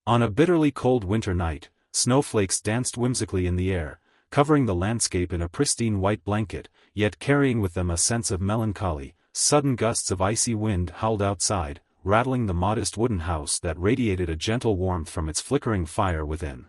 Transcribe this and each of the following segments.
On a bitterly cold winter night, snowflakes danced whimsically in the air, covering the landscape in a pristine white blanket, yet carrying with them a sense of melancholy. Sudden gusts of icy wind howled outside, rattling the modest wooden house that radiated a gentle warmth from its flickering fire within.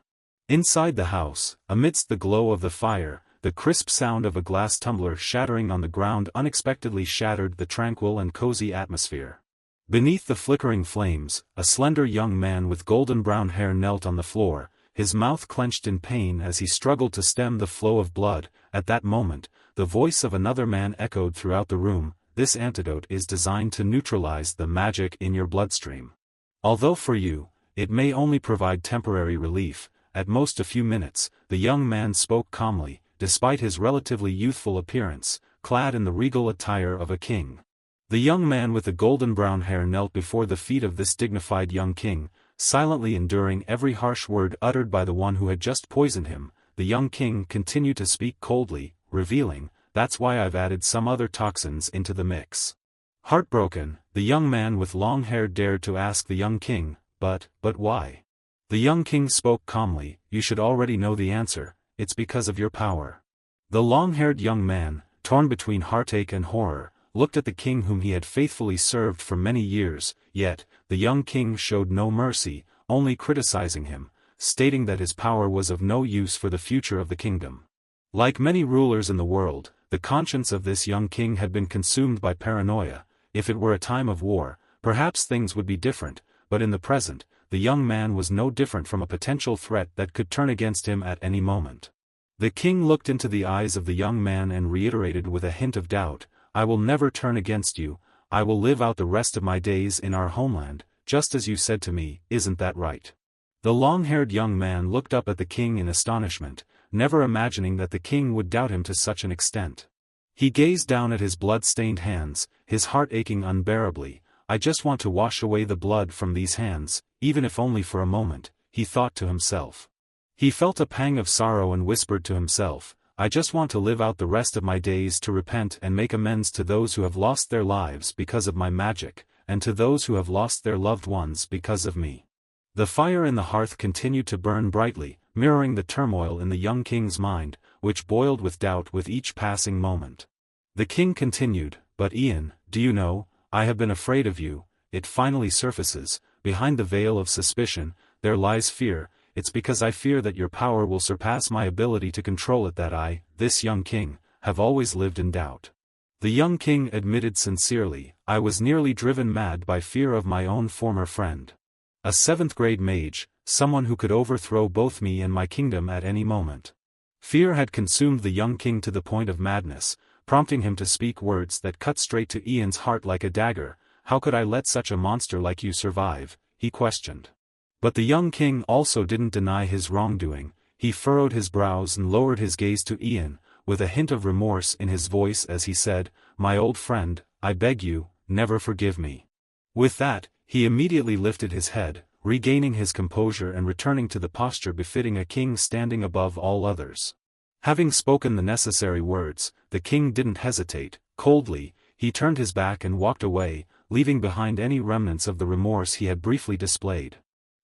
Inside the house, amidst the glow of the fire, the crisp sound of a glass tumbler shattering on the ground unexpectedly shattered the tranquil and cozy atmosphere. Beneath the flickering flames, a slender young man with golden brown hair knelt on the floor, his mouth clenched in pain as he struggled to stem the flow of blood. At that moment, the voice of another man echoed throughout the room, "This antidote is designed to neutralize the magic in your bloodstream. Although for you, it may only provide temporary relief, at most a few minutes," the young man spoke calmly, despite his relatively youthful appearance, clad in the regal attire of a king. The young man with the golden brown hair knelt before the feet of this dignified young king, silently enduring every harsh word uttered by the one who had just poisoned him. The young king continued to speak coldly, revealing, "That's why I've added some other toxins into the mix." Heartbroken, the young man with long hair dared to ask the young king, but why?" The young king spoke calmly, "You should already know the answer, it's because of your power." The long-haired young man, torn between heartache and horror, looked at the king whom he had faithfully served for many years, yet, the young king showed no mercy, only criticizing him, stating that his power was of no use for the future of the kingdom. Like many rulers in the world, the conscience of this young king had been consumed by paranoia. If it were a time of war, perhaps things would be different, but in the present, the young man was no different from a potential threat that could turn against him at any moment. The king looked into the eyes of the young man and reiterated with a hint of doubt, "I will never turn against you, I will live out the rest of my days in our homeland, just as you said to me, isn't that right?" The long-haired young man looked up at the king in astonishment, never imagining that the king would doubt him to such an extent. He gazed down at his blood-stained hands, his heart aching unbearably. "I just want to wash away the blood from these hands, even if only for a moment," he thought to himself. He felt a pang of sorrow and whispered to himself, "I just want to live out the rest of my days to repent and make amends to those who have lost their lives because of my magic, and to those who have lost their loved ones because of me." The fire in the hearth continued to burn brightly, mirroring the turmoil in the young king's mind, which boiled with doubt with each passing moment. The king continued, "But Ian, do you know, I have been afraid of you. It finally surfaces, behind the veil of suspicion, there lies fear. It's because I fear that your power will surpass my ability to control it that I, this young king, have always lived in doubt." The young king admitted sincerely, "I was nearly driven mad by fear of my own former friend. A 7th-grade mage, someone who could overthrow both me and my kingdom at any moment." Fear had consumed the young king to the point of madness, prompting him to speak words that cut straight to Ian's heart like a dagger. "How could I let such a monster like you survive?" he questioned. But the young king also didn't deny his wrongdoing. He furrowed his brows and lowered his gaze to Ian, with a hint of remorse in his voice as he said, "My old friend, I beg you, never forgive me." With that, he immediately lifted his head, regaining his composure and returning to the posture befitting a king standing above all others. Having spoken the necessary words, the king didn't hesitate. Coldly, he turned his back and walked away, leaving behind any remnants of the remorse he had briefly displayed.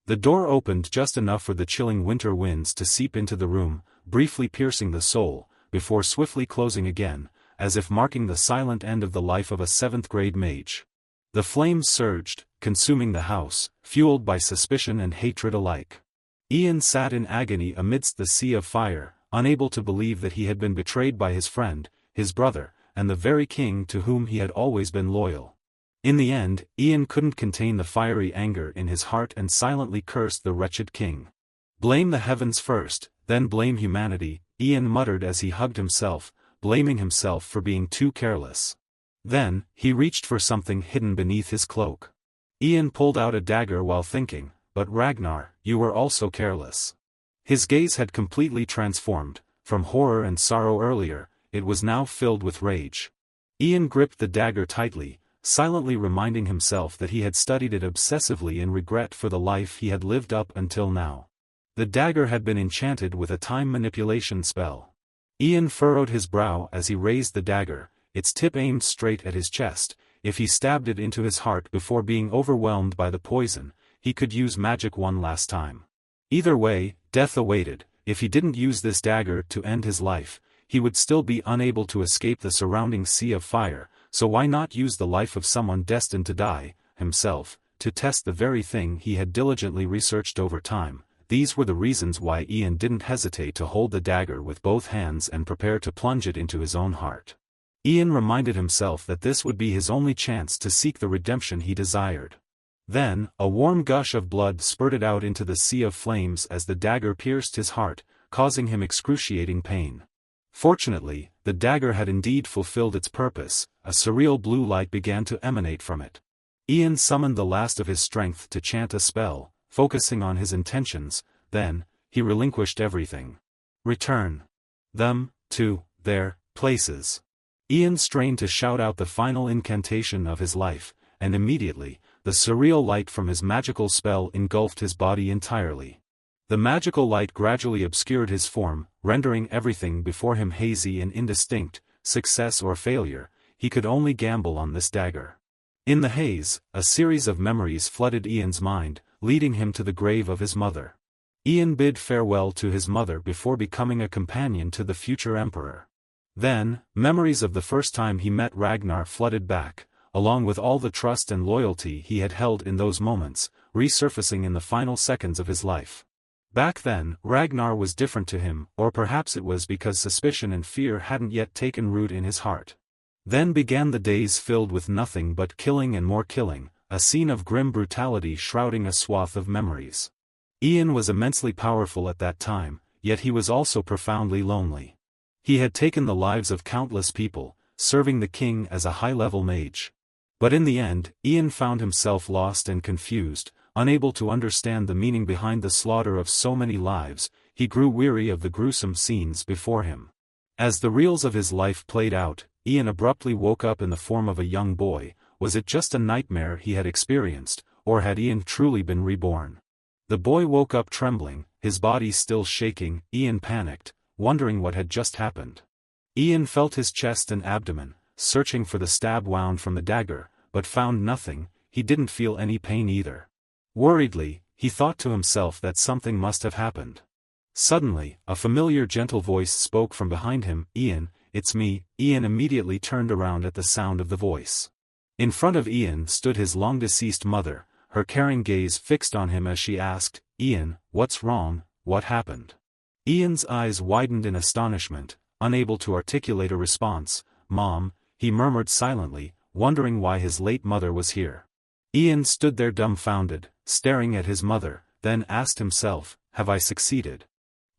The door opened just enough for the chilling winter winds to seep into the room, briefly piercing the soul, before swiftly closing again, as if marking the silent end of the life of a 7th-grade mage. The flames surged, consuming the house, fueled by suspicion and hatred alike. Ian sat in agony amidst the sea of fire, unable to believe that he had been betrayed by his friend, his brother, and the very king to whom he had always been loyal. In the end, Ian couldn't contain the fiery anger in his heart and silently cursed the wretched king. "Blame the heavens first, then blame humanity," Ian muttered as he hugged himself, blaming himself for being too careless. Then, he reached for something hidden beneath his cloak. Ian pulled out a dagger while thinking, "But Ragnar, you were also careless." His gaze had completely transformed. From horror and sorrow earlier, it was now filled with rage. Ian gripped the dagger tightly, silently reminding himself that he had studied it obsessively in regret for the life he had lived up until now. The dagger had been enchanted with a time manipulation spell. Ian furrowed his brow as he raised the dagger, its tip aimed straight at his chest. If he stabbed it into his heart before being overwhelmed by the poison, he could use magic one last time. Either way, death awaited. If he didn't use this dagger to end his life, he would still be unable to escape the surrounding sea of fire, so why not use the life of someone destined to die, himself, to test the very thing he had diligently researched over time. These were the reasons why Ian didn't hesitate to hold the dagger with both hands and prepare to plunge it into his own heart. Ian reminded himself that this would be his only chance to seek the redemption he desired. Then, a warm gush of blood spurted out into the sea of flames as the dagger pierced his heart, causing him excruciating pain. Fortunately, the dagger had indeed fulfilled its purpose. A surreal blue light began to emanate from it. Ian summoned the last of his strength to chant a spell, focusing on his intentions. Then, he relinquished everything. Return them to their places. Ian strained to shout out the final incantation of his life, and immediately, the surreal light from his magical spell engulfed his body entirely. The magical light gradually obscured his form, rendering everything before him hazy and indistinct. Success or failure, he could only gamble on this dagger. In the haze, a series of memories flooded Ian's mind, leading him to the grave of his mother. Ian bid farewell to his mother before becoming a companion to the future emperor. Then, memories of the first time he met Ragnar flooded back, along with all the trust and loyalty he had held in those moments, resurfacing in the final seconds of his life. Back then, Ragnar was different to him, or perhaps it was because suspicion and fear hadn't yet taken root in his heart. Then began the days filled with nothing but killing and more killing, a scene of grim brutality shrouding a swath of memories. Ian was immensely powerful at that time, yet he was also profoundly lonely. He had taken the lives of countless people, serving the king as a high-level mage. But in the end, Ian found himself lost and confused, unable to understand the meaning behind the slaughter of so many lives. He grew weary of the gruesome scenes before him. As the reels of his life played out, Ian abruptly woke up in the form of a young boy. Was it just a nightmare he had experienced, or had Ian truly been reborn? The boy woke up trembling, his body still shaking. Ian panicked, wondering what had just happened. Ian felt his chest and abdomen, searching for the stab wound from the dagger, but found nothing. He didn't feel any pain either. Worriedly, he thought to himself that something must have happened. Suddenly, a familiar gentle voice spoke from behind him. "Ian, it's me." Ian immediately turned around at the sound of the voice. In front of Ian stood his long-deceased mother, her caring gaze fixed on him as she asked, "Ian, what's wrong? What happened?" Ian's eyes widened in astonishment, unable to articulate a response. "Mom," he murmured silently, wondering why his late mother was here. Ian stood there dumbfounded, staring at his mother, then asked himself, "Have I succeeded?"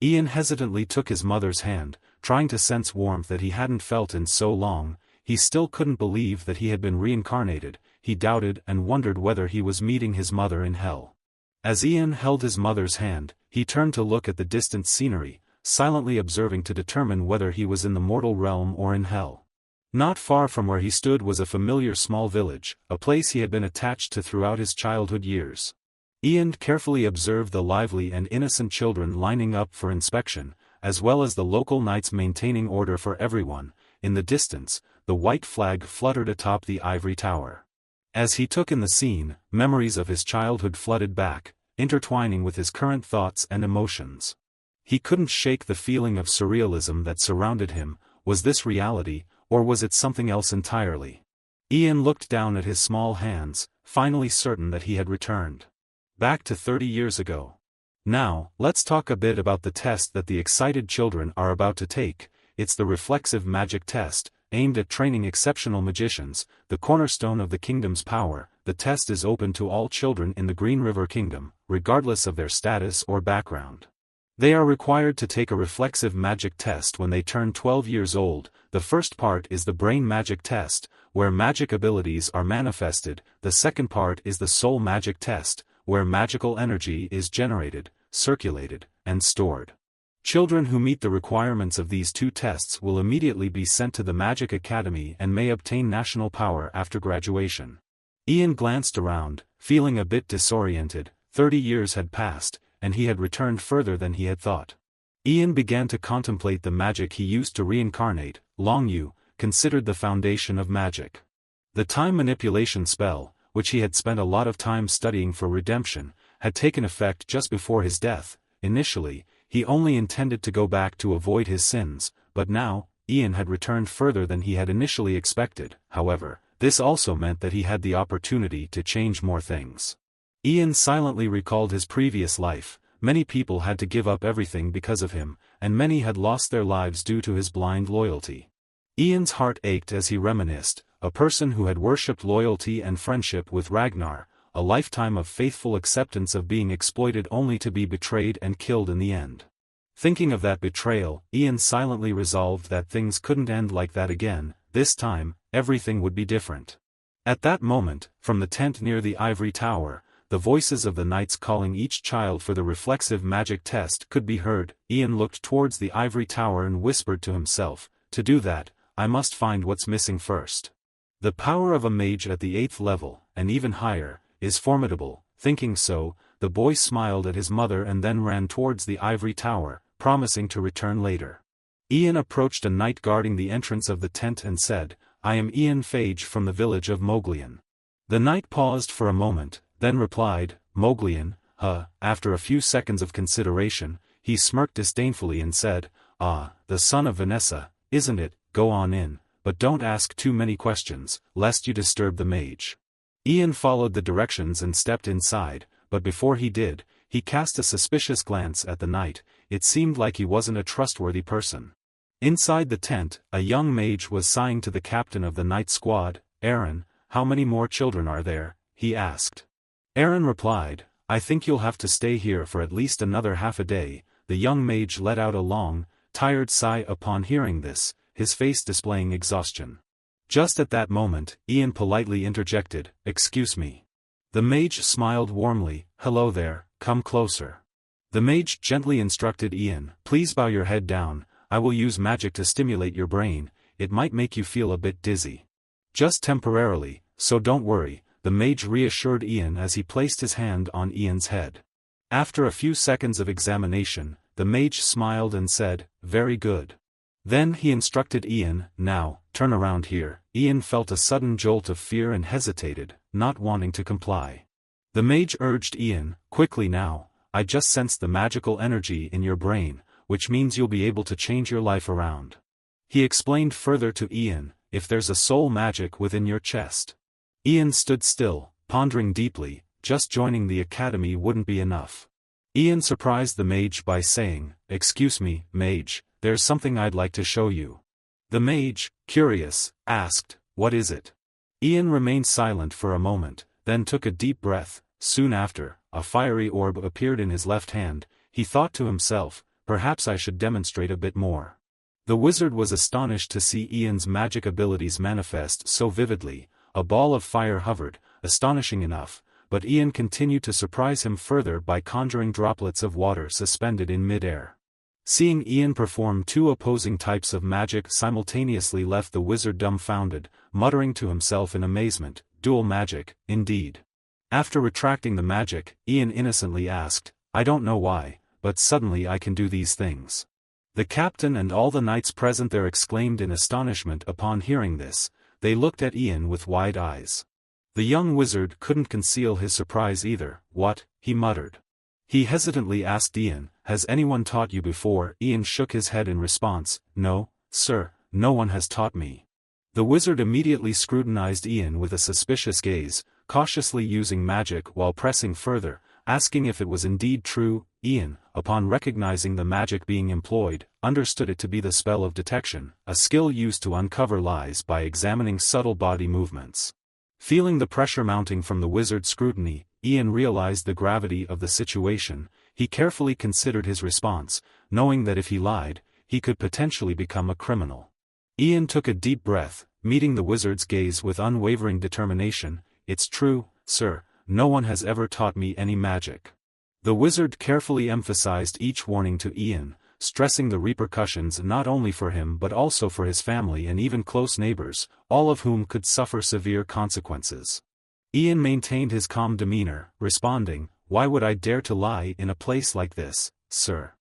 Ian hesitantly took his mother's hand, trying to sense warmth that he hadn't felt in so long. He still couldn't believe that he had been reincarnated. He doubted and wondered whether he was meeting his mother in hell. As Ian held his mother's hand, he turned to look at the distant scenery, silently observing to determine whether he was in the mortal realm or in hell. Not far from where he stood was a familiar small village, a place he had been attached to throughout his childhood years. Ian carefully observed the lively and innocent children lining up for inspection, as well as the local knights maintaining order for everyone. In the distance, the white flag fluttered atop the ivory tower. As he took in the scene, memories of his childhood flooded back, intertwining with his current thoughts and emotions. He couldn't shake the feeling of surrealism that surrounded him. Was this reality, or was it something else entirely? Ian looked down at his small hands, finally certain that he had returned back to 30 years ago. Now, let's talk a bit about the test that the excited children are about to take. It's the reflexive magic test, aimed at training exceptional magicians, the cornerstone of the kingdom's power. The test is open to all children in the Green River Kingdom, regardless of their status or background. They are required to take a reflexive magic test when they turn 12 years old. The first part is the brain magic test, where magic abilities are manifested. The second part is the soul magic test, where magical energy is generated, circulated, and stored. Children who meet the requirements of these two tests will immediately be sent to the Magic Academy and may obtain national power after graduation. Ian glanced around, feeling a bit disoriented. 30 years had passed, and he had returned further than he had thought. Ian began to contemplate the magic he used to reincarnate. Long Yu, considered the foundation of magic. The time manipulation spell, which he had spent a lot of time studying for redemption, had taken effect just before his death. Initially, he only intended to go back to avoid his sins, but now, Ian had returned further than he had initially expected. However, this also meant that he had the opportunity to change more things. Ian silently recalled his previous life. Many people had to give up everything because of him, and many had lost their lives due to his blind loyalty. Ian's heart ached as he reminisced, a person who had worshipped loyalty and friendship with Ragnar, a lifetime of faithful acceptance of being exploited only to be betrayed and killed in the end. Thinking of that betrayal, Ian silently resolved that things couldn't end like that again. This time, everything would be different. At that moment, from the tent near the ivory tower, the voices of the knights calling each child for the reflexive magic test could be heard. Ian looked towards the ivory tower and whispered to himself, "To do that, I must find what's missing first." The power of a mage at the 8th level, and even higher, is formidable. Thinking so, the boy smiled at his mother and then ran towards the ivory tower, promising to return later. Ian approached a knight guarding the entrance of the tent and said, "I am Ian Phage from the village of Moglian." The knight paused for a moment, then replied, "Moglian, After a few seconds of consideration, he smirked disdainfully and said, "Ah, the son of Vanessa, isn't it? Go on in, but don't ask too many questions, lest you disturb the mage." Ian followed the directions and stepped inside, but before he did, he cast a suspicious glance at the knight. It seemed like he wasn't a trustworthy person. Inside the tent, a young mage was sighing to the captain of the night squad. "Aaron, how many more children are there?" he asked. Aaron replied, "I think you'll have to stay here for at least another half a day." The young mage let out a long, tired sigh upon hearing this, his face displaying exhaustion. Just at that moment, Ian politely interjected, "Excuse me." The mage smiled warmly, "Hello there, come closer." The mage gently instructed Ian, "Please bow your head down, I will use magic to stimulate your brain, it might make you feel a bit dizzy. Just temporarily, so don't worry," the mage reassured Ian as he placed his hand on Ian's head. After a few seconds of examination, the mage smiled and said, "Very good." Then he instructed Ian, "Now, turn around here." Ian felt a sudden jolt of fear and hesitated, not wanting to comply. The mage urged Ian, "Quickly now, I just sensed the magical energy in your brain, which means you'll be able to change your life around." He explained further to Ian, "If there's a soul magic within your chest." Ian stood still, pondering deeply. Just joining the academy wouldn't be enough. Ian surprised the mage by saying, "Excuse me, mage, there's something I'd like to show you." The mage, curious, asked, "What is it?" Ian remained silent for a moment, then took a deep breath. Soon after, a fiery orb appeared in his left hand. He thought to himself, "Perhaps I should demonstrate a bit more." The wizard was astonished to see Ian's magic abilities manifest so vividly. A ball of fire hovered, astonishing enough, but Ian continued to surprise him further by conjuring droplets of water suspended in mid-air. Seeing Ian perform two opposing types of magic simultaneously left the wizard dumbfounded, muttering to himself in amazement, "Dual magic, indeed." After retracting the magic, Ian innocently asked, "I don't know why, but suddenly I can do these things." The captain and all the knights present there exclaimed in astonishment upon hearing this. They looked at Ian with wide eyes. The young wizard couldn't conceal his surprise either. "What?" he muttered. He hesitantly asked Ian, "Has anyone taught you before?" Ian shook his head in response, "No, sir, no one has taught me." The wizard immediately scrutinized Ian with a suspicious gaze, cautiously using magic while pressing further, asking if it was indeed true. Ian, upon recognizing the magic being employed, understood it to be the spell of detection, a skill used to uncover lies by examining subtle body movements. Feeling the pressure mounting from the wizard's scrutiny, Ian realized the gravity of the situation. He carefully considered his response, knowing that if he lied, he could potentially become a criminal. Ian took a deep breath, meeting the wizard's gaze with unwavering determination. "It's true, sir, no one has ever taught me any magic." The wizard carefully emphasized each warning to Ian, stressing the repercussions not only for him but also for his family and even close neighbors, all of whom could suffer severe consequences. Ian maintained his calm demeanor, responding, "Why would I dare to lie in a place like this, sir?"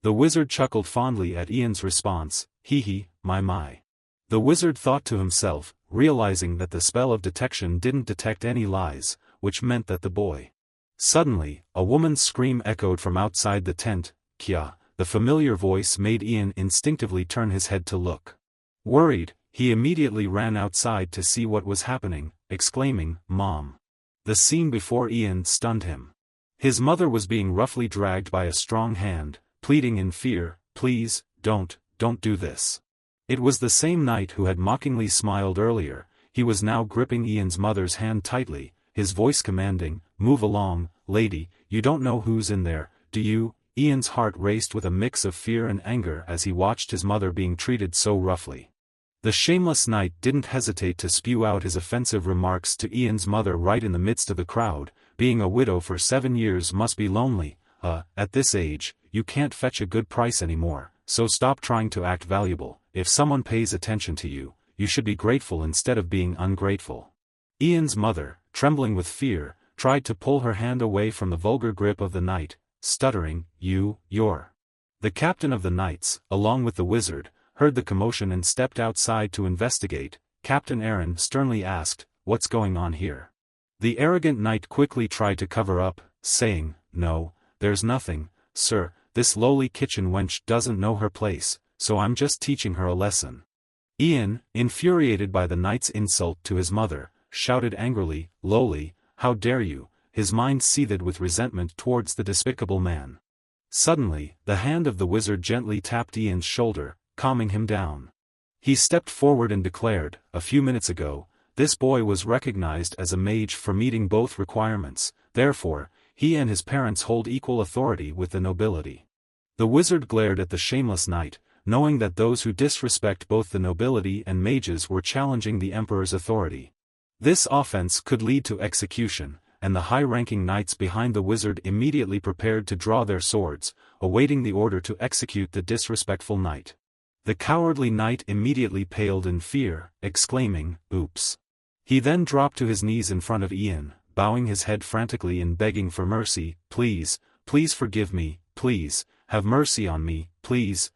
The wizard chuckled fondly at Ian's response, "Hee hee, my. The wizard thought to himself, realizing that the spell of detection didn't detect any lies, which meant that the boy. Suddenly, a woman's scream echoed from outside the tent. Kya, the familiar voice made Ian instinctively turn his head to look. Worried, he immediately ran outside to see what was happening, exclaiming, "Mom!" The scene before Ian stunned him. His mother was being roughly dragged by a strong hand, pleading in fear, "Please, don't do this." It was the same knight who had mockingly smiled earlier. He was now gripping Ian's mother's hand tightly, his voice commanding, "Move along, lady, you don't know who's in there, do you?" Ian's heart raced with a mix of fear and anger as he watched his mother being treated so roughly. The shameless knight didn't hesitate to spew out his offensive remarks to Ian's mother right in the midst of the crowd. Being a widow for 7 years must be lonely. At this age, you can't fetch a good price anymore, so stop trying to act valuable. If someone pays attention to you, you should be grateful instead of being ungrateful." Ian's mother, trembling with fear, tried to pull her hand away from the vulgar grip of the knight, stuttering, "You're..." The captain of the knights, along with the wizard, heard the commotion and stepped outside to investigate. Captain Aaron sternly asked, "What's going on here?" The arrogant knight quickly tried to cover up, saying, "No, there's nothing, sir, this lowly kitchen wench doesn't know her place, so I'm just teaching her a lesson." Ian, infuriated by the knight's insult to his mother, shouted angrily, "Lowly, how dare you?" His mind seethed with resentment towards the despicable man. Suddenly, the hand of the wizard gently tapped Ian's shoulder, calming him down. He stepped forward and declared, "A few minutes ago, this boy was recognized as a mage for meeting both requirements, therefore, he and his parents hold equal authority with the nobility." The wizard glared at the shameless knight, knowing that those who disrespect both the nobility and mages were challenging the emperor's authority. This offense could lead to execution, and the high-ranking knights behind the wizard immediately prepared to draw their swords, awaiting the order to execute the disrespectful knight. The cowardly knight immediately paled in fear, exclaiming, "Oops." He then dropped to his knees in front of Ian, bowing his head frantically and begging for mercy. "Please, please forgive me, please, have mercy on me, please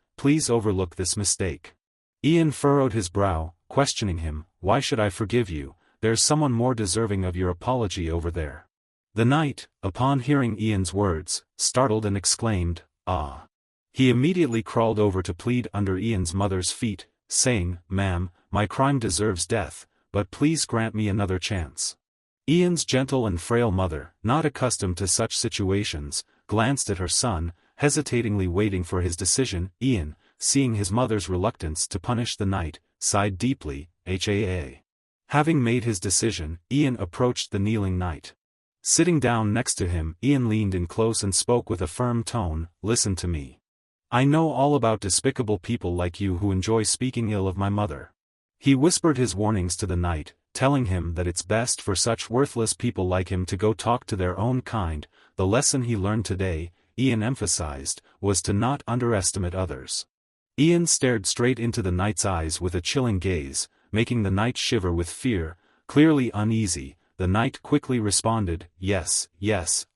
overlook this mistake." Ian furrowed his brow, questioning him, "Why should I forgive you? There's someone more deserving of your apology over there." The knight, upon hearing Ian's words, startled and exclaimed, "Ah." He immediately crawled over to plead under Ian's mother's feet, saying, "Ma'am, my crime deserves death, but please grant me another chance." Ian's gentle and frail mother, not accustomed to such situations, glanced at her son, hesitatingly waiting for his decision. Ian, seeing his mother's reluctance to punish the knight, sighed deeply. Having made his decision, Ian approached the kneeling knight. Sitting down next to him, Ian leaned in close and spoke with a firm tone, "Listen to me. I know all about despicable people like you who enjoy speaking ill of my mother." He whispered his warnings to the knight, telling him that it's best for such worthless people like him to go talk to their own kind. The lesson he learned today, Ian emphasized, was to not underestimate others. Ian stared straight into the knight's eyes with a chilling gaze, making the knight shiver with fear. Clearly uneasy, the knight quickly responded, yes,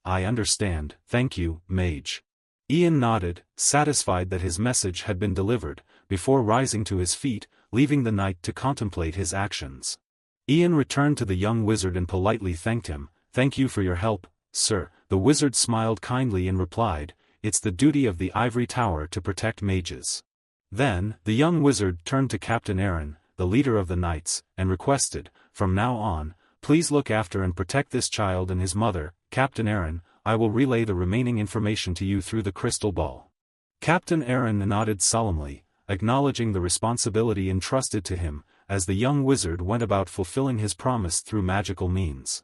I understand, thank you, mage." Ian nodded, satisfied that his message had been delivered, before rising to his feet, leaving the knight to contemplate his actions. Ian returned to the young wizard and politely thanked him. "Thank you for your help, sir." The wizard smiled kindly and replied, "It's the duty of the ivory tower to protect mages." Then, the young wizard turned to Captain Aaron, the leader of the knights, and requested, "From now on, please look after and protect this child and his mother. Captain Aaron, I will relay the remaining information to you through the crystal ball." Captain Aaron nodded solemnly, acknowledging the responsibility entrusted to him, as the young wizard went about fulfilling his promise through magical means.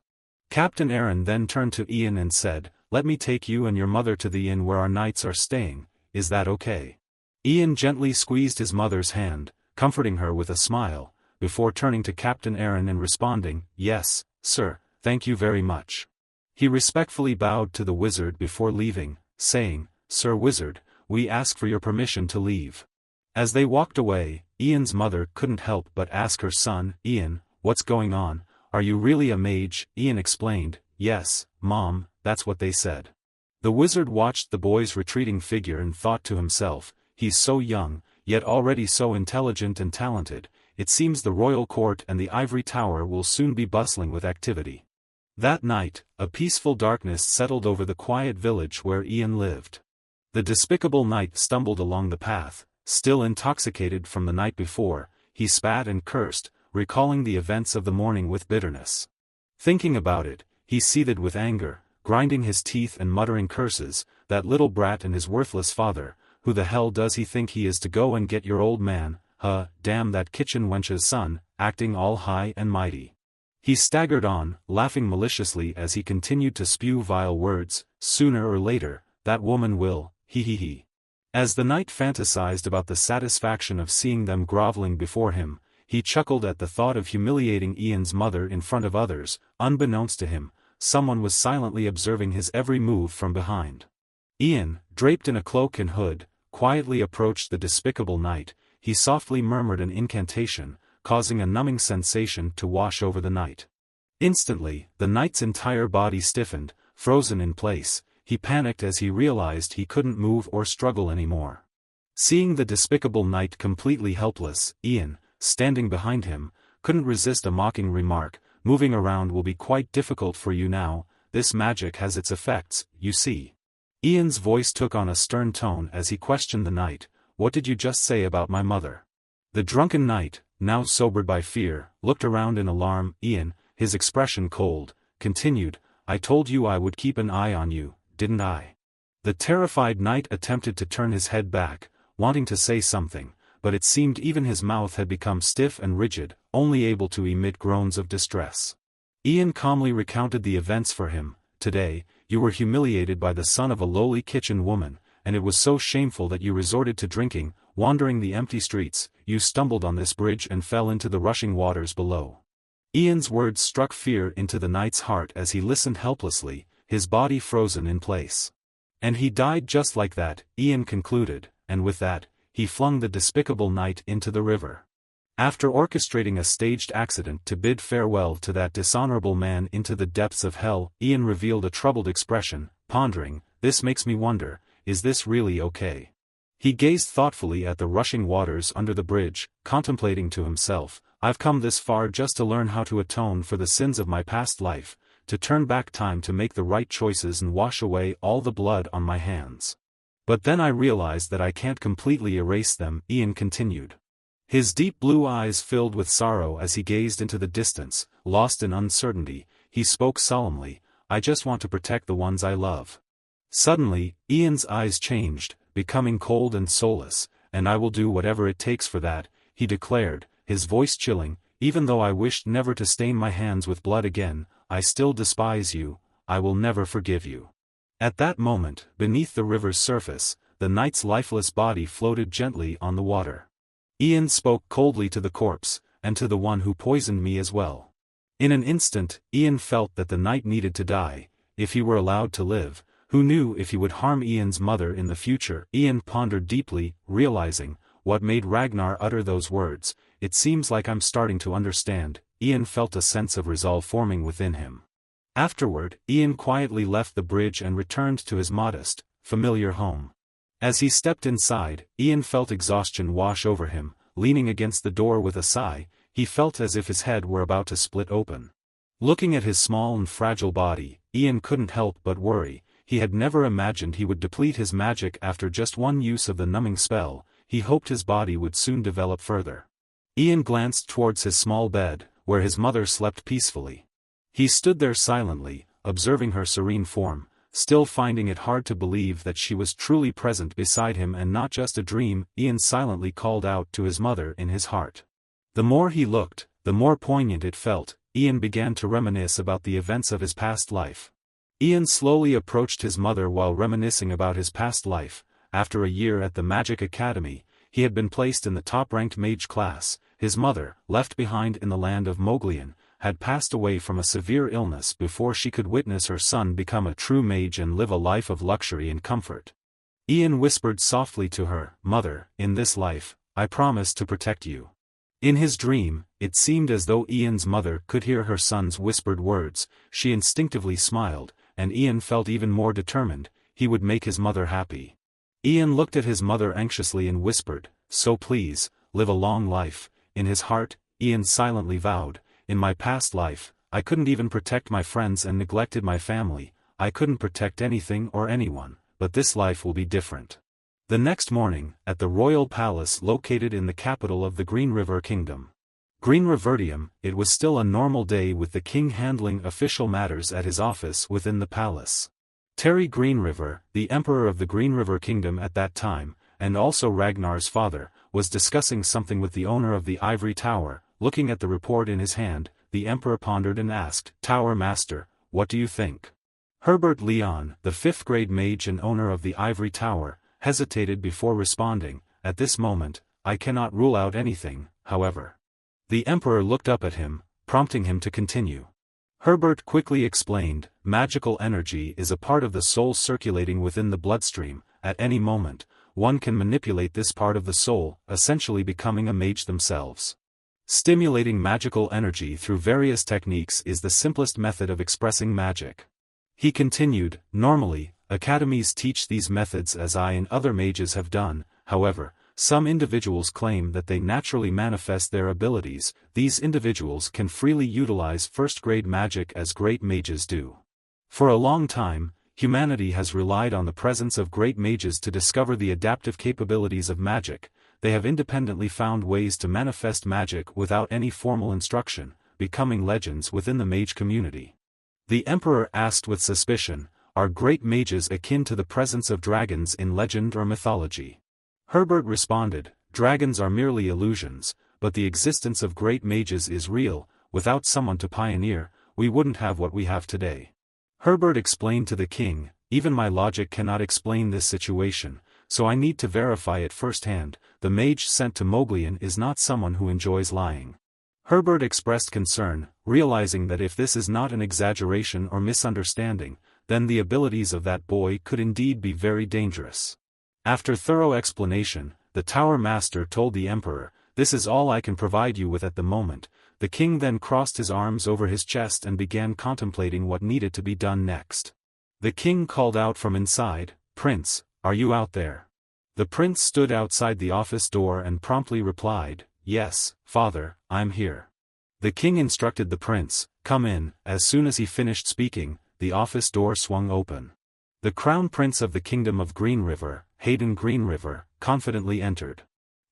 Captain Aaron then turned to Ian and said, "Let me take you and your mother to the inn where our knights are staying, is that okay?" Ian gently squeezed his mother's hand, comforting her with a smile, before turning to Captain Aaron and responding, "Yes, sir, thank you very much." He respectfully bowed to the wizard before leaving, saying, "Sir Wizard, we ask for your permission to leave." As they walked away, Ian's mother couldn't help but ask her son, "Ian, what's going on? Are you really a mage?" Ian explained, "Yes, Mom, that's what they said." The wizard watched the boy's retreating figure and thought to himself, "He's so young, yet already so intelligent and talented. it seems the royal court and the ivory tower will soon be bustling with activity. That night, a peaceful darkness settled over the quiet village where Ian lived. The despicable knight stumbled along the path, still intoxicated from the night before. He spat and cursed, recalling the events of the morning with bitterness. Thinking about it, he seethed with anger, grinding his teeth and muttering curses. That little brat and his worthless father, who the hell does he think he is to go and get your old man? Damn that kitchen wench's son, acting all high and mighty. He staggered on, laughing maliciously as he continued to spew vile words. Sooner or later, that woman will, he. As the knight fantasized about the satisfaction of seeing them groveling before him, he chuckled at the thought of humiliating Ian's mother in front of others. Unbeknownst to him, someone was silently observing his every move from behind. Ian, draped in a cloak and hood, quietly approached the despicable knight. He softly murmured an incantation, causing a numbing sensation to wash over the knight. Instantly, the knight's entire body stiffened, frozen in place. He panicked as he realized he couldn't move or struggle anymore. Seeing the despicable knight completely helpless, Ian, standing behind him, couldn't resist a mocking remark. Moving around will be quite difficult for you now. This magic has its effects, you see. Ian's voice took on a stern tone as he questioned the knight. What did you just say about my mother? The drunken knight, now sobered by fear, looked around in alarm. Ian, his expression cold, continued, I told you I would keep an eye on you, didn't I? The terrified knight attempted to turn his head back, wanting to say something, but it seemed even his mouth had become stiff and rigid, only able to emit groans of distress. Ian calmly recounted the events for him. Today, you were humiliated by the son of a lowly kitchen woman, and it was so shameful that you resorted to drinking. Wandering the empty streets, you stumbled on this bridge and fell into the rushing waters below. Ian's words struck fear into the knight's heart as he listened helplessly, his body frozen in place. And he died just like that, Ian concluded, and with that, he flung the despicable knight into the river. After orchestrating a staged accident to bid farewell to that dishonorable man into the depths of hell, Ian revealed a troubled expression, pondering, this makes me wonder, is this really okay? He gazed thoughtfully at the rushing waters under the bridge, contemplating to himself, I've come this far just to learn how to atone for the sins of my past life, to turn back time to make the right choices and wash away all the blood on my hands. But then I realized that I can't completely erase them, Ian continued. His deep blue eyes filled with sorrow as he gazed into the distance, lost in uncertainty. He spoke solemnly, I just want to protect the ones I love. Suddenly, Ian's eyes changed, becoming cold and soulless, and I will do whatever it takes for that, he declared, his voice chilling, even though I wished never to stain my hands with blood again, I still despise you, I will never forgive you. At that moment, beneath the river's surface, the knight's lifeless body floated gently on the water. Ian spoke coldly to the corpse, and to the one who poisoned me as well. In an instant, Ian felt that the knight needed to die, if he were allowed to live. Who knew if he would harm Ian's mother in the future? Ian pondered deeply, realizing what made Ragnar utter those words. It seems like I'm starting to understand. Ian felt a sense of resolve forming within him. Afterward, Ian quietly left the bridge and returned to his modest, familiar home. As he stepped inside, Ian felt exhaustion wash over him. Leaning against the door with a sigh, he felt as if his head were about to split open. Looking at his small and fragile body, Ian couldn't help but worry. He had never imagined he would deplete his magic after just one use of the numbing spell. He hoped his body would soon develop further. Ian glanced towards his small bed, where his mother slept peacefully. He stood there silently, observing her serene form, still finding it hard to believe that she was truly present beside him and not just a dream. Ian silently called out to his mother in his heart. The more he looked, the more poignant it felt. Ian began to reminisce about the events of his past life. Ian slowly approached his mother while reminiscing about his past life. After a year at the Magic Academy, he had been placed in the top-ranked mage class. His mother, left behind in the land of Moglian, had passed away from a severe illness before she could witness her son become a true mage and live a life of luxury and comfort. Ian whispered softly to her, Mother, in this life, I promise to protect you. In his dream, it seemed as though Ian's mother could hear her son's whispered words. She instinctively smiled, and Ian felt even more determined. He would make his mother happy. Ian looked at his mother anxiously and whispered, So please, live a long life. In his heart, Ian silently vowed, in my past life, I couldn't even protect my friends and neglected my family, I couldn't protect anything or anyone, but this life will be different. The next morning, at the royal palace located in the capital of the Green River Kingdom, Green Riverdium, it was still a normal day with the king handling official matters at his office within the palace. Terry Greenriver, the emperor of the Green River Kingdom at that time, and also Ragnar's father, was discussing something with the owner of the ivory tower. Looking at the report in his hand, the emperor pondered and asked, "Tower Master, what do you think?" Herbert Leon, the fifth-grade mage and owner of the ivory tower, hesitated before responding, "At this moment, I cannot rule out anything, however." The emperor looked up at him, prompting him to continue. Herbert quickly explained, magical energy is a part of the soul circulating within the bloodstream. At any moment, one can manipulate this part of the soul, essentially becoming a mage themselves. Stimulating magical energy through various techniques is the simplest method of expressing magic. He continued, normally, academies teach these methods as I and other mages have done, however, some individuals claim that they naturally manifest their abilities. These individuals can freely utilize first-grade magic as great mages do. For a long time, humanity has relied on the presence of great mages to discover the adaptive capabilities of magic. They have independently found ways to manifest magic without any formal instruction, becoming legends within the mage community. The emperor asked with suspicion, "Are great mages akin to the presence of dragons in legend or mythology?" Herbert responded, "Dragons are merely illusions, but the existence of great mages is real. Without someone to pioneer, we wouldn't have what we have today." Herbert explained to the king, "Even my logic cannot explain this situation, so I need to verify it firsthand. The mage sent to Moglian is not someone who enjoys lying." Herbert expressed concern, realizing that if this is not an exaggeration or misunderstanding, then the abilities of that boy could indeed be very dangerous. After thorough explanation, the Tower Master told the emperor, "This is all I can provide you with at the moment." The king then crossed his arms over his chest and began contemplating what needed to be done next. The king called out from inside, "Prince, are you out there?" The prince stood outside the office door and promptly replied, "Yes, father, I'm here." The king instructed the prince, "Come in." As soon as he finished speaking, the office door swung open. The crown prince of the kingdom of Green River, Hayden Greenriver, confidently entered.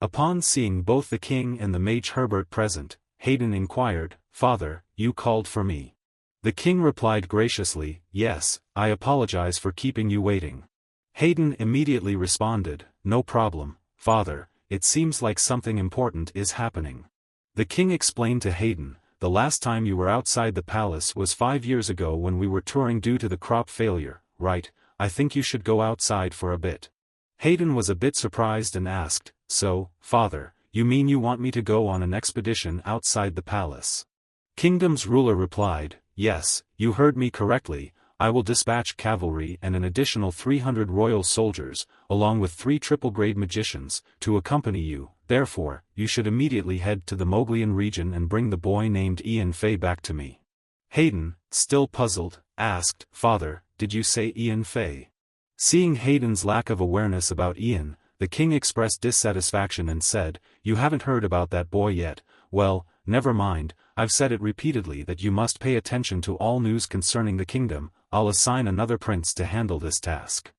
Upon seeing both the king and the mage Herbert present, Hayden inquired, "Father, you called for me?" The king replied graciously, "Yes, I apologize for keeping you waiting." Hayden immediately responded, "No problem, father, it seems like something important is happening." The king explained to Hayden, "The last time you were outside the palace was 5 years ago when we were touring due to the crop failure, right? I think you should go outside for a bit." Hayden was a bit surprised and asked, "So, father, you mean you want me to go on an expedition outside the palace?" Kingdom's ruler replied, "Yes, you heard me correctly. I will dispatch cavalry and an additional 300 royal soldiers, along with 3 triple-grade magicians, to accompany you. Therefore, you should immediately head to the Moglian region and bring the boy named Ian Fay back to me." Hayden, still puzzled, asked, "Father, did you say Ian Fay?" Seeing Hayden's lack of awareness about Ian, the king expressed dissatisfaction and said, "You haven't heard about that boy yet. Well, never mind, I've said it repeatedly that you must pay attention to all news concerning the kingdom. I'll assign another prince to handle this task."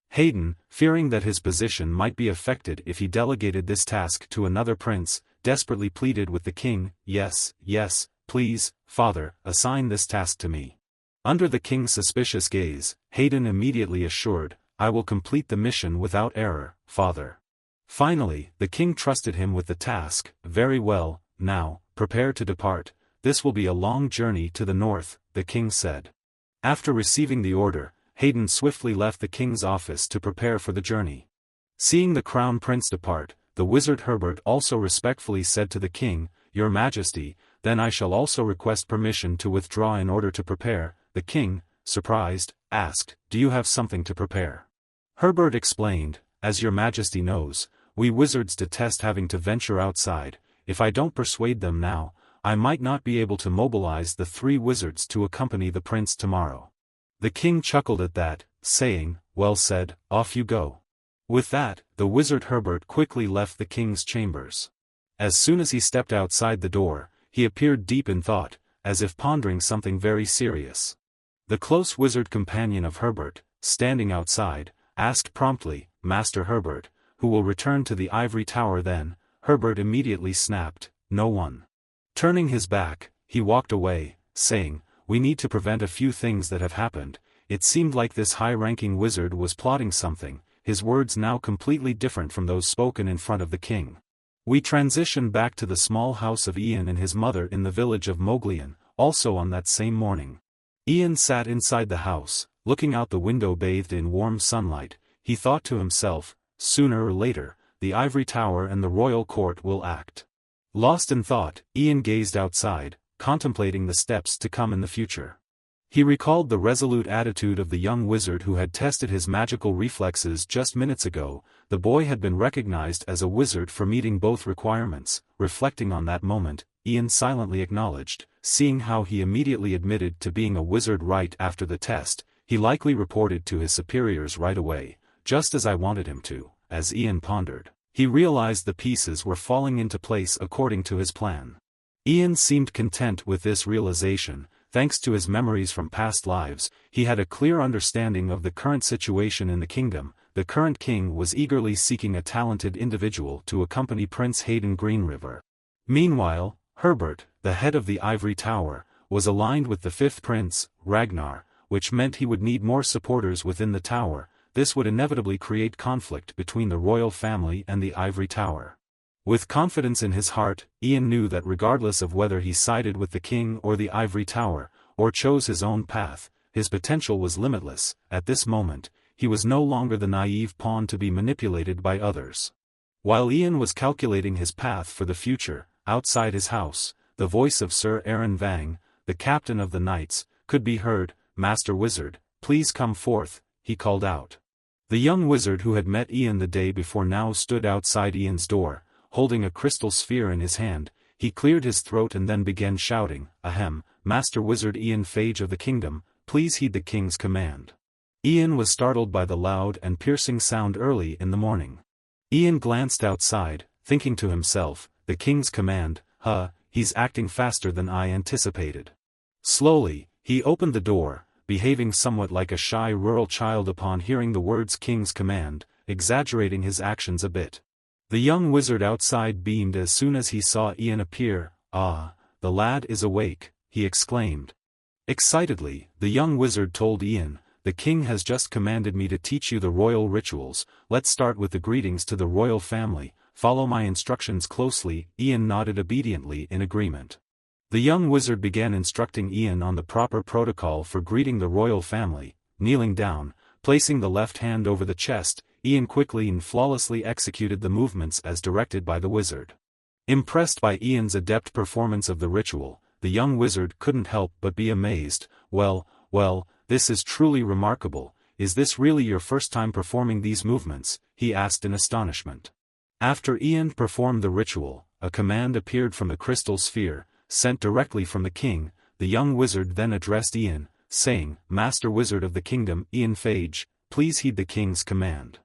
Hayden, fearing that his position might be affected if he delegated this task to another prince, desperately pleaded with the king, "Yes, yes, please, father, assign this task to me." Under the king's suspicious gaze, Hayden immediately assured, "I will complete the mission without error, father." Finally, the king trusted him with the task. "Very well, now, prepare to depart. This will be a long journey to the north," the king said. After receiving the order, Hayden swiftly left the king's office to prepare for the journey. Seeing the crown prince depart, the wizard Herbert also respectfully said to the king, "Your Majesty, then I shall also request permission to withdraw in order to prepare." The king, surprised, asked, "Do you have something to prepare?" Herbert explained, "As your Majesty knows, we wizards detest having to venture outside. If I don't persuade them now, I might not be able to mobilize the 3 wizards to accompany the prince tomorrow." The king chuckled at that, saying, "Well said, off you go." With that, the wizard Herbert quickly left the king's chambers. As soon as he stepped outside the door, he appeared deep in thought, as if pondering something very serious. The close wizard companion of Herbert, standing outside, asked promptly, "Master Herbert, who will return to the ivory tower then?" Herbert immediately snapped, "No one." Turning his back, he walked away, saying, "We need to prevent a few things that have happened." It seemed like this high-ranking wizard was plotting something, his words now completely different from those spoken in front of the king. We transition back to the small house of Ian and his mother in the village of Moglian, also on that same morning. Ian sat inside the house, looking out the window bathed in warm sunlight. He thought to himself, sooner or later, the ivory tower and the royal court will act. Lost in thought, Ian gazed outside, contemplating the steps to come in the future. He recalled the resolute attitude of the young wizard who had tested his magical reflexes just minutes ago. The boy had been recognized as a wizard for meeting both requirements. Reflecting on that moment, Ian silently acknowledged, seeing how he immediately admitted to being a wizard right after the test. He likely reported to his superiors right away, just as I wanted him to. As Ian pondered, he realized the pieces were falling into place according to his plan. Ian seemed content with this realization. Thanks to his memories from past lives, he had a clear understanding of the current situation in the kingdom. The current king was eagerly seeking a talented individual to accompany Prince Hayden Greenriver. Meanwhile, Herbert, the head of the ivory tower, was aligned with the fifth prince, Ragnar, which meant he would need more supporters within the tower. This would inevitably create conflict between the royal family and the ivory tower. With confidence in his heart, Ian knew that regardless of whether he sided with the king or the ivory tower, or chose his own path, his potential was limitless. At this moment, he was no longer the naive pawn to be manipulated by others. While Ian was calculating his path for the future, outside his house, the voice of Sir Aaron Vang, the captain of the knights, could be heard. "Master Wizard, please come forth," he called out. The young wizard who had met Ian the day before now stood outside Ian's door, holding a crystal sphere in his hand. He cleared his throat and then began shouting, "Ahem, Master Wizard Ian Phage of the Kingdom, please heed the king's command." Ian was startled by the loud and piercing sound early in the morning. Ian glanced outside, thinking to himself, "The king's command, he's acting faster than I anticipated." Slowly, he opened the door, behaving somewhat like a shy rural child upon hearing the words "king's command," exaggerating his actions a bit. The young wizard outside beamed as soon as he saw Ian appear. "Ah, the lad is awake," he exclaimed. Excitedly, the young wizard told Ian, "The king has just commanded me to teach you the royal rituals. Let's start with the greetings to the royal family. Follow my instructions closely." Ian nodded obediently in agreement. The young wizard began instructing Ian on the proper protocol for greeting the royal family. Kneeling down, placing the left hand over the chest, Ian quickly and flawlessly executed the movements as directed by the wizard. Impressed by Ian's adept performance of the ritual, the young wizard couldn't help but be amazed. Well, this is truly remarkable. Is this really your first time performing these movements?" he asked in astonishment. After Ian performed the ritual, a command appeared from the crystal sphere, sent directly from the king. The young wizard then addressed Ian, saying, "Master Wizard of the Kingdom Ian Phage, please heed the king's command."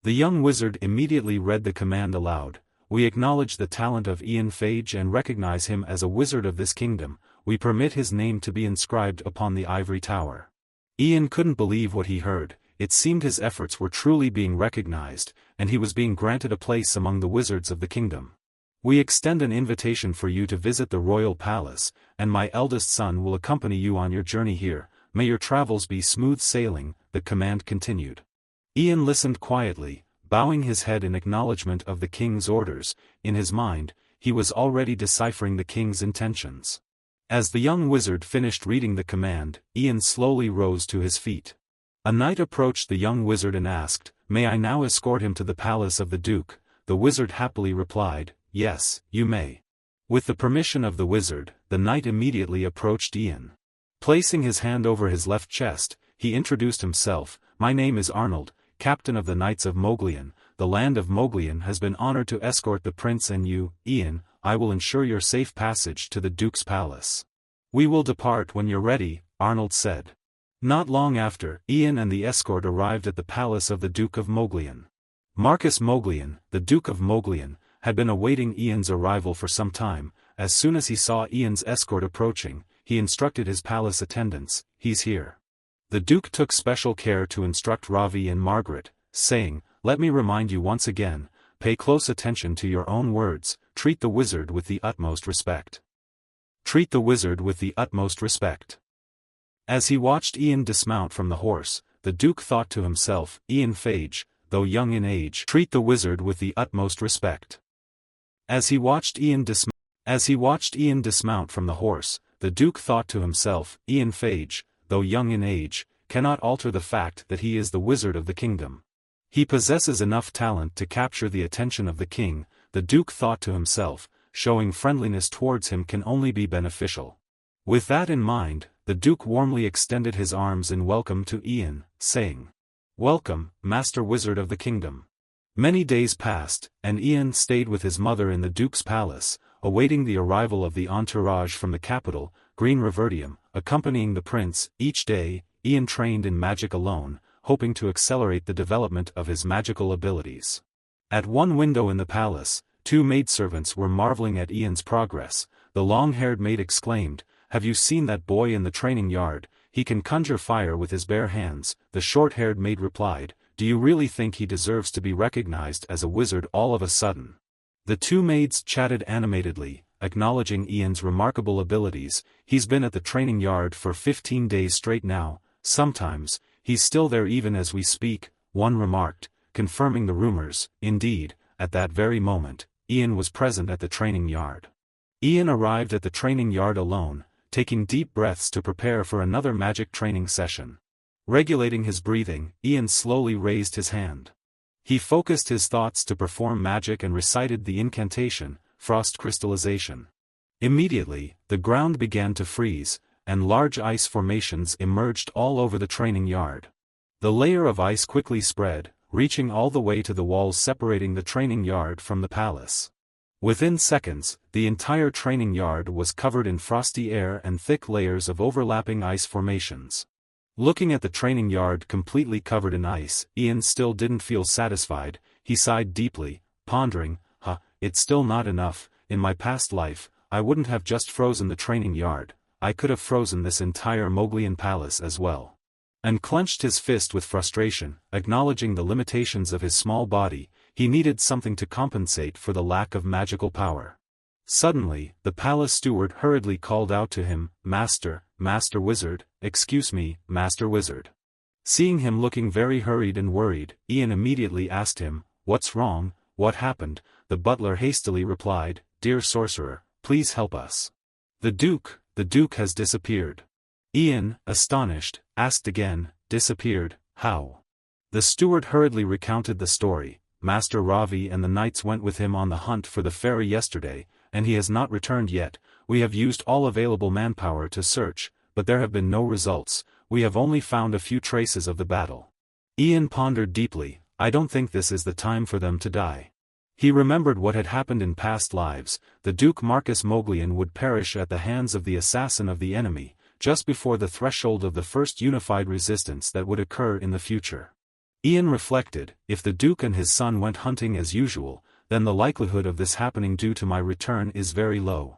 The young wizard immediately read the command aloud. "We acknowledge the talent of Ian Phage and recognize him as a wizard of this kingdom. We permit his name to be inscribed upon the ivory tower." Ian couldn't believe what he heard. It seemed his efforts were truly being recognized, and he was being granted a place among the wizards of the kingdom. "We extend an invitation for you to visit the royal palace, and my eldest son will accompany you on your journey here. May your travels be smooth sailing," the command continued. Ian listened quietly, bowing his head in acknowledgement of the king's orders. In his mind, he was already deciphering the king's intentions. As the young wizard finished reading the command, Ian slowly rose to his feet. A knight approached the young wizard and asked, "May I now escort him to the palace of the duke?" The wizard happily replied, "Yes, you may." With the permission of the wizard, the knight immediately approached Ian. Placing his hand over his left chest, he introduced himself. "My name is Arnold, captain of the Knights of Moglian. The land of Moglian has been honored to escort the prince and you, Ian. I will ensure your safe passage to the duke's palace." "We will depart when you're ready," Arnold said. Not long after, Ian and the escort arrived at the palace of the Duke of Moglian. Marcus Moglian, the Duke of Moglian, had been awaiting Ian's arrival for some time. As soon as he saw Ian's escort approaching, he instructed his palace attendants, "He's here." The Duke took special care to instruct Ravi and Margaret, saying, "Let me remind you once again, pay close attention to your own words, treat the wizard with the utmost respect. Treat the wizard with the utmost respect." As he watched Ian dismount from the horse, the Duke thought to himself, "Ian Phage, though young in age, treat the wizard with the utmost respect." As he watched Ian dismount from the horse, the Duke thought to himself, "Ian Phage, though young in age, cannot alter the fact that he is the wizard of the kingdom. He possesses enough talent to capture the attention of the king." The Duke thought to himself, "Showing friendliness towards him can only be beneficial." With that in mind, the Duke warmly extended his arms in welcome to Ian, saying, "Welcome, Master Wizard of the Kingdom." Many days passed, and Ian stayed with his mother in the Duke's palace, awaiting the arrival of the entourage from the capital, Green Revertium, accompanying the prince. Each day, Ian trained in magic alone, hoping to accelerate the development of his magical abilities. At one window in the palace, two maidservants were marveling at Ian's progress. The long-haired maid exclaimed, "Have you seen that boy in the training yard? He can conjure fire with his bare hands." The short-haired maid replied, "Do you really think he deserves to be recognized as a wizard all of a sudden?" The two maids chatted animatedly, acknowledging Ian's remarkable abilities. "He's been at the training yard for 15 days straight now. Sometimes, he's still there even as we speak," one remarked, confirming the rumors. Indeed, at that very moment, Ian was present at the training yard. Ian arrived at the training yard alone, taking deep breaths to prepare for another magic training session. Regulating his breathing, Ian slowly raised his hand. He focused his thoughts to perform magic and recited the incantation, Frost Crystallization. Immediately, the ground began to freeze, and large ice formations emerged all over the training yard. The layer of ice quickly spread, reaching all the way to the walls separating the training yard from the palace. Within seconds, the entire training yard was covered in frosty air and thick layers of overlapping ice formations. Looking at the training yard completely covered in ice, Ian still didn't feel satisfied. He sighed deeply, pondering, it's still not enough. In my past life, I wouldn't have just frozen the training yard, I could have frozen this entire Moglian palace as well." And clenched his fist with frustration, acknowledging the limitations of his small body. He needed something to compensate for the lack of magical power. Suddenly, the palace steward hurriedly called out to him, Master Wizard, excuse me, Master Wizard." Seeing him looking very hurried and worried, Ian immediately asked him, "What's wrong? What happened?" The butler hastily replied, "Dear sorcerer, please help us. The Duke has disappeared." Ian, astonished, asked again, "Disappeared, how?" The steward hurriedly recounted the story. "Master Ravi and the knights went with him on the hunt for the fairy yesterday, and he has not returned yet. We have used all available manpower to search, but there have been no results. We have only found a few traces of the battle." Ian pondered deeply. I don't think this is the time for them to die. He remembered what had happened in past lives. The Duke Marcus Moglian would perish at the hands of the assassin of the enemy, just before the threshold of the first unified resistance that would occur in the future. Ian reflected, if the Duke and his son went hunting as usual, then the likelihood of this happening due to my return is very low.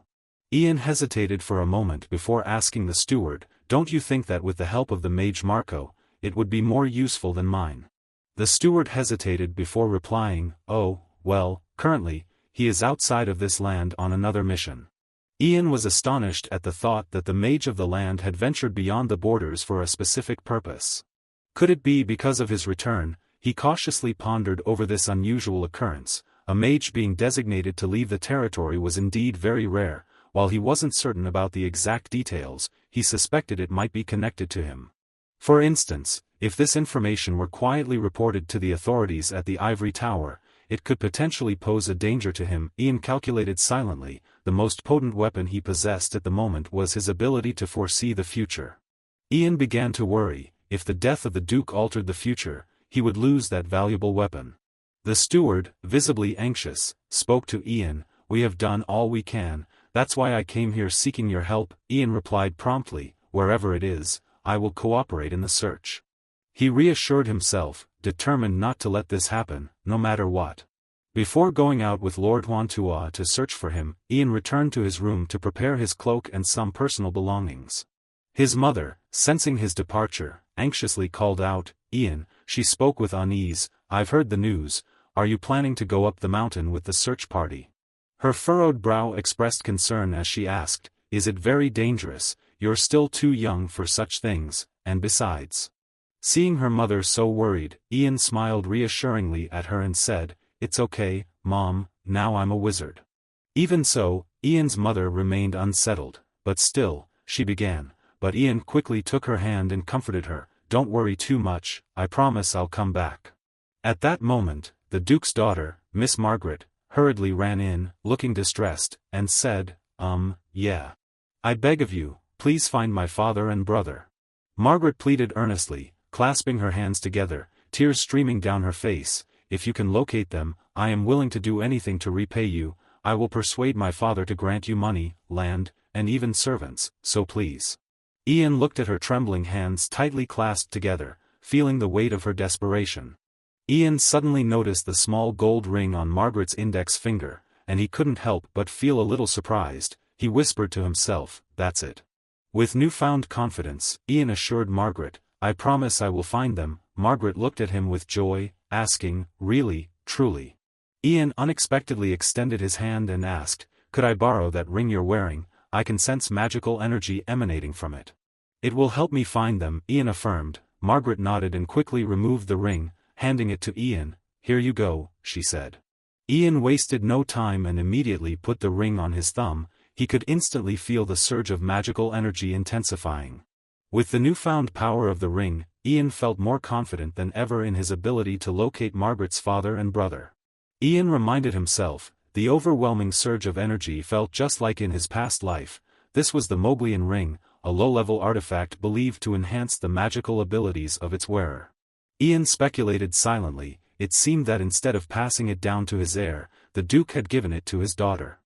Ian hesitated for a moment before asking the steward, "Don't you think that with the help of the mage Marco, it would be more useful than mine?" The steward hesitated before replying, "Oh, well, currently, he is outside of this land on another mission." Ian was astonished at the thought that the mage of the land had ventured beyond the borders for a specific purpose. Could it be because of his return? He cautiously pondered over this unusual occurrence. A mage being designated to leave the territory was indeed very rare. While he wasn't certain about the exact details, he suspected it might be connected to him. For instance, if this information were quietly reported to the authorities at the Ivory Tower, it could potentially pose a danger to him. Ian calculated silently. The most potent weapon he possessed at the moment was his ability to foresee the future. Ian began to worry. If the death of the Duke altered the future, he would lose that valuable weapon. The steward, visibly anxious, spoke to Ian. "We have done all we can. That's why I came here seeking your help." Ian replied promptly, "Wherever it is, I will cooperate in the search." He reassured himself, determined not to let this happen, no matter what. Before going out with Lord Huantua to search for him, Ian returned to his room to prepare his cloak and some personal belongings. His mother, sensing his departure, anxiously called out, "Ian," she spoke with unease, "I've heard the news. Are you planning to go up the mountain with the search party?" Her furrowed brow expressed concern as she asked, "Is it very dangerous? You're still too young for such things, and besides." Seeing her mother so worried, Ian smiled reassuringly at her and said, "It's okay, Mom, now I'm a wizard." Even so, Ian's mother remained unsettled, but still, she began, but Ian quickly took her hand and comforted her, "Don't worry too much, I promise I'll come back." At that moment, the Duke's daughter, Miss Margaret, hurriedly ran in, looking distressed, and said, Yeah. I beg of you, please find my father and brother." Margaret pleaded earnestly, clasping her hands together, tears streaming down her face, "If you can locate them, I am willing to do anything to repay you. I will persuade my father to grant you money, land, and even servants, so please." Ian looked at her trembling hands tightly clasped together, feeling the weight of her desperation. Ian suddenly noticed the small gold ring on Margaret's index finger, and he couldn't help but feel a little surprised. He whispered to himself, "That's it." With newfound confidence, Ian assured Margaret, "I promise I will find them." Margaret looked at him with joy, asking, "Really, truly?" Ian unexpectedly extended his hand and asked, "Could I borrow that ring you're wearing? I can sense magical energy emanating from it." "It will help me find them," Ian affirmed. Margaret nodded and quickly removed the ring, handing it to Ian. "Here you go," she said. Ian wasted no time and immediately put the ring on his thumb. He could instantly feel the surge of magical energy intensifying. With the newfound power of the ring, Ian felt more confident than ever in his ability to locate Margaret's father and brother. Ian reminded himself, the overwhelming surge of energy felt just like in his past life. This was the Moglian ring, a low-level artifact believed to enhance the magical abilities of its wearer. Ian speculated silently. It seemed that instead of passing it down to his heir, the Duke had given it to his daughter.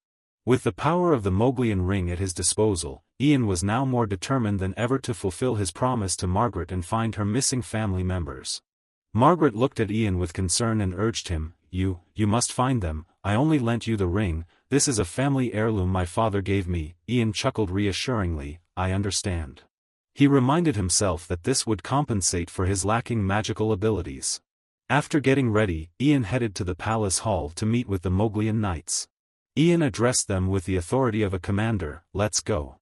With the power of the Moglian ring at his disposal, Ian was now more determined than ever to fulfill his promise to Margaret and find her missing family members. Margaret looked at Ian with concern and urged him, You must find them. I only lent you the ring. This is a family heirloom my father gave me." Ian chuckled reassuringly, "I understand." He reminded himself that this would compensate for his lacking magical abilities. After getting ready, Ian headed to the palace hall to meet with the Moglian knights. Ian addressed them with the authority of a commander, "Let's go."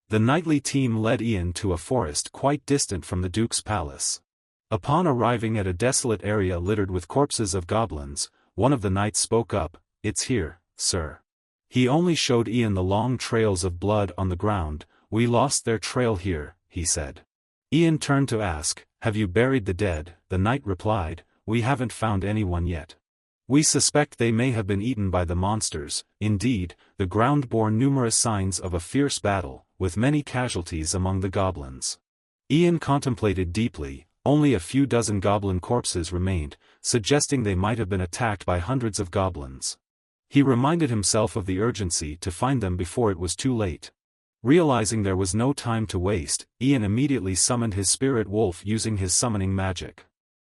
The knightly team led Ian to a forest quite distant from the Duke's palace. Upon arriving at a desolate area littered with corpses of goblins, one of the knights spoke up, "It's here, sir." He only showed Ian the long trails of blood on the ground. "We lost their trail here," he said. Ian turned to ask, "Have you buried the dead?" The knight replied, "We haven't found anyone yet. We suspect they may have been eaten by the monsters." Indeed, the ground bore numerous signs of a fierce battle, with many casualties among the goblins. Ian contemplated deeply. Only a few dozen goblin corpses remained, suggesting they might have been attacked by hundreds of goblins. He reminded himself of the urgency to find them before it was too late. Realizing there was no time to waste, Ian immediately summoned his spirit wolf using his summoning magic.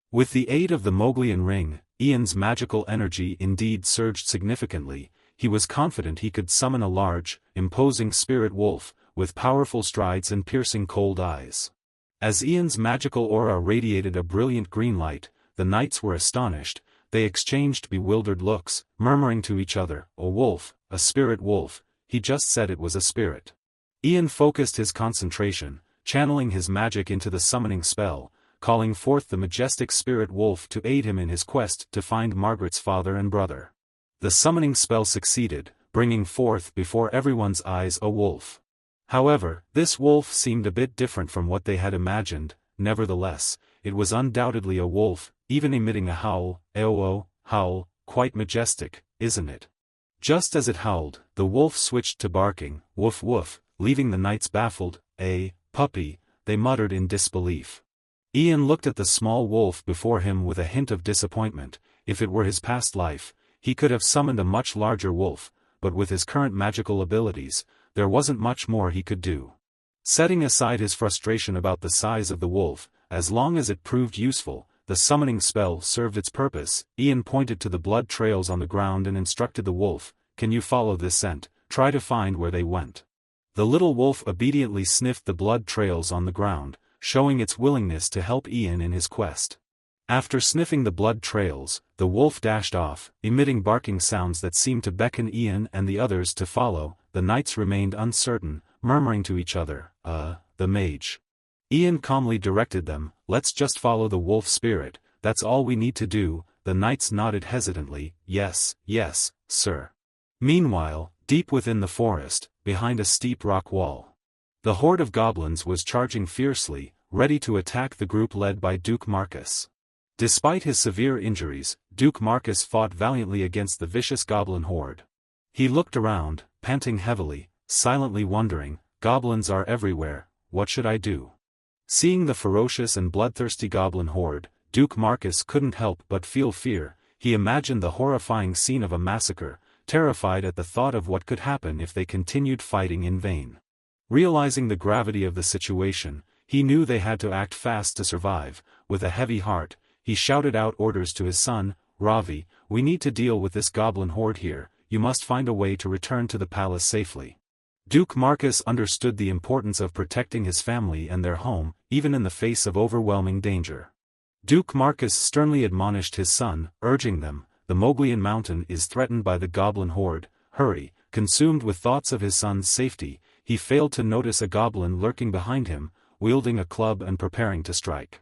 With the aid of the Moglian ring, Ian's magical energy indeed surged significantly. He was confident he could summon a large, imposing spirit wolf, with powerful strides and piercing cold eyes. As Ian's magical aura radiated a brilliant green light, the knights were astonished. They exchanged bewildered looks, murmuring to each other, "A wolf, a spirit wolf, he just said it was a spirit." Ian focused his concentration, channeling his magic into the summoning spell, calling forth the majestic spirit wolf to aid him in his quest to find Margaret's father and brother. The summoning spell succeeded, bringing forth before everyone's eyes a wolf. However, this wolf seemed a bit different from what they had imagined. Nevertheless, it was undoubtedly a wolf, even emitting a howl, howl, quite majestic, isn't it? Just as it howled, the wolf switched to barking, woof woof, leaving the knights baffled. Puppy, they muttered in disbelief. Ian looked at the small wolf before him with a hint of disappointment. If it were his past life, he could have summoned a much larger wolf, but with his current magical abilities, there wasn't much more he could do. Setting aside his frustration about the size of the wolf, as long as it proved useful, the summoning spell served its purpose. Ian pointed to the blood trails on the ground and instructed the wolf, "Can you follow this scent? Try to find where they went." The little wolf obediently sniffed the blood trails on the ground, showing its willingness to help Ian in his quest. After sniffing the blood trails, the wolf dashed off, emitting barking sounds that seemed to beckon Ian and the others to follow. The knights remained uncertain, murmuring to each other, the mage. Ian calmly directed them, "Let's just follow the wolf spirit, that's all we need to do." The knights nodded hesitantly, "Yes, yes, sir." Meanwhile, deep within the forest, behind a steep rock wall, the horde of goblins was charging fiercely, ready to attack the group led by Duke Marcus. Despite his severe injuries, Duke Marcus fought valiantly against the vicious goblin horde. He looked around, panting heavily, silently wondering, "Goblins are everywhere, what should I do?" Seeing the ferocious and bloodthirsty goblin horde, Duke Marcus couldn't help but feel fear. He imagined the horrifying scene of a massacre, terrified at the thought of what could happen if they continued fighting in vain. Realizing the gravity of the situation, he knew they had to act fast to survive. With a heavy heart, he shouted out orders to his son, "Ravi, we need to deal with this goblin horde here. You must find a way to return to the palace safely." Duke Marcus understood the importance of protecting his family and their home, even in the face of overwhelming danger. Duke Marcus sternly admonished his son, urging them, "The Moglian mountain is threatened by the goblin horde, hurry." Consumed with thoughts of his son's safety, he failed to notice a goblin lurking behind him, wielding a club and preparing to strike.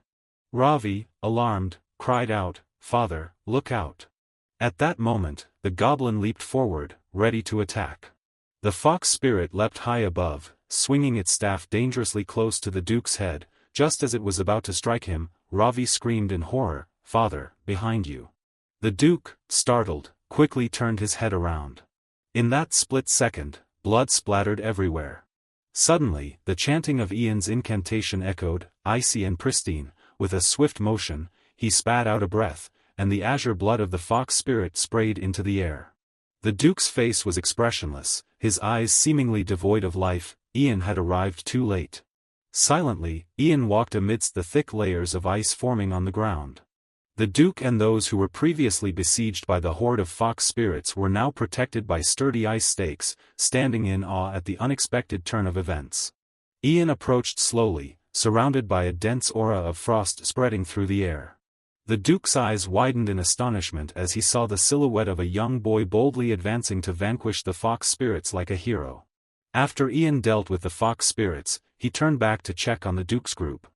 Ravi, alarmed, cried out, "Father, look out." At that moment, the goblin leaped forward, ready to attack. The fox spirit leapt high above, swinging its staff dangerously close to the duke's head. Just as it was about to strike him, Ravi screamed in horror, "Father, behind you." The duke, startled, quickly turned his head around. In that split second, blood splattered everywhere. Suddenly, the chanting of Ian's incantation echoed, icy and pristine. With a swift motion, he spat out a breath, and the azure blood of the fox spirit sprayed into the air. The duke's face was expressionless, his eyes seemingly devoid of life. Ian had arrived too late. Silently, Ian walked amidst the thick layers of ice forming on the ground. The duke and those who were previously besieged by the horde of fox spirits were now protected by sturdy ice stakes, standing in awe at the unexpected turn of events. Ian approached slowly, surrounded by a dense aura of frost spreading through the air. The duke's eyes widened in astonishment as he saw the silhouette of a young boy boldly advancing to vanquish the fox spirits like a hero. After Ian dealt with the fox spirits, he turned back to check on the duke's group.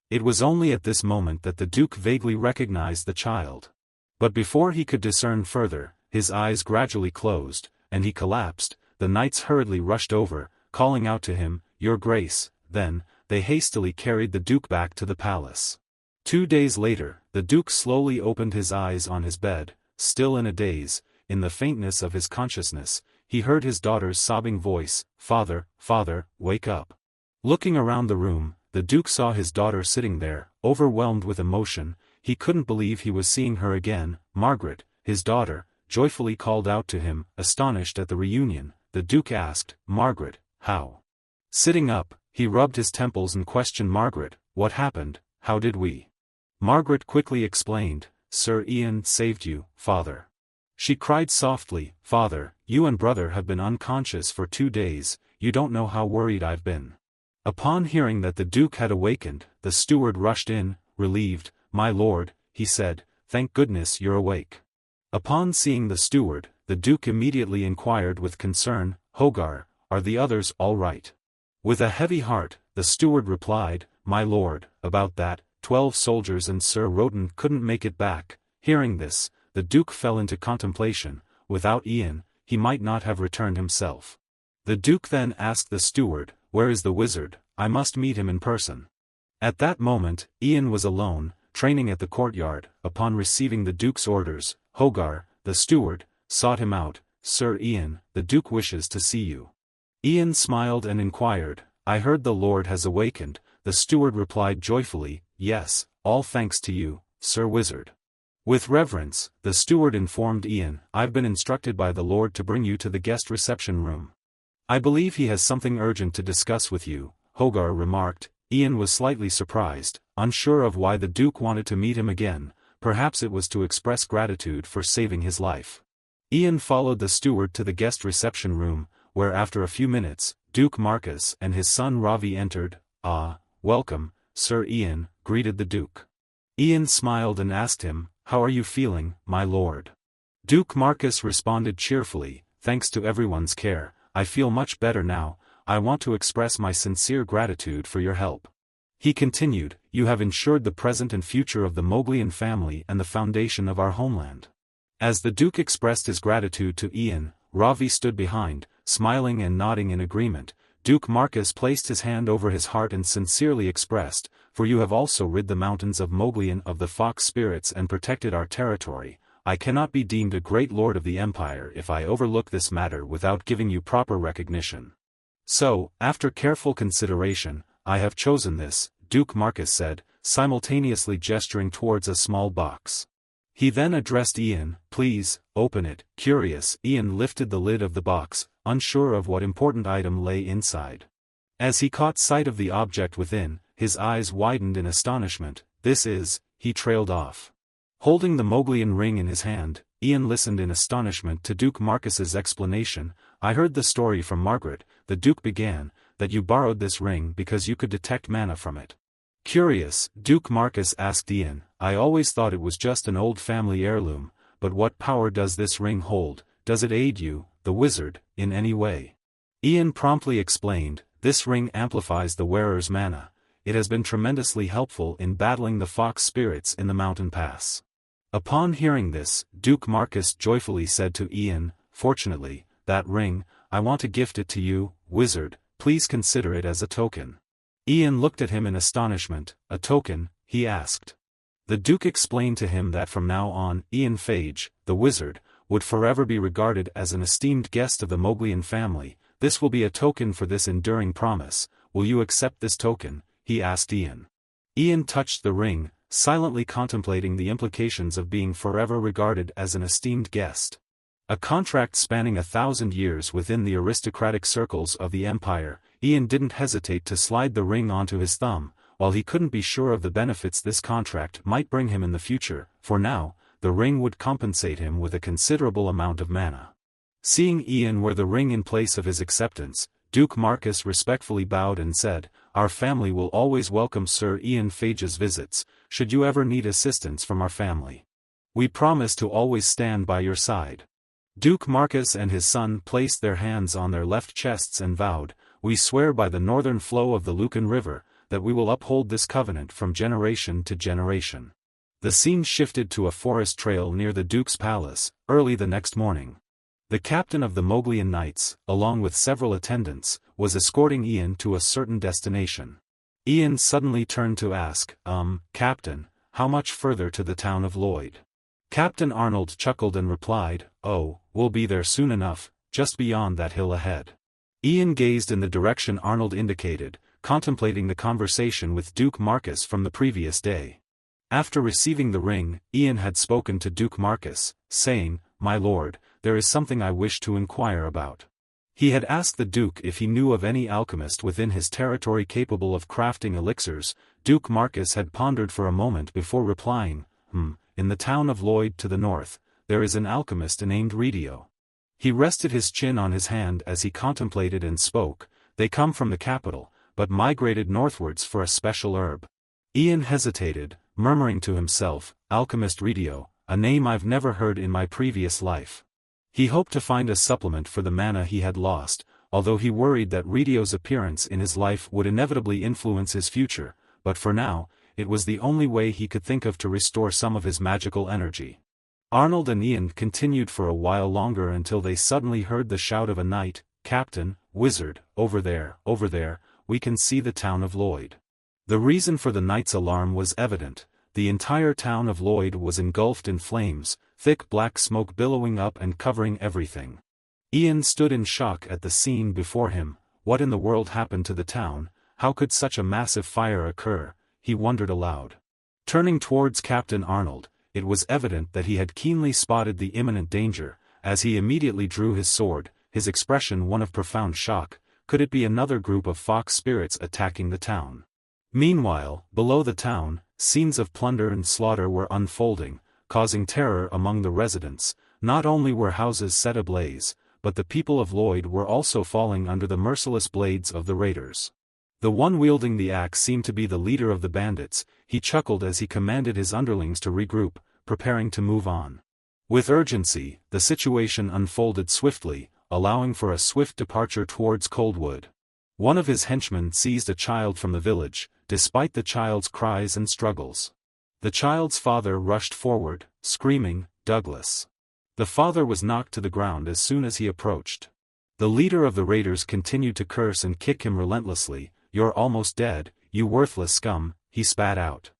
It was only at this moment that the duke vaguely recognized the child. But before he could discern further, his eyes gradually closed, and he collapsed. The knights hurriedly rushed over, calling out to him, "Your Grace." Then, they hastily carried the duke back to the palace. 2 days later, the duke slowly opened his eyes on his bed, still in a daze. In the faintness of his consciousness, he heard his daughter's sobbing voice, "Father, father, wake up." Looking around the room, the duke saw his daughter sitting there, overwhelmed with emotion. He couldn't believe he was seeing her again. Margaret, his daughter, joyfully called out to him, astonished at the reunion. The duke asked, "Margaret, how?" Sitting up, he rubbed his temples and questioned Margaret, "What happened? How did we?" Margaret quickly explained, "Sir Ian saved you, father." She cried softly, "Father, you and brother have been unconscious for 2 days, you don't know how worried I've been." Upon hearing that the duke had awakened, the steward rushed in, relieved. "My lord," he said, "thank goodness you're awake." Upon seeing the steward, the duke immediately inquired with concern, "Hogar, are the others all right?" With a heavy heart, the steward replied, "My lord, about that, 12 soldiers and Sir Roden couldn't make it back." Hearing this, the duke fell into contemplation. Without Ian, he might not have returned himself. The duke then asked the steward, "Where is the wizard? I must meet him in person." At that moment, Ian was alone, training at the courtyard. Upon receiving the duke's orders, Hogar, the steward, sought him out. "Sir Ian, the duke wishes to see you." Ian smiled and inquired, "I heard the lord has awakened." The steward replied joyfully, "Yes, all thanks to you, Sir Wizard." With reverence, the steward informed Ian, "I've been instructed by the lord to bring you to the guest reception room. I believe he has something urgent to discuss with you," Hogar remarked. Ian was slightly surprised, unsure of why the Duke wanted to meet him again. Perhaps it was to express gratitude for saving his life. Ian followed the steward to the guest reception room, where after a few minutes, Duke Marcus and his son Ravi entered. "Ah, welcome, Sir Ian," greeted the Duke. Ian smiled and asked him, "How are you feeling, my lord?" Duke Marcus responded cheerfully, "Thanks to everyone's care, I feel much better now. I want to express my sincere gratitude for your help." He continued, "You have ensured the present and future of the Moglian family and the foundation of our homeland." As the Duke expressed his gratitude to Ian, Ravi stood behind, smiling and nodding in agreement. Duke Marcus placed his hand over his heart and sincerely expressed, "For you have also rid the mountains of Moglian of the fox spirits and protected our territory. I cannot be deemed a great lord of the empire if I overlook this matter without giving you proper recognition. So, after careful consideration, I have chosen this," Duke Marcus said, simultaneously gesturing towards a small box. He then addressed Ian, "Please, open it." Curious, Ian lifted the lid of the box, unsure of what important item lay inside. As he caught sight of the object within, his eyes widened in astonishment. "This is," he trailed off. Holding the Moglian ring in his hand, Ian listened in astonishment to Duke Marcus's explanation. "I heard the story from Margaret," the Duke began, "that you borrowed this ring because you could detect mana from it." Curious, Duke Marcus asked Ian, "I always thought it was just an old family heirloom, but what power does this ring hold? Does it aid you, the wizard, in any way?" Ian promptly explained, "This ring amplifies the wearer's mana. It has been tremendously helpful in battling the fox spirits in the mountain pass." Upon hearing this, Duke Marcus joyfully said to Ian, "Fortunately, that ring, I want to gift it to you, wizard, please consider it as a token." Ian looked at him in astonishment. "A token?" he asked. The Duke explained to him that from now on, Ian Phage, the wizard, would forever be regarded as an esteemed guest of the Moglian family. "This will be a token for this enduring promise. Will you accept this token?" he asked Ian. Ian touched the ring, silently contemplating the implications of being forever regarded as an esteemed guest. A contract spanning 1,000 years within the aristocratic circles of the empire. Ian didn't hesitate to slide the ring onto his thumb, while he couldn't be sure of the benefits this contract might bring him in the future. For now, the ring would compensate him with a considerable amount of mana. Seeing Ian wear the ring in place of his acceptance, Duke Marcus respectfully bowed and said, "Our family will always welcome Sir Ian Phage's visits, should you ever need assistance from our family. We promise to always stand by your side." Duke Marcus and his son placed their hands on their left chests and vowed, "We swear by the northern flow of the Lucan River, that we will uphold this covenant from generation to generation." The scene shifted to a forest trail near the Duke's palace. Early the next morning, the captain of the Moglian Knights, along with several attendants, was escorting Ian to a certain destination. Ian suddenly turned to ask, Captain, how much further to the town of Lloyd?" Captain Arnold chuckled and replied, "Oh, we'll be there soon enough, just beyond that hill ahead." Ian gazed in the direction Arnold indicated, contemplating the conversation with Duke Marcus from the previous day. After receiving the ring, Ian had spoken to Duke Marcus, saying, "My lord, there is something I wish to inquire about." He had asked the Duke if he knew of any alchemist within his territory capable of crafting elixirs. Duke Marcus had pondered for a moment before replying, "In the town of Lloyd to the north, there is an alchemist named Redio." He rested his chin on his hand as he contemplated and spoke, "They come from the capital, but migrated northwards for a special herb." Ian hesitated, murmuring to himself, "Alchemist Redio, a name I've never heard in my previous life." He hoped to find a supplement for the mana he had lost, although he worried that Redio's appearance in his life would inevitably influence his future, but for now, it was the only way he could think of to restore some of his magical energy. Arnold and Ian continued for a while longer until they suddenly heard the shout of a knight, "Captain, wizard, over there, we can see the town of Lloyd." The reason for the knight's alarm was evident. The entire town of Lloyd was engulfed in flames, thick black smoke billowing up and covering everything. Ian stood in shock at the scene before him. What in the world happened to the town? How could such a massive fire occur? He wondered aloud. Turning towards Captain Arnold, it was evident that he had keenly spotted the imminent danger, as he immediately drew his sword, his expression one of profound shock. Could it be another group of fox spirits attacking the town? Meanwhile, below the town, scenes of plunder and slaughter were unfolding, causing terror among the residents. Not only were houses set ablaze, but the people of Lloyd were also falling under the merciless blades of the raiders. The one wielding the axe seemed to be the leader of the bandits. He chuckled as he commanded his underlings to regroup, preparing to move on. With urgency, the situation unfolded swiftly, allowing for a swift departure towards Coldwood. One of his henchmen seized a child from the village, despite the child's cries and struggles. The child's father rushed forward, screaming, "Douglas!" The father was knocked to the ground as soon as he approached. The leader of the raiders continued to curse and kick him relentlessly. "You're almost dead, you worthless scum," he spat out.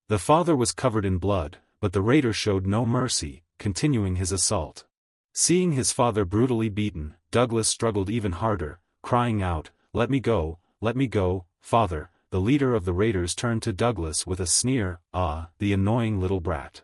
The father was covered in blood, but the raider showed no mercy, continuing his assault. Seeing his father brutally beaten, Douglas struggled even harder, crying out, let me go, father." The leader of the raiders turned to Douglas with a sneer, "Ah, the annoying little brat."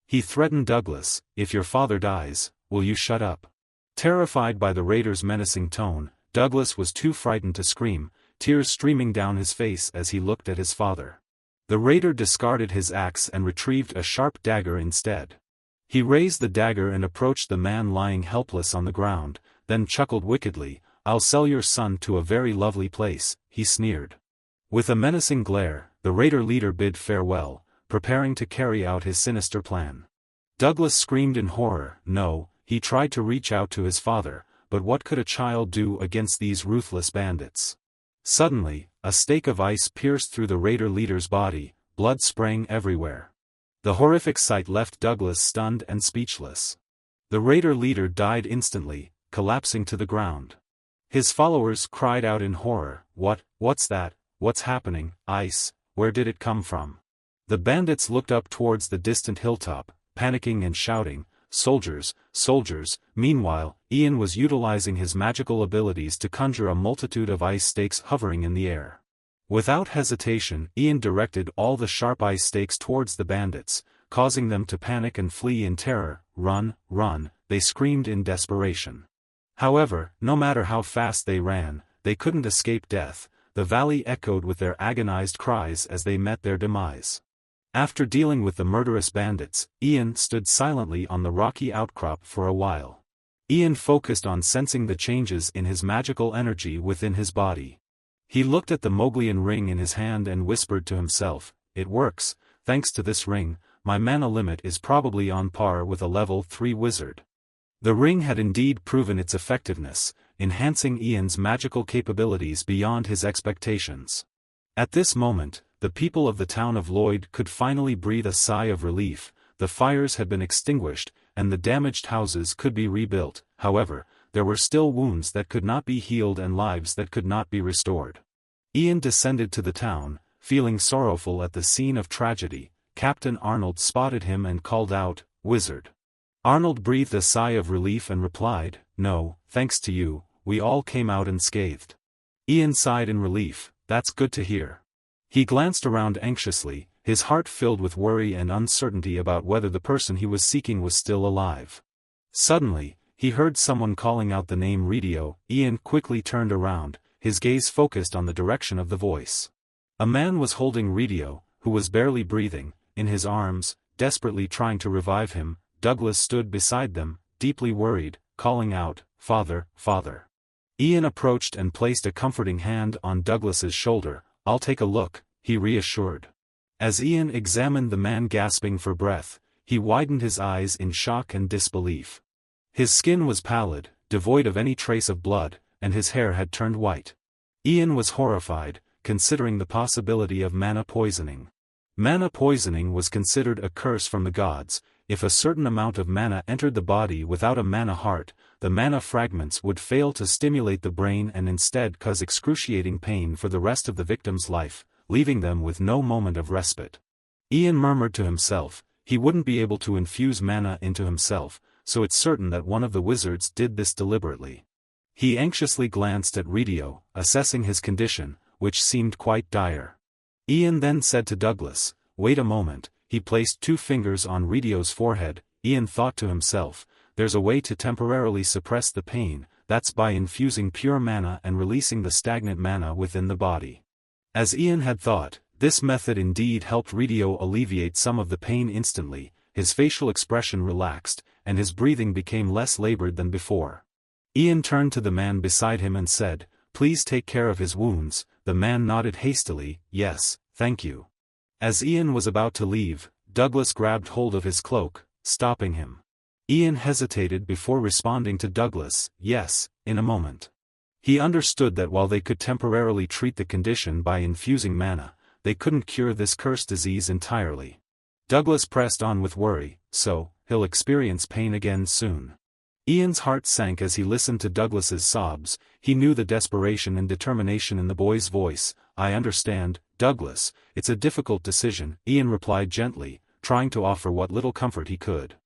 He threatened Douglas, "If your father dies, will you shut up?" Terrified by the raider's menacing tone, Douglas was too frightened to scream, tears streaming down his face as he looked at his father. The raider discarded his axe and retrieved a sharp dagger instead. He raised the dagger and approached the man lying helpless on the ground, then chuckled wickedly, "I'll sell your son to a very lovely place," he sneered. With a menacing glare, the raider leader bid farewell, preparing to carry out his sinister plan. Douglas screamed in horror. No, he tried to reach out to his father, but what could a child do against these ruthless bandits? Suddenly, a stake of ice pierced through the raider leader's body, blood spraying everywhere. The horrific sight left Douglas stunned and speechless. The raider leader died instantly, collapsing to the ground. His followers cried out in horror, What's that? What's happening? Ice, where did it come from?" The bandits looked up towards the distant hilltop, panicking and shouting, "Soldiers, soldiers!" Meanwhile, Ian was utilizing his magical abilities to conjure a multitude of ice stakes hovering in the air. Without hesitation, Ian directed all the sharp ice stakes towards the bandits, causing them to panic and flee in terror. "Run, run," they screamed in desperation. However, no matter how fast they ran, they couldn't escape death. The valley echoed with their agonized cries as they met their demise. After dealing with the murderous bandits, Ian stood silently on the rocky outcrop for a while. Ian focused on sensing the changes in his magical energy within his body. He looked at the Moglian ring in his hand and whispered to himself, "It works. Thanks to this ring, my mana limit is probably on par with a level 3 wizard." The ring had indeed proven its effectiveness, enhancing Ian's magical capabilities beyond his expectations. At this moment, the people of the town of Lloyd could finally breathe a sigh of relief. The fires had been extinguished, and the damaged houses could be rebuilt. However, there were still wounds that could not be healed and lives that could not be restored. Ian descended to the town, feeling sorrowful at the scene of tragedy. Captain Arnold spotted him and called out, "Wizard." Arnold breathed a sigh of relief and replied, "No, thanks to you, we all came out unscathed." Ian sighed in relief, "That's good to hear." He glanced around anxiously, his heart filled with worry and uncertainty about whether the person he was seeking was still alive. Suddenly, he heard someone calling out the name Radio. Ian quickly turned around, his gaze focused on the direction of the voice. A man was holding Radio, who was barely breathing, in his arms, desperately trying to revive him. Douglas stood beside them, deeply worried, calling out, "Father, father." Ian approached and placed a comforting hand on Douglas's shoulder. "I'll take a look," he reassured. As Ian examined the man gasping for breath, he widened his eyes in shock and disbelief. His skin was pallid, devoid of any trace of blood, and his hair had turned white. Ian was horrified, considering the possibility of mana poisoning. Mana poisoning was considered a curse from the gods. If a certain amount of mana entered the body without a mana heart, the mana fragments would fail to stimulate the brain and instead cause excruciating pain for the rest of the victim's life, leaving them with no moment of respite. Ian murmured to himself, he wouldn't be able to infuse mana into himself, so it's certain that one of the wizards did this deliberately. He anxiously glanced at Radio, assessing his condition, which seemed quite dire. Ian then said to Douglas, "Wait a moment." He placed 2 fingers on Radio's forehead. Ian thought to himself, there's a way to temporarily suppress the pain, that's by infusing pure mana and releasing the stagnant mana within the body. As Ian had thought, This method indeed helped Radio alleviate some of the pain instantly, his facial expression relaxed, and his breathing became less labored than before. Ian turned to the man beside him and said, "Please take care of his wounds." The man nodded hastily, "Yes, thank you." As Ian was about to leave, Douglas grabbed hold of his cloak, stopping him. Ian hesitated before responding to Douglas, "Yes, in a moment." He understood that while they could temporarily treat the condition by infusing mana, they couldn't cure this cursed disease entirely. Douglas pressed on with worry, "So, he'll experience pain again soon." Ian's heart sank as he listened to Douglas's sobs. He knew the desperation and determination in the boy's voice. "I understand, Douglas, it's a difficult decision," Ian replied gently, trying to offer what little comfort he could.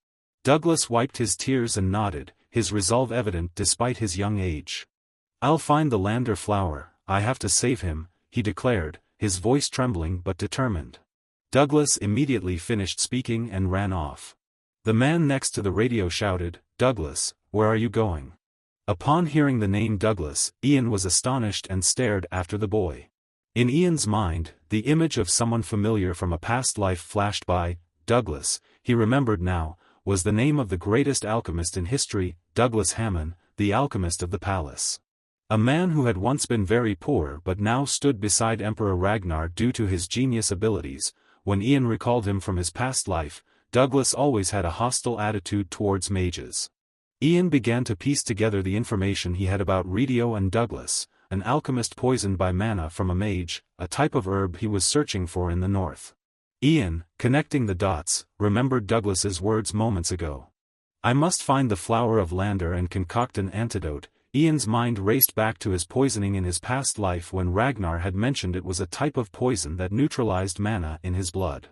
Douglas wiped his tears and nodded, his resolve evident despite his young age. "I'll find the Lander flower, I have to save him," he declared, his voice trembling but determined. Douglas immediately finished speaking and ran off. The man next to the radio shouted, "Douglas, where are you going?" Upon hearing the name Douglas, Ian was astonished and stared after the boy. In Ian's mind, the image of someone familiar from a past life flashed by. Douglas, he remembered now, was the name of the greatest alchemist in history, Douglas Hammond, the alchemist of the palace. A man who had once been very poor but now stood beside Emperor Ragnar due to his genius abilities. When Ian recalled him from his past life, Douglas always had a hostile attitude towards mages. Ian began to piece together the information he had about Radio and Douglas, an alchemist poisoned by mana from a mage, a type of herb he was searching for in the north. Ian, connecting the dots, remembered Douglas's words moments ago. "I must find the flower of Lander and concoct an antidote." Ian's mind raced back to his poisoning in his past life when Ragnar had mentioned it was a type of poison that neutralized mana in his blood.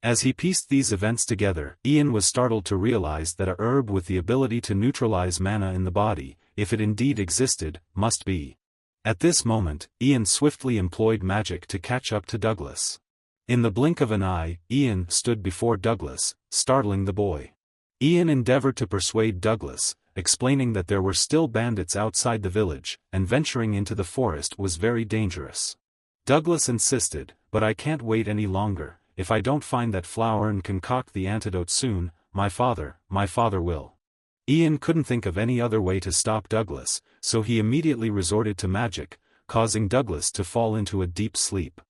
As he pieced these events together, Ian was startled to realize that a herb with the ability to neutralize mana in the body, if it indeed existed, must be. At this moment, Ian swiftly employed magic to catch up to Douglas. In the blink of an eye, Ian stood before Douglas, startling the boy. Ian endeavored to persuade Douglas, explaining that there were still bandits outside the village, and venturing into the forest was very dangerous. Douglas insisted, "But I can't wait any longer. If I don't find that flower and concoct the antidote soon, my father will." Ian couldn't think of any other way to stop Douglas, so he immediately resorted to magic, causing Douglas to fall into a deep sleep.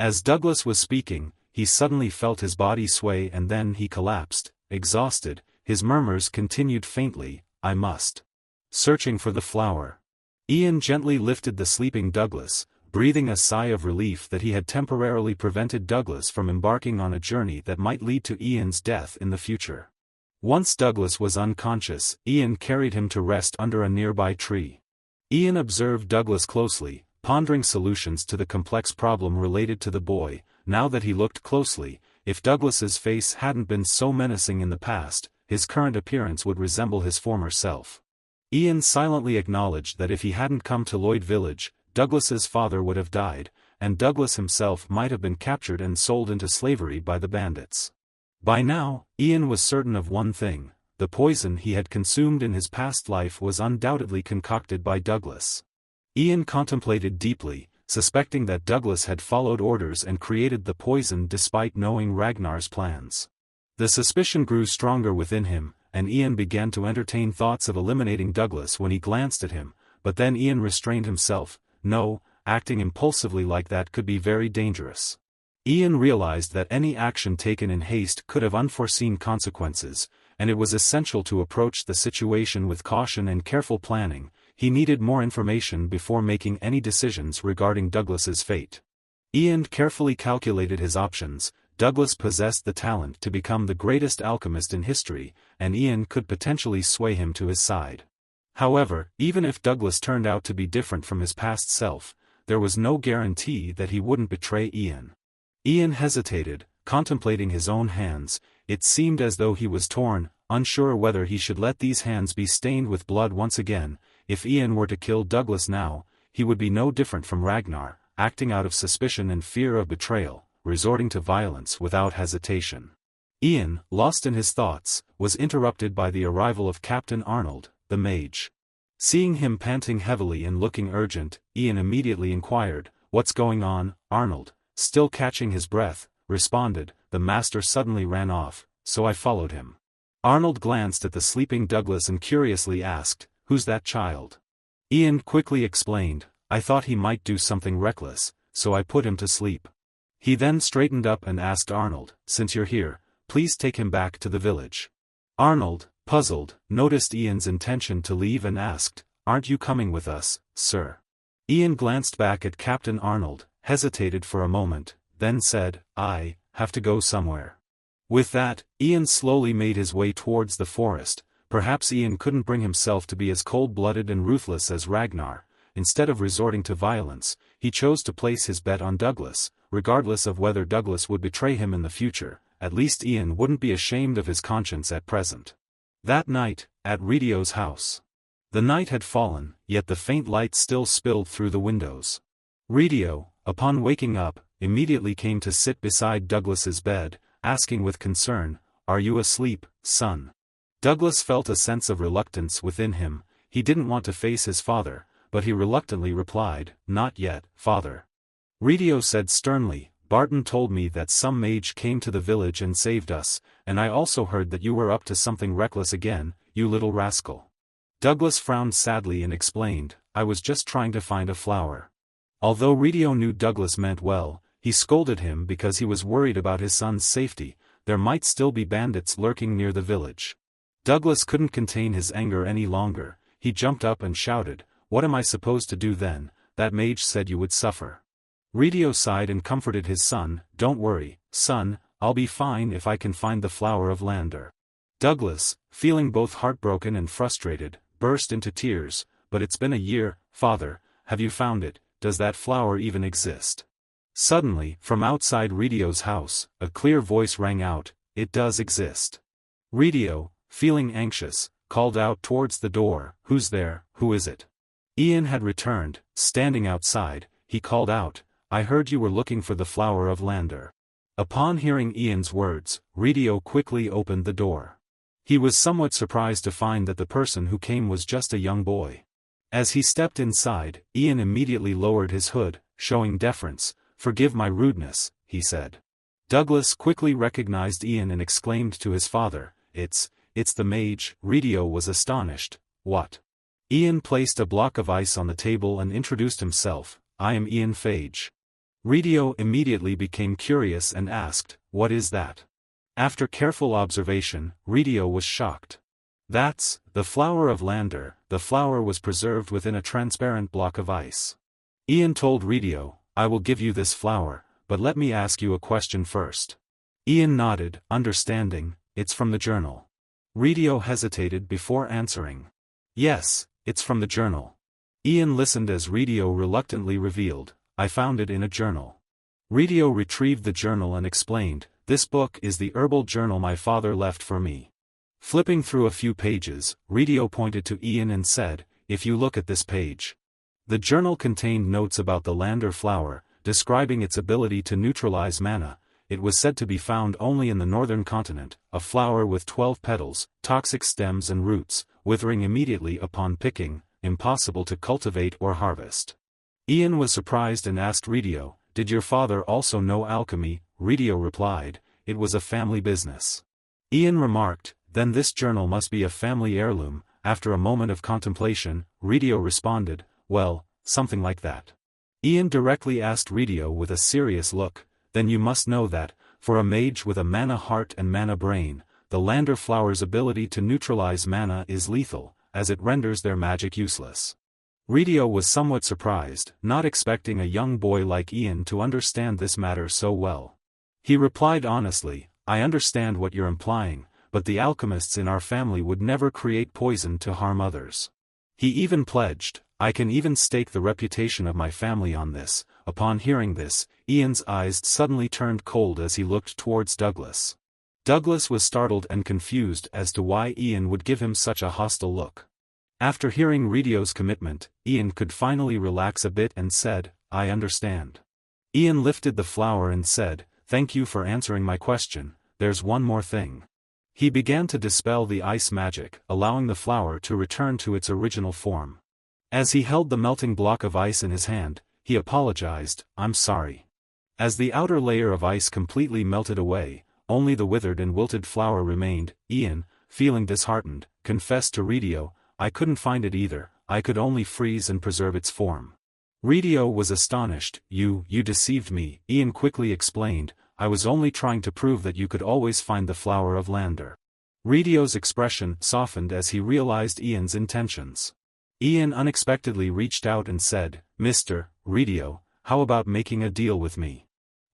As Douglas was speaking, he suddenly felt his body sway and then he collapsed, exhausted. His murmurs continued faintly, "I must." Searching for the flower. Ian gently lifted the sleeping Douglas, breathing a sigh of relief that he had temporarily prevented Douglas from embarking on a journey that might lead to Ian's death in the future. Once Douglas was unconscious, Ian carried him to rest under a nearby tree. Ian observed Douglas closely, pondering solutions to the complex problem related to the boy. Now that he looked closely, if Douglas's face hadn't been so menacing in the past, his current appearance would resemble his former self. Ian silently acknowledged that if he hadn't come to Lloyd Village, Douglas's father would have died, and Douglas himself might have been captured and sold into slavery by the bandits. By now, Ian was certain of one thing: the poison he had consumed in his past life was undoubtedly concocted by Douglas. Ian contemplated deeply, suspecting that Douglas had followed orders and created the poison despite knowing Ragnar's plans. The suspicion grew stronger within him, and Ian began to entertain thoughts of eliminating Douglas when he glanced at him, but then Ian restrained himself. No, acting impulsively like that could be very dangerous. Ian realized that any action taken in haste could have unforeseen consequences, and it was essential to approach the situation with caution and careful planning. He needed more information before making any decisions regarding Douglas's fate. Ian carefully calculated his options. Douglas possessed the talent to become the greatest alchemist in history, and Ian could potentially sway him to his side. However, even if Douglas turned out to be different from his past self, there was no guarantee that he wouldn't betray Ian. Ian hesitated, contemplating his own hands. It seemed as though he was torn, unsure whether he should let these hands be stained with blood once again. If Ian were to kill Douglas now, he would be no different from Ragnar, acting out of suspicion and fear of betrayal, resorting to violence without hesitation. Ian, lost in his thoughts, was interrupted by the arrival of Captain Arnold, the mage. Seeing him panting heavily and looking urgent, Ian immediately inquired, "What's going on, Arnold?" still catching his breath, responded, the master suddenly ran off, so I followed him. Arnold glanced at the sleeping Douglas and curiously asked, who's that child? Ian quickly explained, I thought he might do something reckless, so I put him to sleep. He then straightened up and asked Arnold, since you're here, please take him back to the village. Arnold, puzzled, noticed Ian's intention to leave and asked, aren't you coming with us, sir? Ian glanced back at Captain Arnold, hesitated for a moment, then said, I have to go somewhere. With that, Ian slowly made his way towards the forest. Perhaps Ian couldn't bring himself to be as cold-blooded and ruthless as Ragnar. Instead of resorting to violence, he chose to place his bet on Douglas. Regardless of whether Douglas would betray him in the future, at least Ian wouldn't be ashamed of his conscience at present. That night, at Radio's house. The night had fallen, yet the faint light still spilled through the windows. Radio, upon waking up, immediately came to sit beside Douglas's bed, asking with concern, are you asleep, son? Douglas felt a sense of reluctance within him. He didn't want to face his father, but he reluctantly replied, not yet, father. Radio said sternly, Barton told me that some mage came to the village and saved us, and I also heard that you were up to something reckless again, you little rascal. Douglas frowned sadly and explained, I was just trying to find a flower. Although Radio knew Douglas meant well, he scolded him because he was worried about his son's safety. There might still be bandits lurking near the village. Douglas couldn't contain his anger any longer. He jumped up and shouted, what am I supposed to do then? That mage said you would suffer. Radio sighed and comforted his son, don't worry, son, I'll be fine if I can find the flower of Lander. Douglas, feeling both heartbroken and frustrated, burst into tears, but it's been a year, father, have you found it, does that flower even exist? Suddenly, from outside Radio's house, a clear voice rang out, it does exist. Radio, feeling anxious, called out towards the door, who's there, who is it? Ian had returned, standing outside. He called out, I heard you were looking for the flower of Lander. Upon hearing Ian's words, Radio quickly opened the door. He was somewhat surprised to find that the person who came was just a young boy. As he stepped inside, Ian immediately lowered his hood, showing deference. Forgive my rudeness, he said. Douglas quickly recognized Ian and exclaimed to his father, it's the mage. Radio was astonished. What? Ian placed a block of ice on the table and introduced himself, I am Ian Phage. Radio immediately became curious and asked, what is that? After careful observation, Radio was shocked. That's the flower of Lander. The flower was preserved within a transparent block of ice. Ian told Radio, I will give you this flower, but let me ask you a question first. Ian nodded, understanding, it's from the journal. Radio hesitated before answering. Yes, it's from the journal. Ian listened as Radio reluctantly revealed, I found it in a journal. Radio retrieved the journal and explained, this book is the herbal journal my father left for me. Flipping through a few pages, Radio pointed to Ian and said, if you look at this page. The journal contained notes about the Lander flower, describing its ability to neutralize mana. It was said to be found only in the northern continent, a flower with 12 petals, toxic stems and roots, withering immediately upon picking, impossible to cultivate or harvest. Ian was surprised and asked Radio, did your father also know alchemy? Radio replied, it was a family business. Ian remarked, then this journal must be a family heirloom. After a moment of contemplation, Radio responded, well, something like that. Ian directly asked Radio with a serious look, then you must know that, for a mage with a mana heart and mana brain, the Lander flower's ability to neutralize mana is lethal, as it renders their magic useless. Radio was somewhat surprised, not expecting a young boy like Ian to understand this matter so well. He replied honestly, I understand what you're implying, but the alchemists in our family would never create poison to harm others. He even pledged, I can even stake the reputation of my family on this. Upon hearing this, Ian's eyes suddenly turned cold as he looked towards Douglas. Douglas was startled and confused as to why Ian would give him such a hostile look. After hearing Radio's commitment, Ian could finally relax a bit and said, I understand. Ian lifted the flower and said, thank you for answering my question, there's one more thing. He began to dispel the ice magic, allowing the flower to return to its original form. As he held the melting block of ice in his hand, he apologized, I'm sorry. As the outer layer of ice completely melted away, only the withered and wilted flower remained. Ian, feeling disheartened, confessed to Ridio, "I couldn't find it either, I could only freeze and preserve its form." Ridio was astonished. You deceived me," Ian quickly explained, "I was only trying to prove that you could always find the flower of Lander." Ridio's expression softened as he realized Ian's intentions. Ian unexpectedly reached out and said, "Mr. Ridio, how about making a deal with me?"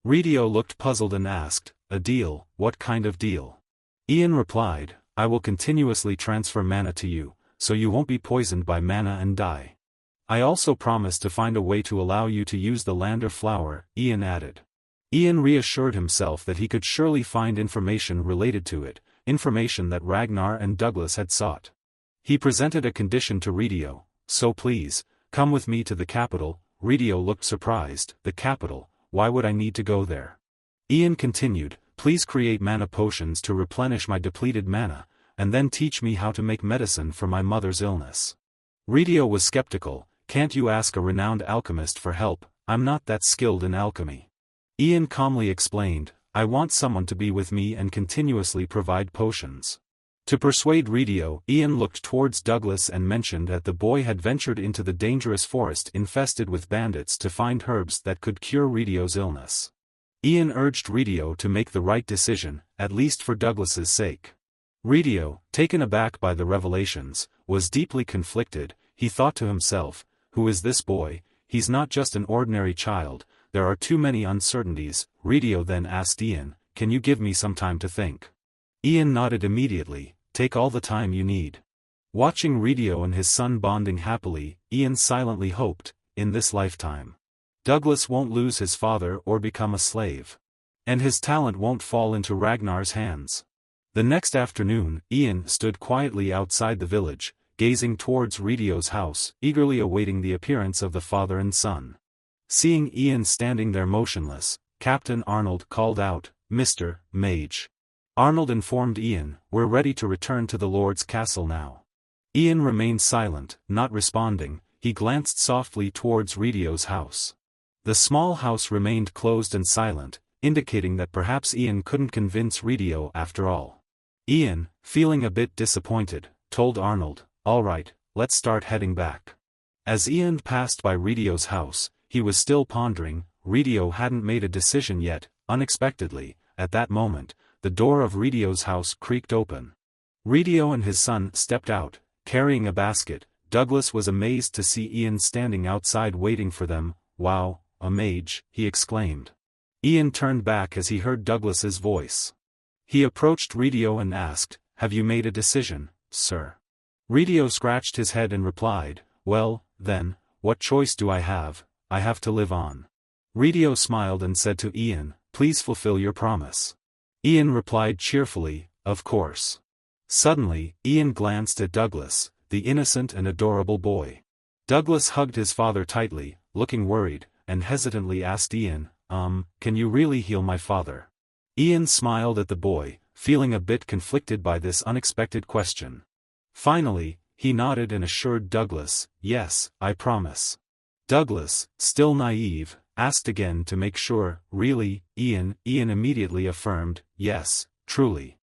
Ridio looked puzzled and asked, "A deal? What kind of deal?" Ian replied, "I will continuously transfer mana to you, so you won't be poisoned by mana and die. I also promise to find a way to allow you to use the Lander flower," Ian added. Ian reassured himself that he could surely find information related to it, information that Ragnar and Douglas had sought. He presented a condition to Ridio, "So please, come with me to the capital." Ridio looked surprised. "The capital? Why would I need to go there?" Ian continued, "Please create mana potions to replenish my depleted mana, and then teach me how to make medicine for my mother's illness." Ridio was skeptical. "Can't you ask a renowned alchemist for help? I'm not that skilled in alchemy." Ian calmly explained, "I want someone to be with me and continuously provide potions." To persuade Ridio, Ian looked towards Douglas and mentioned that the boy had ventured into the dangerous forest infested with bandits to find herbs that could cure Ridio's illness. Ian urged Ridio to make the right decision, at least for Douglas's sake. Ridio, taken aback by the revelations, was deeply conflicted. He thought to himself, "Who is this boy? He's not just an ordinary child, there are too many uncertainties." Ridio then asked Ian, "Can you give me some time to think?" Ian nodded immediately. "Take all the time you need." Watching Ridio and his son bonding happily, Ian silently hoped, in this lifetime, Douglas won't lose his father or become a slave. And his talent won't fall into Ragnar's hands. The next afternoon, Ian stood quietly outside the village, gazing towards Ridio's house, eagerly awaiting the appearance of the father and son. Seeing Ian standing there motionless, Captain Arnold called out, "Mr. Mage." Arnold informed Ian, "We're ready to return to the Lord's castle now." Ian remained silent, not responding. He glanced softly towards Ridio's house. The small house remained closed and silent, indicating that perhaps Ian couldn't convince Ridio after all. Ian, feeling a bit disappointed, told Arnold, "All right, let's start heading back." As Ian passed by Ridio's house, he was still pondering. Ridio hadn't made a decision yet. Unexpectedly, at that moment, the door of Ridio's house creaked open. Ridio and his son stepped out, carrying a basket. Douglas was amazed to see Ian standing outside waiting for them. "Wow, a mage," he exclaimed. Ian turned back as he heard Douglas's voice. He approached Ridio and asked, "Have you made a decision, sir?" Ridio scratched his head and replied, "Well, then, what choice do I have? I have to live on." Ridio smiled and said to Ian, "Please fulfill your promise." Ian replied cheerfully, "Of course." Suddenly, Ian glanced at Douglas, the innocent and adorable boy. Douglas hugged his father tightly, looking worried, and hesitantly asked Ian, "Can you really heal my father?" Ian smiled at the boy, feeling a bit conflicted by this unexpected question. Finally, he nodded and assured Douglas, "Yes, I promise." Douglas, still naive, asked again to make sure. "Really, Ian?" Ian immediately affirmed, "Yes, truly."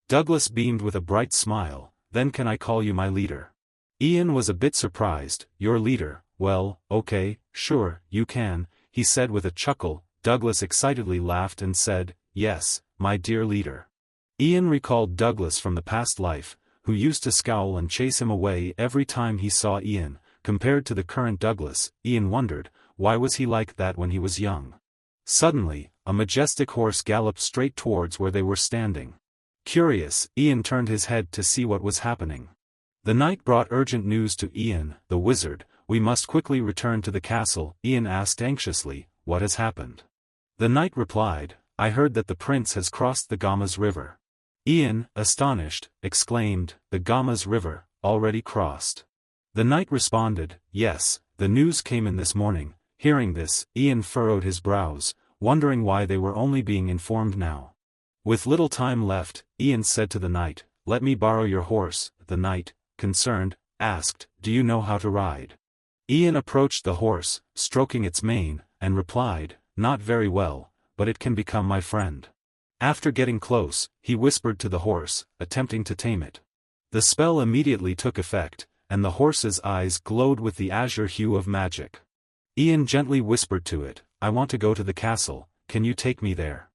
Douglas beamed with a bright smile, "Then can I call you my leader?" Ian was a bit surprised. "Your leader? Well, okay, sure, you can," he said with a chuckle. Douglas excitedly laughed and said, "Yes, my dear leader." Ian recalled Douglas from the past life, who used to scowl and chase him away every time he saw Ian. Compared to the current Douglas, Ian wondered, why was he like that when he was young? Suddenly, a majestic horse galloped straight towards where they were standing. Curious, Ian turned his head to see what was happening. The knight brought urgent news to Ian, the wizard. "We must quickly return to the castle." Ian asked anxiously, "What has happened?" The knight replied, "I heard that the prince has crossed the Gamas River." Ian, astonished, exclaimed, "The Gamas River, already crossed?" The knight responded, "Yes, the news came in this morning." Hearing this, Ian furrowed his brows, wondering why they were only being informed now. With little time left, Ian said to the knight, "Let me borrow your horse." The knight, concerned, asked, "Do you know how to ride?" Ian approached the horse, stroking its mane, and replied, "Not very well, but it can become my friend. After getting close, he whispered to the horse, attempting to tame it. The spell immediately took effect, and the horse's eyes glowed with the azure hue of magic. Ian gently whispered to it, I want to go to the castle, can you take me there?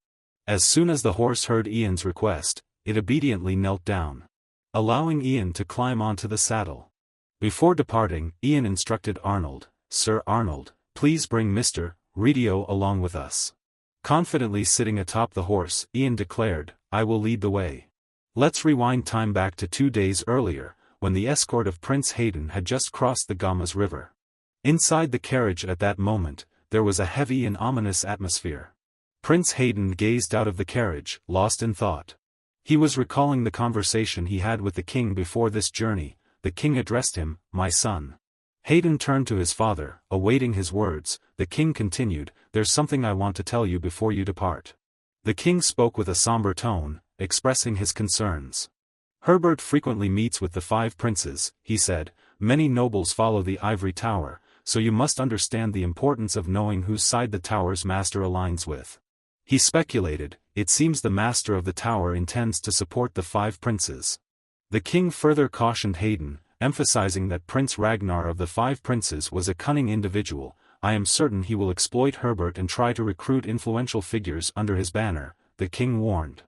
As soon as the horse heard Ian's request, it obediently knelt down, allowing Ian to climb onto the saddle. Before departing, Ian instructed Arnold, Sir Arnold, please bring Mr. Radio along with us. Confidently sitting atop the horse, Ian declared, I will lead the way. Let's rewind time back to 2 days earlier, when the escort of Prince Hayden had just crossed the Gamas River. Inside the carriage at that moment, there was a heavy and ominous atmosphere. Prince Hayden gazed out of the carriage, lost in thought. He was recalling the conversation he had with the king before this journey. The king addressed him, my son. Hayden turned to his father, awaiting his words. The king continued, there's something I want to tell you before you depart. The king spoke with a somber tone, expressing his concerns. Herbert frequently meets with the 5 princes, he said, many nobles follow the ivory tower, so you must understand the importance of knowing whose side the tower's master aligns with. He speculated, it seems the master of the tower intends to support the 5 princes. The king further cautioned Hayden, emphasizing that Prince Ragnar of the 5 princes was a cunning individual. I am certain he will exploit Herbert and try to recruit influential figures under his banner, the king warned.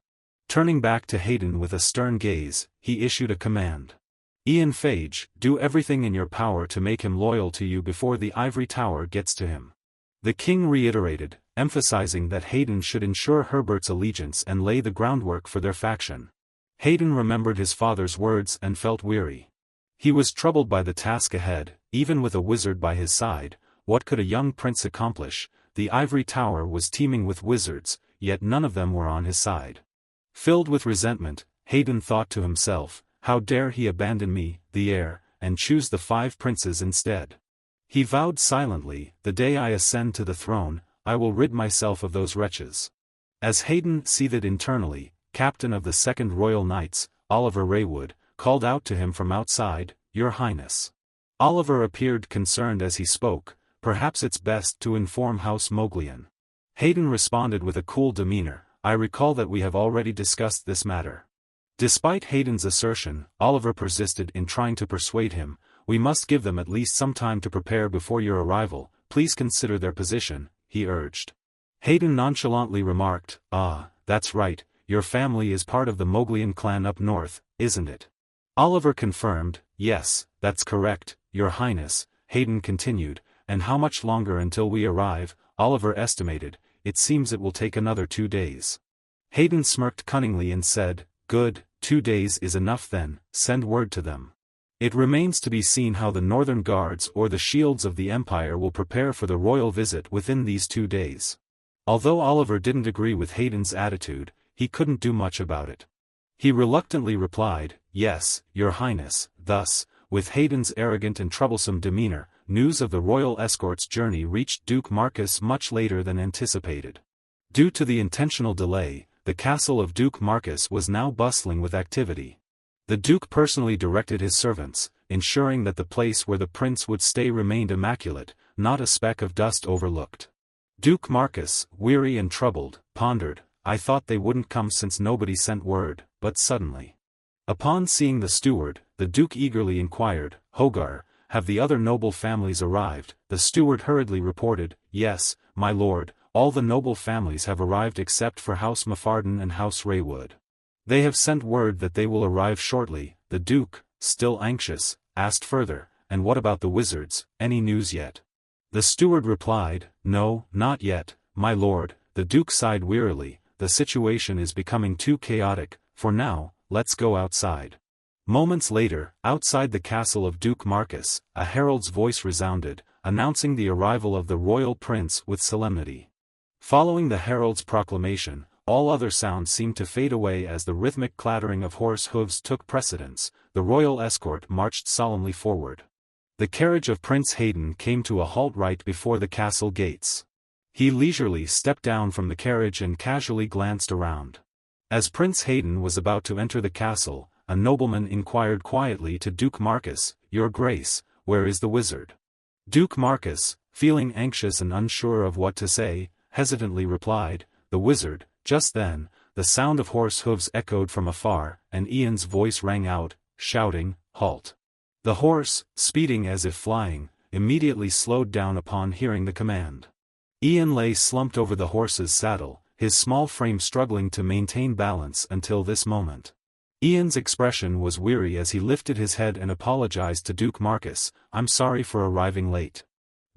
Turning back to Hayden with a stern gaze, he issued a command. Ian Phage, do everything in your power to make him loyal to you before the ivory tower gets to him. The king reiterated, emphasizing that Hayden should ensure Herbert's allegiance and lay the groundwork for their faction. Hayden remembered his father's words and felt weary. He was troubled by the task ahead. Even with a wizard by his side, what could a young prince accomplish? The ivory tower was teeming with wizards, yet none of them were on his side. Filled with resentment, Hayden thought to himself, how dare he abandon me, the heir, and choose the 5 princes instead. He vowed silently, the day I ascend to the throne, I will rid myself of those wretches. As Hayden seethed internally, Captain of the 2nd Royal Knights, Oliver Raywood, called out to him from outside, Your Highness. Oliver appeared concerned as he spoke, perhaps it's best to inform House Moglian. Hayden responded with a cool demeanor, I recall that we have already discussed this matter. Despite Hayden's assertion, Oliver persisted in trying to persuade him, we must give them at least some time to prepare before your arrival, please consider their position, he urged. Hayden nonchalantly remarked, that's right, your family is part of the Moglian clan up north, isn't it? Oliver confirmed, yes, that's correct, Your Highness. Hayden continued, and how much longer until we arrive? Oliver estimated, it seems it will take another 2 days. Hayden smirked cunningly and said, good, 2 days is enough then, send word to them. It remains to be seen how the Northern Guards or the Shields of the Empire will prepare for the royal visit within these 2 days. Although Oliver didn't agree with Hayden's attitude, he couldn't do much about it. He reluctantly replied, yes, Your Highness. Thus, with Hayden's arrogant and troublesome demeanor, news of the royal escort's journey reached Duke Marcus much later than anticipated. Due to the intentional delay, the castle of Duke Marcus was now bustling with activity. The Duke personally directed his servants, ensuring that the place where the prince would stay remained immaculate, not a speck of dust overlooked. Duke Marcus, weary and troubled, pondered, I thought they wouldn't come since nobody sent word, but suddenly. Upon seeing the steward, the Duke eagerly inquired, Hogar, have the other noble families arrived? The steward hurriedly reported, yes, my lord, all the noble families have arrived except for House Maffarden and House Raywood. They have sent word that they will arrive shortly. The Duke, still anxious, asked further, and what about the wizards, any news yet? The steward replied, no, not yet, my lord. The Duke sighed wearily, the situation is becoming too chaotic, for now, let's go outside. Moments later, outside the castle of Duke Marcus, a herald's voice resounded, announcing the arrival of the royal prince with solemnity. Following the herald's proclamation, all other sounds seemed to fade away as the rhythmic clattering of horse hooves took precedence. The royal escort marched solemnly forward. The carriage of Prince Hayden came to a halt right before the castle gates. He leisurely stepped down from the carriage and casually glanced around. As Prince Hayden was about to enter the castle, a nobleman inquired quietly to Duke Marcus, Your Grace, where is the wizard? Duke Marcus, feeling anxious and unsure of what to say, hesitantly replied, the wizard. Just then, the sound of horse hooves echoed from afar, and Ian's voice rang out, shouting, "Halt!" The horse, speeding as if flying, immediately slowed down upon hearing the command. Ian lay slumped over the horse's saddle, his small frame struggling to maintain balance until this moment. Ian's expression was weary as he lifted his head and apologized to Duke Marcus. "I'm sorry for arriving late."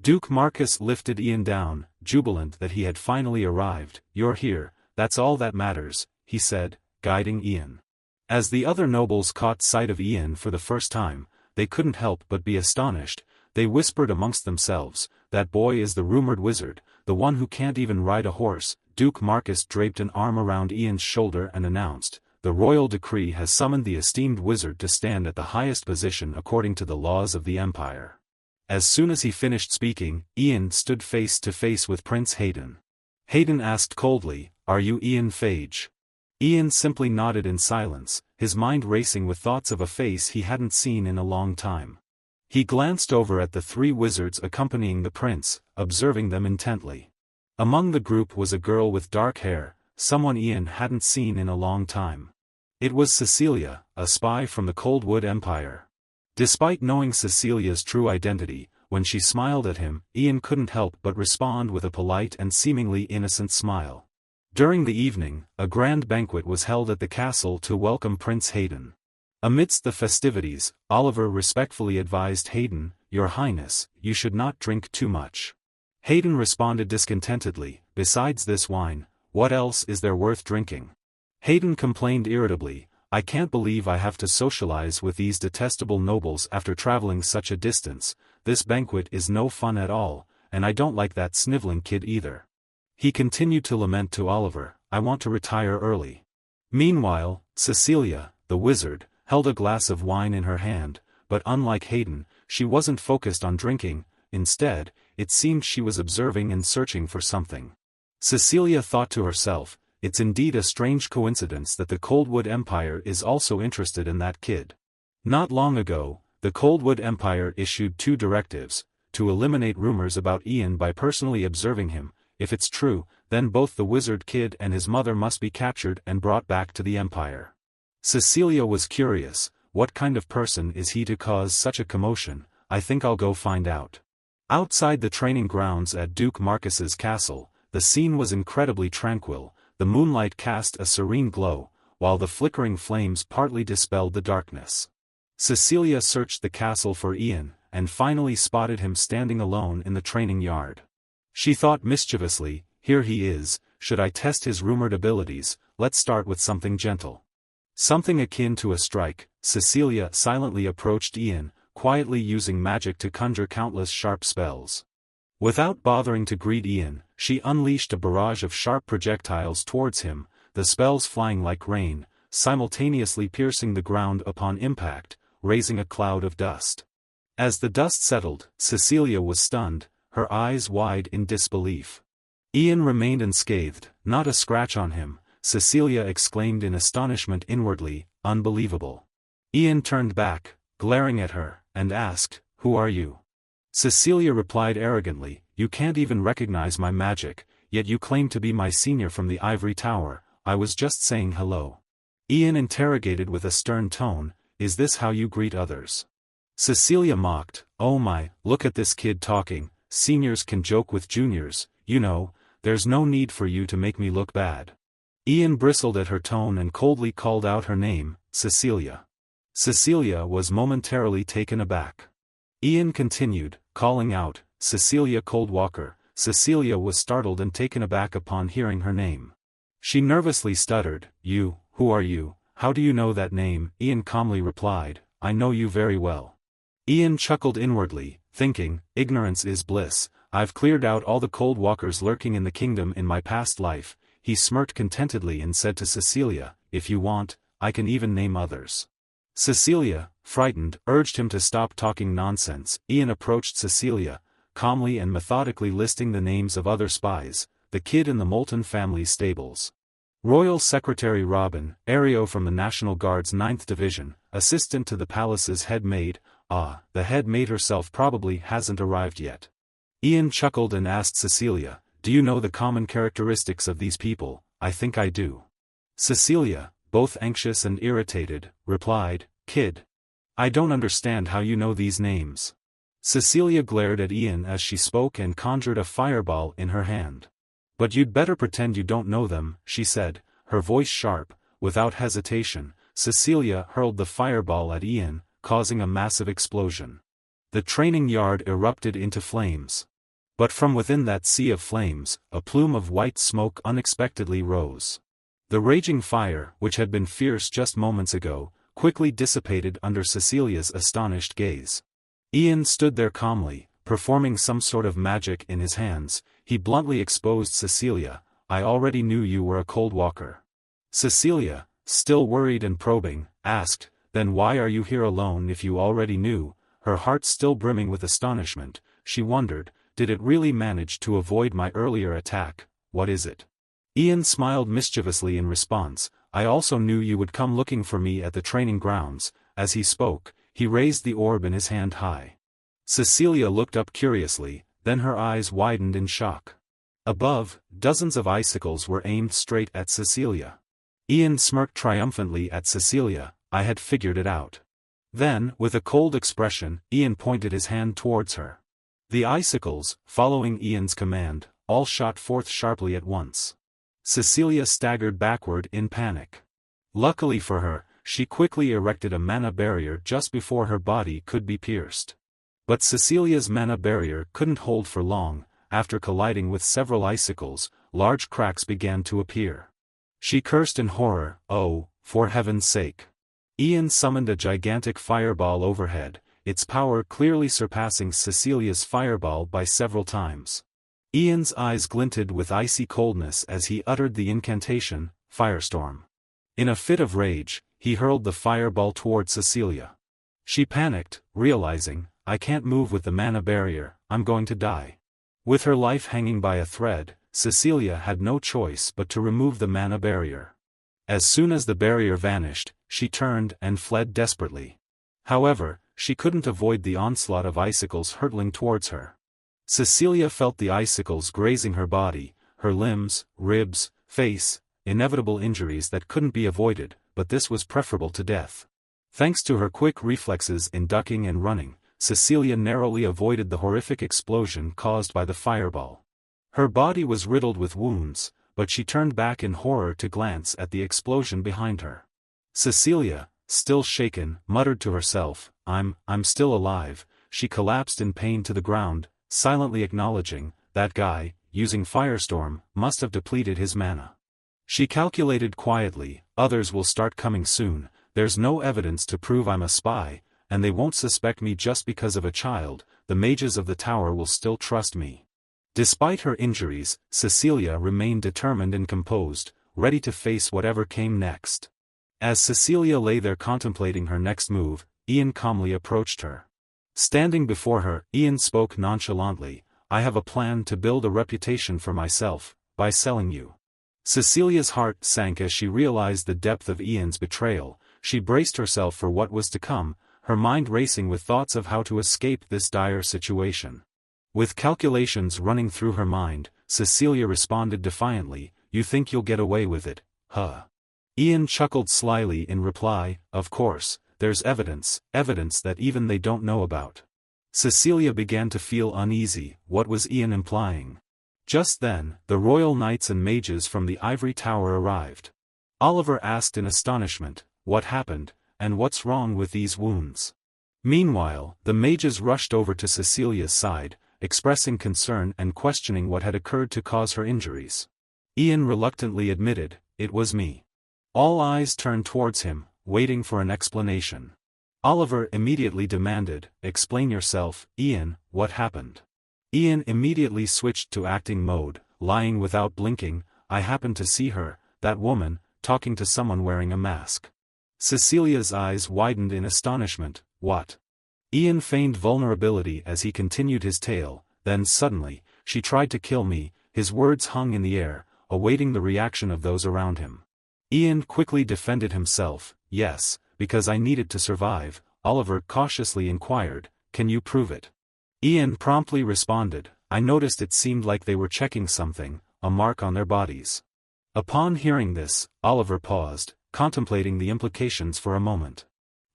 Duke Marcus lifted Ian down, jubilant that he had finally arrived. "You're here, that's all that matters," he said, guiding Ian. As the other nobles caught sight of Ian for the first time, they couldn't help but be astonished. They whispered amongst themselves, "That boy is the rumored wizard, the one who can't even ride a horse." Duke Marcus draped an arm around Ian's shoulder and announced, "The royal decree has summoned the esteemed wizard to stand at the highest position according to the laws of the empire." As soon as he finished speaking, Ian stood face to face with Prince Hayden. Hayden asked coldly, "Are you Ian Phage?" Ian simply nodded in silence, his mind racing with thoughts of a face he hadn't seen in a long time. He glanced over at the three wizards accompanying the prince, observing them intently. Among the group was a girl with dark hair, someone Ian hadn't seen in a long time. It was Cecilia, a spy from the Coldwood Empire. Despite knowing Cecilia's true identity, when she smiled at him, Ian couldn't help but respond with a polite and seemingly innocent smile. During the evening, a grand banquet was held at the castle to welcome Prince Hayden. Amidst the festivities, Oliver respectfully advised Hayden, "Your Highness, you should not drink too much." Hayden responded discontentedly, "Besides this wine, what else is there worth drinking?" Hayden complained irritably, "I can't believe I have to socialize with these detestable nobles after traveling such a distance. This banquet is no fun at all, and I don't like that sniveling kid either." He continued to lament to Oliver, "I want to retire early." Meanwhile, Cecilia, the wizard, held a glass of wine in her hand, but unlike Hayden, she wasn't focused on drinking. Instead, it seemed she was observing and searching for something. Cecilia thought to herself, "It's indeed a strange coincidence that the Coldwood Empire is also interested in that kid." Not long ago, the Coldwood Empire issued 2 directives: to eliminate rumors about Ian by personally observing him. If it's true, then both the wizard kid and his mother must be captured and brought back to the Empire. Cecilia was curious, what kind of person is he to cause such a commotion? "I think I'll go find out." Outside the training grounds at Duke Marcus's castle, the scene was incredibly tranquil. The moonlight cast a serene glow, while the flickering flames partly dispelled the darkness. Cecilia searched the castle for Ian, and finally spotted him standing alone in the training yard. She thought mischievously, "Here he is, should I test his rumored abilities? Let's start with something gentle." Something akin to a strike, Cecilia silently approached Ian, quietly using magic to conjure countless sharp spells. Without bothering to greet Ian, she unleashed a barrage of sharp projectiles towards him, the spells flying like rain, simultaneously piercing the ground upon impact, raising a cloud of dust. As the dust settled, Cecilia was stunned, her eyes wide in disbelief. Ian remained unscathed, not a scratch on him. Cecilia exclaimed in astonishment inwardly, "Unbelievable." Ian turned back, glaring at her, and asked, "Who are you?" Cecilia replied arrogantly, "You can't even recognize my magic, yet you claim to be my senior from the ivory tower. I was just saying hello." Ian interrogated with a stern tone, "Is this how you greet others?" Cecilia mocked, "Oh my, look at this kid talking. Seniors can joke with juniors, you know, there's no need for you to make me look bad." Ian bristled at her tone and coldly called out her name, "Cecilia." Cecilia was momentarily taken aback. Ian continued, calling out, "Cecilia Coldwalker." Cecilia was startled and taken aback upon hearing her name. She nervously stuttered, Who are you? How do you know that name?" Ian calmly replied, "I know you very well." Ian chuckled inwardly, thinking, "Ignorance is bliss. I've cleared out all the Coldwalkers lurking in the kingdom in my past life." He smirked contentedly and said to Cecilia, "If you want, I can even name others." Cecilia, frightened, urged him to stop talking nonsense. Ian approached Cecilia, calmly and methodically listing the names of other spies: the kid in the Moulton family's stables, Royal Secretary Robin, Aereo from the National Guard's 9th Division, assistant to the palace's head maid. The head maid herself probably hasn't arrived yet. Ian chuckled and asked Cecilia, Do you know the common characteristics of these people? I think I do. Cecilia, both anxious and irritated, replied, Kid. I don't understand how you know these names. Cecilia glared at Ian as she spoke and conjured a fireball in her hand. But you'd better pretend you don't know them, she said, her voice sharp. Without hesitation, Cecilia hurled the fireball at Ian, causing a massive explosion. The training yard erupted into flames. But from within that sea of flames, a plume of white smoke unexpectedly rose. The raging fire, which had been fierce just moments ago, quickly dissipated under Cecilia's astonished gaze. Ian stood there calmly, performing some sort of magic in his hands. He bluntly exposed Cecilia. I already knew you were a cold walker. Cecilia, still worried and probing, asked, Then why are you here alone if you already knew? Her heart still brimming with astonishment, she wondered, did it really manage to avoid my earlier attack? What is it? Ian smiled mischievously in response. I also knew you would come looking for me at the training grounds. As he spoke, he raised the orb in his hand high. Cecilia looked up curiously, then her eyes widened in shock. Above, dozens of icicles were aimed straight at Cecilia. Ian smirked triumphantly at Cecilia. I had figured it out. Then, with a cold expression, Ian pointed his hand towards her. The icicles, following Ian's command, all shot forth sharply at once. Cecilia staggered backward in panic. Luckily for her, she quickly erected a mana barrier just before her body could be pierced. But Cecilia's mana barrier couldn't hold for long. After colliding with several icicles, large cracks began to appear. She cursed in horror, oh, for heaven's sake. Ian summoned a gigantic fireball overhead, its power clearly surpassing Cecilia's fireball by several times. Ian's eyes glinted with icy coldness as he uttered the incantation, Firestorm. In a fit of rage, he hurled the fireball toward Cecilia. She panicked, realizing, I can't move with the mana barrier, I'm going to die. With her life hanging by a thread, Cecilia had no choice but to remove the mana barrier. As soon as the barrier vanished, she turned and fled desperately. However, she couldn't avoid the onslaught of icicles hurtling towards her. Cecilia felt the icicles grazing her body, her limbs, ribs, face, inevitable injuries that couldn't be avoided, but this was preferable to death. Thanks to her quick reflexes in ducking and running, Cecilia narrowly avoided the horrific explosion caused by the fireball. Her body was riddled with wounds, but she turned back in horror to glance at the explosion behind her. Cecilia, still shaken, muttered to herself, I'm still alive. She collapsed in pain to the ground, silently acknowledging, that guy, using Firestorm, must have depleted his mana. She calculated quietly, others will start coming soon, there's no evidence to prove I'm a spy, and they won't suspect me just because of a child, the mages of the tower will still trust me. Despite her injuries, Cecilia remained determined and composed, ready to face whatever came next. As Cecilia lay there contemplating her next move, Ian calmly approached her. Standing before her, Ian spoke nonchalantly, I have a plan to build a reputation for myself, by selling you. Cecilia's heart sank as she realized the depth of Ian's betrayal. She braced herself for what was to come, her mind racing with thoughts of how to escape this dire situation. With calculations running through her mind, Cecilia responded defiantly, You think you'll get away with it, huh? Ian chuckled slyly in reply, Of course, there's evidence that even they don't know about. Cecilia began to feel uneasy. What was Ian implying? Just then, the royal knights and mages from the ivory tower arrived. Oliver asked in astonishment, What happened, and what's wrong with these wounds? Meanwhile, the mages rushed over to Cecilia's side, expressing concern and questioning what had occurred to cause her injuries. Ian reluctantly admitted, It was me. All eyes turned towards him, waiting for an explanation. Oliver immediately demanded, Explain yourself, Ian, what happened? Ian immediately switched to acting mode, lying without blinking, I happened to see her, that woman, talking to someone wearing a mask. Cecilia's eyes widened in astonishment, What? Ian feigned vulnerability as he continued his tale, then suddenly, She tried to kill me. His words hung in the air, awaiting the reaction of those around him. Ian quickly defended himself, Yes, because I needed to survive. Oliver cautiously inquired, Can you prove it? Ian promptly responded, I noticed it seemed like they were checking something, a mark on their bodies. Upon hearing this, Oliver paused, contemplating the implications for a moment.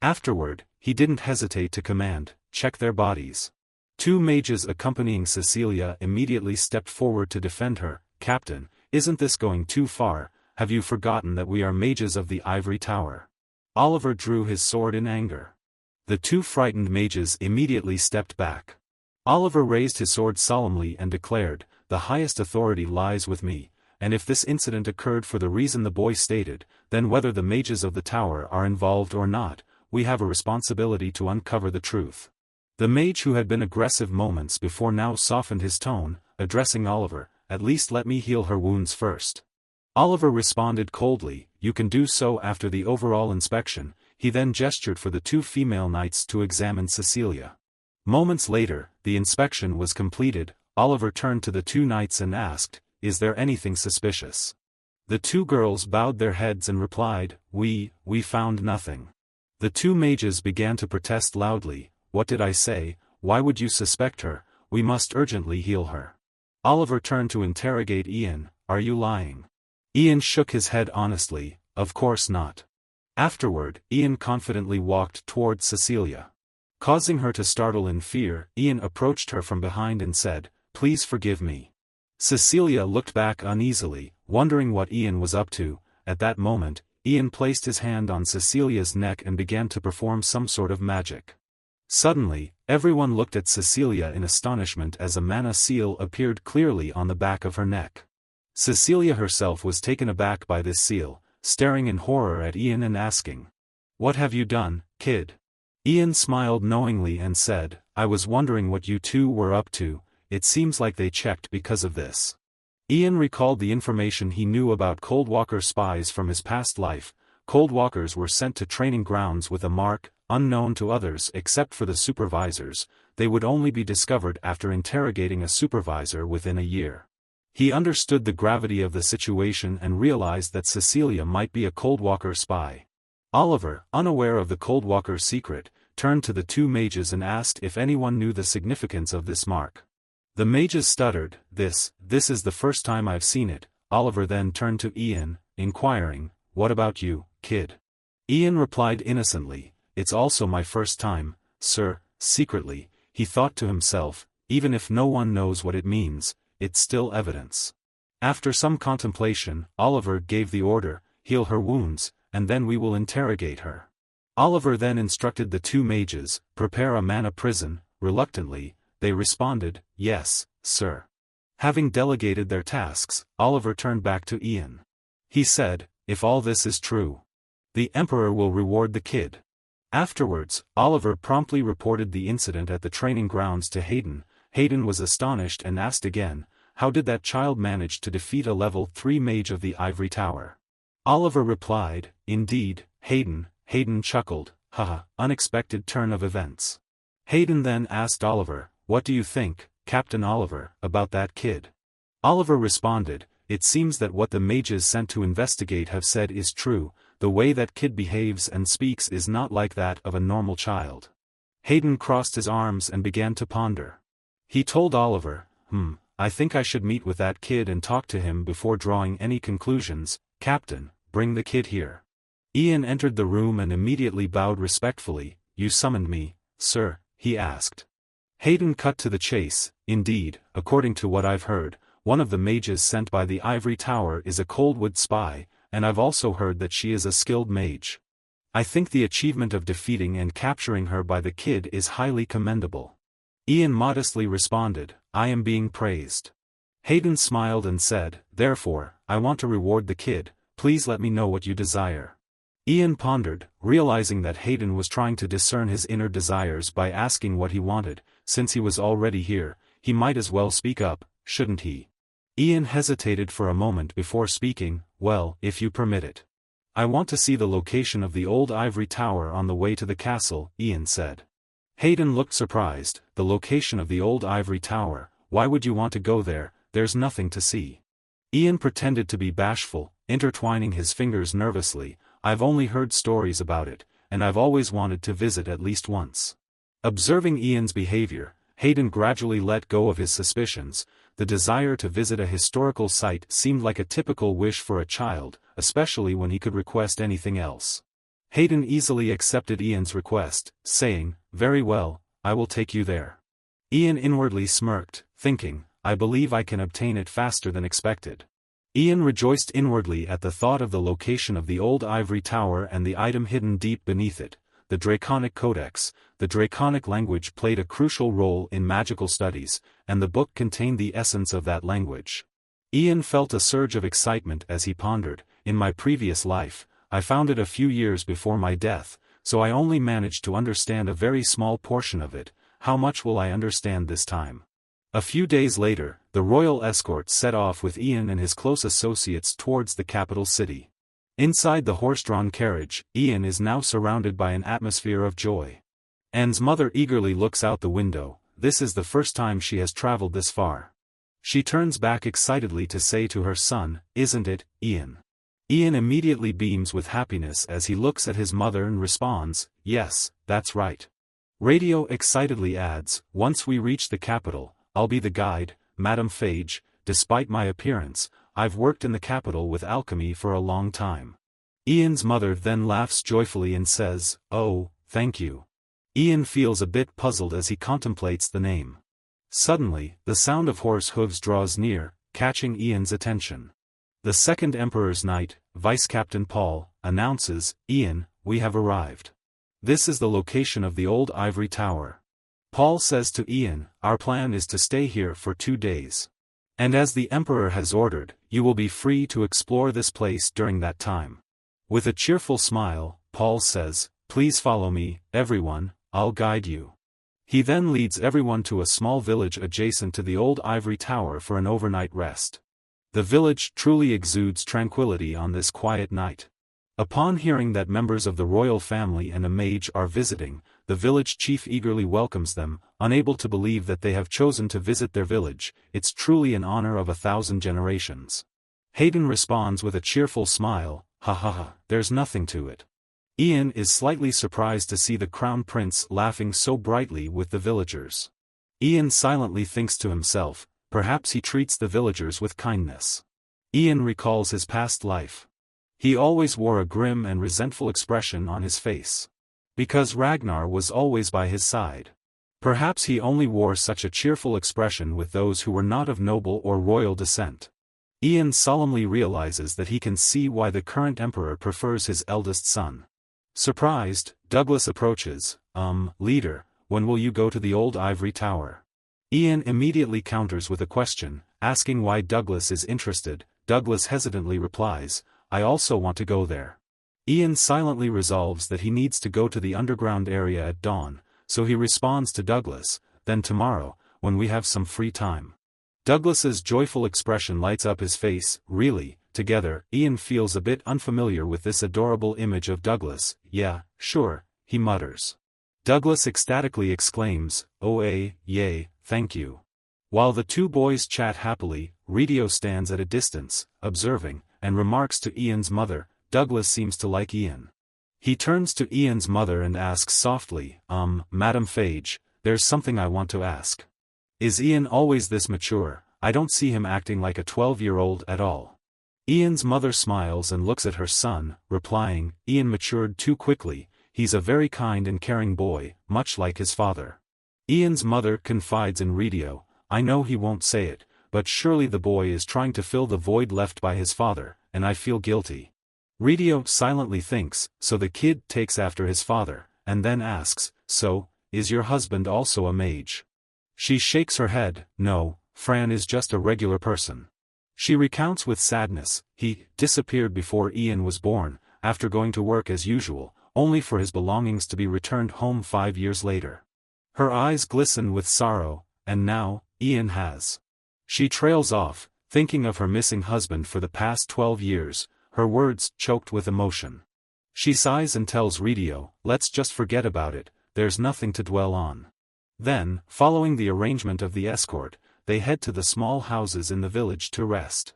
Afterward, he didn't hesitate to command, "Check their bodies." 2 mages accompanying Cecilia immediately stepped forward to defend her. "Captain, isn't this going too far? Have you forgotten that we are mages of the Ivory Tower?" Oliver drew his sword in anger. The 2 frightened mages immediately stepped back. Oliver raised his sword solemnly and declared, "The highest authority lies with me, and if this incident occurred for the reason the boy stated, then whether the mages of the tower are involved or not, we have a responsibility to uncover the truth." The mage who had been aggressive moments before now softened his tone, addressing Oliver, "At least let me heal her wounds first." Oliver responded coldly, "You can do so after the overall inspection." He then gestured for the 2 female knights to examine Cecilia. Moments later, the inspection was completed. Oliver turned to the 2 knights and asked, "Is there anything suspicious?" The 2 girls bowed their heads and replied, We found nothing." The 2 mages began to protest loudly, "What did I say? Why would you suspect her? We must urgently heal her." Oliver turned to interrogate Ian, "Are you lying?" Ian shook his head honestly, "Of course not." Afterward, Ian confidently walked towards Cecilia. Causing her to startle in fear, Ian approached her from behind and said, "Please forgive me." Cecilia looked back uneasily, wondering what Ian was up to. At that moment, Ian placed his hand on Cecilia's neck and began to perform some sort of magic. Suddenly, everyone looked at Cecilia in astonishment as a mana seal appeared clearly on the back of her neck. Cecilia herself was taken aback by this seal, staring in horror at Ian and asking, "What have you done, kid?" Ian smiled knowingly and said, "I was wondering what you 2 were up to. It seems like they checked because of this." Ian recalled the information he knew about Coldwalker spies from his past life. Coldwalkers were sent to training grounds with a mark, unknown to others except for the supervisors. They would only be discovered after interrogating a supervisor within a year. He understood the gravity of the situation and realized that Cecilia might be a Coldwalker spy. Oliver, unaware of the Coldwalker's secret, turned to the 2 mages and asked if anyone knew the significance of this mark. The mages stuttered, This is the first time I've seen it." Oliver then turned to Ian, inquiring, "What about you, kid?" Ian replied innocently, "It's also my first time, sir." Secretly, he thought to himself, even if no one knows what it means, it's still evidence. After some contemplation, Oliver gave the order, "Heal her wounds, and then we will interrogate her." Oliver then instructed the 2 mages, "Prepare a mana prison." Reluctantly, they responded, "Yes, sir." Having delegated their tasks, Oliver turned back to Ian. He said, "If all this is true, the Emperor will reward the kid." Afterwards, Oliver promptly reported the incident at the training grounds to Hayden. Hayden was astonished and asked again, "How did that child manage to defeat a level 3 mage of the Ivory Tower?" Oliver replied, "Indeed, Hayden." Hayden chuckled, "Haha, unexpected turn of events." Hayden then asked Oliver, "What do you think, Captain Oliver, about that kid?" Oliver responded, "It seems that what the mages sent to investigate have said is true. The way that kid behaves and speaks is not like that of a normal child." Hayden crossed his arms and began to ponder. He told Oliver, I think I should meet with that kid and talk to him before drawing any conclusions. Captain, bring the kid here." Ian entered the room and immediately bowed respectfully. "You summoned me, sir?" he asked. Hayden cut to the chase. "Indeed, according to what I've heard, one of the mages sent by the Ivory Tower is a Coldwood spy, and I've also heard that she is a skilled mage. I think the achievement of defeating and capturing her by the kid is highly commendable." Ian modestly responded, "I am being praised." Hayden smiled and said, "Therefore, I want to reward the kid. Please let me know what you desire." Ian pondered, realizing that Hayden was trying to discern his inner desires by asking what he wanted. Since he was already here, he might as well speak up, shouldn't he? Ian hesitated for a moment before speaking. "Well, if you permit it. I want to see the location of the old Ivory Tower on the way to the castle," Ian said. Hayden looked surprised. "The location of the old Ivory Tower? Why would you want to go there? There's nothing to see." Ian pretended to be bashful, intertwining his fingers nervously. "I've only heard stories about it, and I've always wanted to visit at least once." Observing Ian's behavior, Hayden gradually let go of his suspicions. The desire to visit a historical site seemed like a typical wish for a child, especially when he could request anything else. Hayden easily accepted Ian's request, saying, "Very well, I will take you there." Ian inwardly smirked, thinking, "I believe I can obtain it faster than expected." Ian rejoiced inwardly at the thought of the location of the old ivory tower and the item hidden deep beneath it, the Draconic Codex. The Draconic language played a crucial role in magical studies, and the book contained the essence of that language. Ian felt a surge of excitement as he pondered, "In my previous life, I found it a few years before my death, so I only managed to understand a very small portion of it. How much will I understand this time?" A few days later, the royal escort set off with Ian and his close associates towards the capital city. Inside the horse-drawn carriage, Ian is now surrounded by an atmosphere of joy. Anne's mother eagerly looks out the window. This is the first time she has traveled this far. She turns back excitedly to say to her son, "Isn't it, Ian?" Ian immediately beams with happiness as he looks at his mother and responds, "Yes, that's right." Radio excitedly adds, "Once we reach the capital, I'll be the guide, Madame Phage. Despite my appearance, I've worked in the capital with alchemy for a long time." Ian's mother then laughs joyfully and says, "Oh, thank you." Ian feels a bit puzzled as he contemplates the name. Suddenly, the sound of horse hooves draws near, catching Ian's attention. The second Emperor's Knight, Vice Captain Paul, announces, "Ian, we have arrived. This is the location of the old ivory tower." Paul says to Ian, "Our plan is to stay here for 2 days. And as the Emperor has ordered, you will be free to explore this place during that time." With a cheerful smile, Paul says, "Please follow me, everyone, I'll guide you." He then leads everyone to a small village adjacent to the old ivory tower for an overnight rest. The village truly exudes tranquility on this quiet night. Upon hearing that members of the royal family and a mage are visiting, the village chief eagerly welcomes them, unable to believe that they have chosen to visit their village. "It's truly an honor of 1,000 generations." Hayden responds with a cheerful smile, "Ha ha ha, there's nothing to it." Ian is slightly surprised to see the Crown Prince laughing so brightly with the villagers. Ian silently thinks to himself, perhaps he treats the villagers with kindness. Ian recalls his past life. He always wore a grim and resentful expression on his face. Because Ragnar was always by his side. Perhaps he only wore such a cheerful expression with those who were not of noble or royal descent. Ian solemnly realizes that he can see why the current emperor prefers his eldest son. Surprised, Douglas approaches, "Leader, when will you go to the old ivory tower?" Ian immediately counters with a question, asking why Douglas is interested. Douglas hesitantly replies, "I also want to go there." Ian silently resolves that he needs to go to the underground area at dawn, so he responds to Douglas, "Then tomorrow, when we have some free time." Douglas's joyful expression lights up his face. Really, together, Ian feels a bit unfamiliar with this adorable image of Douglas. "Yeah, sure," he mutters. Douglas ecstatically exclaims, "Oh yay, thank you." While the two boys chat happily, Radio stands at a distance, observing, and remarks to Ian's mother, "Douglas seems to like Ian." He turns to Ian's mother and asks softly, Madame Phage, there's something I want to ask. Is Ian always this mature? I don't see him acting like a 12-year-old at all." Ian's mother smiles and looks at her son, replying, "Ian matured too quickly. He's a very kind and caring boy, much like his father." Ian's mother confides in Radio, "I know he won't say it, but surely the boy is trying to fill the void left by his father, and I feel guilty." Radio silently thinks, so the kid takes after his father, and then asks, "So, is your husband also a mage?" She shakes her head, "No, Fran is just a regular person." She recounts with sadness, "He disappeared before Ian was born, after going to work as usual, only for his belongings to be returned home 5 years later." Her eyes glisten with sorrow, and now, Ian has. She trails off, thinking of her missing husband for the past 12 years, her words choked with emotion. She sighs and tells Radio, "Let's just forget about it, there's nothing to dwell on." Then, following the arrangement of the escort, they head to the small houses in the village to rest.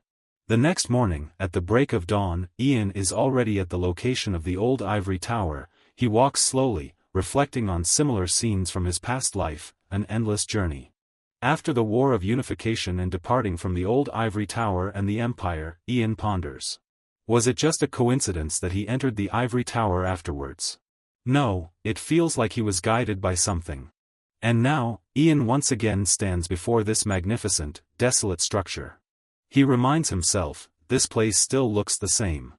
The next morning, at the break of dawn, Ian is already at the location of the old ivory tower. He walks slowly, reflecting on similar scenes from his past life, an endless journey. After the War of Unification and departing from the old ivory tower and the Empire, Ian ponders. Was it just a coincidence that he entered the ivory tower afterwards? No, it feels like he was guided by something. And now, Ian once again stands before this magnificent, desolate structure. He reminds himself, this place still looks the same.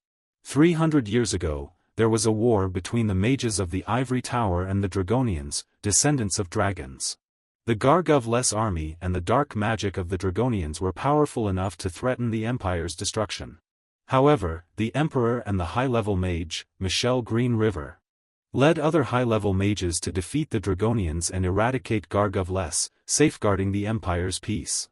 300 years ago, there was a war between the mages of the ivory tower and the Dragonians, descendants of dragons. The Gargovless army and the dark magic of the Dragonians were powerful enough to threaten the Empire's destruction. However, the Emperor and the high-level mage, Michelle Green River, led other high-level mages to defeat the Dragonians and eradicate Gargovless, safeguarding the Empire's peace.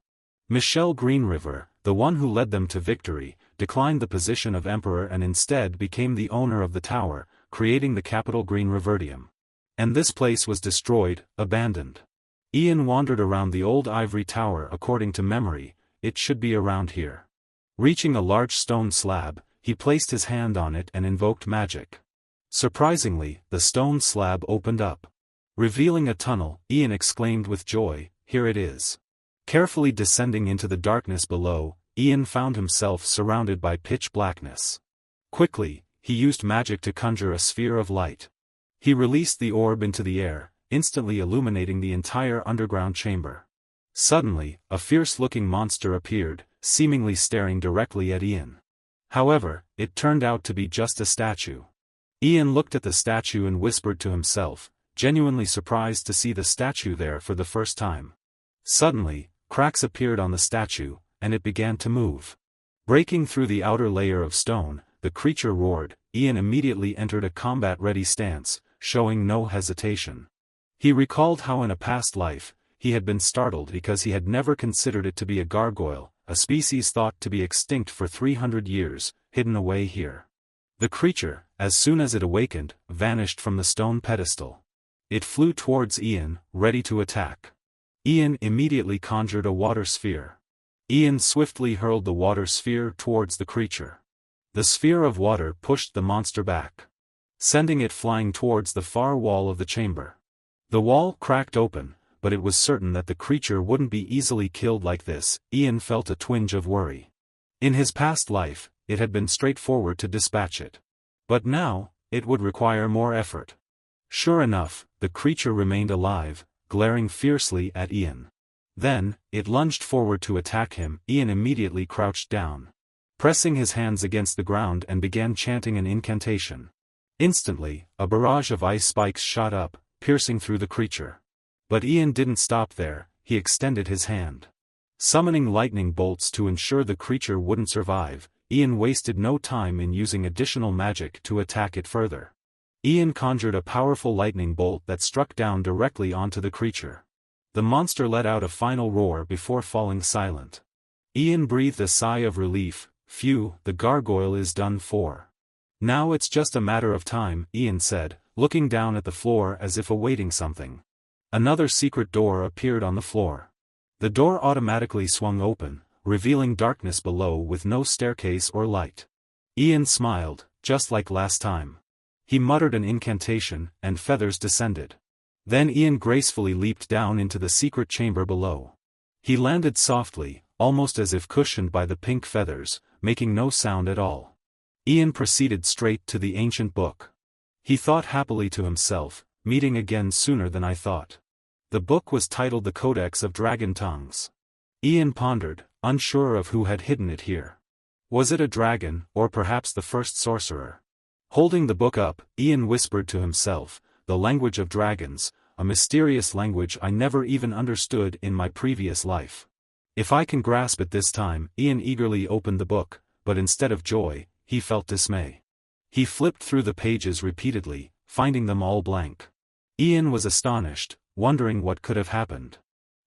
Michelle Green River, the one who led them to victory, declined the position of Emperor and instead became the owner of the tower, creating the capital Green Riverdium. And this place was destroyed, abandoned. Ian wandered around the old ivory tower. According to memory, it should be around here. Reaching a large stone slab, he placed his hand on it and invoked magic. Surprisingly, the stone slab opened up. Revealing a tunnel, Ian exclaimed with joy, "Here it is." Carefully descending into the darkness below, Ian found himself surrounded by pitch blackness. Quickly, he used magic to conjure a sphere of light. He released the orb into the air, instantly illuminating the entire underground chamber. Suddenly, a fierce-looking monster appeared, seemingly staring directly at Ian. However, it turned out to be just a statue. Ian looked at the statue and whispered to himself, genuinely surprised to see the statue there for the first time. Suddenly, cracks appeared on the statue, and it began to move. Breaking through the outer layer of stone, the creature roared. Ian immediately entered a combat-ready stance, showing no hesitation. He recalled how in a past life, he had been startled because he had never considered it to be a gargoyle, a species thought to be extinct for 300 years, hidden away here. The creature, as soon as it awakened, vanished from the stone pedestal. It flew towards Ian, ready to attack. Ian immediately conjured a water sphere. Ian swiftly hurled the water sphere towards the creature. The sphere of water pushed the monster back, sending it flying towards the far wall of the chamber. The wall cracked open, but it was certain that the creature wouldn't be easily killed like this. Ian felt a twinge of worry. In his past life, it had been straightforward to dispatch it. But now, it would require more effort. Sure enough, the creature remained alive, glaring fiercely at Ian. Then, it lunged forward to attack him. Ian immediately crouched down, pressing his hands against the ground and began chanting an incantation. Instantly, a barrage of ice spikes shot up, piercing through the creature. But Ian didn't stop there. He extended his hand, summoning lightning bolts to ensure the creature wouldn't survive. Ian wasted no time in using additional magic to attack it further. Ian conjured a powerful lightning bolt that struck down directly onto the creature. The monster let out a final roar before falling silent. Ian breathed a sigh of relief. Phew, the gargoyle is done for. Now it's just a matter of time, Ian said, looking down at the floor as if awaiting something. Another secret door appeared on the floor. The door automatically swung open, revealing darkness below with no staircase or light. Ian smiled, just like last time. He muttered an incantation, and feathers descended. Then Ian gracefully leaped down into the secret chamber below. He landed softly, almost as if cushioned by the pink feathers, making no sound at all. Ian proceeded straight to the ancient book. He thought happily to himself, meeting again sooner than I thought. The book was titled The Codex of Dragon Tongues. Ian pondered, unsure of who had hidden it here. Was it a dragon, or perhaps the first sorcerer? Holding the book up, Ian whispered to himself, the language of dragons, a mysterious language I never even understood in my previous life. If I can grasp it this time. Ian eagerly opened the book, but instead of joy, he felt dismay. He flipped through the pages repeatedly, finding them all blank. Ian was astonished, wondering what could have happened.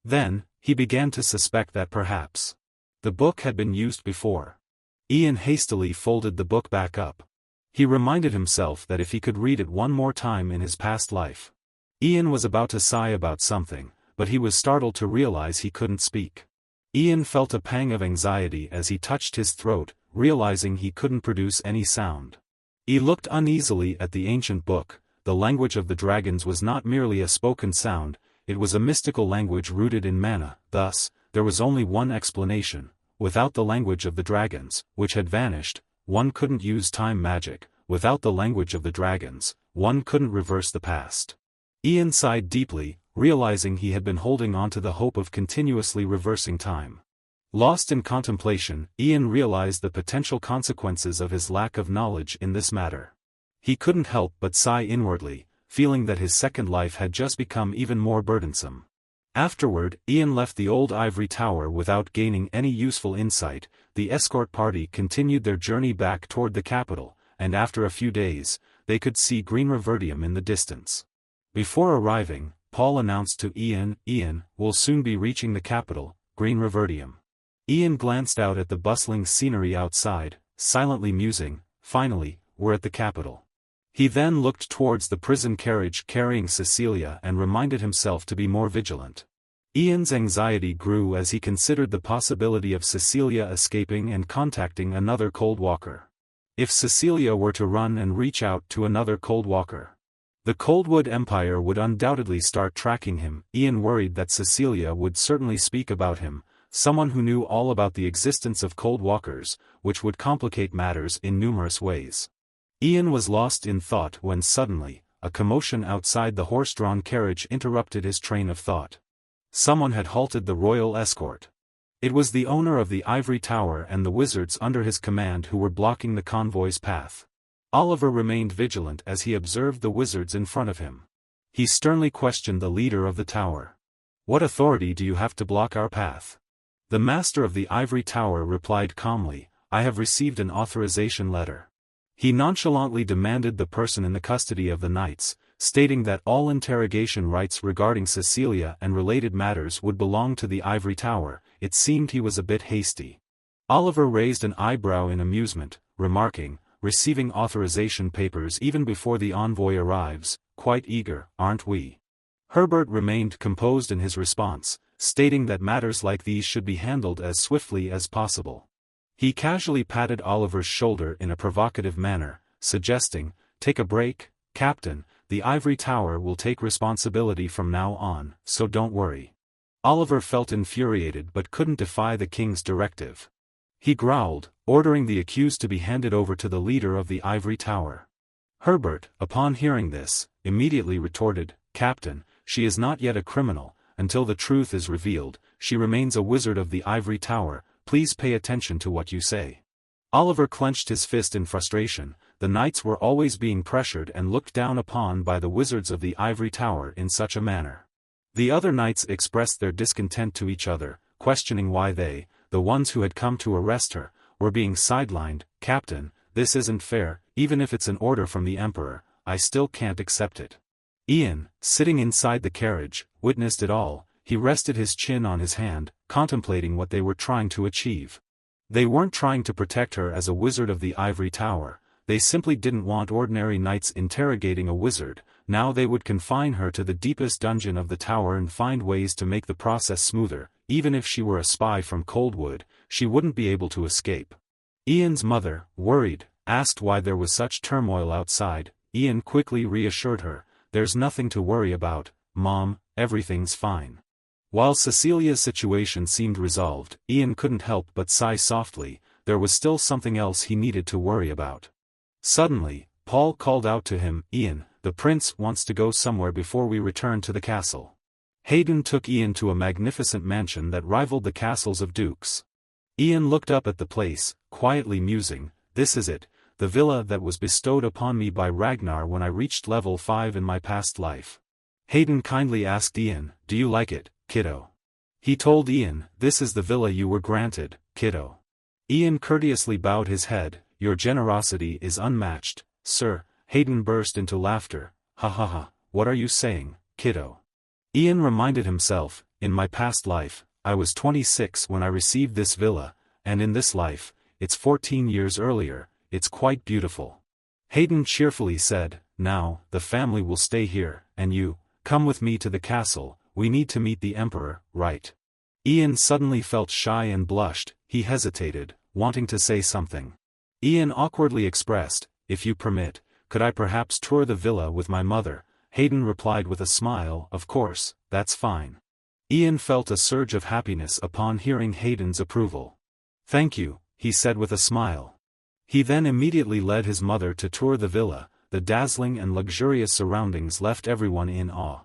Then, he began to suspect that perhaps the book had been used before. Ian hastily folded the book back up. He reminded himself that if he could read it one more time in his past life. Ian was about to sigh about something, but he was startled to realize he couldn't speak. Ian felt a pang of anxiety as he touched his throat, realizing he couldn't produce any sound. He looked uneasily at the ancient book. The language of the dragons was not merely a spoken sound, it was a mystical language rooted in mana. Thus, there was only one explanation: without the language of the dragons, which had vanished, one couldn't use time magic. Without the language of the dragons, one couldn't reverse the past. Ian sighed deeply, realizing he had been holding on to the hope of continuously reversing time. Lost in contemplation, Ian realized the potential consequences of his lack of knowledge in this matter. He couldn't help but sigh inwardly, feeling that his second life had just become even more burdensome. Afterward, Ian left the old ivory tower without gaining any useful insight. The escort party continued their journey back toward the capital, and after a few days, they could see green reverdium in the distance. Before arriving, Paul announced to Ian, "We'll soon be reaching the capital, green reverdium." Ian glanced out at the bustling scenery outside, silently musing, "Finally, we're at the capital." He then looked towards the prison carriage carrying Cecilia and reminded himself to be more vigilant. Ian's anxiety grew as he considered the possibility of Cecilia escaping and contacting another Cold Walker. If Cecilia were to run and reach out to another Cold Walker, the Coldwood Empire would undoubtedly start tracking him. Ian worried that Cecilia would certainly speak about him, someone who knew all about the existence of Cold Walkers, which would complicate matters in numerous ways. Ian was lost in thought when suddenly, a commotion outside the horse-drawn carriage interrupted his train of thought. Someone had halted the royal escort. It was the owner of the ivory tower and the wizards under his command who were blocking the convoy's path. Oliver remained vigilant as he observed the wizards in front of him. He sternly questioned the leader of the tower. "What authority do you have to block our path?" The master of the ivory tower replied calmly, "I have received an authorization letter." He nonchalantly demanded the person in the custody of the knights, stating that all interrogation rights regarding Cecilia and related matters would belong to the ivory tower. It seemed he was a bit hasty. Oliver raised an eyebrow in amusement, remarking, "Receiving authorization papers even before the envoy arrives, quite eager, aren't we?" Herbert remained composed in his response, stating that matters like these should be handled as swiftly as possible. He casually patted Oliver's shoulder in a provocative manner, suggesting, "Take a break, Captain, the ivory tower will take responsibility from now on, so don't worry." Oliver felt infuriated but couldn't defy the king's directive. He growled, ordering the accused to be handed over to the leader of the ivory tower. Herbert, upon hearing this, immediately retorted, "Captain, she is not yet a criminal. Until the truth is revealed, she remains a wizard of the ivory tower. Please pay attention to what you say." Oliver clenched his fist in frustration. The knights were always being pressured and looked down upon by the wizards of the ivory tower in such a manner. The other knights expressed their discontent to each other, questioning why they, the ones who had come to arrest her, were being sidelined. "Captain, this isn't fair. Even if it's an order from the Emperor, I still can't accept it." Ian, sitting inside the carriage, witnessed it all. He rested his chin on his hand, contemplating what they were trying to achieve. They weren't trying to protect her as a wizard of the ivory tower. They simply didn't want ordinary knights interrogating a wizard. Now they would confine her to the deepest dungeon of the tower and find ways to make the process smoother. Even if she were a spy from Coldwood, she wouldn't be able to escape. Ian's mother, worried, asked why there was such turmoil outside. Ian quickly reassured her, "There's nothing to worry about, Mom, everything's fine." While Cecilia's situation seemed resolved, Ian couldn't help but sigh softly. There was still something else he needed to worry about. Suddenly, Paul called out to him, "Ian, the prince wants to go somewhere before we return to the castle." Hayden took Ian to a magnificent mansion that rivaled the castles of dukes. Ian looked up at the place, quietly musing, "This is it, the villa that was bestowed upon me by Ragnar when I reached level 5 in my past life." Hayden kindly asked Ian, "Do you like it, kiddo?" He told Ian, "This is the villa you were granted, kiddo." Ian courteously bowed his head, "Your generosity is unmatched, sir." Hayden burst into laughter, "Ha ha ha, what are you saying, kiddo?" Ian reminded himself, "In my past life, I was 26 when I received this villa, and in this life, it's 14 years earlier. It's quite beautiful." Hayden cheerfully said, "Now, the family will stay here, and you, come with me to the castle. We need to meet the Emperor, right?" Ian suddenly felt shy and blushed. He hesitated, wanting to say something. Ian awkwardly expressed, "If you permit, could I perhaps tour the villa with my mother?" Hayden replied with a smile, "Of course, that's fine. Ian felt a surge of happiness upon hearing Hayden's approval. Thank you, he said with a smile. He then immediately led his mother to tour the villa. The dazzling and luxurious surroundings left everyone in awe.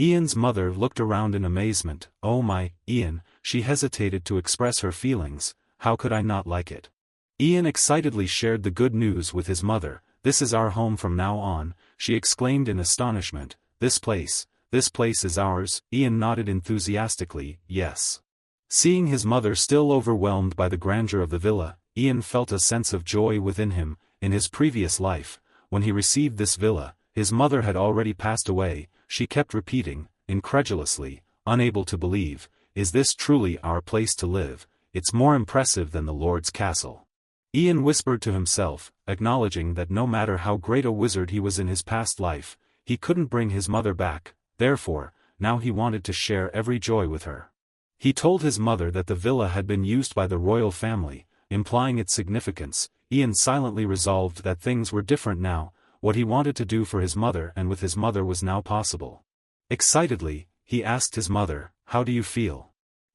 Ian's mother looked around in amazement. Oh my, Ian, she hesitated to express her feelings. How could I not like it? Ian excitedly shared the good news with his mother. This is our home from now on, she exclaimed in astonishment. This place is ours. Ian nodded enthusiastically, yes. Seeing his mother still overwhelmed by the grandeur of the villa, Ian felt a sense of joy within him. In his previous life, when he received this villa, his mother had already passed away. She kept repeating, incredulously, unable to believe, is this truly our place to live? It's more impressive than the Lord's castle. Ian whispered to himself, acknowledging that no matter how great a wizard he was in his past life, he couldn't bring his mother back. Therefore, now he wanted to share every joy with her. He told his mother that the villa had been used by the royal family, implying its significance. Ian silently resolved that things were different now. What he wanted to do for his mother and with his mother was now possible. Excitedly, he asked his mother, how do you feel?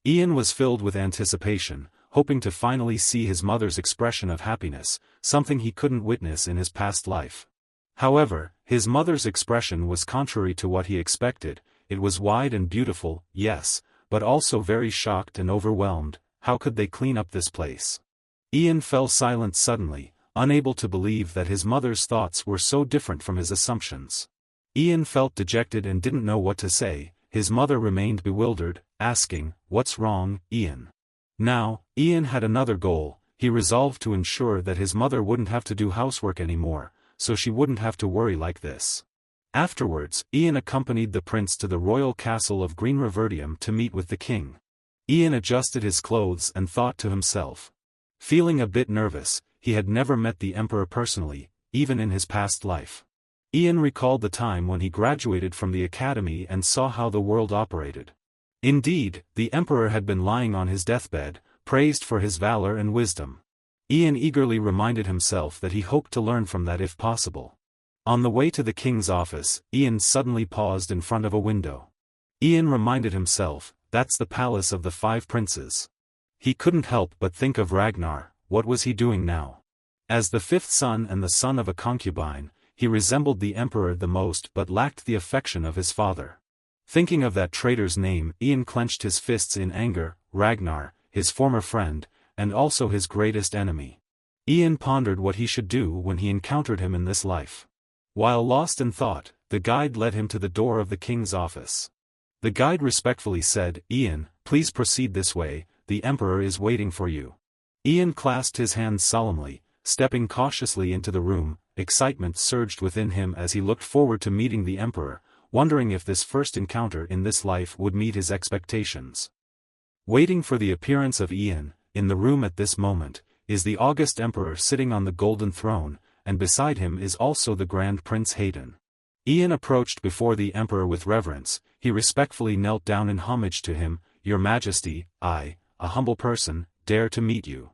Ian was filled with anticipation, hoping to finally see his mother's expression of happiness, something he couldn't witness in his past life. However, his mother's expression was contrary to what he expected. It was wide and beautiful, yes, but also very shocked and overwhelmed. How could they clean up this place? Ian fell silent suddenly, unable to believe that his mother's thoughts were so different from his assumptions. Ian felt dejected and didn't know what to say. His mother remained bewildered, asking, what's wrong, Ian? Now, Ian had another goal. He resolved to ensure that his mother wouldn't have to do housework anymore, so she wouldn't have to worry like this. Afterwards, Ian accompanied the prince to the royal castle of Green Reverdium to meet with the king. Ian adjusted his clothes and thought to himself. Feeling a bit nervous, he had never met the emperor personally, even in his past life. Ian recalled the time when he graduated from the academy and saw how the world operated. Indeed, the emperor had been lying on his deathbed, praised for his valor and wisdom. Ian eagerly reminded himself that he hoped to learn from that if possible. On the way to the king's office, Ian suddenly paused in front of a window. Ian reminded himself, that's the palace of the 5 princes. He couldn't help but think of Ragnar. What was he doing now? As the 5th son and the son of a concubine, he resembled the emperor the most but lacked the affection of his father. Thinking of that traitor's name, Ian clenched his fists in anger. Ragnar, his former friend, and also his greatest enemy. Ian pondered what he should do when he encountered him in this life. While lost in thought, the guide led him to the door of the king's office. The guide respectfully said, Ian, please proceed this way, the emperor is waiting for you. Ian clasped his hands solemnly, stepping cautiously into the room. Excitement surged within him as he looked forward to meeting the emperor, wondering if this first encounter in this life would meet his expectations. Waiting for the appearance of Ian, in the room at this moment, is the august emperor sitting on the golden throne, and beside him is also the Grand Prince Hayden. Ian approached before the emperor with reverence. He respectfully knelt down in homage to him. Your Majesty, I, a humble person, dare to meet you.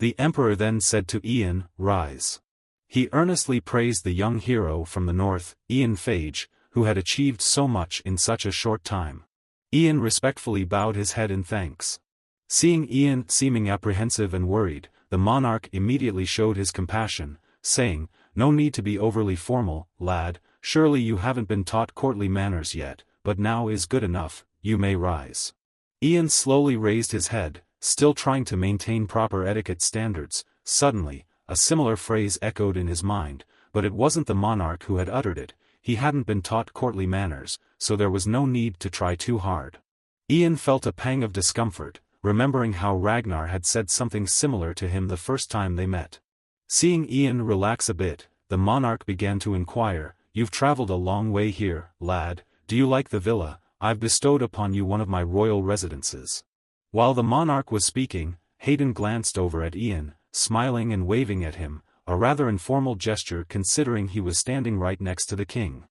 The emperor then said to Ian, rise. He earnestly praised the young hero from the north, Ian Phage, who had achieved so much in such a short time. Ian respectfully bowed his head in thanks. Seeing Ian seeming apprehensive and worried, the monarch immediately showed his compassion, saying, no need to be overly formal, lad, surely you haven't been taught courtly manners yet, but now is good enough, you may rise. Ian slowly raised his head, still trying to maintain proper etiquette standards. Suddenly, a similar phrase echoed in his mind, but it wasn't the monarch who had uttered it. He hadn't been taught courtly manners, so there was no need to try too hard. Ian felt a pang of discomfort, remembering how Ragnar had said something similar to him the first time they met. Seeing Ian relax a bit, the monarch began to inquire, you've traveled a long way here, lad, do you like the villa? I've bestowed upon you one of my royal residences. While the monarch was speaking, Hayden glanced over at Ian, smiling and waving at him, a rather informal gesture considering he was standing right next to the king.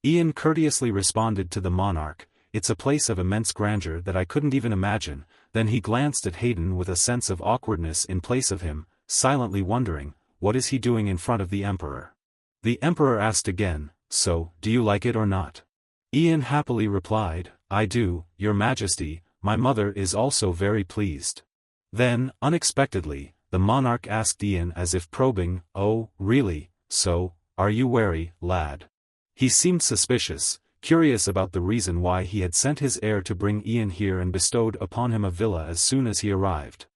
Ian courteously responded to the monarch, it's a place of immense grandeur that I couldn't even imagine. Then he glanced at Hayden with a sense of awkwardness in place of him, silently wondering, what is he doing in front of the emperor? The emperor asked again, so, do you like it or not? Ian happily replied, "I do, your majesty, my mother is also very pleased." Then, unexpectedly, the monarch asked Ian as if probing, "Oh, really, so, are you wary, lad?" He seemed suspicious, curious about the reason why he had sent his heir to bring Ian here and bestowed upon him a villa as soon as he arrived.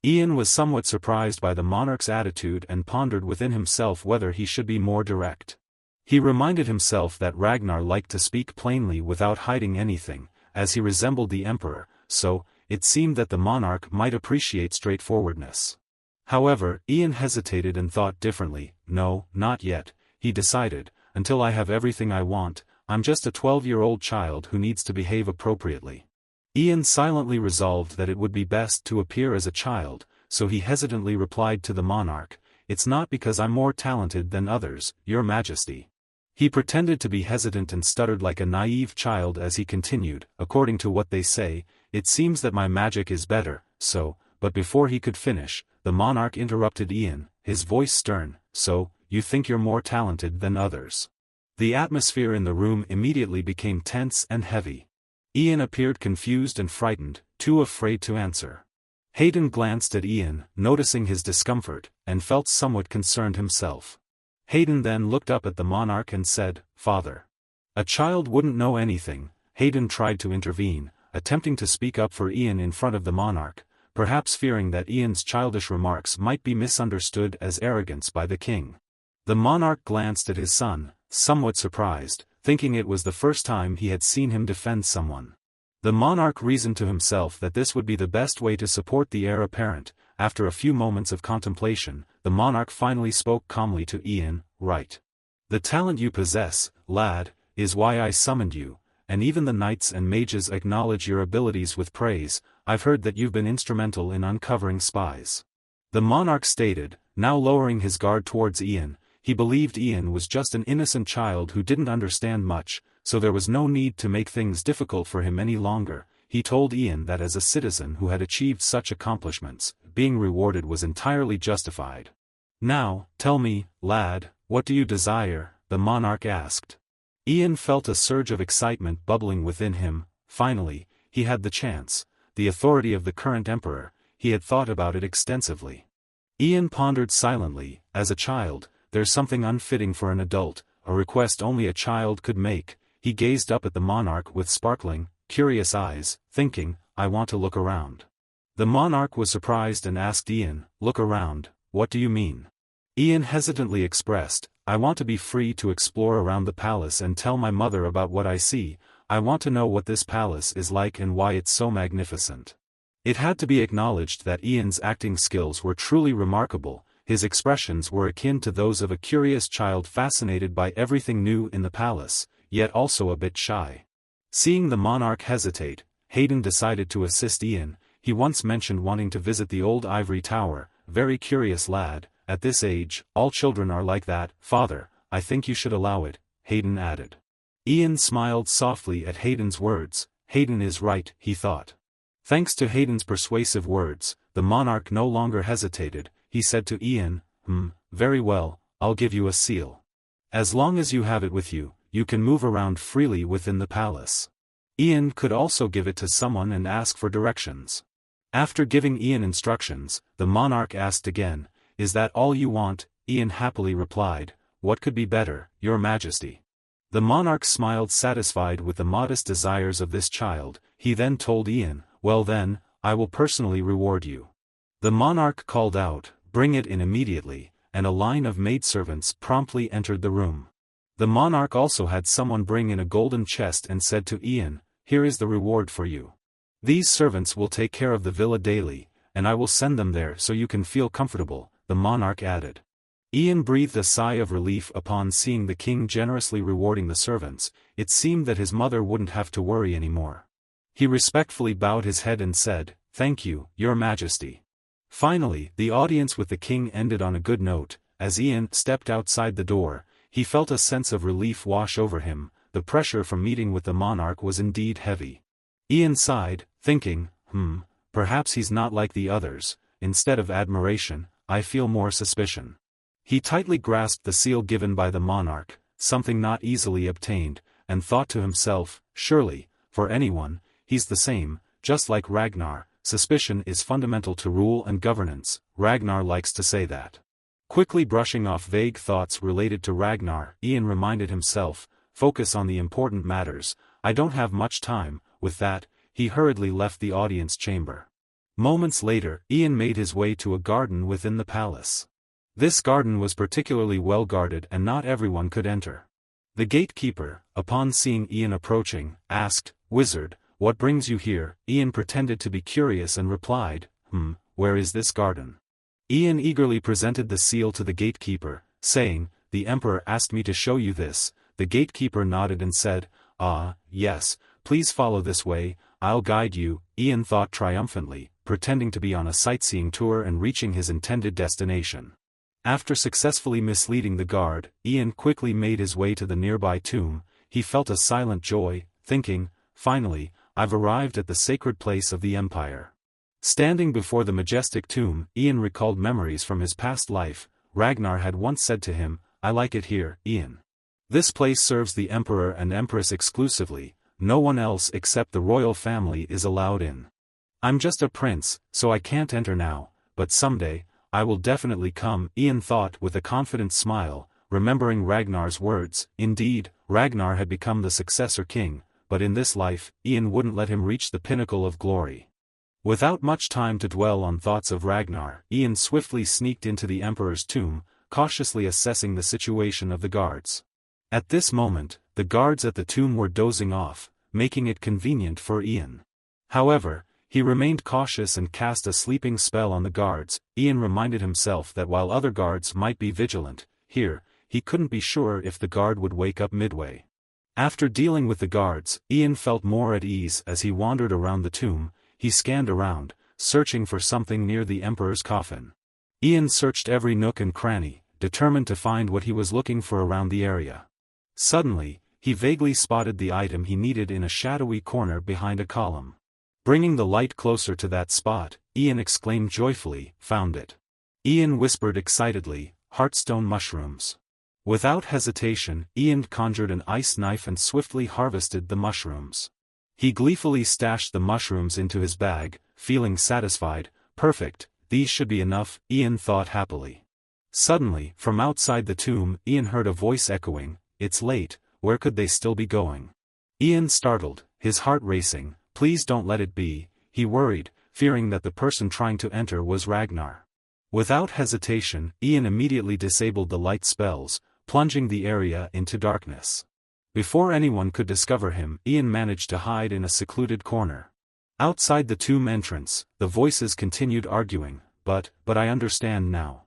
Ian was somewhat surprised by the monarch's attitude and pondered within himself whether he should be more direct. He reminded himself that Ragnar liked to speak plainly without hiding anything, as he resembled the emperor, so, it seemed that the monarch might appreciate straightforwardness. However, Ian hesitated and thought differently. "No, not yet," he decided, "until I have everything I want. I'm just a 12-year-old child who needs to behave appropriately." Ian silently resolved that it would be best to appear as a child, so he hesitantly replied to the monarch, "It's not because I'm more talented than others, your majesty." He pretended to be hesitant and stuttered like a naive child as he continued, "According to what they say, it seems that my magic is better, so," but before he could finish, the monarch interrupted Ian, his voice stern, "So, you think you're more talented than others?" The atmosphere in the room immediately became tense and heavy. Ian appeared confused and frightened, too afraid to answer. Hayden glanced at Ian, noticing his discomfort, and felt somewhat concerned himself. Hayden then looked up at the monarch and said, "Father. A child wouldn't know anything." Hayden tried to intervene, attempting to speak up for Ian in front of the monarch, perhaps fearing that Ian's childish remarks might be misunderstood as arrogance by the king. The monarch glanced at his son, somewhat surprised, thinking it was the first time he had seen him defend someone. The monarch reasoned to himself that this would be the best way to support the heir apparent. After a few moments of contemplation, the monarch finally spoke calmly to Ian, "Right. The talent you possess, lad, is why I summoned you, and even the knights and mages acknowledge your abilities with praise. I've heard that you've been instrumental in uncovering spies." The monarch stated, now lowering his guard towards Ian. He believed Ian was just an innocent child who didn't understand much, so there was no need to make things difficult for him any longer. He told Ian that as a citizen who had achieved such accomplishments, being rewarded was entirely justified. "Now, tell me, lad, what do you desire?" the monarch asked. Ian felt a surge of excitement bubbling within him. Finally, he had the chance. The authority of the current emperor, he had thought about it extensively. Ian pondered silently. As a child, there's something unfitting for an adult, a request only a child could make. He gazed up at the monarch with sparkling, curious eyes, thinking, "I want to look around." The monarch was surprised and asked Ian, "Look around, what do you mean?" Ian hesitantly expressed, "I want to be free to explore around the palace and tell my mother about what I see. I want to know what this palace is like and why it's so magnificent." It had to be acknowledged that Ian's acting skills were truly remarkable. His expressions were akin to those of a curious child fascinated by everything new in the palace, yet also a bit shy. Seeing the monarch hesitate, Hayden decided to assist Ian. He once mentioned wanting to visit the old ivory tower. "Very curious lad, at this age, all children are like that." "Father, I think you should allow it," Hayden added. Ian smiled softly at Hayden's words. Hayden is right, he thought. Thanks to Hayden's persuasive words, the monarch no longer hesitated. He said to Ian, "Very well, I'll give you a seal. As long as you have it with you, you can move around freely within the palace." Ian could also give it to someone and ask for directions. After giving Ian instructions, the monarch asked again, "Is that all you want?" Ian happily replied, "What could be better, your majesty?" The monarch smiled satisfied with the modest desires of this child. He then told Ian, "Well then, I will personally reward you." The monarch called out, "Bring it in immediately," and a line of maidservants promptly entered the room. The monarch also had someone bring in a golden chest and said to Ian, "Here is the reward for you. These servants will take care of the villa daily, and I will send them there so you can feel comfortable," the monarch added. Ian breathed a sigh of relief upon seeing the king generously rewarding the servants. It seemed that his mother wouldn't have to worry anymore. He respectfully bowed his head and said, "Thank you, your majesty." Finally, the audience with the king ended on a good note. As Ian stepped outside the door, he felt a sense of relief wash over him. The pressure from meeting with the monarch was indeed heavy. Ian sighed, thinking, perhaps he's not like the others. Instead of admiration, I feel more suspicion. He tightly grasped the seal given by the monarch, something not easily obtained, and thought to himself, surely, for anyone, he's the same, just like Ragnar. Suspicion is fundamental to rule and governance, Ragnar likes to say that. Quickly brushing off vague thoughts related to Ragnar, Ian reminded himself, focus on the important matters, I don't have much time. With that, he hurriedly left the audience chamber. Moments later, Ian made his way to a garden within the palace. This garden was particularly well guarded and not everyone could enter. The gatekeeper, upon seeing Ian approaching, asked, "Wizard, what brings you here?" Ian pretended to be curious and replied, "Where is this garden?" Ian eagerly presented the seal to the gatekeeper, saying, "The Emperor asked me to show you this." The gatekeeper nodded and said, "Ah, yes, please follow this way, I'll guide you." Ian thought triumphantly, pretending to be on a sightseeing tour and reaching his intended destination. After successfully misleading the guard, Ian quickly made his way to the nearby tomb. He felt a silent joy, thinking, "Finally, I've arrived at the sacred place of the Empire." Standing before the majestic tomb, Ian recalled memories from his past life. Ragnar had once said to him, "I like it here, Ian. This place serves the Emperor and Empress exclusively, no one else except the royal family is allowed in. I'm just a prince, so I can't enter now, but someday, I will definitely come," Ian thought with a confident smile, remembering Ragnar's words. Indeed, Ragnar had become the successor king, but in this life, Ian wouldn't let him reach the pinnacle of glory. Without much time to dwell on thoughts of Ragnar, Ian swiftly sneaked into the Emperor's tomb, cautiously assessing the situation of the guards. At this moment, the guards at the tomb were dozing off, making it convenient for Ian. However, he remained cautious and cast a sleeping spell on the guards. Ian reminded himself that while other guards might be vigilant, here, he couldn't be sure if the guard would wake up midway. After dealing with the guards, Ian felt more at ease as he wandered around the tomb. He scanned around, searching for something near the Emperor's coffin. Ian searched every nook and cranny, determined to find what he was looking for around the area. Suddenly, he vaguely spotted the item he needed in a shadowy corner behind a column. Bringing the light closer to that spot, Ian exclaimed joyfully, "Found it." Ian whispered excitedly, "Heartstone mushrooms." Without hesitation, Ian conjured an ice knife and swiftly harvested the mushrooms. He gleefully stashed the mushrooms into his bag, feeling satisfied. "Perfect, these should be enough," Ian thought happily. Suddenly, from outside the tomb, Ian heard a voice echoing, "It's late, where could they still be going?" Ian startled, his heart racing. "Please don't let it be," he worried, fearing that the person trying to enter was Ragnar. Without hesitation, Ian immediately disabled the light spells, plunging the area into darkness. Before anyone could discover him, Ian managed to hide in a secluded corner. Outside the tomb entrance, the voices continued arguing, but I understand now."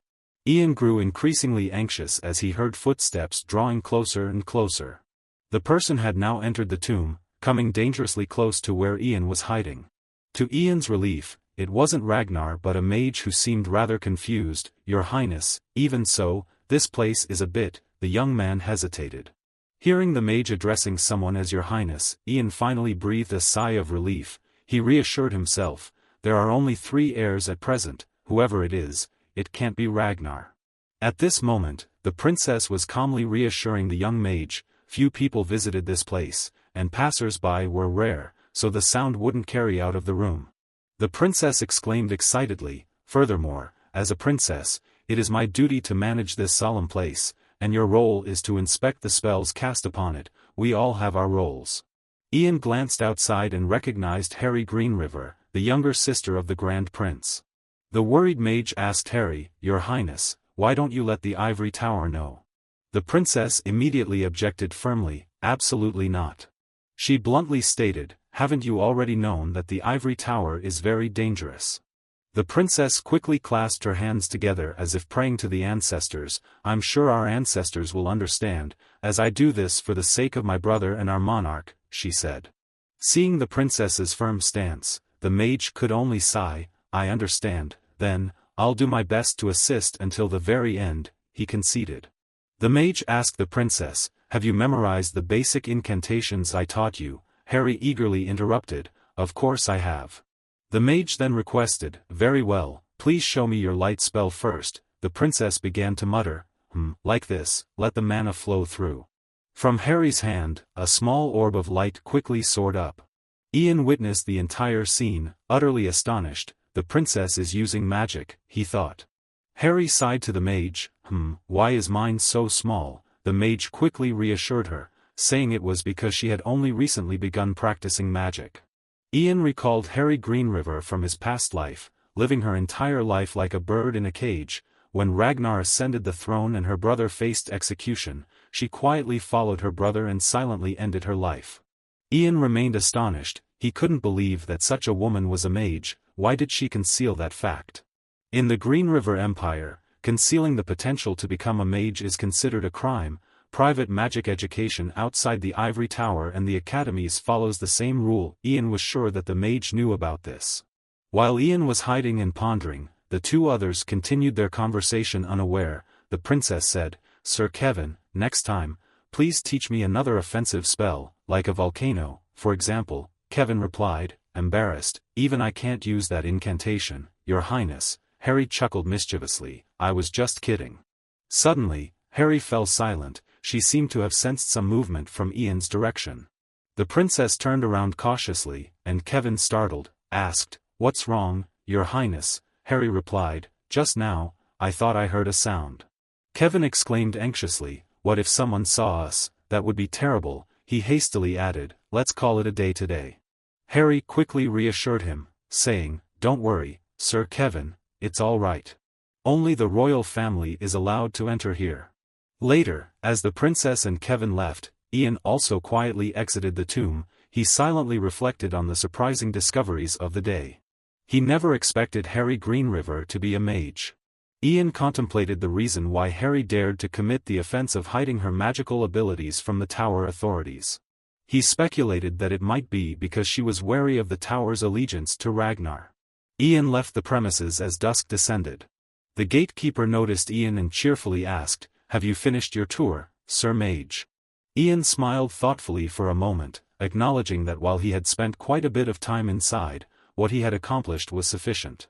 Ian grew increasingly anxious as he heard footsteps drawing closer and closer. The person had now entered the tomb, coming dangerously close to where Ian was hiding. To Ian's relief, it wasn't Ragnar but a mage who seemed rather confused. "Your Highness, even so, this place is a bit," the young man hesitated. Hearing the mage addressing someone as "Your Highness," Ian finally breathed a sigh of relief. He reassured himself, "There are only 3 heirs at present, whoever it is, it can't be Ragnar." At this moment, the princess was calmly reassuring the young mage. Few people visited this place, and passers-by were rare, so the sound wouldn't carry out of the room. The princess exclaimed excitedly, "Furthermore, as a princess, it is my duty to manage this solemn place, and your role is to inspect the spells cast upon it. We all have our roles." Ian glanced outside and recognized Harry Greenriver, the younger sister of the Grand Prince. The worried mage asked Harry, "Your Highness, why don't you let the ivory tower know?" The princess immediately objected firmly, "Absolutely not." She bluntly stated, "Haven't you already known that the ivory tower is very dangerous?" The princess quickly clasped her hands together as if praying to the ancestors. "I'm sure our ancestors will understand, as I do this for the sake of my brother and our monarch," she said. Seeing the princess's firm stance, the mage could only sigh. "I understand, then, I'll do my best to assist until the very end," he conceded. The mage asked the princess, "Have you memorized the basic incantations I taught you?" Harry eagerly interrupted, "Of course I have." The mage then requested, "Very well, please show me your light spell first." The princess began to mutter, "Like this, let the mana flow through." From Harry's hand, a small orb of light quickly soared up. Ian witnessed the entire scene, utterly astonished. The princess is using magic, he thought. Harry sighed to the mage. Why is mine so small? The mage quickly reassured her, saying it was because she had only recently begun practicing magic. Ian recalled Harry Greenriver from his past life, living her entire life like a bird in a cage. When Ragnar ascended the throne and her brother faced execution, she quietly followed her brother and silently ended her life. Ian remained astonished. He couldn't believe that such a woman was a mage. Why did she conceal that fact? In the Greenriver Empire, concealing the potential to become a mage is considered a crime. Private magic education outside the ivory tower and the academies follows the same rule. Ian was sure that the mage knew about this. While Ian was hiding and pondering, the two others continued their conversation unaware. The princess said, "Sir Kevin, next time, please teach me another offensive spell, like a volcano, for example." Kevin replied, embarrassed, "Even I can't use that incantation, Your Highness." Harry chuckled mischievously, "I was just kidding." Suddenly, Harry fell silent. She seemed to have sensed some movement from Ian's direction. The princess turned around cautiously, and Kevin, startled, asked, "What's wrong, Your Highness?" Harry replied, "Just now, I thought I heard a sound." Kevin exclaimed anxiously, "What if someone saw us? That would be terrible." He hastily added, "Let's call it a day today." Harry quickly reassured him, saying, "Don't worry, Sir Kevin, it's all right. Only the royal family is allowed to enter here." Later, as the princess and Kevin left, Ian also quietly exited the tomb. He silently reflected on the surprising discoveries of the day. He never expected Harry Greenriver to be a mage. Ian contemplated the reason why Harry dared to commit the offense of hiding her magical abilities from the tower authorities. He speculated that it might be because she was wary of the tower's allegiance to Ragnar. Ian left the premises as dusk descended. The gatekeeper noticed Ian and cheerfully asked, "Have you finished your tour, Sir Mage?" Ian smiled thoughtfully for a moment, acknowledging that while he had spent quite a bit of time inside, what he had accomplished was sufficient.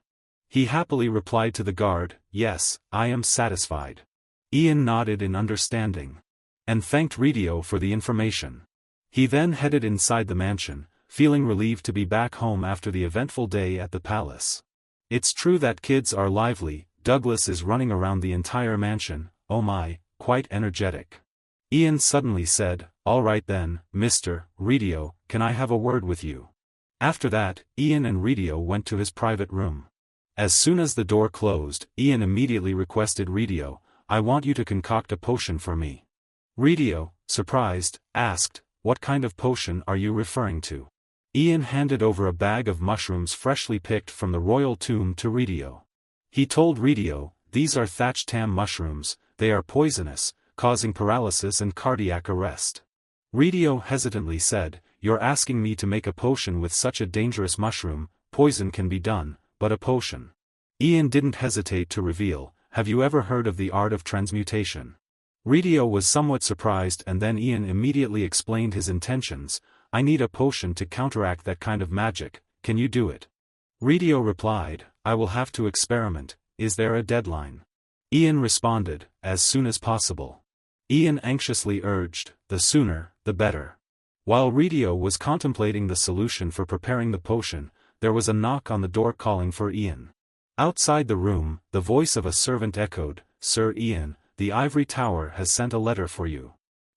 He happily replied to the guard, "Yes, I am satisfied." Ian nodded in understanding, and thanked Ridio for the information. He then headed inside the mansion, feeling relieved to be back home after the eventful day at the palace. It's true that kids are lively. Douglas is running around the entire mansion, oh my, quite energetic. Ian suddenly said, "All right then, Mr. Ridio, can I have a word with you?" After that, Ian and Ridio went to his private room. As soon as the door closed, Ian immediately requested Ridio, "I want you to concoct a potion for me." Ridio, surprised, asked, "What kind of potion are you referring to?" Ian handed over a bag of mushrooms freshly picked from the royal tomb to Ridio. He told Ridio, "These are thatch tam mushrooms. They are poisonous, causing paralysis and cardiac arrest." Ridio hesitantly said, "You're asking me to make a potion with such a dangerous mushroom. Poison can be done, but a potion." Ian didn't hesitate to reveal, "Have you ever heard of the art of transmutation?" Ridio was somewhat surprised, and then Ian immediately explained his intentions. "I need a potion to counteract that kind of magic. Can you do it?" Ridio replied, "I will have to experiment. Is there a deadline?" Ian responded, "As soon as possible." Ian anxiously urged, "The sooner, the better." While Ridio was contemplating the solution for preparing the potion, there was a knock on the door calling for Ian. Outside the room, the voice of a servant echoed, "Sir Ian, the ivory tower has sent a letter for you."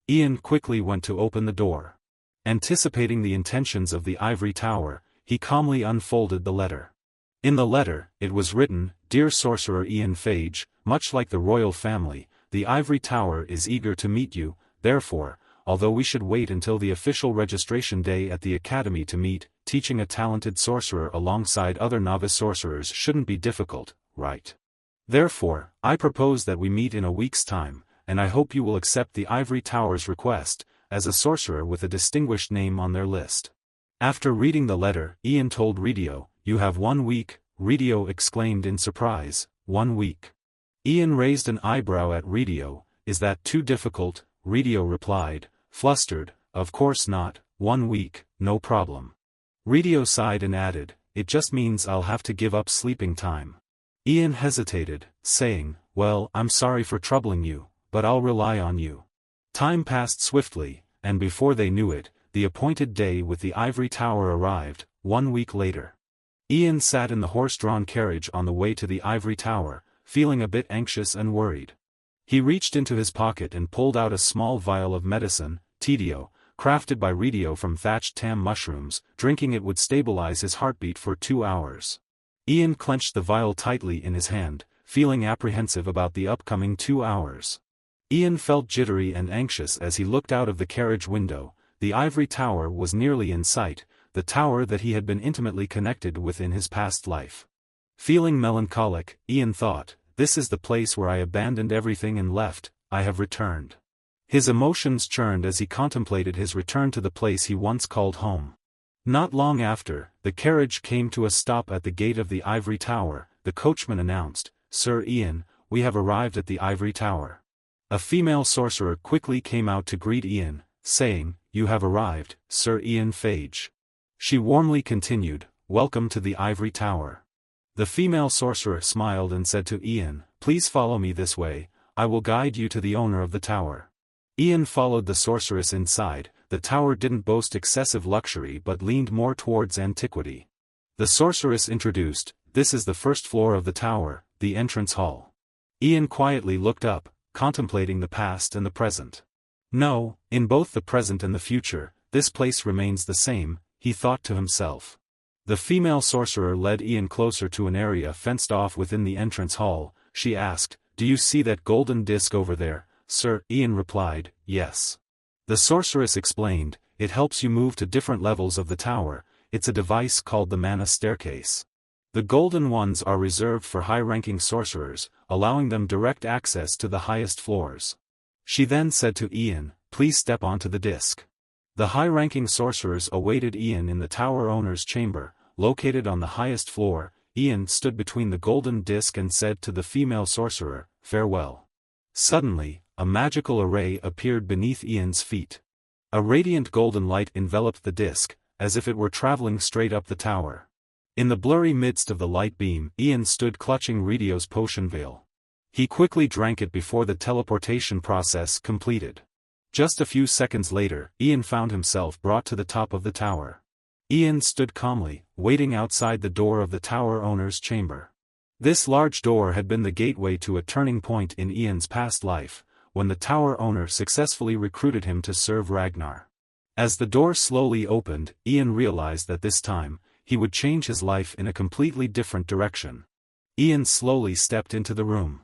Ian quickly went to open the door. Anticipating the intentions of the ivory tower, he calmly unfolded the letter. In the letter, it was written, "Dear Sorcerer Ian Phage, much like the royal family, the ivory tower is eager to meet you. Therefore, although we should wait until the official registration day at the academy to meet, teaching a talented sorcerer alongside other novice sorcerers shouldn't be difficult, right? Therefore, I propose that we meet in a week's time, and I hope you will accept the ivory tower's request, as a sorcerer with a distinguished name on their list." After reading the letter, Ian told Ridio, "You have 1 week," Ridio exclaimed in surprise, 1 week. Ian raised an eyebrow at Ridio, "Is that too difficult?" Ridio replied, flustered, "Of course not, 1 week, no problem." Ridio sighed and added, "It just means I'll have to give up sleeping time." Ian hesitated, saying, "Well, I'm sorry for troubling you, but I'll rely on you." Time passed swiftly, and before they knew it, the appointed day with the ivory tower arrived, 1 week later. Ian sat in the horse-drawn carriage on the way to the ivory tower, feeling a bit anxious and worried. He reached into his pocket and pulled out a small vial of medicine, Tedio, crafted by Redio from thatched tam mushrooms. Drinking it would stabilize his heartbeat for 2 hours. Ian clenched the vial tightly in his hand, feeling apprehensive about the upcoming 2 hours. Ian felt jittery and anxious as he looked out of the carriage window. The ivory tower was nearly in sight, the tower that he had been intimately connected with in his past life. Feeling melancholic, Ian thought, "This is the place where I abandoned everything and left, I have returned." His emotions churned as he contemplated his return to the place he once called home. Not long after, the carriage came to a stop at the gate of the ivory tower. The coachman announced, "Sir Ian, we have arrived at the ivory tower." A female sorcerer quickly came out to greet Ian, saying, "You have arrived, Sir Ian Phage." She warmly continued, "Welcome to the ivory tower." The female sorcerer smiled and said to Ian, "Please follow me this way, I will guide you to the owner of the tower." Ian followed the sorceress inside. The tower didn't boast excessive luxury but leaned more towards antiquity. The sorceress introduced, "This is the first floor of the tower, the entrance hall." Ian quietly looked up, contemplating the past and the present. "No, in both the present and the future, this place remains the same," he thought to himself. The female sorcerer led Ian closer to an area fenced off within the entrance hall. She asked, "Do you see that golden disc over there, sir?" Ian replied, "Yes." The sorceress explained, "It helps you move to different levels of the tower. It's a device called the mana staircase. The golden ones are reserved for high-ranking sorcerers, allowing them direct access to the highest floors." She then said to Ian, "Please step onto the disc." The high-ranking sorcerers awaited Ian in the tower owner's chamber, located on the highest floor. Ian stood between the golden disc and said to the female sorcerer, "Farewell." Suddenly, a magical array appeared beneath Ian's feet. A radiant golden light enveloped the disc, as if it were traveling straight up the tower. In the blurry midst of the light beam, Ian stood clutching Redio's potion veil. He quickly drank it before the teleportation process completed. Just a few seconds later, Ian found himself brought to the top of the tower. Ian stood calmly, waiting outside the door of the tower owner's chamber. This large door had been the gateway to a turning point in Ian's past life, when the tower owner successfully recruited him to serve Ragnar. As the door slowly opened, Ian realized that this time, he would change his life in a completely different direction. Ian slowly stepped into the room.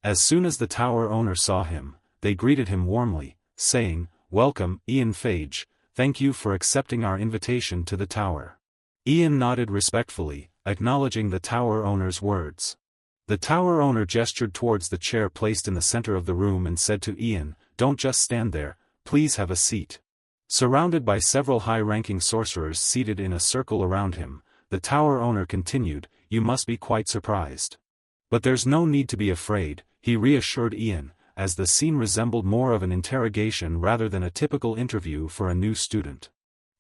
As soon as the tower owner saw him, they greeted him warmly, saying, "Welcome, Ian Phage, thank you for accepting our invitation to the tower." Ian nodded respectfully, acknowledging the tower owner's words. The tower owner gestured towards the chair placed in the center of the room and said to Ian, "Don't just stand there, please have a seat." Surrounded by several high-ranking sorcerers seated in a circle around him, the tower owner continued, "You must be quite surprised. But there's no need to be afraid," he reassured Ian, as the scene resembled more of an interrogation rather than a typical interview for a new student.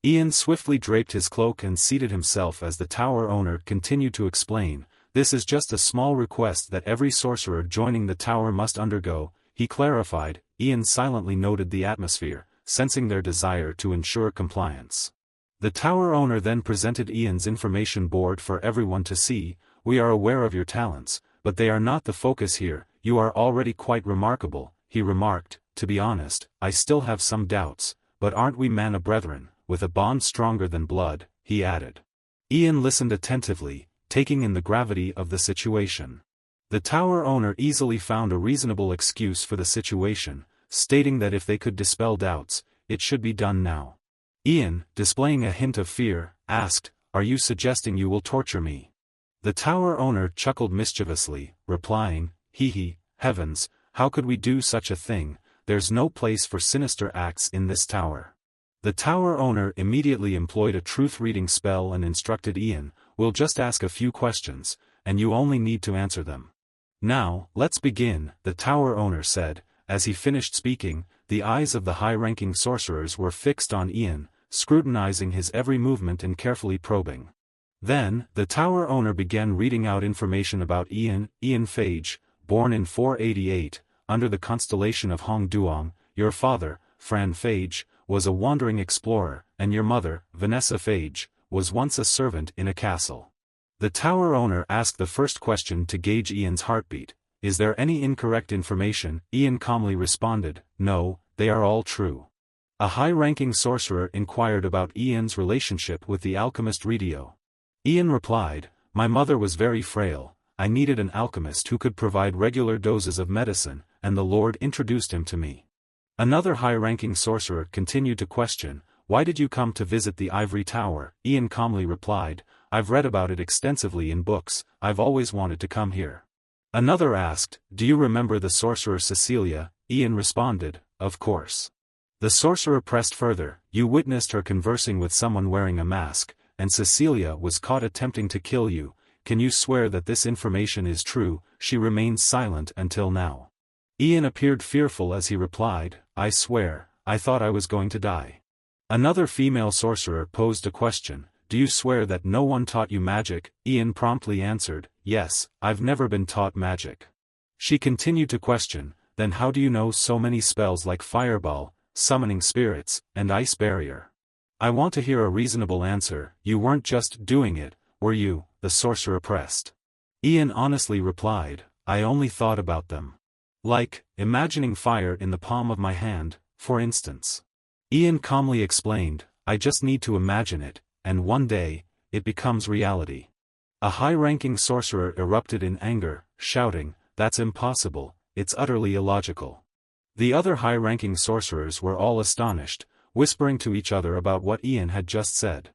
Ian swiftly draped his cloak and seated himself as the tower owner continued to explain, "This is just a small request that every sorcerer joining the tower must undergo," he clarified. Ian silently noted the atmosphere, sensing their desire to ensure compliance. The tower owner then presented Ian's information board for everyone to see. "We are aware of your talents, but they are not the focus here. You are already quite remarkable," he remarked. "To be honest, I still have some doubts, but aren't we mana brethren, with a bond stronger than blood," he added. Ian listened attentively, taking in the gravity of the situation. The tower owner easily found a reasonable excuse for the situation, stating that if they could dispel doubts, it should be done now. Ian, displaying a hint of fear, asked, "Are you suggesting you will torture me?" The tower owner chuckled mischievously, replying, "Hee, heavens, how could we do such a thing? There's no place for sinister acts in this tower." The tower owner immediately employed a truth-reading spell and instructed Ian, "We'll just ask a few questions, and you only need to answer them." "Now, let's begin," the tower owner said. As he finished speaking, the eyes of the high-ranking sorcerers were fixed on Ian, scrutinizing his every movement and carefully probing. Then, the tower owner began reading out information about Ian Phage, born in 488, under the constellation of Hong Duong. "Your father, Fran Phage, was a wandering explorer, and your mother, Vanessa Phage, was once a servant in a castle. The tower owner asked the first question to gauge Ian's heartbeat. Is there any incorrect information? Ian calmly responded, no, they are all true. A high-ranking sorcerer inquired about Ian's relationship with the alchemist Ridio. Ian replied, my mother was very frail, I needed an alchemist who could provide regular doses of medicine, and the Lord introduced him to me. Another high-ranking sorcerer continued to question, why did you come to visit the ivory tower? Ian calmly replied, I've read about it extensively in books, I've always wanted to come here. Another asked, do you remember the sorcerer Cecilia? Ian responded, of course. The sorcerer pressed further, you witnessed her conversing with someone wearing a mask, and Cecilia was caught attempting to kill you. Can you swear that this information is true? She remained silent until now. Ian appeared fearful as he replied, I swear, I thought I was going to die. Another female sorcerer posed a question, do you swear that no one taught you magic? Ian promptly answered, yes, I've never been taught magic. She continued to question, then how do you know so many spells like fireball, summoning spirits, and ice barrier? I want to hear a reasonable answer. You weren't just doing it, were you? The sorcerer pressed. Ian honestly replied, I only thought about them. Like, imagining fire in the palm of my hand, for instance. Ian calmly explained, I just need to imagine it, and one day, it becomes reality. A high-ranking sorcerer erupted in anger, shouting, that's impossible, it's utterly illogical. The other high-ranking sorcerers were all astonished, whispering to each other about what Ian had just said.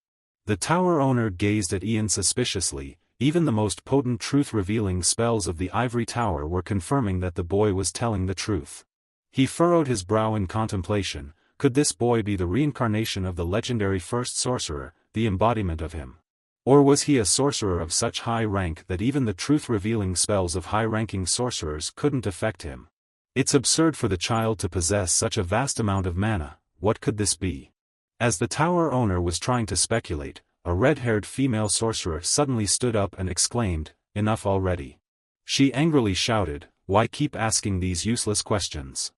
The tower owner gazed at Ian suspiciously. Even the most potent truth-revealing spells of the ivory tower were confirming that the boy was telling the truth. He furrowed his brow in contemplation. Could this boy be the reincarnation of the legendary first sorcerer, the embodiment of him? Or was he a sorcerer of such high rank that even the truth-revealing spells of high-ranking sorcerers couldn't affect him? It's absurd for the child to possess such a vast amount of mana. What could this be? As the tower owner was trying to speculate, a red-haired female sorcerer suddenly stood up and exclaimed, enough already. She angrily shouted, why keep asking these useless questions?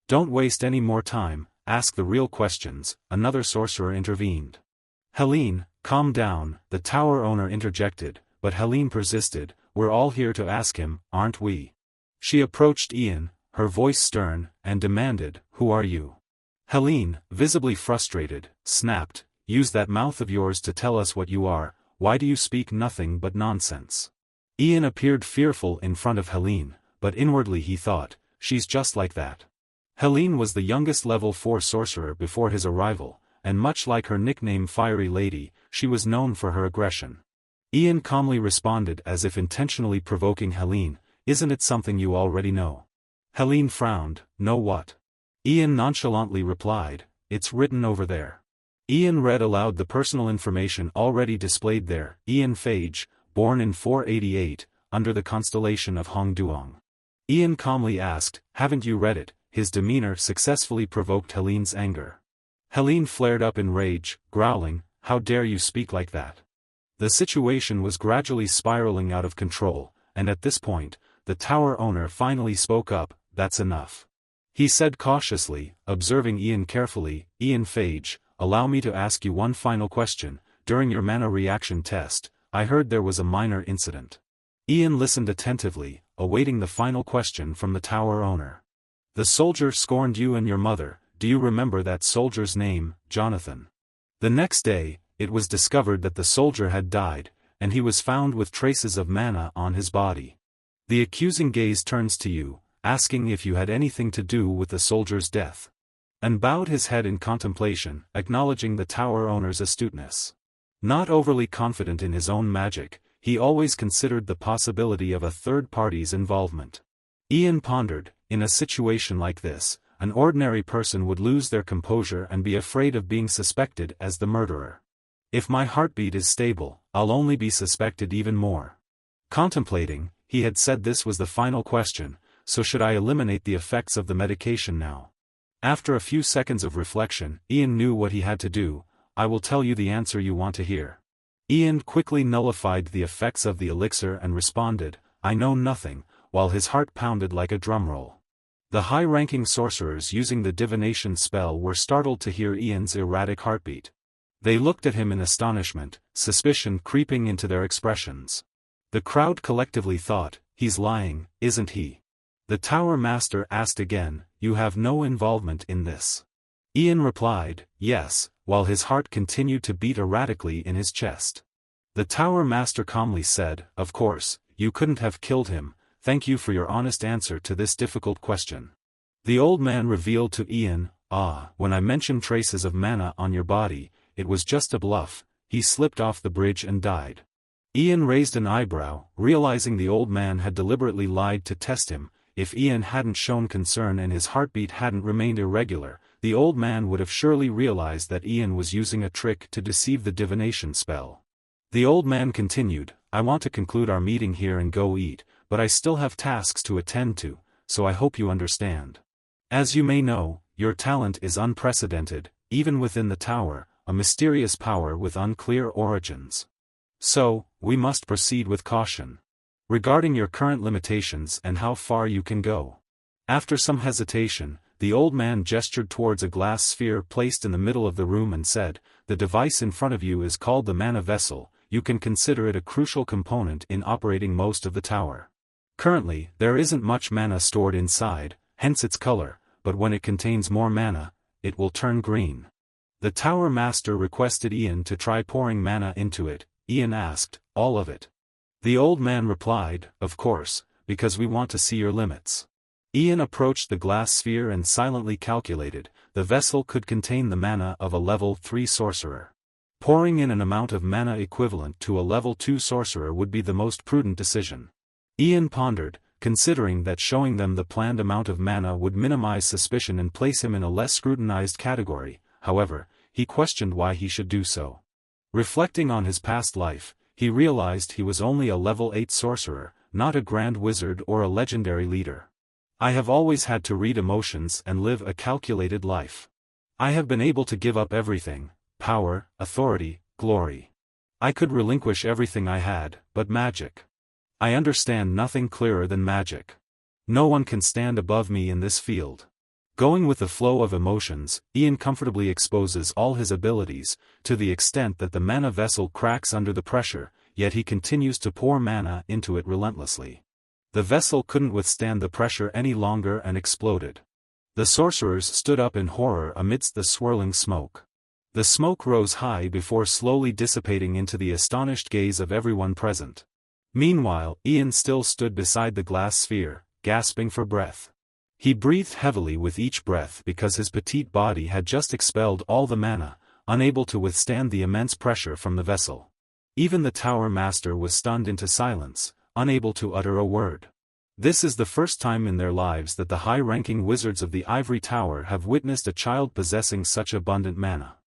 Don't waste any more time, ask the real questions. Another sorcerer intervened. Helene, calm down, the tower owner interjected, but Helene persisted, we're all here to ask him, aren't we? She approached Ian, her voice stern, and demanded, who are you? Helene, visibly frustrated, snapped, use that mouth of yours to tell us what you are. Why do you speak nothing but nonsense? Ian appeared fearful in front of Helene, but inwardly he thought, she's just like that. Helene was the youngest level 4 sorcerer before his arrival, and much like her nickname Fiery Lady, she was known for her aggression. Ian calmly responded as if intentionally provoking Helene, isn't it something you already know? Helene frowned, know what? Ian nonchalantly replied, it's written over there. Ian read aloud the personal information already displayed there. Ian Phage, born in 488, under the constellation of Hongduong. Ian calmly asked, haven't you read it? His demeanor successfully provoked Helene's anger. Helene flared up in rage, growling, how dare you speak like that? The situation was gradually spiraling out of control, and at this point, the tower owner finally spoke up, that's enough. He said cautiously, observing Ian carefully, Ian Phage, allow me to ask you one final question. During your mana reaction test, I heard there was a minor incident. Ian listened attentively, awaiting the final question from the tower owner. The soldier scorned you and your mother. Do you remember that soldier's name? Jonathan. The next day, it was discovered that the soldier had died, and he was found with traces of mana on his body. The accusing gaze turns to you, asking if you had anything to do with the soldier's death. And bowed his head in contemplation, acknowledging the tower owner's astuteness. Not overly confident in his own magic, he always considered the possibility of a third party's involvement. Ian pondered, in a situation like this, an ordinary person would lose their composure and be afraid of being suspected as the murderer. If my heartbeat is stable, I'll only be suspected even more. Contemplating, he had said this was the final question, so should I eliminate the effects of the medication now? After a few seconds of reflection, Ian knew what he had to do. I will tell you the answer you want to hear. Ian quickly nullified the effects of the elixir and responded, I know nothing, while his heart pounded like a drumroll. The high-ranking sorcerers using the divination spell were startled to hear Ian's erratic heartbeat. They looked at him in astonishment, suspicion creeping into their expressions. The crowd collectively thought, he's lying, isn't he? The Tower Master asked again, you have no involvement in this. Ian replied, yes, while his heart continued to beat erratically in his chest. The Tower Master calmly said, of course, you couldn't have killed him, thank you for your honest answer to this difficult question. The old man revealed to Ian, when I mentioned traces of mana on your body, it was just a bluff, he slipped off the bridge and died. Ian raised an eyebrow, realizing the old man had deliberately lied to test him. If Ian hadn't shown concern and his heartbeat hadn't remained irregular, the old man would have surely realized that Ian was using a trick to deceive the divination spell. The old man continued, I want to conclude our meeting here and go eat, but I still have tasks to attend to, so I hope you understand. As you may know, your talent is unprecedented, even within the tower, a mysterious power with unclear origins. So, we must proceed with caution. Regarding your current limitations and how far you can go. After some hesitation, the old man gestured towards a glass sphere placed in the middle of the room and said, the device in front of you is called the mana vessel, you can consider it a crucial component in operating most of the tower. Currently, there isn't much mana stored inside, hence its color, but when it contains more mana, it will turn green. The Tower Master requested Ian to try pouring mana into it. Ian asked, all of it? The old man replied, of course, because we want to see your limits. Ian approached the glass sphere and silently calculated, the vessel could contain the mana of a level 3 sorcerer. Pouring in an amount of mana equivalent to a level 2 sorcerer would be the most prudent decision. Ian pondered, considering that showing them the planned amount of mana would minimize suspicion and place him in a less scrutinized category. However, he questioned why he should do so. Reflecting on his past life, he realized he was only a level 8 sorcerer, not a grand wizard or a legendary leader. I have always had to read emotions and live a calculated life. I have been able to give up everything, power, authority, glory. I could relinquish everything I had, but magic. I understand nothing clearer than magic. No one can stand above me in this field. Going with the flow of emotions, Ian comfortably exposes all his abilities, to the extent that the mana vessel cracks under the pressure, yet he continues to pour mana into it relentlessly. The vessel couldn't withstand the pressure any longer and exploded. The sorcerers stood up in horror amidst the swirling smoke. The smoke rose high before slowly dissipating into the astonished gaze of everyone present. Meanwhile, Ian still stood beside the glass sphere, gasping for breath. He breathed heavily with each breath because his petite body had just expelled all the mana, unable to withstand the immense pressure from the vessel. Even the Tower Master was stunned into silence, unable to utter a word. This is the first time in their lives that the high-ranking wizards of the Ivory Tower have witnessed a child possessing such abundant mana.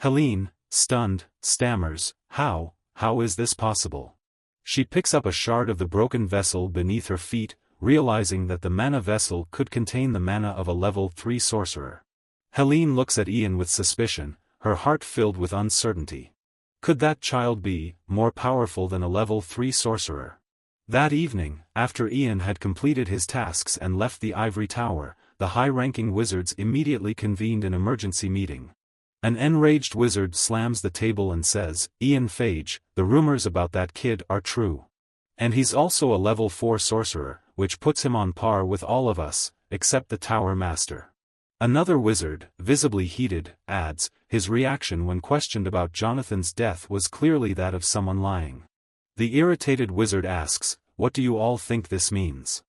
Helene, stunned, stammers, how is this possible? She picks up a shard of the broken vessel beneath her feet, realizing that the mana vessel could contain the mana of a level 3 sorcerer. Helene looks at Ian with suspicion, her heart filled with uncertainty. Could that child be more powerful than a level 3 sorcerer? That evening, after Ian had completed his tasks and left the Ivory Tower, the high-ranking wizards immediately convened an emergency meeting. An enraged wizard slams the table and says, Ian Phage, the rumors about that kid are true. And he's also a level 4 sorcerer, which puts him on par with all of us, except the Tower Master. Another wizard, visibly heated, adds, his reaction when questioned about Jonathan's death was clearly that of someone lying. The irritated wizard asks, what do you all think this means?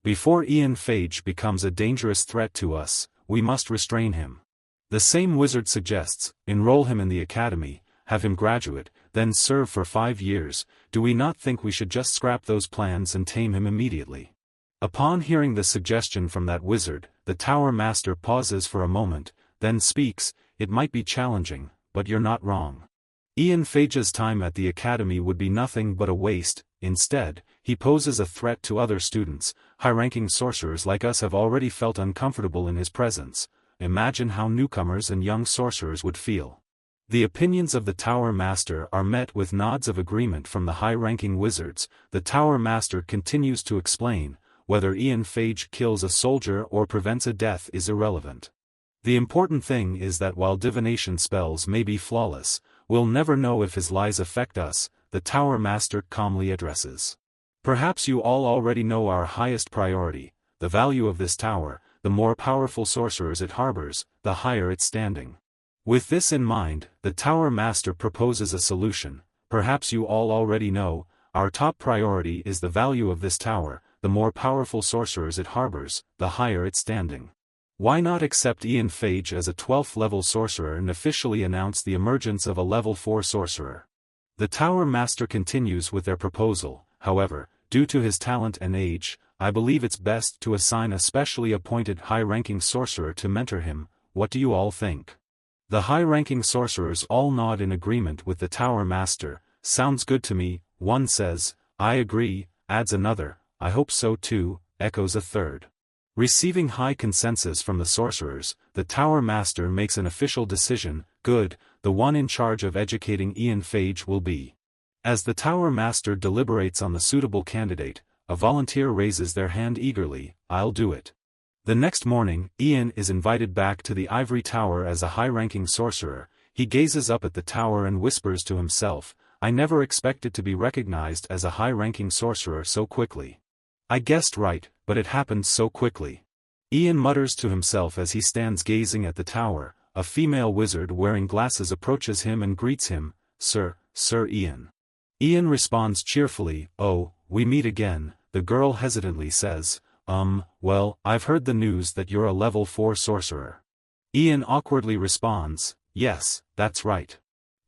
Before Ian Phage becomes a dangerous threat to us, we must restrain him. The same wizard suggests, enroll him in the academy, have him graduate, then serve for 5 years. Do we not think we should just scrap those plans and tame him immediately? Upon hearing the suggestion from that wizard, the Tower Master pauses for a moment, then speaks, it might be challenging, but you're not wrong. Ian Phage's time at the academy would be nothing but a waste. Instead, he poses a threat to other students. High-ranking sorcerers like us have already felt uncomfortable in his presence. Imagine how newcomers and young sorcerers would feel. The opinions of the Tower Master are met with nods of agreement from the high-ranking wizards. The Tower Master continues to explain, whether Ian Phage kills a soldier or prevents a death is irrelevant. The important thing is that while divination spells may be flawless, we'll never know if his lies affect us, the Tower Master calmly addresses. Perhaps you all already know our highest priority, the value of this tower. The more powerful sorcerers it harbors, the higher its standing. With this in mind, the Tower Master proposes a solution. Perhaps you all already know, our top priority is the value of this tower. The more powerful sorcerers it harbors, the higher its standing. Why not accept Ian Phage as a 12th level sorcerer and officially announce the emergence of a level 4 sorcerer? The Tower Master continues with their proposal. However, due to his talent and age, I believe it's best to assign a specially appointed high-ranking sorcerer to mentor him. What do you all think? The high-ranking sorcerers all nod in agreement with the Tower Master. Sounds good to me, one says. I agree, adds another. I hope so too, echoes a third. Receiving high consensus from the sorcerers, the Tower Master makes an official decision. Good, the one in charge of educating Ian Phage will be. As the Tower Master deliberates on the suitable candidate, a volunteer raises their hand eagerly. I'll do it. The next morning, Ian is invited back to the Ivory Tower as a high-ranking sorcerer. He gazes up at the tower and whispers to himself, I never expected to be recognized as a high-ranking sorcerer so quickly. I guessed right, but it happened so quickly. Ian mutters to himself as he stands gazing at the tower. A female wizard wearing glasses approaches him and greets him, Sir Ian. Ian responds cheerfully, Oh, we meet again. The girl hesitantly says, well, I've heard the news that you're a level 4 sorcerer. Ian awkwardly responds, Yes, that's right.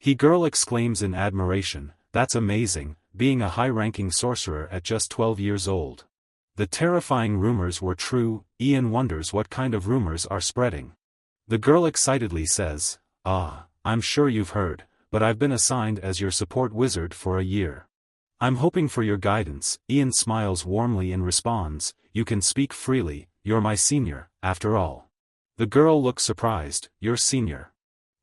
The girl exclaims in admiration, That's amazing, being a high-ranking sorcerer at just 12 years old. The terrifying rumors were true. Ian wonders what kind of rumors are spreading. The girl excitedly says, I'm sure you've heard, but I've been assigned as your support wizard for a year. I'm hoping for your guidance. Ian smiles warmly and responds, You can speak freely, you're my senior, after all. The girl looks surprised, Your senior.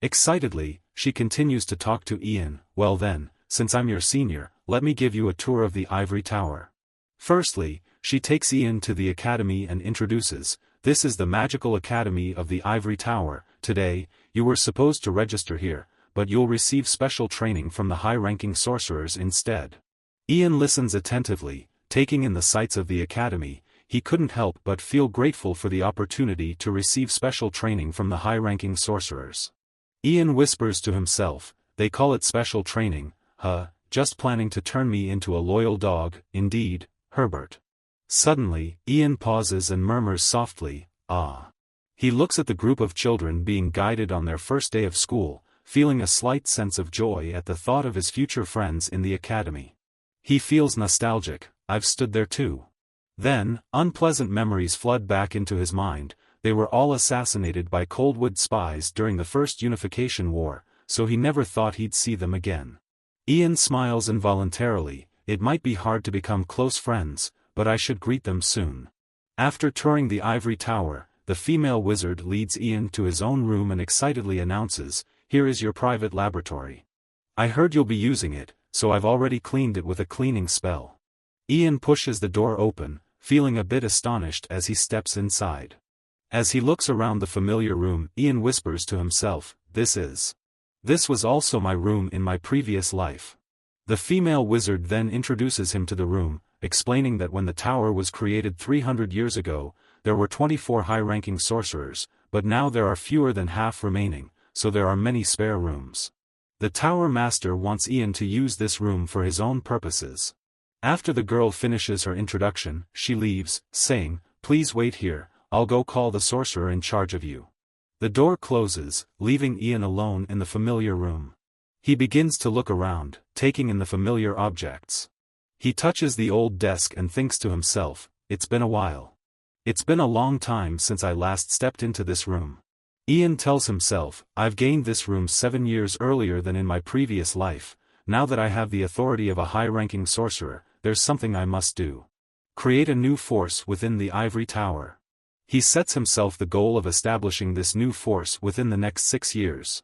Excitedly, she continues to talk to Ian, Well then, since I'm your senior, let me give you a tour of the Ivory Tower. Firstly, she takes Ian to the academy and introduces, This is the Magical Academy of the Ivory Tower. Today, you were supposed to register here, but you'll receive special training from the high-ranking sorcerers instead. Ian listens attentively, taking in the sights of the academy. He couldn't help but feel grateful for the opportunity to receive special training from the high-ranking sorcerers. Ian whispers to himself, They call it special training, just planning to turn me into a loyal dog, indeed, Herbert. Suddenly, Ian pauses and murmurs softly, He looks at the group of children being guided on their first day of school, feeling a slight sense of joy at the thought of his future friends in the academy. He feels nostalgic, I've stood there too. Then, unpleasant memories flood back into his mind. They were all assassinated by Coldwood spies during the First Unification War, so he never thought he'd see them again. Ian smiles involuntarily. It might be hard to become close friends, but I should greet them soon. After touring the Ivory Tower, the female wizard leads Ian to his own room and excitedly announces, Here is your private laboratory. I heard you'll be using it, so I've already cleaned it with a cleaning spell. Ian pushes the door open, feeling a bit astonished as he steps inside. As he looks around the familiar room, Ian whispers to himself, This was also my room in my previous life. The female wizard then introduces him to the room, explaining that when the tower was created 300 years ago, there were 24 high-ranking sorcerers, but now there are fewer than half remaining, so there are many spare rooms. The Tower Master wants Ian to use this room for his own purposes. After the girl finishes her introduction, she leaves, saying, Please wait here, I'll go call the sorcerer in charge of you. The door closes, leaving Ian alone in the familiar room. He begins to look around, taking in the familiar objects. He touches the old desk and thinks to himself, It's been a while. It's been a long time since I last stepped into this room. Ian tells himself, I've gained this room 7 years earlier than in my previous life. Now that I have the authority of a high-ranking sorcerer, there's something I must do. Create a new force within the Ivory Tower. He sets himself the goal of establishing this new force within the next 6 years.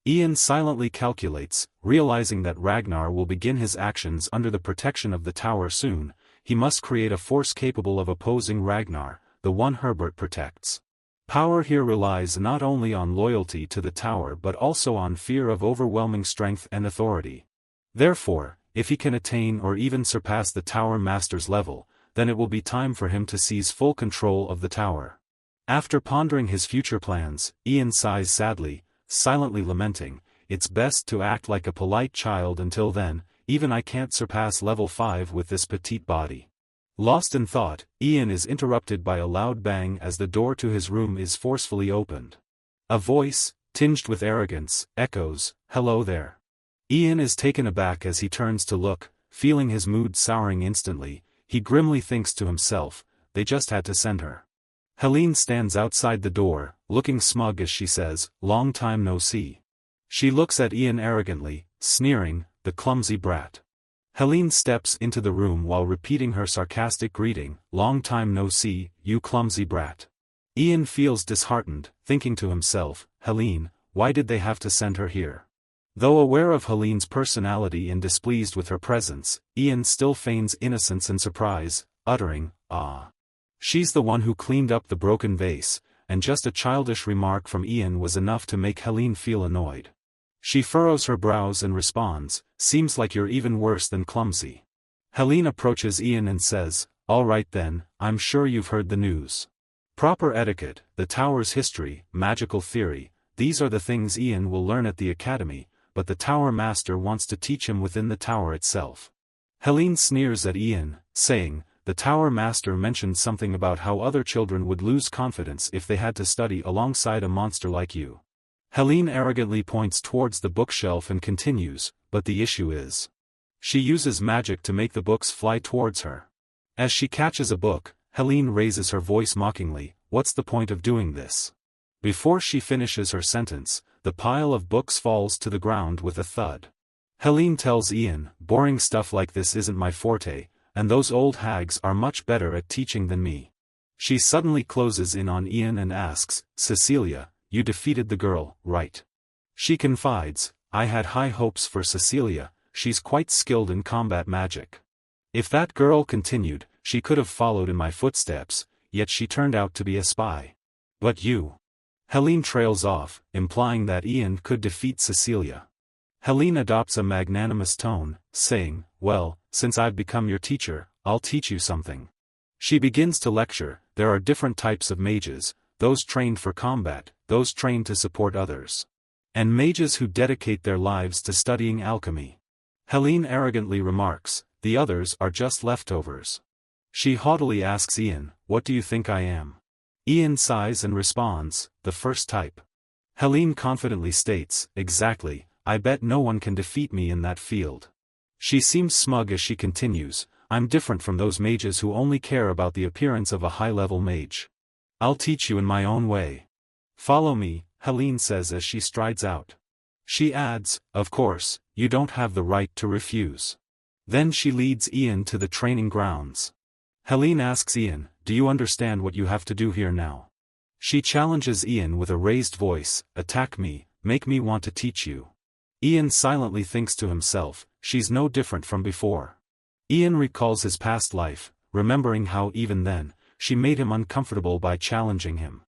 Ian silently calculates, realizing that Ragnar will begin his actions under the protection of the tower soon. he must create a force capable of opposing Ragnar, the one Herbert protects. Power here relies not only on loyalty to the tower but also on fear of overwhelming strength and authority. Therefore, if he can attain or even surpass the Tower Master's level, then it will be time for him to seize full control of the tower. After pondering his future plans, Ian sighs sadly, silently lamenting, "It's best to act like a polite child until then, even I can't surpass level 5 with this petite body." Lost in thought, Ian is interrupted by a loud bang as the door to his room is forcefully opened. A voice, tinged with arrogance, echoes, "Hello there." Ian is taken aback as he turns to look, feeling his mood souring instantly. He grimly thinks to himself, they just had to send her. Helene stands outside the door, looking smug as she says, "Long time no see." She looks at Ian arrogantly, sneering, "The clumsy brat." Helene steps into the room while repeating her sarcastic greeting, "Long time no see, you clumsy brat." Ian feels disheartened, thinking to himself, Helene, why did they have to send her here? Though aware of Helene's personality and displeased with her presence, Ian still feigns innocence and surprise, uttering, "Ah. She's the one who cleaned up the broken vase," and just a childish remark from Ian was enough to make Helene feel annoyed. She furrows her brows and responds, "Seems like you're even worse than clumsy." Helene approaches Ian and says, "All right then, I'm sure you've heard the news. Proper etiquette, the tower's history, magical theory, these are the things Ian will learn at the academy, but the Tower Master wants to teach him within the tower itself." Helene sneers at Ian, saying, "The Tower Master mentioned something about how other children would lose confidence if they had to study alongside a monster like you." Helene arrogantly points towards the bookshelf and continues, "But the issue is." She uses magic to make the books fly towards her. As she catches a book, Helene raises her voice mockingly, "What's the point of doing this?" Before she finishes her sentence, the pile of books falls to the ground with a thud. Helene tells Ian, "Boring stuff like this isn't my forte, and those old hags are much better at teaching than me." She suddenly closes in on Ian and asks, "Cecilia, you defeated the girl, right?" She confides, "I had high hopes for Cecilia, she's quite skilled in combat magic. If that girl continued, she could have followed in my footsteps, yet she turned out to be a spy. But you." Helene trails off, implying that Ian could defeat Cecilia. Helene adopts a magnanimous tone, saying, "Well, since I've become your teacher, I'll teach you something." She begins to lecture, there are different types of mages, those trained for combat, those trained to support others, and mages who dedicate their lives to studying alchemy. Helene arrogantly remarks, "The others are just leftovers." She haughtily asks Ian, "What do you think I am?" Ian sighs and responds, "The first type." Helene confidently states, "Exactly, I bet no one can defeat me in that field." She seems smug as she continues, "I'm different from those mages who only care about the appearance of a high-level mage. I'll teach you in my own way. Follow me," Helene says as she strides out. She adds, "Of course, you don't have the right to refuse." Then she leads Ian to the training grounds. Helene asks Ian, "Do you understand what you have to do here now?" She challenges Ian with a raised voice, "Attack me, make me want to teach you." Ian silently thinks to himself, she's no different from before. Ian recalls his past life, remembering how even then, she made him uncomfortable by challenging him.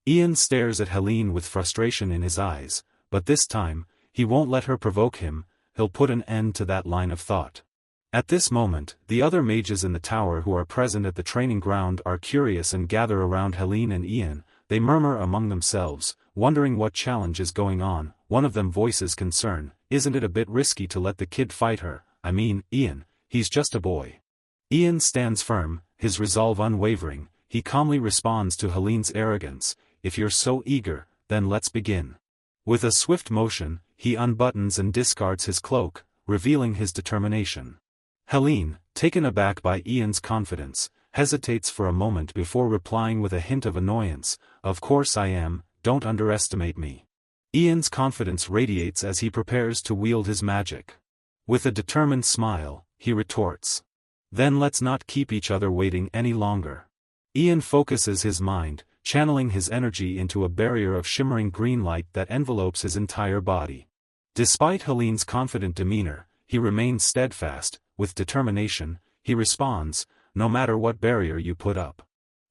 Ian stares at Helene with frustration in his eyes, but this time, he won't let her provoke him, he'll put an end to that line of thought. At this moment, the other mages in the tower who are present at the training ground are curious and gather around Helene and Ian. They murmur among themselves, wondering what challenge is going on. One of them voices concern, "Isn't it a bit risky to let the kid fight her? I mean, Ian, he's just a boy." Ian stands firm, his resolve unwavering. He calmly responds to Helene's arrogance, "If you're so eager, then let's begin." With a swift motion, he unbuttons and discards his cloak, revealing his determination. Helene, taken aback by Ian's confidence, hesitates for a moment before replying with a hint of annoyance, "Of course I am, don't underestimate me." Ian's confidence radiates as he prepares to wield his magic. With a determined smile, he retorts, "Then let's not keep each other waiting any longer." Ian focuses his mind, channeling his energy into a barrier of shimmering green light that envelopes his entire body. Despite Helene's confident demeanor, he remains steadfast. With determination, he responds, no matter what barrier you put up.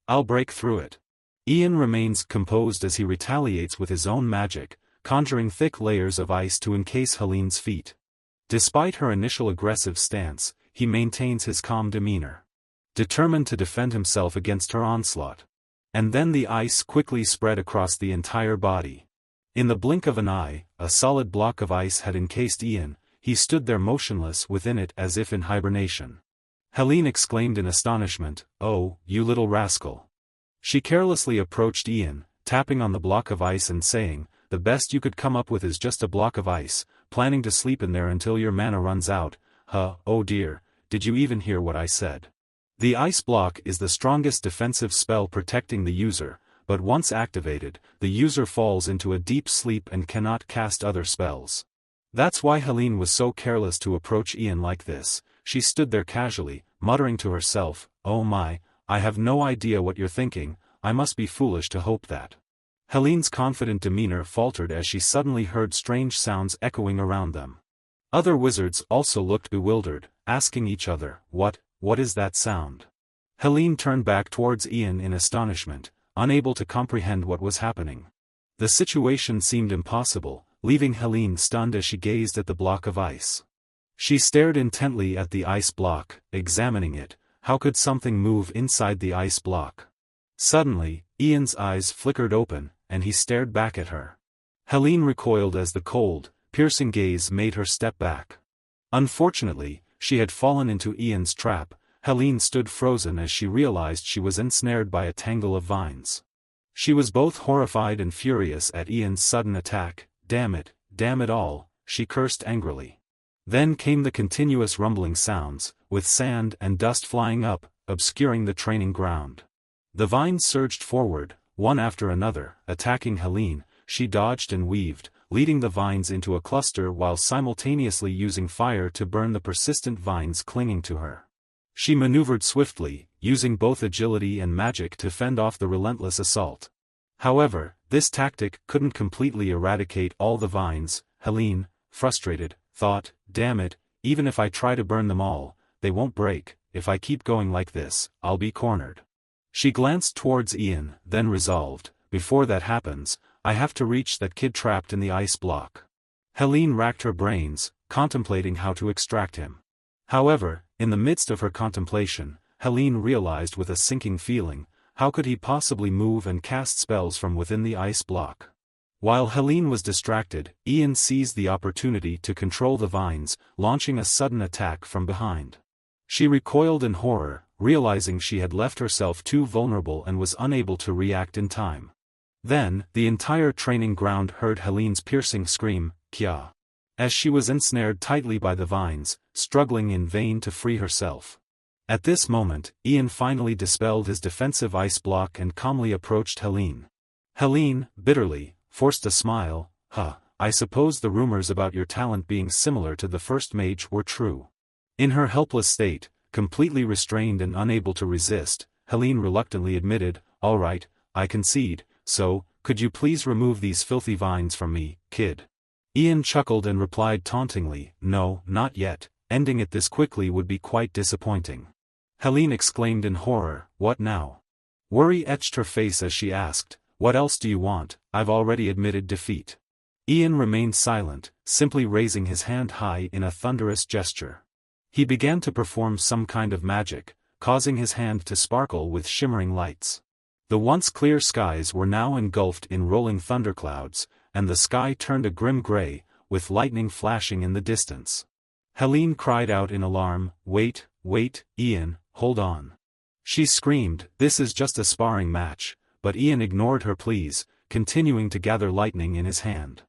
I'll break through it. Ian remains composed as he retaliates with his own magic, conjuring thick layers of ice to encase Helene's feet. Despite her initial aggressive stance, he maintains his calm demeanor, determined to defend himself against her onslaught. And then the ice quickly spread across the entire body. In the blink of an eye, a solid block of ice had encased Ian. He stood there motionless within it as if in hibernation. Helene exclaimed in astonishment, "Oh, you little rascal." She carelessly approached Ian, tapping on the block of ice and saying, "The best you could come up with is just a block of ice, planning to sleep in there until your mana runs out. Oh dear, did you even hear what I said?" The ice block is the strongest defensive spell protecting the user, but once activated, the user falls into a deep sleep and cannot cast other spells. That's why Helene was so careless to approach Ian like this. She stood there casually, muttering to herself, "Oh my, I have no idea what you're thinking, I must be foolish to hope that." Helene's confident demeanor faltered as she suddenly heard strange sounds echoing around them. Other wizards also looked bewildered, asking each other, What is that sound?" Helene turned back towards Ian in astonishment, unable to comprehend what was happening. The situation seemed impossible, leaving Helene stunned as she gazed at the block of ice. She stared intently at the ice block, examining it. How could something move inside the ice block? Suddenly, Ian's eyes flickered open, and he stared back at her. Helene recoiled as the cold, piercing gaze made her step back. Unfortunately, she had fallen into Ian's trap. Helene stood frozen as she realized she was ensnared by a tangle of vines. She was both horrified and furious at Ian's sudden attack. Damn it all," she cursed angrily. Then came the continuous rumbling sounds, with sand and dust flying up, obscuring the training ground. The vines surged forward, one after another, attacking Helene. She dodged and weaved, leading the vines into a cluster while simultaneously using fire to burn the persistent vines clinging to her. She maneuvered swiftly, using both agility and magic to fend off the relentless assault. However, this tactic couldn't completely eradicate all the vines. Helene, frustrated, thought, "Damn it, even if I try to burn them all, they won't break. If I keep going like this, I'll be cornered." She glanced towards Ian, then resolved, "Before that happens, I have to reach that kid trapped in the ice block." Helene racked her brains, contemplating how to extract him. However, in the midst of her contemplation, Helene realized with a sinking feeling, how could he possibly move and cast spells from within the ice block? While Helene was distracted, Ian seized the opportunity to control the vines, launching a sudden attack from behind. She recoiled in horror, realizing she had left herself too vulnerable and was unable to react in time. Then, the entire training ground heard Helene's piercing scream, "Kya!" as she was ensnared tightly by the vines, struggling in vain to free herself. At this moment, Ian finally dispelled his defensive ice block and calmly approached Helene. Helene, bitterly, forced a smile. I suppose the rumors about your talent being similar to the first mage were true." In her helpless state, completely restrained and unable to resist, Helene reluctantly admitted, "All right, I concede, so, could you please remove these filthy vines from me, kid?" Ian chuckled and replied tauntingly, "No, not yet, ending it this quickly would be quite disappointing." Helene exclaimed in horror, "What now?" Worry etched her face as she asked, "What else do you want? I've already admitted defeat." Ian remained silent, simply raising his hand high in a thunderous gesture. He began to perform some kind of magic, causing his hand to sparkle with shimmering lights. The once clear skies were now engulfed in rolling thunderclouds, and the sky turned a grim gray, with lightning flashing in the distance. Helene cried out in alarm, Wait, Ian, hold on." She screamed, "This is just a sparring match," but Ian ignored her pleas, continuing to gather lightning in his hand.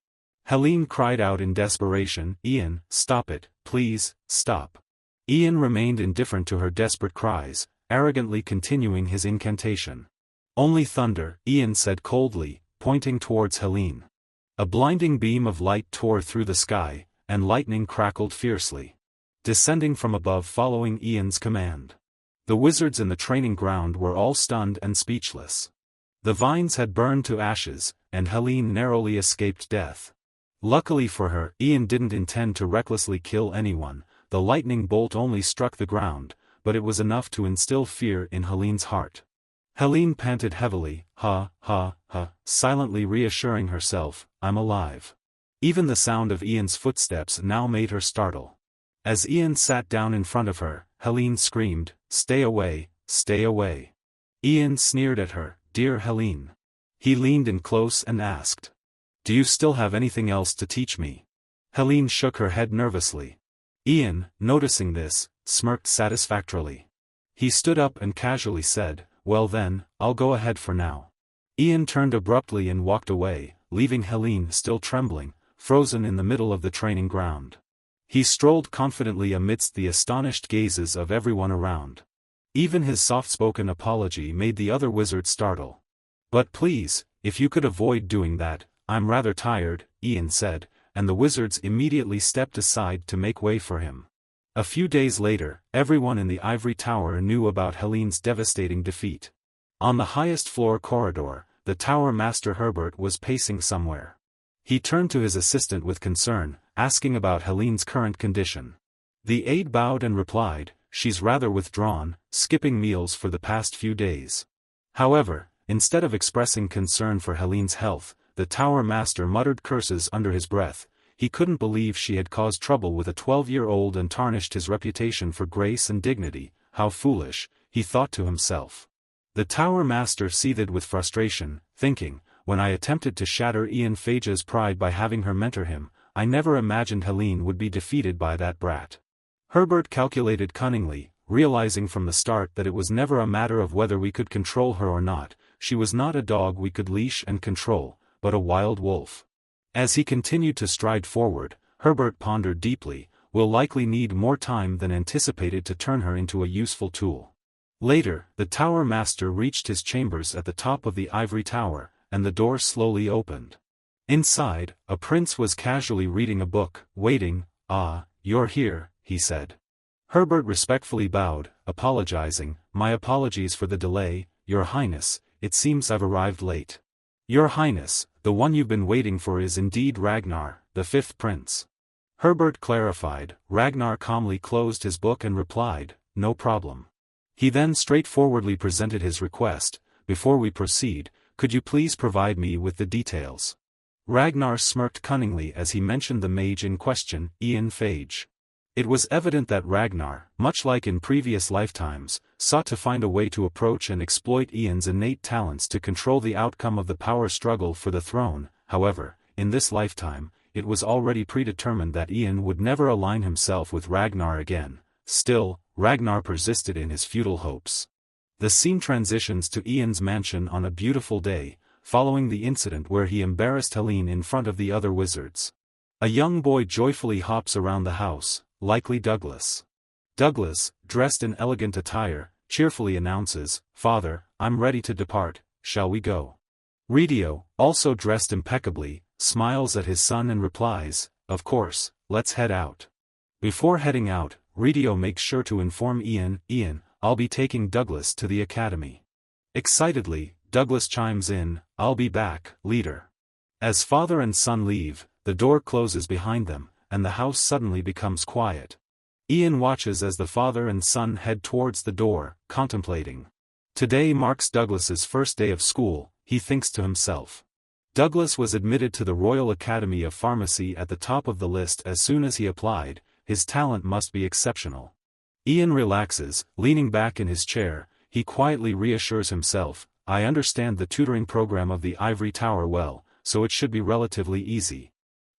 Helene cried out in desperation, "Ian, stop it, please, stop." Ian remained indifferent to her desperate cries, arrogantly continuing his incantation. "Only thunder," Ian said coldly, pointing towards Helene. A blinding beam of light tore through the sky, and lightning crackled fiercely, descending from above following Ian's command. The wizards in the training ground were all stunned and speechless. The vines had burned to ashes, and Helene narrowly escaped death. Luckily for her, Ian didn't intend to recklessly kill anyone. The lightning bolt only struck the ground, but it was enough to instill fear in Helene's heart. Helene panted heavily, ha, ha, ha, silently reassuring herself, I'm alive. Even the sound of Ian's footsteps now made her startle. As Ian sat down in front of her, Helene screamed, stay away, stay away. Ian sneered at her, dear Helene. He leaned in close and asked, do you still have anything else to teach me? Helene shook her head nervously. Ian, noticing this, smirked satisfactorily. He stood up and casually said, well then, I'll go ahead for now. Ian turned abruptly and walked away, leaving Helene still trembling, frozen in the middle of the training ground. He strolled confidently amidst the astonished gazes of everyone around. Even his soft-spoken apology made the other wizards startle. But please, if you could avoid doing that, I'm rather tired, Ian said, and the wizards immediately stepped aside to make way for him. A few days later, everyone in the ivory tower knew about Helene's devastating defeat. On the highest floor corridor, the tower master Herbert was pacing somewhere. He turned to his assistant with concern, asking about Helene's current condition. The aide bowed and replied, she's rather withdrawn, skipping meals for the past few days. However, instead of expressing concern for Helene's health, the tower master muttered curses under his breath. He couldn't believe she had caused trouble with a 12-year-old and tarnished his reputation for grace and dignity. How foolish, he thought to himself. The tower master seethed with frustration, thinking, when I attempted to shatter Ian Phage's pride by having her mentor him, I never imagined Helene would be defeated by that brat. Herbert calculated cunningly, realizing from the start that it was never a matter of whether we could control her or not. She was not a dog we could leash and control, but a wild wolf. As he continued to stride forward, Herbert pondered deeply, we'll likely need more time than anticipated to turn her into a useful tool. Later, the tower master reached his chambers at the top of the ivory tower, and the door slowly opened. Inside, a prince was casually reading a book, waiting. Ah, you're here, he said. Herbert respectfully bowed, apologizing, my apologies for the delay, Your Highness, it seems I've arrived late. Your Highness, the one you've been waiting for is indeed Ragnar, the fifth prince. Herbert clarified. Ragnar calmly closed his book and replied, no problem. He then straightforwardly presented his request, before we proceed, could you please provide me with the details? Ragnar smirked cunningly as he mentioned the mage in question, Ian Phage. It was evident that Ragnar, much like in previous lifetimes, sought to find a way to approach and exploit Ian's innate talents to control the outcome of the power struggle for the throne. However, in this lifetime, it was already predetermined that Ian would never align himself with Ragnar again. Still, Ragnar persisted in his futile hopes. The scene transitions to Ian's mansion on a beautiful day, following the incident where he embarrassed Helene in front of the other wizards. A young boy joyfully hops around the house, likely Douglas. Douglas, dressed in elegant attire, cheerfully announces, Father, I'm ready to depart, shall we go? Ridio, also dressed impeccably, smiles at his son and replies, of course, let's head out. Before heading out, Ridio makes sure to inform Ian, I'll be taking Douglas to the academy. Excitedly, Douglas chimes in, I'll be back, leader. As father and son leave, the door closes behind them, and the house suddenly becomes quiet. Ian watches as the father and son head towards the door, contemplating. Today marks Douglas's first day of school, he thinks to himself. Douglas was admitted to the Royal Academy of Pharmacy at the top of the list as soon as he applied. His talent must be exceptional. Ian relaxes, leaning back in his chair. He quietly reassures himself, I understand the tutoring program of the Ivory Tower well, so it should be relatively easy.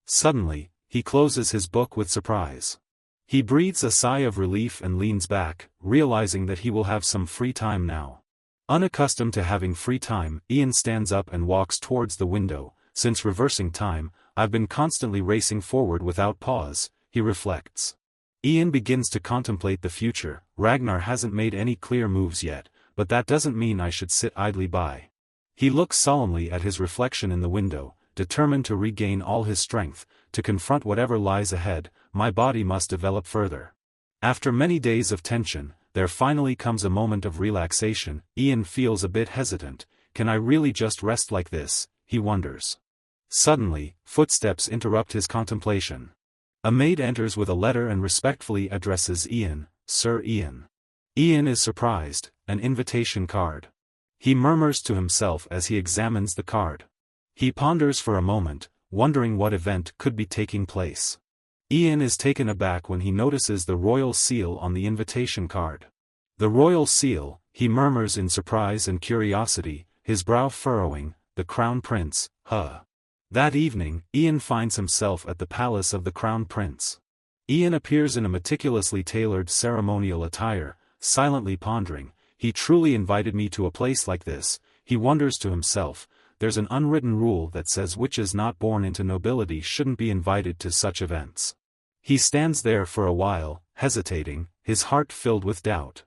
Suddenly, he closes his book with surprise. He breathes a sigh of relief and leans back, realizing that he will have some free time now. Unaccustomed to having free time, Ian stands up and walks towards the window. Since reversing time, I've been constantly racing forward without pause, he reflects. Ian begins to contemplate the future. Ragnar hasn't made any clear moves yet, but that doesn't mean I should sit idly by. He looks solemnly at his reflection in the window, determined to regain all his strength, to confront whatever lies ahead. My body must develop further. After many days of tension, there finally comes a moment of relaxation. Ian feels a bit hesitant. Can I really just rest like this, he wonders. Suddenly, footsteps interrupt his contemplation. A maid enters with a letter and respectfully addresses Ian, Sir Ian. Ian is surprised, an invitation card. He murmurs to himself as he examines the card. He ponders for a moment, wondering what event could be taking place. Ian is taken aback when he notices the royal seal on the invitation card. The royal seal, he murmurs in surprise and curiosity, his brow furrowing, the Crown Prince, huh. That evening, Ian finds himself at the palace of the Crown Prince. Ian appears in a meticulously tailored ceremonial attire, silently pondering, he truly invited me to a place like this, he wonders to himself, there's an unwritten rule that says witches not born into nobility shouldn't be invited to such events. He stands there for a while, hesitating, his heart filled with doubt.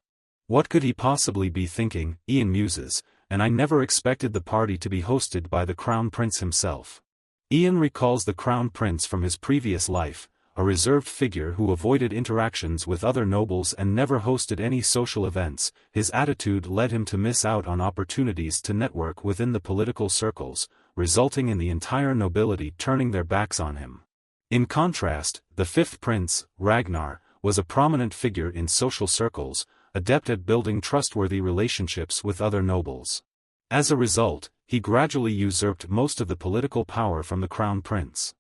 What could he possibly be thinking, Ian muses, and I never expected the party to be hosted by the Crown Prince himself. Ian recalls the Crown Prince from his previous life, a reserved figure who avoided interactions with other nobles and never hosted any social events. His attitude led him to miss out on opportunities to network within the political circles, resulting in the entire nobility turning their backs on him. In contrast, the fifth prince, Ragnar, was a prominent figure in social circles, adept at building trustworthy relationships with other nobles. As a result, he gradually usurped most of the political power from the Crown Prince.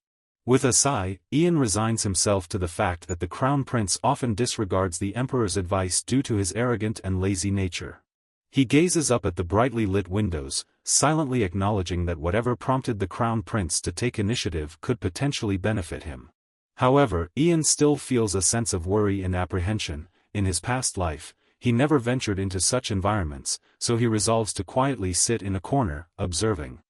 With a sigh, Ian resigns himself to the fact that the Crown Prince often disregards the Emperor's advice due to his arrogant and lazy nature. He gazes up at the brightly lit windows, silently acknowledging that whatever prompted the Crown Prince to take initiative could potentially benefit him. However, Ian still feels a sense of worry and apprehension. In his past life, he never ventured into such environments, so he resolves to quietly sit in a corner, observing.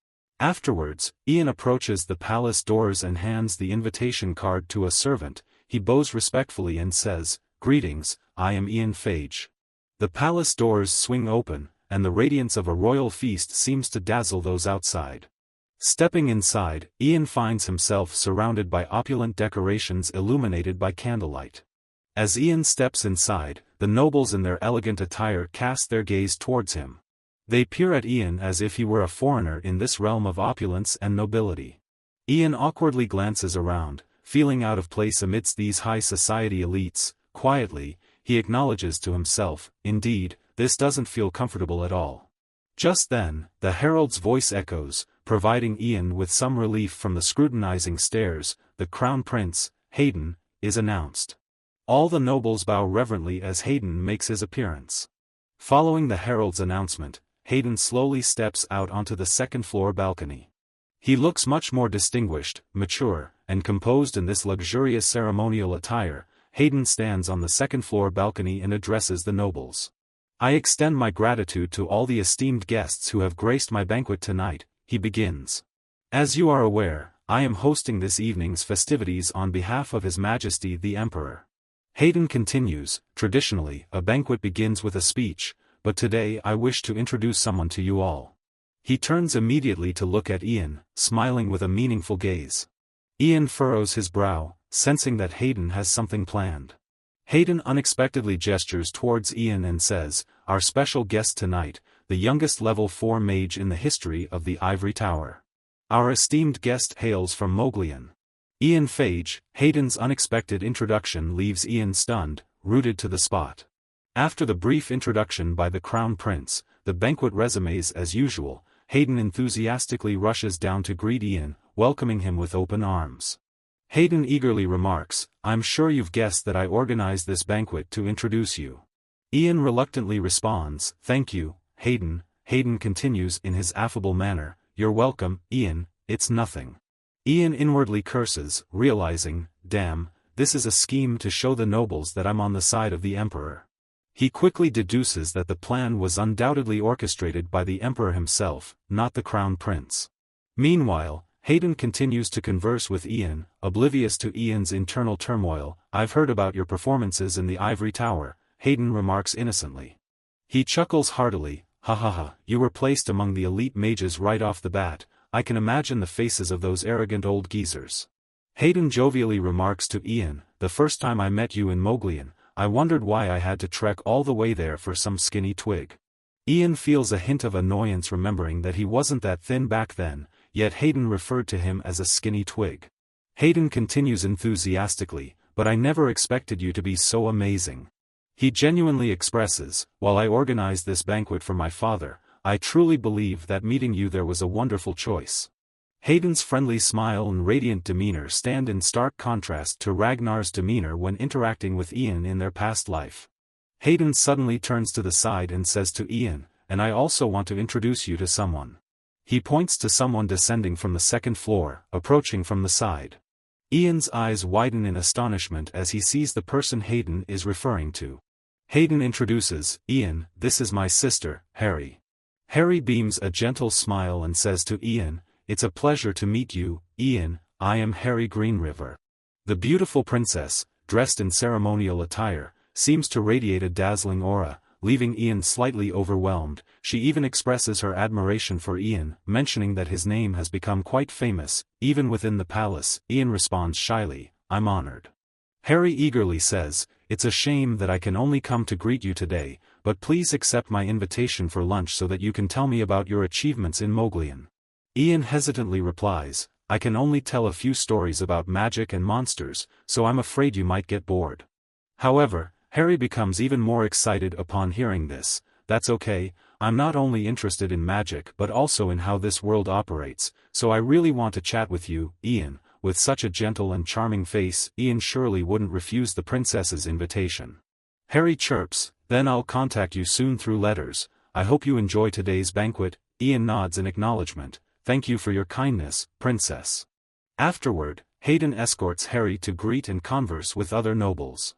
Afterwards, Ian approaches the palace doors and hands the invitation card to a servant. He bows respectfully and says, "Greetings, I am Ian Phage." The palace doors swing open, and the radiance of a royal feast seems to dazzle those outside. Stepping inside, Ian finds himself surrounded by opulent decorations illuminated by candlelight. As Ian steps inside, the nobles in their elegant attire cast their gaze towards him. They peer at Ian as if he were a foreigner in this realm of opulence and nobility. Ian awkwardly glances around, feeling out of place amidst these high society elites. Quietly, he acknowledges to himself, indeed, this doesn't feel comfortable at all. Just then, the herald's voice echoes, providing Ian with some relief from the scrutinizing stares. The Crown Prince, Hayden, is announced. All the nobles bow reverently as Hayden makes his appearance. Following the herald's announcement, Hayden slowly steps out onto the second-floor balcony. He looks much more distinguished, mature, and composed in this luxurious ceremonial attire. Hayden stands on the second-floor balcony and addresses the nobles. "I extend my gratitude to all the esteemed guests who have graced my banquet tonight," he begins. "As you are aware, I am hosting this evening's festivities on behalf of His Majesty the Emperor." Hayden continues, "Traditionally, a banquet begins with a speech, but today I wish to introduce someone to you all." He turns immediately to look at Ian, smiling with a meaningful gaze. Ian furrows his brow, sensing that Hayden has something planned. Hayden unexpectedly gestures towards Ian and says, "Our special guest tonight, the youngest level 4 mage in the history of the Ivory Tower. Our esteemed guest hails from Moglian." Ian Phage. Hayden's unexpected introduction leaves Ian stunned, rooted to the spot. After the brief introduction by the Crown Prince, the banquet resumes as usual. Hayden enthusiastically rushes down to greet Ian, welcoming him with open arms. Hayden eagerly remarks, "I'm sure you've guessed that I organized this banquet to introduce you." Ian reluctantly responds, "Thank you, Hayden." Hayden continues in his affable manner, "You're welcome, Ian, it's nothing." Ian inwardly curses, realizing, damn, this is a scheme to show the nobles that I'm on the side of the Emperor. He quickly deduces that the plan was undoubtedly orchestrated by the Emperor himself, not the Crown Prince. Meanwhile, Hayden continues to converse with Ian, oblivious to Ian's internal turmoil. "I've heard about your performances in the Ivory Tower," Hayden remarks innocently. He chuckles heartily, "Ha ha ha, you were placed among the elite mages right off the bat. I can imagine the faces of those arrogant old geezers." Hayden jovially remarks to Ian, "The first time I met you in Moglian, I wondered why I had to trek all the way there for some skinny twig." Ian feels a hint of annoyance remembering that he wasn't that thin back then, yet Hayden referred to him as a skinny twig. Hayden continues enthusiastically, "But I never expected you to be so amazing. He genuinely expresses, "While I organized this banquet for my father, I truly believe that meeting you there was a wonderful choice." Hayden's friendly smile and radiant demeanor stand in stark contrast to Ragnar's demeanor when interacting with Ian in their past life. Hayden suddenly turns to the side and says to Ian, "And I also want to introduce you to someone." He points to someone descending from the second floor, approaching from the side. Ian's eyes widen in astonishment as he sees the person Hayden is referring to. Hayden introduces, "Ian, this is my sister, Harry." Harry beams a gentle smile and says to Ian, "It's a pleasure to meet you, Ian, I am Harry Greenriver." The beautiful princess, dressed in ceremonial attire, seems to radiate a dazzling aura, leaving Ian slightly overwhelmed. She even expresses her admiration for Ian, mentioning that his name has become quite famous, even within the palace. Ian responds shyly, "I'm honored." Harry eagerly says, "It's a shame that I can only come to greet you today, but please accept my invitation for lunch so that you can tell me about your achievements in Moglian." Ian hesitantly replies, "I can only tell a few stories about magic and monsters, so I'm afraid you might get bored." However, Harry becomes even more excited upon hearing this. "That's okay, I'm not only interested in magic but also in how this world operates, so I really want to chat with you, Ian." With such a gentle and charming face, Ian surely wouldn't refuse the princess's invitation. Harry chirps, "Then I'll contact you soon through letters. I hope you enjoy today's banquet." Ian nods in acknowledgement. "Thank you for your kindness, princess." Afterward, Hayden escorts Harry to greet and converse with other nobles.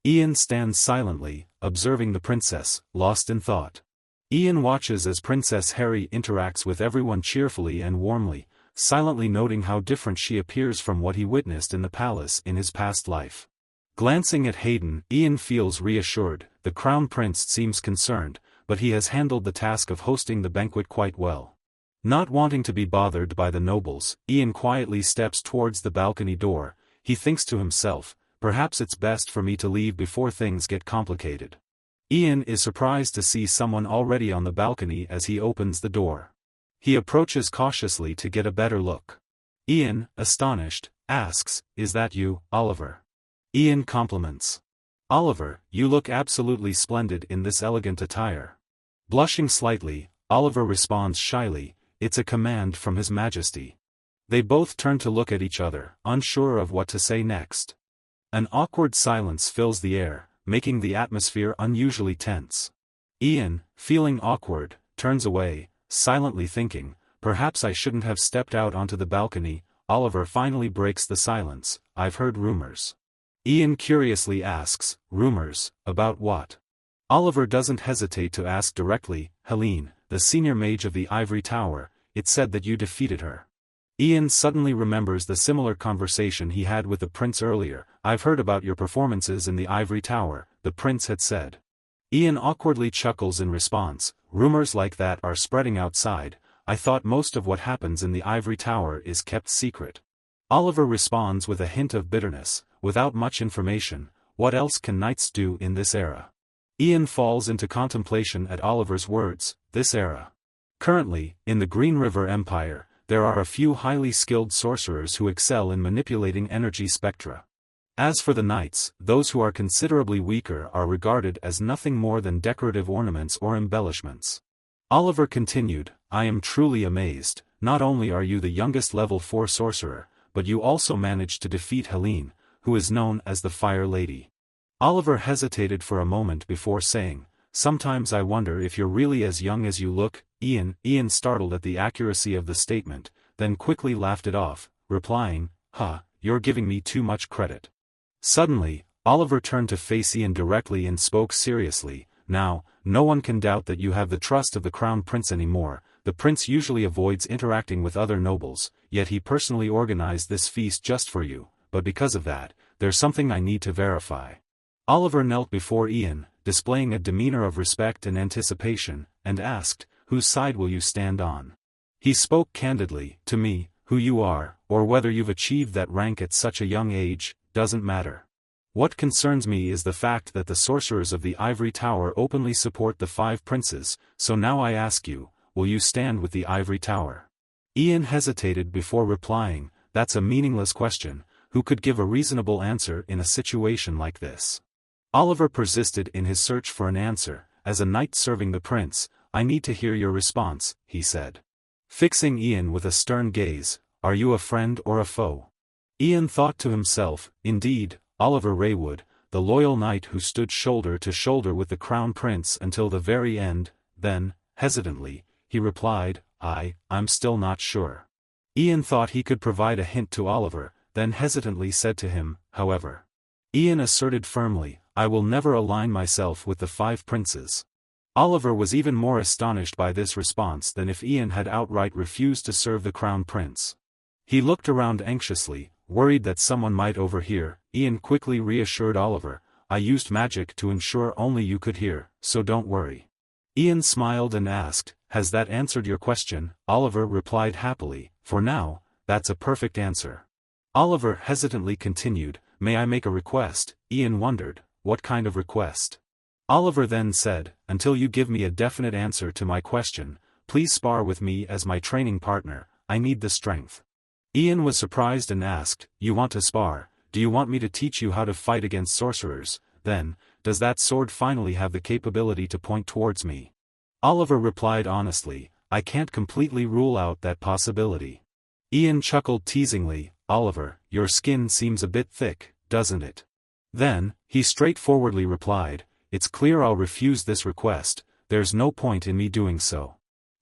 Ian stands silently, observing the princess, lost in thought. Ian watches as Princess Harry interacts with everyone cheerfully and warmly, silently noting how different she appears from what he witnessed in the palace in his past life. Glancing at Hayden, Ian feels reassured. The crown prince seems concerned, but he has handled the task of hosting the banquet quite well. Not wanting to be bothered by the nobles, Ian quietly steps towards the balcony door. He thinks to himself, "Perhaps it's best for me to leave before things get complicated." Ian is surprised to see someone already on the balcony as he opens the door. He approaches cautiously to get a better look. Ian, astonished, asks, "Is that you, Oliver?" Ian compliments. "Oliver, you look absolutely splendid in this elegant attire." Blushing slightly, Oliver responds shyly, "It's a command from His Majesty." They both turn to look at each other, unsure of what to say next. An awkward silence fills the air, making the atmosphere unusually tense. Ian, feeling awkward, turns away, silently thinking, "Perhaps I shouldn't have stepped out onto the balcony." Oliver finally breaks the silence, "I've heard rumors." Ian curiously asks, "Rumors, about what?" Oliver doesn't hesitate to ask directly, "Helene, the senior mage of the Ivory Tower, it said that you defeated her." Ian suddenly remembers the similar conversation he had with the prince earlier. "I've heard about your performances in the Ivory Tower," the prince had said. Ian awkwardly chuckles in response, "Rumors like that are spreading outside. I thought most of what happens in the Ivory Tower is kept secret." Oliver responds with a hint of bitterness, "Without much information, what else can knights do in this era?" Ian falls into contemplation at Oliver's words, "This era." Currently, in the Green River Empire, there are a few highly skilled sorcerers who excel in manipulating energy spectra. As for the knights, those who are considerably weaker are regarded as nothing more than decorative ornaments or embellishments. Oliver continued, "I am truly amazed. Not only are you the youngest level 4 sorcerer, but you also managed to defeat Helene, who is known as the Fire Lady." Oliver hesitated for a moment before saying, "Sometimes I wonder if you're really as young as you look, Ian startled at the accuracy of the statement, then quickly laughed it off, replying, You're giving me too much credit." Suddenly, Oliver turned to face Ian directly and spoke seriously, "Now, no one can doubt that you have the trust of the Crown Prince anymore. The prince usually avoids interacting with other nobles, yet he personally organized this feast just for you, but because of that, there's something I need to verify." Oliver knelt before Ian, displaying a demeanor of respect and anticipation, and asked, "Whose side will you stand on?" He spoke candidly, "To me, who you are, or whether you've achieved that rank at such a young age, doesn't matter. What concerns me is the fact that the sorcerers of the Ivory Tower openly support the 5 princes, so now I ask you, will you stand with the Ivory Tower?" Ian hesitated before replying, "That's a meaningless question. Who could give a reasonable answer in a situation like this?" Oliver persisted in his search for an answer. As a knight serving the prince, I need to hear your response, he said. Fixing Ian with a stern gaze, are you a friend or a foe? Ian thought to himself, indeed, Oliver Raywood, the loyal knight who stood shoulder to shoulder with the crown prince until the very end. Then, hesitantly, he replied, I'm still not sure. Ian thought he could provide a hint to Oliver, then hesitantly said to him, however. Ian asserted firmly, I will never align myself with the 5 princes. Oliver was even more astonished by this response than if Ian had outright refused to serve the crown prince. He looked around anxiously, worried that someone might overhear. Ian quickly reassured Oliver, I used magic to ensure only you could hear, so don't worry. Ian smiled and asked, has that answered your question? Oliver replied happily, for now, that's a perfect answer. Oliver hesitantly continued, may I make a request? Ian wondered, what kind of request? Oliver then said, until you give me a definite answer to my question, please spar with me as my training partner, I need the strength. Ian was surprised and asked, you want to spar? Do you want me to teach you how to fight against sorcerers? Then, does that sword finally have the capability to point towards me? Oliver replied honestly, I can't completely rule out that possibility. Ian chuckled teasingly, Oliver, your skin seems a bit thick, doesn't it? Then, he straightforwardly replied, it's clear I'll refuse this request, there's no point in me doing so.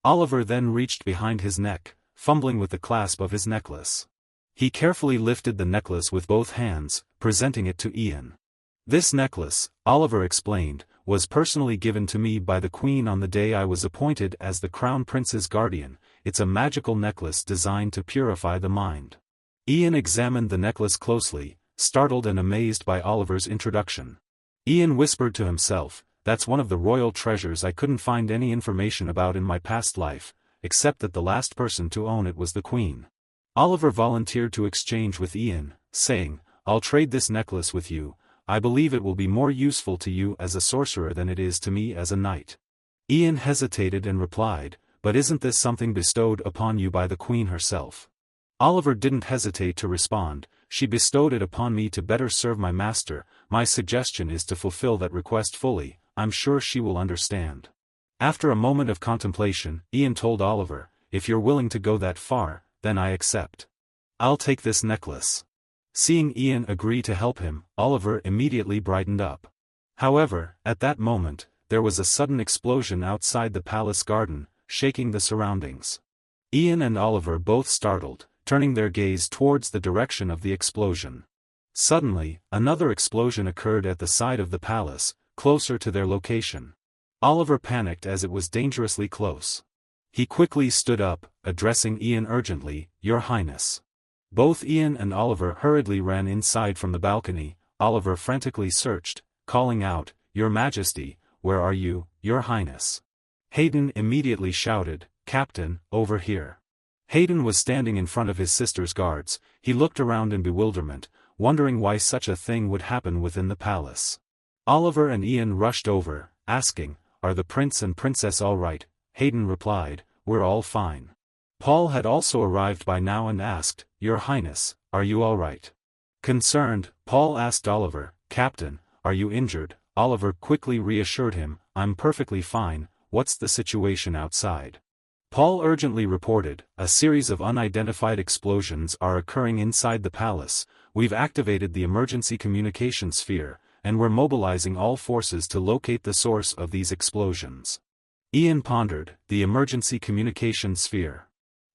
Oliver then reached behind his neck, fumbling with the clasp of his necklace. He carefully lifted the necklace with both hands, presenting it to Ian. This necklace, Oliver explained, was personally given to me by the Queen on the day I was appointed as the Crown Prince's guardian. It's a magical necklace designed to purify the mind. Ian examined the necklace closely, startled and amazed by Oliver's introduction. Ian whispered to himself, that's one of the royal treasures I couldn't find any information about in my past life, except that the last person to own it was the Queen. Oliver volunteered to exchange with Ian, saying, I'll trade this necklace with you, I believe it will be more useful to you as a sorcerer than it is to me as a knight. Ian hesitated and replied, but isn't this something bestowed upon you by the Queen herself? Oliver didn't hesitate to respond, she bestowed it upon me to better serve my master, my suggestion is to fulfill that request fully, I'm sure she will understand. After a moment of contemplation, Ian told Oliver, if you're willing to go that far, then I accept. I'll take this necklace. Seeing Ian agree to help him, Oliver immediately brightened up. However, at that moment, there was a sudden explosion outside the palace garden, shaking the surroundings. Ian and Oliver both startled, turning their gaze towards the direction of the explosion. Suddenly, another explosion occurred at the side of the palace, closer to their location. Oliver panicked as it was dangerously close. He quickly stood up, addressing Ian urgently, Your Highness. Both Ian and Oliver hurriedly ran inside from the balcony. Oliver frantically searched, calling out, Your Majesty, where are you, Your Highness? Hayden immediately shouted, Captain, over here. Hayden was standing in front of his sister's guards. He looked around in bewilderment, wondering why such a thing would happen within the palace. Oliver and Ian rushed over, asking, Are the prince and princess all right? Hayden replied, We're all fine. Paul had also arrived by now and asked, Your Highness, are you all right? Concerned, Paul asked Oliver, Captain, are you injured? Oliver quickly reassured him, I'm perfectly fine, what's the situation outside? Paul urgently reported, a series of unidentified explosions are occurring inside the palace, we've activated the emergency communication sphere, and we're mobilizing all forces to locate the source of these explosions. Ian pondered, the emergency communication sphere.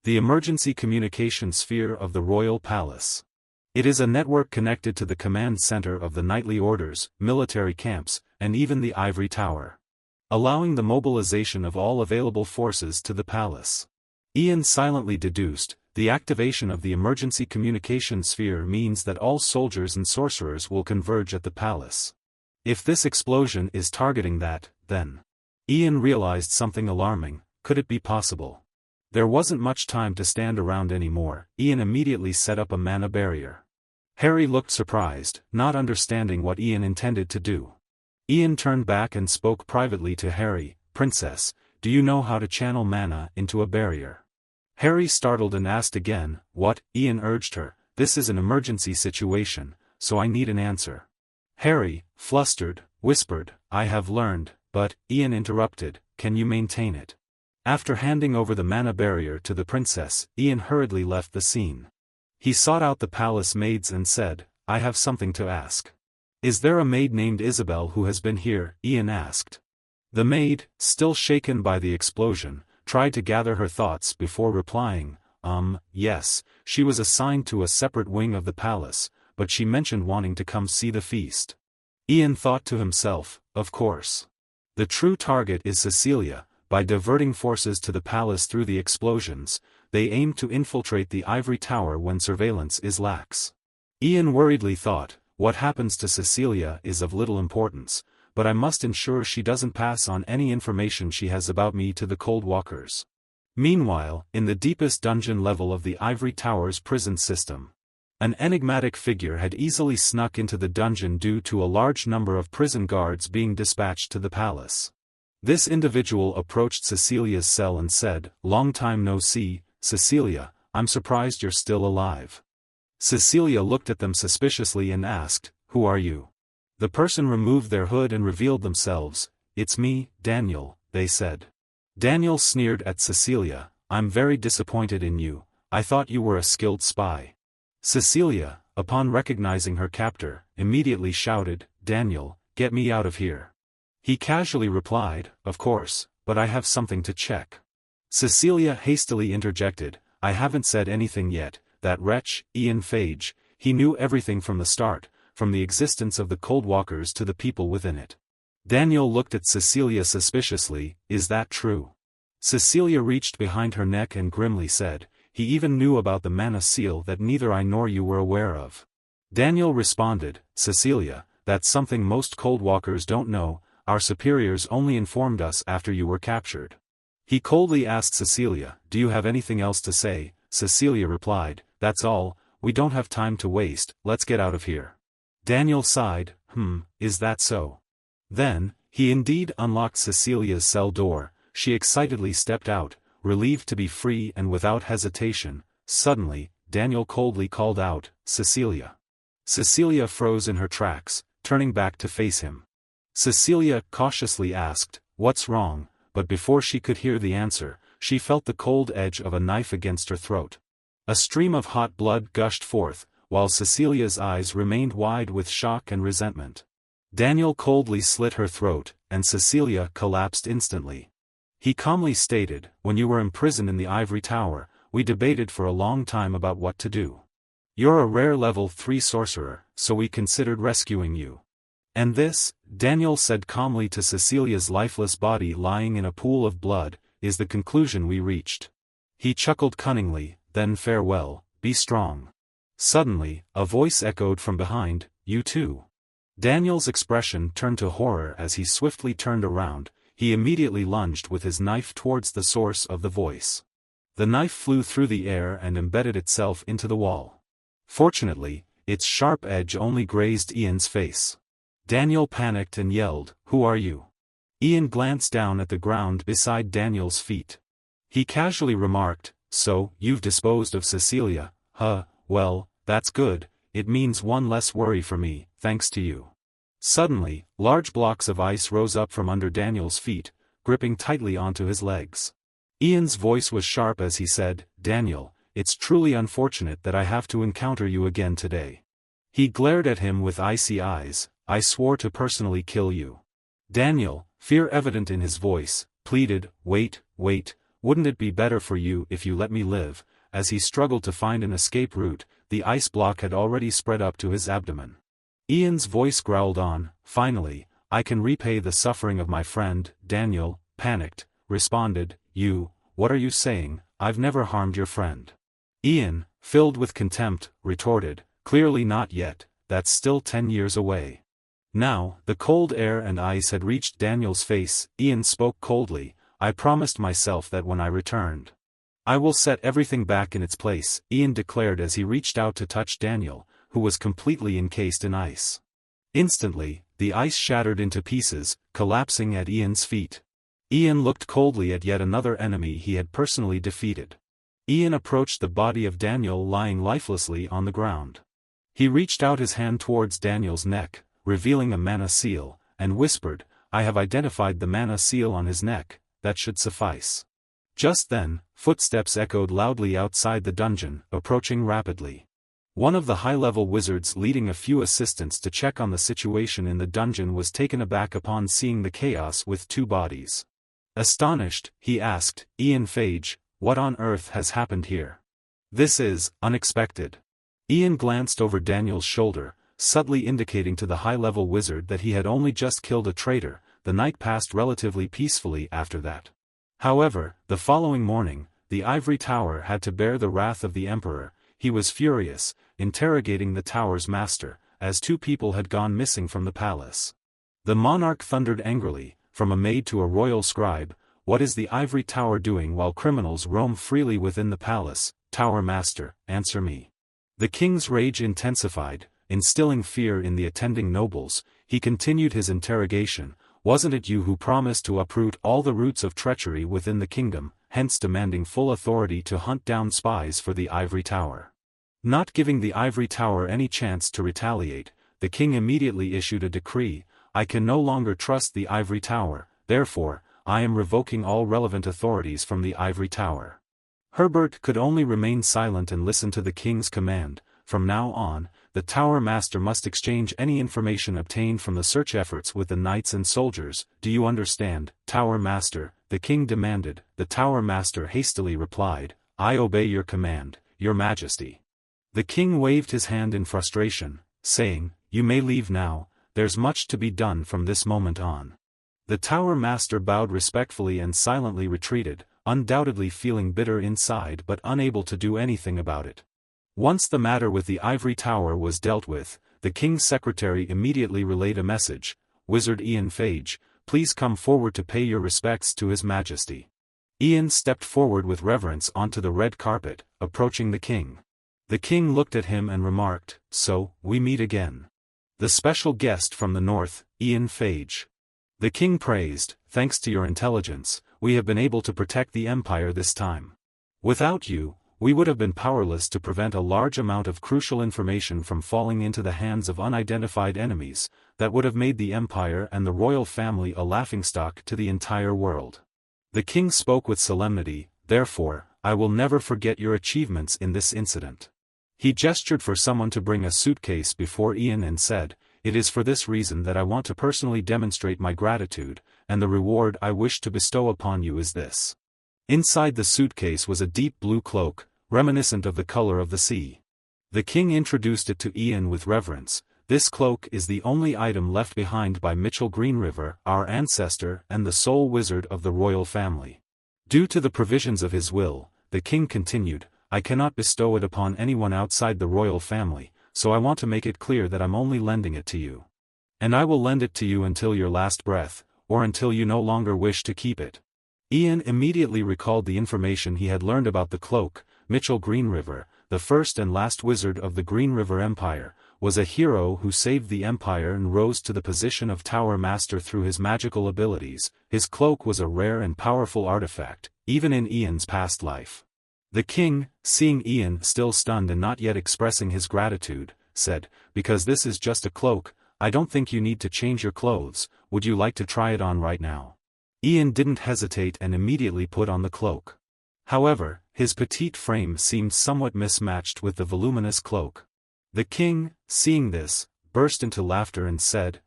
The emergency communication sphere of the royal palace. It is a network connected to the command center of the knightly orders, military camps, and even the ivory tower, allowing the mobilization of all available forces to the palace. Ian silently deduced, the activation of the emergency communication sphere means that all soldiers and sorcerers will converge at the palace. If this explosion is targeting that, then Ian realized something alarming. Could it be possible? There wasn't much time to stand around anymore. Ian immediately set up a mana barrier. Harry looked surprised, not understanding what Ian intended to do. Ian turned back and spoke privately to Harry, Princess, do you know how to channel mana into a barrier? Harry startled and asked again, What? Ian urged her, this is an emergency situation, so I need an answer. Harry, flustered, whispered, "I have learned," but, Ian interrupted, "can you maintain it?" After handing over the mana barrier to the princess, Ian hurriedly left the scene. He sought out the palace maids and said, "I have something to ask." "Is there a maid named Isabel who has been here?" Ian asked. The maid, still shaken by the explosion, tried to gather her thoughts before replying, yes, she was assigned to a separate wing of the palace, but she mentioned wanting to come see the feast." Ian thought to himself, of course. The true target is Cecilia. By diverting forces to the palace through the explosions, they aim to infiltrate the ivory tower when surveillance is lax. Ian worriedly thought, what happens to Cecilia is of little importance, but I must ensure she doesn't pass on any information she has about me to the Cold Walkers. Meanwhile, in the deepest dungeon level of the ivory tower's prison system, an enigmatic figure had easily snuck into the dungeon due to a large number of prison guards being dispatched to the palace. This individual approached Cecilia's cell and said, "Long time no see, Cecilia, I'm surprised you're still alive." Cecilia looked at them suspiciously and asked, "Who are you?" The person removed their hood and revealed themselves. "It's me, Daniel," they said. Daniel sneered at Cecilia, "I'm very disappointed in you, I thought you were a skilled spy." Cecilia, upon recognizing her captor, immediately shouted, "Daniel, get me out of here." He casually replied, "Of course, but I have something to check." Cecilia hastily interjected, "I haven't said anything yet, that wretch, Ian Phage, he knew everything from the start, from the existence of the Cold Walkers to the people within it." Daniel looked at Cecilia suspiciously, "Is that true?" Cecilia reached behind her neck and grimly said, "He even knew about the mana seal that neither I nor you were aware of." Daniel responded, "Cecilia, that's something most Cold Walkers don't know. Our superiors only informed us after you were captured." He coldly asked Cecilia, "Do you have anything else to say?" Cecilia replied, "That's all, we don't have time to waste, let's get out of here." Daniel sighed, Is that so?" Then, he indeed unlocked Cecilia's cell door. She excitedly stepped out, relieved to be free and without hesitation. Suddenly, Daniel coldly called out, "Cecilia." Cecilia froze in her tracks, turning back to face him. Cecilia cautiously asked, "What's wrong?" but before she could hear the answer, she felt the cold edge of a knife against her throat. A stream of hot blood gushed forth, while Cecilia's eyes remained wide with shock and resentment. Daniel coldly slit her throat, and Cecilia collapsed instantly. He calmly stated, "When you were imprisoned in the ivory tower, we debated for a long time about what to do. You're a rare level 3 sorcerer, so we considered rescuing you. And this," Daniel said calmly to Cecilia's lifeless body lying in a pool of blood, "is the conclusion we reached." He chuckled cunningly, "Then farewell, be strong." Suddenly, a voice echoed from behind, "You too." Daniel's expression turned to horror as he swiftly turned around. He immediately lunged with his knife towards the source of the voice. The knife flew through the air and embedded itself into the wall. Fortunately, its sharp edge only grazed Ian's face. Daniel panicked and yelled, "Who are you?" Ian glanced down at the ground beside Daniel's feet. He casually remarked, "So, you've disposed of Cecilia, huh? Well, that's good, it means one less worry for me, thanks to you." Suddenly, large blocks of ice rose up from under Daniel's feet, gripping tightly onto his legs. Ian's voice was sharp as he said, "Daniel, it's truly unfortunate that I have to encounter you again today." He glared at him with icy eyes, "I swore to personally kill you." Daniel, fear evident in his voice, pleaded, wait, wouldn't it be better for you if you let me live?" As he struggled to find an escape route, the ice block had already spread up to his abdomen. Ian's voice growled on, "Finally, I can repay the suffering of my friend." Daniel, panicked, responded, What are you saying? I've never harmed your friend." Ian, filled with contempt, retorted, "Clearly not yet, that's still 10 years away." Now, the cold air and ice had reached Daniel's face. Ian spoke coldly, "I promised myself that when I returned, I will set everything back in its place," Ian declared as he reached out to touch Daniel, who was completely encased in ice. Instantly, the ice shattered into pieces, collapsing at Ian's feet. Ian looked coldly at yet another enemy he had personally defeated. Ian approached the body of Daniel lying lifelessly on the ground. He reached out his hand towards Daniel's neck, revealing a mana seal, and whispered, "I have identified the mana seal on his neck, that should suffice." Just then, footsteps echoed loudly outside the dungeon, approaching rapidly. One of the high-level wizards leading a few assistants to check on the situation in the dungeon was taken aback upon seeing the chaos with two bodies. Astonished, he asked, "Ian Phage, what on earth has happened here? This is unexpected." Ian glanced over Daniel's shoulder, subtly indicating to the high-level wizard that he had only just killed a traitor. The night passed relatively peacefully after that. However, the following morning, the ivory tower had to bear the wrath of the emperor. He was furious, interrogating the tower's master, as two people had gone missing from the palace. The monarch thundered angrily, from a maid to a royal scribe, "What is the ivory tower doing while criminals roam freely within the palace? Tower master, answer me." The king's rage intensified, instilling fear in the attending nobles. He continued his interrogation, "Wasn't it you who promised to uproot all the roots of treachery within the kingdom, hence demanding full authority to hunt down spies for the ivory tower?" Not giving the ivory tower any chance to retaliate, the king immediately issued a decree, "I can no longer trust the ivory tower, therefore, I am revoking all relevant authorities from the ivory tower." Herbert could only remain silent and listen to the king's command. From now on, the tower master must exchange any information obtained from the search efforts with the knights and soldiers. "Do you understand, tower master?" the king demanded. The tower master hastily replied, "I obey your command, your majesty." The king waved his hand in frustration, saying, "You may leave now, there's much to be done from this moment on." The tower master bowed respectfully and silently retreated, undoubtedly feeling bitter inside but unable to do anything about it. Once the matter with the ivory tower was dealt with, the king's secretary immediately relayed a message, "Wizard Ian Phage, please come forward to pay your respects to His Majesty." Ian stepped forward with reverence onto the red carpet, approaching the king. The king looked at him and remarked, "So, we meet again. The special guest from the north, Ian Phage." The king praised, "Thanks to your intelligence, we have been able to protect the empire this time. Without you, we would have been powerless to prevent a large amount of crucial information from falling into the hands of unidentified enemies, that would have made the empire and the royal family a laughingstock to the entire world." The king spoke with solemnity, "Therefore, I will never forget your achievements in this incident." He gestured for someone to bring a suitcase before Ian and said, "It is for this reason that I want to personally demonstrate my gratitude, and the reward I wish to bestow upon you is this." Inside the suitcase was a deep blue cloak, reminiscent of the color of the sea. The king introduced it to Ian with reverence. "This cloak is the only item left behind by Mitchell Greenriver, our ancestor and the sole wizard of the royal family. Due to the provisions of his will," the king continued, "I cannot bestow it upon anyone outside the royal family, so I want to make it clear that I'm only lending it to you. And I will lend it to you until your last breath, or until you no longer wish to keep it." Ian immediately recalled the information he had learned about the cloak. Mitchell Greenriver, the first and last wizard of the Greenriver Empire, was a hero who saved the empire and rose to the position of Tower Master through his magical abilities. His cloak was a rare and powerful artifact, even in Ian's past life. The king, seeing Ian still stunned and not yet expressing his gratitude, said, "Because this is just a cloak, I don't think you need to change your clothes. Would you like to try it on right now?" Ian didn't hesitate and immediately put on the cloak. However, his petite frame seemed somewhat mismatched with the voluminous cloak. The king, seeing this, burst into laughter and said,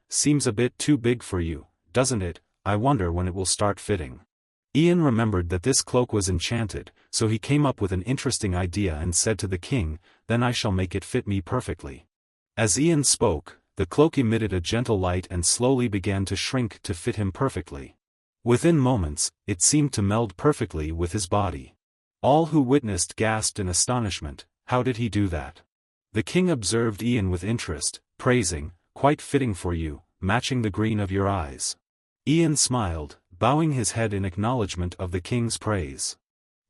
Seems a bit too big for you, doesn't it? I wonder when it will start fitting." Ian remembered that this cloak was enchanted, so he came up with an interesting idea and said to the king, "Then I shall make it fit me perfectly." As Ian spoke, the cloak emitted a gentle light and slowly began to shrink to fit him perfectly. Within moments, it seemed to meld perfectly with his body. All who witnessed gasped in astonishment. How did he do that? The king observed Ian with interest, praising, "Quite fitting for you, matching the green of your eyes." Ian smiled, bowing his head in acknowledgement of the king's praise.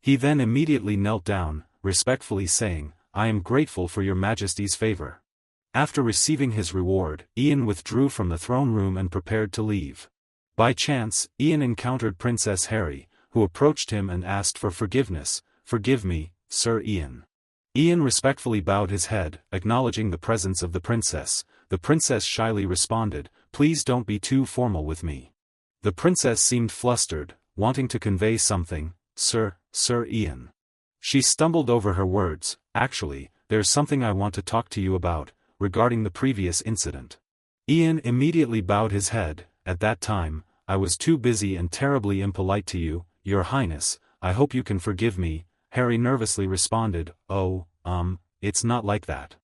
He then immediately knelt down, respectfully saying, "I am grateful for your majesty's favor." After receiving his reward, Ian withdrew from the throne room and prepared to leave. By chance, Ian encountered Princess Harry, who approached him and asked for forgiveness. "Forgive me, Sir Ian." Ian respectfully bowed his head, acknowledging the presence of the princess. the princess shyly responded, "Please don't be too formal with me." The princess seemed flustered, wanting to convey something. Sir Ian." She stumbled over her words. "Actually, there's something I want to talk to you about, regarding the previous incident." Ian immediately bowed his head. "At that time, I was too busy and terribly impolite to you, Your Highness. I hope you can forgive me," Harry nervously responded. "Oh, it's not like that."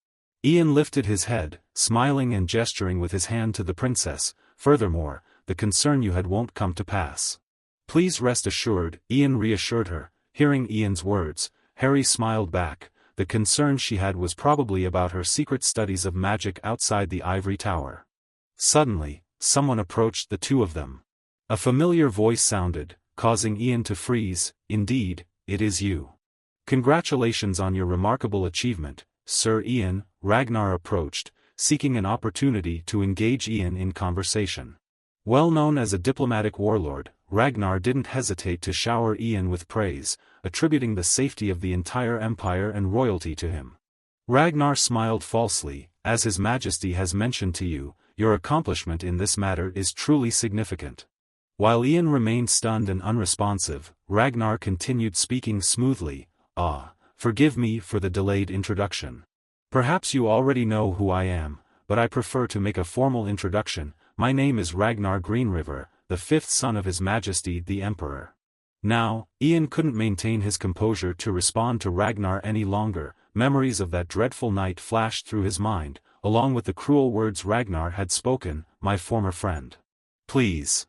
Ian lifted his head, smiling and gesturing with his hand to the princess. "Furthermore, the concern you had won't come to pass. Please rest assured," Ian reassured her. Hearing Ian's words, Harry smiled back. The concern she had was probably about her secret studies of magic outside the ivory tower. Suddenly, someone approached the two of them. A familiar voice sounded, causing Ian to freeze. "Indeed, it is you. Congratulations on your remarkable achievement, Sir Ian." Ragnar approached, seeking an opportunity to engage Ian in conversation. Well known as a diplomatic warlord, Ragnar didn't hesitate to shower Ian with praise, attributing the safety of the entire empire and royalty to him. Ragnar smiled falsely. "As His Majesty has mentioned to you, your accomplishment in this matter is truly significant." While Ian remained stunned and unresponsive, Ragnar continued speaking smoothly. Forgive me for the delayed introduction. Perhaps you already know who I am, but I prefer to make a formal introduction. My name is Ragnar Greenriver, the fifth son of His Majesty the Emperor." Now, Ian couldn't maintain his composure to respond to Ragnar any longer. Memories of that dreadful night flashed through his mind, along with the cruel words Ragnar had spoken. "My former friend. Please."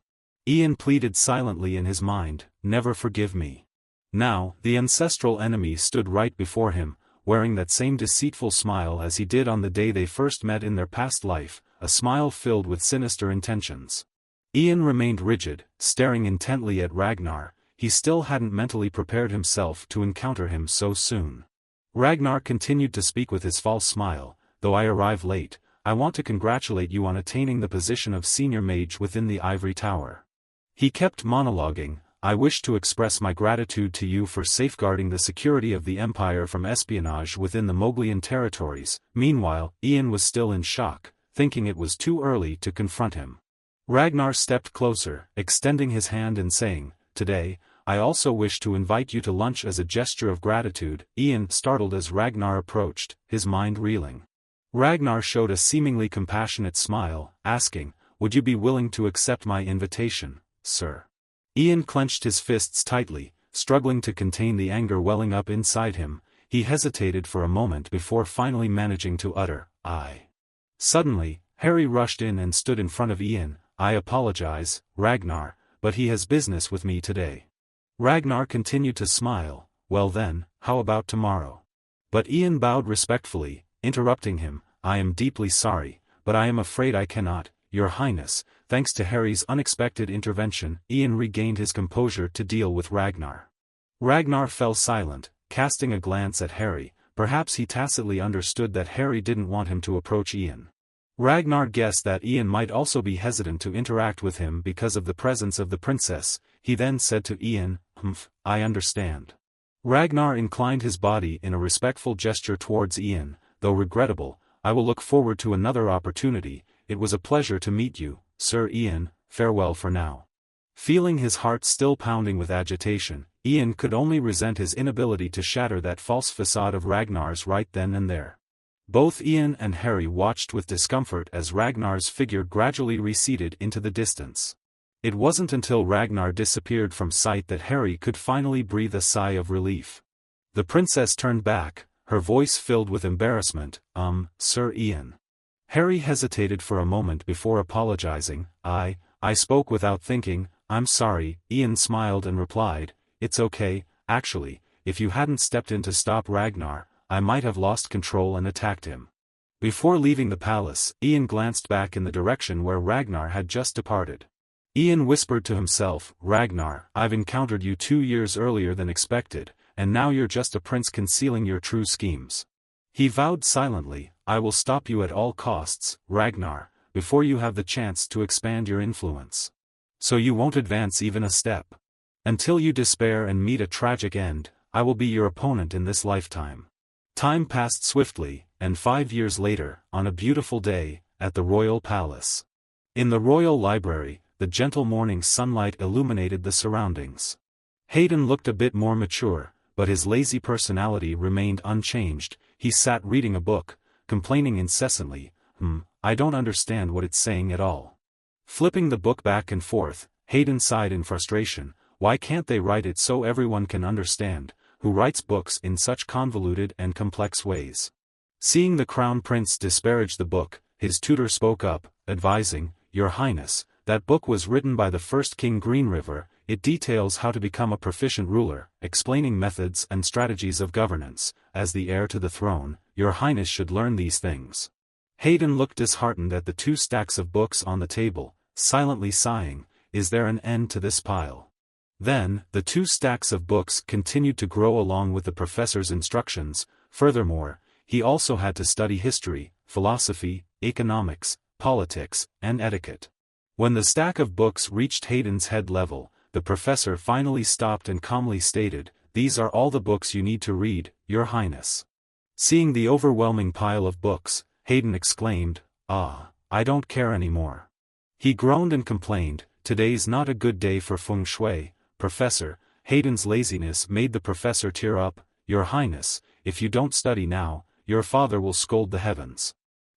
Ian pleaded silently in his mind, "Never forgive me." Now, the ancestral enemy stood right before him, wearing that same deceitful smile as he did on the day they first met in their past life, a smile filled with sinister intentions. Ian remained rigid, staring intently at Ragnar. He still hadn't mentally prepared himself to encounter him so soon. Ragnar continued to speak with his false smile. "Though I arrive late, I want to congratulate you on attaining the position of senior mage within the Ivory Tower." He kept monologuing. "I wish to express my gratitude to you for safeguarding the security of the Empire from espionage within the Moglian territories." Meanwhile, Ian was still in shock, thinking it was too early to confront him. Ragnar stepped closer, extending his hand and saying, "Today, I also wish to invite you to lunch as a gesture of gratitude." Ian startled as Ragnar approached, his mind reeling. Ragnar showed a seemingly compassionate smile, asking, "Would you be willing to accept my invitation, sir?" Ian clenched his fists tightly, struggling to contain the anger welling up inside him. He hesitated for a moment before finally managing to utter, "I." Suddenly, Harry rushed in and stood in front of Ian. "I apologize, Ragnar, but he has business with me today." Ragnar continued to smile. "Well then, how about tomorrow?" But Ian bowed respectfully, interrupting him. "I am deeply sorry, but I am afraid I cannot, Your Highness." Thanks to Harry's unexpected intervention, Ian regained his composure to deal with Ragnar. Ragnar fell silent, casting a glance at Harry. Perhaps he tacitly understood that Harry didn't want him to approach Ian. Ragnar guessed that Ian might also be hesitant to interact with him because of the presence of the princess. He then said to Ian, "I understand." Ragnar inclined his body in a respectful gesture towards Ian. "Though regrettable, I will look forward to another opportunity. It was a pleasure to meet you, Sir Ian. Farewell for now." Feeling his heart still pounding with agitation, Ian could only resent his inability to shatter that false facade of Ragnar's right then and there. Both Ian and Harry watched with discomfort as Ragnar's figure gradually receded into the distance. It wasn't until Ragnar disappeared from sight that Harry could finally breathe a sigh of relief. The princess turned back, her voice filled with embarrassment. Sir Ian." Harry hesitated for a moment before apologizing. I spoke without thinking. I'm sorry." Ian smiled and replied, "It's okay, actually, if you hadn't stepped in to stop Ragnar, I might have lost control and attacked him." Before leaving the palace, Ian glanced back in the direction where Ragnar had just departed. Ian whispered to himself, "Ragnar, I've encountered you 2 years earlier than expected, and now you're just a prince concealing your true schemes." He vowed silently, "I will stop you at all costs, Ragnar, before you have the chance to expand your influence. So you won't advance even a step. Until you despair and meet a tragic end, I will be your opponent in this lifetime." Time passed swiftly, and 5 years later, on a beautiful day, at the royal palace. In the royal library, the gentle morning sunlight illuminated the surroundings. Hayden looked a bit more mature, but his lazy personality remained unchanged. He sat reading a book, complaining incessantly, I don't understand what it's saying at all. Flipping the book back and forth, Hayden sighed in frustration. Why can't they write it so everyone can understand? Who writes books in such convoluted and complex ways? Seeing the Crown Prince disparage the book, his tutor spoke up, advising, Your Highness, that book was written by the first King Greenriver. It details how to become a proficient ruler, explaining methods and strategies of governance. As the heir to the throne, Your Highness should learn these things. Hayden looked disheartened at the 2 stacks of books on the table, silently sighing, Is there an end to this pile? Then, the 2 stacks of books continued to grow along with the professor's instructions. Furthermore, he also had to study history, philosophy, economics, politics, and etiquette. When the stack of books reached Hayden's head level, the professor finally stopped and calmly stated, These are all the books you need to read, Your Highness. Seeing the overwhelming pile of books, Hayden exclaimed, I don't care anymore. He groaned and complained, Today's not a good day for feng shui, Professor. Hayden's laziness made the professor tear up. Your Highness, if you don't study now, your father will scold the heavens.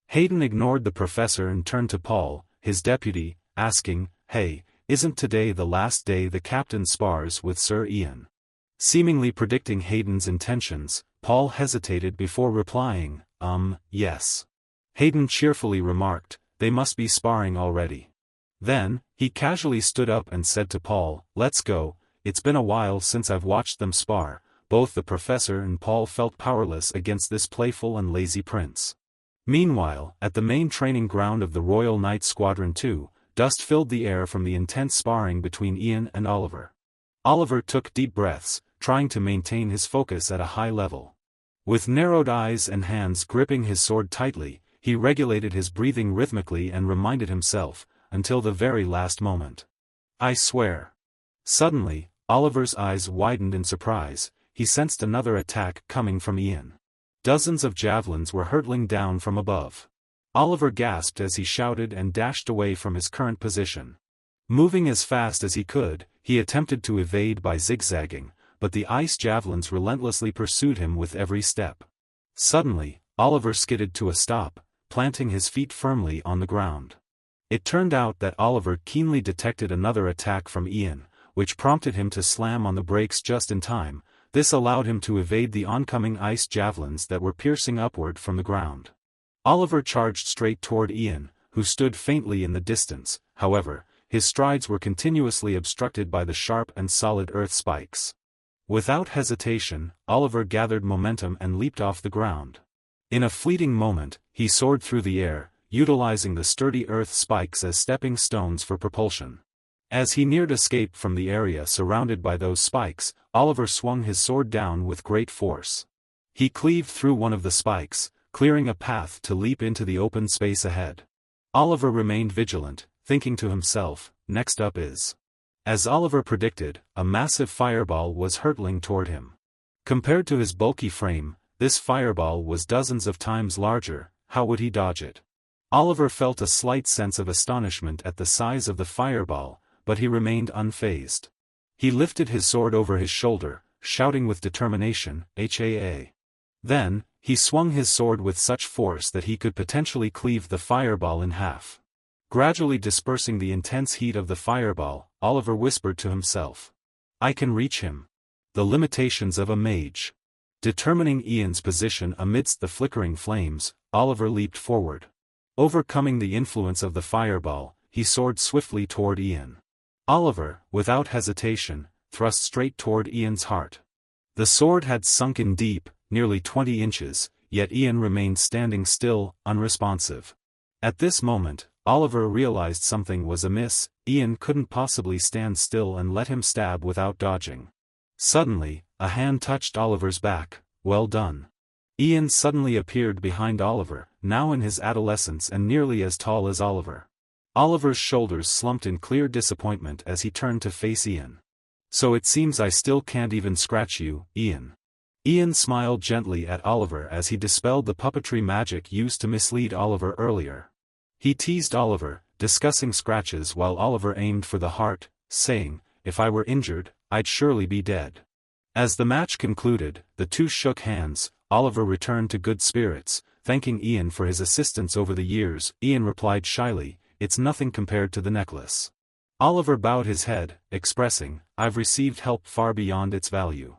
Hayden ignored the professor and turned to Paul, his deputy, asking, Hey, isn't today the last day the captain spars with Sir Ian? Seemingly predicting Hayden's intentions, Paul hesitated before replying, yes. Hayden cheerfully remarked, They must be sparring already. Then, he casually stood up and said to Paul, Let's go, it's been a while since I've watched them spar. Both the professor and Paul felt powerless against this playful and lazy prince. Meanwhile, at the main training ground of the Royal Knight Squadron 2, dust filled the air from the intense sparring between Ian and Oliver. Oliver took deep breaths, trying to maintain his focus at a high level. With narrowed eyes and hands gripping his sword tightly, he regulated his breathing rhythmically and reminded himself, until the very last moment. I swear. Suddenly, Oliver's eyes widened in surprise. He sensed another attack coming from Ian. Dozens of javelins were hurtling down from above. Oliver gasped as he shouted and dashed away from his current position. Moving as fast as he could, he attempted to evade by zigzagging, but the ice javelins relentlessly pursued him with every step. Suddenly, Oliver skidded to a stop, planting his feet firmly on the ground. It turned out that Oliver keenly detected another attack from Ian, which prompted him to slam on the brakes just in time. This allowed him to evade the oncoming ice javelins that were piercing upward from the ground. Oliver charged straight toward Ian, who stood faintly in the distance. However, his strides were continuously obstructed by the sharp and solid earth spikes. Without hesitation, Oliver gathered momentum and leaped off the ground. In a fleeting moment, he soared through the air, utilizing the sturdy earth spikes as stepping stones for propulsion. As he neared escape from the area surrounded by those spikes, Oliver swung his sword down with great force. He cleaved through one of the spikes, clearing a path to leap into the open space ahead. Oliver remained vigilant, thinking to himself, next up is. As Oliver predicted, a massive fireball was hurtling toward him. Compared to his bulky frame, this fireball was dozens of times larger. How would he dodge it? Oliver felt a slight sense of astonishment at the size of the fireball, but he remained unfazed. He lifted his sword over his shoulder, shouting with determination, "Haa!" Then, he swung his sword with such force that he could potentially cleave the fireball in half. Gradually dispersing the intense heat of the fireball, Oliver whispered to himself, "I can reach him." The limitations of a mage. Determining Ian's position amidst the flickering flames, Oliver leaped forward. Overcoming the influence of the fireball, he soared swiftly toward Ian. Oliver, without hesitation, thrust straight toward Ian's heart. The sword had sunk in deep, nearly 20 inches, yet Ian remained standing still, unresponsive. At this moment, Oliver realized something was amiss. Ian couldn't possibly stand still and let him stab without dodging. Suddenly, a hand touched Oliver's back. "Well done." Ian suddenly appeared behind Oliver, now in his adolescence and nearly as tall as Oliver. Oliver's shoulders slumped in clear disappointment as he turned to face Ian. "So it seems I still can't even scratch you, Ian." Ian smiled gently at Oliver as he dispelled the puppetry magic used to mislead Oliver earlier. He teased Oliver, discussing scratches while Oliver aimed for the heart, saying, "If I were injured, I'd surely be dead." As the match concluded, the two shook hands. Oliver returned to good spirits, thanking Ian for his assistance over the years. Ian replied shyly, "It's nothing compared to the necklace." Oliver bowed his head, expressing, "I've received help far beyond its value."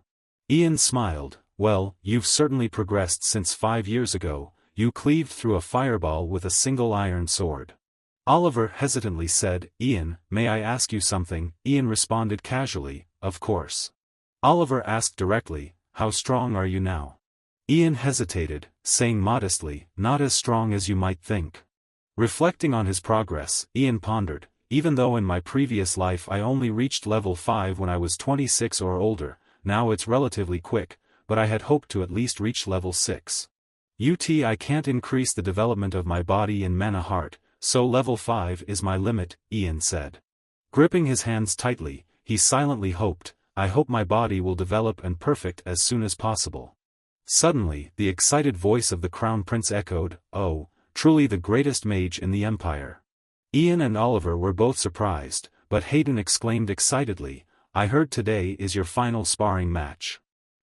Ian smiled, "Well, you've certainly progressed since 5 years ago. You cleaved through a fireball with a single iron sword." Oliver hesitantly said, "Ian, may I ask you something?" Ian responded casually, "Of course." Oliver asked directly, "How strong are you now?" Ian hesitated, saying modestly, "Not as strong as you might think." Reflecting on his progress, Ian pondered, "Even though in my previous life I only reached level 5 when I was 26 or older, now it's relatively quick, but I had hoped to at least reach level 6. I can't increase the development of my body and mana heart, so level 5 is my limit," Ian said. Gripping his hands tightly, he silently hoped, "I hope my body will develop and perfect as soon as possible." Suddenly, the excited voice of the Crown Prince echoed, "Oh, truly the greatest mage in the Empire." Ian and Oliver were both surprised, but Hayden exclaimed excitedly, "I heard today is your final sparring match."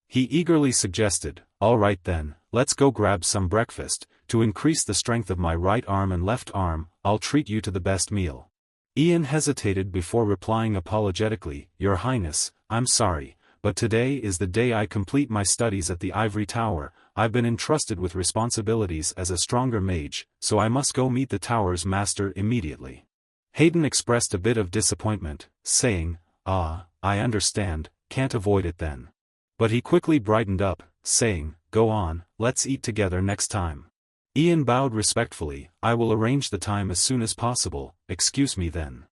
He eagerly suggested, "All right then, let's go grab some breakfast. To increase the strength of my right arm and left arm, I'll treat you to the best meal." Ian hesitated before replying apologetically, "Your Highness, I'm sorry, but today is the day I complete my studies at the Ivory Tower. I've been entrusted with responsibilities as a stronger mage, so I must go meet the tower's master immediately." Hayden expressed a bit of disappointment, saying, "Ah, I understand, can't avoid it then." But he quickly brightened up, saying, "Go on, let's eat together next time." Ian bowed respectfully, "I will arrange the time as soon as possible, excuse me then."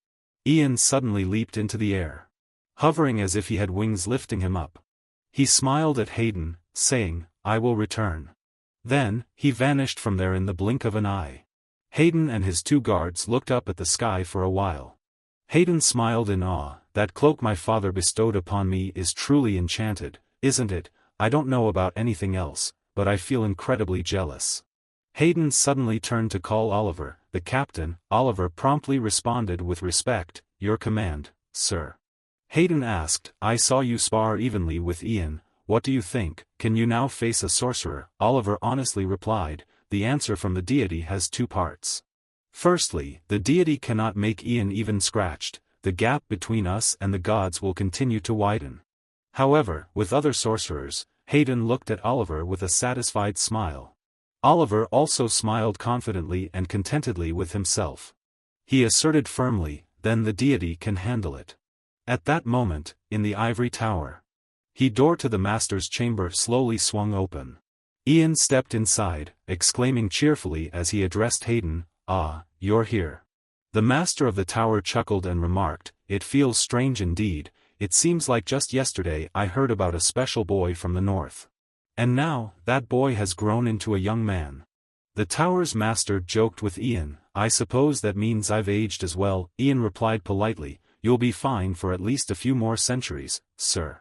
Ian suddenly leaped into the air, hovering as if he had wings lifting him up. He smiled at Hayden, saying, "I will return." Then, he vanished from there in the blink of an eye. Hayden and his 2 guards looked up at the sky for a while. Hayden smiled in awe, "That cloak my father bestowed upon me is truly enchanted, isn't it? I don't know about anything else, but I feel incredibly jealous." Hayden suddenly turned to call Oliver, the captain. Oliver promptly responded with respect, "Your command, sir." Hayden asked, "I saw you spar evenly with Ian, what do you think? Can you now face a sorcerer?" Oliver honestly replied, "The answer from the deity has 2 parts. Firstly, the deity cannot make Ian even scratched, the gap between us and the gods will continue to widen. However, with other sorcerers," Hayden looked at Oliver with a satisfied smile. Oliver also smiled confidently and contentedly with himself. He asserted firmly, "Then the deity can handle it." At that moment, in the Ivory Tower, the door to the master's chamber slowly swung open. Ian stepped inside, exclaiming cheerfully as he addressed Hayden, "Ah, you're here." The master of the tower chuckled and remarked, "It feels strange indeed. It seems like just yesterday I heard about a special boy from the north. And now, that boy has grown into a young man." The tower's master joked with Ian, "I suppose that means I've aged as well." Ian replied politely, "You'll be fine for at least a few more centuries, sir."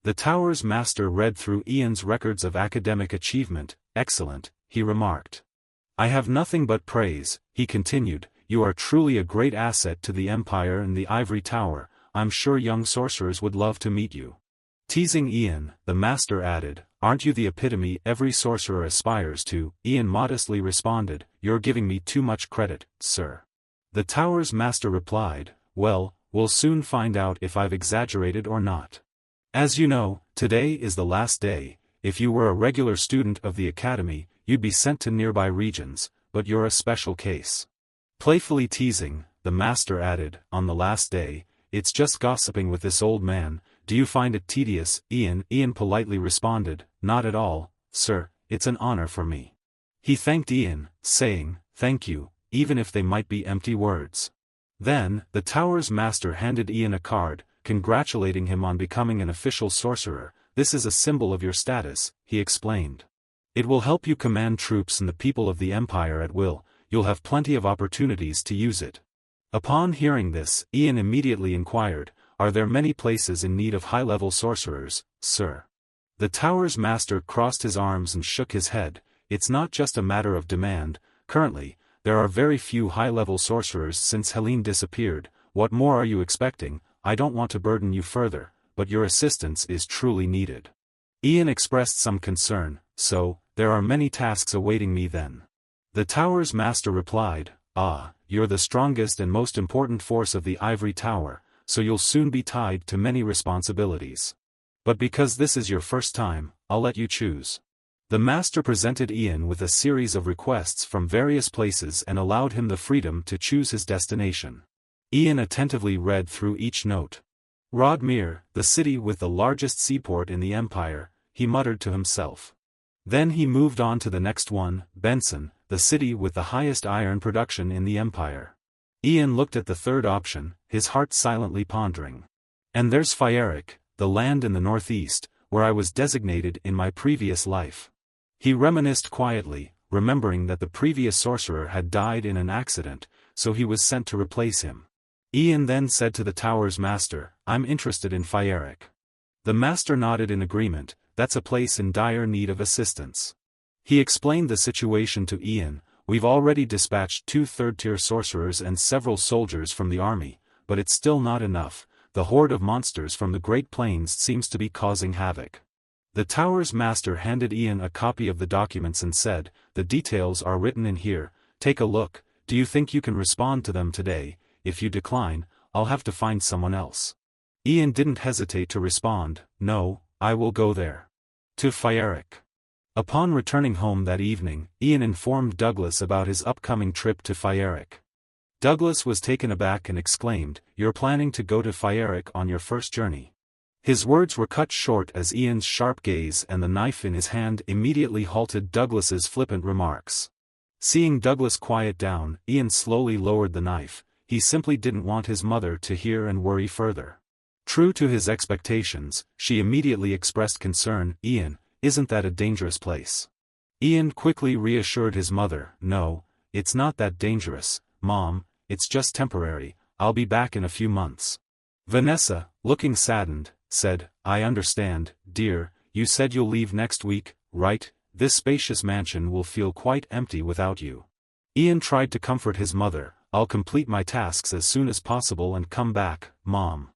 The tower's master read through Ian's records of academic achievement. "Excellent," he remarked. "I have nothing but praise," he continued, "you are truly a great asset to the Empire and the Ivory Tower. I'm sure young sorcerers would love to meet you." Teasing Ian, the master added, "Aren't you the epitome every sorcerer aspires to?" Ian modestly responded, "You're giving me too much credit, sir." The tower's master replied, "Well, we'll soon find out if I've exaggerated or not. As you know, today is the last day. If you were a regular student of the academy, you'd be sent to nearby regions, but you're a special case." Playfully teasing, the master added, "On the last day, it's just gossiping with this old man. Do you find it tedious, Ian?" Ian politely responded, "Not at all, sir, it's an honor for me." He thanked Ian, saying, "Thank you, even if they might be empty words." Then, the tower's master handed Ian a card, congratulating him on becoming an official sorcerer. "This is a symbol of your status," he explained. "It will help you command troops and the people of the Empire at will. You'll have plenty of opportunities to use it." Upon hearing this, Ian immediately inquired, "Are there many places in need of high-level sorcerers, sir?" The tower's master crossed his arms and shook his head. "It's not just a matter of demand. Currently, There are very few high-level sorcerers since Helene disappeared. What more are you expecting? I don't want to burden you further, but your assistance is truly needed." Ian expressed some concern. "So, there are many tasks awaiting me then?" The tower's master replied, "Ah, you're the strongest and most important force of the ivory tower, so you'll soon be tied to many responsibilities. But because this is your first time, I'll let you choose." The master presented Ian with a series of requests from various places and allowed him the freedom to choose his destination. Ian attentively read through each note. Rodmere, the city with the largest seaport in the empire, he muttered to himself. Then he moved on to the next one, Benson, the city with the highest iron production in the empire. Ian looked at the third option, his heart silently pondering. "And there's Fieric, the land in the northeast, where I was designated in my previous life." He reminisced quietly, remembering that the previous sorcerer had died in an accident, so he was sent to replace him. Ian then said to the tower's master, "I'm interested in Fieric." The master nodded in agreement. "That's a place in dire need of assistance." He explained the situation to Ian. "We've already dispatched 2 third-tier sorcerers and several soldiers from the army, but it's still not enough. The horde of monsters from the Great Plains seems to be causing havoc." The tower's master handed Ian a copy of the documents and said, "The details are written in here, take a look. Do you think you can respond to them today? If you decline, I'll have to find someone else." Ian didn't hesitate to respond, "No, I will go there. To Fieric." Upon returning home that evening, Ian informed Douglas about his upcoming trip to Fieric. Douglas was taken aback and exclaimed, "You're planning to go to Fieric on your first journey?" His words were cut short as Ian's sharp gaze and the knife in his hand immediately halted Douglas's flippant remarks. Seeing Douglas quiet down, Ian slowly lowered the knife. He simply didn't want his mother to hear and worry further. True to his expectations, she immediately expressed concern. "Ian, isn't that a dangerous place?" Ian quickly reassured his mother, "No, it's not that dangerous, Mom, it's just temporary, I'll be back in a few months." Vanessa, looking saddened, said, "I understand, dear, you said you'll leave next week, right? This spacious mansion will feel quite empty without you." Ian tried to comfort his mother, "I'll complete my tasks as soon as possible and come back, Mom."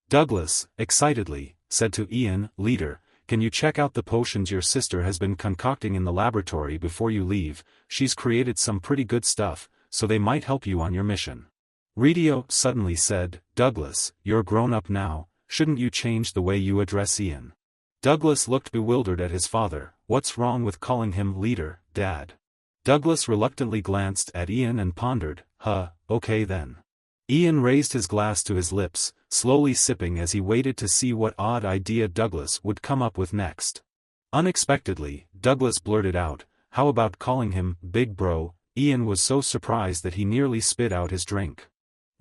Douglas, excitedly, said to Ian, "Leader, can you check out the potions your sister has been concocting in the laboratory before you leave? She's created some pretty good stuff, so they might help you on your mission." Ridio suddenly said, "Douglas, you're grown up now, shouldn't you change the way you address Ian?" Douglas looked bewildered at his father. "What's wrong with calling him leader, Dad?" Douglas reluctantly glanced at Ian and pondered, Okay then." Ian raised his glass to his lips, slowly sipping as he waited to see what odd idea Douglas would come up with next. Unexpectedly, Douglas blurted out, "How about calling him Big Bro?" Ian was so surprised that he nearly spit out his drink.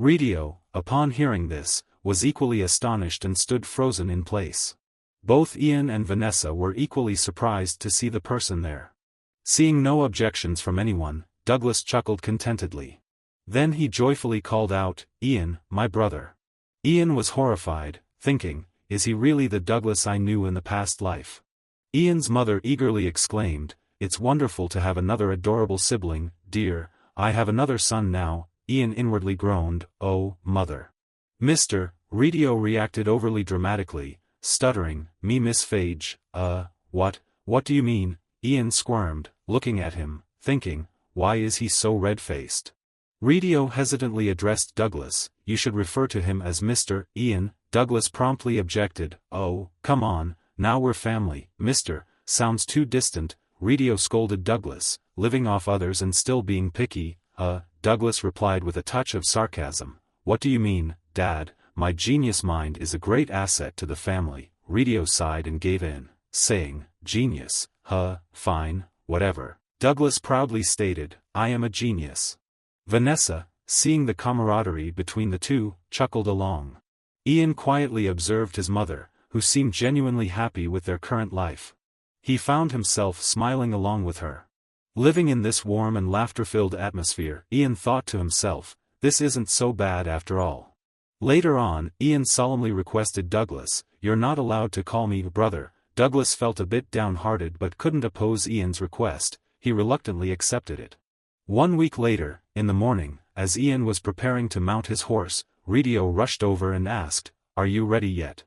Ridio, upon hearing this, was equally astonished and stood frozen in place. Both Ian and Vanessa were equally surprised to see the person there. Seeing no objections from anyone, Douglas chuckled contentedly. Then he joyfully called out, "Ian, my brother." Ian was horrified, thinking, "Is he really the Douglas I knew in the past life?" Ian's mother eagerly exclaimed, "It's wonderful to have another adorable sibling, dear. I have another son now." Ian inwardly groaned, "Oh, mother." Mr. Ridio reacted overly dramatically, stuttering, "Me Miss Phage, what do you mean?" Ian squirmed, looking at him, thinking, "Why is he so red-faced?" Ridio hesitantly addressed Douglas, "You should refer to him as Mr. Ian." Douglas promptly objected, "Oh, come on, now we're family. Mr. sounds too distant." Ridio scolded Douglas, "Living off others and still being picky." Douglas replied with a touch of sarcasm, "What do you mean, Dad? My genius mind is a great asset to the family." Ridio sighed and gave in, saying, "Genius, fine, whatever." Douglas proudly stated, "I am a genius." Vanessa, seeing the camaraderie between the two, chuckled along. Ian quietly observed his mother, who seemed genuinely happy with their current life. He found himself smiling along with her. Living in this warm and laughter-filled atmosphere, Ian thought to himself, "This isn't so bad after all." Later on, Ian solemnly requested Douglas, "You're not allowed to call me brother." Douglas felt a bit downhearted but couldn't oppose Ian's request. He reluctantly accepted it. 1 week later, in the morning, as Ian was preparing to mount his horse, Ridio rushed over and asked, "Are you ready yet?"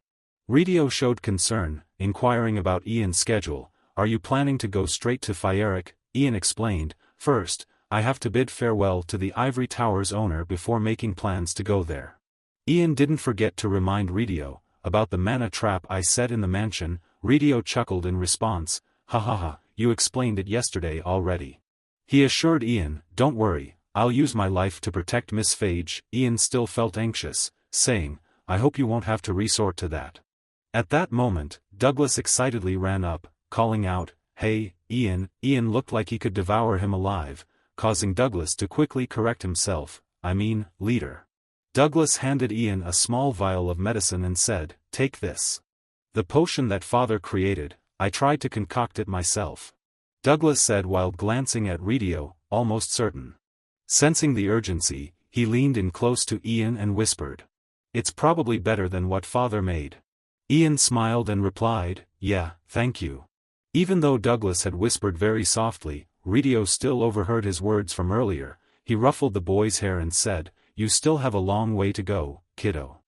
Ridio showed concern, inquiring about Ian's schedule. "Are you planning to go straight to Fyeric?" Ian explained, "First, I have to bid farewell to the Ivory Tower's owner before making plans to go there." Ian didn't forget to remind Ridio about the mana trap I set in the mansion. Ridio chuckled in response, "Ha ha ha, you explained it yesterday already." He assured Ian, "Don't worry, I'll use my life to protect Miss Phage." Ian still felt anxious, saying, "I hope you won't have to resort to that." At that moment, Douglas excitedly ran up, calling out, "Hey, Ian." Ian looked like he could devour him alive, causing Douglas to quickly correct himself, leader. Douglas handed Ian a small vial of medicine and said, "Take this. The potion that father created, I tried to concoct it myself," Douglas said while glancing at Ridio, almost certain. Sensing the urgency, he leaned in close to Ian and whispered, "It's probably better than what father made." Ian smiled and replied, "Yeah, thank you." Even though Douglas had whispered very softly, Ridio still overheard his words from earlier. He ruffled the boy's hair and said, "You still have a long way to go, kiddo."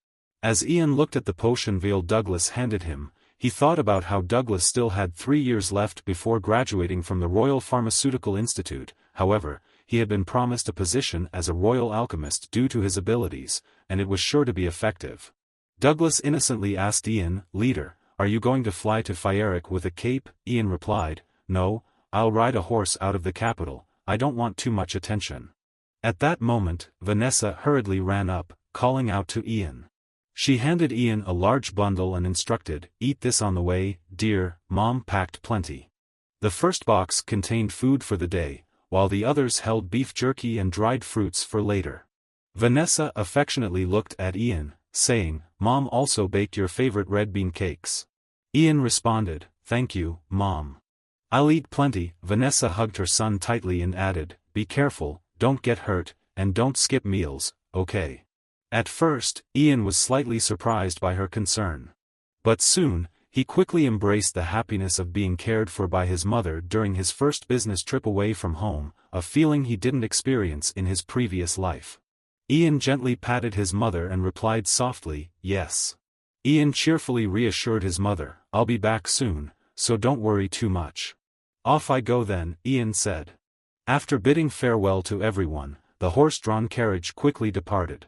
As Ian looked at the potion vial Douglas handed him, he thought about how Douglas still had 3 years left before graduating from the Royal Pharmaceutical Institute. However, he had been promised a position as a royal alchemist due to his abilities, and it was sure to be effective. Douglas innocently asked Ian, "Leader, are you going to fly to Fyeric with a cape?" Ian replied, "No, I'll ride a horse out of the capital. I don't want too much attention." At that moment, Vanessa hurriedly ran up, calling out to Ian. She handed Ian a large bundle and instructed, "Eat this on the way, dear." Mom packed plenty. The first box contained food for the day, while the others held beef jerky and dried fruits for later. Vanessa affectionately looked at Ian, saying, "Mom also baked your favorite red bean cakes." Ian responded, "Thank you, Mom. I'll eat plenty." Vanessa hugged her son tightly and added, "Be careful, don't get hurt, and don't skip meals, okay?" At first, Ian was slightly surprised by her concern. But soon, he quickly embraced the happiness of being cared for by his mother during his first business trip away from home, a feeling he didn't experience in his previous life. Ian gently patted his mother and replied softly, "Yes." Ian cheerfully reassured his mother, "I'll be back soon, so don't worry too much." "Off I go then," Ian said. After bidding farewell to everyone, the horse-drawn carriage quickly departed.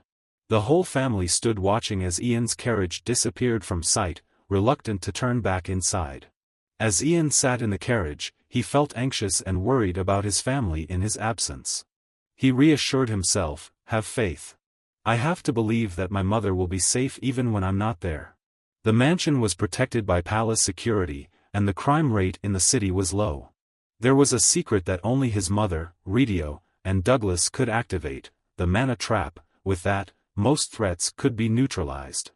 The whole family stood watching as Ian's carriage disappeared from sight, reluctant to turn back inside. As Ian sat in the carriage, he felt anxious and worried about his family in his absence. He reassured himself, "Have faith. I have to believe that my mother will be safe even when I'm not there." The mansion was protected by palace security, and the crime rate in the city was low. There was a secret that only his mother, Ridio, and Douglas could activate, the mana trap. With that, most threats could be neutralized.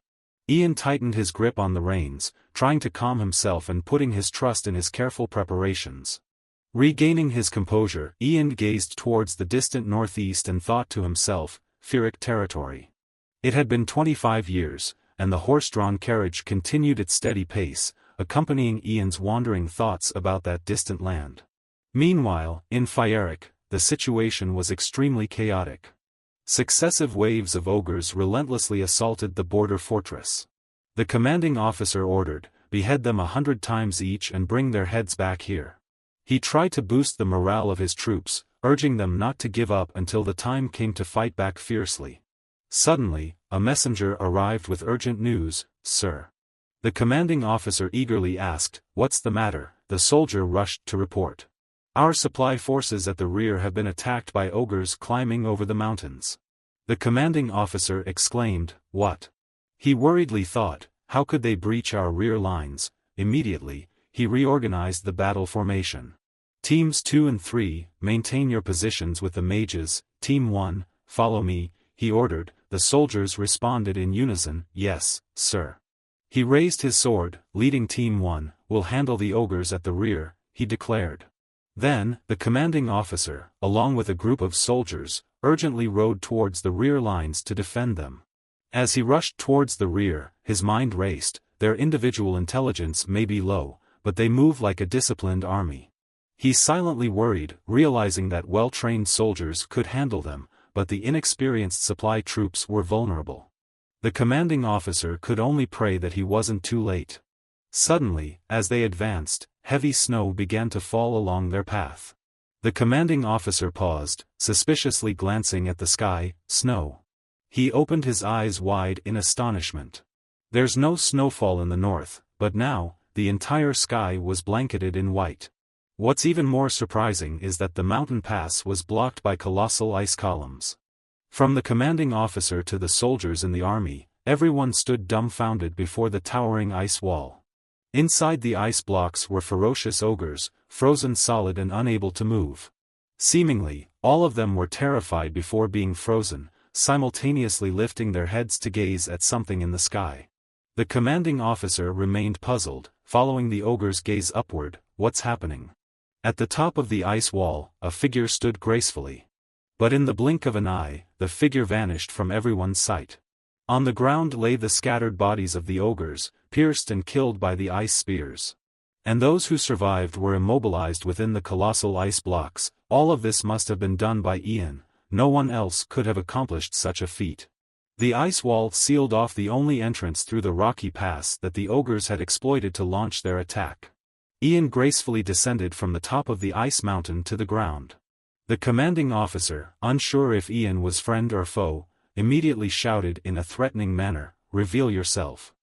Ian tightened his grip on the reins, trying to calm himself and putting his trust in his careful preparations. Regaining his composure, Ian gazed towards the distant northeast and thought to himself, Fyeric territory. It had been 25 years, and the horse-drawn carriage continued its steady pace, accompanying Ian's wandering thoughts about that distant land. Meanwhile, in Fyeric, the situation was extremely chaotic. Successive waves of ogres relentlessly assaulted the border fortress. The commanding officer ordered, "Behead them 100 times each and bring their heads back here." He tried to boost the morale of his troops, urging them not to give up until the time came to fight back fiercely. Suddenly, a messenger arrived with urgent news, "Sir." The commanding officer eagerly asked, "What's the matter?" The soldier rushed to report. "Our supply forces at the rear have been attacked by ogres climbing over the mountains." The commanding officer exclaimed, "What?" He worriedly thought, "How could they breach our rear lines?" Immediately, he reorganized the battle formation. Teams 2 and 3, maintain your positions with the mages. Team 1, follow me, he ordered. The soldiers responded in unison, "Yes, sir." He raised his sword, leading Team 1, "Will handle the ogres at the rear," he declared. Then, the commanding officer, along with a group of soldiers, urgently rode towards the rear lines to defend them. As he rushed towards the rear, his mind raced. Their individual intelligence may be low, but they move like a disciplined army. He silently worried, realizing that well-trained soldiers could handle them, but the inexperienced supply troops were vulnerable. The commanding officer could only pray that he wasn't too late. Suddenly, as they advanced, heavy snow began to fall along their path. The commanding officer paused, suspiciously glancing at the sky. Snow. He opened his eyes wide in astonishment. There's no snowfall in the north, but now, the entire sky was blanketed in white. What's even more surprising is that the mountain pass was blocked by colossal ice columns. From the commanding officer to the soldiers in the army, everyone stood dumbfounded before the towering ice wall. Inside the ice blocks were ferocious ogres, frozen solid and unable to move. Seemingly, all of them were terrified before being frozen, simultaneously lifting their heads to gaze at something in the sky. The commanding officer remained puzzled, following the ogre's gaze upward. What's happening? At the top of the ice wall, a figure stood gracefully. But in the blink of an eye, the figure vanished from everyone's sight. On the ground lay the scattered bodies of the ogres, pierced and killed by the ice spears. And those who survived were immobilized within the colossal ice blocks. All of this must have been done by Ian. No one else could have accomplished such a feat. The ice wall sealed off the only entrance through the rocky pass that the ogres had exploited to launch their attack. Ian gracefully descended from the top of the ice mountain to the ground. The commanding officer, unsure if Ian was friend or foe, immediately shouted in a threatening manner, "Reveal yourself."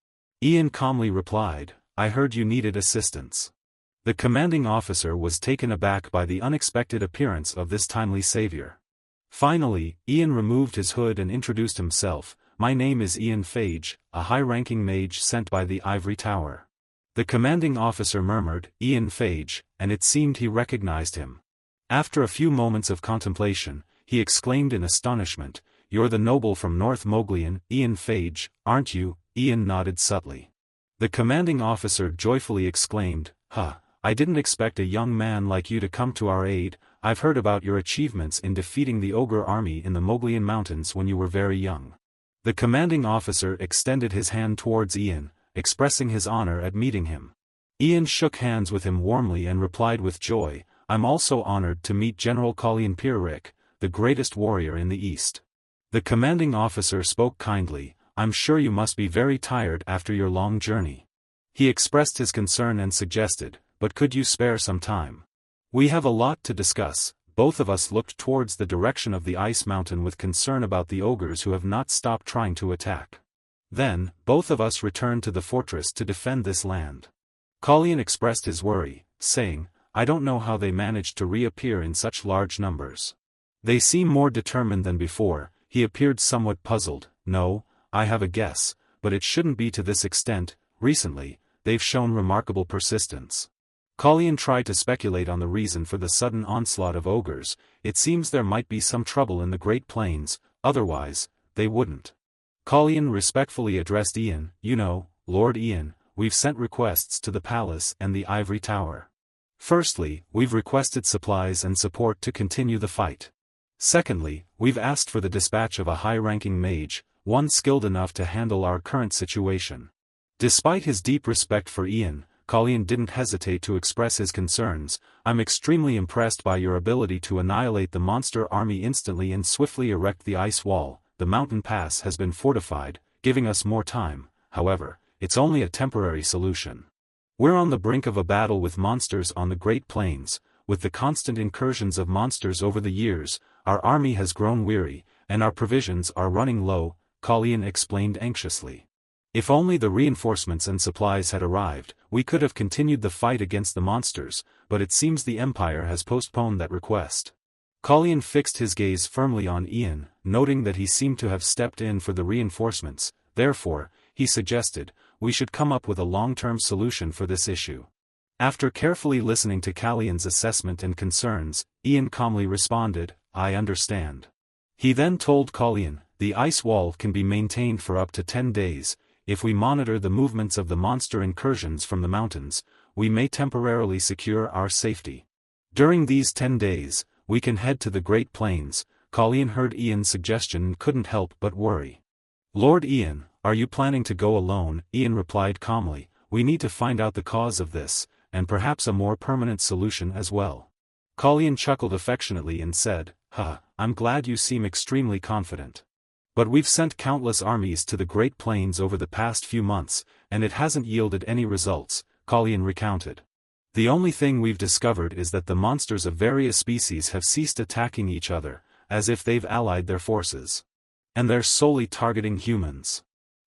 Ian calmly replied, "I heard you needed assistance." The commanding officer was taken aback by the unexpected appearance of this timely savior. Finally, Ian removed his hood and introduced himself. "My name is Ian Phage, a high-ranking mage sent by the Ivory Tower." The commanding officer murmured, "Ian Phage," and it seemed he recognized him. After a few moments of contemplation, he exclaimed in astonishment, "You're the noble from North Moglian, Ian Phage, aren't you?" Ian nodded subtly. The commanding officer joyfully exclaimed, "Huh, I didn't expect a young man like you to come to our aid. I've heard about your achievements in defeating the ogre army in the Moglian Mountains when you were very young." The commanding officer extended his hand towards Ian, expressing his honor at meeting him. Ian shook hands with him warmly and replied with joy, "I'm also honored to meet General Colleen Pierrick, the greatest warrior in the East." The commanding officer spoke kindly, "I'm sure you must be very tired after your long journey." He expressed his concern and suggested, "But could you spare some time? We have a lot to discuss." Both of us looked towards the direction of the ice mountain with concern about the ogres who have not stopped trying to attack. Then, both of us returned to the fortress to defend this land. Colleen expressed his worry, saying, "I don't know how they managed to reappear in such large numbers. They seem more determined than before." He appeared somewhat puzzled. "No, I have a guess, but it shouldn't be to this extent. Recently, they've shown remarkable persistence." Colleen tried to speculate on the reason for the sudden onslaught of ogres. "It seems there might be some trouble in the Great Plains, otherwise, they wouldn't." Colleen respectfully addressed Ian, "You know, Lord Ian, we've sent requests to the palace and the Ivory Tower. Firstly, we've requested supplies and support to continue the fight. Secondly, we've asked for the dispatch of a high-ranking mage, one skilled enough to handle our current situation." Despite his deep respect for Ian, Colleen didn't hesitate to express his concerns. "I'm extremely impressed by your ability to annihilate the monster army instantly and swiftly erect the ice wall. The mountain pass has been fortified, giving us more time. However, it's only a temporary solution. We're on the brink of a battle with monsters on the Great Plains. With the constant incursions of monsters over the years, our army has grown weary, and our provisions are running low," Colleen explained anxiously. "If only the reinforcements and supplies had arrived, we could have continued the fight against the monsters, but it seems the Empire has postponed that request." Colleen fixed his gaze firmly on Ian, noting that he seemed to have stepped in for the reinforcements. Therefore, he suggested, "We should come up with a long-term solution for this issue." After carefully listening to Colleen's assessment and concerns, Ian calmly responded, "I understand." He then told Colleen, "The ice wall can be maintained for up to 10 days. If we monitor the movements of the monster incursions from the mountains, we may temporarily secure our safety. During these 10 days, we can head to the Great Plains." Colleen heard Ian's suggestion and couldn't help but worry. "Lord Ian, are you planning to go alone?" Ian replied calmly, "We need to find out the cause of this, and perhaps a more permanent solution as well. Colleen chuckled affectionately and said, I'm glad you seem extremely confident. But we've sent countless armies to the Great Plains over the past few months, and it hasn't yielded any results, Colleen recounted. The only thing we've discovered is that the monsters of various species have ceased attacking each other, as if they've allied their forces. And they're solely targeting humans.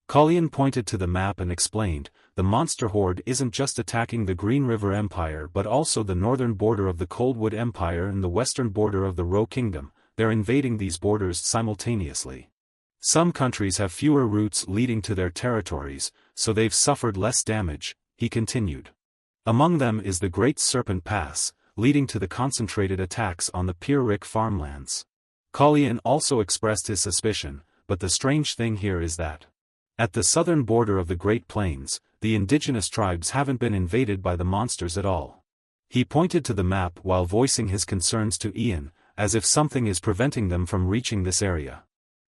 Colleen pointed to the map and explained, the monster horde isn't just attacking the Green River Empire but also the northern border of the Coldwood Empire and the western border of the Ro Kingdom. They're invading these borders simultaneously. Some countries have fewer routes leading to their territories, so they've suffered less damage, he continued. Among them is the Great Serpent Pass, leading to the concentrated attacks on the Pyrrhic farmlands. Colleen also expressed his suspicion, but the strange thing here is that at the southern border of the Great Plains, the indigenous tribes haven't been invaded by the monsters at all. He pointed to the map while voicing his concerns to Ian, as if something is preventing them from reaching this area.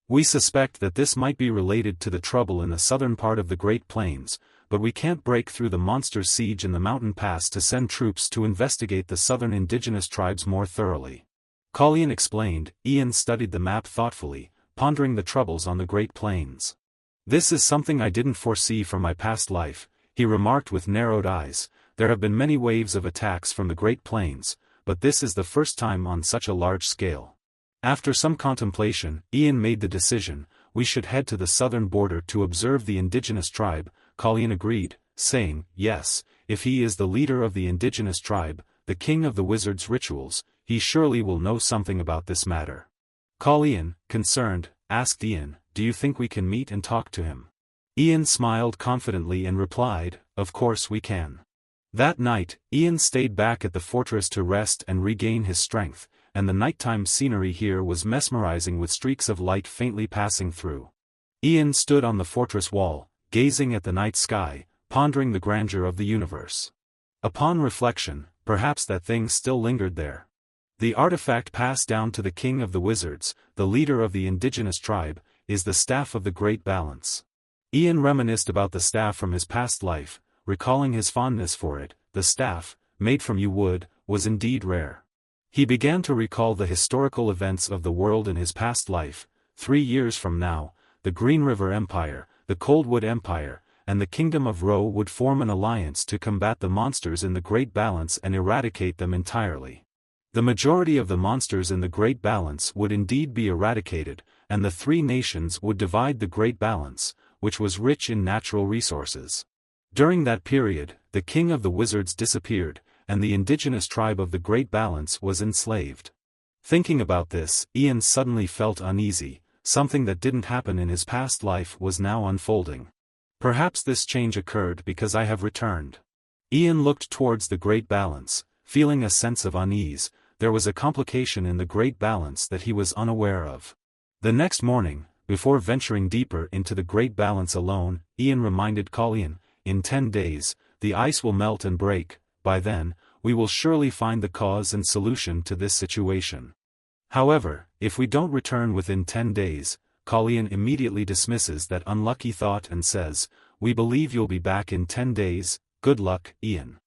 We suspect that this might be related to the trouble in the southern part of the Great Plains, but we can't break through the monsters' siege in the mountain pass to send troops to investigate the southern indigenous tribes more thoroughly. Colleen explained. Ian studied the map thoughtfully, pondering the troubles on the Great Plains. This is something I didn't foresee from my past life, he remarked with narrowed eyes. There have been many waves of attacks from the Great Plains, but this is the first time on such a large scale. After some contemplation, Ian made the decision, we should head to the southern border to observe the indigenous tribe. Colleen agreed, saying, yes, if he is the leader of the indigenous tribe, the king of the wizards' rituals, he surely will know something about this matter. Colleen, concerned, asked Ian, do you think we can meet and talk to him? Ian smiled confidently and replied, of course we can. That night, Ian stayed back at the fortress to rest and regain his strength, and the nighttime scenery here was mesmerizing with streaks of light faintly passing through. Ian stood on the fortress wall, gazing at the night sky, pondering the grandeur of the universe. Upon reflection, perhaps that thing still lingered there. The artifact passed down to the king of the wizards, the leader of the indigenous tribe, is the Staff of the Great Balance. Ian reminisced about the staff from his past life, recalling his fondness for it. The staff, made from yew wood, was indeed rare. He began to recall the historical events of the world in his past life. 3 years from now, the Green River Empire, the Coldwood Empire, and the Kingdom of Ro would form an alliance to combat the monsters in the Great Balance and eradicate them entirely. The majority of the monsters in the Great Balance would indeed be eradicated, and the 3 nations would divide the Great Balance, which was rich in natural resources. During that period, the king of the wizards disappeared, and the indigenous tribe of the Great Balance was enslaved. Thinking about this, Ian suddenly felt uneasy. Something that didn't happen in his past life was now unfolding. Perhaps this change occurred because I have returned. Ian looked towards the Great Balance, feeling a sense of unease. There was a complication in the Great Balance that he was unaware of. The next morning, before venturing deeper into the Great Balance alone, Ian reminded Colleen, in 10 days, the ice will melt and break. By then, we will surely find the cause and solution to this situation. However, if we don't return within 10 days, Colleen immediately dismisses that unlucky thought and says, we believe you'll be back in 10 days, good luck, Ian.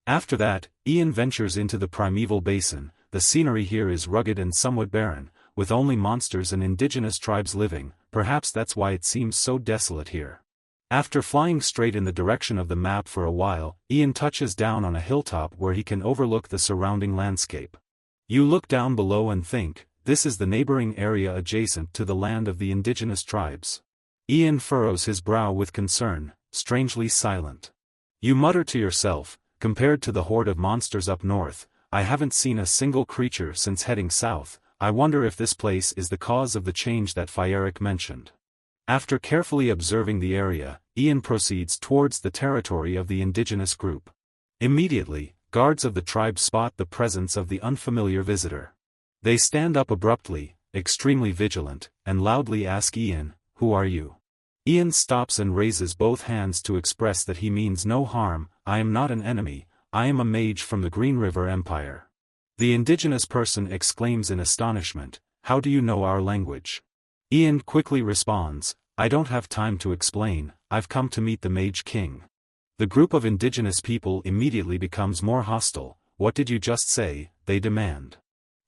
After that, Ian ventures into the primeval basin. The scenery here is rugged and somewhat barren, with only monsters and indigenous tribes living. Perhaps that's why it seems so desolate here. After flying straight in the direction of the map for a while, Ian touches down on a hilltop where he can overlook the surrounding landscape. You look down below and think, this is the neighboring area adjacent to the land of the indigenous tribes. Ian furrows his brow with concern, strangely silent. You mutter to yourself, compared to the horde of monsters up north, I haven't seen a single creature since heading south. I wonder if this place is the cause of the change that Fyeric mentioned. After carefully observing the area, Ian proceeds towards the territory of the indigenous group. Immediately, guards of the tribe spot the presence of the unfamiliar visitor. They stand up abruptly, extremely vigilant, and loudly ask Ian, "Who are you?" Ian stops and raises both hands to express that he means no harm. "I am not an enemy, I am a mage from the Green River Empire." The indigenous person exclaims in astonishment, "How do you know our language?" Ian quickly responds, "I don't have time to explain, I've come to meet the Mage King." The group of indigenous people immediately becomes more hostile. What did you just say? They demand.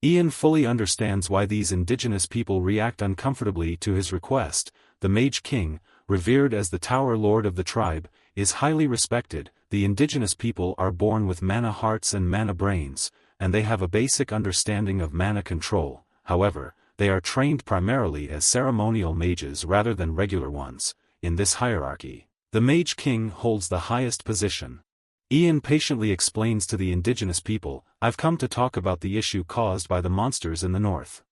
Ian fully understands why these indigenous people react uncomfortably to his request. The Mage King, revered as the Tower Lord of the tribe, is highly respected. The indigenous people are born with mana hearts and mana brains, and they have a basic understanding of mana control. However, they are trained primarily as ceremonial mages rather than regular ones. In this hierarchy, the Mage King holds the highest position. Ian patiently explains to the indigenous people, "I've come to talk about the issue caused by the monsters in the north."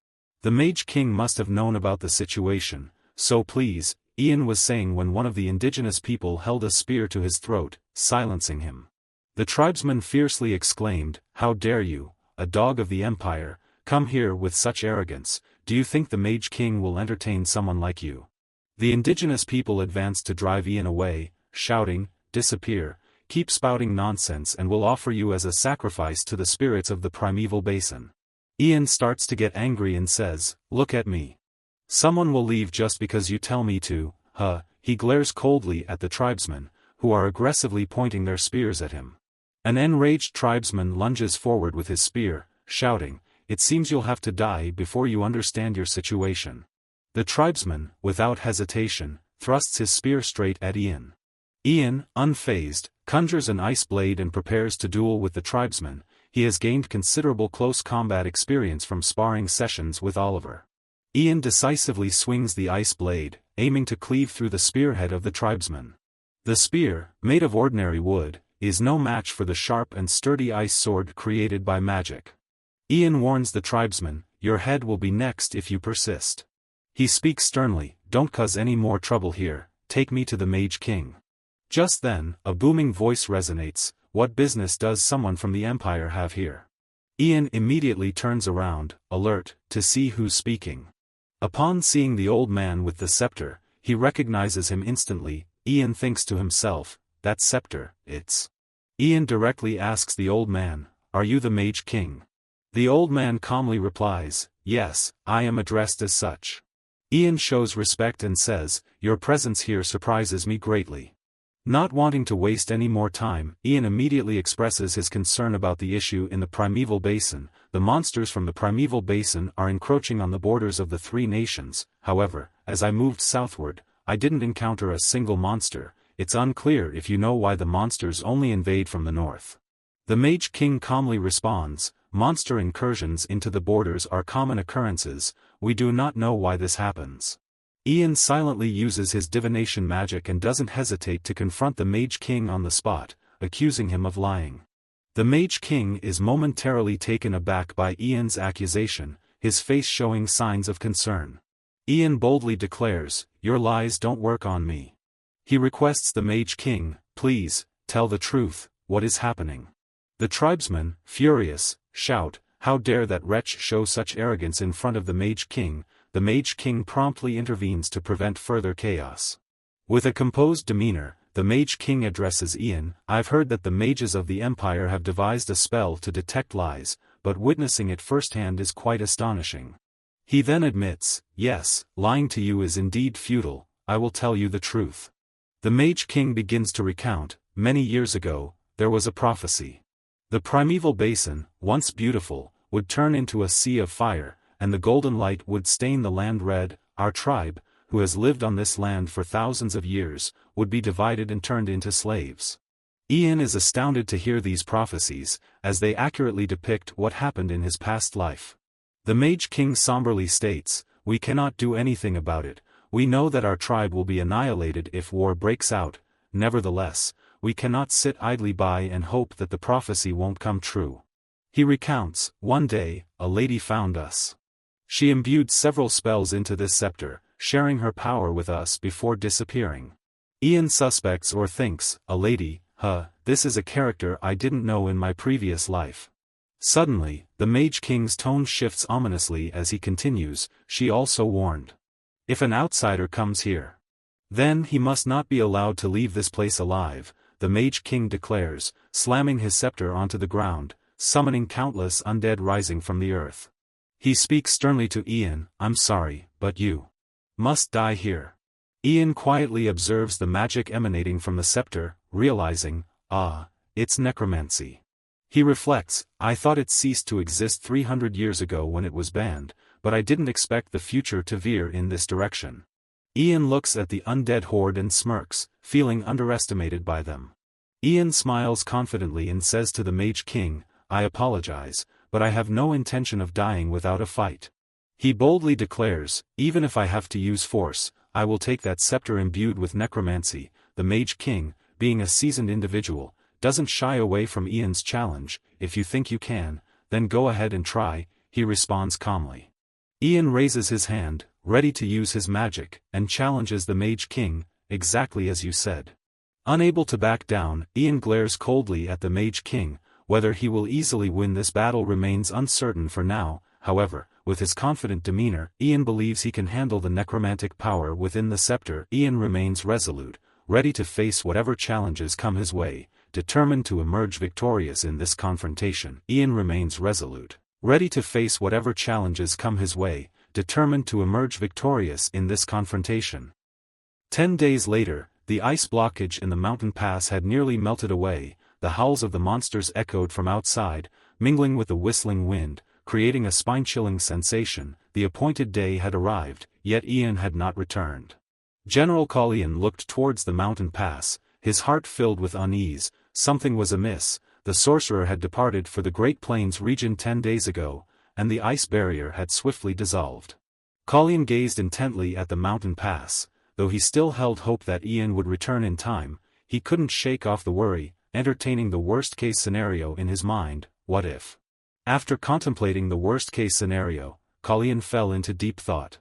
The Mage King must have known about the situation, so please, Ian was saying when one of the indigenous people held a spear to his throat, silencing him. The tribesman fiercely exclaimed, "How dare you, a dog of the Empire, come here with such arrogance? Do you think the Mage King will entertain someone like you?" The indigenous people advanced to drive Ian away, shouting, "Disappear, keep spouting nonsense and we'll offer you as a sacrifice to the spirits of the primeval basin." Ian starts to get angry and says, "Look at me. Someone will leave just because you tell me to, huh?" He glares coldly at the tribesmen, who are aggressively pointing their spears at him. An enraged tribesman lunges forward with his spear, shouting, "It seems you'll have to die before you understand your situation." The tribesman, without hesitation, thrusts his spear straight at Ian. Ian, unfazed, conjures an ice blade and prepares to duel with the tribesman. He has gained considerable close combat experience from sparring sessions with Oliver. Ian decisively swings the ice blade, aiming to cleave through the spearhead of the tribesman. The spear, made of ordinary wood, is no match for the sharp and sturdy ice sword created by magic. Ian warns the tribesman, "Your head will be next if you persist." He speaks sternly, "Don't cause any more trouble here, take me to the Mage King." Just then, a booming voice resonates, "What business does someone from the Empire have here?" Ian immediately turns around, alert, to see who's speaking. Upon seeing the old man with the scepter, he recognizes him instantly. Ian thinks to himself, "That scepter, it's..." Ian directly asks the old man, "Are you the Mage King?" The old man calmly replies, "Yes, I am addressed as such." Ian shows respect and says, "Your presence here surprises me greatly." Not wanting to waste any more time, Ian immediately expresses his concern about the issue in the primeval basin. The monsters from the primeval basin are encroaching on the borders of the three nations. However, as I moved southward, I didn't encounter a single monster. It's unclear if you know why the monsters only invade from the north. The Mage King calmly responds, "Monster incursions into the borders are common occurrences. We do not know why this happens." Ian silently uses his divination magic and doesn't hesitate to confront the Mage King on the spot, accusing him of lying. The Mage King is momentarily taken aback by Ian's accusation, his face showing signs of concern. Ian boldly declares, "Your lies don't work on me." He requests the Mage King, "Please, tell the truth, what is happening?" The tribesmen, furious, shout, "How dare that wretch show such arrogance in front of the Mage King?" The Mage King promptly intervenes to prevent further chaos. With a composed demeanor, the Mage King addresses Ian, "I've heard that the mages of the Empire have devised a spell to detect lies, but witnessing it firsthand is quite astonishing." He then admits, "Yes, lying to you is indeed futile. I will tell you the truth." The Mage King begins to recount, "Many years ago, there was a prophecy. The primeval basin, once beautiful, would turn into a sea of fire, and the golden light would stain the land red. Our tribe, who has lived on this land for thousands of years, would be divided and turned into slaves." Ian is astounded to hear these prophecies, as they accurately depict what happened in his past life. The Mage King somberly states, "We cannot do anything about it. We know that our tribe will be annihilated if war breaks out. Nevertheless, we cannot sit idly by and hope that the prophecy won't come true." He recounts, "One day, a lady found us. She imbued several spells into this scepter, sharing her power with us before disappearing." Ian suspects or thinks, "A lady, huh, this is a character I didn't know in my previous life." Suddenly, the Mage King's tone shifts ominously as he continues, "She also warned. If an outsider comes here, then he must not be allowed to leave this place alive," the Mage King declares, slamming his scepter onto the ground, summoning countless undead rising from the earth. He speaks sternly to Ian, "I'm sorry, but you must die here." Ian quietly observes the magic emanating from the scepter, realizing, it's necromancy. He reflects, I thought it ceased to exist 300 years ago when it was banned, but I didn't expect the future to veer in this direction. Ian looks at the undead horde and smirks, feeling underestimated by them. Ian smiles confidently and says to the Mage King, I apologize, but I have no intention of dying without a fight. He boldly declares, even if I have to use force, I will take that scepter imbued with necromancy. The Mage King, being a seasoned individual, doesn't shy away from Ian's challenge. If you think you can, then go ahead and try, he responds calmly. Ian raises his hand, ready to use his magic, and challenges the Mage King, exactly as you said. Unable to back down, Ian glares coldly at the Mage King. Whether he will easily win this battle remains uncertain for now. However, with his confident demeanor, Ian believes he can handle the necromantic power within the scepter. Ian remains resolute, ready to face whatever challenges come his way, determined to emerge victorious in this confrontation. Ian remains resolute, ready to face whatever challenges come his way, determined to emerge victorious in this confrontation. 10 days later, the ice blockage in the mountain pass had nearly melted away. The howls of the monsters echoed from outside, mingling with the whistling wind, creating a spine-chilling sensation. The appointed day had arrived, yet Ian had not returned. General Colleen looked towards the mountain pass, his heart filled with unease. Something was amiss. The sorcerer had departed for the Great Plains region 10 days ago, and the ice barrier had swiftly dissolved. Colleen gazed intently at the mountain pass. Though he still held hope that Ian would return in time, he couldn't shake off the worry, entertaining the worst-case scenario in his mind. What if? After contemplating the worst-case scenario, Colleen fell into deep thought.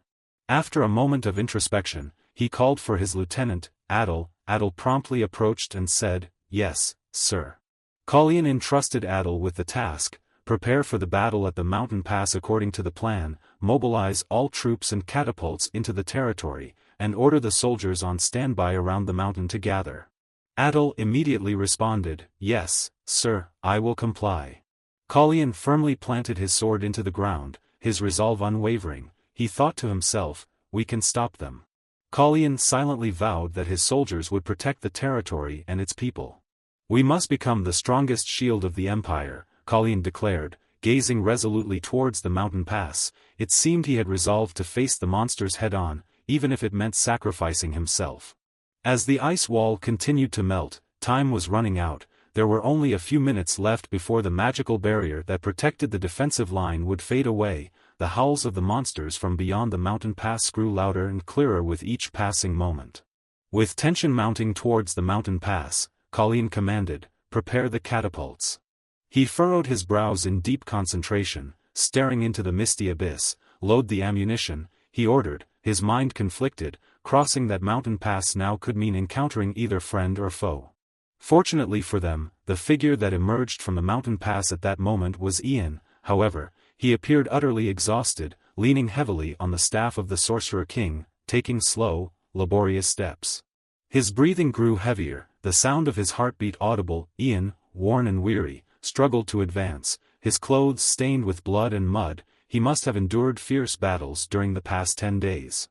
After a moment of introspection, he called for his lieutenant, Adel. Adel promptly approached and said, Yes, sir. Colleen entrusted Adel with the task: prepare for the battle at the mountain pass according to the plan, mobilize all troops and catapults into the territory, and order the soldiers on standby around the mountain to gather. Adel immediately responded, Yes, sir, I will comply. Colleen firmly planted his sword into the ground, his resolve unwavering. He thought to himself, we can stop them. Colleen silently vowed that his soldiers would protect the territory and its people. We must become the strongest shield of the empire, Colleen declared, gazing resolutely towards the mountain pass. It seemed he had resolved to face the monsters head-on, even if it meant sacrificing himself. As the ice wall continued to melt, time was running out. There were only a few minutes left before the magical barrier that protected the defensive line would fade away. The howls of the monsters from beyond the mountain pass grew louder and clearer with each passing moment. With tension mounting towards the mountain pass, Colleen commanded, Prepare the catapults. He furrowed his brows in deep concentration, staring into the misty abyss. Load the ammunition, he ordered, his mind conflicted. Crossing that mountain pass now could mean encountering either friend or foe. Fortunately for them, the figure that emerged from the mountain pass at that moment was Ian. However, he appeared utterly exhausted, leaning heavily on the staff of the Sorcerer King, taking slow, laborious steps. His breathing grew heavier, the sound of his heartbeat audible. Ian, worn and weary, struggled to advance, his clothes stained with blood and mud. He must have endured fierce battles during the past 10 days.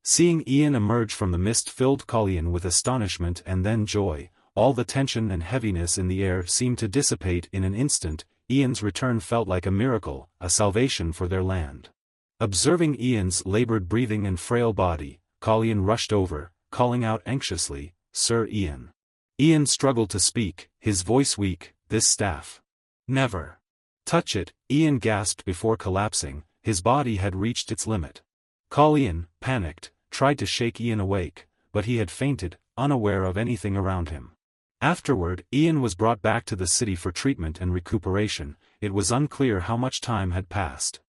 Seeing Ian emerge from the mist filled Colleen with astonishment and then joy. All the tension and heaviness in the air seemed to dissipate in an instant. Ian's return felt like a miracle, a salvation for their land. Observing Ian's labored breathing and frail body, Colleen rushed over, calling out anxiously, Sir Ian. Ian struggled to speak, his voice weak. This staff. Never. Touch it, Ian gasped before collapsing. His body had reached its limit. Colleen, panicked, tried to shake Ian awake, but he had fainted, unaware of anything around him. Afterward, Ian was brought back to the city for treatment and recuperation. It was unclear how much time had passed.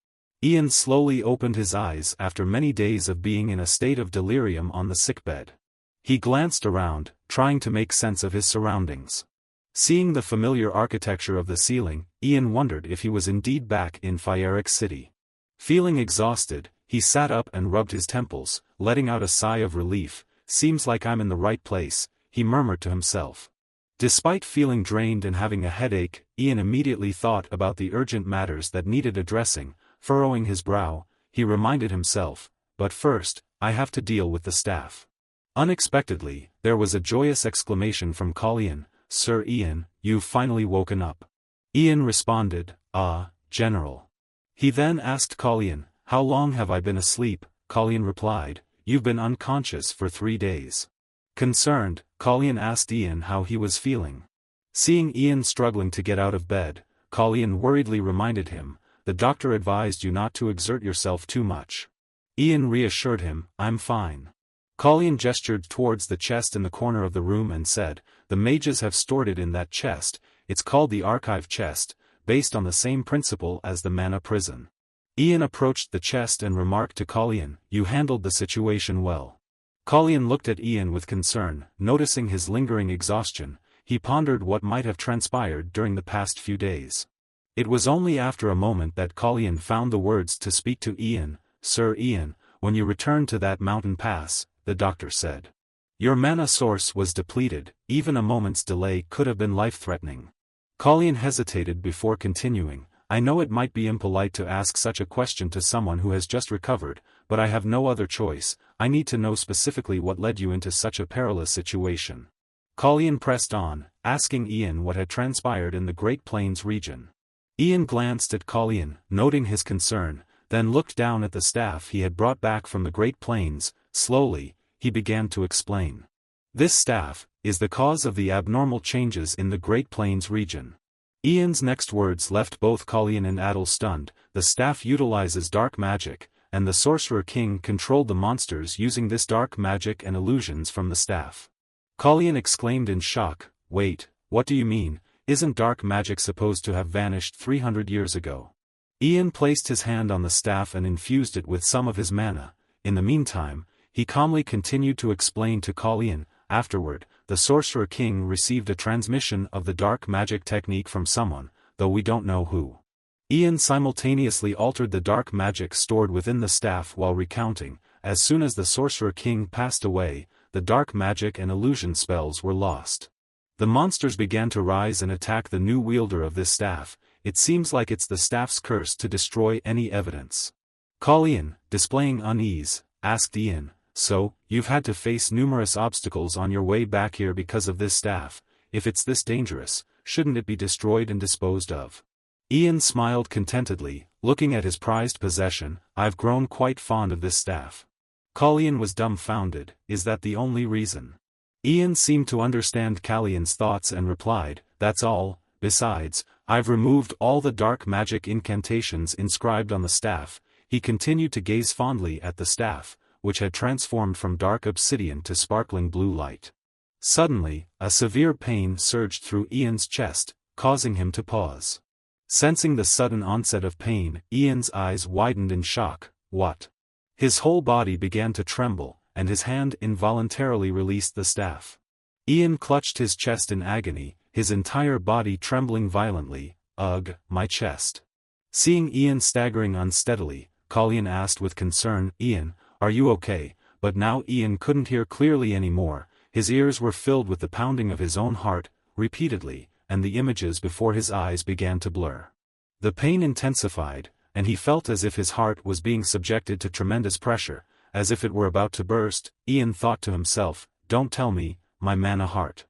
Ian slowly opened his eyes after many days of being in a state of delirium on the sickbed. He glanced around, trying to make sense of his surroundings. Seeing the familiar architecture of the ceiling, Ian wondered if he was indeed back in Fieric City. Feeling exhausted, he sat up and rubbed his temples, letting out a sigh of relief. Seems like I'm in the right place, he murmured to himself. Despite feeling drained and having a headache, Ian immediately thought about the urgent matters that needed addressing. Furrowing his brow, he reminded himself, but first, I have to deal with the staff. Unexpectedly, there was a joyous exclamation from Colleen, "Sir Ian, you've finally woken up." Ian responded, "Ah, General." He then asked Colleen, "How long have I been asleep?" Colleen replied, "You've been unconscious for 3 days." Concerned, Colleen asked Ian how he was feeling. Seeing Ian struggling to get out of bed, Colleen worriedly reminded him, "The doctor advised you not to exert yourself too much." Ian reassured him, "I'm fine." Colleen gestured towards the chest in the corner of the room and said, "The mages have stored it in that chest. It's called the archive chest, based on the same principle as the mana prison." Ian approached the chest and remarked to Colleen, "You handled the situation well." Colleen looked at Ian with concern, noticing his lingering exhaustion. He pondered what might have transpired during the past few days. It was only after a moment that Colleen found the words to speak to Ian. "Sir Ian, when you returned to that mountain pass," the doctor said, "your mana source was depleted. Even a moment's delay could have been life-threatening." Colleen hesitated before continuing, "I know it might be impolite to ask such a question to someone who has just recovered, but I have no other choice. I need to know specifically what led you into such a perilous situation." Colleen pressed on, asking Ian what had transpired in the Great Plains region. Ian glanced at Colleen, noting his concern, then looked down at the staff he had brought back from the Great Plains. Slowly, he began to explain. "This staff is the cause of the abnormal changes in the Great Plains region." Ian's next words left both Colleen and Adel stunned. "The staff utilizes dark magic, and the Sorcerer King controlled the monsters using this dark magic and illusions from the staff." Colleen exclaimed in shock, "Wait, what do you mean? Isn't dark magic supposed to have vanished 300 years ago?" Ian placed his hand on the staff and infused it with some of his mana. In the meantime, he calmly continued to explain to Colleen, "Afterward, the Sorcerer King received a transmission of the dark magic technique from someone, though we don't know who." Ian simultaneously altered the dark magic stored within the staff while recounting. As soon as the Sorcerer King passed away, the dark magic and illusion spells were lost. The monsters began to rise and attack the new wielder of this staff. It seems like it's the staff's curse to destroy any evidence. Colleen, displaying unease, asked Ian, "So, you've had to face numerous obstacles on your way back here because of this staff. If it's this dangerous, shouldn't it be destroyed and disposed of?" Ian smiled contentedly, looking at his prized possession. "I've grown quite fond of this staff." Colleen was dumbfounded. "Is that the only reason?" Ian seemed to understand Colleen's thoughts and replied, "That's all. Besides, I've removed all the dark magic incantations inscribed on the staff." He continued to gaze fondly at the staff, which had transformed from dark obsidian to sparkling blue light. Suddenly, a severe pain surged through Ian's chest, causing him to pause. Sensing the sudden onset of pain, Ian's eyes widened in shock. "What?" His whole body began to tremble, and his hand involuntarily released the staff. Ian clutched his chest in agony, his entire body trembling violently. "Ugh, my chest." Seeing Ian staggering unsteadily, Colleen asked with concern, "Ian, are you okay?" But now Ian couldn't hear clearly anymore. His ears were filled with the pounding of his own heart, repeatedly, and the images before his eyes began to blur. The pain intensified, and he felt as if his heart was being subjected to tremendous pressure, as if it were about to burst. Ian thought to himself, "Don't tell me, my mana heart."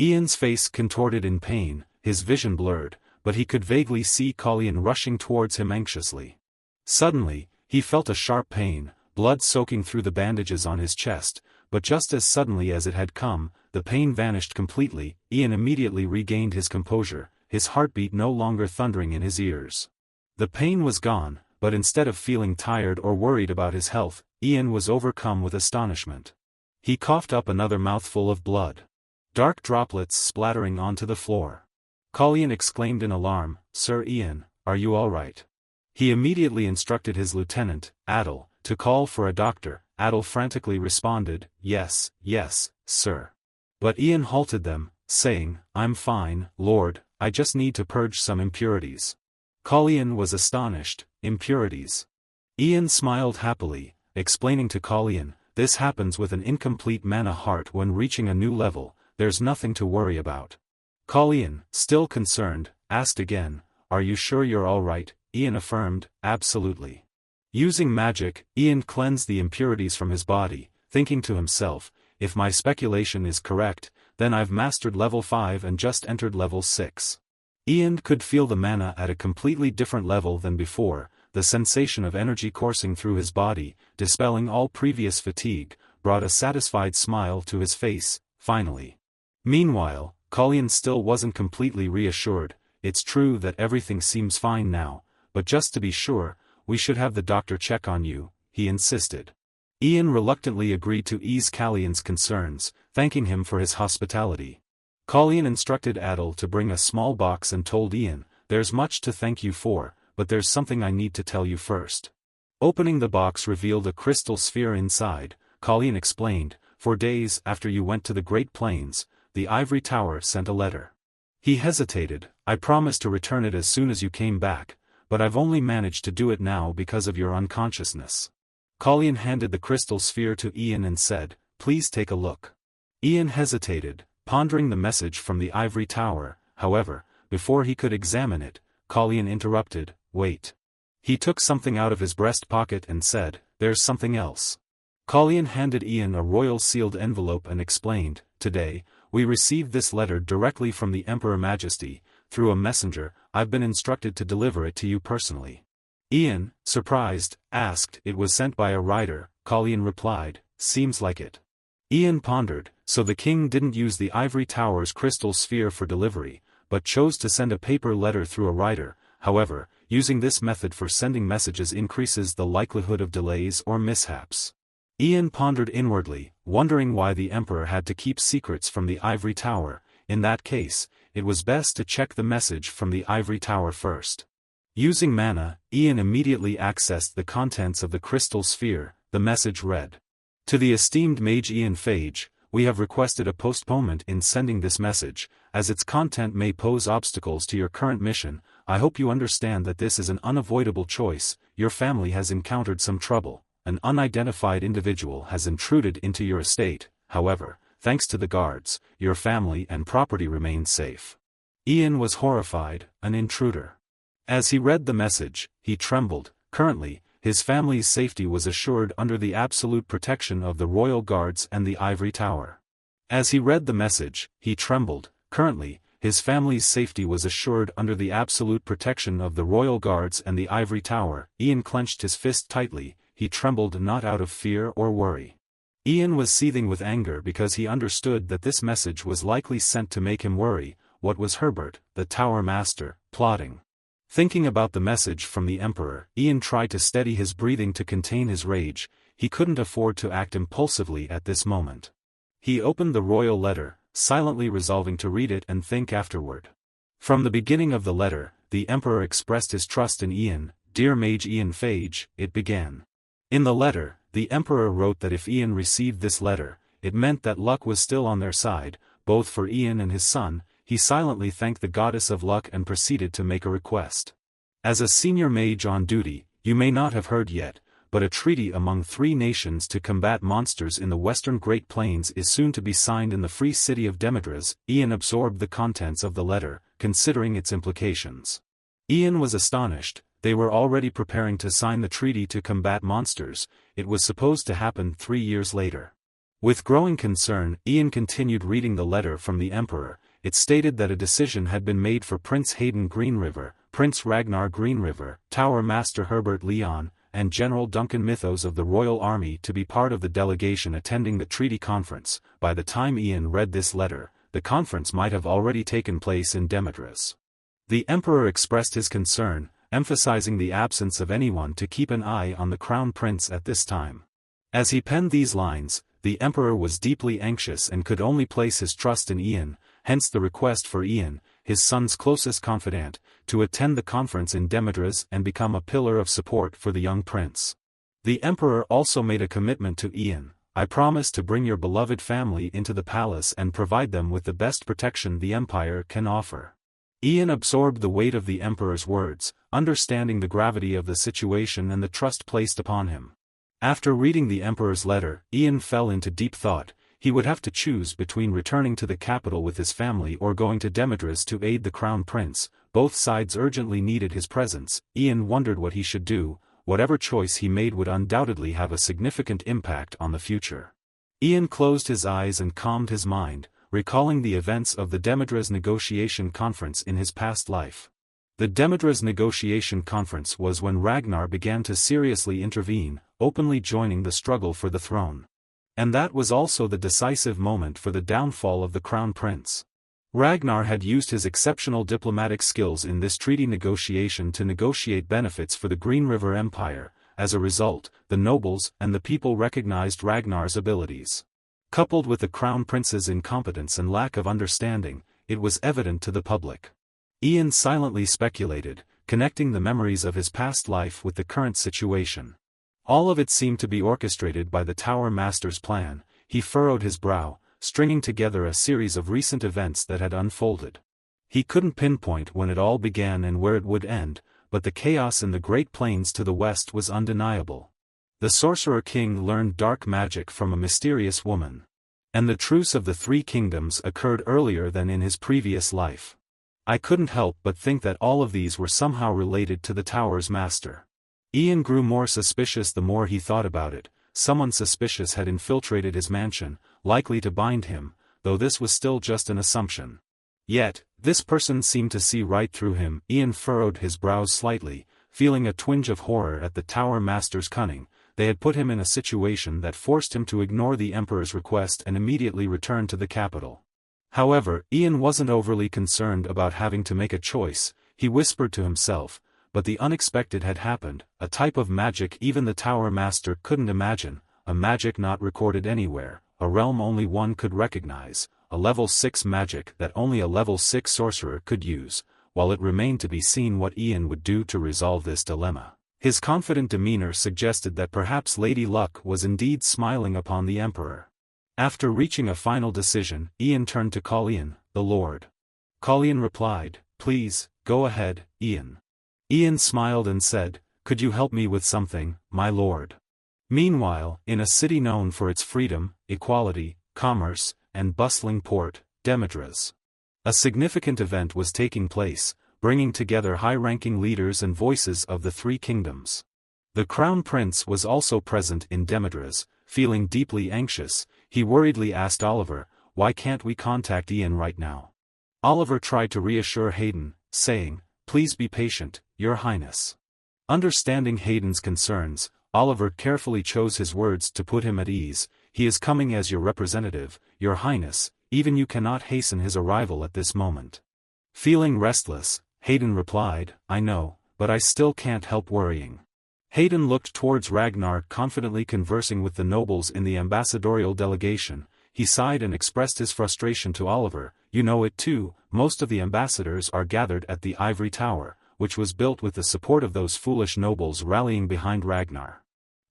Ian's face contorted in pain, his vision blurred, but he could vaguely see Colleen rushing towards him anxiously. Suddenly, he felt a sharp pain, blood soaking through the bandages on his chest, but just as suddenly as it had come, the pain vanished completely. Ian immediately regained his composure, his heartbeat no longer thundering in his ears. The pain was gone, but instead of feeling tired or worried about his health, Ian was overcome with astonishment. He coughed up another mouthful of blood. Dark droplets splattering onto the floor. Colleen exclaimed in alarm, "Sir Ian, are you all right?" He immediately instructed his lieutenant, Adel, to call for a doctor. Adel frantically responded, "Yes, yes, sir." But Ian halted them, saying, "I'm fine, Lord, I just need to purge some impurities." Colleen was astonished. Impurities? Ian smiled happily, explaining to Colleen, "This happens with an incomplete mana heart when reaching a new level. There's nothing to worry about." Colleen, still concerned, asked again, "Are you sure you're all right?" Ian affirmed, "Absolutely." Using magic, Ian cleansed the impurities from his body, thinking to himself, if my speculation is correct, then I've mastered level 5 and just entered level 6. Ian could feel the mana at a completely different level than before. The sensation of energy coursing through his body, dispelling all previous fatigue, brought a satisfied smile to his face, finally. Meanwhile, Colleen still wasn't completely reassured. It's true that everything seems fine now, but just to be sure, we should have the doctor check on you, he insisted. Ian reluctantly agreed to ease Callion's concerns, thanking him for his hospitality. Colleen instructed Adel to bring a small box and told Ian, "There's much to thank you for, but there's something I need to tell you first." Opening the box revealed a crystal sphere inside. Colleen explained, "For days after you went to the Great Plains, the Ivory Tower sent a letter." He hesitated. "I promised to return it as soon as you came back, but I've only managed to do it now because of your unconsciousness." Colleen handed the crystal sphere to Ian and said, "Please take a look." Ian hesitated, pondering the message from the Ivory Tower. However, before he could examine it, Colleen interrupted, "Wait." He took something out of his breast pocket and said, "There's something else." Colleen handed Ian a royal sealed envelope and explained, "Today, we received this letter directly from the Emperor Majesty, through a messenger. I've been instructed to deliver it to you personally." Ian, surprised, asked, "It was sent by a rider?" Colleen replied, "Seems like it." Ian pondered, so the king didn't use the Ivory Tower's crystal sphere for delivery, but chose to send a paper letter through a rider. However, using this method for sending messages increases the likelihood of delays or mishaps. Ian pondered inwardly, wondering why the Emperor had to keep secrets from the Ivory Tower. In that case, it was best to check the message from the Ivory Tower first. Using mana, Ian immediately accessed the contents of the crystal sphere. The message read, "To the esteemed mage Ian Phage, we have requested a postponement in sending this message, as its content may pose obstacles to your current mission. I hope you understand that this is an unavoidable choice. Your family has encountered some trouble. An unidentified individual has intruded into your estate. However, thanks to the guards, your family and property remain safe." Ian was horrified. An intruder. As he read the message, he trembled. Currently, his family's safety was assured under the absolute protection of the royal guards and the Ivory Tower. As he read the message, he trembled. Currently, his family's safety was assured under the absolute protection of the royal guards and the Ivory Tower. Ian clenched his fist tightly. He trembled not out of fear or worry. Ian was seething with anger because he understood that this message was likely sent to make him worry. What was Herbert, the Tower Master, plotting? Thinking about the message from the Emperor, Ian tried to steady his breathing to contain his rage. He couldn't afford to act impulsively at this moment. He opened the royal letter, silently resolving to read it and think afterward. From the beginning of the letter, the Emperor expressed his trust in Ian. "Dear Mage Ian Phage," it began. In the letter, the Emperor wrote that if Ian received this letter, it meant that luck was still on their side, both for Ian and his son. He silently thanked the goddess of luck and proceeded to make a request. "As a senior mage on duty, you may not have heard yet, but a treaty among 3 nations to combat monsters in the western Great Plains is soon to be signed in the free city of Demetras." Ian absorbed the contents of the letter, considering its implications. Ian was astonished. They were already preparing to sign the treaty to combat monsters. It was supposed to happen 3 years later. With growing concern, Ian continued reading the letter from the Emperor. It stated that a decision had been made for Prince Hayden Greenriver, Prince Ragnar Greenriver, Tower Master Herbert Leon, and General Duncan Mythos of the Royal Army to be part of the delegation attending the treaty conference. By the time Ian read this letter, the conference might have already taken place in Demetras. The Emperor expressed his concern, emphasizing the absence of anyone to keep an eye on the Crown Prince at this time. As he penned these lines, the Emperor was deeply anxious and could only place his trust in Ian, hence the request for Ian, his son's closest confidant, to attend the conference in Demetras and become a pillar of support for the young prince. The Emperor also made a commitment to Ian. "I promise to bring your beloved family into the palace and provide them with the best protection the Empire can offer." Ian absorbed the weight of the Emperor's words, understanding the gravity of the situation and the trust placed upon him. After reading the Emperor's letter, Ian fell into deep thought. He would have to choose between returning to the capital with his family or going to Demetras to aid the Crown Prince. Both sides urgently needed his presence. Ian wondered what he should do. Whatever choice he made would undoubtedly have a significant impact on the future. Ian closed his eyes and calmed his mind, recalling the events of the Demidras Negotiation Conference in his past life. The Demidras Negotiation Conference was when Ragnar began to seriously intervene, openly joining the struggle for the throne. And that was also the decisive moment for the downfall of the Crown Prince. Ragnar had used his exceptional diplomatic skills in this treaty negotiation to negotiate benefits for the Green River Empire. As a result, the nobles and the people recognized Ragnar's abilities. Coupled with the Crown Prince's incompetence and lack of understanding, it was evident to the public. Ian silently speculated, connecting the memories of his past life with the current situation. All of it seemed to be orchestrated by the Tower Master's plan. He furrowed his brow, stringing together a series of recent events that had unfolded. He couldn't pinpoint when it all began and where it would end, but the chaos in the Great Plains to the west was undeniable. The Sorcerer King learned dark magic from a mysterious woman. And the truce of the Three Kingdoms occurred earlier than in his previous life. I couldn't help but think that all of these were somehow related to the Tower's master. Ian grew more suspicious the more he thought about it. Someone suspicious had infiltrated his mansion, likely to bind him, though this was still just an assumption. Yet, this person seemed to see right through him. Ian furrowed his brows slightly, feeling a twinge of horror at the Tower Master's cunning. They had put him in a situation that forced him to ignore the Emperor's request and immediately return to the capital. However, Ian wasn't overly concerned about having to make a choice. He whispered to himself, but the unexpected had happened, a type of magic even the Tower Master couldn't imagine, a magic not recorded anywhere, a realm only one could recognize, a level 6 magic that only a level 6 sorcerer could use. While it remained to be seen what Ian would do to resolve this dilemma, his confident demeanor suggested that perhaps Lady Luck was indeed smiling upon the Emperor. After reaching a final decision, Ian turned to Colleen, the Lord. Colleen replied, "Please, go ahead, Ian." Ian smiled and said, "Could you help me with something, my lord?" Meanwhile, in a city known for its freedom, equality, commerce, and bustling port, Demidras, a significant event was taking place, bringing together high-ranking leaders and voices of the Three Kingdoms. The Crown Prince was also present in Demidras. Feeling deeply anxious, he worriedly asked Oliver, "Why can't we contact Ian right now?" Oliver tried to reassure Hayden, saying, "Please be patient, Your Highness." Understanding Hayden's concerns, Oliver carefully chose his words to put him at ease. "He is coming as your representative, Your Highness, even you cannot hasten his arrival at this moment." Feeling restless, Hayden replied, "I know, but I still can't help worrying." Hayden looked towards Ragnar confidently conversing with the nobles in the ambassadorial delegation. He sighed and expressed his frustration to Oliver. "You know it too, most of the ambassadors are gathered at the Ivory Tower, which was built with the support of those foolish nobles rallying behind Ragnar."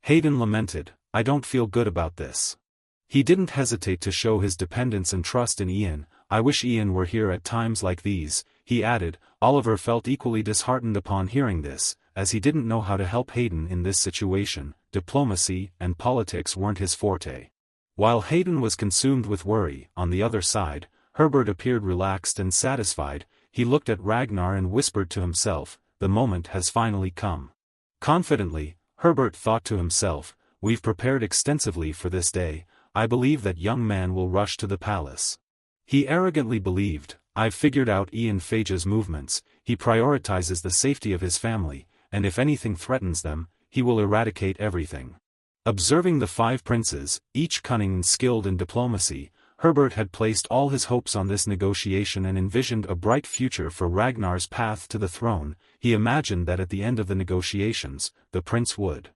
Hayden lamented, "I don't feel good about this." He didn't hesitate to show his dependence and trust in Ian. "I wish Ian were here at times like these," he added. Oliver felt equally disheartened upon hearing this, as he didn't know how to help Hayden in this situation. Diplomacy and politics weren't his forte. While Hayden was consumed with worry, on the other side, Herbert appeared relaxed and satisfied. He looked at Ragnar and whispered to himself, "The moment has finally come." Confidently, Herbert thought to himself, "We've prepared extensively for this day. I believe that young man will rush to the palace." He arrogantly believed, "I've figured out Ian Fage's movements. He prioritizes the safety of his family, and if anything threatens them, he will eradicate everything." Observing the 5 princes, each cunning and skilled in diplomacy, Herbert had placed all his hopes on this negotiation and envisioned a bright future for Ragnar's path to the throne. He imagined that at the end of the negotiations, the prince would.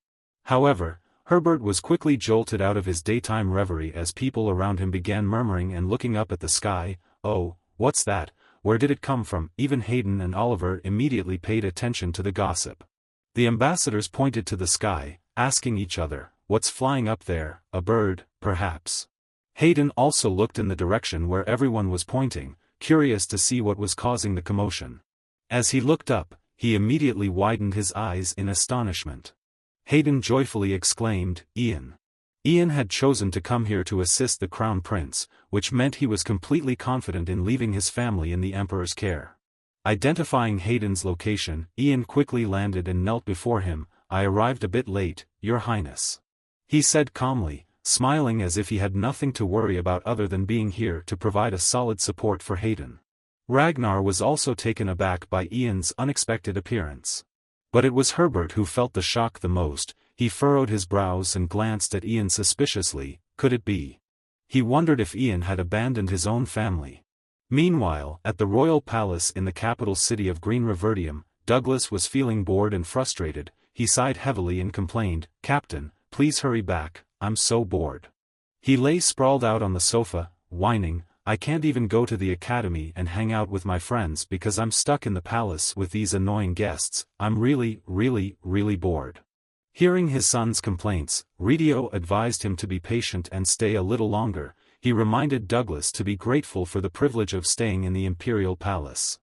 However, Herbert was quickly jolted out of his daytime reverie as people around him began murmuring and looking up at the sky. "Oh, what's that? Where did it come from?" Even Hayden and Oliver immediately paid attention to the gossip. The ambassadors pointed to the sky, asking each other, "What's flying up there? A bird, perhaps?" Hayden also looked in the direction where everyone was pointing, curious to see what was causing the commotion. As he looked up, he immediately widened his eyes in astonishment. Hayden joyfully exclaimed, "Ian." Ian had chosen to come here to assist the Crown Prince, which meant he was completely confident in leaving his family in the Emperor's care. Identifying Hayden's location, Ian quickly landed and knelt before him. "I arrived a bit late, Your Highness," he said calmly, smiling as if he had nothing to worry about other than being here to provide a solid support for Hayden. Ragnar was also taken aback by Ian's unexpected appearance. But it was Herbert who felt the shock the most. He furrowed his brows and glanced at Ian suspiciously. Could it be? He wondered if Ian had abandoned his own family. Meanwhile, at the royal palace in the capital city of Green Reverdium, Douglas was feeling bored and frustrated. He sighed heavily and complained, "Captain, please hurry back, I'm so bored." He lay sprawled out on the sofa, whining, "I can't even go to the academy and hang out with my friends because I'm stuck in the palace with these annoying guests. I'm really bored." Hearing his son's complaints, Ridio advised him to be patient and stay a little longer. He reminded Douglas to be grateful for the privilege of staying in the imperial palace.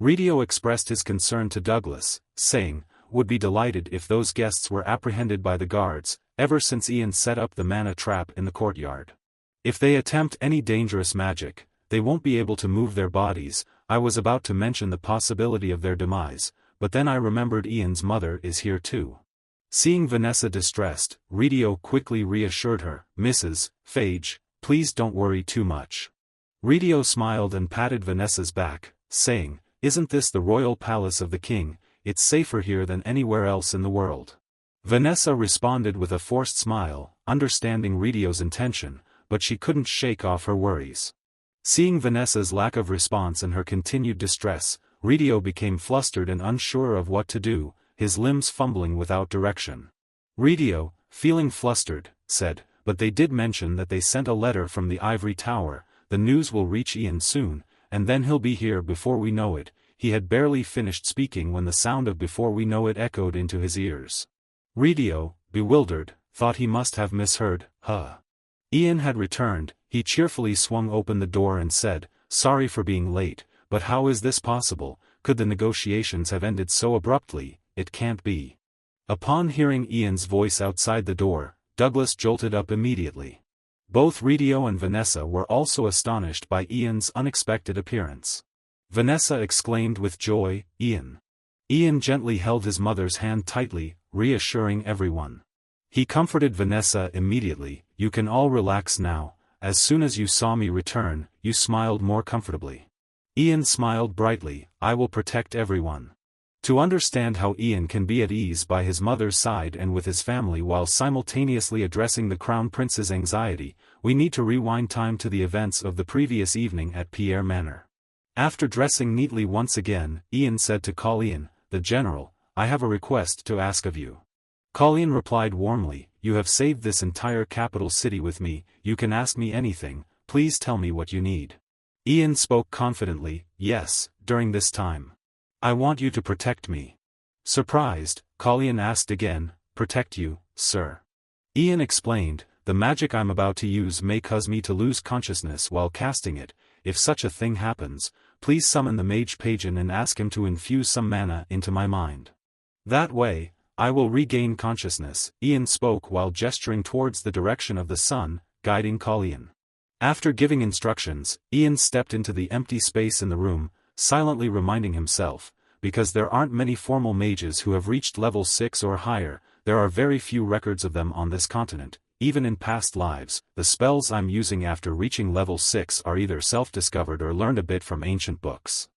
Ridio expressed his concern to Douglas, saying, "Would be delighted if those guests were apprehended by the guards, ever since Ian set up the mana trap in the courtyard. If they attempt any dangerous magic, they won't be able to move their bodies." I was about to mention the possibility of their demise, but then I remembered Ian's mother is here too. Seeing Vanessa distressed, Ridio quickly reassured her, "Mrs. Phage, please don't worry too much." Ridio smiled and patted Vanessa's back, saying, "Isn't this the royal palace of the king? It's safer here than anywhere else in the world." Vanessa responded with a forced smile, understanding Ridio's intention, but she couldn't shake off her worries. Seeing Vanessa's lack of response and her continued distress, Ridio became flustered and unsure of what to do, his limbs fumbling without direction. Ridio, feeling flustered, said, "But they did mention that they sent a letter from the ivory tower. The news will reach Ian soon, and then he'll be here before we know it." He had barely finished speaking when the sound of "before we know it" echoed into his ears. Ridio, bewildered, thought he must have misheard. Ian had returned. He cheerfully swung open the door and said, "Sorry for being late, but how is this possible? Could the negotiations have ended so abruptly? It can't be." Upon hearing Ian's voice outside the door, Douglas jolted up immediately. Both Ridio and Vanessa were also astonished by Ian's unexpected appearance. Vanessa exclaimed with joy, "Ian." Ian gently held his mother's hand tightly, reassuring everyone. He comforted Vanessa immediately, "You can all relax now. As soon as you saw me return, you smiled more comfortably." Ian smiled brightly, "I will protect everyone." To understand how Ian can be at ease by his mother's side and with his family while simultaneously addressing the Crown Prince's anxiety, we need to rewind time to the events of the previous evening at Pierre Manor. After dressing neatly once again, Ian said to Colleen, the general, "I have a request to ask of you." Colleen replied warmly, "You have saved this entire capital city with me, you can ask me anything, please tell me what you need." Ian spoke confidently, "Yes, during this time. I want you to protect me." Surprised, Colleen asked again, "Protect you, sir?" Ian explained, "The magic I'm about to use may cause me to lose consciousness while casting it. If such a thing happens, please summon the mage Pagan and ask him to infuse some mana into my mind. That way, I will regain consciousness." Ian spoke while gesturing towards the direction of the sun, guiding Colleen. After giving instructions, Ian stepped into the empty space in the room, silently reminding himself, because there aren't many formal mages who have reached level 6 or higher, there are very few records of them on this continent. Even in past lives, the spells I'm using after reaching level 6 are either self-discovered or learned a bit from ancient books.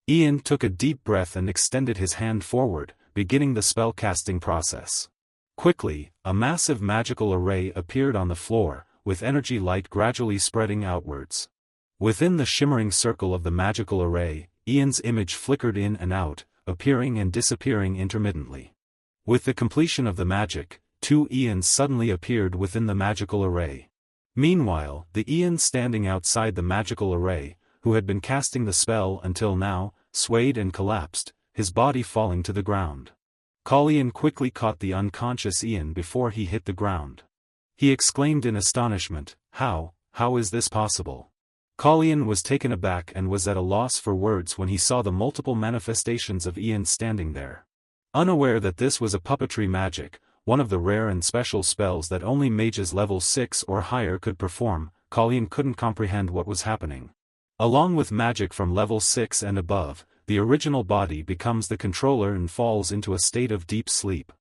Ian took a deep breath and extended his hand forward, beginning the spell-casting process. Quickly, a massive magical array appeared on the floor, with energy light gradually spreading outwards. Within the shimmering circle of the magical array, Ian's image flickered in and out, appearing and disappearing intermittently. With the completion of the magic, 2 Ians suddenly appeared within the magical array. Meanwhile, the Ian standing outside the magical array, who had been casting the spell until now, swayed and collapsed, his body falling to the ground. Colleen quickly caught the unconscious Ian before he hit the ground. He exclaimed in astonishment, How is this possible?" Colleen was taken aback and was at a loss for words when he saw the multiple manifestations of Ian standing there. Unaware that this was a puppetry magic, one of the rare and special spells that only mages level 6 or higher could perform, Colleen couldn't comprehend what was happening. Along with magic from level 6 and above, the original body becomes the controller and falls into a state of deep sleep.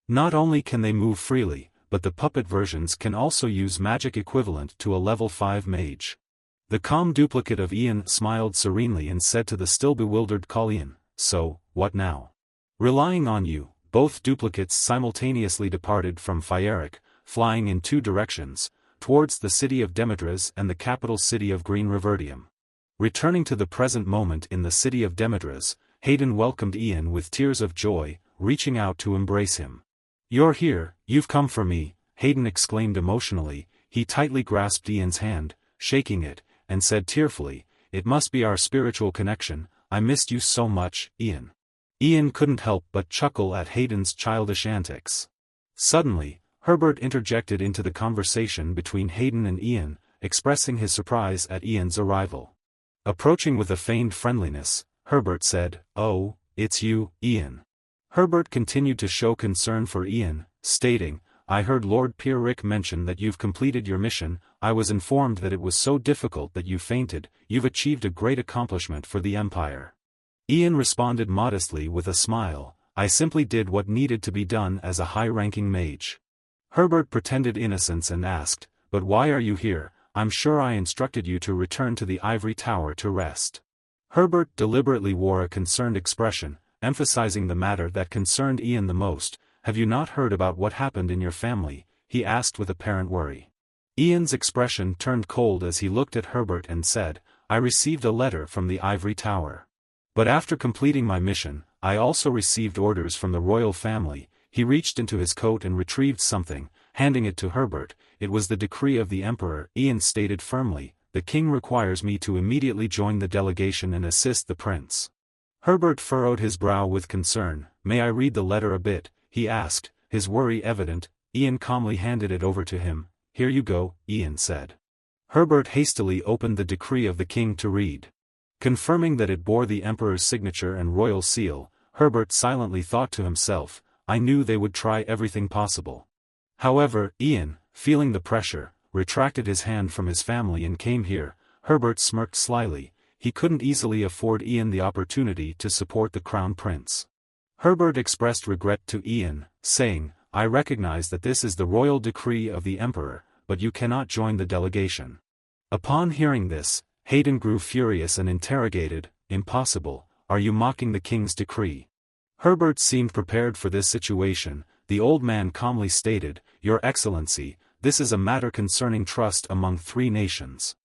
Not only can they move freely, but the puppet versions can also use magic equivalent to a level 5 mage. The calm duplicate of Ian smiled serenely and said to the still bewildered Colleen, "So, what now?" "Relying on you." Both duplicates simultaneously departed from Fieric, flying in 2 directions, towards the city of Demetras and the capital city of Green Reverdium. Returning to the present moment in the city of Demetras, Hayden welcomed Ian with tears of joy, reaching out to embrace him. "You're here, you've come for me," Hayden exclaimed emotionally. He tightly grasped Ian's hand, shaking it, and said tearfully, "It must be our spiritual connection. I missed you so much, Ian." Ian couldn't help but chuckle at Hayden's childish antics. Suddenly, Herbert interjected into the conversation between Hayden and Ian, expressing his surprise at Ian's arrival. Approaching with a feigned friendliness, Herbert said, "Oh, it's you, Ian." Herbert continued to show concern for Ian, stating, "I heard Lord Pierrick mention that you've completed your mission. I was informed that it was so difficult that you fainted. You've achieved a great accomplishment for the Empire." Ian responded modestly with a smile, "I simply did what needed to be done as a high-ranking mage." Herbert pretended innocence and asked, "But why are you here? I'm sure I instructed you to return to the ivory tower to rest." Herbert deliberately wore a concerned expression, emphasizing the matter that concerned Ian the most. "Have you not heard about what happened in your family?" he asked with apparent worry. Ian's expression turned cold as he looked at Herbert and said, "I received a letter from the ivory tower. But after completing my mission, I also received orders from the royal family." He reached into his coat and retrieved something, handing it to Herbert. "It was the decree of the Emperor," Ian stated firmly. "The king requires me to immediately join the delegation and assist the prince." Herbert furrowed his brow with concern. "May I read the letter a bit?" he asked, his worry evident. Ian calmly handed it over to him. "Here you go," Ian said. Herbert hastily opened the decree of the king to read. Confirming that it bore the Emperor's signature and royal seal, Herbert silently thought to himself, "I knew they would try everything possible." However, Ian, feeling the pressure, retracted his hand from his family and came here. Herbert smirked slyly. He couldn't easily afford Ian the opportunity to support the crown prince. Herbert expressed regret to Ian, saying, "I recognize that this is the royal decree of the Emperor, but you cannot join the delegation." Upon hearing this, Hayden grew furious and interrogated, "Impossible, are you mocking the king's decree?" Herbert seemed prepared for this situation. The old man calmly stated, "Your Excellency, this is a matter concerning trust among 3 nations."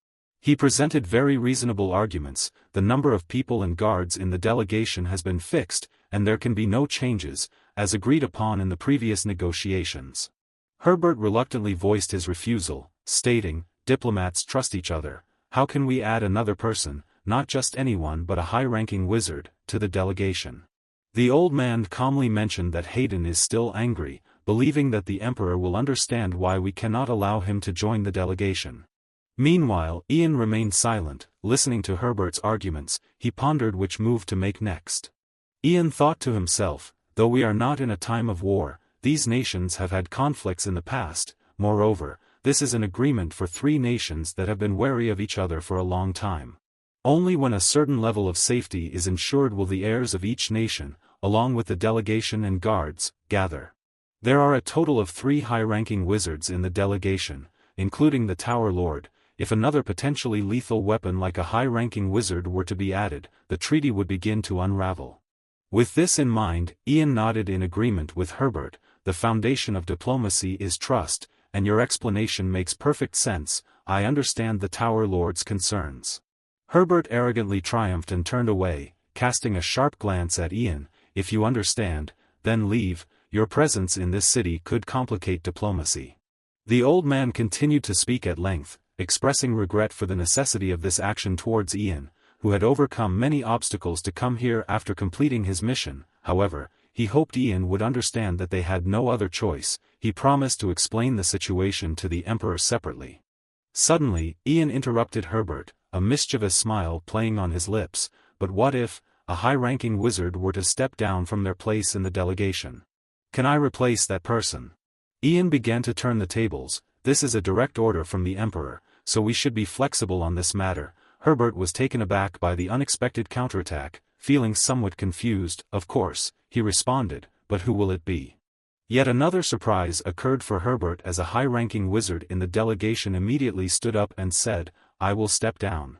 He presented very reasonable arguments. The number of people and guards in the delegation has been fixed, and there can be no changes, as agreed upon in the previous negotiations. Herbert reluctantly voiced his refusal, stating, "Diplomats trust each other. How can we add another person, not just anyone but a high-ranking wizard, to the delegation?" The old man calmly mentioned that Hayden is still angry, believing that the Emperor will understand why we cannot allow him to join the delegation. Meanwhile, Ian remained silent, listening to Herbert's arguments. He pondered which move to make next. Ian thought to himself, "Though we are not in a time of war, these nations have had conflicts in the past. Moreover, this is an agreement for 3 nations that have been wary of each other for a long time. Only when a certain level of safety is ensured will the heirs of each nation, along with the delegation and guards, gather. There are a total of 3 high-ranking wizards in the delegation, including the Tower Lord. If another potentially lethal weapon like a high-ranking wizard were to be added, the treaty would begin to unravel." With this in mind, Ian nodded in agreement with Herbert. "The foundation of diplomacy is trust, and your explanation makes perfect sense. I understand the Tower Lord's concerns." Herbert arrogantly triumphed and turned away, casting a sharp glance at Ian. "If you understand, then leave. Your presence in this city could complicate diplomacy." The old man continued to speak at length, expressing regret for the necessity of this action towards Ian, who had overcome many obstacles to come here after completing his mission. However, he hoped Ian would understand that they had no other choice. He promised to explain the situation to the Emperor separately. Suddenly, Ian interrupted Herbert, a mischievous smile playing on his lips. "But what if a high-ranking wizard were to step down from their place in the delegation? Can I replace that person?" Ian began to turn the tables. "This is a direct order from the Emperor, so we should be flexible on this matter." Herbert was taken aback by the unexpected counterattack. Feeling somewhat confused, "Of course," he responded, "but who will it be?" Yet another surprise occurred for Herbert as a high-ranking wizard in the delegation immediately stood up and said, "I will step down."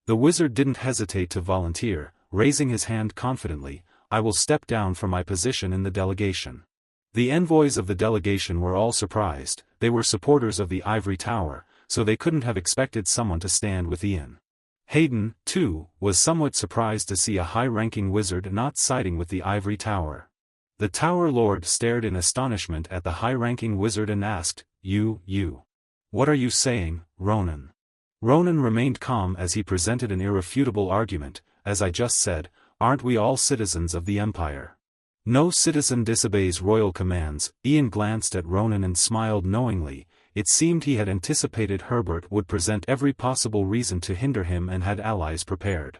The wizard didn't hesitate to volunteer, raising his hand confidently, "I will step down from my position in the delegation." The envoys of the delegation were all surprised. They were supporters of the Ivory Tower, so they couldn't have expected someone to stand with Ian. Hayden, too, was somewhat surprised to see a high-ranking wizard not siding with the Ivory Tower. The Tower Lord stared in astonishment at the high-ranking wizard and asked, You. What are you saying, Ronan?" Ronan remained calm as he presented an irrefutable argument. "As I just said, aren't we all citizens of the Empire? No citizen disobeys royal commands." Ian glanced at Ronan and smiled knowingly. It seemed he had anticipated Herbert would present every possible reason to hinder him and had allies prepared.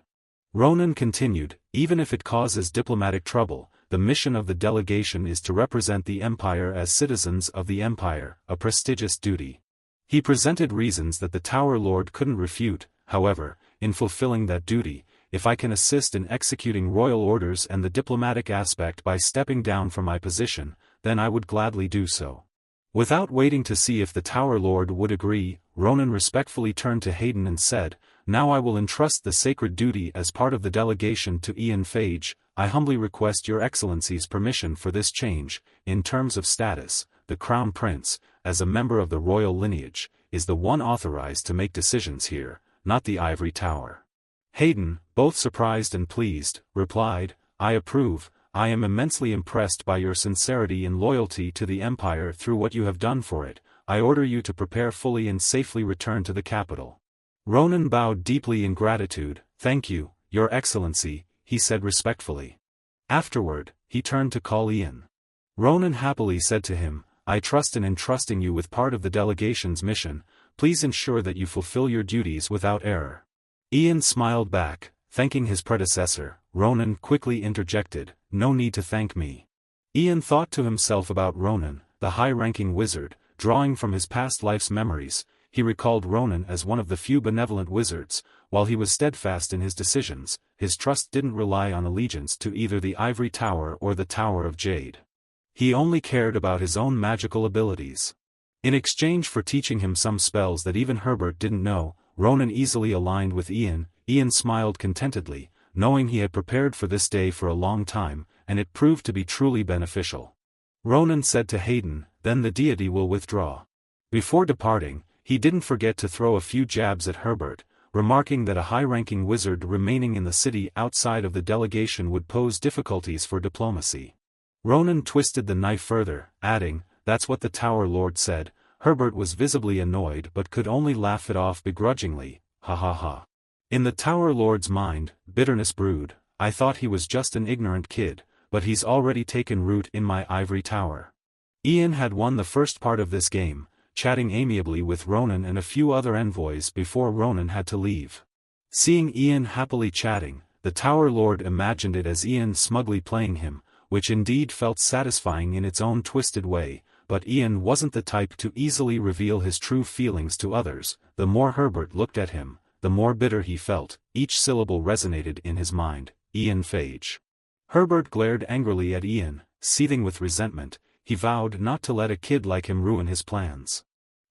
Ronan continued, "Even if it causes diplomatic trouble, the mission of the delegation is to represent the Empire as citizens of the Empire, a prestigious duty." He presented reasons that the Tower Lord couldn't refute. "However, in fulfilling that duty, if I can assist in executing royal orders and the diplomatic aspect by stepping down from my position, then I would gladly do so." Without waiting to see if the Tower Lord would agree, Ronan respectfully turned to Hayden and said, "Now I will entrust the sacred duty as part of the delegation to Ian Phage. I humbly request your Excellency's permission for this change. In terms of status, the Crown Prince, as a member of the royal lineage, is the one authorized to make decisions here, not the Ivory Tower." Hayden, both surprised and pleased, replied, "I approve. I am immensely impressed by your sincerity and loyalty to the Empire through what you have done for it. I order you to prepare fully and safely return to the capital." Ronan bowed deeply in gratitude. "Thank you, Your Excellency," he said respectfully. Afterward, he turned to call Ian. Ronan happily said to him, "I trust in entrusting you with part of the delegation's mission. Please ensure that you fulfill your duties without error." Ian smiled back, thanking his predecessor. Ronan quickly interjected, "No need to thank me." Ian thought to himself about Ronan, the high-ranking wizard. Drawing from his past life's memories, he recalled Ronan as one of the few benevolent wizards. While he was steadfast in his decisions, his trust didn't rely on allegiance to either the Ivory Tower or the Tower of Jade. He only cared about his own magical abilities. In exchange for teaching him some spells that even Herbert didn't know, Ronan easily aligned with Ian. Ian smiled contentedly, knowing he had prepared for this day for a long time, and it proved to be truly beneficial. Ronan said to Hayden, "Then the deity will withdraw." Before departing, he didn't forget to throw a few jabs at Herbert, remarking that a high-ranking wizard remaining in the city outside of the delegation would pose difficulties for diplomacy. Ronan twisted the knife further, adding, "That's what the Tower Lord said." Herbert was visibly annoyed but could only laugh it off begrudgingly. Ha ha ha. In the Tower Lord's mind, bitterness brewed. "I thought he was just an ignorant kid, but he's already taken root in my Ivory Tower." Ian had won the first part of this game, chatting amiably with Ronan and a few other envoys before Ronan had to leave. Seeing Ian happily chatting, the Tower Lord imagined it as Ian smugly playing him, which indeed felt satisfying in its own twisted way, but Ian wasn't the type to easily reveal his true feelings to others. The more Herbert looked at him, the more bitter he felt. Each syllable resonated in his mind, Ian Phage. Herbert glared angrily at Ian, seething with resentment. He vowed not to let a kid like him ruin his plans.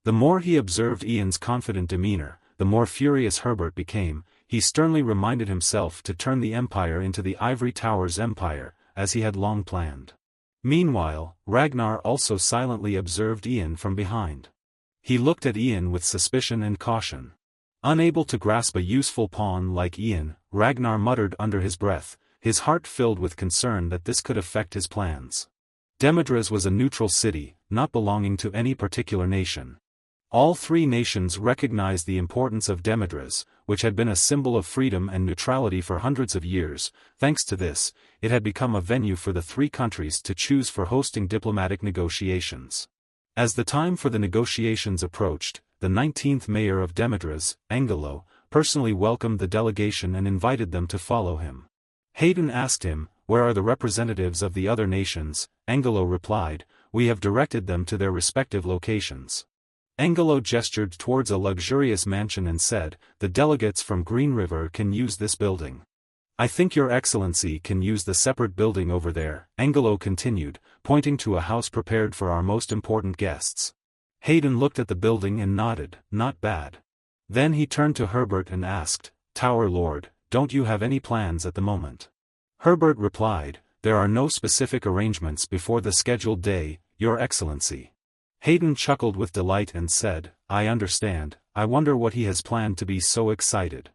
The more he observed Ian's confident demeanor, the more furious Herbert became. He sternly reminded himself to turn the Empire into the Ivory Tower's empire, as he had long planned. Meanwhile, Ragnar also silently observed Ian from behind. He looked at Ian with suspicion and caution. Unable to grasp a useful pawn like Ian, Ragnar muttered under his breath, his heart filled with concern that this could affect his plans. Demedras was a neutral city, not belonging to any particular nation. All three nations recognized the importance of Demedras, which had been a symbol of freedom and neutrality for hundreds of years. Thanks to this, it had become a venue for the three countries to choose for hosting diplomatic negotiations. As the time for the negotiations approached, the 19th mayor of Demedras, Angelo, personally welcomed the delegation and invited them to follow him. Hayden asked him, "Where are the representatives of the other nations?" Angelo replied, "We have directed them to their respective locations." Angelo gestured towards a luxurious mansion and said, "The delegates from Green River can use this building." I think your excellency can use the separate building over there, Angelo continued, pointing to a house prepared for our most important guests. Hayden looked at the building and nodded, not bad. Then he turned to Herbert and asked, Tower Lord, don't you have any plans at the moment? Herbert replied, there are no specific arrangements before the scheduled day, Your Excellency. Hayden chuckled with delight and said, I understand, I wonder what he has planned to be so excited.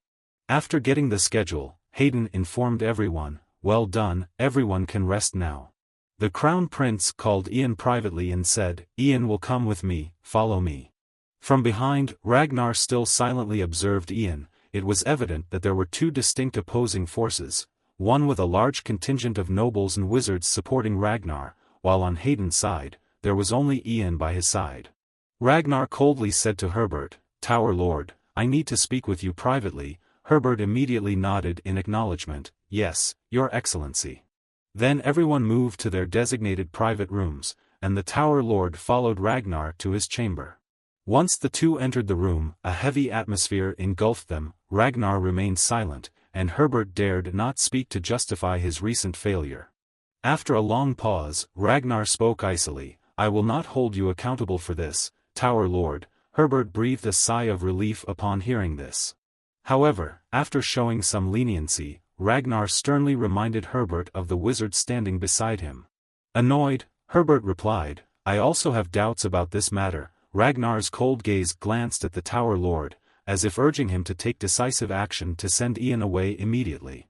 After getting the schedule, Hayden informed everyone, well done, everyone can rest now. The Crown Prince called Ian privately and said, Ian will come with me, follow me. From behind, Ragnar still silently observed Ian. It was evident that there were two distinct opposing forces, one with a large contingent of nobles and wizards supporting Ragnar, while on Hayden's side, there was only Ian by his side. Ragnar coldly said to Herbert, Tower Lord, I need to speak with you privately. Herbert immediately nodded in acknowledgement, yes, Your Excellency. Then everyone moved to their designated private rooms, and the Tower Lord followed Ragnar to his chamber. Once the two entered the room, a heavy atmosphere engulfed them. Ragnar remained silent, and Herbert dared not speak to justify his recent failure. After a long pause, Ragnar spoke icily, I will not hold you accountable for this, Tower Lord. Herbert breathed a sigh of relief upon hearing this. However, after showing some leniency, Ragnar sternly reminded Herbert of the wizard standing beside him. Annoyed, Herbert replied, I also have doubts about this matter. Ragnar's cold gaze glanced at the Tower Lord, as if urging him to take decisive action to send Ian away immediately.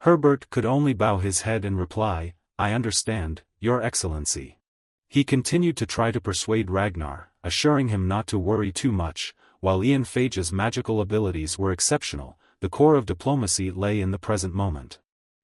Herbert could only bow his head and reply, I understand, Your Excellency. He continued to try to persuade Ragnar, assuring him not to worry too much. While Ian Phage's magical abilities were exceptional, the core of diplomacy lay in the present moment.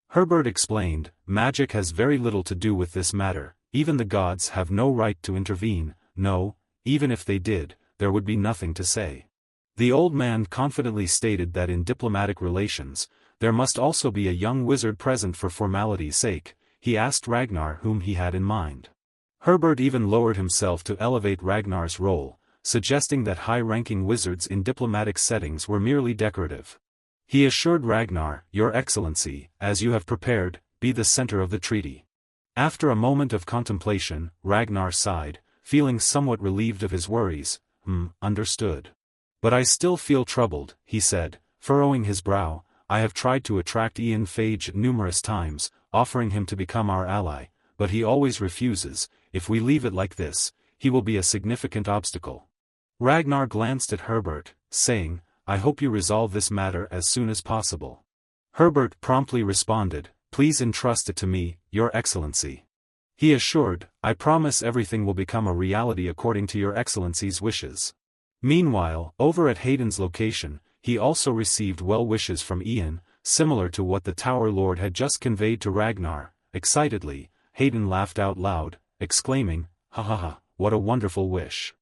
Herbert explained, magic has very little to do with this matter, even the gods have no right to intervene, no, even if they did, there would be nothing to say. The old man confidently stated that in diplomatic relations, there must also be a young wizard present for formality's sake. He asked Ragnar whom he had in mind. Herbert even lowered himself to elevate Ragnar's role, suggesting that high-ranking wizards in diplomatic settings were merely decorative. He assured Ragnar, Your Excellency, as you have prepared, be the center of the treaty. After a moment of contemplation, Ragnar sighed, feeling somewhat relieved of his worries. Understood. But I still feel troubled, he said, furrowing his brow. I have tried to attract Ian Phage numerous times, offering him to become our ally, but he always refuses. If we leave it like this, he will be a significant obstacle. Ragnar glanced at Herbert, saying, I hope you resolve this matter as soon as possible. Herbert promptly responded, Please entrust it to me, Your Excellency. He assured, I promise everything will become a reality according to Your Excellency's wishes. Meanwhile, over at Hayden's location, he also received well wishes from Ian, similar to what the Tower Lord had just conveyed to Ragnar. Excitedly, Hayden laughed out loud, exclaiming, Ha ha ha, what a wonderful wish.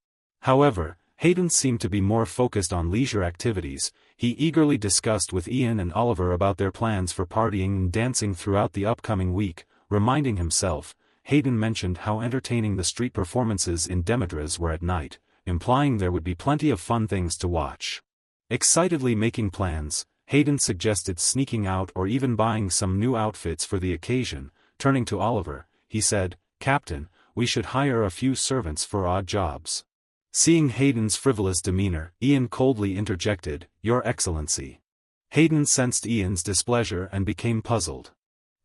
However, Hayden seemed to be more focused on leisure activities. He eagerly discussed with Ian and Oliver about their plans for partying and dancing throughout the upcoming week, reminding himself. Hayden mentioned how entertaining the street performances in Demetres were at night, implying there would be plenty of fun things to watch. Excitedly making plans, Hayden suggested sneaking out or even buying some new outfits for the occasion. Turning to Oliver, he said, Captain, we should hire a few servants for odd jobs. Seeing Hayden's frivolous demeanor, Ian coldly interjected, Your Excellency. Hayden sensed Ian's displeasure and became puzzled.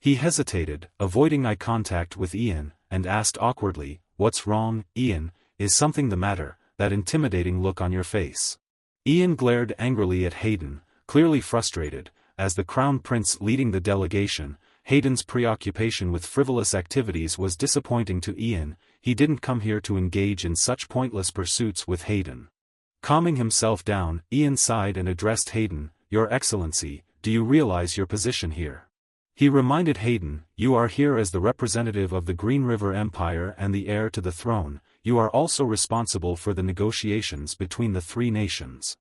He hesitated, avoiding eye contact with Ian, and asked awkwardly, What's wrong, Ian? Is something the matter? That intimidating look on your face. Ian glared angrily at Hayden, clearly frustrated. As the Crown Prince leading the delegation, Hayden's preoccupation with frivolous activities was disappointing to Ian. He didn't come here to engage in such pointless pursuits with Hayden. Calming himself down, Ian sighed and addressed Hayden, Your Excellency, do you realize your position here? He reminded Hayden, you are here as the representative of the Green River Empire and the heir to the throne. You are also responsible for the negotiations between the three nations.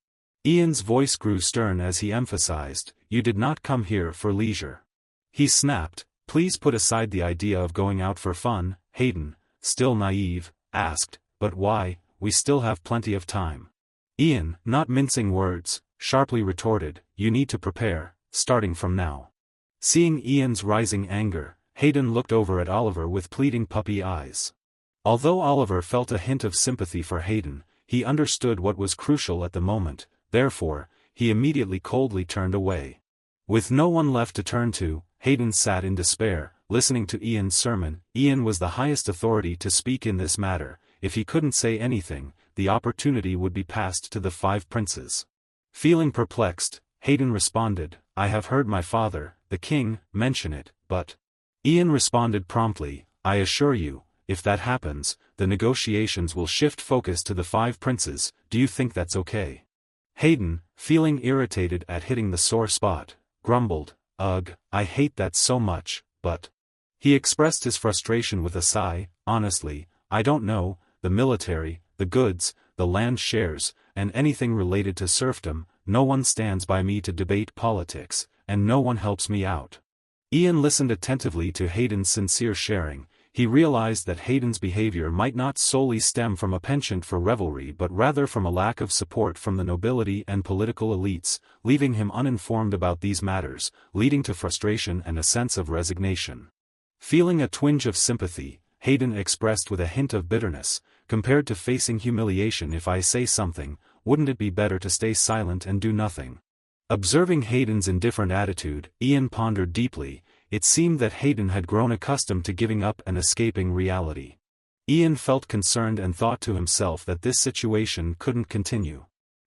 Ian's voice grew stern as he emphasized, you did not come here for leisure. He snapped, please put aside the idea of going out for fun. Hayden, still naive, asked, but why? We still have plenty of time. Ian, not mincing words, sharply retorted, you need to prepare, starting from now. Seeing Ian's rising anger, Hayden looked over at Oliver with pleading puppy eyes. Although Oliver felt a hint of sympathy for Hayden, he understood what was crucial at the moment, therefore, he immediately coldly turned away. With no one left to turn to, Hayden sat in despair, listening to Ian's sermon. Ian was the highest authority to speak in this matter. If he couldn't say anything, the opportunity would be passed to the 5 princes. Feeling perplexed, Hayden responded, "I have heard my father, the king, mention it, but..." Ian responded promptly, "I assure you, if that happens, the negotiations will shift focus to the 5 princes. Do you think that's okay?" Hayden, feeling irritated at hitting the sore spot, grumbled, "Ugh, I hate that so much, but..." He expressed his frustration with a sigh, "Honestly, I don't know, the military, the goods, the land shares, and anything related to serfdom, no one stands by me to debate politics, and no one helps me out." Ian listened attentively to Hayden's sincere sharing. He realized that Hayden's behavior might not solely stem from a penchant for revelry but rather from a lack of support from the nobility and political elites, leaving him uninformed about these matters, leading to frustration and a sense of resignation. Feeling a twinge of sympathy, Hayden expressed with a hint of bitterness, "Compared to facing humiliation if I say something, wouldn't it be better to stay silent and do nothing?" Observing Hayden's indifferent attitude, Ian pondered deeply. It seemed that Hayden had grown accustomed to giving up and escaping reality. Ian felt concerned and thought to himself that this situation couldn't continue.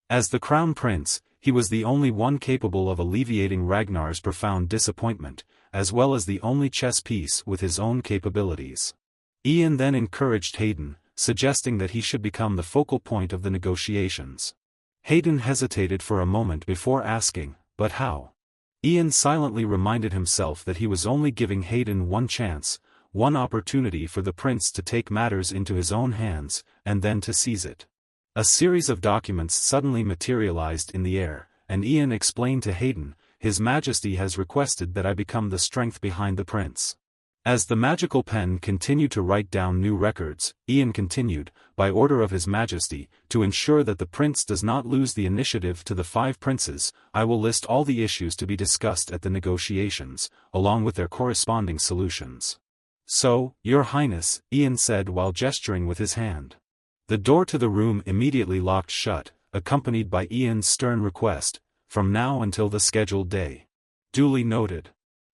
As the Crown Prince, he was the only one capable of alleviating Ragnar's profound disappointment, as well as the only chess piece with his own capabilities. Ian then encouraged Hayden, suggesting that he should become the focal point of the negotiations. Hayden hesitated for a moment before asking, "But how?" Ian silently reminded himself that he was only giving Hayden one chance, one opportunity for the prince to take matters into his own hands, and then to seize it. A series of documents suddenly materialized in the air, and Ian explained to Hayden, "His Majesty has requested that I become the strength behind the prince." As the magical pen continued to write down new records, Ian continued, "By order of His Majesty, to ensure that the prince does not lose the initiative to the 5 princes, I will list all the issues to be discussed at the negotiations, along with their corresponding solutions." "So, Your Highness," Ian said while gesturing with his hand. The door to the room immediately locked shut, accompanied by Ian's stern request, "From now until the scheduled day." "Duly noted.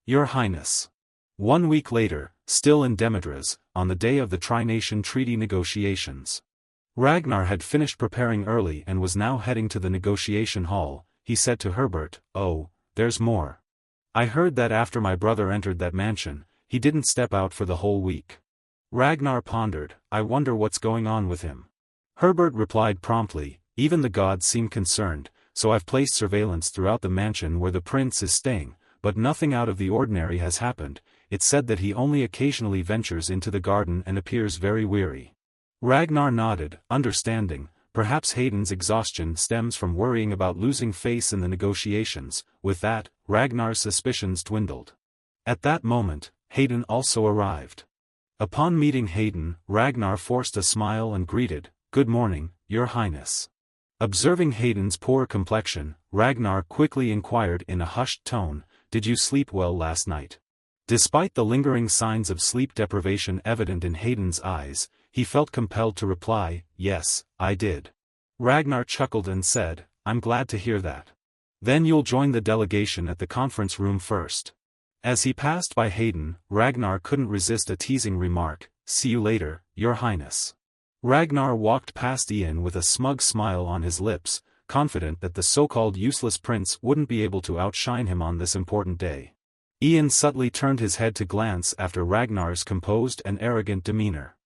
Your Highness." 1 week later, still in Demetres, on the day of the Tri-Nation Treaty negotiations. Ragnar had finished preparing early and was now heading to the negotiation hall. He said to Herbert, "Oh, there's more. I heard that after my brother entered that mansion, he didn't step out for the whole week." Ragnar pondered, "I wonder what's going on with him." Herbert replied promptly, "Even the gods seem concerned, so I've placed surveillance throughout the mansion where the prince is staying, but nothing out of the ordinary has happened. It's said that he only occasionally ventures into the garden and appears very weary." Ragnar nodded, understanding. Perhaps Hayden's exhaustion stems from worrying about losing face in the negotiations. With that, Ragnar's suspicions dwindled. At that moment, Hayden also arrived. Upon meeting Hayden, Ragnar forced a smile and greeted, "Good morning, Your Highness." Observing Hayden's poor complexion, Ragnar quickly inquired in a hushed tone, "Did you sleep well last night?" Despite the lingering signs of sleep deprivation evident in Hayden's eyes, he felt compelled to reply, "Yes, I did." Ragnar chuckled and said, "I'm glad to hear that. Then you'll join the delegation at the conference room first." As he passed by Hayden, Ragnar couldn't resist a teasing remark, "See you later, Your Highness." Ragnar walked past Ian with a smug smile on his lips, confident that the so-called useless prince wouldn't be able to outshine him on this important day. Ian subtly turned his head to glance after Ragnar's composed and arrogant demeanor.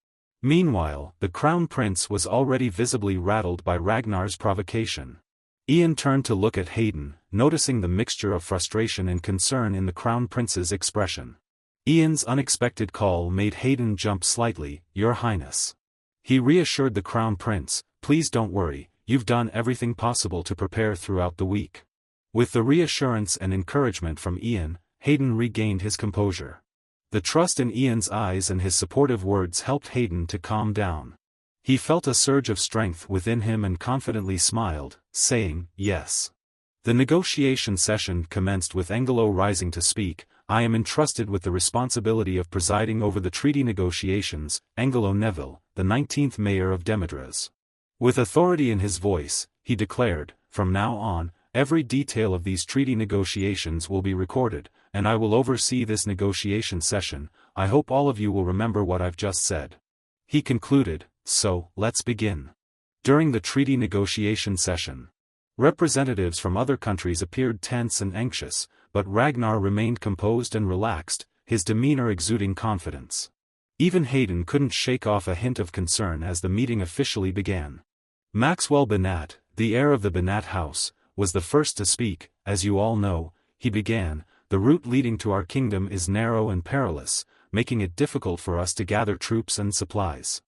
Meanwhile, the Crown Prince was already visibly rattled by Ragnar's provocation. Ian turned to look at Hayden, noticing the mixture of frustration and concern in the Crown Prince's expression. Ian's unexpected call made Hayden jump slightly, "Your Highness." He reassured the Crown Prince, "Please don't worry, you've done everything possible to prepare throughout the week." With the reassurance and encouragement from Ian, Hayden regained his composure. The trust in Ian's eyes and his supportive words helped Hayden to calm down. He felt a surge of strength within him and confidently smiled, saying, "Yes." The negotiation session commenced with Angelo rising to speak. I am entrusted with the responsibility of presiding over the treaty negotiations, Angelo Neville, the 19th mayor of Demetras. With authority in his voice, he declared, from now on, every detail of these treaty negotiations will be recorded, and I will oversee this negotiation session. I hope all of you will remember what I've just said. He concluded, so, let's begin. During the treaty negotiation session, representatives from other countries appeared tense and anxious, but Ragnar remained composed and relaxed, his demeanor exuding confidence. Even Hayden couldn't shake off a hint of concern as the meeting officially began. Maxwell Banat, the heir of the Banat house, was the first to speak. As you all know, he began, the route leading to our kingdom is narrow and perilous, making it difficult for us to gather troops and supplies.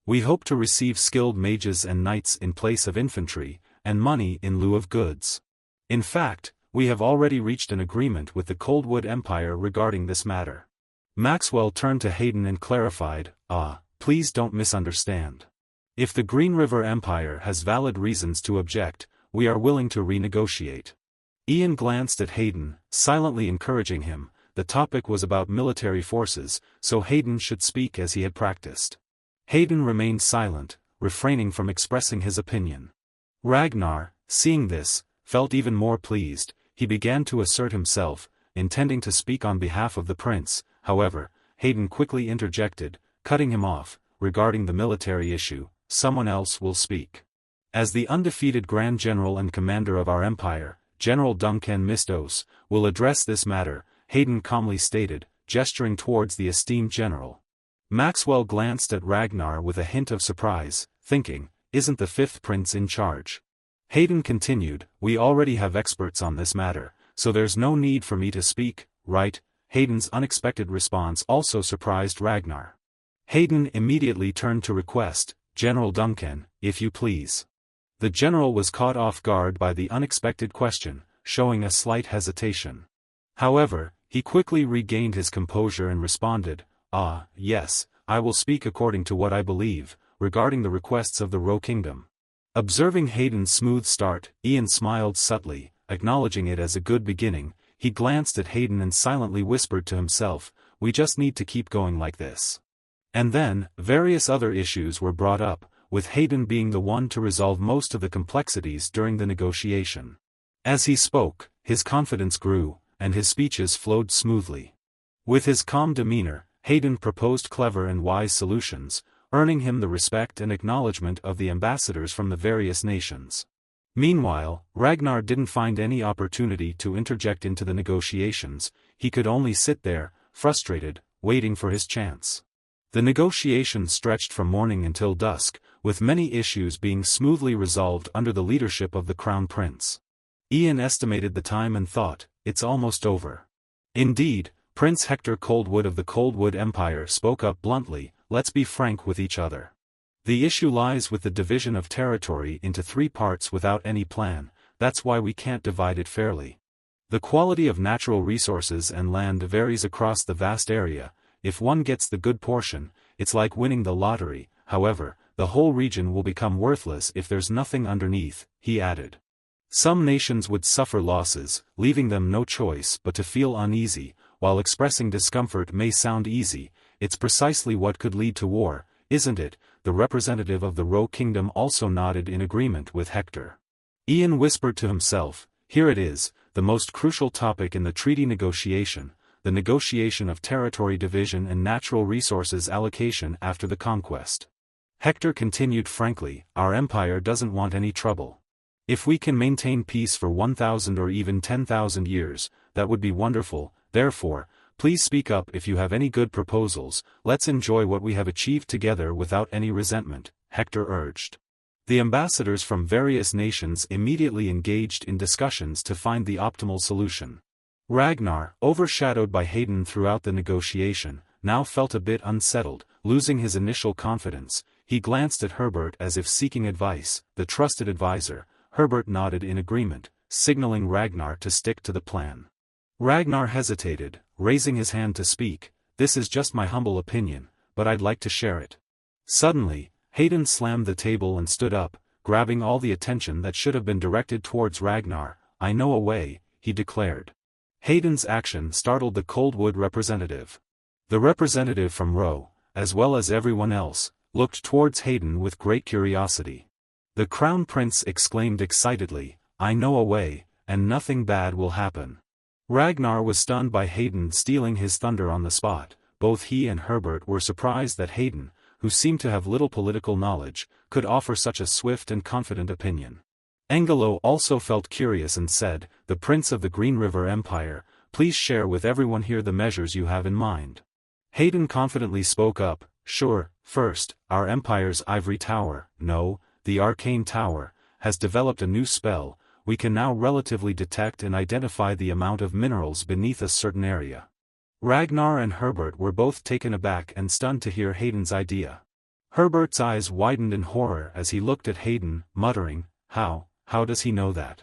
We hope to receive skilled mages and knights in place of infantry, and money in lieu of goods. In fact, we have already reached an agreement with the Coldwood Empire regarding this matter. Maxwell turned to Hayden and clarified, please don't misunderstand. If the Green River Empire has valid reasons to object, we are willing to renegotiate. Ian glanced at Hayden, silently encouraging him. The topic was about military forces, so Hayden should speak as he had practiced. Hayden remained silent, refraining from expressing his opinion. Ragnar, seeing this, felt even more pleased. He began to assert himself, intending to speak on behalf of the prince. However, Hayden quickly interjected, cutting him off. Regarding the military issue, someone else will speak. As the undefeated Grand General and Commander of our Empire, General Duncan Mistos, will address this matter, Hayden calmly stated, gesturing towards the esteemed general. Maxwell glanced at Ragnar with a hint of surprise, thinking, isn't the fifth prince in charge? Hayden continued, we already have experts on this matter, so there's no need for me to speak, right? Hayden's unexpected response also surprised Ragnar. Hayden immediately turned to request, General Duncan, if you please. The general was caught off guard by the unexpected question, showing a slight hesitation. However, he quickly regained his composure and responded, yes, I will speak according to what I believe, regarding the requests of the Ro Kingdom. Observing Hayden's smooth start, Ian smiled subtly, acknowledging it as a good beginning. He glanced at Hayden and silently whispered to himself, we just need to keep going like this. And then, various other issues were brought up, with Hayden being the one to resolve most of the complexities during the negotiation. As he spoke, his confidence grew, and his speeches flowed smoothly. With his calm demeanor, Hayden proposed clever and wise solutions, earning him the respect and acknowledgement of the ambassadors from the various nations. Meanwhile, Ragnar didn't find any opportunity to interject into the negotiations. He could only sit there, frustrated, waiting for his chance. The negotiations stretched from morning until dusk, with many issues being smoothly resolved under the leadership of the Crown Prince. Ian estimated the time and thought, it's almost over. Indeed, Prince Hector Coldwood of the Coldwood Empire spoke up bluntly, let's be frank with each other. The issue lies with the division of territory into 3 parts without any plan. That's why we can't divide it fairly. The quality of natural resources and land varies across the vast area. If one gets the good portion, it's like winning the lottery. However, the whole region will become worthless if there's nothing underneath, he added. Some nations would suffer losses, leaving them no choice but to feel uneasy. While expressing discomfort may sound easy, it's precisely what could lead to war, isn't it? The representative of the Ro Kingdom also nodded in agreement with Hector. Ian whispered to himself, here it is, the most crucial topic in the treaty negotiation, the negotiation of territory division and natural resources allocation after the conquest. Hector continued frankly, our empire doesn't want any trouble. If we can maintain peace for 1,000 or even 10,000 years, that would be wonderful. Therefore, please speak up if you have any good proposals. Let's enjoy what we have achieved together without any resentment, Hector urged. The ambassadors from various nations immediately engaged in discussions to find the optimal solution. Ragnar, overshadowed by Hayden throughout the negotiation, now felt a bit unsettled, losing his initial confidence. He glanced at Herbert as if seeking advice, the trusted advisor. Herbert nodded in agreement, signaling Ragnar to stick to the plan. Ragnar hesitated, raising his hand to speak. This is just my humble opinion, but I'd like to share it. Suddenly, Hayden slammed the table and stood up, grabbing all the attention that should have been directed towards Ragnar. I know a way, he declared. Hayden's action startled the Coldwood representative. The representative from Row, as well as everyone else, looked towards Hayden with great curiosity. The Crown Prince exclaimed excitedly, "I know a way, and nothing bad will happen." Ragnar was stunned by Hayden stealing his thunder on the spot. Both he and Herbert were surprised that Hayden, who seemed to have little political knowledge, could offer such a swift and confident opinion. Angelo also felt curious and said, "The Prince of the Green River Empire, please share with everyone here the measures you have in mind." Hayden confidently spoke up, "Sure, first, our Empire's Ivory Tower, no, the Arcane Tower, has developed a new spell. We can now relatively detect and identify the amount of minerals beneath a certain area." Ragnar and Herbert were both taken aback and stunned to hear Hayden's idea. Herbert's eyes widened in horror as he looked at Hayden, muttering, How does he know that?"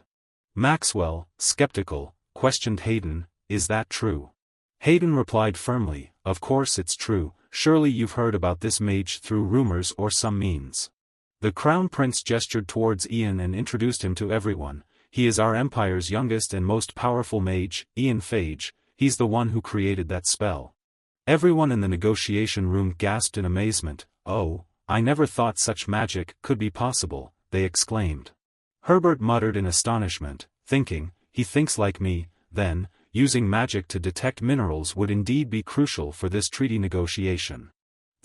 Maxwell, skeptical, questioned Hayden, "Is that true?" Hayden replied firmly, "Of course it's true, surely you've heard about this mage through rumors or some means." The Crown Prince gestured towards Ian and introduced him to everyone. "He is our Empire's youngest and most powerful mage, Ian Phage. He's the one who created that spell." Everyone in the negotiation room gasped in amazement. "Oh, I never thought such magic could be possible," they exclaimed. Herbert muttered in astonishment, thinking, "He thinks like me, then, using magic to detect minerals would indeed be crucial for this treaty negotiation."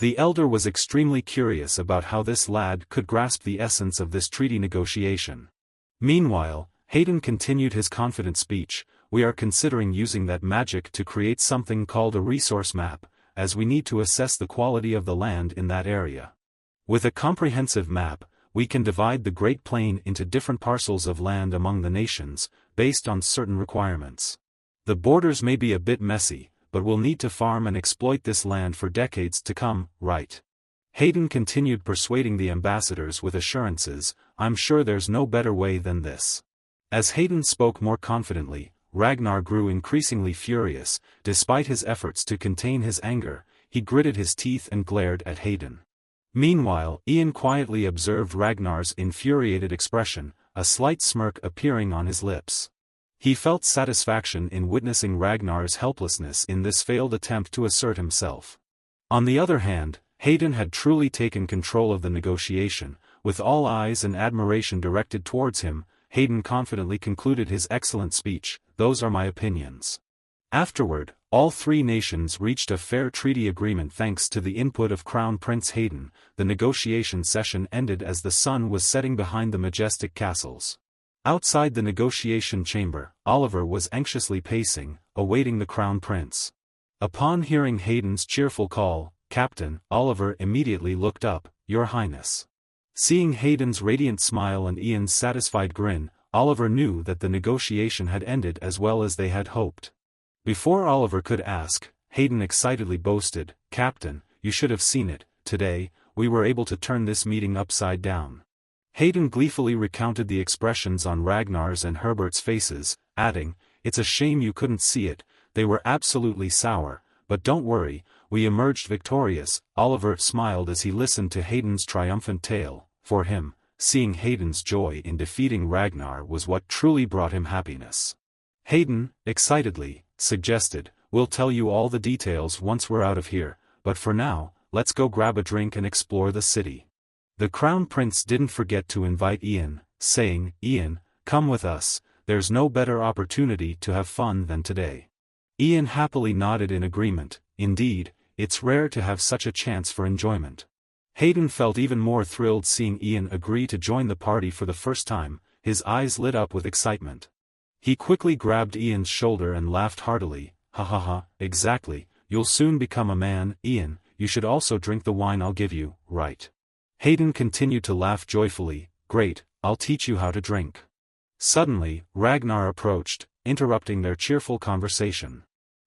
The elder was extremely curious about how this lad could grasp the essence of this treaty negotiation. Meanwhile, Hayden continued his confident speech, "We are considering using that magic to create something called a resource map, as we need to assess the quality of the land in that area. With a comprehensive map, we can divide the Great Plain into different parcels of land among the nations, based on certain requirements. The borders may be a bit messy, but we'll need to farm and exploit this land for decades to come, right?" Hayden continued persuading the ambassadors with assurances, "I'm sure there's no better way than this." As Hayden spoke more confidently, Ragnar grew increasingly furious. Despite his efforts to contain his anger, he gritted his teeth and glared at Hayden. Meanwhile, Ian quietly observed Ragnar's infuriated expression, a slight smirk appearing on his lips. He felt satisfaction in witnessing Ragnar's helplessness in this failed attempt to assert himself. On the other hand, Hayden had truly taken control of the negotiation. With all eyes and admiration directed towards him, Hayden confidently concluded his excellent speech, "Those are my opinions." Afterward, all three nations reached a fair treaty agreement thanks to the input of Crown Prince Hayden. The negotiation session ended as the sun was setting behind the majestic castles. Outside the negotiation chamber, Oliver was anxiously pacing, awaiting the Crown Prince. Upon hearing Hayden's cheerful call, "Captain," Oliver immediately looked up, "Your Highness." Seeing Hayden's radiant smile and Ian's satisfied grin, Oliver knew that the negotiation had ended as well as they had hoped. Before Oliver could ask, Hayden excitedly boasted, "Captain, you should have seen it. Today, we were able to turn this meeting upside down." Hayden gleefully recounted the expressions on Ragnar's and Herbert's faces, adding, "It's a shame you couldn't see it, they were absolutely sour, but don't worry, we emerged victorious." Oliver smiled as he listened to Hayden's triumphant tale. For him, seeing Hayden's joy in defeating Ragnar was what truly brought him happiness. Hayden, excitedly, suggested, "We'll tell you all the details once we're out of here, but for now, let's go grab a drink and explore the city." The Crown Prince didn't forget to invite Ian, saying, "Ian, come with us, there's no better opportunity to have fun than today." Ian happily nodded in agreement. Indeed, it's rare to have such a chance for enjoyment. Hayden felt even more thrilled seeing Ian agree to join the party for the first time. His eyes lit up with excitement. He quickly grabbed Ian's shoulder and laughed heartily, "Ha ha ha, exactly, you'll soon become a man. Ian, you should also drink the wine I'll give you, right?" Hayden continued to laugh joyfully, "Great, I'll teach you how to drink." Suddenly, Ragnar approached, interrupting their cheerful conversation.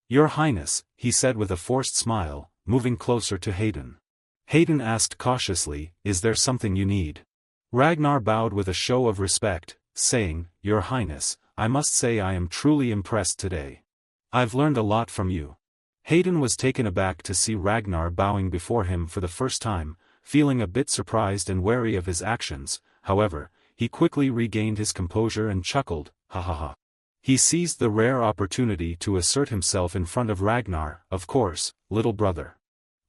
"Your Highness," he said with a forced smile, moving closer to Hayden. Hayden asked cautiously, "Is there something you need?" Ragnar bowed with a show of respect, saying, "Your Highness, I must say I am truly impressed today. I've learned a lot from you." Hayden was taken aback to see Ragnar bowing before him for the first time, feeling a bit surprised and wary of his actions. However, he quickly regained his composure and chuckled, "Ha ha ha. He seized the rare opportunity to assert himself in front of Ragnar. Of course, little brother.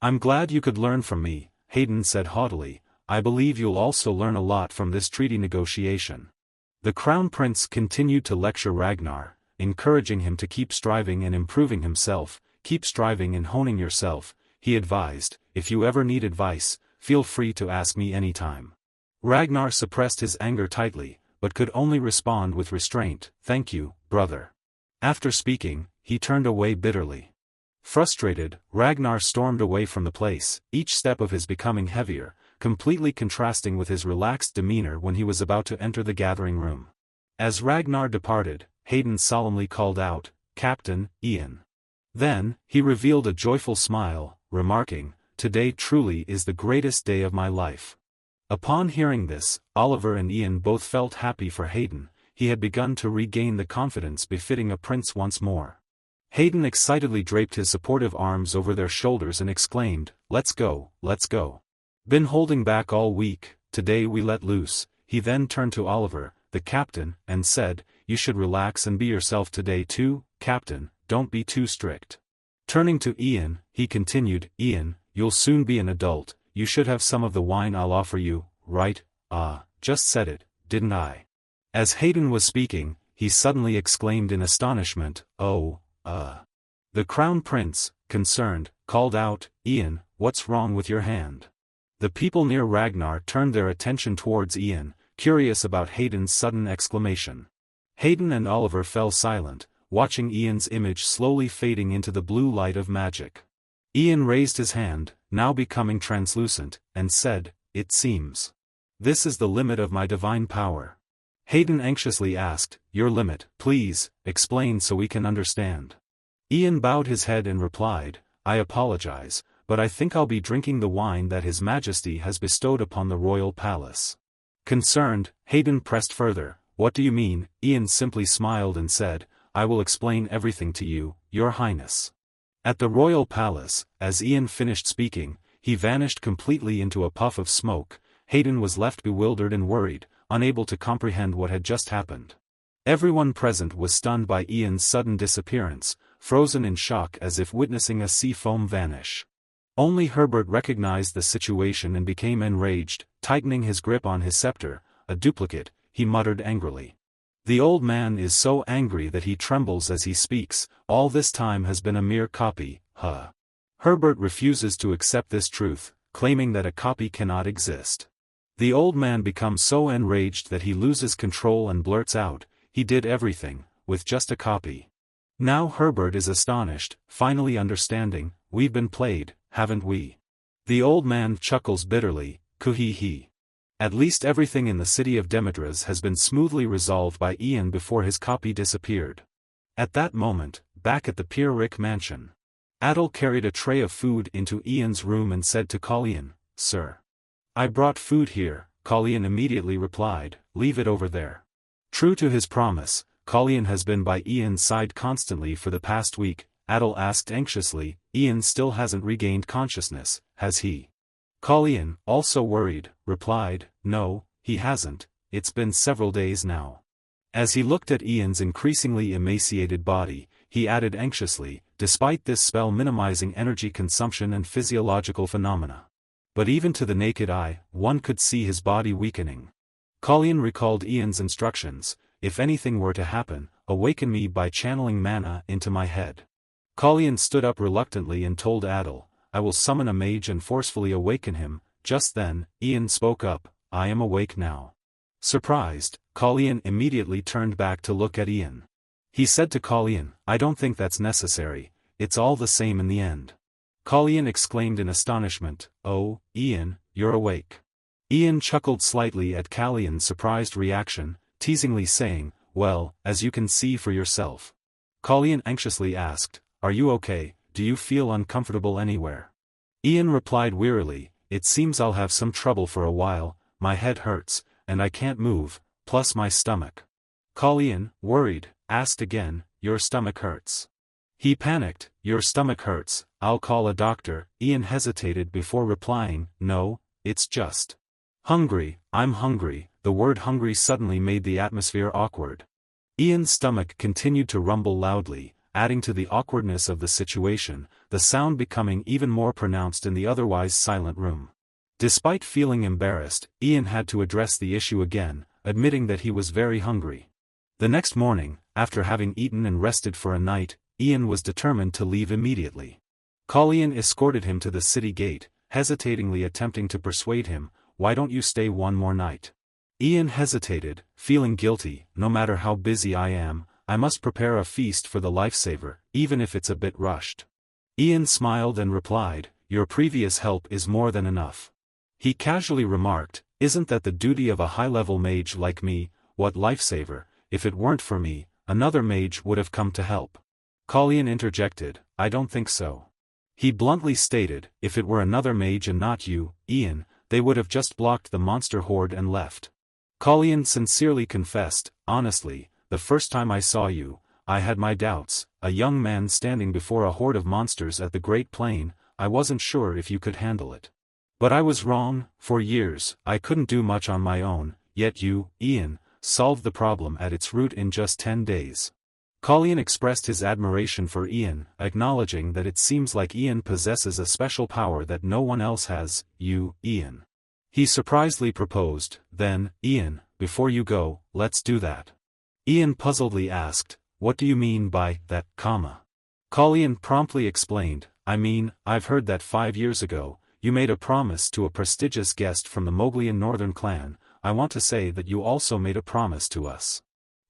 I'm glad you could learn from me, Hayden said haughtily. I believe you'll also learn a lot from this treaty negotiation. The Crown Prince continued to lecture Ragnar, encouraging him to keep striving and improving himself. Keep striving and honing yourself, he advised. If you ever need advice, feel free to ask me anytime. Ragnar suppressed his anger tightly, but could only respond with restraint. Thank you, brother. After speaking, he turned away bitterly. Frustrated, Ragnar stormed away from the place, each step of his becoming heavier, completely contrasting with his relaxed demeanor when he was about to enter the gathering room. As Ragnar departed, Hayden solemnly called out, "Captain, Ian." Then, he revealed a joyful smile, remarking, "Today truly is the greatest day of my life." Upon hearing this, Oliver and Ian both felt happy for Hayden. He had begun to regain the confidence befitting a prince once more. Hayden excitedly draped his supportive arms over their shoulders and exclaimed, "Let's go, let's go. Been holding back all week, today we let loose." He then turned to Oliver, the captain, and said, "You should relax and be yourself today too, Captain, don't be too strict." Turning to Ian, he continued, "Ian, you'll soon be an adult, you should have some of the wine I'll offer you, right?" "Ah, just said it, didn't I?" As Hayden was speaking, he suddenly exclaimed in astonishment, "Oh, The Crown Prince, concerned, called out, "Ian, what's wrong with your hand?" The people near Ragnar turned their attention towards Ian, curious about Hayden's sudden exclamation. Hayden and Oliver fell silent, watching Ian's image slowly fading into the blue light of magic. Ian raised his hand, now becoming translucent, and said, "It seems. This is the limit of my divine power." Hayden anxiously asked, "Your limit, please, explain so we can understand." Ian bowed his head and replied, "I apologize, but I think I'll be drinking the wine that His Majesty has bestowed upon the royal palace." Concerned, Hayden pressed further, "What do you mean?" Ian simply smiled and said, "I will explain everything to you, Your Highness." At the royal palace, as Ian finished speaking, he vanished completely into a puff of smoke. Hayden was left bewildered and worried, unable to comprehend what had just happened. Everyone present was stunned by Ian's sudden disappearance, frozen in shock as if witnessing a sea foam vanish. Only Herbert recognized the situation and became enraged, tightening his grip on his scepter. "A duplicate," he muttered angrily. "The old man is so angry that he trembles as he speaks. All this time has been a mere copy, huh?" Herbert refuses to accept this truth, claiming that a copy cannot exist. The old man becomes so enraged that he loses control and blurts out, "He did everything, with just a copy." Now Herbert is astonished, finally understanding, "We've been played, haven't we?" The old man chuckles bitterly, "Kuhi-hee. At least everything in the city of Demetras has been smoothly resolved by Ian before his copy disappeared." At that moment, back at the Pierrick mansion, Adol carried a tray of food into Ian's room and said to Colleen, "Sir, I brought food here." Colleen immediately replied, "Leave it over there." True to his promise, Colleen has been by Ian's side constantly for the past week. Adol asked anxiously, "Ian still hasn't regained consciousness, has he?" Colleen, also worried, replied, "No, he hasn't, it's been several days now." As he looked at Ian's increasingly emaciated body, he added anxiously, "Despite this spell minimizing energy consumption and physiological phenomena. But even to the naked eye, one could see his body weakening." Colleen recalled Ian's instructions, "If anything were to happen, awaken me by channeling mana into my head." Colleen stood up reluctantly and told Adol, "I will summon a mage and forcefully awaken him." Just then, Ian spoke up, "I am awake now." Surprised, Colleen immediately turned back to look at Ian. He said to Colleen, "I don't think that's necessary, it's all the same in the end." Colleen exclaimed in astonishment, "Oh, Ian, you're awake." Ian chuckled slightly at Colleen's surprised reaction, teasingly saying, "Well, as you can see for yourself." Colleen anxiously asked, "Are you okay? Do you feel uncomfortable anywhere?" Ian replied wearily, "It seems I'll have some trouble for a while. My head hurts, and I can't move, plus my stomach." Colleen, worried, asked again, "Your stomach hurts?" He panicked, "Your stomach hurts, I'll call a doctor." Ian hesitated before replying, "No, it's just hungry, I'm hungry." The word hungry suddenly made the atmosphere awkward. Ian's stomach continued to rumble loudly, adding to the awkwardness of the situation, the sound becoming even more pronounced in the otherwise silent room. Despite feeling embarrassed, Ian had to address the issue again, admitting that he was very hungry. The next morning, after having eaten and rested for a night, Ian was determined to leave immediately. Colleen escorted him to the city gate, hesitatingly attempting to persuade him, "Why don't you stay one more night?" Ian hesitated, feeling guilty. "No matter how busy I am, I must prepare a feast for the lifesaver, even if it's a bit rushed." Ian smiled and replied, "Your previous help is more than enough." He casually remarked, "Isn't that the duty of a high-level mage like me? What lifesaver? If it weren't for me, another mage would have come to help." Colleen interjected, "I don't think so." He bluntly stated, "If it were another mage and not you, Ian, they would have just blocked the monster horde and left." Colleen sincerely confessed, "Honestly, the first time I saw you, I had my doubts. A young man standing before a horde of monsters at the Great Plain, I wasn't sure if you could handle it. But I was wrong. For years, I couldn't do much on my own, yet you, Ian, solved the problem at its root in just 10 days. Colleen expressed his admiration for Ian, acknowledging that it seems like Ian possesses a special power that no one else has. "You, Ian." He surprisingly proposed, "Then, Ian, before you go, let's do that." Ian puzzledly asked, "What do you mean by that, comma?" Colleen promptly explained, "I mean, I've heard that 5 years ago, you made a promise to a prestigious guest from the Moglian Northern clan. I want to say that you also made a promise to us."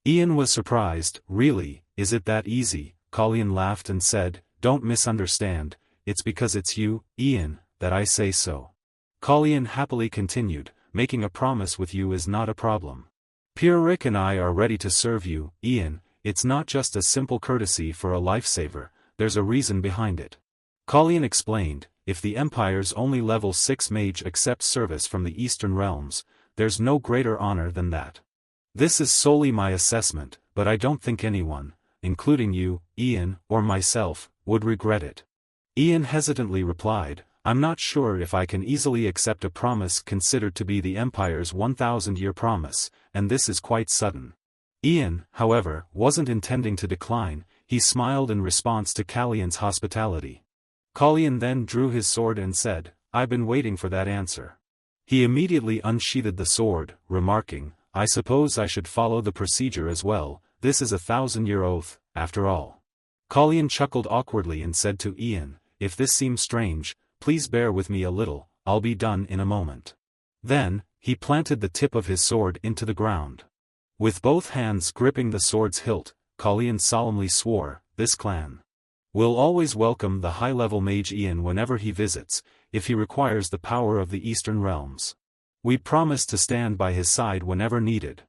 Ian was surprised. "Really, is it that easy?" Colleen laughed and said, "Don't misunderstand, it's because it's you, Ian, that I say so." Colleen happily continued, "Making a promise with you is not a problem. Rick and I are ready to serve you, Ian. It's not just a simple courtesy for a lifesaver, there's a reason behind it." Colleen explained, "If the Empire's only level 6 mage accepts service from the Eastern Realms, there's no greater honor than that. This is solely my assessment, but I don't think anyone, including you, Ian, or myself, would regret it." Ian hesitantly replied, "I'm not sure if I can easily accept a promise considered to be the Empire's 1,000-year promise, and this is quite sudden." Ian, however, wasn't intending to decline. He smiled in response to Colleen's hospitality. Colleen then drew his sword and said, "I've been waiting for that answer." He immediately unsheathed the sword, remarking, "I suppose I should follow the procedure as well. This is a 1,000-year oath, after all." Colleen chuckled awkwardly and said to Ian, "If this seems strange, please bear with me a little, I'll be done in a moment." Then, he planted the tip of his sword into the ground. With both hands gripping the sword's hilt, Colleen solemnly swore, "This clan will always welcome the high-level mage Ian whenever he visits, if he requires the power of the Eastern Realms. We promise to stand by his side whenever needed.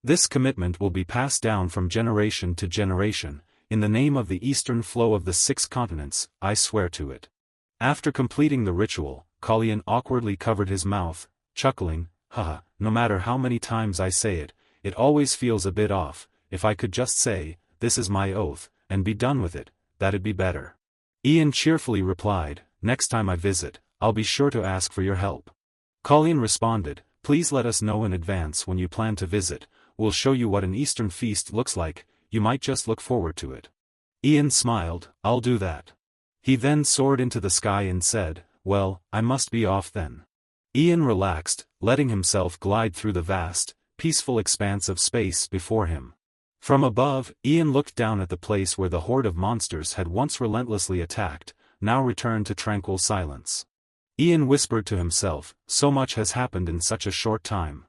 This commitment will be passed down from generation to generation. In the name of the Eastern flow of the 6 continents, I swear to it." After completing the ritual, Colleen awkwardly covered his mouth, chuckling, "Haha, no matter how many times I say it, it always feels a bit off. If I could just say, 'This is my oath,' and be done with it, that'd be better." Ian cheerfully replied, "Next time I visit, I'll be sure to ask for your help." Colleen responded, "Please let us know in advance when you plan to visit. We'll show you what an Eastern feast looks like. You might just look forward to it." Ian smiled, "I'll do that." He then soared into the sky and said, "Well, I must be off then." Ian relaxed, letting himself glide through the vast, peaceful expanse of space before him. From above, Ian looked down at the place where the horde of monsters had once relentlessly attacked, now returned to tranquil silence. Ian whispered to himself, "So much has happened in such a short time.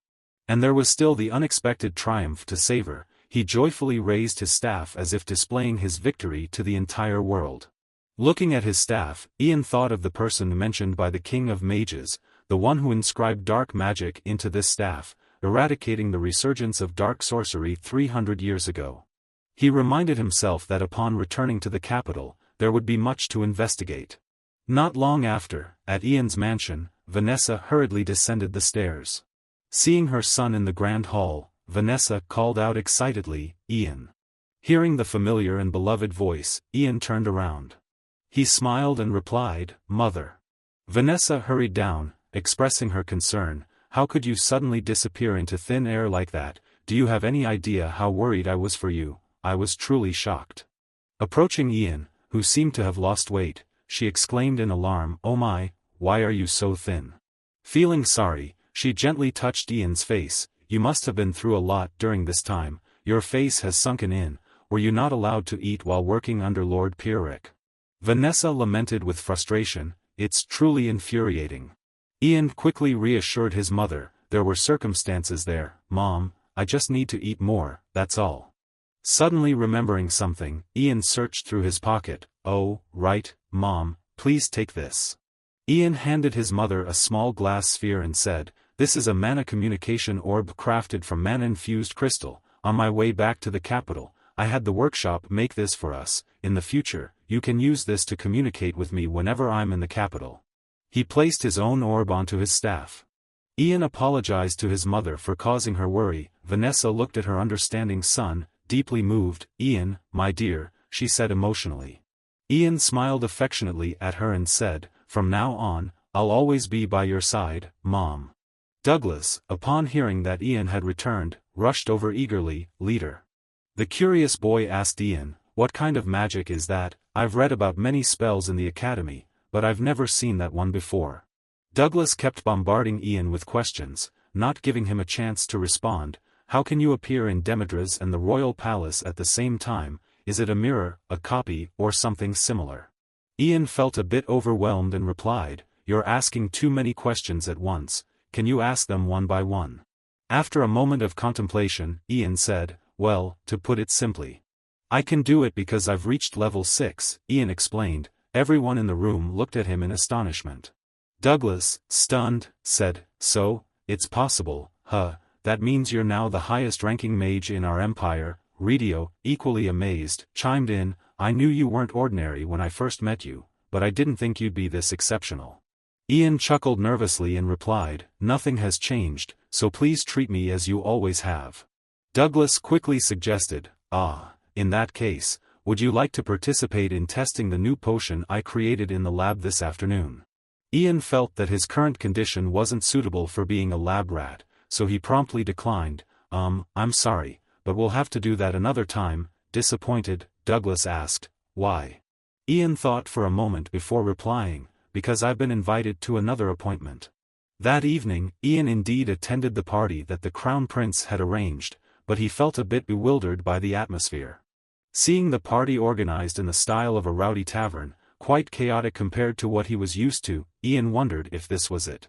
And there was still the unexpected triumph to savor." He joyfully raised his staff as if displaying his victory to the entire world. Looking at his staff, Ian thought of the person mentioned by the King of Mages, the one who inscribed dark magic into this staff, eradicating the resurgence of dark sorcery 300 years ago. He reminded himself that upon returning to the capital, there would be much to investigate. Not long after, at Ian's mansion, Vanessa hurriedly descended the stairs. Seeing her son in the grand hall, Vanessa called out excitedly, "Ian." Hearing the familiar and beloved voice, Ian turned around. He smiled and replied, "Mother." Vanessa hurried down, expressing her concern, "How could you suddenly disappear into thin air like that? do you have any idea how worried I was for you? I was truly shocked. Approaching Ian, who seemed to have lost weight, she exclaimed in alarm, oh my, why are you so thin? Feeling sorry, she gently touched Ian's face. You must have been through a lot during this time, your face has sunken in. Were you not allowed to eat while working under Lord Pierrick? Vanessa lamented with frustration, it's truly infuriating. Ian quickly reassured his mother, there were circumstances there, Mom, I just need to eat more, that's all. Suddenly remembering something, Ian searched through his pocket, oh, right, Mom, please take this. Ian handed his mother a small glass sphere and said, this is a mana communication orb crafted from mana-infused crystal. On my way back to the capital, I had the workshop make this for us. In the future, you can use this to communicate with me whenever I'm in the capital. He placed his own orb onto his staff. Ian apologized to his mother for causing her worry. Vanessa looked at her understanding son, deeply moved. Ian, my dear, she said emotionally. Ian smiled affectionately at her and said, from now on, I'll always be by your side, Mom. Douglas, upon hearing that Ian had returned, rushed over eagerly, leader. The curious boy asked Ian, what kind of magic is that? I've read about many spells in the academy, but I've never seen that one before. Douglas kept bombarding Ian with questions, not giving him a chance to respond. How can you appear in Demetres and the royal palace at the same time? Is it a mirror, a copy, or something similar? Ian felt a bit overwhelmed and replied, you're asking too many questions at once. Can you ask them one by one? After a moment of contemplation, Ian said, well, to put it simply, I can do it because I've reached level 6, Ian explained. Everyone in the room looked at him in astonishment. Douglas, stunned, said, so, it's possible, huh, that means you're now the highest-ranking mage in our empire. Ridio, equally amazed, chimed in, I knew you weren't ordinary when I first met you, but I didn't think you'd be this exceptional. Ian chuckled nervously and replied, nothing has changed, so please treat me as you always have. Douglas quickly suggested, in that case, would you like to participate in testing the new potion I created in the lab this afternoon? Ian felt that his current condition wasn't suitable for being a lab rat, so he promptly declined. I'm sorry, but we'll have to do that another time. Disappointed, Douglas asked, why? Ian thought for a moment before replying, because I've been invited to another appointment. That evening, Ian indeed attended the party that the Crown Prince had arranged, but he felt a bit bewildered by the atmosphere. Seeing the party organized in the style of a rowdy tavern, quite chaotic compared to what he was used to, Ian wondered if this was it.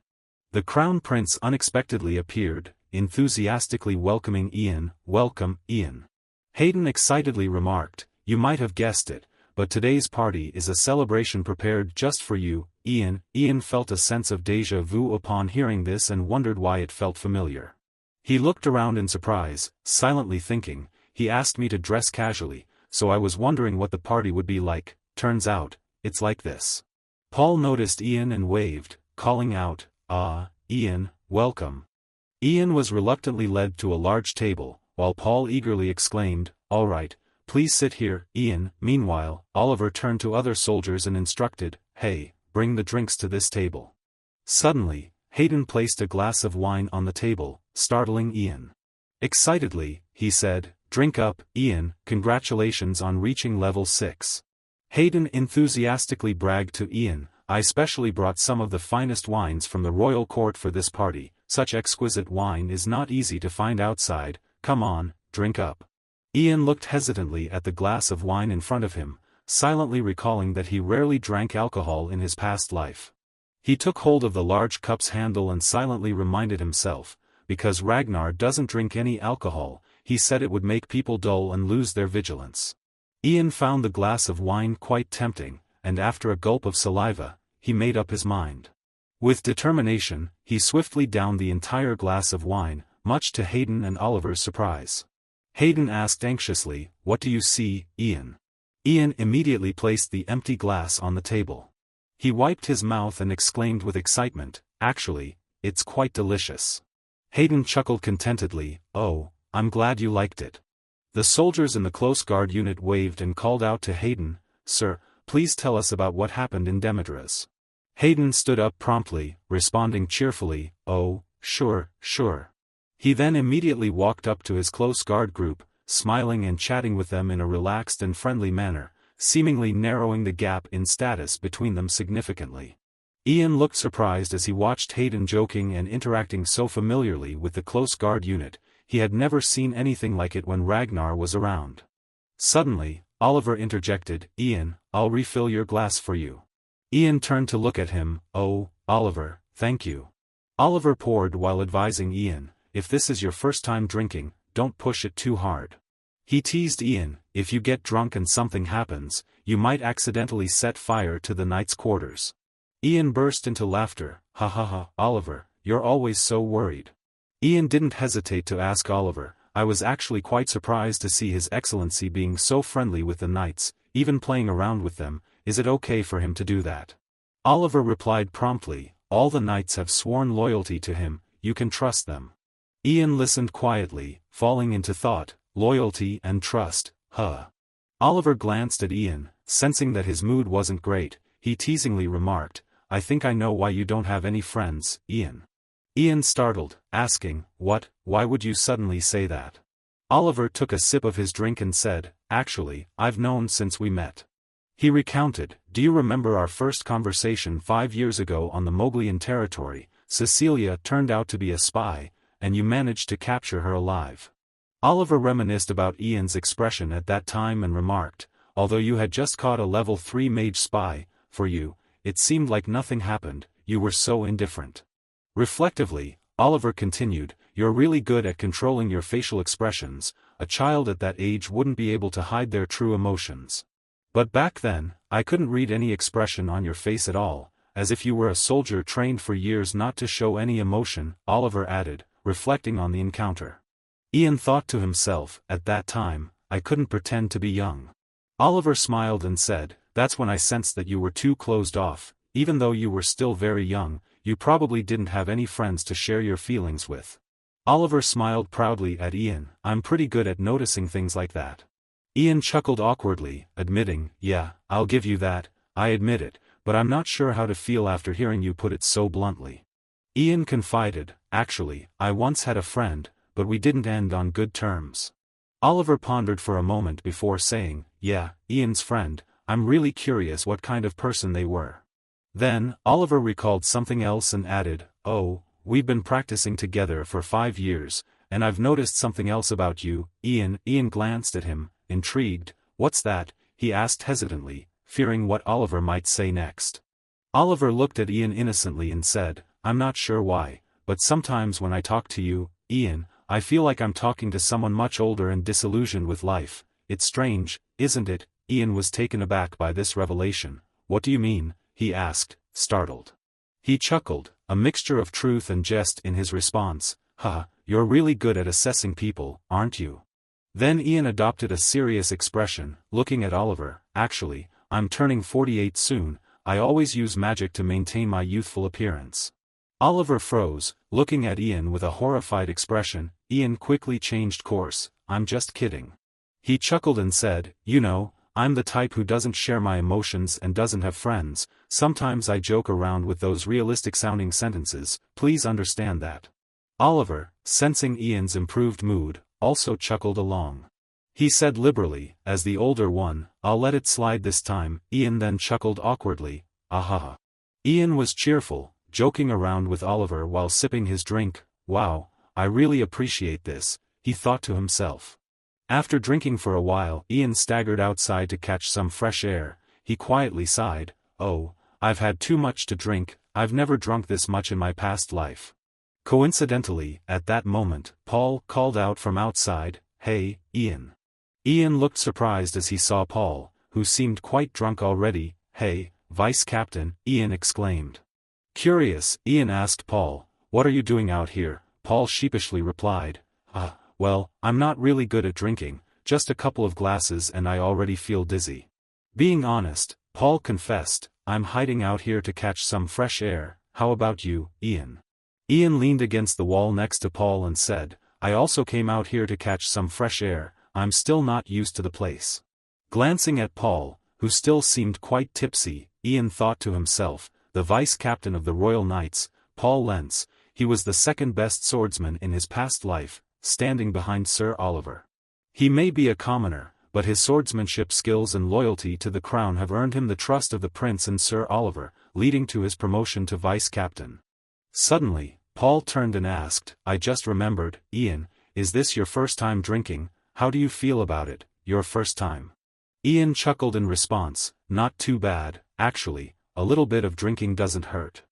The Crown Prince unexpectedly appeared, enthusiastically welcoming Ian. Welcome, Ian. Hayden excitedly remarked, you might have guessed it, but today's party is a celebration prepared just for you, Ian. Ian felt a sense of déjà vu upon hearing this and wondered why it felt familiar. He looked around in surprise, silently thinking, he asked me to dress casually, so I was wondering what the party would be like. Turns out, it's like this. Paul noticed Ian and waved, calling out, Ian, welcome. Ian was reluctantly led to a large table, while Paul eagerly exclaimed, all right, please sit here, Ian. Meanwhile, Oliver turned to other soldiers and instructed, hey, bring the drinks to this table. Suddenly, Hayden placed a glass of wine on the table, startling Ian. Excitedly, he said, drink up, Ian, congratulations on reaching level 6. Hayden enthusiastically bragged to Ian, I specially brought some of the finest wines from the royal court for this party. Such exquisite wine is not easy to find outside. Come on, drink up. Ian looked hesitantly at the glass of wine in front of him, silently recalling that he rarely drank alcohol in his past life. He took hold of the large cup's handle and silently reminded himself, because Ragnar doesn't drink any alcohol, he said it would make people dull and lose their vigilance. Ian found the glass of wine quite tempting, and after a gulp of saliva, he made up his mind. With determination, he swiftly downed the entire glass of wine, much to Hayden and Oliver's surprise. Hayden asked anxiously, what do you see, Ian? Ian immediately placed the empty glass on the table. He wiped his mouth and exclaimed with excitement, actually, it's quite delicious. Hayden chuckled contentedly, oh, I'm glad you liked it. The soldiers in the close guard unit waved and called out to Hayden, sir, please tell us about what happened in Demetres. Hayden stood up promptly, responding cheerfully, oh, sure. He then immediately walked up to his close guard group, smiling and chatting with them in a relaxed and friendly manner, seemingly narrowing the gap in status between them significantly. Ian looked surprised as he watched Hayden joking and interacting so familiarly with the close guard unit. He had never seen anything like it when Ragnar was around. Suddenly, Oliver interjected, "Ian, I'll refill your glass for you." Ian turned to look at him. "Oh, Oliver, thank you." Oliver poured while advising Ian, "If this is your first time drinking, don't push it too hard." He teased Ian, "If you get drunk and something happens, you might accidentally set fire to the knight's quarters." Ian burst into laughter. "Ha ha ha, Oliver, you're always so worried." Ian didn't hesitate to ask Oliver, "I was actually quite surprised to see His Excellency being so friendly with the knights, even playing around with them. Is it okay for him to do that?" Oliver replied promptly, "All the knights have sworn loyalty to him, you can trust them." Ian listened quietly, falling into thought. Loyalty and trust, huh? Oliver glanced at Ian, sensing that his mood wasn't great. He teasingly remarked, "I think I know why you don't have any friends, Ian." Ian startled, asking, "What, why would you suddenly say that?" Oliver took a sip of his drink and said, "Actually, I've known since we met." He recounted, "Do you remember our first conversation 5 years ago on the Moglian territory? Cecilia turned out to be a spy, and you managed to capture her alive." Oliver reminisced about Ian's expression at that time and remarked, "Although you had just caught a level 3 mage spy, for you, it seemed like nothing happened, you were so indifferent." Reflectively, Oliver continued, "You're really good at controlling your facial expressions. A child at that age wouldn't be able to hide their true emotions. But back then, I couldn't read any expression on your face at all, as if you were a soldier trained for years not to show any emotion," Oliver added, reflecting on the encounter. Ian thought to himself, "At that time, I couldn't pretend to be young." Oliver smiled and said, "That's when I sensed that you were too closed off. Even though you were still very young, you probably didn't have any friends to share your feelings with." Oliver smiled proudly at Ian, "I'm pretty good at noticing things like that." Ian chuckled awkwardly, admitting, "Yeah, I'll give you that, I admit it, but I'm not sure how to feel after hearing you put it so bluntly." Ian confided, "Actually, I once had a friend, but we didn't end on good terms." Oliver pondered for a moment before saying, "Yeah, Ian's friend, I'm really curious what kind of person they were." Then, Oliver recalled something else and added, "Oh, we've been practicing together for 5 years, and I've noticed something else about you, Ian." Ian glanced at him, intrigued. "What's that?" he asked hesitantly, fearing what Oliver might say next. Oliver looked at Ian innocently and said, "I'm not sure why, but sometimes when I talk to you, Ian, I feel like I'm talking to someone much older and disillusioned with life. It's strange, isn't it?" Ian was taken aback by this revelation. "What do you mean?" he asked, startled. He chuckled, a mixture of truth and jest in his response. "Ha, you're really good at assessing people, aren't you?" Then Ian adopted a serious expression, looking at Oliver. "Actually, I'm turning 48 soon. I always use magic to maintain my youthful appearance." Oliver froze, looking at Ian with a horrified expression. Ian quickly changed course. "I'm just kidding." He chuckled and said, "You know, I'm the type who doesn't share my emotions and doesn't have friends. Sometimes I joke around with those realistic-sounding sentences, please understand that." Oliver, sensing Ian's improved mood, also chuckled along. He said liberally, as the older one, "I'll let it slide this time." Ian then chuckled awkwardly, "Ahaha." Ian was cheerful, joking around with Oliver while sipping his drink. "Wow, I really appreciate this," he thought to himself. After drinking for a while, Ian staggered outside to catch some fresh air. He quietly sighed, "Oh, I've had too much to drink. I've never drunk this much in my past life." Coincidentally, at that moment, Paul called out from outside, "Hey, Ian." Ian looked surprised as he saw Paul, who seemed quite drunk already. "Hey, Vice Captain," Ian exclaimed. Curious, Ian asked Paul, "What are you doing out here?" Paul sheepishly replied, Well, I'm not really good at drinking, just a couple of glasses and I already feel dizzy." Being honest, Paul confessed, "I'm hiding out here to catch some fresh air. How about you, Ian?" Ian leaned against the wall next to Paul and said, "I also came out here to catch some fresh air. I'm still not used to the place." Glancing at Paul, who still seemed quite tipsy, Ian thought to himself, the vice captain of the Royal Knights, Paul Lentz, he was the second-best swordsman in his past life, standing behind Sir Oliver. He may be a commoner, but his swordsmanship skills and loyalty to the crown have earned him the trust of the prince and Sir Oliver, leading to his promotion to vice-captain. Suddenly, Paul turned and asked, I just remembered, Ian, is this your first time drinking? How do you feel about it, your first time? Ian chuckled in response, not too bad, actually, a little bit of drinking doesn't hurt.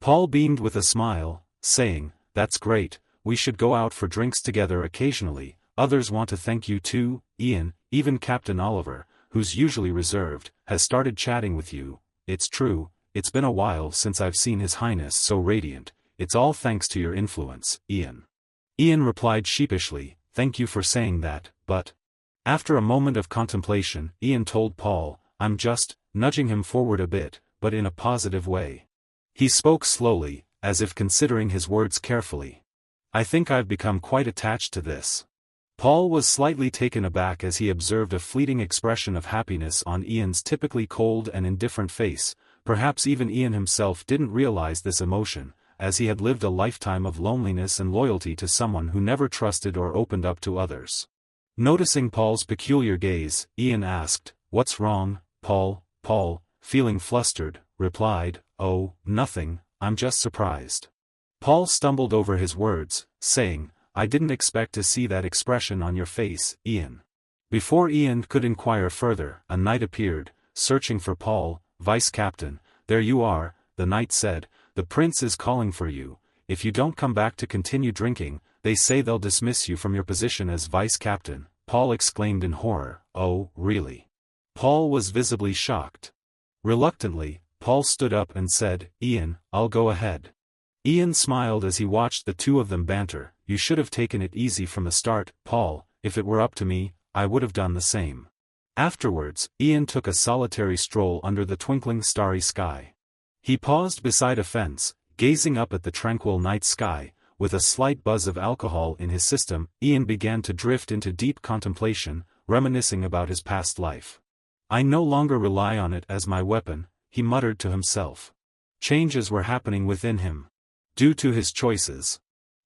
Paul beamed with a smile, saying, that's great, we should go out for drinks together occasionally, others want to thank you too, Ian, even Captain Oliver, who's usually reserved, has started chatting with you. It's true, it's been a while since I've seen His Highness so radiant, it's all thanks to your influence, Ian. Ian replied sheepishly, thank you for saying that, but... After a moment of contemplation, Ian told Paul, I'm just, nudging him forward a bit, but in a positive way. He spoke slowly, as if considering his words carefully. I think I've become quite attached to this. Paul was slightly taken aback as he observed a fleeting expression of happiness on Ian's typically cold and indifferent face. Perhaps even Ian himself didn't realize this emotion, as he had lived a lifetime of loneliness and loyalty to someone who never trusted or opened up to others. Noticing Paul's peculiar gaze, Ian asked, what's wrong, Paul? Paul, feeling flustered, replied, oh, nothing, I'm just surprised. Paul stumbled over his words, saying, I didn't expect to see that expression on your face, Ian. Before Ian could inquire further, a knight appeared, searching for Paul. Vice-captain, there you are, the knight said, the prince is calling for you. If you don't come back to continue drinking, they say they'll dismiss you from your position as vice-captain. Paul exclaimed in horror, oh, really? Paul was visibly shocked. Reluctantly, Paul stood up and said, Ian, I'll go ahead. Ian smiled as he watched the two of them banter, you should have taken it easy from the start, Paul, if it were up to me, I would have done the same. Afterwards, Ian took a solitary stroll under the twinkling starry sky. He paused beside a fence, gazing up at the tranquil night sky. With a slight buzz of alcohol in his system, Ian began to drift into deep contemplation, reminiscing about his past life. I no longer rely on it as my weapon, he muttered to himself. Changes were happening within him. Due to his choices,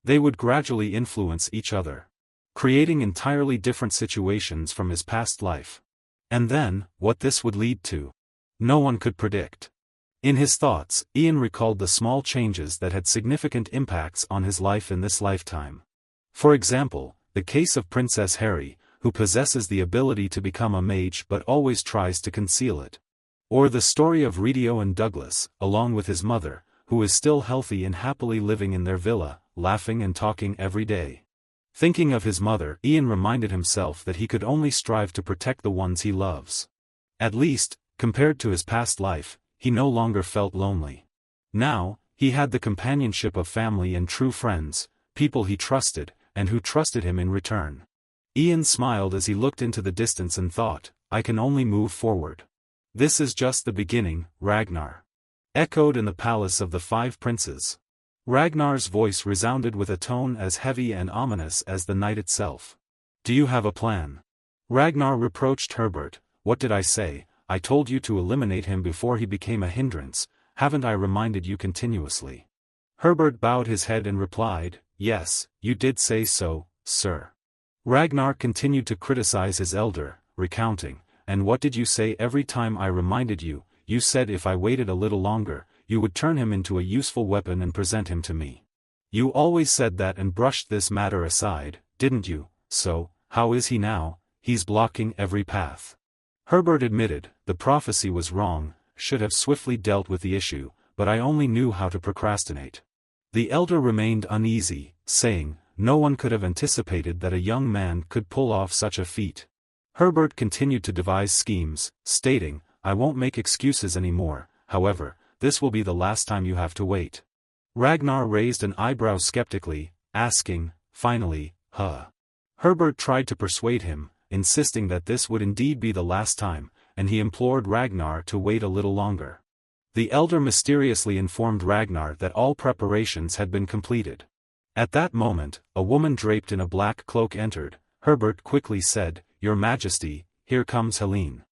they would gradually influence each other, creating entirely different situations from his past life. And then, what this would lead to, no one could predict. In his thoughts, Ian recalled the small changes that had significant impacts on his life in this lifetime. For example, the case of Princess Harry, who possesses the ability to become a mage but always tries to conceal it. Or the story of Ridio and Douglas, along with his mother, who is still healthy and happily living in their villa, laughing and talking every day. Thinking of his mother, Ian reminded himself that he could only strive to protect the ones he loves. At least, compared to his past life, he no longer felt lonely. Now, he had the companionship of family and true friends, people he trusted, and who trusted him in return. Ian smiled as he looked into the distance and thought, I can only move forward. This is just the beginning, Ragnar. Echoed in the palace of the five princes. Ragnar's voice resounded with a tone as heavy and ominous as the night itself. Do you have a plan? Ragnar reproached Herbert, what did I say? I told you to eliminate him before he became a hindrance, haven't I reminded you continuously? Herbert bowed his head and replied, yes, you did say so, sir. Ragnar continued to criticize his elder, recounting, and what did you say every time I reminded you? You said if I waited a little longer, you would turn him into a useful weapon and present him to me. You always said that and brushed this matter aside, didn't you? So, how is he now? He's blocking every path. Herbert admitted, the prophecy was wrong, should have swiftly dealt with the issue, but I only knew how to procrastinate. The elder remained uneasy, saying, no one could have anticipated that a young man could pull off such a feat. Herbert continued to devise schemes, stating, I won't make excuses anymore, however, this will be the last time you have to wait. Ragnar raised an eyebrow skeptically, asking, finally, Herbert tried to persuade him, insisting that this would indeed be the last time, and he implored Ragnar to wait a little longer. The elder mysteriously informed Ragnar that all preparations had been completed. At that moment, a woman draped in a black cloak entered. Herbert quickly said, Your Majesty, here comes Helene.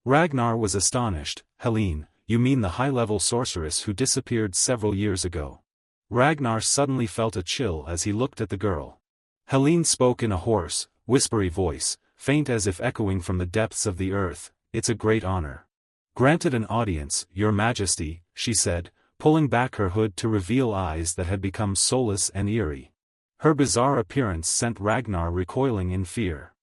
Ragnar was astonished. Helene, you mean the high-level sorceress who disappeared several years ago? Ragnar suddenly felt a chill as he looked at the girl. Helene spoke in a hoarse, whispery voice, faint as if echoing from the depths of the earth. "It's a great honor. Granted an audience, your majesty," she said, pulling back her hood to reveal eyes that had become soulless and eerie. Her bizarre appearance sent Ragnar recoiling in fear.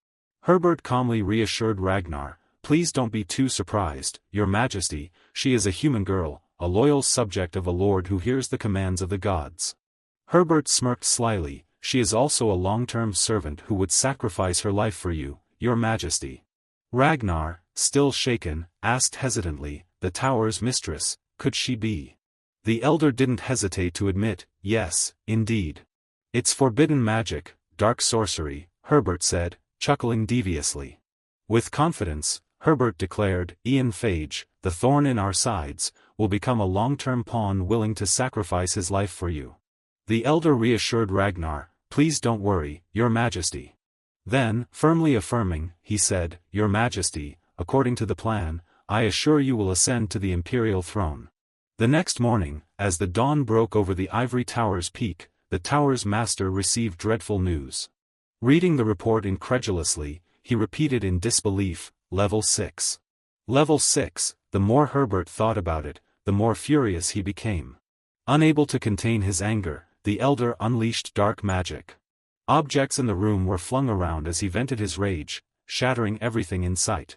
Herbert calmly reassured Ragnar, "Please don't be too surprised, your majesty, she is a human girl, a loyal subject of a lord who hears the commands of the gods." Herbert smirked slyly, "She is also a long-term servant who would sacrifice her life for you, your majesty." Ragnar, still shaken, asked hesitantly, "The tower's mistress, could she be?" The elder didn't hesitate to admit, "Yes, indeed. It's forbidden magic, dark sorcery," Herbert said, chuckling deviously. With confidence, Herbert declared, "Ian Phage, the thorn in our sides, will become a long-term pawn willing to sacrifice his life for you." The elder reassured Ragnar, "Please don't worry, your majesty." Then, firmly affirming, he said, "Your majesty, according to the plan, I assure you will ascend to the imperial throne." The next morning, as the dawn broke over the ivory tower's peak, the tower's master received dreadful news. Reading the report incredulously, he repeated in disbelief, "Level 6. Level 6, the more Herbert thought about it, the more furious he became. Unable to contain his anger, the elder unleashed dark magic. Objects in the room were flung around as he vented his rage, shattering everything in sight.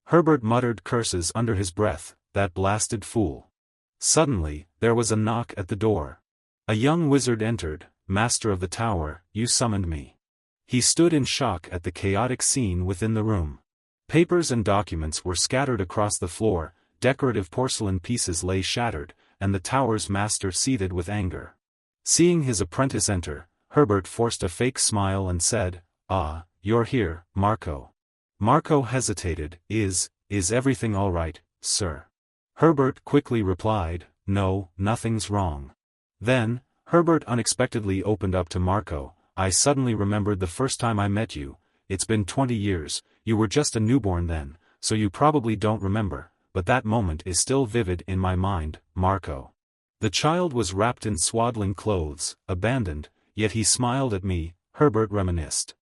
Herbert muttered curses under his breath, "That blasted fool." Suddenly, there was a knock at the door. A young wizard entered. "Master of the tower, you summoned me." He stood in shock at the chaotic scene within the room. Papers and documents were scattered across the floor, decorative porcelain pieces lay shattered, and the tower's master seethed with anger. Seeing his apprentice enter, Herbert forced a fake smile and said, "Ah, you're here, Marco." Marco hesitated. Is everything all right, sir?" Herbert quickly replied, "No, nothing's wrong." Then, Herbert unexpectedly opened up to Marco, "I suddenly remembered the first time I met you. It's been 20 years, you were just a newborn then, so you probably don't remember, but that moment is still vivid in my mind, Marco. The child was wrapped in swaddling clothes, abandoned, yet he smiled at me," Herbert reminisced.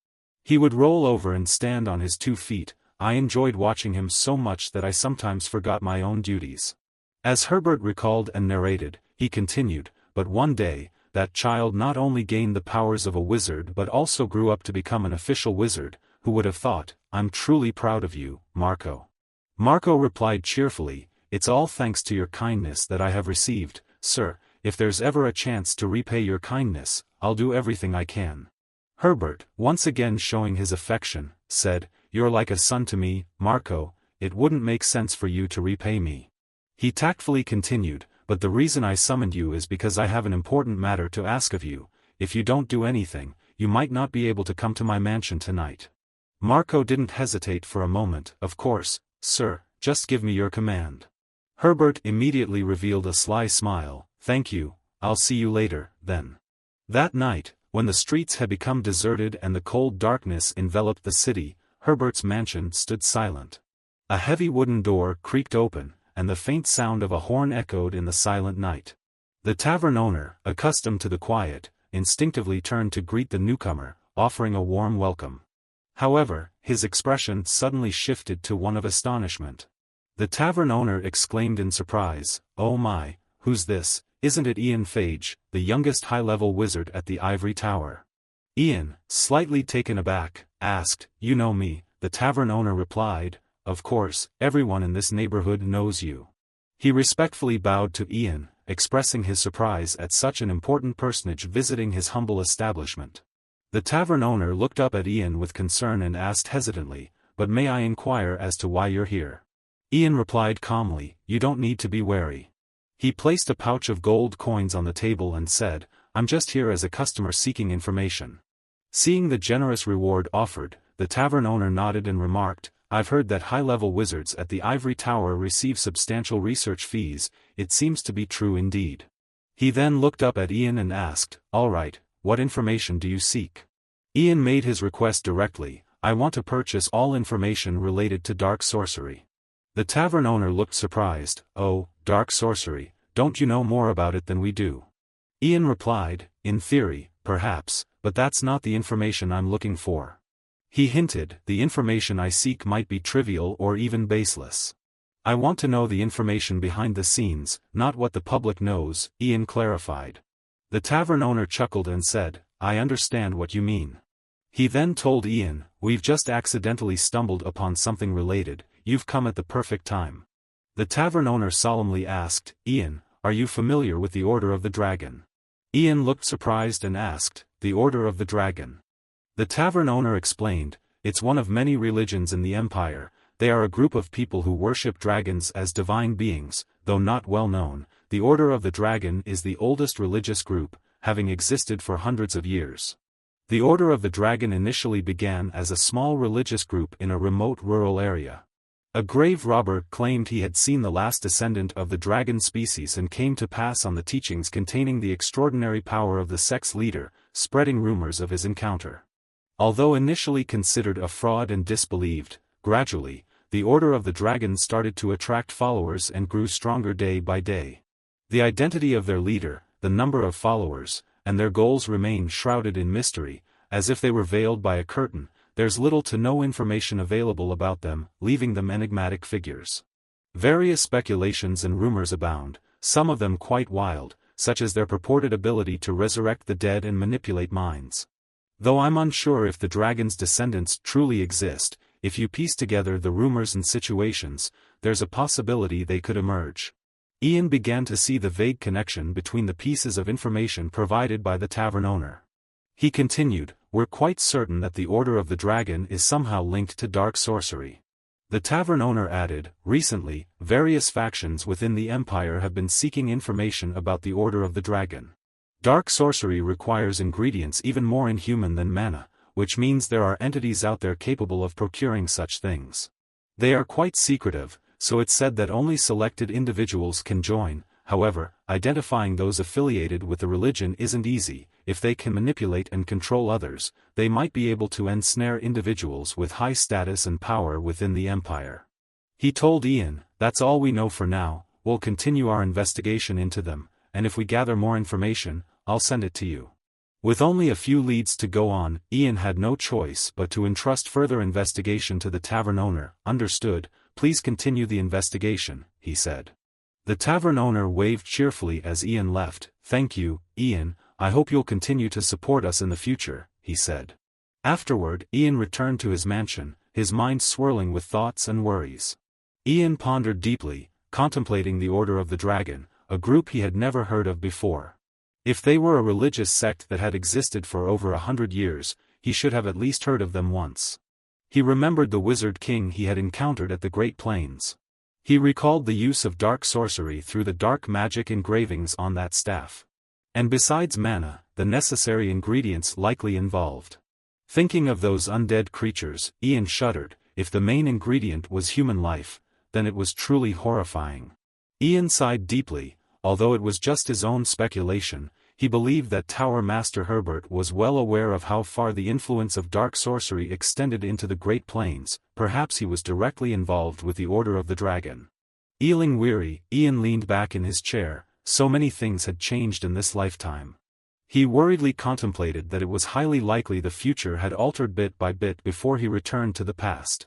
"He would roll over and stand on his 2 feet, I enjoyed watching him so much that I sometimes forgot my own duties." As Herbert recalled and narrated, he continued, "But one day, that child not only gained the powers of a wizard but also grew up to become an official wizard. Who would have thought? I'm truly proud of you, Marco." Marco replied cheerfully, "It's all thanks to your kindness that I have received, sir. If there's ever a chance to repay your kindness, I'll do everything I can." Herbert, once again showing his affection, said, "You're like a son to me, Marco. It wouldn't make sense for you to repay me." He tactfully continued, "But the reason I summoned you is because I have an important matter to ask of you. If you don't do anything, you might not be able to come to my mansion tonight." Marco didn't hesitate for a moment. "Of course, sir, just give me your command." Herbert immediately revealed a sly smile, "Thank you, I'll see you later, then." That night, when the streets had become deserted and the cold darkness enveloped the city, Herbert's mansion stood silent. A heavy wooden door creaked open, and the faint sound of a horn echoed in the silent night. The tavern owner, accustomed to the quiet, instinctively turned to greet the newcomer, offering a warm welcome. However, his expression suddenly shifted to one of astonishment. The tavern owner exclaimed in surprise, "Oh my, who's this? Isn't it Ian Phage, the youngest high-level wizard at the Ivory Tower?" Ian, slightly taken aback, asked, "You know me?" The tavern owner replied, "Of course, everyone in this neighborhood knows you." He respectfully bowed to Ian, expressing his surprise at such an important personage visiting his humble establishment. The tavern owner looked up at Ian with concern and asked hesitantly, "But may I inquire as to why you're here?" Ian replied calmly, "You don't need to be wary." He placed a pouch of gold coins on the table and said, "I'm just here as a customer seeking information." Seeing the generous reward offered, the tavern owner nodded and remarked, "I've heard that high-level wizards at the Ivory Tower receive substantial research fees. It seems to be true indeed." He then looked up at Ian and asked, "All right, what information do you seek?" Ian made his request directly, "I want to purchase all information related to dark sorcery." The tavern owner looked surprised, "Oh, dark sorcery, don't you know more about it than we do?" Ian replied, in theory, perhaps, but that's not the information I'm looking for. He hinted, the information I seek might be trivial or even baseless. I want to know the information behind the scenes, not what the public knows, Ian clarified. The tavern owner chuckled and said, I understand what you mean. He then told Ian, we've just accidentally stumbled upon something related, you've come at the perfect time. The tavern owner solemnly asked, Ian, are you familiar with the Order of the Dragon? Ian looked surprised and asked, the Order of the Dragon? The tavern owner explained, it's one of many religions in the Empire. They are a group of people who worship dragons as divine beings, though not well known. The Order of the Dragon is the oldest religious group, having existed for hundreds of years. The Order of the Dragon initially began as a small religious group in a remote rural area. A grave robber claimed he had seen the last descendant of the dragon species and came to pass on the teachings containing the extraordinary power of the sect's leader, spreading rumors of his encounter. Although initially considered a fraud and disbelieved, gradually, the Order of the Dragon started to attract followers and grew stronger day by day. The identity of their leader, the number of followers, and their goals remain shrouded in mystery, as if they were veiled by a curtain. There's little to no information available about them, leaving them enigmatic figures. Various speculations and rumors abound, some of them quite wild, such as their purported ability to resurrect the dead and manipulate minds. Though I'm unsure if the dragon's descendants truly exist, if you piece together the rumors and situations, there's a possibility they could emerge. Ian began to see the vague connection between the pieces of information provided by the tavern owner. He continued, we're quite certain that the Order of the Dragon is somehow linked to dark sorcery. The tavern owner added, recently, various factions within the Empire have been seeking information about the Order of the Dragon. Dark sorcery requires ingredients even more inhuman than mana, which means there are entities out there capable of procuring such things. They are quite secretive, so it's said that only selected individuals can join. However, identifying those affiliated with the religion isn't easy. If they can manipulate and control others, they might be able to ensnare individuals with high status and power within the Empire. He told Ian, that's all we know for now, we'll continue our investigation into them, and if we gather more information, I'll send it to you. With only a few leads to go on, Ian had no choice but to entrust further investigation to the tavern owner. Understood, please continue the investigation, he said. The tavern owner waved cheerfully as Ian left. Thank you, Ian, I hope you'll continue to support us in the future, he said. Afterward, Ian returned to his mansion, his mind swirling with thoughts and worries. Ian pondered deeply, contemplating the Order of the Dragon, a group he had never heard of before. If they were a religious sect that had existed for over 100 years, he should have at least heard of them once. He remembered the wizard king he had encountered at the Great Plains. He recalled the use of dark sorcery through the dark magic engravings on that staff. And besides mana, the necessary ingredients likely involved. Thinking of those undead creatures, Ian shuddered. If the main ingredient was human life, then it was truly horrifying. Ian sighed deeply. Although it was just his own speculation, he believed that Tower Master Herbert was well aware of how far the influence of dark sorcery extended into the Great Plains. Perhaps he was directly involved with the Order of the Dragon. Feeling weary, Ian leaned back in his chair. So many things had changed in this lifetime. He worriedly contemplated that it was highly likely the future had altered bit by bit before he returned to the past.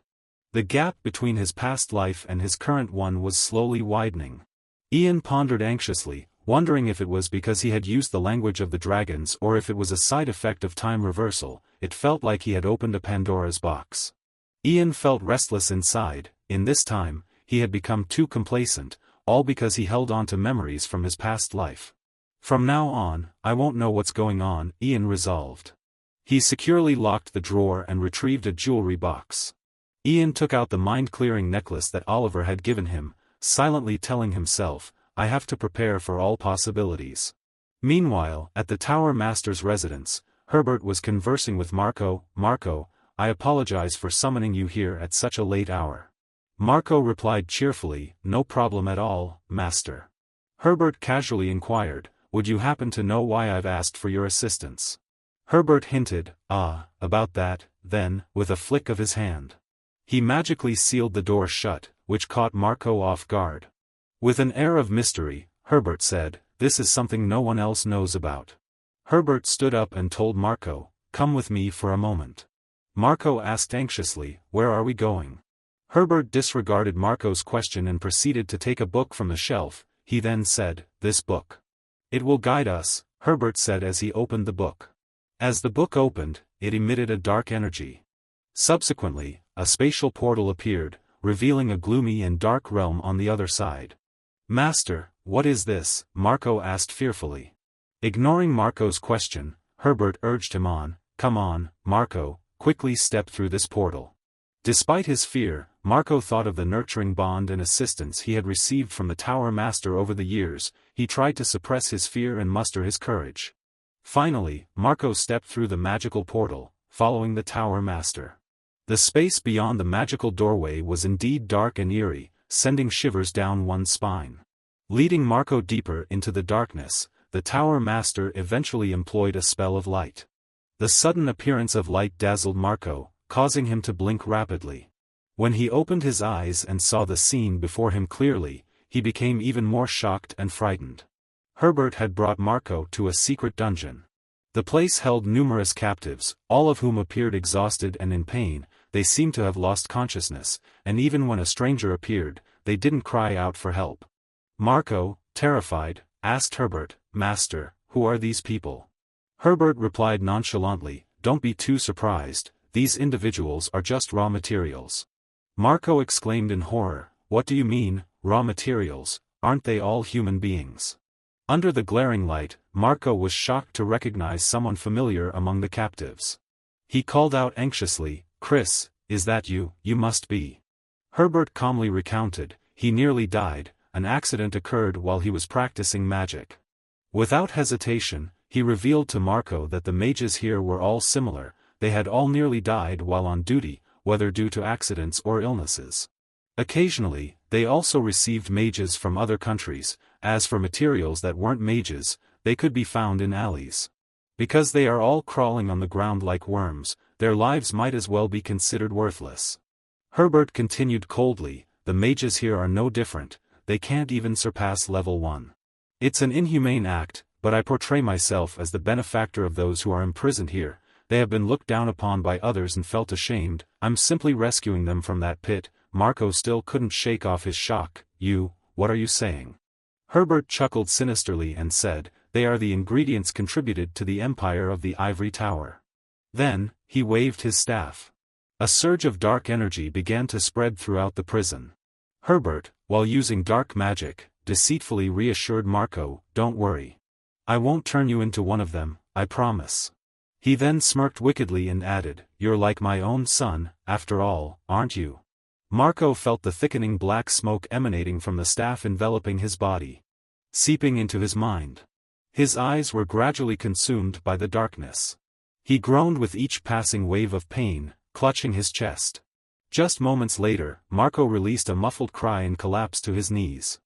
The gap between his past life and his current one was slowly widening. Ian pondered anxiously, wondering if it was because he had used the language of the dragons or if it was a side effect of time reversal. It felt like he had opened a Pandora's box. Ian felt restless inside. In this time, he had become too complacent, all because he held on to memories from his past life. From now on, I won't know what's going on, Ian resolved. He securely locked the drawer and retrieved a jewelry box. Ian took out the mind-clearing necklace that Oliver had given him, silently telling himself, I have to prepare for all possibilities. Meanwhile, at the Tower Master's residence, Herbert was conversing with Marco. Marco, I apologize for summoning you here at such a late hour. Marco replied cheerfully, no problem at all, Master. Herbert casually inquired, would you happen to know why I've asked for your assistance? Herbert hinted, about that, then, with a flick of his hand. He magically sealed the door shut, which caught Marco off guard. With an air of mystery, Herbert said, this is something no one else knows about. Herbert stood up and told Marco, come with me for a moment. Marco asked anxiously, where are we going? Herbert disregarded Marco's question and proceeded to take a book from the shelf. He then said, this book. It will guide us, Herbert said as he opened the book. As the book opened, it emitted a dark energy. Subsequently, a spatial portal appeared, revealing a gloomy and dark realm on the other side. Master, what is this? Marco asked fearfully. Ignoring Marco's question, Herbert urged him on. Come on, Marco, quickly step through this portal. Despite his fear, Marco thought of the nurturing bond and assistance he had received from the Tower Master over the years. He tried to suppress his fear and muster his courage. Finally, Marco stepped through the magical portal, following the Tower Master. The space beyond the magical doorway was indeed dark and eerie, sending shivers down one's spine. Leading Marco deeper into the darkness, the Tower Master eventually employed a spell of light. The sudden appearance of light dazzled Marco, causing him to blink rapidly. When he opened his eyes and saw the scene before him clearly, he became even more shocked and frightened. Herbert had brought Marco to a secret dungeon. The place held numerous captives, all of whom appeared exhausted and in pain. They seemed to have lost consciousness, and even when a stranger appeared, they didn't cry out for help. Marco, terrified, asked Herbert, Master, who are these people? Herbert replied nonchalantly, don't be too surprised, these individuals are just raw materials. Marco exclaimed in horror, what do you mean, raw materials, aren't they all human beings? Under the glaring light, Marco was shocked to recognize someone familiar among the captives. He called out anxiously, Chris, is that you? You must be. Herbert calmly recounted, he nearly died, an accident occurred while he was practicing magic. Without hesitation, he revealed to Marco that the mages here were all similar, they had all nearly died while on duty, whether due to accidents or illnesses. Occasionally, they also received mages from other countries. As for materials that weren't mages, they could be found in alleys. Because they are all crawling on the ground like worms, their lives might as well be considered worthless. Herbert continued coldly, the mages here are no different, they can't even surpass level 1. It's an inhumane act, but I portray myself as the benefactor of those who are imprisoned here. They have been looked down upon by others and felt ashamed, I'm simply rescuing them from that pit. Marco still couldn't shake off his shock. What are you saying? Herbert chuckled sinisterly and said, they are the ingredients contributed to the empire of the Ivory Tower. Then, he waved his staff. A surge of dark energy began to spread throughout the prison. Herbert, while using dark magic, deceitfully reassured Marco, don't worry. I won't turn you into one of them, I promise. He then smirked wickedly and added, you're like my own son, after all, aren't you? Marco felt the thickening black smoke emanating from the staff enveloping his body, seeping into his mind. His eyes were gradually consumed by the darkness. He groaned with each passing wave of pain, clutching his chest. Just moments later, Marco released a muffled cry and collapsed to his knees.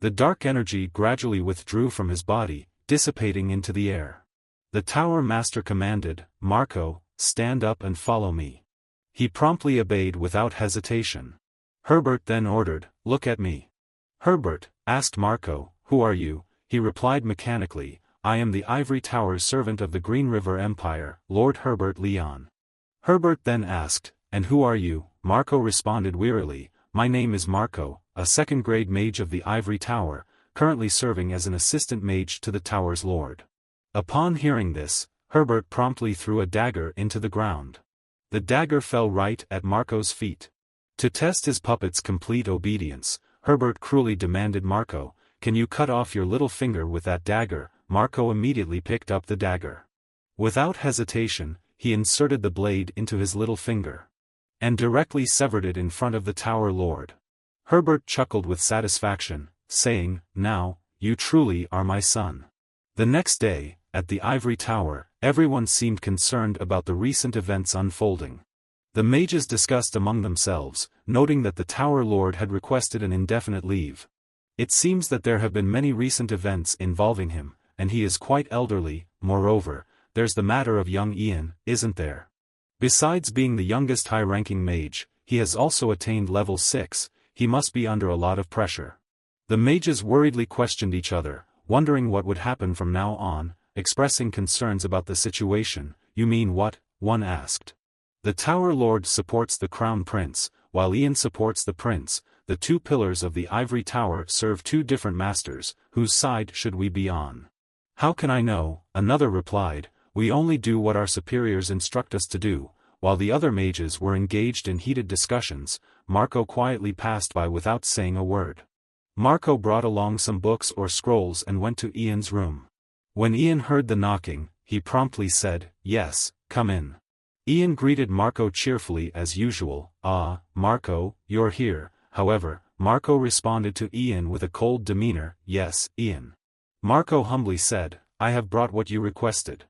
The dark energy gradually withdrew from his body, dissipating into the air. The Tower Master commanded, Marco, stand up and follow me. He promptly obeyed without hesitation. Herbert then ordered, look at me. Herbert asked Marco, who are you? He replied mechanically, I am the Ivory Tower's servant of the Green River Empire, Lord Herbert Leon. Herbert then asked, and who are you? Marco responded wearily, my name is Marco, a second-grade mage of the Ivory Tower, currently serving as an assistant mage to the tower's lord. Upon hearing this, Herbert promptly threw a dagger into the ground. The dagger fell right at Marco's feet. To test his puppet's complete obedience, Herbert cruelly demanded, Marco, can you cut off your little finger with that dagger? Marco immediately picked up the dagger. Without hesitation, he inserted the blade into his little finger, and directly severed it in front of the tower lord. Herbert chuckled with satisfaction, saying, now, you truly are my son. The next day, at the Ivory Tower, everyone seemed concerned about the recent events unfolding. The mages discussed among themselves, noting that the Tower Lord had requested an indefinite leave. It seems that there have been many recent events involving him, and he is quite elderly. Moreover, there's the matter of young Ian, isn't there? Besides being the youngest high-ranking mage, he has also attained level 6, he must be under a lot of pressure. The mages worriedly questioned each other, wondering what would happen from now on, expressing concerns about the situation. You mean what? One asked. The Tower Lord supports the Crown Prince, while Ian supports the Prince. The two pillars of the Ivory Tower serve two different masters. Whose side should we be on? How can I know? Another replied. We only do what our superiors instruct us to do. While the other mages were engaged in heated discussions, Marco quietly passed by without saying a word. Marco brought along some books or scrolls and went to Ian's room. When Ian heard the knocking, he promptly said, "Yes, come in." Ian greeted Marco cheerfully as usual. "Ah, Marco, you're here." However, Marco responded to Ian with a cold demeanor. "Yes, Ian." Marco humbly said, "I have brought what you requested."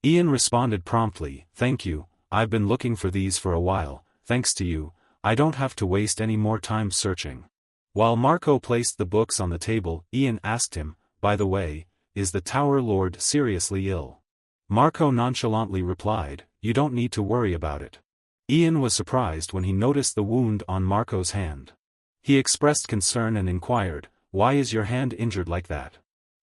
Ian responded promptly, "Thank you, I've been looking for these for a while. Thanks to you, I don't have to waste any more time searching." While Marco placed the books on the table, Ian asked him, "By the way, is the Tower Lord seriously ill?" Marco nonchalantly replied, "You don't need to worry about it." Ian was surprised when he noticed the wound on Marco's hand. He expressed concern and inquired, "Why is your hand injured like that?"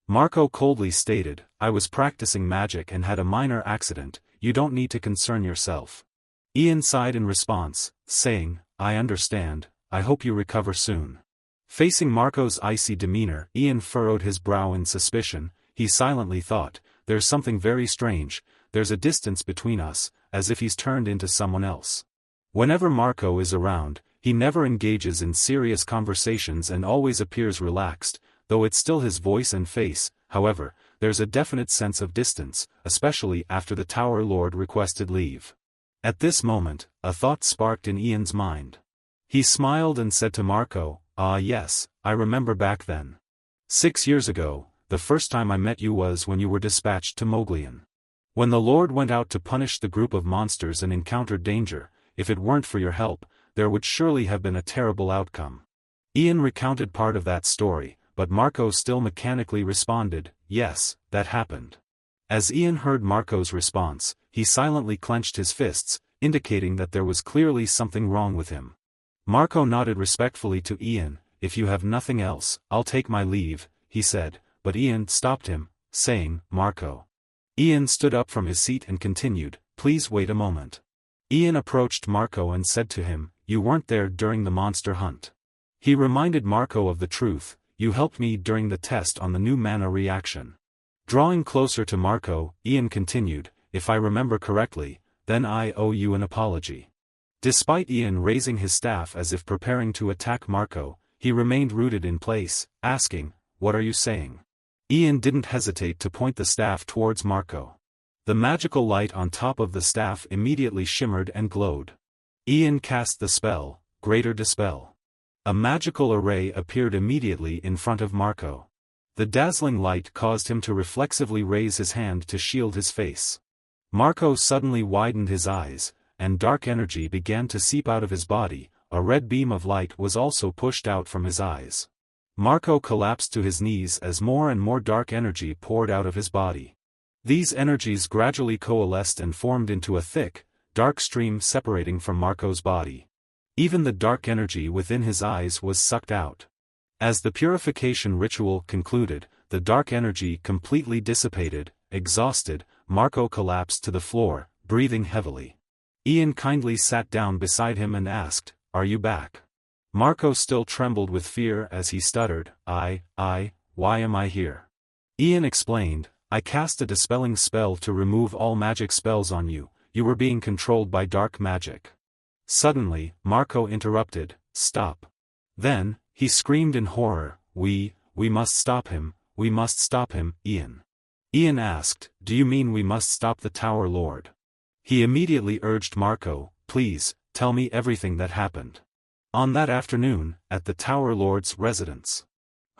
Marco coldly stated, "I was practicing magic and had a minor accident. You don't need to concern yourself." Ian sighed in response, saying, "I understand, I hope you recover soon." Facing Marco's icy demeanor, Ian furrowed his brow in suspicion. He silently thought, "There's something very strange, there's a distance between us, as if he's turned into someone else." Whenever Marco is around, he never engages in serious conversations and always appears relaxed, though it's still his voice and face. However, there's a definite sense of distance, especially after the Tower Lord requested leave. At this moment, a thought sparked in Ian's mind. He smiled and said to Marco, "Ah yes, I remember back then. 6 years ago, the first time I met you was when you were dispatched to Moglian. When the Lord went out to punish the group of monsters and encountered danger, if it weren't for your help, there would surely have been a terrible outcome." Ian recounted part of that story, but Marco still mechanically responded, "Yes, that happened." As Ian heard Marco's response, he silently clenched his fists, indicating that there was clearly something wrong with him. Marco nodded respectfully to Ian. "If you have nothing else, I'll take my leave," he said, but Ian stopped him, saying, "Marco." Ian stood up from his seat and continued, "Please wait a moment." Ian approached Marco and said to him, "You weren't there during the monster hunt." He reminded Marco of the truth, "You helped me during the test on the new mana reaction." Drawing closer to Marco, Ian continued, "If I remember correctly, then I owe you an apology." Despite Ian raising his staff as if preparing to attack Marco, he remained rooted in place, asking, "What are you saying?" Ian didn't hesitate to point the staff towards Marco. The magical light on top of the staff immediately shimmered and glowed. Ian cast the spell, Greater Dispel. A magical array appeared immediately in front of Marco. The dazzling light caused him to reflexively raise his hand to shield his face. Marco suddenly widened his eyes, and dark energy began to seep out of his body. A red beam of light was also pushed out from his eyes. Marco collapsed to his knees as more and more dark energy poured out of his body. These energies gradually coalesced and formed into a thick, dark stream separating from Marco's body. Even the dark energy within his eyes was sucked out. As the purification ritual concluded, the dark energy completely dissipated. Exhausted, Marco collapsed to the floor, breathing heavily. Ian kindly sat down beside him and asked, "Are you back?" Marco still trembled with fear as he stuttered, Why am I here?" Ian explained, "I cast a dispelling spell to remove all magic spells on you. You were being controlled by dark magic." Suddenly, Marco interrupted, "Stop." Then, he screamed in horror, We must stop him, we must stop him, Ian." Ian asked, "Do you mean we must stop the Tower Lord?" He immediately urged Marco, "Please, tell me everything that happened." On that afternoon, at the Tower Lord's residence,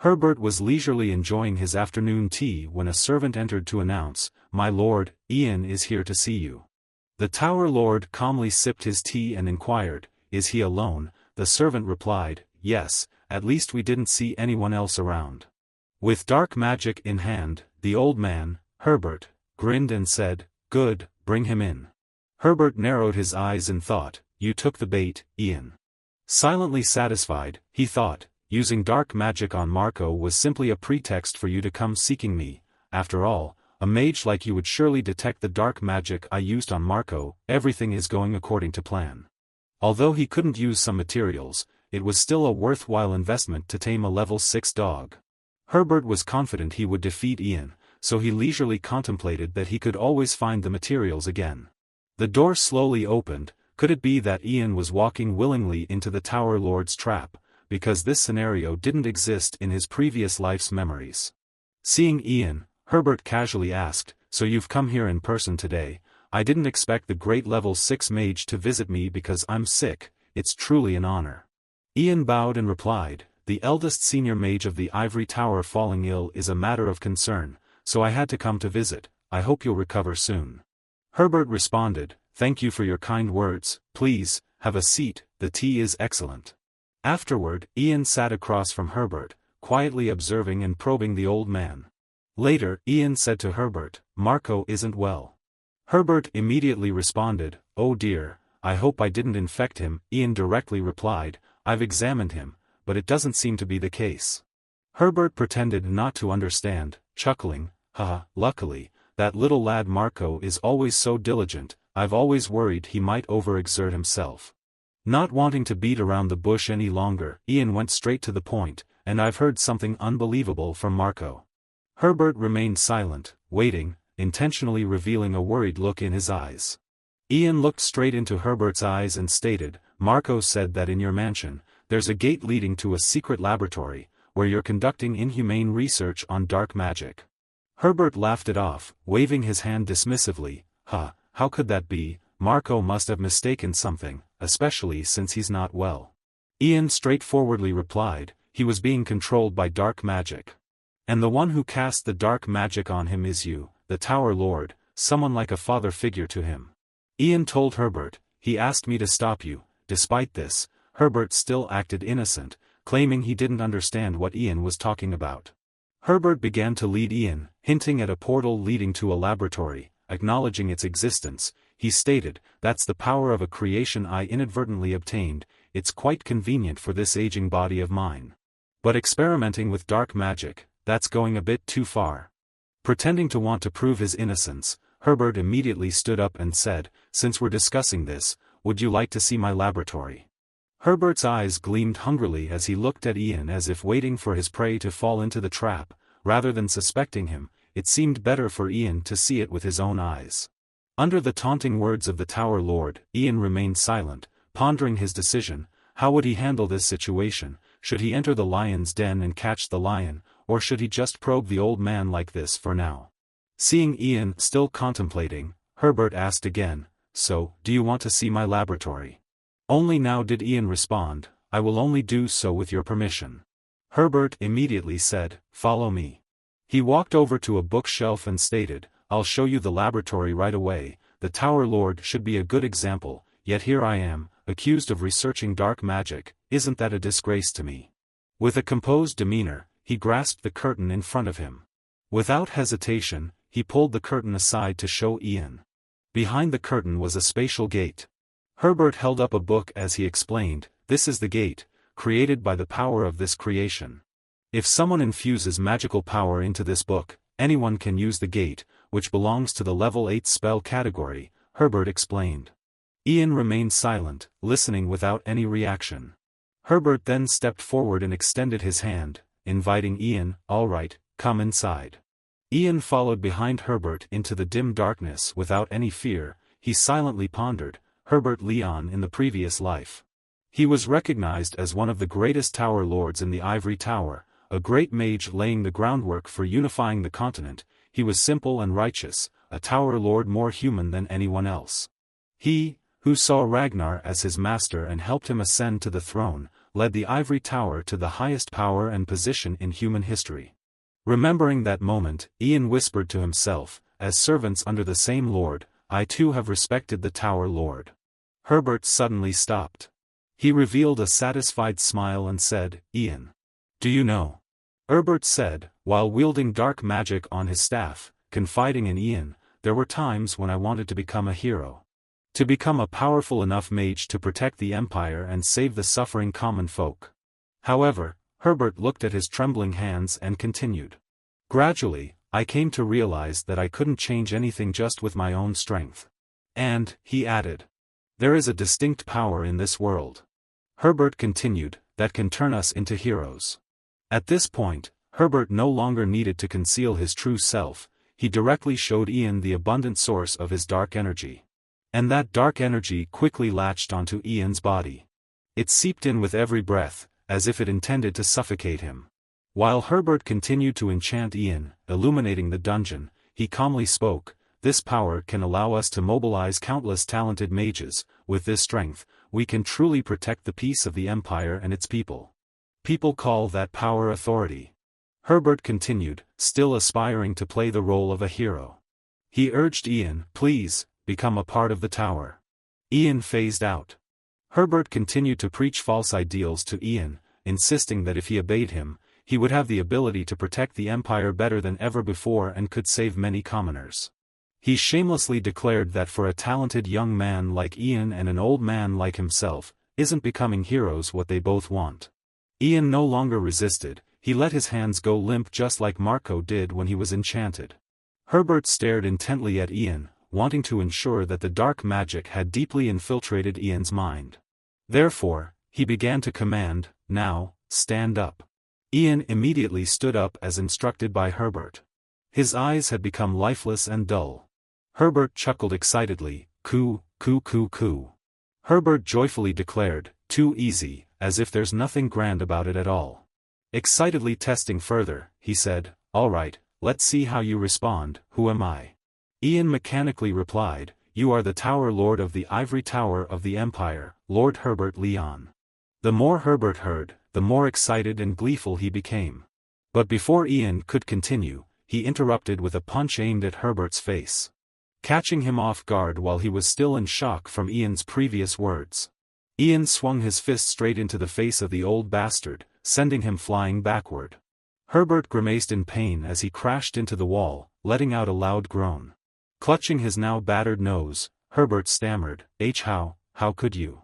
Herbert was leisurely enjoying his afternoon tea when a servant entered to announce, "My lord, Ian is here to see you." The Tower Lord calmly sipped his tea and inquired, "Is he alone?" The servant replied, "Yes, at least we didn't see anyone else around." With dark magic in hand, the old man, Herbert, grinned and said, "Good, bring him in." Herbert narrowed his eyes in thought, "You took the bait, Ian." Silently satisfied, he thought, using dark magic on Marco was simply a pretext for you to come seeking me. After all, a mage like you would surely detect the dark magic I used on Marco. Everything is going according to plan. Although he couldn't use some materials, it was still a worthwhile investment to tame a level 6 dog. Herbert was confident he would defeat Ian, so he leisurely contemplated that he could always find the materials again. The door slowly opened. Could it be that Ian was walking willingly into the Tower Lord's trap, because this scenario didn't exist in his previous life's memories? Seeing Ian, Herbert casually asked, "So you've come here in person today? I didn't expect the great level 6 mage to visit me because I'm sick. It's truly an honor." Ian bowed and replied, "The eldest senior mage of the Ivory Tower falling ill is a matter of concern, so I had to come to visit. I hope you'll recover soon." Herbert responded, "Thank you for your kind words. Please, have a seat, the tea is excellent." Afterward, Ian sat across from Herbert, quietly observing and probing the old man. Later, Ian said to Herbert, "Marco isn't well." Herbert immediately responded, "Oh dear, I hope I didn't infect him." Ian directly replied, "I've examined him, but it doesn't seem to be the case." Herbert pretended not to understand, chuckling, "Haha, luckily, that little lad Marco is always so diligent. I've always worried he might overexert himself." Not wanting to beat around the bush any longer, Ian went straight to the point, "And I've heard something unbelievable from Marco." Herbert remained silent, waiting, intentionally revealing a worried look in his eyes. Ian looked straight into Herbert's eyes and stated, "Marco said that in your mansion, there's a gate leading to a secret laboratory, where you're conducting inhumane research on dark magic." Herbert laughed it off, waving his hand dismissively, How could that be? Marco must have mistaken something, especially since he's not well." Ian straightforwardly replied, "He was being controlled by dark magic. And the one who cast the dark magic on him is you, the Tower Lord, someone like a father figure to him." Ian told Herbert, "He asked me to stop you." Despite this, Herbert still acted innocent, claiming he didn't understand what Ian was talking about. Herbert began to lead Ian, hinting at a portal leading to a laboratory. Acknowledging its existence, he stated, "That's the power of a creation I inadvertently obtained. It's quite convenient for this aging body of mine. But experimenting with dark magic, that's going a bit too far." Pretending to want to prove his innocence, Herbert immediately stood up and said, "Since we're discussing this, would you like to see my laboratory?" Herbert's eyes gleamed hungrily as he looked at Ian as if waiting for his prey to fall into the trap. Rather than suspecting him, it seemed better for Ian to see it with his own eyes. Under the taunting words of the Tower Lord, Ian remained silent, pondering his decision. How would he handle this situation? Should he enter the lion's den and catch the lion, or should he just probe the old man like this for now? Seeing Ian still contemplating, Herbert asked again, "So, do you want to see my laboratory?" Only now did Ian respond, "I will only do so with your permission." Herbert immediately said, "Follow me." He walked over to a bookshelf and stated, "I'll show you the laboratory right away. The Tower Lord should be a good example, yet here I am, accused of researching dark magic. Isn't that a disgrace to me?" With a composed demeanor, he grasped the curtain in front of him. Without hesitation, he pulled the curtain aside to show Ian. Behind the curtain was a spatial gate. Herbert held up a book as he explained, "This is the gate, created by the power of this creation. If someone infuses magical power into this book, anyone can use the gate, which belongs to the level 8 spell category," Herbert explained. Ian remained silent, listening without any reaction. Herbert then stepped forward and extended his hand, inviting Ian, "All right, come inside." Ian followed behind Herbert into the dim darkness without any fear. He silently pondered, Herbert Leon in the previous life. He was recognized as one of the greatest Tower Lords in the Ivory Tower, a great mage laying the groundwork for unifying the continent. He was simple and righteous, a Tower Lord more human than anyone else. He, who saw Ragnar as his master and helped him ascend to the throne, led the Ivory Tower to the highest power and position in human history. Remembering that moment, Ian whispered to himself, "As servants under the same Lord, I too have respected the Tower Lord." Herbert suddenly stopped. He revealed a satisfied smile and said, "Ian. Do you know?" Herbert said, while wielding dark magic on his staff, confiding in Ian, "There were times when I wanted to become a hero. To become a powerful enough mage to protect the Empire and save the suffering common folk. However, Herbert looked at his trembling hands and continued. Gradually, I came to realize that I couldn't change anything just with my own strength. And, he added, there is a distinct power in this world. Herbert continued, that can turn us into heroes. At this point, Herbert no longer needed to conceal his true self, he directly showed Ian the abundant source of his dark energy. And that dark energy quickly latched onto Ian's body. It seeped in with every breath, as if it intended to suffocate him. While Herbert continued to enchant Ian, illuminating the dungeon, he calmly spoke, this power can allow us to mobilize countless talented mages. With this strength, we can truly protect the peace of the Empire and its people. People call that power authority. Herbert continued, still aspiring to play the role of a hero. He urged Ian, please, become a part of the tower. Ian phased out. Herbert continued to preach false ideals to Ian, insisting that if he obeyed him, he would have the ability to protect the Empire better than ever before and could save many commoners. He shamelessly declared that for a talented young man like Ian and an old man like himself, isn't becoming heroes what they both want. Ian no longer resisted, he let his hands go limp just like Marco did when he was enchanted. Herbert stared intently at Ian, wanting to ensure that the dark magic had deeply infiltrated Ian's mind. Therefore, he began to command, now, stand up. Ian immediately stood up as instructed by Herbert. His eyes had become lifeless and dull. Herbert chuckled excitedly, coo, coo coo coo. Herbert joyfully declared, too easy, as if there's nothing grand about it at all. Excitedly testing further, he said, all right, let's see how you respond, who am I? Ian mechanically replied, you are the Tower Lord of the Ivory Tower of the Empire, Lord Herbert Leon. The more Herbert heard, the more excited and gleeful he became. But before Ian could continue, he interrupted with a punch aimed at Herbert's face, catching him off guard while he was still in shock from Ian's previous words. Ian swung his fist straight into the face of the old bastard, sending him flying backward. Herbert grimaced in pain as he crashed into the wall, letting out a loud groan. Clutching his now battered nose, Herbert stammered, how could you?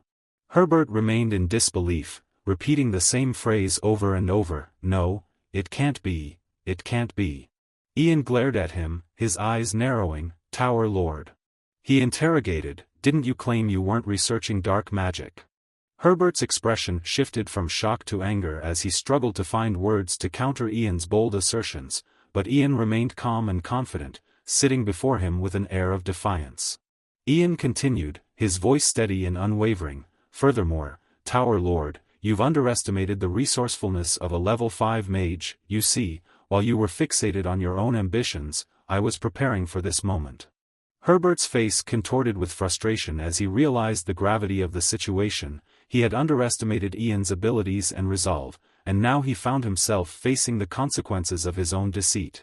Herbert remained in disbelief, repeating the same phrase over and over, no, it can't be, it can't be. Ian glared at him, his eyes narrowing, Tower Lord. He interrogated, didn't you claim you weren't researching dark magic? Herbert's expression shifted from shock to anger as he struggled to find words to counter Ian's bold assertions, but Ian remained calm and confident, sitting before him with an air of defiance. Ian continued, his voice steady and unwavering, furthermore, Tower Lord, you've underestimated the resourcefulness of a level 5 mage. You see, while you were fixated on your own ambitions, I was preparing for this moment. Herbert's face contorted with frustration as he realized the gravity of the situation. He had underestimated Ian's abilities and resolve, and now he found himself facing the consequences of his own deceit.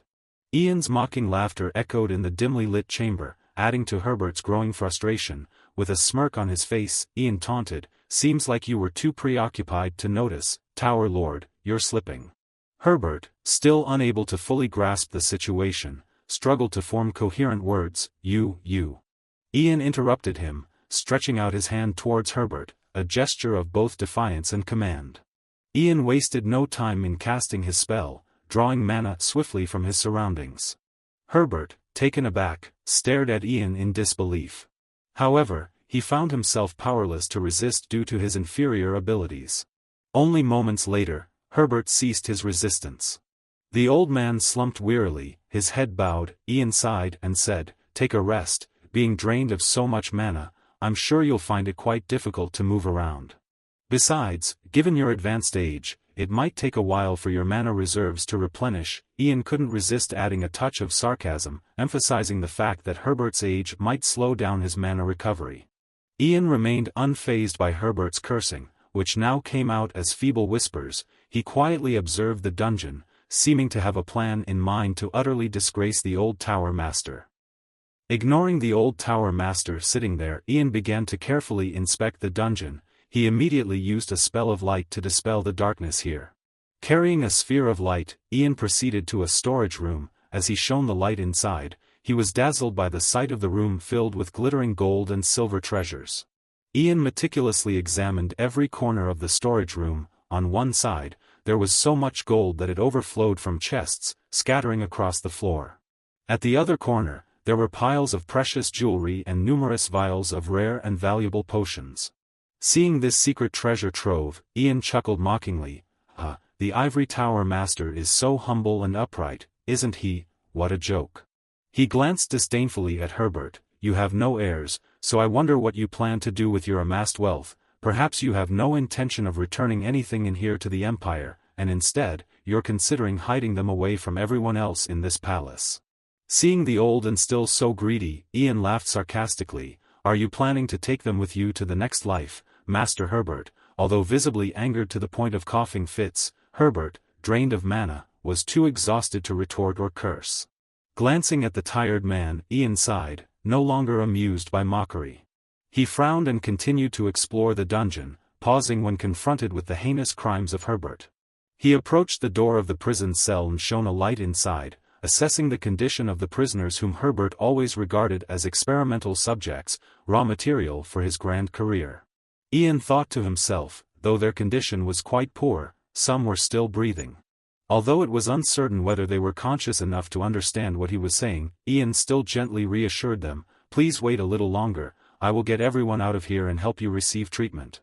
Ian's mocking laughter echoed in the dimly lit chamber, adding to Herbert's growing frustration. With a smirk on his face, Ian taunted, seems like you were too preoccupied to notice, Tower Lord, you're slipping. Herbert, still unable to fully grasp the situation, struggled to form coherent words, you. Ian interrupted him, stretching out his hand towards Herbert, a gesture of both defiance and command. Ian wasted no time in casting his spell, drawing mana swiftly from his surroundings. Herbert, taken aback, stared at Ian in disbelief. However, he found himself powerless to resist due to his inferior abilities. Only moments later, Herbert ceased his resistance. The old man slumped wearily, his head bowed. Ian sighed and said, take a rest, being drained of so much mana, I'm sure you'll find it quite difficult to move around. Besides, given your advanced age, it might take a while for your mana reserves to replenish. Ian couldn't resist adding a touch of sarcasm, emphasizing the fact that Herbert's age might slow down his mana recovery. Ian remained unfazed by Herbert's cursing, which now came out as feeble whispers. He quietly observed the dungeon, seeming to have a plan in mind to utterly disgrace the old Tower Master. Ignoring the old Tower Master sitting there, Ian began to carefully inspect the dungeon. He immediately used a spell of light to dispel the darkness here. Carrying a sphere of light, Ian proceeded to a storage room. As he shone the light inside, he was dazzled by the sight of the room filled with glittering gold and silver treasures. Ian meticulously examined every corner of the storage room. On one side, there was so much gold that it overflowed from chests, scattering across the floor. At the other corner, there were piles of precious jewelry and numerous vials of rare and valuable potions. Seeing this secret treasure trove, Ian chuckled mockingly. The ivory tower master is so humble and upright, isn't he? What a joke. He glanced disdainfully at Herbert. You have no heirs, so I wonder what you plan to do with your amassed wealth. Perhaps you have no intention of returning anything in here to the Empire, and instead, you're considering hiding them away from everyone else in this palace. Seeing the old and still so greedy, Ian laughed sarcastically. Are you planning to take them with you to the next life, Master Herbert? Although visibly angered to the point of coughing fits, Herbert, drained of mana, was too exhausted to retort or curse. Glancing at the tired man, Ian sighed, no longer amused by mockery. He frowned and continued to explore the dungeon, pausing when confronted with the heinous crimes of Herbert. He approached the door of the prison cell and shone a light inside, assessing the condition of the prisoners whom Herbert always regarded as experimental subjects, raw material for his grand career. Ian thought to himself, though their condition was quite poor, some were still breathing. Although it was uncertain whether they were conscious enough to understand what he was saying, Ian still gently reassured them, please wait a little longer, I will get everyone out of here and help you receive treatment.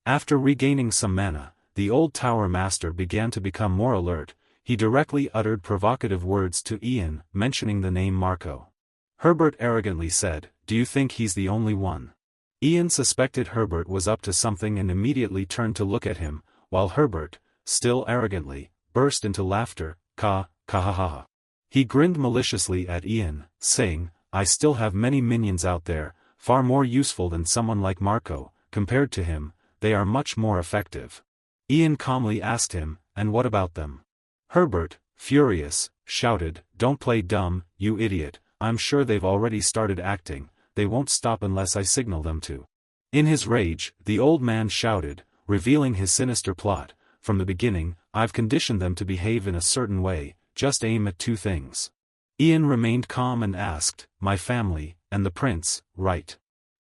After regaining some mana, the old tower master began to become more alert. He directly uttered provocative words to Ian, mentioning the name Marco. Herbert arrogantly said, do you think he's the only one? Ian suspected Herbert was up to something and immediately turned to look at him, while Herbert, still arrogantly, burst into laughter, ha ha ha. He grinned maliciously at Ian, saying, I still have many minions out there, far more useful than someone like Marco. Compared to him, they are much more effective. Ian calmly asked him, and what about them? Herbert, furious, shouted, don't play dumb, you idiot, I'm sure they've already started acting, they won't stop unless I signal them to. In his rage, the old man shouted, revealing his sinister plot, from the beginning, I've conditioned them to behave in a certain way, just aim at two things. Ian remained calm and asked, my family, and the prince, right?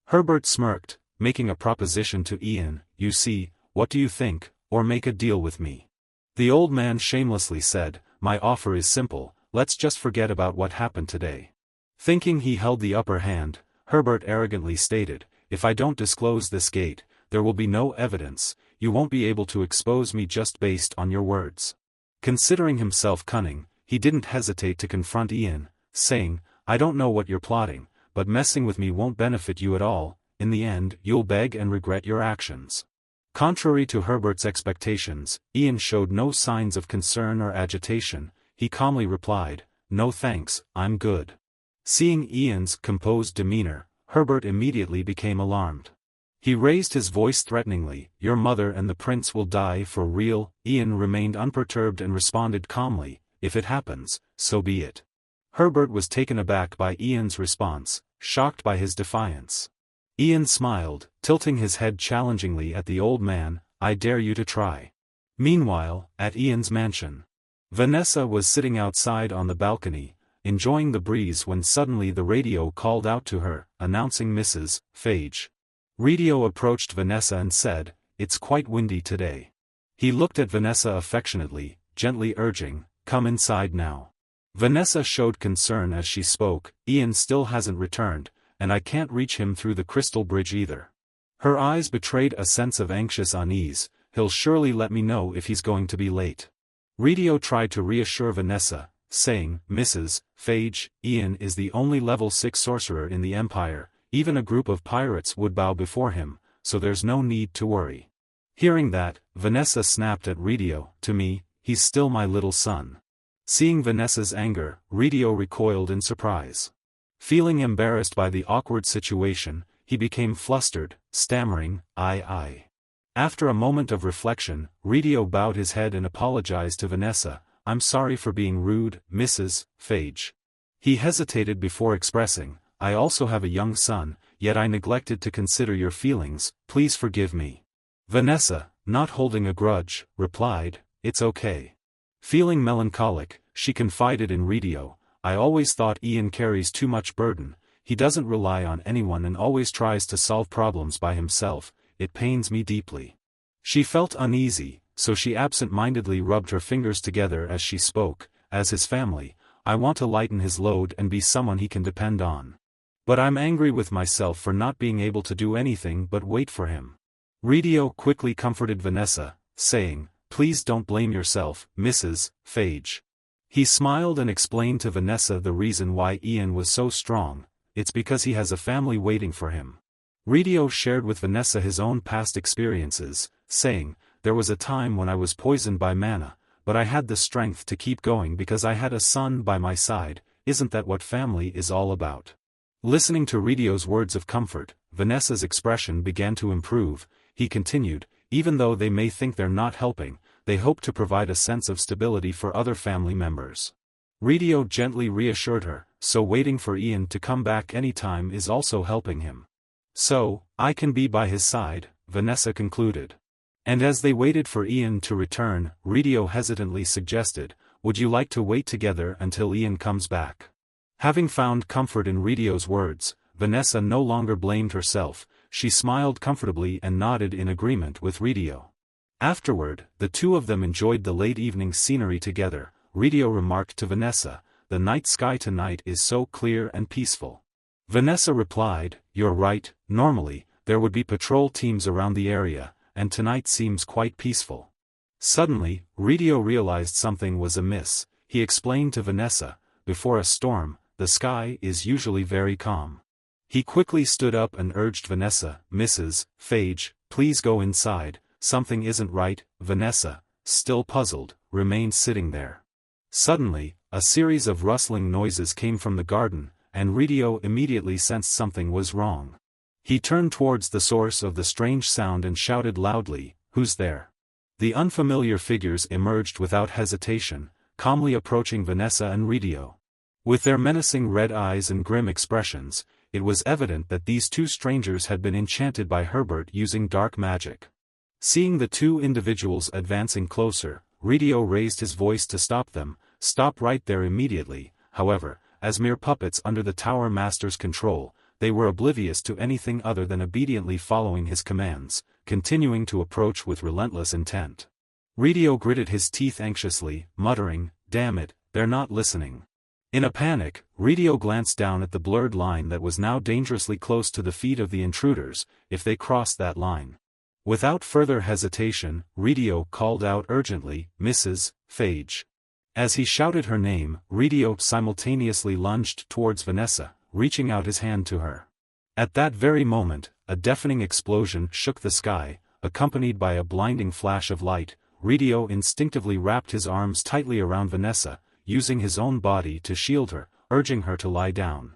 Herbert smirked, making a proposition to Ian, you see, what do you think, or make a deal with me? The old man shamelessly said, my offer is simple, let's just forget about what happened today. Thinking he held the upper hand, Herbert arrogantly stated, if I don't disclose this gate, there will be no evidence, you won't be able to expose me just based on your words. Considering himself cunning, he didn't hesitate to confront Ian, saying, I don't know what you're plotting, but messing with me won't benefit you at all, in the end you'll beg and regret your actions. Contrary to Herbert's expectations, Ian showed no signs of concern or agitation. He calmly replied, no thanks, I'm good. Seeing Ian's composed demeanor, Herbert immediately became alarmed. He raised his voice threateningly, your mother and the prince will die for real. Ian remained unperturbed and responded calmly, if it happens, so be it. Herbert was taken aback by Ian's response, shocked by his defiance. Ian smiled, tilting his head challengingly at the old man, I dare you to try. Meanwhile, at Ian's mansion, Vanessa was sitting outside on the balcony, enjoying the breeze when suddenly the radio called out to her, announcing Mrs. Phage. Radio approached Vanessa and said, it's quite windy today. He looked at Vanessa affectionately, gently urging, come inside now. Vanessa showed concern as she spoke, Ian still hasn't returned, and I can't reach him through the crystal bridge either. Her eyes betrayed a sense of anxious unease, he'll surely let me know if he's going to be late. Radio tried to reassure Vanessa, saying, Mrs. Phage, Ian is the only level 6 sorcerer in the Empire, even a group of pirates would bow before him, so there's no need to worry. Hearing that, Vanessa snapped at Radio, to me, he's still my little son. Seeing Vanessa's anger, Radio recoiled in surprise. Feeling embarrassed by the awkward situation, he became flustered, stammering, I. After a moment of reflection, Radio bowed his head and apologized to Vanessa, I'm sorry for being rude, Mrs. Phage. He hesitated before expressing, I also have a young son, yet I neglected to consider your feelings, please forgive me. Vanessa, not holding a grudge, replied, it's okay. Feeling melancholic, she confided in Radio, I always thought Ian carries too much burden, he doesn't rely on anyone and always tries to solve problems by himself, it pains me deeply. She felt uneasy, so she absent-mindedly rubbed her fingers together as she spoke. As his family, I want to lighten his load and be someone he can depend on. But I'm angry with myself for not being able to do anything but wait for him. Ridio quickly comforted Vanessa, saying, "Please don't blame yourself, Mrs. Phage." He smiled and explained to Vanessa the reason why Ian was so strong. It's because he has a family waiting for him. Ridio shared with Vanessa his own past experiences, saying, "There was a time when I was poisoned by mana, but I had the strength to keep going because I had a son by my side. Isn't that what family is all about?" Listening to Ridio's words of comfort, Vanessa's expression began to improve. He continued, "Even though they may think they're not helping, they hope to provide a sense of stability for other family members." Ridio gently reassured her, "So waiting for Ian to come back anytime is also helping him. So, I can be by his side," Vanessa concluded. And as they waited for Ian to return, Ridio hesitantly suggested, "Would you like to wait together until Ian comes back?" Having found comfort in Ridio's words, Vanessa no longer blamed herself. She smiled comfortably and nodded in agreement with Ridio. Afterward, the two of them enjoyed the late evening scenery together. Ridio remarked to Vanessa, "The night sky tonight is so clear and peaceful." Vanessa replied, "You're right, normally, there would be patrol teams around the area, and tonight seems quite peaceful." Suddenly, Ridio realized something was amiss. He explained to Vanessa, "Before a storm, the sky is usually very calm." He quickly stood up and urged Vanessa, "Mrs. Phage, please go inside, something isn't right." Vanessa, still puzzled, remained sitting there. Suddenly, a series of rustling noises came from the garden, and Ridio immediately sensed something was wrong. He turned towards the source of the strange sound and shouted loudly, "Who's there?" The unfamiliar figures emerged without hesitation, calmly approaching Vanessa and Ridio. With their menacing red eyes and grim expressions, it was evident that these two strangers had been enchanted by Herbert using dark magic. Seeing the two individuals advancing closer, Ridio raised his voice to stop them. "Stop right there immediately." However, as mere puppets under the Tower Master's control, they were oblivious to anything other than obediently following his commands, continuing to approach with relentless intent. Ridio gritted his teeth anxiously, muttering, "Damn it, they're not listening." In a panic, Ridio glanced down at the blurred line that was now dangerously close to the feet of the intruders. If they crossed that line. Without further hesitation, Ridio called out urgently, "Mrs. Phage." As he shouted her name, Ridio simultaneously lunged towards Vanessa, reaching out his hand to her. At that very moment, a deafening explosion shook the sky, accompanied by a blinding flash of light. Ridio instinctively wrapped his arms tightly around Vanessa, using his own body to shield her, urging her to lie down.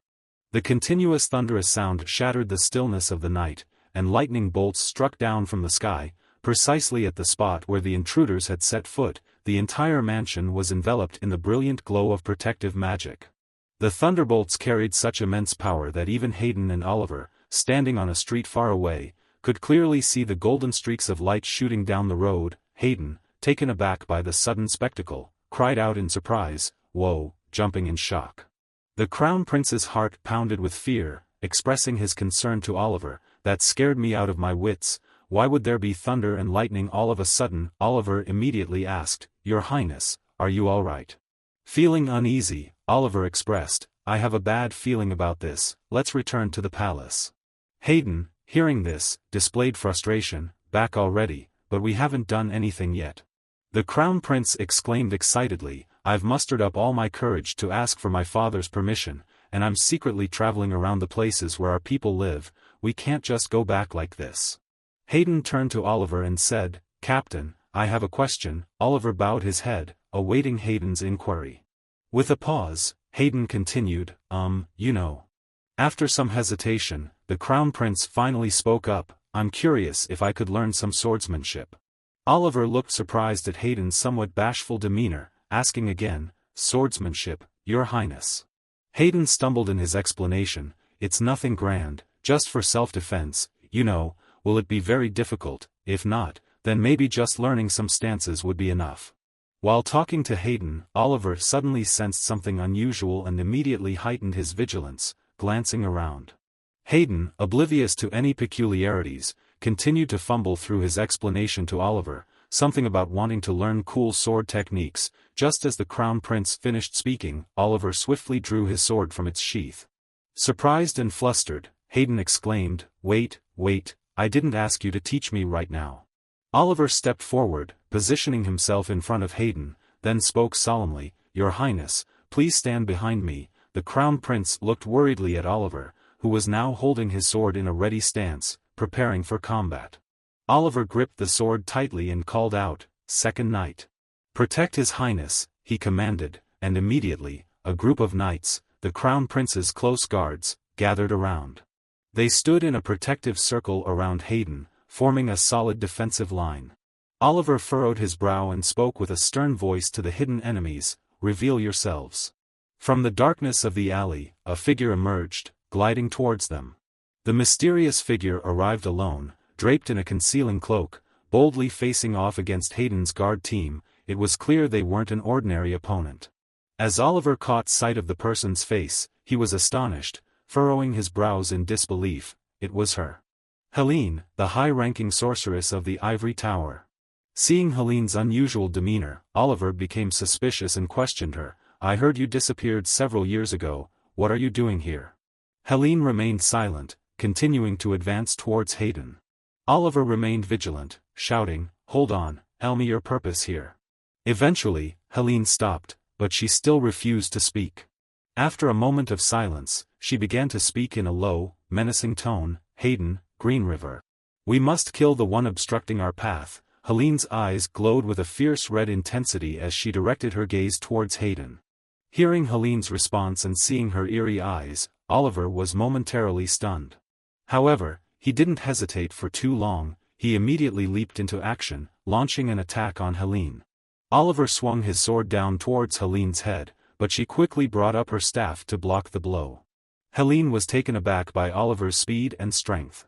The continuous thunderous sound shattered the stillness of the night, and lightning bolts struck down from the sky, precisely at the spot where the intruders had set foot. The entire mansion was enveloped in the brilliant glow of protective magic. The thunderbolts carried such immense power that even Hayden and Oliver, standing on a street far away, could clearly see the golden streaks of light shooting down the road. Hayden, taken aback by the sudden spectacle, cried out in surprise, "Whoa," jumping in shock. The Crown Prince's heart pounded with fear, expressing his concern to Oliver, "That scared me out of my wits. Why would there be thunder and lightning all of a sudden?" Oliver immediately asked, "Your Highness, are you all right?" Feeling uneasy, Oliver expressed, "I have a bad feeling about this. Let's return to the palace." Hayden, hearing this, displayed frustration, "Back already, but we haven't done anything yet." The Crown Prince exclaimed excitedly, "I've mustered up all my courage to ask for my father's permission, and I'm secretly traveling around the places where our people live. We can't just go back like this." Hayden turned to Oliver and said, "Captain, I have a question." Oliver bowed his head, awaiting Hayden's inquiry. With a pause, Hayden continued, you know. After some hesitation, the Crown Prince finally spoke up, "I'm curious if I could learn some swordsmanship." Oliver looked surprised at Hayden's somewhat bashful demeanor, asking again, "Swordsmanship, Your Highness?" Hayden stumbled in his explanation, "It's nothing grand, just for self-defense, you know. Will it be very difficult? If not, then maybe just learning some stances would be enough." While talking to Hayden, Oliver suddenly sensed something unusual and immediately heightened his vigilance, glancing around. Hayden, oblivious to any peculiarities, continued to fumble through his explanation to Oliver. something about wanting to learn cool sword techniques. Just as the Crown Prince finished speaking, Oliver swiftly drew his sword from its sheath. Surprised and flustered, Hayden exclaimed, "Wait, I didn't ask you to teach me right now." Oliver stepped forward, positioning himself in front of Hayden, then spoke solemnly, "Your Highness, please stand behind me." The Crown Prince looked worriedly at Oliver, who was now holding his sword in a ready stance, preparing for combat. Oliver gripped the sword tightly and called out, "Second Knight." "Protect His Highness," he commanded, and immediately, a group of knights, the Crown Prince's close guards, gathered around. They stood in a protective circle around Hayden, forming a solid defensive line. Oliver furrowed his brow and spoke with a stern voice to the hidden enemies, "Reveal yourselves." From the darkness of the alley, a figure emerged, gliding towards them. The mysterious figure arrived alone, draped in a concealing cloak, boldly facing off against Hayden's guard team. It was clear they weren't an ordinary opponent. As Oliver caught sight of the person's face, he was astonished, furrowing his brows in disbelief. It was her. Helene, the high-ranking sorceress of the Ivory Tower. Seeing Helene's unusual demeanor, Oliver became suspicious and questioned her. "I heard you disappeared several years ago. What are you doing here?" Helene remained silent, continuing to advance towards Hayden. Oliver remained vigilant, shouting, "Hold on, tell me your purpose here." Eventually, Helene stopped, but she still refused to speak. After a moment of silence, she began to speak in a low, menacing tone, "Hayden, Green River. We must kill the one obstructing our path." Helene's eyes glowed with a fierce red intensity as she directed her gaze towards Hayden. Hearing Helene's response and seeing her eerie eyes, Oliver was momentarily stunned. However, he didn't hesitate for too long. He immediately leaped into action, launching an attack on Helene. Oliver swung his sword down towards Helene's head, but she quickly brought up her staff to block the blow. Helene was taken aback by Oliver's speed and strength.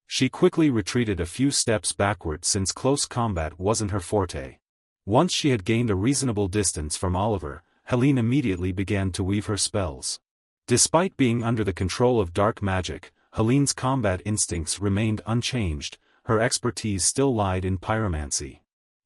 She quickly retreated a few steps backward since close combat wasn't her forte. Once she had gained a reasonable distance from Oliver, Helene immediately began to weave her spells. Despite being under the control of dark magic, Helene's combat instincts remained unchanged. Her expertise still lied in pyromancy.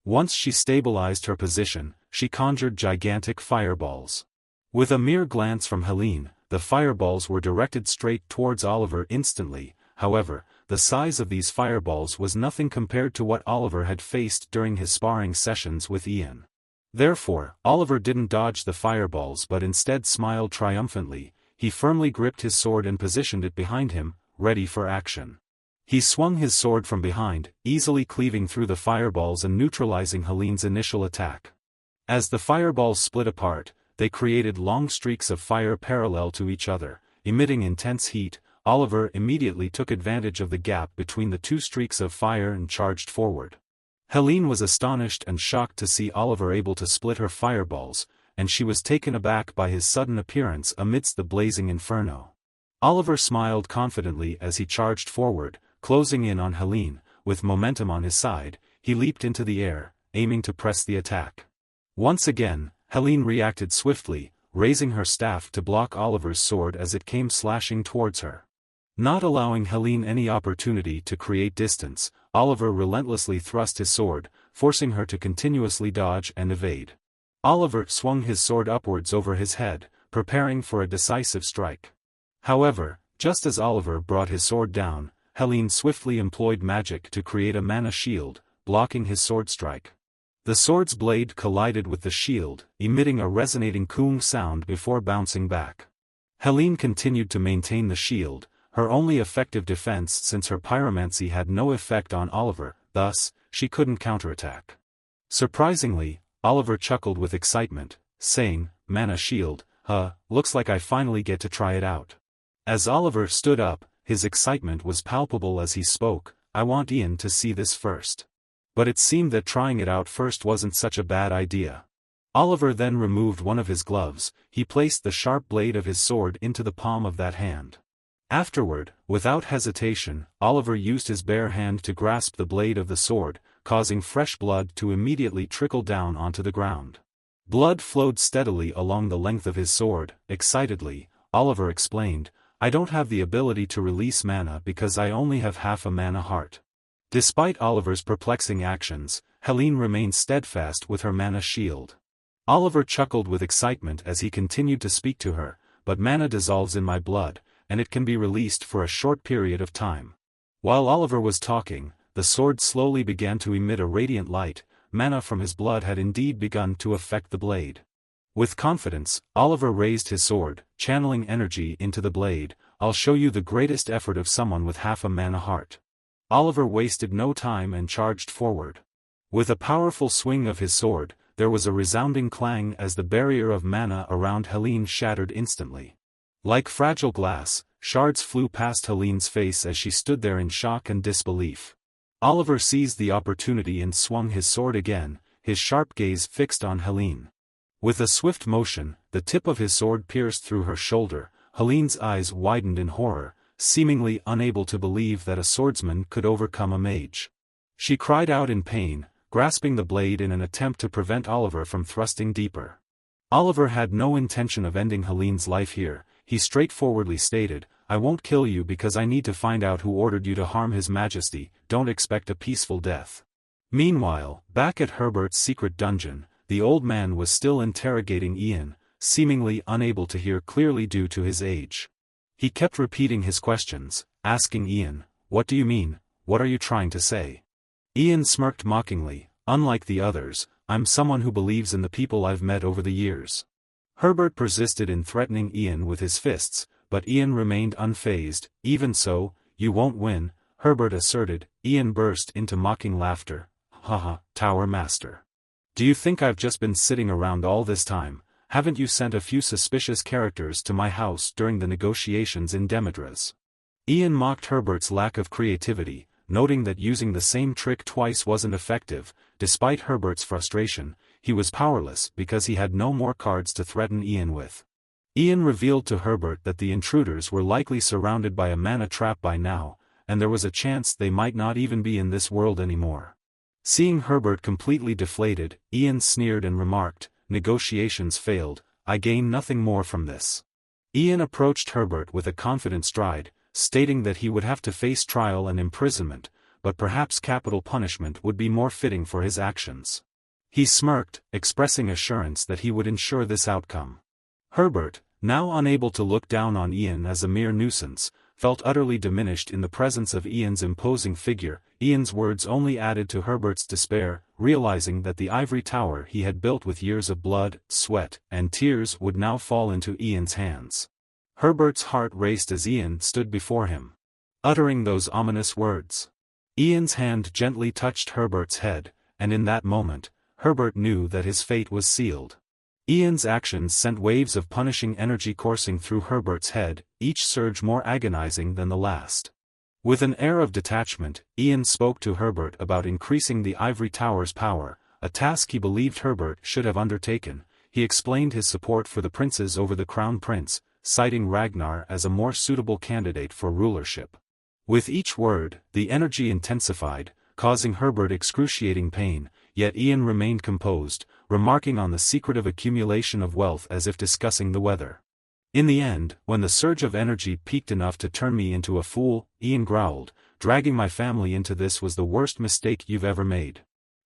Once she stabilized her position, she conjured gigantic fireballs. With a mere glance from Helene, the fireballs were directed straight towards Oliver instantly. However, the size of these fireballs was nothing compared to what Oliver had faced during his sparring sessions with Ian. Therefore, Oliver didn't dodge the fireballs but instead smiled triumphantly. He firmly gripped his sword and positioned it behind him, ready for action. He swung his sword from behind, easily cleaving through the fireballs and neutralizing Helene's initial attack. As the fireballs split apart, they created long streaks of fire parallel to each other, emitting intense heat. Oliver immediately took advantage of the gap between the two streaks of fire and charged forward. Helene was astonished and shocked to see Oliver able to split her fireballs, and she was taken aback by his sudden appearance amidst the blazing inferno. Oliver smiled confidently as he charged forward, closing in on Helene. With momentum on his side, he leaped into the air, aiming to press the attack. Once again, Helene reacted swiftly, raising her staff to block Oliver's sword as it came slashing towards her. Not allowing Helene any opportunity to create distance, Oliver relentlessly thrust his sword, forcing her to continuously dodge and evade. Oliver swung his sword upwards over his head, preparing for a decisive strike. However, just as Oliver brought his sword down, Helene swiftly employed magic to create a mana shield, blocking his sword strike. The sword's blade collided with the shield, emitting a resonating "koong" sound before bouncing back. Helene continued to maintain the shield, her only effective defense since her pyromancy had no effect on Oliver, thus, she couldn't counterattack. Surprisingly, Oliver chuckled with excitement, saying, "Mana shield, looks like I finally get to try it out." As Oliver stood up, his excitement was palpable as he spoke, "I want Ian to see this first." But it seemed that trying it out first wasn't such a bad idea. Oliver then removed one of his gloves. He placed the sharp blade of his sword into the palm of that hand. Afterward, without hesitation, Oliver used his bare hand to grasp the blade of the sword, causing fresh blood to immediately trickle down onto the ground. Blood flowed steadily along the length of his sword. Excitedly, Oliver explained, "I don't have the ability to release mana because I only have half a mana heart. Despite Oliver's perplexing actions, Helene remained steadfast with her mana shield. Oliver chuckled with excitement as he continued to speak to her, but mana dissolves in my blood, and it can be released for a short period of time. While Oliver was talking, the sword slowly began to emit a radiant light. Mana from his blood had indeed begun to affect the blade. With confidence, Oliver raised his sword, channeling energy into the blade. I'll show you the greatest effort of someone with half a mana heart. Oliver wasted no time and charged forward. With a powerful swing of his sword, there was a resounding clang as the barrier of mana around Helene shattered instantly. Like fragile glass, shards flew past Helene's face as she stood there in shock and disbelief. Oliver seized the opportunity and swung his sword again, his sharp gaze fixed on Helene. With a swift motion, the tip of his sword pierced through her shoulder. Helene's eyes widened in horror, seemingly unable to believe that a swordsman could overcome a mage. She cried out in pain, grasping the blade in an attempt to prevent Oliver from thrusting deeper. Oliver had no intention of ending Helene's life here. He straightforwardly stated, "I won't kill you because I need to find out who ordered you to harm His Majesty. Don't expect a peaceful death." Meanwhile, back at Herbert's secret dungeon, the old man was still interrogating Ian, seemingly unable to hear clearly due to his age. He kept repeating his questions, asking Ian, "What do you mean? What are you trying to say?" Ian smirked mockingly, "Unlike the others, I'm someone who believes in the people I've met over the years." Herbert persisted in threatening Ian with his fists, but Ian remained unfazed. "Even so, you won't win," Herbert asserted. Ian burst into mocking laughter. "Haha, Tower Master. Do you think I've just been sitting around all this time? Haven't you sent a few suspicious characters to my house during the negotiations in Demetres?" Ian mocked Herbert's lack of creativity, noting that using the same trick twice wasn't effective. Despite Herbert's frustration, he was powerless because he had no more cards to threaten Ian with. Ian revealed to Herbert that the intruders were likely surrounded by a mana trap by now, and there was a chance they might not even be in this world anymore. Seeing Herbert completely deflated, Ian sneered and remarked, "Negotiations failed, I gain nothing more from this." Ian approached Herbert with a confident stride, stating that he would have to face trial and imprisonment, but perhaps capital punishment would be more fitting for his actions. He smirked, expressing assurance that he would ensure this outcome. Herbert, now unable to look down on Ian as a mere nuisance, felt utterly diminished in the presence of Ian's imposing figure. Ian's words only added to Herbert's despair, realizing that the ivory tower he had built with years of blood, sweat, and tears would now fall into Ian's hands. Herbert's heart raced as Ian stood before him, uttering those ominous words. Ian's hand gently touched Herbert's head, and in that moment, Herbert knew that his fate was sealed. Ian's actions sent waves of punishing energy coursing through Herbert's head, each surge more agonizing than the last. With an air of detachment, Ian spoke to Herbert about increasing the ivory tower's power, a task he believed Herbert should have undertaken. He explained his support for the princes over the crown prince, citing Ragnar as a more suitable candidate for rulership. With each word, the energy intensified, causing Herbert excruciating pain, yet Ian remained composed, remarking on the secretive accumulation of wealth as if discussing the weather. "In the end, when the surge of energy peaked enough to turn me into a fool," Ian growled, "dragging my family into this was the worst mistake you've ever made."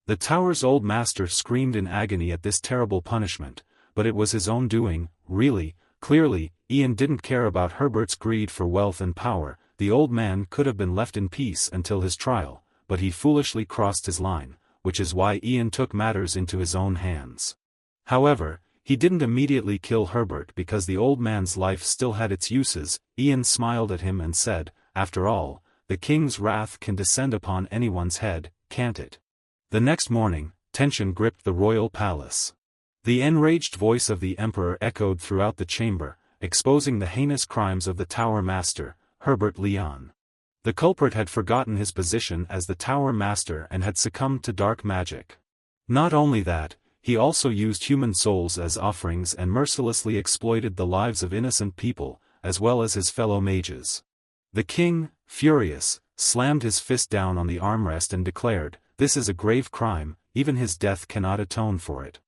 The tower's old master screamed in agony at this terrible punishment, but it was his own doing, really. Clearly, Ian didn't care about Herbert's greed for wealth and power. The old man could have been left in peace until his trial, but he foolishly crossed his line, which is why Ian took matters into his own hands. However, he didn't immediately kill Herbert because the old man's life still had its uses. Ian smiled at him and said, "After all, the king's wrath can descend upon anyone's head, can't it?" The next morning, tension gripped the royal palace. The enraged voice of the emperor echoed throughout the chamber, exposing the heinous crimes of the Tower Master, Herbert Leon. The culprit had forgotten his position as the Tower Master and had succumbed to dark magic. Not only that, he also used human souls as offerings and mercilessly exploited the lives of innocent people, as well as his fellow mages. The king, furious, slammed his fist down on the armrest and declared, "This is a grave crime, even his death cannot atone for it."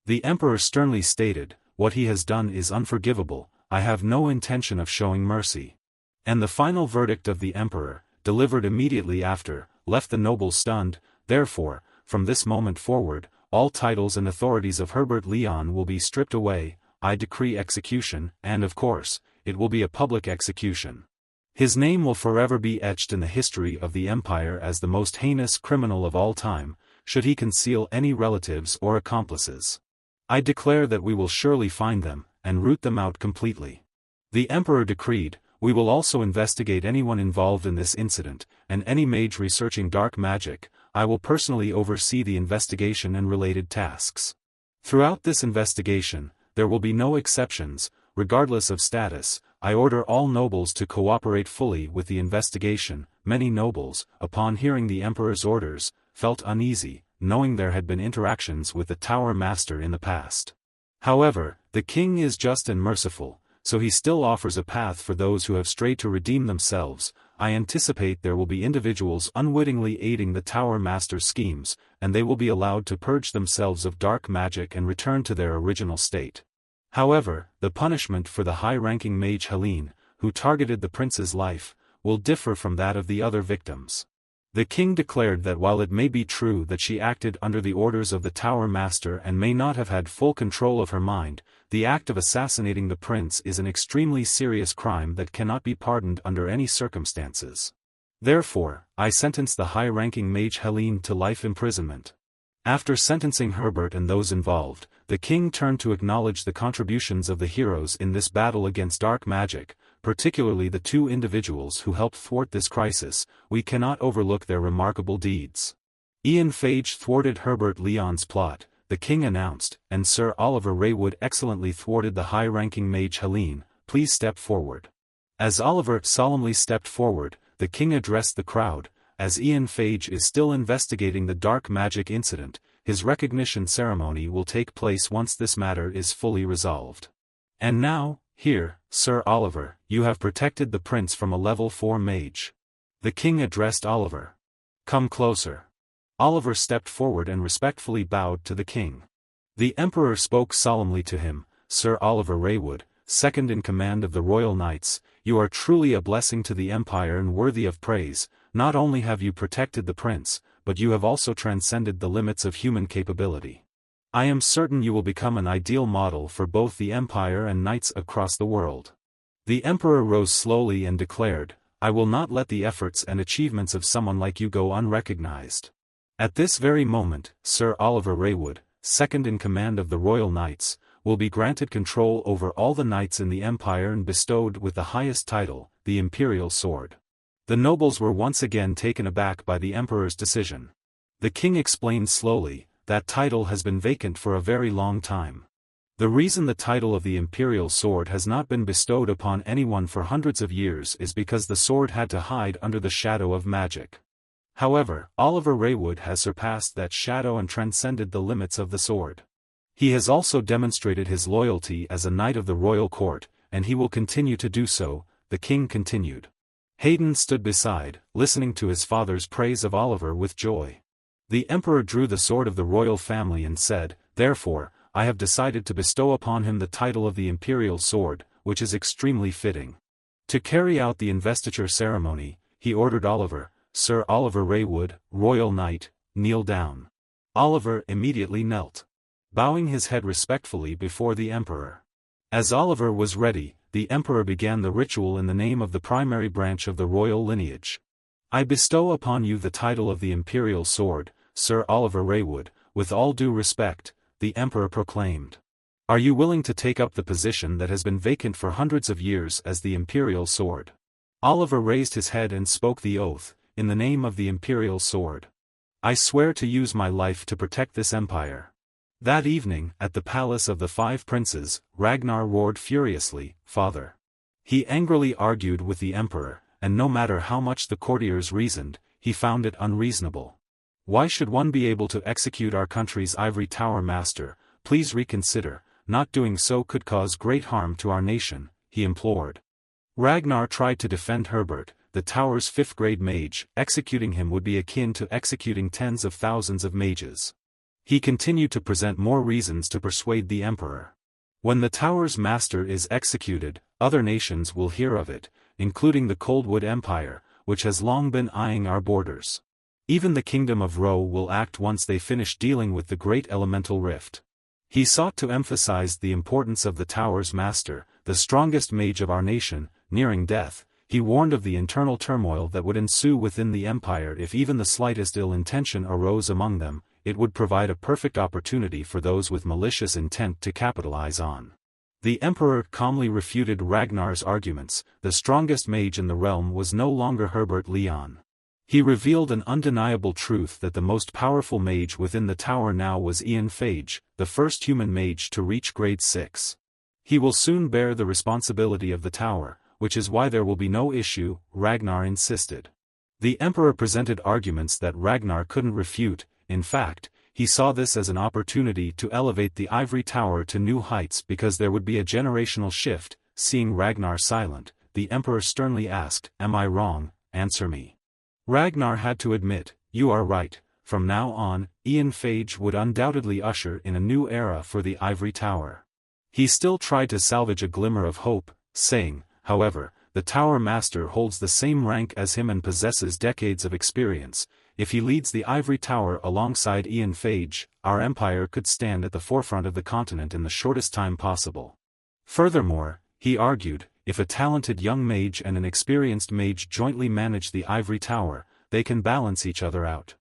The emperor sternly stated, "What he has done is unforgivable, I have no intention of showing mercy." And the final verdict of the emperor, delivered immediately after, left the nobles stunned. Therefore, from this moment forward, all titles and authorities of Herbert Leon will be stripped away. I decree execution, and of course, it will be a public execution. His name will forever be etched in the history of the empire as the most heinous criminal of all time, should he conceal any relatives or accomplices. I declare that we will surely find them, and root them out completely. The emperor decreed, we will also investigate anyone involved in this incident, and any mage researching dark magic. I will personally oversee the investigation and related tasks. Throughout this investigation, there will be no exceptions, regardless of status. I order all nobles to cooperate fully with the investigation. Many nobles, upon hearing the emperor's orders, felt uneasy, knowing there had been interactions with the Tower Master in the past. However, the king is just and merciful, so he still offers a path for those who have strayed to redeem themselves. I anticipate there will be individuals unwittingly aiding the Tower Master's schemes, and they will be allowed to purge themselves of dark magic and return to their original state. However, the punishment for the high-ranking mage Helene, who targeted the prince's life, will differ from that of the other victims. The king declared that while it may be true that she acted under the orders of the Tower Master and may not have had full control of her mind, the act of assassinating the prince is an extremely serious crime that cannot be pardoned under any circumstances. Therefore, I sentence the high-ranking mage Helene to life imprisonment. After sentencing Herbert and those involved, the king turned to acknowledge the contributions of the heroes in this battle against dark magic, particularly the two individuals who helped thwart this crisis. We cannot overlook their remarkable deeds. Ian Fage thwarted Herbert Leon's plot, the king announced, and Sir Oliver Raywood excellently thwarted the high-ranking mage Helene. Please step forward. As Oliver solemnly stepped forward, the king addressed the crowd. As Ian Fage is still investigating the dark magic incident, his recognition ceremony will take place once this matter is fully resolved. And now, here, Sir Oliver, you have protected the prince from a level 4 mage. The king addressed Oliver. Come closer. Oliver stepped forward and respectfully bowed to the king. The emperor spoke solemnly to him, Sir Oliver Raywood, second in command of the Royal Knights, you are truly a blessing to the empire and worthy of praise. Not only have you protected the prince, but you have also transcended the limits of human capability. I am certain you will become an ideal model for both the empire and knights across the world. The emperor rose slowly and declared, I will not let the efforts and achievements of someone like you go unrecognized. At this very moment, Sir Oliver Raywood, second in command of the Royal Knights, will be granted control over all the knights in the empire and bestowed with the highest title, the Imperial Sword. The nobles were once again taken aback by the emperor's decision. The king explained slowly, that title has been vacant for a very long time. The reason the title of the Imperial Sword has not been bestowed upon anyone for hundreds of years is because the sword had to hide under the shadow of magic. However, Oliver Raywood has surpassed that shadow and transcended the limits of the sword. He has also demonstrated his loyalty as a knight of the royal court, and he will continue to do so, the king continued. Hayden stood beside, listening to his father's praise of Oliver with joy. The emperor drew the sword of the royal family and said, therefore, I have decided to bestow upon him the title of the Imperial Sword, which is extremely fitting. To carry out the investiture ceremony, he ordered Oliver, Sir Oliver Raywood, Royal Knight, kneel down. Oliver immediately knelt, bowing his head respectfully before the emperor. As Oliver was ready, the emperor began the ritual in the name of the primary branch of the royal lineage. I bestow upon you the title of the Imperial Sword, Sir Oliver Raywood, with all due respect, the emperor proclaimed. Are you willing to take up the position that has been vacant for hundreds of years as the Imperial Sword? Oliver raised his head and spoke the oath, in the name of the Imperial Sword. I swear to use my life to protect this empire. That evening, at the palace of the Five Princes, Ragnar roared furiously, Father. He angrily argued with the emperor, and no matter how much the courtiers reasoned, he found it unreasonable. Why should one be able to execute our country's ivory tower master? Please reconsider, not doing so could cause great harm to our nation, he implored. Ragnar tried to defend Herbert, the tower's fifth-grade mage. Executing him would be akin to executing tens of thousands of mages. He continued to present more reasons to persuade the emperor. When the tower's master is executed, other nations will hear of it, including the Coldwood Empire, which has long been eyeing our borders. Even the kingdom of Ro will act once they finish dealing with the great elemental rift. He sought to emphasize the importance of the tower's master, the strongest mage of our nation. Nearing death, he warned of the internal turmoil that would ensue within the empire if even the slightest ill intention arose among them. It would provide a perfect opportunity for those with malicious intent to capitalize on. The emperor calmly refuted Ragnar's arguments. The strongest mage in the realm was no longer Herbert Leon. He revealed an undeniable truth that the most powerful mage within the tower now was Ian Phage, the first human mage to reach grade 6. He will soon bear the responsibility of the tower, which is why there will be no issue, Ragnar insisted. The emperor presented arguments that Ragnar couldn't refute. In fact, he saw this as an opportunity to elevate the ivory tower to new heights because there would be a generational shift. Seeing Ragnar silent, the emperor sternly asked, "Am I wrong? Answer me." Ragnar had to admit, "You are right. From now on, Ian Phage would undoubtedly usher in a new era for the ivory tower." He still tried to salvage a glimmer of hope, saying, "However, the tower master holds the same rank as him and possesses decades of experience. If he leads the ivory tower alongside Ian Phage, our empire could stand at the forefront of the continent in the shortest time possible." Furthermore, he argued, if a talented young mage and an experienced mage jointly manage the ivory tower, they can balance each other out.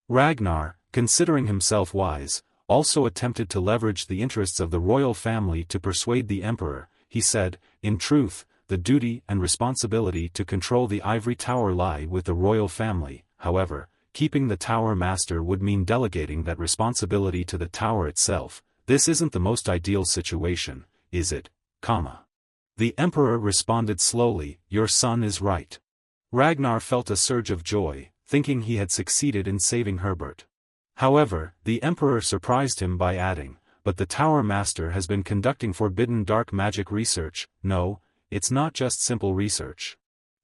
Ragnar, considering himself wise, also attempted to leverage the interests of the royal family to persuade the emperor. He said, "In truth, the duty and responsibility to control the ivory tower lie with the royal family. However, keeping the tower master would mean delegating that responsibility to the tower itself. This isn't the most ideal situation, is it, comma?" The emperor responded slowly, "Your son is right." Ragnar felt a surge of joy, thinking he had succeeded in saving Herbert. However, the emperor surprised him by adding, "But the tower master has been conducting forbidden dark magic research. No, it's not just simple research.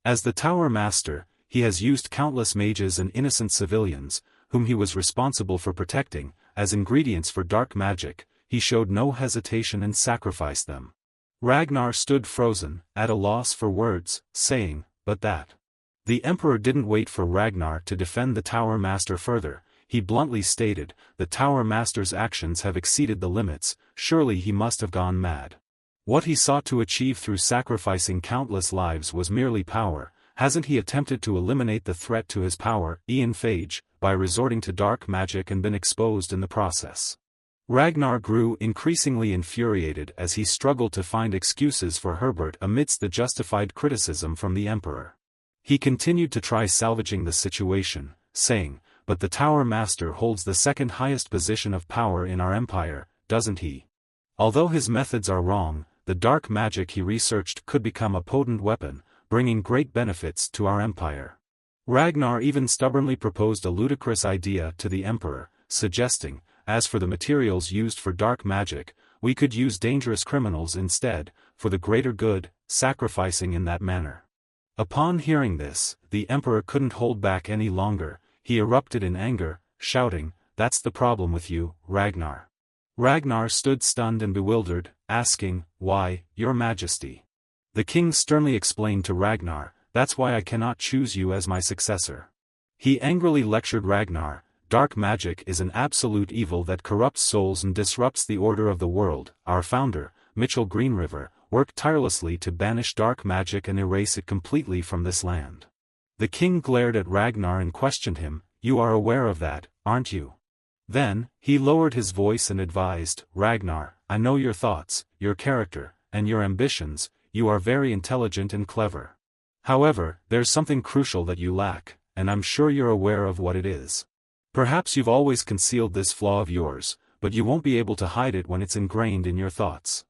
As the tower master, he has used countless mages and innocent civilians, whom he was responsible for protecting, as ingredients for dark magic. He showed no hesitation and sacrificed them." Ragnar stood frozen, at a loss for words, saying, "But that." The emperor didn't wait for Ragnar to defend the tower master further. He bluntly stated, "The tower master's actions have exceeded the limits. Surely he must have gone mad. What he sought to achieve through sacrificing countless lives was merely power. Hasn't he attempted to eliminate the threat to his power, Ian Phage, by resorting to dark magic and been exposed in the process?" Ragnar grew increasingly infuriated as he struggled to find excuses for Herbert amidst the justified criticism from the emperor. He continued to try salvaging the situation, saying, "But the tower master holds the second highest position of power in our empire, doesn't he? Although his methods are wrong, the dark magic he researched could become a potent weapon, bringing great benefits to our empire." Ragnar even stubbornly proposed a ludicrous idea to the emperor, suggesting, "As for the materials used for dark magic, we could use dangerous criminals instead, for the greater good, sacrificing in that manner." Upon hearing this, the emperor couldn't hold back any longer. He erupted in anger, shouting, "That's the problem with you, Ragnar." Ragnar stood stunned and bewildered, asking, "Why, your majesty?" The king sternly explained to Ragnar, "That's why I cannot choose you as my successor." He angrily lectured Ragnar, "Dark magic is an absolute evil that corrupts souls and disrupts the order of the world. Our founder, Mitchell Greenriver, worked tirelessly to banish dark magic and erase it completely from this land." The king glared at Ragnar and questioned him, "You are aware of that, aren't you?" Then, he lowered his voice and advised, "Ragnar, I know your thoughts, your character, and your ambitions. You are very intelligent and clever. However, there's something crucial that you lack, and I'm sure you're aware of what it is. Perhaps you've always concealed this flaw of yours, but you won't be able to hide it when it's ingrained in your thoughts."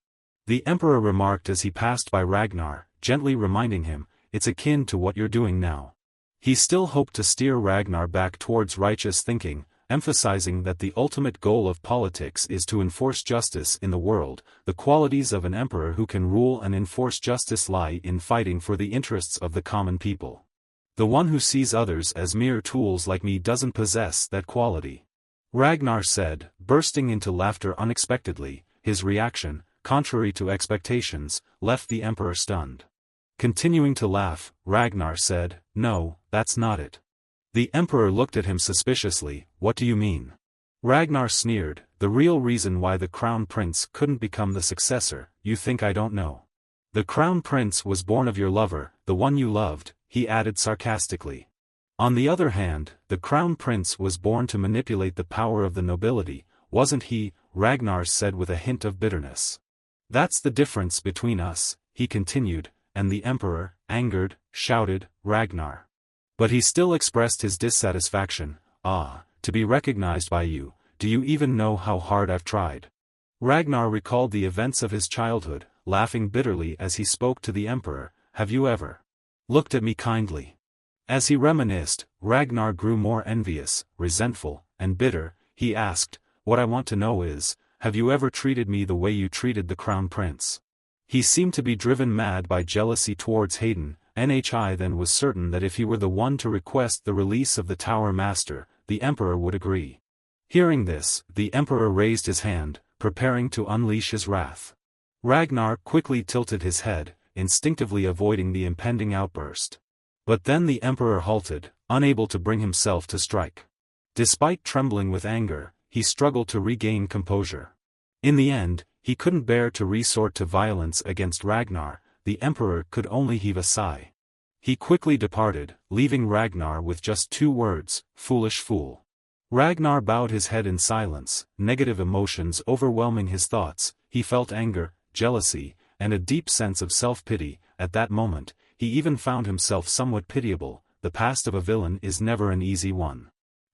The emperor remarked as he passed by Ragnar, gently reminding him, "It's akin to what you're doing now." He still hoped to steer Ragnar back towards righteous thinking, emphasizing that the ultimate goal of politics is to enforce justice in the world. The qualities of an emperor who can rule and enforce justice lie in fighting for the interests of the common people. The one who sees others as mere tools like me doesn't possess that quality," Ragnar said, bursting into laughter unexpectedly. His reaction, contrary to expectations, left the emperor stunned. Continuing to laugh, Ragnar said, "No, that's not it. The emperor looked at him suspiciously. What do you mean? Ragnar sneered, the real reason why the crown prince couldn't become the successor. You think I don't know? The crown prince was born of your lover, the one you loved, he added sarcastically. On the other hand, the crown prince was born to manipulate the power of the nobility, wasn't he? Ragnar said with a hint of bitterness. That's the difference between us, he continued, and the emperor, angered, shouted, Ragnar. But he still expressed his dissatisfaction. To be recognized by you, do you even know how hard I've tried? Ragnar recalled the events of his childhood, laughing bitterly as he spoke to the emperor. Have you ever looked at me kindly? As he reminisced, Ragnar grew more envious, resentful, and bitter. He asked, what I want to know is, have you ever treated me the way you treated the crown prince? He seemed to be driven mad by jealousy towards Hayden. Nhi then was certain that if he were the one to request the release of the Tower Master, the emperor would agree. Hearing this, the emperor raised his hand, preparing to unleash his wrath. Ragnar quickly tilted his head, instinctively avoiding the impending outburst. But then the emperor halted, unable to bring himself to strike. Despite trembling with anger, he struggled to regain composure. In the end, he couldn't bear to resort to violence against Ragnar. The emperor could only heave a sigh. He quickly departed, leaving Ragnar with just 2 words, foolish fool. Ragnar bowed his head in silence, negative emotions overwhelming his thoughts. He felt anger, jealousy, and a deep sense of self-pity. At that moment, he even found himself somewhat pitiable. The past of a villain is never an easy one.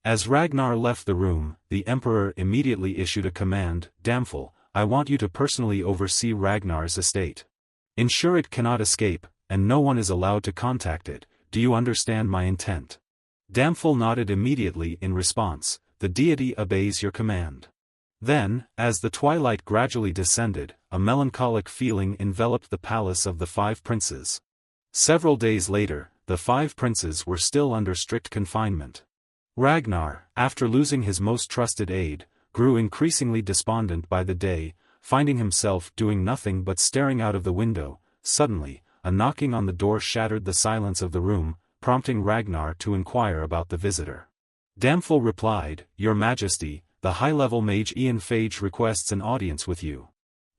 As Ragnar left the room, the emperor immediately issued a command. Damful, I want you to personally oversee Ragnar's estate. Ensure it cannot escape, and no one is allowed to contact it. Do you understand my intent? Damful nodded immediately in response. The deity obeys your command. Then, as the twilight gradually descended, a melancholic feeling enveloped the palace of the 5 princes. Several days later, the 5 princes were still under strict confinement. Ragnar, after losing his most trusted aide, grew increasingly despondent by the day, finding himself doing nothing but staring out of the window. Suddenly, a knocking on the door shattered the silence of the room, prompting Ragnar to inquire about the visitor. Damful replied, Your Majesty, the high-level mage Ian Phage requests an audience with you.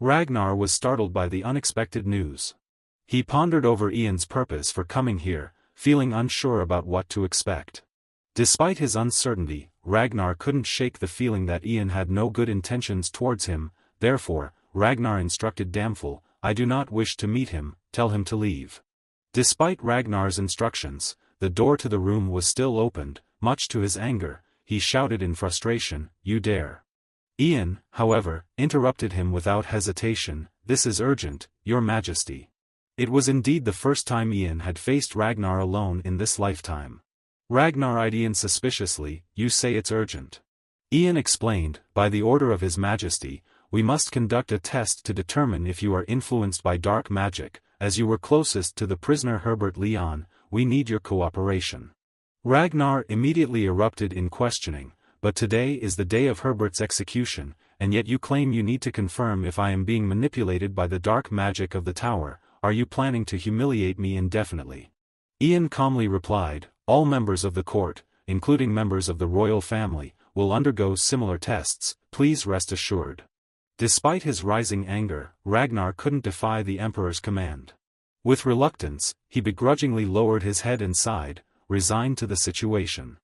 Ragnar was startled by the unexpected news. He pondered over Ian's purpose for coming here, feeling unsure about what to expect. Despite his uncertainty, Ragnar couldn't shake the feeling that Ian had no good intentions towards him. Therefore, Ragnar instructed Damful, I do not wish to meet him, tell him to leave. Despite Ragnar's instructions, the door to the room was still opened. Much to his anger, he shouted in frustration, You dare. Ian, however, interrupted him without hesitation, This is urgent, Your Majesty. It was indeed the first time Ian had faced Ragnar alone in this lifetime. Ragnar eyed Ian suspiciously, You say it's urgent. Ian explained, By the order of His Majesty, we must conduct a test to determine if you are influenced by dark magic. As you were closest to the prisoner Herbert Leon, we need your cooperation. Ragnar immediately erupted in questioning, But today is the day of Herbert's execution, and yet you claim you need to confirm if I am being manipulated by the dark magic of the tower. Are you planning to humiliate me indefinitely? Ian calmly replied, All members of the court, including members of the royal family, will undergo similar tests, please rest assured. Despite his rising anger, Ragnar couldn't defy the emperor's command. With reluctance, he begrudgingly lowered his head and sighed, resigned to the situation.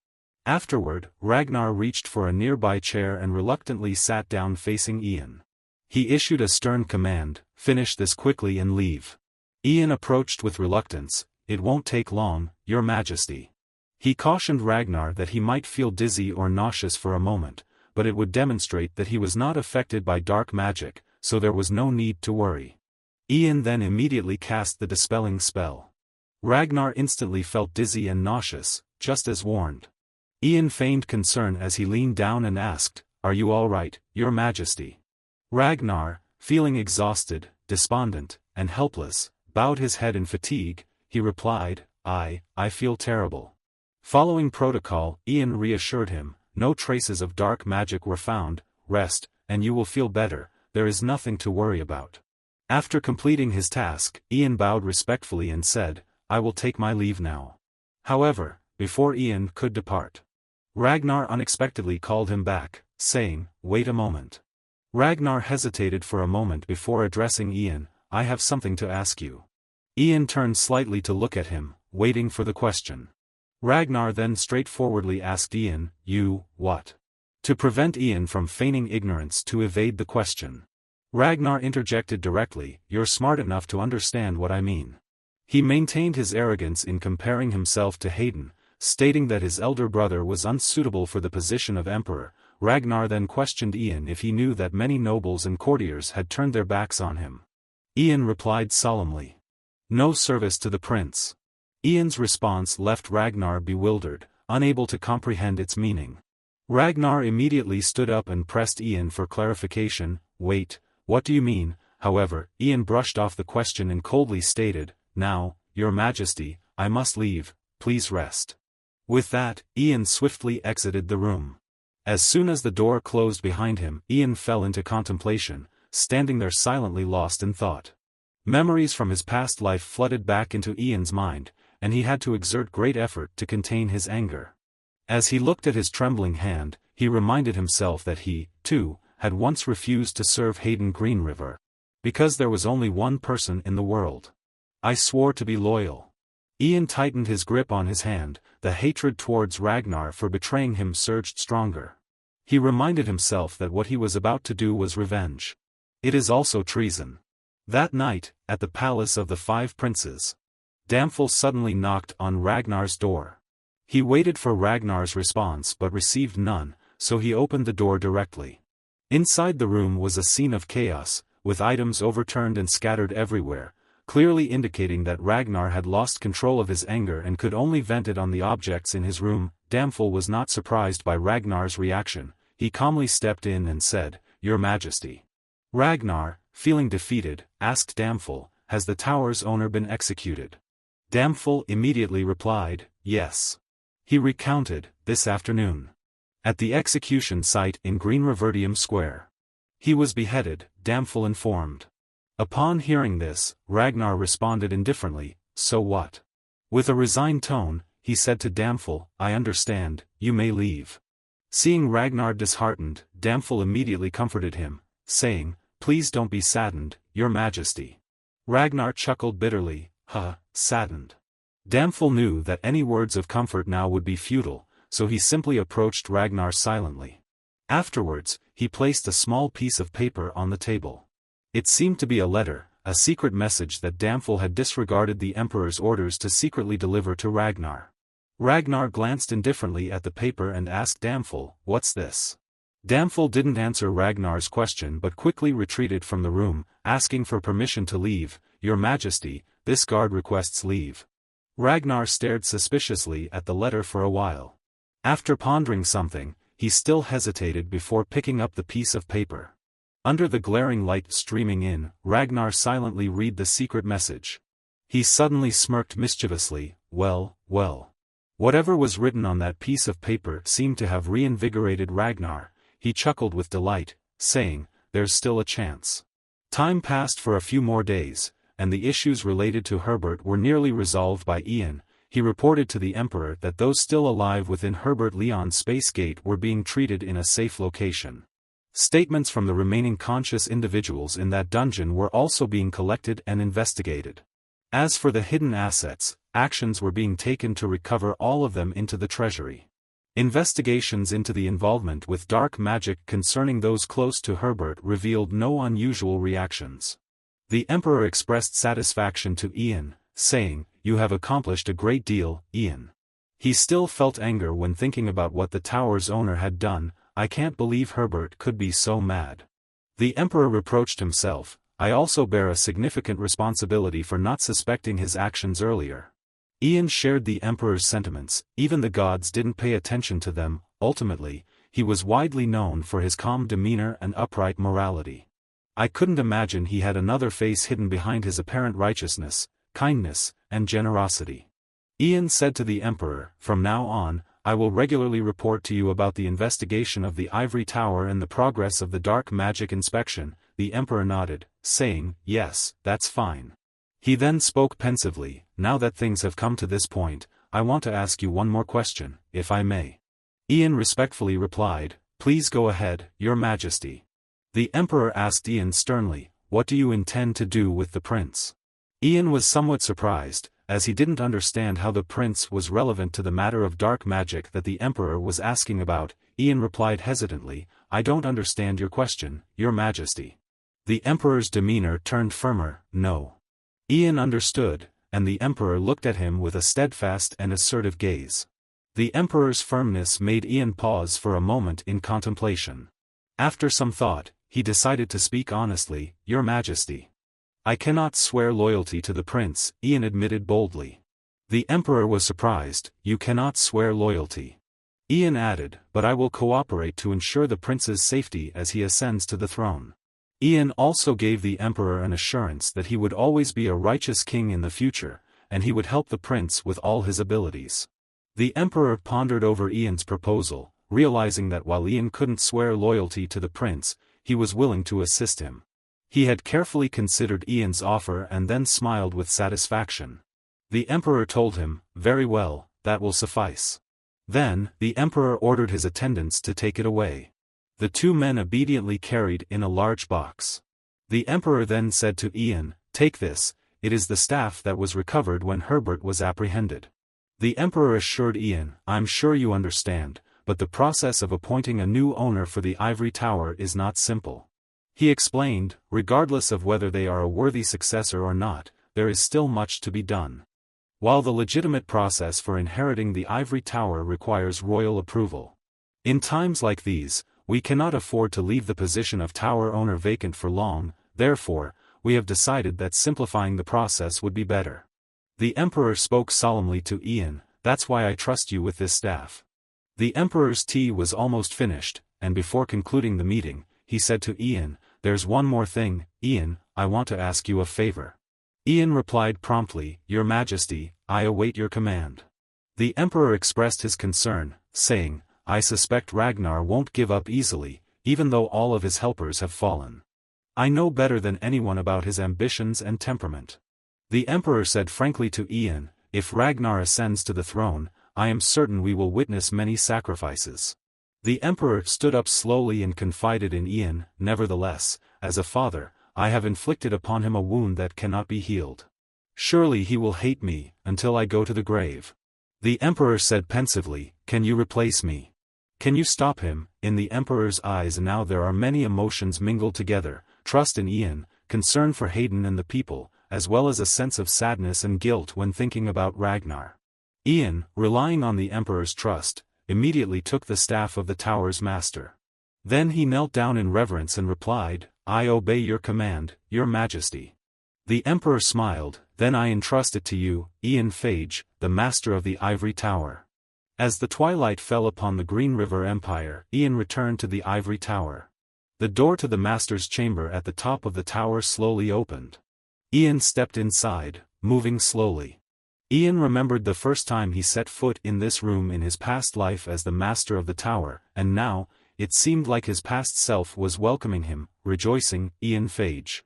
Afterward, Ragnar reached for a nearby chair and reluctantly sat down facing Ian. He issued a stern command, Finish this quickly and leave. Ian approached with reluctance, It won't take long, Your Majesty. He cautioned Ragnar that he might feel dizzy or nauseous for a moment, but it would demonstrate that he was not affected by dark magic, so there was no need to worry. Ian then immediately cast the dispelling spell. Ragnar instantly felt dizzy and nauseous, just as warned. Ian feigned concern as he leaned down and asked, Are you all right, Your Majesty? Ragnar, feeling exhausted, despondent, and helpless, bowed his head in fatigue. He replied, I feel terrible. Following protocol, Ian reassured him, No traces of dark magic were found, rest, and you will feel better, there is nothing to worry about. After completing his task, Ian bowed respectfully and said, I will take my leave now. However, before Ian could depart. Ragnar unexpectedly called him back, saying, "Wait a moment." Ragnar hesitated for a moment before addressing Ian, "I have something to ask you." Ian turned slightly to look at him, waiting for the question. Ragnar then straightforwardly asked Ian, "You, what?" To prevent Ian from feigning ignorance to evade the question. Ragnar interjected directly, "You're smart enough to understand what I mean." He maintained his arrogance in comparing himself to Hayden, stating that his elder brother was unsuitable for the position of emperor. Ragnar then questioned Ian if he knew that many nobles and courtiers had turned their backs on him. Ian replied solemnly, "No service to the prince." Ian's response left Ragnar bewildered, unable to comprehend its meaning. Ragnar immediately stood up and pressed Ian for clarification. "Wait, what do you mean?" However, Ian brushed off the question and coldly stated, "Now, Your Majesty, I must leave, please rest." With that, Ian swiftly exited the room. As soon as the door closed behind him, Ian fell into contemplation, standing there silently lost in thought. Memories from his past life flooded back into Ian's mind, and he had to exert great effort to contain his anger. As he looked at his trembling hand, he reminded himself that he, too, had once refused to serve Hayden Greenriver. Because there was only one person in the world. I swore to be loyal. Ian tightened his grip on his hand, the hatred towards Ragnar for betraying him surged stronger. He reminded himself that what he was about to do was revenge. It is also treason. That night, at the palace of the Five Princes, Damphel suddenly knocked on Ragnar's door. He waited for Ragnar's response but received none, so he opened the door directly. Inside the room was a scene of chaos, with items overturned and scattered everywhere, clearly indicating that Ragnar had lost control of his anger and could only vent it on the objects in his room. Damphel was not surprised by Ragnar's reaction. He calmly stepped in and said, "Your Majesty." Ragnar, feeling defeated, asked Damphel, "Has the tower's owner been executed?" Damphel immediately replied, "Yes." He recounted, "This afternoon. At the execution site in Greenriverdium Square. He was beheaded," Damphel informed. Upon hearing this, Ragnar responded indifferently, "So what?" With a resigned tone, he said to Damphel, "I understand, you may leave." Seeing Ragnar disheartened, Damphel immediately comforted him, saying, "Please don't be saddened, Your Majesty." Ragnar chuckled bitterly, saddened. Damphel knew that any words of comfort now would be futile, so he simply approached Ragnar silently. Afterwards, he placed a small piece of paper on the table. It seemed to be a letter, a secret message that Damphel had disregarded the Emperor's orders to secretly deliver to Ragnar. Ragnar glanced indifferently at the paper and asked Damphel, "What's this?" Damphel didn't answer Ragnar's question but quickly retreated from the room, asking for permission to leave. "Your Majesty, this guard requests leave." Ragnar stared suspiciously at the letter for a while. After pondering something, he still hesitated before picking up the piece of paper. Under the glaring light streaming in, Ragnar silently read the secret message. He suddenly smirked mischievously. Well. Whatever was written on that piece of paper seemed to have reinvigorated Ragnar. He chuckled with delight, saying, "There's still a chance." Time passed for a few more days, and the issues related to Herbert were nearly resolved by Ian. He reported to the Emperor that those still alive within Herbert Leon's space gate were being treated in a safe location. Statements from the remaining conscious individuals in that dungeon were also being collected and investigated. As for the hidden assets, actions were being taken to recover all of them into the treasury. Investigations into the involvement with dark magic concerning those close to Herbert revealed no unusual reactions. The Emperor expressed satisfaction to Ian, saying, "You have accomplished a great deal, Ian." He still felt anger when thinking about what the tower's owner had done. "I can't believe Herbert could be so mad." The Emperor reproached himself, "I also bear a significant responsibility for not suspecting his actions earlier." Ian shared the Emperor's sentiments. Even the gods didn't pay attention to them. Ultimately, he was widely known for his calm demeanor and upright morality. I couldn't imagine he had another face hidden behind his apparent righteousness, kindness, and generosity. Ian said to the Emperor, "From now on, I will regularly report to you about the investigation of the Ivory Tower and the progress of the dark magic inspection." The Emperor nodded, saying, "Yes, that's fine." He then spoke pensively, "Now that things have come to this point, I want to ask you one more question, if I may. Ian respectfully replied, "Please go ahead, Your Majesty." The Emperor asked Ian sternly, "What do you intend to do with the prince?" Ian was somewhat surprised, as he didn't understand how the prince was relevant to the matter of dark magic that the Emperor was asking about. Ian replied hesitantly, "I don't understand your question, Your Majesty." The Emperor's demeanor turned firmer. "No." Ian understood, and the Emperor looked at him with a steadfast and assertive gaze. The Emperor's firmness made Ian pause for a moment in contemplation. After some thought, he decided to speak honestly, "Your Majesty. I cannot swear loyalty to the prince," Ian admitted boldly. The Emperor was surprised. "You cannot swear loyalty?" Ian added, "But I will cooperate to ensure the prince's safety as he ascends to the throne." Ian also gave the Emperor an assurance that he would always be a righteous king in the future, and he would help the prince with all his abilities. The Emperor pondered over Ian's proposal, realizing that while Ian couldn't swear loyalty to the prince, he was willing to assist him. He had carefully considered Ian's offer and then smiled with satisfaction. The Emperor told him, "Very well, that will suffice." Then, the Emperor ordered his attendants to take it away. The two men obediently carried in a large box. The Emperor then said to Ian, "Take this, it is the staff that was recovered when Herbert was apprehended." The Emperor assured Ian, "I'm sure you understand, but the process of appointing a new owner for the ivory tower is not simple." He explained, "Regardless of whether they are a worthy successor or not, there is still much to be done. While the legitimate process for inheriting the ivory tower requires royal approval. In times like these, we cannot afford to leave the position of tower owner vacant for long, therefore, we have decided that simplifying the process would be better." The Emperor spoke solemnly to Ian, "That's why I trust you with this staff." The Emperor's tea was almost finished, and before concluding the meeting, he said to Ian, "There's one more thing, Ian, I want to ask you a favor." Ian replied promptly, "Your Majesty, I await your command." The Emperor expressed his concern, saying, "I suspect Ragnar won't give up easily, even though all of his helpers have fallen. I know better than anyone about his ambitions and temperament." The Emperor said frankly to Ian, "If Ragnar ascends to the throne, I am certain we will witness many sacrifices." The Emperor stood up slowly and confided in Ian, "Nevertheless, as a father, I have inflicted upon him a wound that cannot be healed. Surely he will hate me, until I go to the grave." The Emperor said pensively, "Can you replace me? Can you stop him?" In the Emperor's eyes now there are many emotions mingled together, trust in Ian, concern for Hayden and the people, as well as a sense of sadness and guilt when thinking about Ragnar. Ian, relying on the Emperor's trust, immediately took the staff of the tower's master. Then he knelt down in reverence and replied, "I obey your command, Your Majesty." The Emperor smiled, "Then I entrust it to you, Ian Phage, the master of the ivory tower." As the twilight fell upon the Green River Empire, Ian returned to the ivory tower. The door to the master's chamber at the top of the tower slowly opened. Ian stepped inside, moving slowly. Ian remembered the first time he set foot in this room in his past life as the master of the tower, and now, it seemed like his past self was welcoming him, rejoicing, Ian Phage.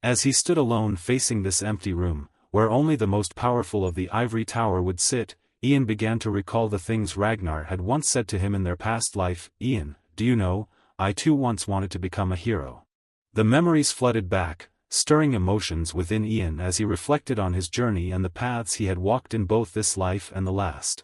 As he stood alone facing this empty room, where only the most powerful of the ivory tower would sit, Ian began to recall the things Ragnar had once said to him in their past life. "Ian, do you know, I too once wanted to become a hero." The memories flooded back, stirring emotions within Ian as he reflected on his journey and the paths he had walked in both this life and the last.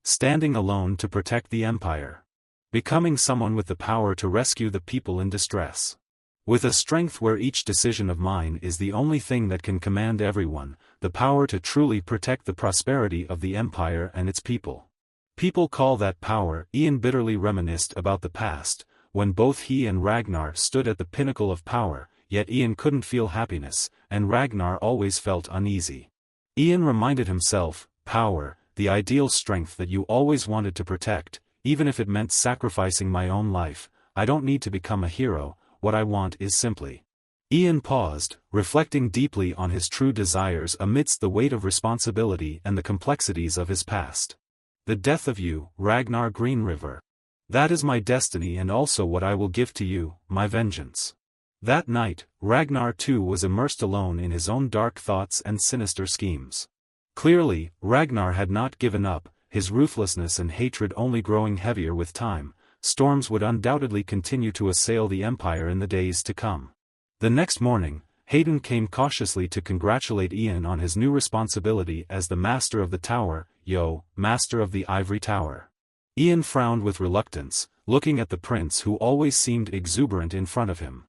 Standing alone to protect the Empire. Becoming someone with the power to rescue the people in distress. With a strength where each decision of mine is the only thing that can command everyone, the power to truly protect the prosperity of the Empire and its people. People call that power. Ian bitterly reminisced about the past, when both he and Ragnar stood at the pinnacle of power, yet Ian couldn't feel happiness, and Ragnar always felt uneasy. Ian reminded himself, power, the ideal strength that you always wanted to protect, even if it meant sacrificing my own life. I don't need to become a hero, what I want is simply. Ian paused, reflecting deeply on his true desires amidst the weight of responsibility and the complexities of his past. The death of you, Ragnar Greenriver. That is my destiny and also what I will give to you, my vengeance. That night, Ragnar too was immersed alone in his own dark thoughts and sinister schemes. Clearly, Ragnar had not given up, his ruthlessness and hatred only growing heavier with time. Storms would undoubtedly continue to assail the Empire in the days to come. The next morning, Hayden came cautiously to congratulate Ian on his new responsibility as the Master of the Tower, Master of the Ivory Tower. Ian frowned with reluctance, looking at the prince who always seemed exuberant in front of him.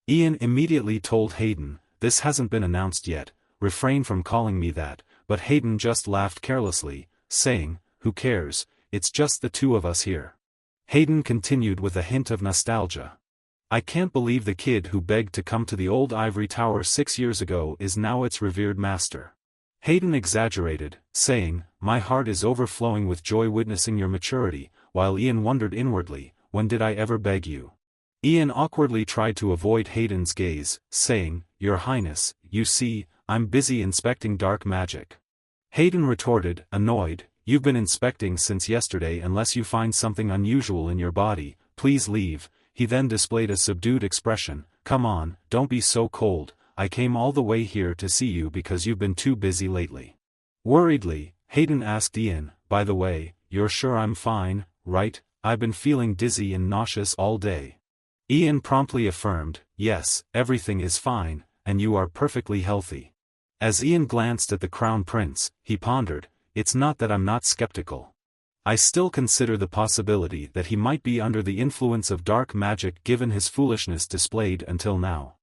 Ian immediately told Hayden, "This hasn't been announced yet, refrain from calling me that," but Hayden just laughed carelessly, saying, "Who cares, it's just the two of us here." Hayden continued with a hint of nostalgia. "I can't believe the kid who begged to come to the old ivory tower 6 years ago is now its revered master." Hayden exaggerated, saying, "My heart is overflowing with joy witnessing your maturity," while Ian wondered inwardly, "When did I ever beg you?" Ian awkwardly tried to avoid Hayden's gaze, saying, "Your Highness, you see, I'm busy inspecting dark magic." Hayden retorted, annoyed, "You've been inspecting since yesterday unless you find something unusual in your body, please leave." He then displayed a subdued expression, "Come on, don't be so cold, I came all the way here to see you because you've been too busy lately." Worriedly, Hayden asked Ian, "By the way, you're sure I'm fine, right? I've been feeling dizzy and nauseous all day." Ian promptly affirmed, "Yes, everything is fine, and you are perfectly healthy." As Ian glanced at the Crown Prince, he pondered, "It's not that I'm not skeptical. I still consider the possibility that he might be under the influence of dark magic given his foolishness displayed until now.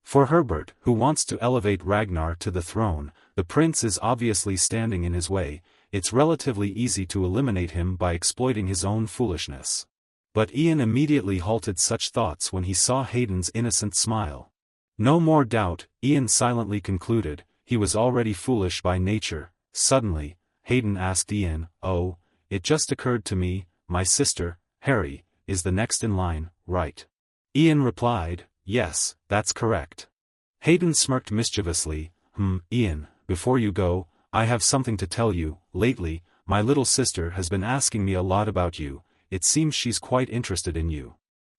For Herbert, who wants to elevate Ragnar to the throne, the prince is obviously standing in his way. It's relatively easy to eliminate him by exploiting his own foolishness." But Ian immediately halted such thoughts when he saw Hayden's innocent smile. No more doubt, Ian silently concluded, he was already foolish by nature. Suddenly, Hayden asked Ian, "Oh, it just occurred to me, my sister, Harry, is the next in line, right?" Ian replied, "Yes, that's correct." Hayden smirked mischievously, Ian, before you go, I have something to tell you. Lately, my little sister has been asking me a lot about you. It seems she's quite interested in you."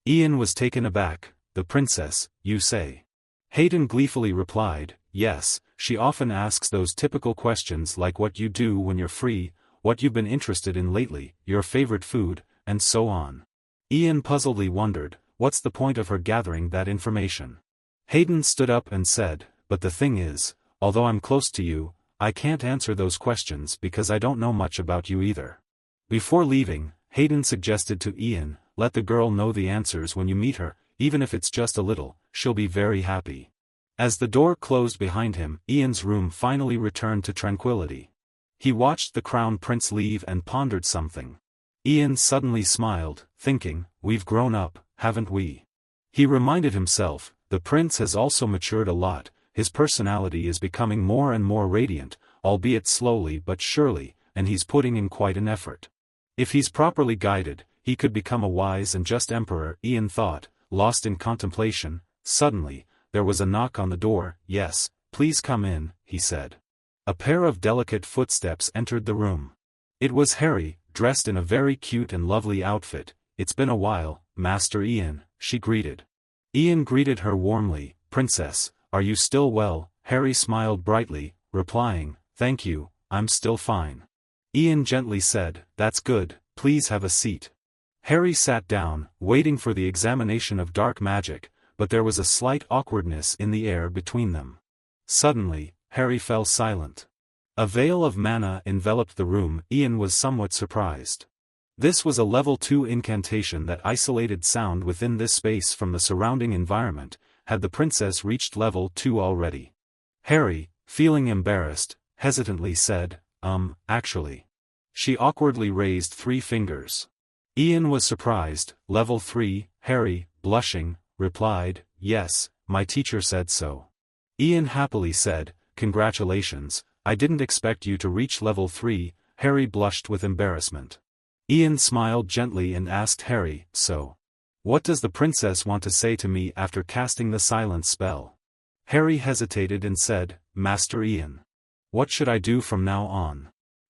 Ian was taken aback. "The princess, you say?" Hayden gleefully replied, "Yes, she often asks those typical questions like what you do when you're free, what you've been interested in lately, your favorite food, and so on." Ian puzzledly wondered, what's the point of her gathering that information? Hayden stood up and said, "But the thing is, although I'm close to you, I can't answer those questions because I don't know much about you either." Before leaving, Hayden suggested to Ian, "Let the girl know the answers when you meet her, even if it's just a little, she'll be very happy." As the door closed behind him, Ian's room finally returned to tranquility. He watched the Crown Prince leave and pondered something. Ian suddenly smiled, thinking, "We've grown up, haven't we?" He reminded himself, the prince has also matured a lot, his personality is becoming more and more radiant, albeit slowly but surely, and he's putting in quite an effort. If he's properly guided, he could become a wise and just emperor, Ian thought, lost in contemplation. Suddenly, there was a knock on the door. "Yes, please come in," he said. A pair of delicate footsteps entered the room. It was Harry, dressed in a very cute and lovely outfit. "It's been a while, Master Ian," she greeted. Ian greeted her warmly. "Princess, are you still well?" Harry smiled brightly, replying, "Thank you, I'm still fine." Ian gently said, "That's good, please have a seat." Harry sat down, waiting for the examination of dark magic, but there was a slight awkwardness in the air between them. Suddenly, Harry fell silent. A veil of mana enveloped the room. Ian was somewhat surprised. This was a level 2 incantation that isolated sound within this space from the surrounding environment. Had the princess reached level 2 already? Harry, feeling embarrassed, hesitantly said, Actually." She awkwardly raised 3 fingers. Ian was surprised. "Level 3, Harry, blushing, replied, "Yes, my teacher said so." Ian happily said, "Congratulations, I didn't expect you to reach level 3, Harry blushed with embarrassment. Ian smiled gently and asked Harry, "So, what does the princess want to say to me after casting the silence spell?" Harry hesitated and said, "Master Ian. What should I do from now on?"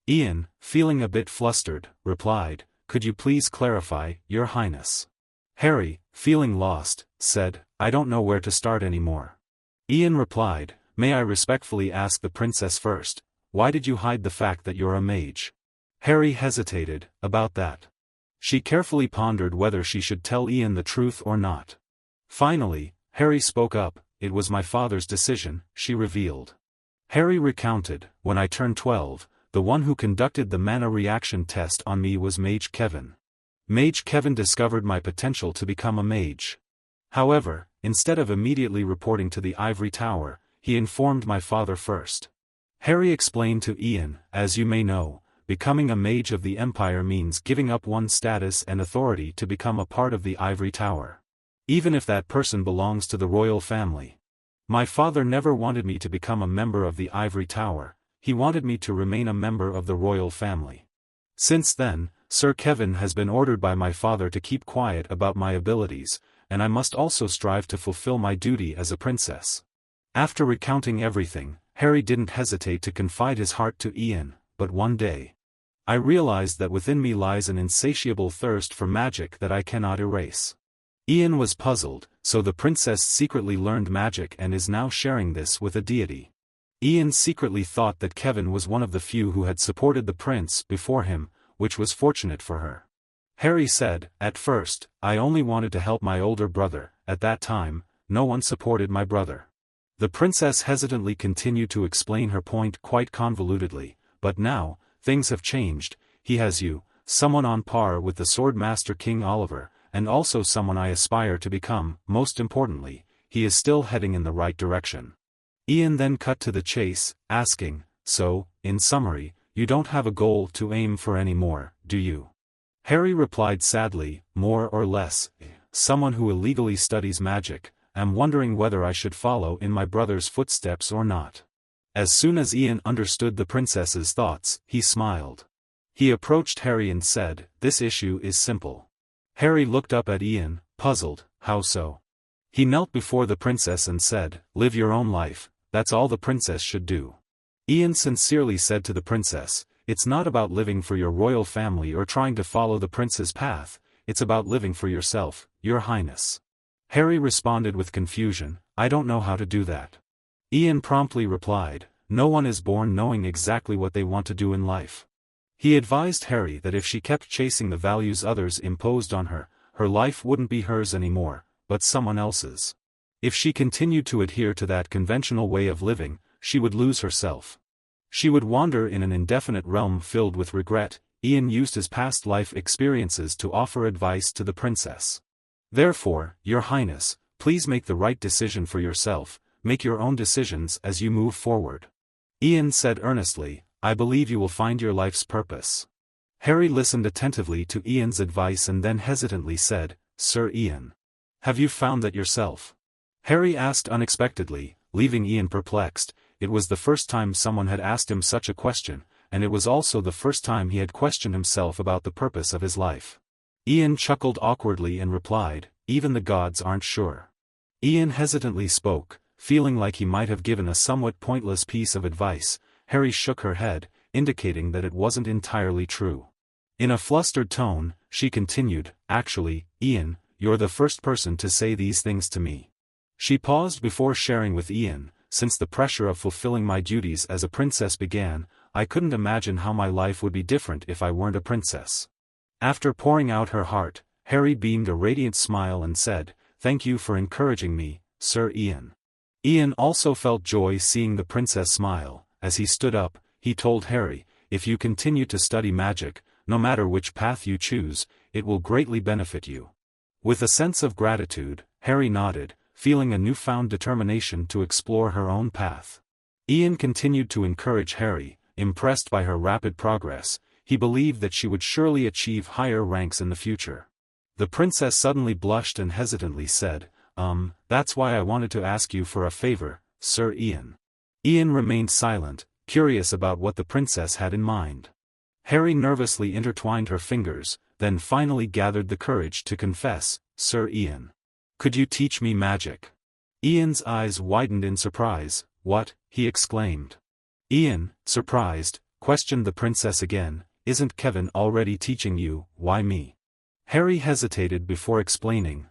Ian, feeling a bit flustered, replied, "Could you please clarify, Your Highness?" Harry, feeling lost, said, "I don't know where to start anymore." Ian replied, "May I respectfully ask the princess first, why did you hide the fact that you're a mage? Harry hesitated, about that. She carefully pondered whether she should tell Ian the truth or not. Finally, Harry spoke up, it was my father's decision, she revealed. Harry recounted, when I turned 12, the one who conducted the mana reaction test on me was Mage Kevin. Mage Kevin discovered my potential to become a mage. However, instead of immediately reporting to the Ivory Tower, he informed my father first. Harry explained to Ian, as you may know, becoming a mage of the Empire means giving up one's status and authority to become a part of the Ivory Tower. Even if that person belongs to the royal family. My father never wanted me to become a member of the Ivory Tower, he wanted me to remain a member of the royal family. Since then, Sir Kevin has been ordered by my father to keep quiet about my abilities, and I must also strive to fulfill my duty as a princess. After recounting everything, Harry didn't hesitate to confide his heart to Ian, but one day. I realized that within me lies an insatiable thirst for magic that I cannot erase. Ian was puzzled, so the princess secretly learned magic and is now sharing this with a deity. Ian secretly thought that Kevin was one of the few who had supported the prince before him, which was fortunate for her. Harry said, at first, I only wanted to help my older brother, at that time, no one supported my brother. The princess hesitantly continued to explain her point quite convolutedly, but now, things have changed, he has you, someone on par with the sword master King Oliver, and also someone I aspire to become, most importantly, he is still heading in the right direction. Ian then cut to the chase, asking, so, in summary, you don't have a goal to aim for anymore, do you? Harry replied sadly, more or less, someone who illegally studies magic, I'm wondering whether I should follow in my brother's footsteps or not. As soon as Ian understood the princess's thoughts, he smiled. He approached Harry and said, this issue is simple. Harry looked up at Ian, puzzled, how so? He knelt before the princess and said, live your own life, that's all the princess should do. Ian sincerely said to the princess, it's not about living for your royal family or trying to follow the prince's path, it's about living for yourself, your highness. Harry responded with confusion, I don't know how to do that. Ian promptly replied, no one is born knowing exactly what they want to do in life. He advised Harry that if she kept chasing the values others imposed on her, her life wouldn't be hers anymore, but someone else's. If she continued to adhere to that conventional way of living, she would lose herself. She would wander in an indefinite realm filled with regret. Ian used his past life experiences to offer advice to the princess. Therefore, Your Highness, please make the right decision for yourself, make your own decisions as you move forward. Ian said earnestly, I believe you will find your life's purpose. Harry listened attentively to Ian's advice and then hesitantly said, Sir Ian. Have you found that yourself? Harry asked unexpectedly, leaving Ian perplexed. It was the first time someone had asked him such a question, and it was also the first time he had questioned himself about the purpose of his life. Ian chuckled awkwardly and replied, even the gods aren't sure. Ian hesitantly spoke, feeling like he might have given a somewhat pointless piece of advice. Harry shook her head, indicating that it wasn't entirely true. In a flustered tone, she continued, actually, Ian, you're the first person to say these things to me. She paused before sharing with Ian, since the pressure of fulfilling my duties as a princess began, I couldn't imagine how my life would be different if I weren't a princess. After pouring out her heart, Harry beamed a radiant smile and said, thank you for encouraging me, Sir Ian. Ian also felt joy seeing the princess smile. As he stood up, he told Harry, if you continue to study magic, no matter which path you choose, it will greatly benefit you. With a sense of gratitude, Harry nodded, feeling a newfound determination to explore her own path. Ian continued to encourage Harry, impressed by her rapid progress. He believed that she would surely achieve higher ranks in the future. The princess suddenly blushed and hesitantly said, that's why I wanted to ask you for a favor, Sir Ian. Ian remained silent, curious about what the princess had in mind. Harry nervously intertwined her fingers, then finally gathered the courage to confess, Sir Ian. Could you teach me magic? Ian's eyes widened in surprise. What? He exclaimed. Ian, surprised, questioned the princess again, isn't Kevin already teaching you, why me? Harry hesitated before explaining,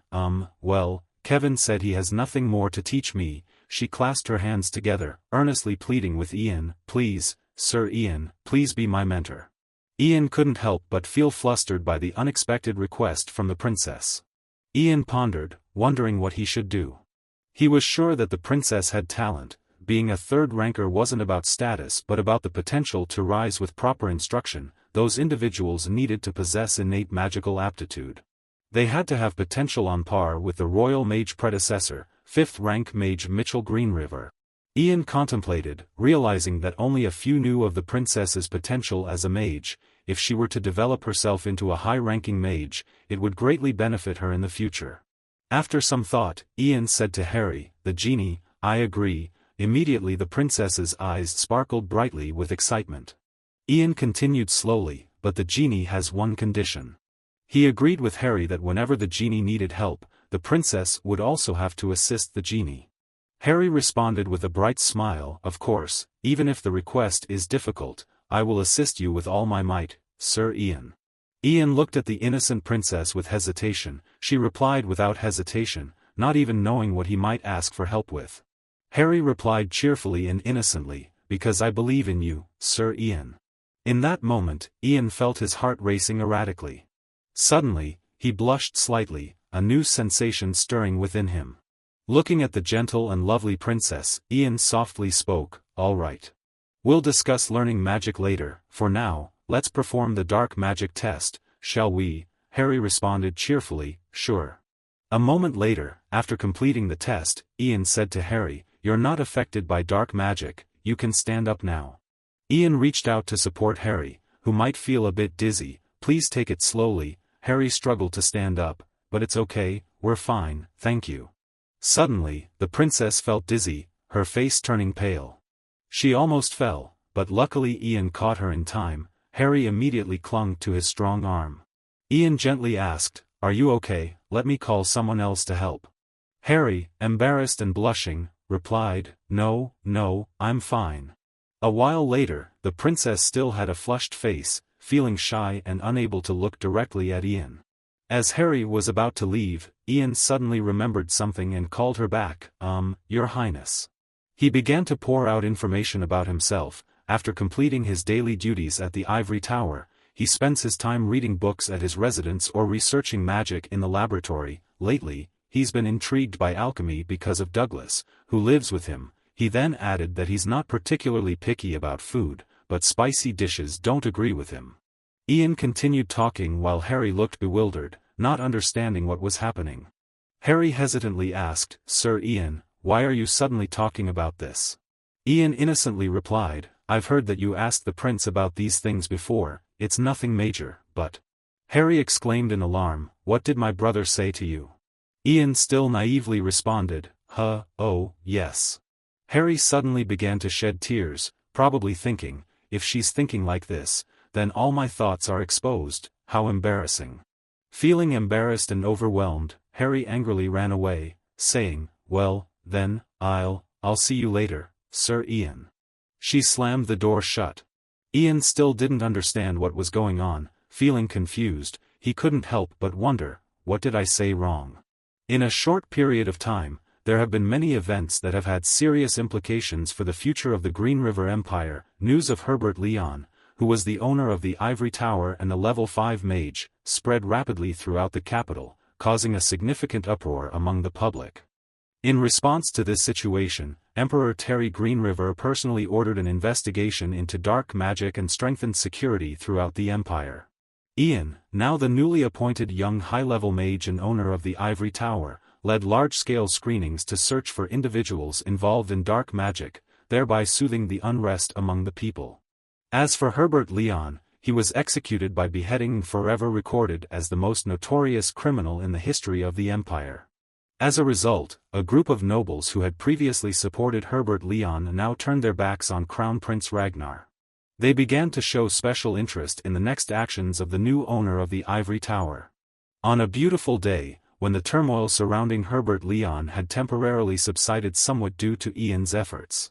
well, Kevin said he has nothing more to teach me. She clasped her hands together, earnestly pleading with Ian, please, Sir Ian, please be my mentor. Ian couldn't help but feel flustered by the unexpected request from the princess. Ian pondered, wondering what he should do. He was sure that the princess had talent. Being a third ranker wasn't about status but about the potential to rise with proper instruction. Those individuals needed to possess innate magical aptitude. They had to have potential on par with the royal mage predecessor, 5th rank mage Mitchell Greenriver. Ian contemplated, realizing that only a few knew of the princess's potential as a mage. If she were to develop herself into a high-ranking mage, it would greatly benefit her in the future. After some thought, Ian said to Harry, the genie, I agree. Immediately the princess's eyes sparkled brightly with excitement. Ian continued slowly, but the genie has one condition. He agreed with Harry that whenever the genie needed help, the princess would also have to assist the genie. Harry responded with a bright smile, of course, even if the request is difficult, I will assist you with all my might, Sir Ian. Ian looked at the innocent princess with hesitation. She replied without hesitation, not even knowing what he might ask for help with. Harry replied cheerfully and innocently, because I believe in you, Sir Ian. In that moment, Ian felt his heart racing erratically. Suddenly, he blushed slightly, a new sensation stirring within him. Looking at the gentle and lovely princess, Ian softly spoke, all right. We'll discuss learning magic later. For now, let's perform the dark magic test, shall we? Harry responded cheerfully, sure. A moment later, after completing the test, Ian said to Harry, you're not affected by dark magic, you can stand up now. Ian reached out to support Harry, who might feel a bit dizzy. Please take it slowly. Harry struggled to stand up, but it's okay, we're fine, thank you. Suddenly, the princess felt dizzy, her face turning pale. She almost fell, but luckily Ian caught her in time. Harry immediately clung to his strong arm. Ian gently asked, are you okay? Let me call someone else to help. Harry, embarrassed and blushing, replied, no, I'm fine. A while later, the princess still had a flushed face, feeling shy and unable to look directly at Ian. As Harry was about to leave, Ian suddenly remembered something and called her back, Your Highness. He began to pour out information about himself. After completing his daily duties at the Ivory Tower, he spends his time reading books at his residence or researching magic in the laboratory. Lately, he's been intrigued by alchemy because of Douglas, who lives with him. He then added that he's not particularly picky about food, but spicy dishes don't agree with him. Ian continued talking while Harry looked bewildered, not understanding what was happening. Harry hesitantly asked, Sir Ian, why are you suddenly talking about this? Ian innocently replied, I've heard that you asked the prince about these things before, it's nothing major, but... Harry exclaimed in alarm, what did my brother say to you? Ian still naively responded, oh, yes. Harry suddenly began to shed tears, probably thinking, if she's thinking like this, then all my thoughts are exposed, how embarrassing. Feeling embarrassed and overwhelmed, Harry angrily ran away, saying, well, then, I'll see you later, Sir Ian. She slammed the door shut. Ian still didn't understand what was going on. Feeling confused, he couldn't help but wonder, what did I say wrong? In a short period of time, there have been many events that have had serious implications for the future of the Green River Empire. News of Herbert Leon, who was the owner of the Ivory Tower and a level 5 mage, spread rapidly throughout the capital, causing a significant uproar among the public. In response to this situation, Emperor Terry Greenriver personally ordered an investigation into dark magic and strengthened security throughout the empire. Ian, now the newly appointed young high-level mage and owner of the Ivory Tower, led large-scale screenings to search for individuals involved in dark magic, thereby soothing the unrest among the people. As for Herbert Leon, he was executed by beheading and forever recorded as the most notorious criminal in the history of the empire. As a result, a group of nobles who had previously supported Herbert Leon now turned their backs on Crown Prince Ragnar. They began to show special interest in the next actions of the new owner of the Ivory Tower. On a beautiful day, when the turmoil surrounding Herbert Leon had temporarily subsided somewhat due to Ian's efforts,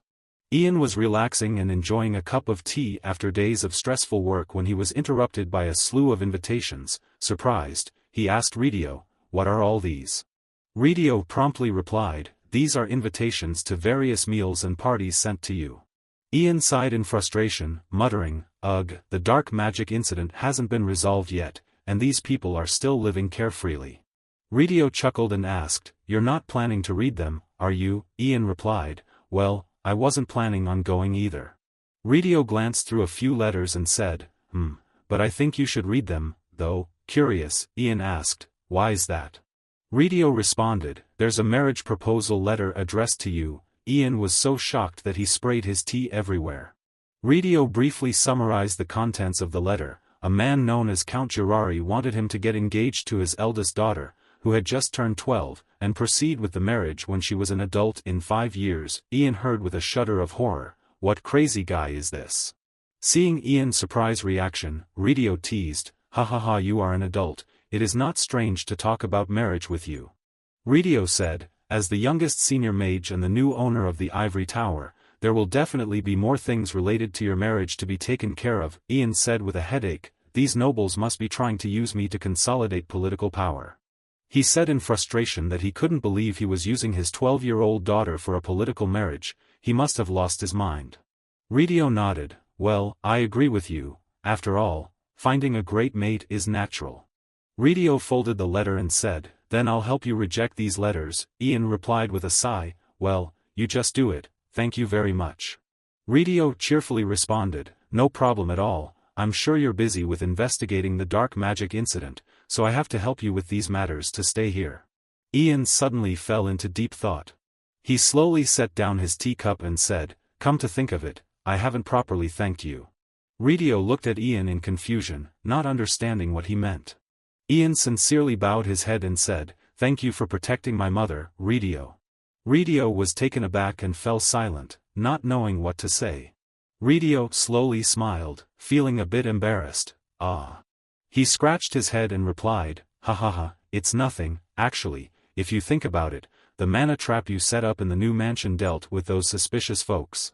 Ian was relaxing and enjoying a cup of tea after days of stressful work when he was interrupted by a slew of invitations. Surprised, he asked Ridio, what are all these? Ridio promptly replied, these are invitations to various meals and parties sent to you. Ian sighed in frustration, muttering, "Ugh, the dark magic incident hasn't been resolved yet, and these people are still living carefreely." Ridio chuckled and asked, "You're not planning to read them, are you?" Ian replied, "Well, I wasn't planning on going either." Ridio glanced through a few letters and said, "But I think you should read them, though." Curious, Ian asked, "Why's that?" Ridio responded, "There's a marriage proposal letter addressed to you." Ian was so shocked that he sprayed his tea everywhere. Ridio briefly summarized the contents of the letter. A man known as Count Girari wanted him to get engaged to his eldest daughter, who had just turned 12, and proceed with the marriage when she was an adult in 5 years. Ian heard with a shudder of horror, "What crazy guy is this?" Seeing Ian's surprised reaction, Ridio teased, "Ha ha ha, you are an adult, it is not strange to talk about marriage with you." Ridio said, "As the youngest senior mage and the new owner of the Ivory Tower, there will definitely be more things related to your marriage to be taken care of." Ian said with a headache, "These nobles must be trying to use me to consolidate political power." He said in frustration that he couldn't believe he was using his 12-year-old daughter for a political marriage. He must have lost his mind. Ridio nodded, "Well, I agree with you. After all, finding a great mate is natural." Ridio folded the letter and said, "Then I'll help you reject these letters." Ian replied with a sigh, "Well, you just do it, thank you very much." Ridio cheerfully responded, "No problem at all, I'm sure you're busy with investigating the dark magic incident, so I have to help you with these matters to stay here." Ian suddenly fell into deep thought. He slowly set down his teacup and said, "Come to think of it, I haven't properly thanked you." Ridio looked at Ian in confusion, not understanding what he meant. Ian sincerely bowed his head and said, "Thank you for protecting my mother, Ridio." Ridio was taken aback and fell silent, not knowing what to say. Ridio slowly smiled, feeling a bit embarrassed. "Ah." He scratched his head and replied, "Ha ha ha, it's nothing. Actually, if you think about it, the mana trap you set up in the new mansion dealt with those suspicious folks."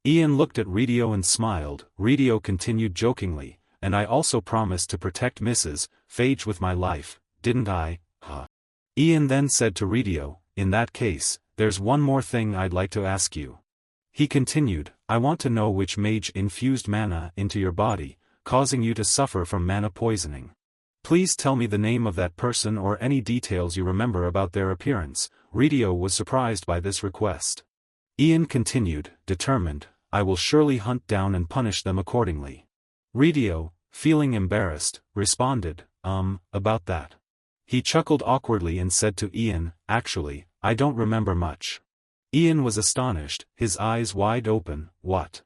Ian looked at Ridio and smiled. Ridio continued jokingly, "And I also promised to protect Mrs. Phage with my life, didn't I? Huh." Ian then said to Ridio, "In that case, there's one more thing I'd like to ask you." He continued, "I want to know which mage infused mana into your body, causing you to suffer from mana poisoning. Please tell me the name of that person or any details you remember about their appearance." Ridio was surprised by this request. Ian continued, determined, "I will surely hunt down and punish them accordingly." Ridio, feeling embarrassed, responded, About that." He chuckled awkwardly and said to Ian, "Actually, I don't remember much." Ian was astonished, his eyes wide open. "What?"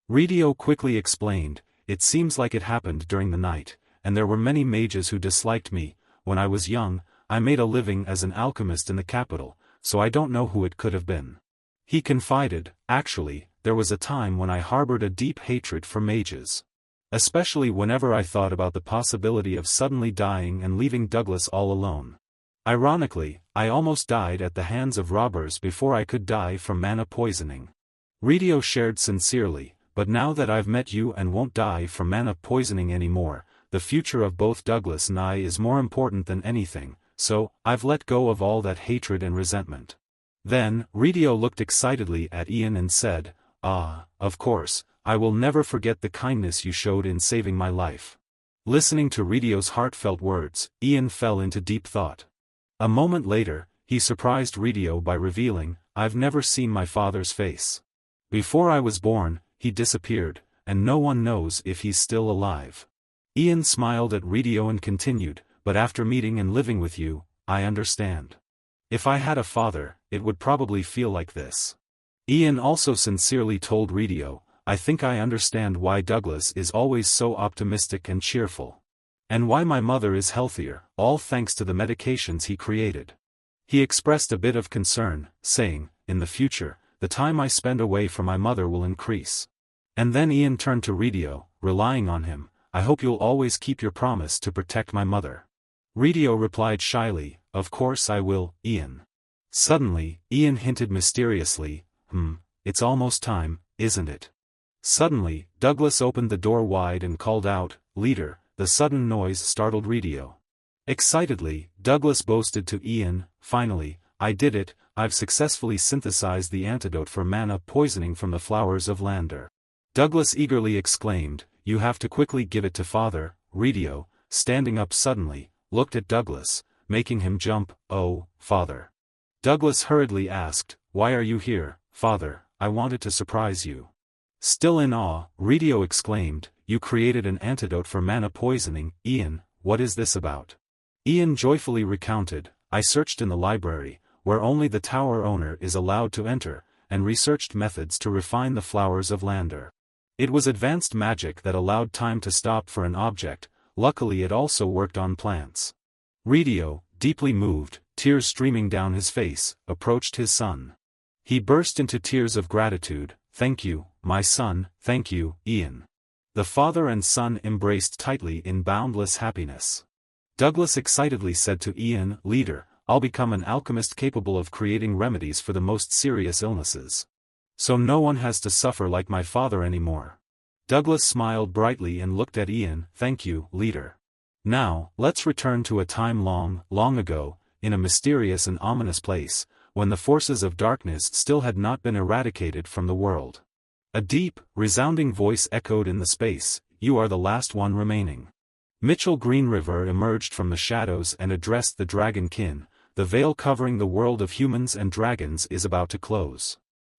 Ridio quickly explained, "It seems like it happened during the night, and there were many mages who disliked me. When I was young, I made a living as an alchemist in the capital, so I don't know who it could have been." He confided, "Actually, there was a time when I harbored a deep hatred for mages. Especially whenever I thought about the possibility of suddenly dying and leaving Douglas all alone. Ironically, I almost died at the hands of robbers before I could die from mana poisoning." Ridio shared sincerely, "But now that I've met you and won't die from mana poisoning anymore, the future of both Douglas and I is more important than anything, so I've let go of all that hatred and resentment." Then, Ridio looked excitedly at Ian and said, "Ah, of course, I will never forget the kindness you showed in saving my life." Listening to Ridio's heartfelt words, Ian fell into deep thought. A moment later, he surprised Ridio by revealing, "I've never seen my father's face. Before I was born, he disappeared, and no one knows if he's still alive." Ian smiled at Ridio and continued, "But after meeting and living with you, I understand. If I had a father, it would probably feel like this." Ian also sincerely told Ridio, "I think I understand why Douglas is always so optimistic and cheerful. And why my mother is healthier, all thanks to the medications he created." He expressed a bit of concern, saying, "In the future, the time I spend away from my mother will increase." And then Ian turned to Ridio, relying on him, "I hope you'll always keep your promise to protect my mother." Ridio replied shyly, "Of course I will, Ian." Suddenly, Ian hinted mysteriously, It's almost time, isn't it?" Suddenly, Douglas opened the door wide and called out, "Leader." The sudden noise startled Ridio. Excitedly, Douglas boasted to Ian, "Finally, I did it, I've successfully synthesized the antidote for mana poisoning from the flowers of Lander." Douglas eagerly exclaimed, "You have to quickly give it to father." Radio, standing up suddenly, looked at Douglas, making him jump. "Oh, father." Douglas hurriedly asked, "Why are you here, father?" "I wanted to surprise you." Still in awe, Radio exclaimed, "You created an antidote for mana poisoning, Ian, what is this about?" Ian joyfully recounted, "I searched in the library, where only the tower owner is allowed to enter, and researched methods to refine the flowers of Lander. It was advanced magic that allowed time to stop for an object, luckily it also worked on plants." Radio, deeply moved, tears streaming down his face, approached his son. He burst into tears of gratitude. "Thank you, my son, thank you, Ian." The father and son embraced tightly in boundless happiness. Douglas excitedly said to Ian, "Leader, I'll become an alchemist capable of creating remedies for the most serious illnesses. So no one has to suffer like my father anymore." Douglas smiled brightly and looked at Ian. "Thank you, leader. Now, let's return to a time long, long ago, in a mysterious and ominous place, when the forces of darkness still had not been eradicated from the world." A deep, resounding voice echoed in the space, "You are the last one remaining." Mitchell Greenriver emerged from the shadows and addressed the Dragonkin. "The veil covering the world of humans and dragons is about to close.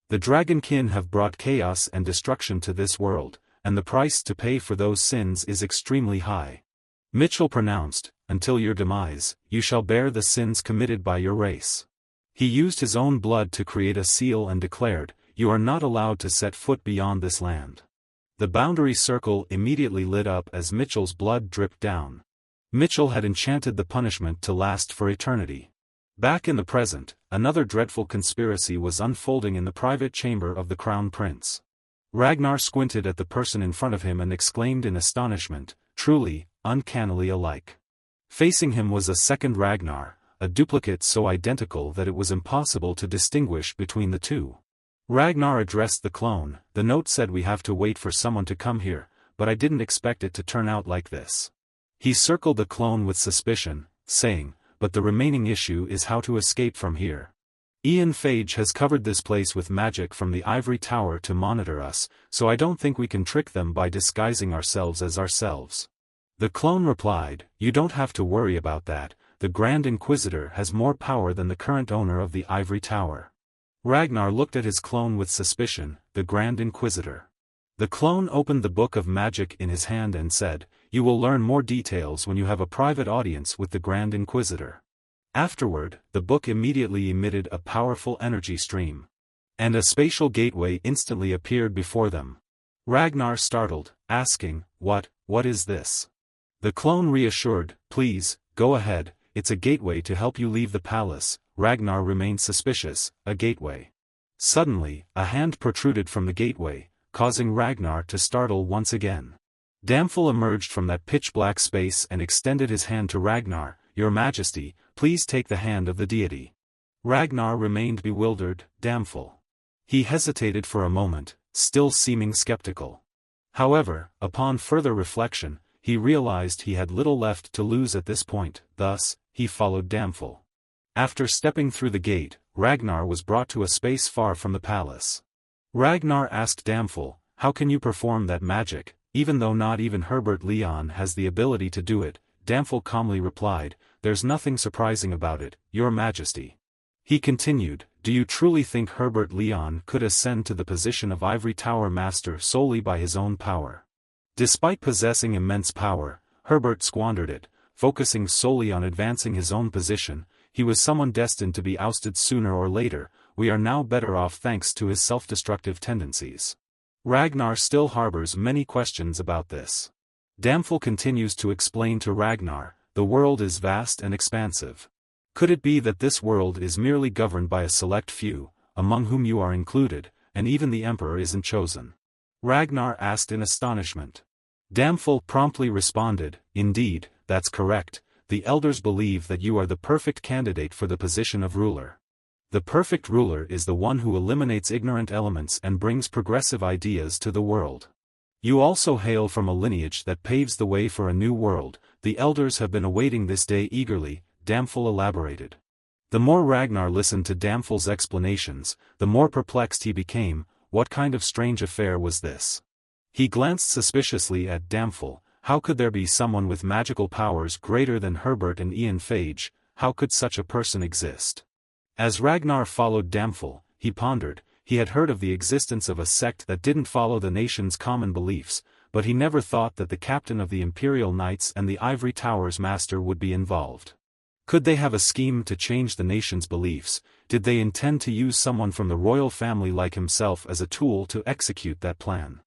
The Dragonkin have brought chaos and destruction to this world, and the price to pay for those sins is extremely high. Mitchell pronounced, until your demise, you shall bear the sins committed by your race." He used his own blood to create a seal and declared, "You are not allowed to set foot beyond this land." The boundary circle immediately lit up as Mitchell's blood dripped down. Mitchell had enchanted the punishment to last for eternity. Back in the present, another dreadful conspiracy was unfolding in the private chamber of the Crown Prince. Ragnar squinted at the person in front of him and exclaimed in astonishment, truly, uncannily alike. Facing him was a second Ragnar, a duplicate so identical that it was impossible to distinguish between the two. Ragnar addressed the clone. "The note said we have to wait for someone to come here, but I didn't expect it to turn out like this." He circled the clone with suspicion, saying, "But the remaining issue is how to escape from here. Ian Phage has covered this place with magic from the ivory tower to monitor us, so I don't think we can trick them by disguising ourselves as ourselves." The clone replied, "You don't have to worry about that, the Grand Inquisitor has more power than the current owner of the ivory tower." Ragnar looked at his clone with suspicion. "The Grand Inquisitor?" The clone opened the book of magic in his hand and said, "You will learn more details when you have a private audience with the Grand Inquisitor." Afterward, the book immediately emitted a powerful energy stream. And a spatial gateway instantly appeared before them. Ragnar startled, asking, What is this?" The clone reassured, "Please, go ahead, it's a gateway to help you leave the palace." Ragnar remained suspicious. "A gateway?" Suddenly, a hand protruded from the gateway, causing Ragnar to startle once again. Damphel emerged from that pitch-black space and extended his hand to Ragnar. "Your Majesty, please take the hand of the deity." Ragnar remained bewildered. Damphel. He hesitated for a moment, still seeming skeptical. However, upon further reflection, he realized he had little left to lose at this point, thus, he followed Damphel. After stepping through the gate, Ragnar was brought to a space far from the palace. Ragnar asked Damphel, "How can you perform that magic, even though not even Herbert Leon has the ability to do it?" Damphel calmly replied, "There's nothing surprising about it, Your Majesty." He continued, "Do you truly think Herbert Leon could ascend to the position of Ivory Tower Master solely by his own power? Despite possessing immense power, Herbert squandered it, focusing solely on advancing his own position. He was someone destined to be ousted sooner or later. We are now better off thanks to his self-destructive tendencies." Ragnar still harbors many questions about this. Damphel continues to explain to Ragnar, "The world is vast and expansive. Could it be that this world is merely governed by a select few, among whom you are included, and even the Emperor isn't chosen?" Ragnar asked in astonishment. Damphel promptly responded, "Indeed, that's correct. The elders believe that you are the perfect candidate for the position of ruler. The perfect ruler is the one who eliminates ignorant elements and brings progressive ideas to the world. You also hail from a lineage that paves the way for a new world. The elders have been awaiting this day eagerly," Damphel elaborated. The more Ragnar listened to Damphel's explanations, the more perplexed he became. What kind of strange affair was this? He glanced suspiciously at Damphel. How could there be someone with magical powers greater than Herbert and Ian Phage? How could such a person exist? As Ragnar followed Damphel, he pondered. He had heard of the existence of a sect that didn't follow the nation's common beliefs, but he never thought that the captain of the Imperial Knights and the Ivory Tower's master would be involved. Could they have a scheme to change the nation's beliefs? Did they intend to use someone from the royal family like himself as a tool to execute that plan?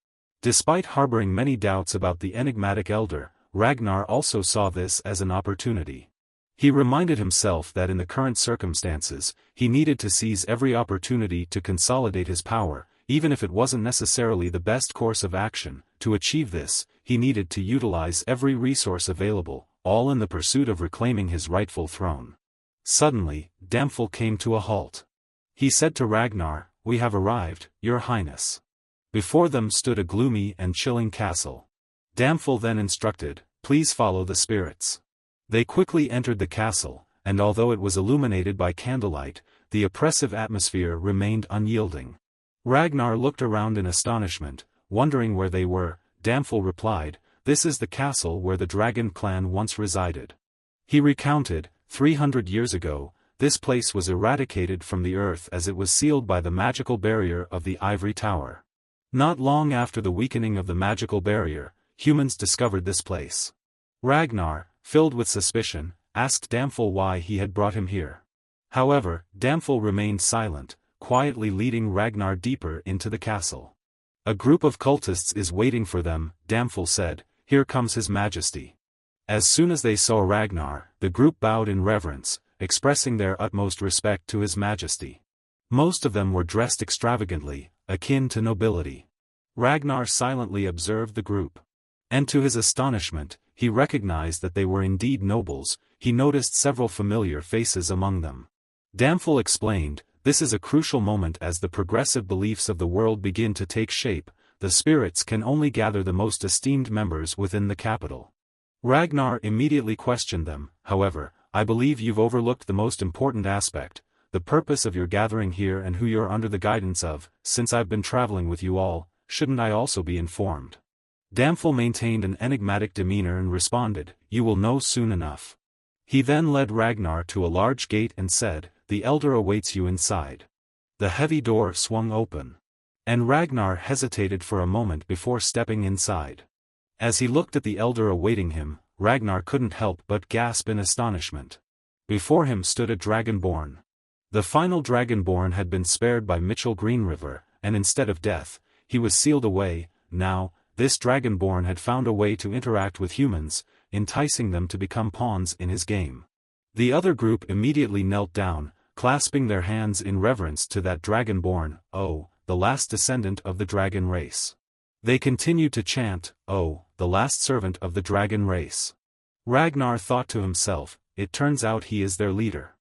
Despite harboring many doubts about the enigmatic elder, Ragnar also saw this as an opportunity. He reminded himself that in the current circumstances, he needed to seize every opportunity to consolidate his power, even if it wasn't necessarily the best course of action. To achieve this, he needed to utilize every resource available, all in the pursuit of reclaiming his rightful throne. Suddenly, Damphel came to a halt. He said to Ragnar, "We have arrived, Your Highness." Before them stood a gloomy and chilling castle. Damphel then instructed, "Please follow the spirits." They quickly entered the castle, and although it was illuminated by candlelight, the oppressive atmosphere remained unyielding. Ragnar looked around in astonishment, wondering where they were. Damphel replied, "This is the castle where the dragon clan once resided." He recounted, 300 years ago, this place was eradicated from the earth as it was sealed by the magical barrier of the Ivory Tower. Not long after the weakening of the magical barrier, humans discovered this place. Ragnar, filled with suspicion, asked Damphel why he had brought him here. However, Damphel remained silent, quietly leading Ragnar deeper into the castle. "A group of cultists is waiting for them," Damphel said. "Here comes His Majesty." As soon as they saw Ragnar, the group bowed in reverence, expressing their utmost respect to His Majesty. Most of them were dressed extravagantly, akin to nobility. Ragnar silently observed the group. And to his astonishment, he recognized that they were indeed nobles. He noticed several familiar faces among them. Damphel explained, "This is a crucial moment as the progressive beliefs of the world begin to take shape. The spirits can only gather the most esteemed members within the capital." Ragnar immediately questioned them. "However, I believe you've overlooked the most important aspect, the purpose of your gathering here and who you're under the guidance of. Since I've been traveling with you all, shouldn't I also be informed?" Damphel maintained an enigmatic demeanor and responded, "You will know soon enough." He then led Ragnar to a large gate and said, "The elder awaits you inside." The heavy door swung open. And Ragnar hesitated for a moment before stepping inside. As he looked at the elder awaiting him, Ragnar couldn't help but gasp in astonishment. Before him stood a dragonborn. The final dragonborn had been spared by Mitchell Greenriver, and instead of death, he was sealed away. Now, this dragonborn had found a way to interact with humans, enticing them to become pawns in his game. The other group immediately knelt down, clasping their hands in reverence to that dragonborn, "Oh, the last descendant of the dragon race." They continued to chant, "Oh, the last servant of the dragon race." Ragnar thought to himself, "It turns out he is their leader."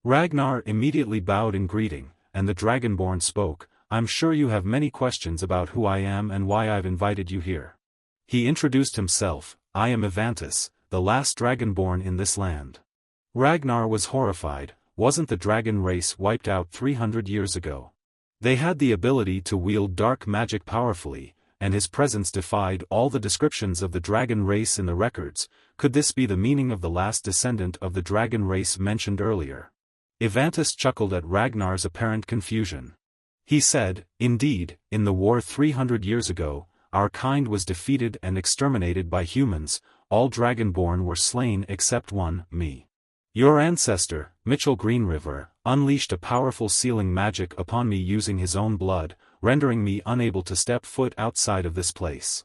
Ragnar immediately bowed in greeting, and the dragonborn spoke, "I'm sure you have many questions about who I am and why I've invited you here." He introduced himself, "I am Evantus, the last dragonborn in this land." Ragnar was horrified. Wasn't the dragon race wiped out 300 years ago? They had the ability to wield dark magic powerfully, and his presence defied all the descriptions of the dragon race in the records. Could this be the meaning of the last descendant of the dragon race mentioned earlier? Evantus chuckled at Ragnar's apparent confusion. He said, "Indeed, in the war 300 years ago, our kind was defeated and exterminated by humans. All dragonborn were slain except one, me. Your ancestor, Mitchell Greenriver, unleashed a powerful sealing magic upon me using his own blood, rendering me unable to step foot outside of this place."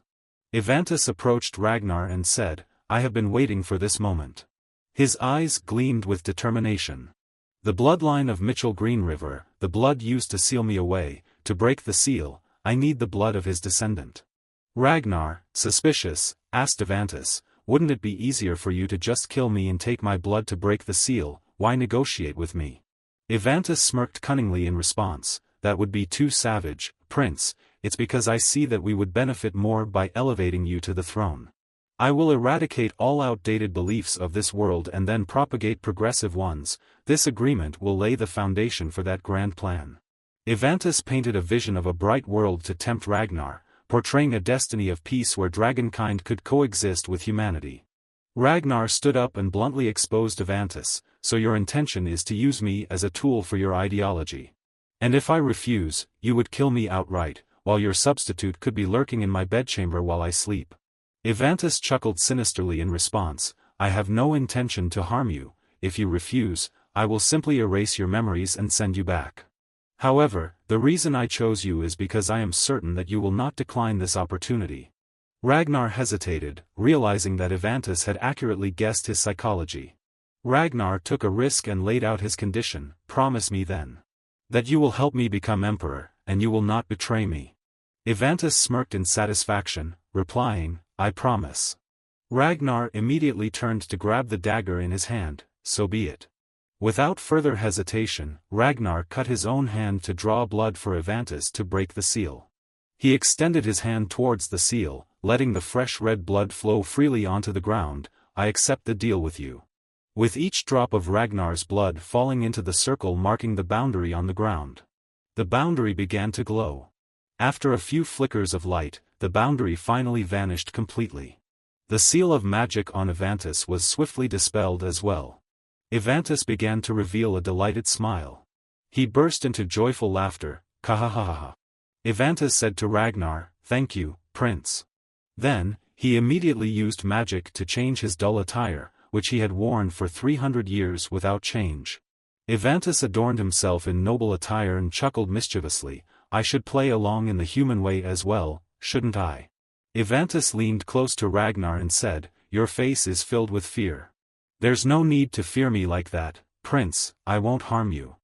Evantus approached Ragnar and said, "I have been waiting for this moment." His eyes gleamed with determination. "The bloodline of Mitchell Greenriver, the blood used to seal me away, to break the seal, I need the blood of his descendant." Ragnar, suspicious, asked Evantus, "Wouldn't it be easier for you to just kill me and take my blood to break the seal? Why negotiate with me?" Evantus smirked cunningly in response, "That would be too savage, Prince. It's because I see that we would benefit more by elevating you to the throne. I will eradicate all outdated beliefs of this world and then propagate progressive ones. This agreement will lay the foundation for that grand plan." Evantus painted a vision of a bright world to tempt Ragnar, portraying a destiny of peace where dragonkind could coexist with humanity. Ragnar stood up and bluntly exposed Avantis, so your intention is to use me as a tool for your ideology. And if I refuse, you would kill me outright, while your substitute could be lurking in my bedchamber while I sleep. Avantis chuckled sinisterly in response, I have no intention to harm you. If you refuse, I will simply erase your memories and send you back. However, the reason I chose you is because I am certain that you will not decline this opportunity. Ragnar hesitated, realizing that Avantis had accurately guessed his psychology. Ragnar took a risk and laid out his condition, promise me then that you will help me become emperor, and you will not betray me. Avantis smirked in satisfaction, replying, I promise. Ragnar immediately turned to grab the dagger in his hand, so be it. Without further hesitation, Ragnar cut his own hand to draw blood for Avantis to break the seal. He extended his hand towards the seal, letting the fresh red blood flow freely onto the ground. I accept the deal with you. With each drop of Ragnar's blood falling into the circle marking the boundary on the ground, the boundary began to glow. After a few flickers of light, the boundary finally vanished completely. The seal of magic on Avantis was swiftly dispelled as well. Avantis began to reveal a delighted smile. He burst into joyful laughter, kahahaha. Avantis said to Ragnar, thank you, Prince. Then, he immediately used magic to change his dull attire, which he had worn for 300 years without change. Avantis adorned himself in noble attire and chuckled mischievously, I should play along in the human way as well, shouldn't I? Avantis leaned close to Ragnar and said, your face is filled with fear. There's no need to fear me like that, Prince, I won't harm you.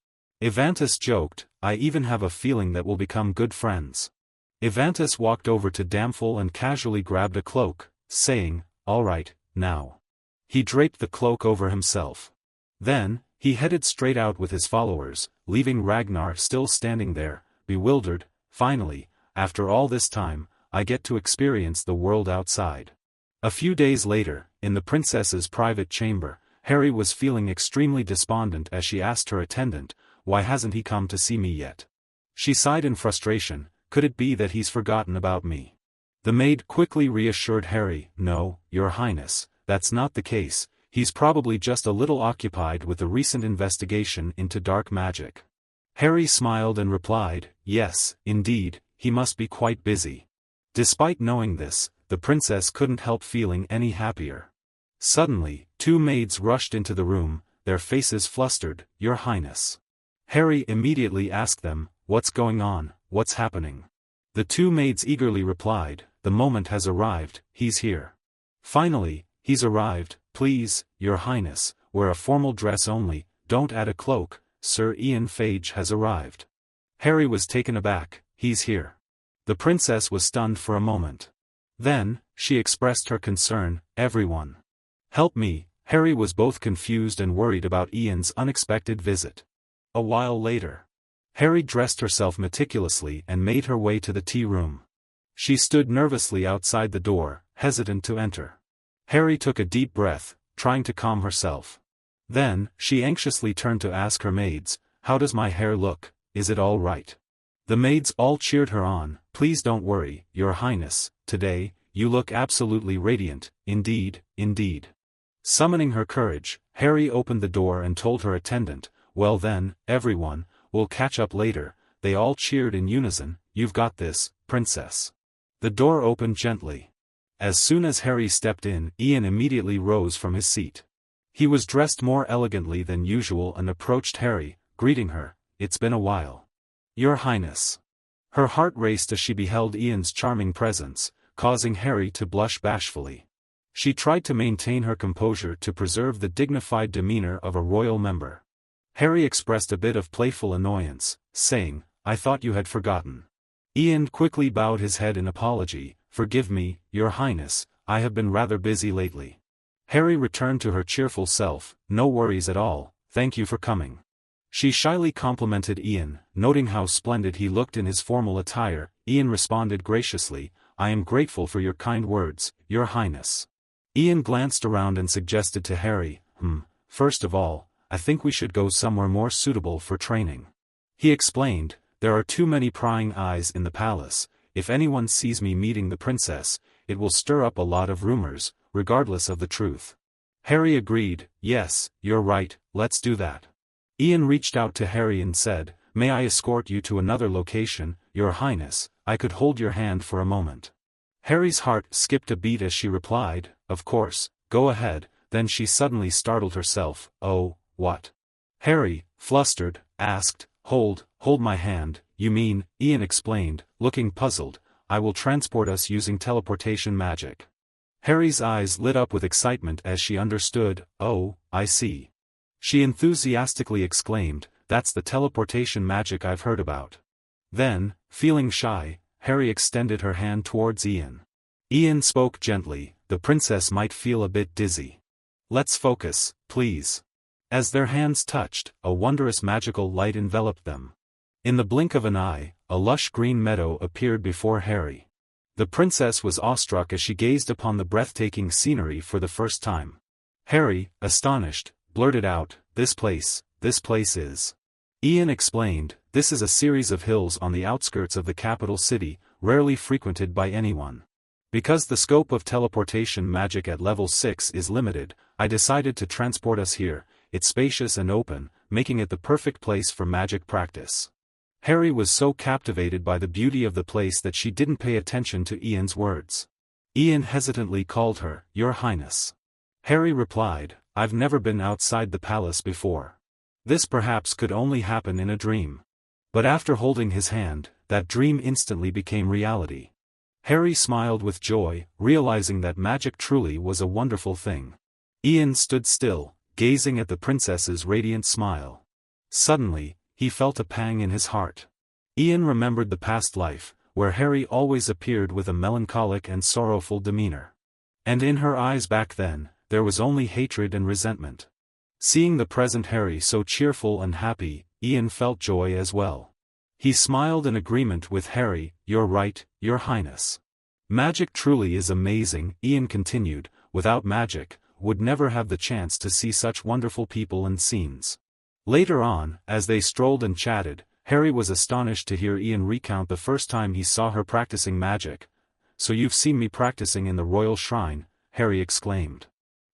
Avantis joked, I even have a feeling that we'll become good friends. Avantis walked over to Damphel and casually grabbed a cloak, saying, all right, now. He draped the cloak over himself. Then, he headed straight out with his followers, leaving Ragnar still standing there, bewildered. Finally, after all this time, I get to experience the world outside. A few days later, in the princess's private chamber, Harry was feeling extremely despondent as she asked her attendant, why hasn't he come to see me yet? She sighed in frustration, could it be that he's forgotten about me? The maid quickly reassured Harry, no, Your Highness, that's not the case, he's probably just a little occupied with the recent investigation into dark magic. Harry smiled and replied, yes, indeed, he must be quite busy. Despite knowing this, the princess couldn't help feeling any happier. Suddenly, two maids rushed into the room, their faces flustered, Your Highness. Harry immediately asked them, what's going on, what's happening? The two maids eagerly replied, the moment has arrived, he's here. Finally, he's arrived, please, Your Highness, wear a formal dress only, don't add a cloak, Sir Ian Fage has arrived. Harry was taken aback, he's here. The princess was stunned for a moment. Then, she expressed her concern, everyone. Help me. Harry was both confused and worried about Ian's unexpected visit. A while later, Harry dressed herself meticulously and made her way to the tea room. She stood nervously outside the door, hesitant to enter. Harry took a deep breath, trying to calm herself. Then, she anxiously turned to ask her maids, how does my hair look, is it all right? The maids all cheered her on, please don't worry, Your Highness, today, you look absolutely radiant, indeed, indeed. Summoning her courage, Harry opened the door and told her attendant, well then, everyone, we'll catch up later. They all cheered in unison, you've got this, princess. The door opened gently. As soon as Harry stepped in, Ian immediately rose from his seat. He was dressed more elegantly than usual and approached Harry, greeting her, it's been a while. Your Highness. Her heart raced as she beheld Ian's charming presence, causing Harry to blush bashfully. She tried to maintain her composure to preserve the dignified demeanor of a royal member. Harry expressed a bit of playful annoyance, saying, I thought you had forgotten. Ian quickly bowed his head in apology, forgive me, Your Highness, I have been rather busy lately. Harry returned to her cheerful self, no worries at all, thank you for coming. She shyly complimented Ian, noting how splendid he looked in his formal attire. Ian responded graciously, I am grateful for your kind words, Your Highness. Ian glanced around and suggested to Harry, first of all, I think we should go somewhere more suitable for training. He explained, there are too many prying eyes in the palace, if anyone sees me meeting the princess, it will stir up a lot of rumors, regardless of the truth. Harry agreed, yes, you're right, let's do that. Ian reached out to Harry and said, may I escort you to another location, Your Highness, I could hold your hand for a moment. Harry's heart skipped a beat as she replied, of course, go ahead, then she suddenly startled herself, oh, what? Harry, flustered, asked, hold my hand, you mean, Ian explained, looking puzzled, I will transport us using teleportation magic. Harry's eyes lit up with excitement as she understood, oh, I see. She enthusiastically exclaimed, that's the teleportation magic I've heard about. Then, feeling shy, Harry extended her hand towards Ian. Ian spoke gently, the princess might feel a bit dizzy. Let's focus, please. As their hands touched, a wondrous magical light enveloped them. In the blink of an eye, a lush green meadow appeared before Harry. The princess was awestruck as she gazed upon the breathtaking scenery for the first time. Harry, astonished, blurted out, this place is. Ian explained, this is a series of hills on the outskirts of the capital city, rarely frequented by anyone. Because the scope of teleportation magic at level 6 is limited, I decided to transport us here. It's spacious and open, making it the perfect place for magic practice. Harry was so captivated by the beauty of the place that she didn't pay attention to Ian's words. Ian hesitantly called her, Your Highness. Harry replied, I've never been outside the palace before. This perhaps could only happen in a dream. But after holding his hand, that dream instantly became reality. Harry smiled with joy, realizing that magic truly was a wonderful thing. Ian stood still, gazing at the princess's radiant smile. Suddenly, he felt a pang in his heart. Ian remembered the past life, where Harry always appeared with a melancholic and sorrowful demeanor. And in her eyes back then, there was only hatred and resentment. Seeing the present Harry so cheerful and happy, Ian felt joy as well. He smiled in agreement with Harry, You're right, Your Highness. Magic truly is amazing, Ian continued, without magic, would never have the chance to see such wonderful people and scenes. Later on, as they strolled and chatted, Harry was astonished to hear Ian recount the first time he saw her practicing magic. So you've seen me practicing in the royal shrine, Harry exclaimed.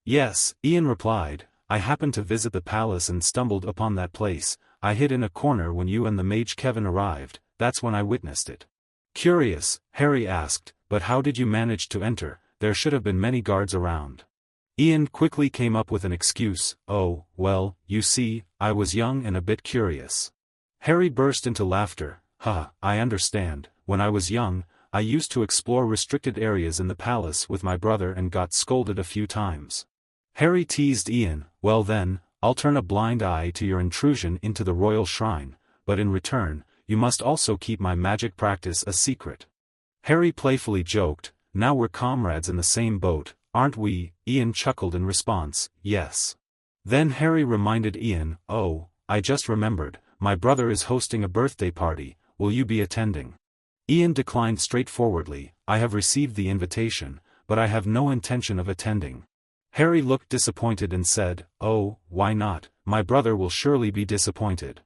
Yes, Ian replied, I happened to visit the palace and stumbled upon that place. I hid in a corner when you and the mage Kevin arrived, that's when I witnessed it. Curious, Harry asked, but how did you manage to enter? There should have been many guards around. Ian quickly came up with an excuse, oh, well, you see, I was young and a bit curious. Harry burst into laughter, I understand, when I was young, I used to explore restricted areas in the palace with my brother and got scolded a few times. Harry teased Ian, well then, I'll turn a blind eye to your intrusion into the royal shrine, but in return, you must also keep my magic practice a secret. Harry playfully joked, now we're comrades in the same boat, aren't we? Ian chuckled in response, yes. Then Harry reminded Ian, oh, I just remembered, my brother is hosting a birthday party, will you be attending? Ian declined straightforwardly, I have received the invitation, but I have no intention of attending. Harry looked disappointed and said, oh, why not, my brother will surely be disappointed.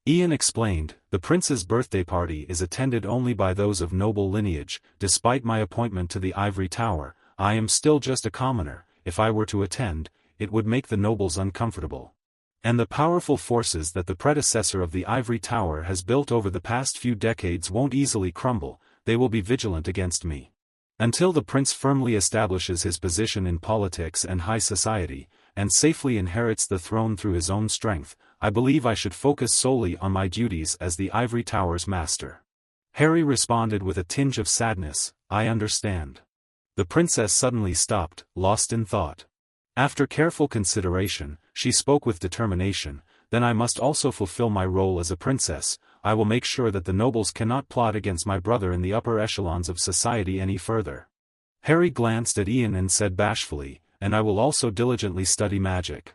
Ian explained, the prince's birthday party is attended only by those of noble lineage. Despite my appointment to the ivory tower, I am still just a commoner. If I were to attend, it would make the nobles uncomfortable. And the powerful forces that the predecessor of the ivory tower has built over the past few decades won't easily crumble, they will be vigilant against me. Until the prince firmly establishes his position in politics and high society, and safely inherits the throne through his own strength, I believe I should focus solely on my duties as the ivory tower's master. Harry responded with a tinge of sadness, I understand. The princess suddenly stopped, lost in thought. After careful consideration, she spoke with determination, then I must also fulfill my role as a princess. I will make sure that the nobles cannot plot against my brother in the upper echelons of society any further. Harry glanced at Ian and said bashfully, and I will also diligently study magic.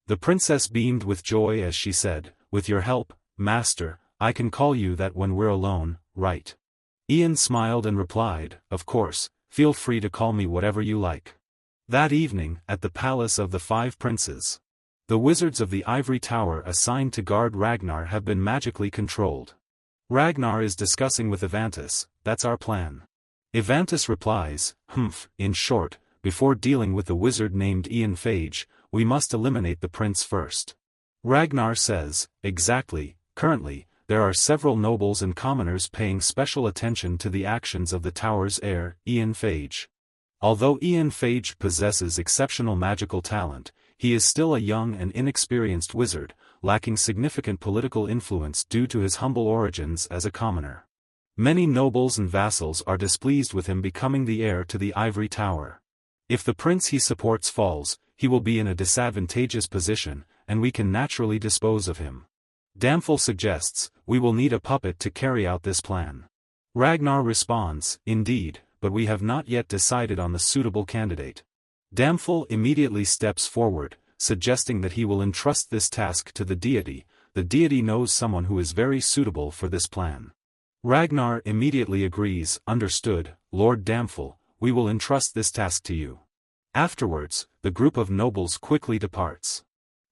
The princess beamed with joy as she said, with your help, master, I can call you that when we're alone, right? Ian smiled and replied, of course, feel free to call me whatever you like. That evening, at the palace of the five princes, the wizards of the ivory tower assigned to guard Ragnar have been magically controlled. Ragnar is discussing with Avantis, that's our plan. Evantus replies, in short, before dealing with the wizard named Ian Phage, we must eliminate the prince first. Ragnar says, exactly, currently, there are several nobles and commoners paying special attention to the actions of the tower's heir, Ian Phage. Although Ian Phage possesses exceptional magical talent, he is still a young and inexperienced wizard, lacking significant political influence due to his humble origins as a commoner. Many nobles and vassals are displeased with him becoming the heir to the ivory tower. If the prince he supports falls, he will be in a disadvantageous position, and we can naturally dispose of him. Damphel suggests, we will need a puppet to carry out this plan. Ragnar responds, indeed, but we have not yet decided on the suitable candidate. Damphel immediately steps forward, suggesting that he will entrust this task to the deity. The deity knows someone who is very suitable for this plan. Ragnar immediately agrees, understood, Lord Damphel, we will entrust this task to you. Afterwards, the group of nobles quickly departs,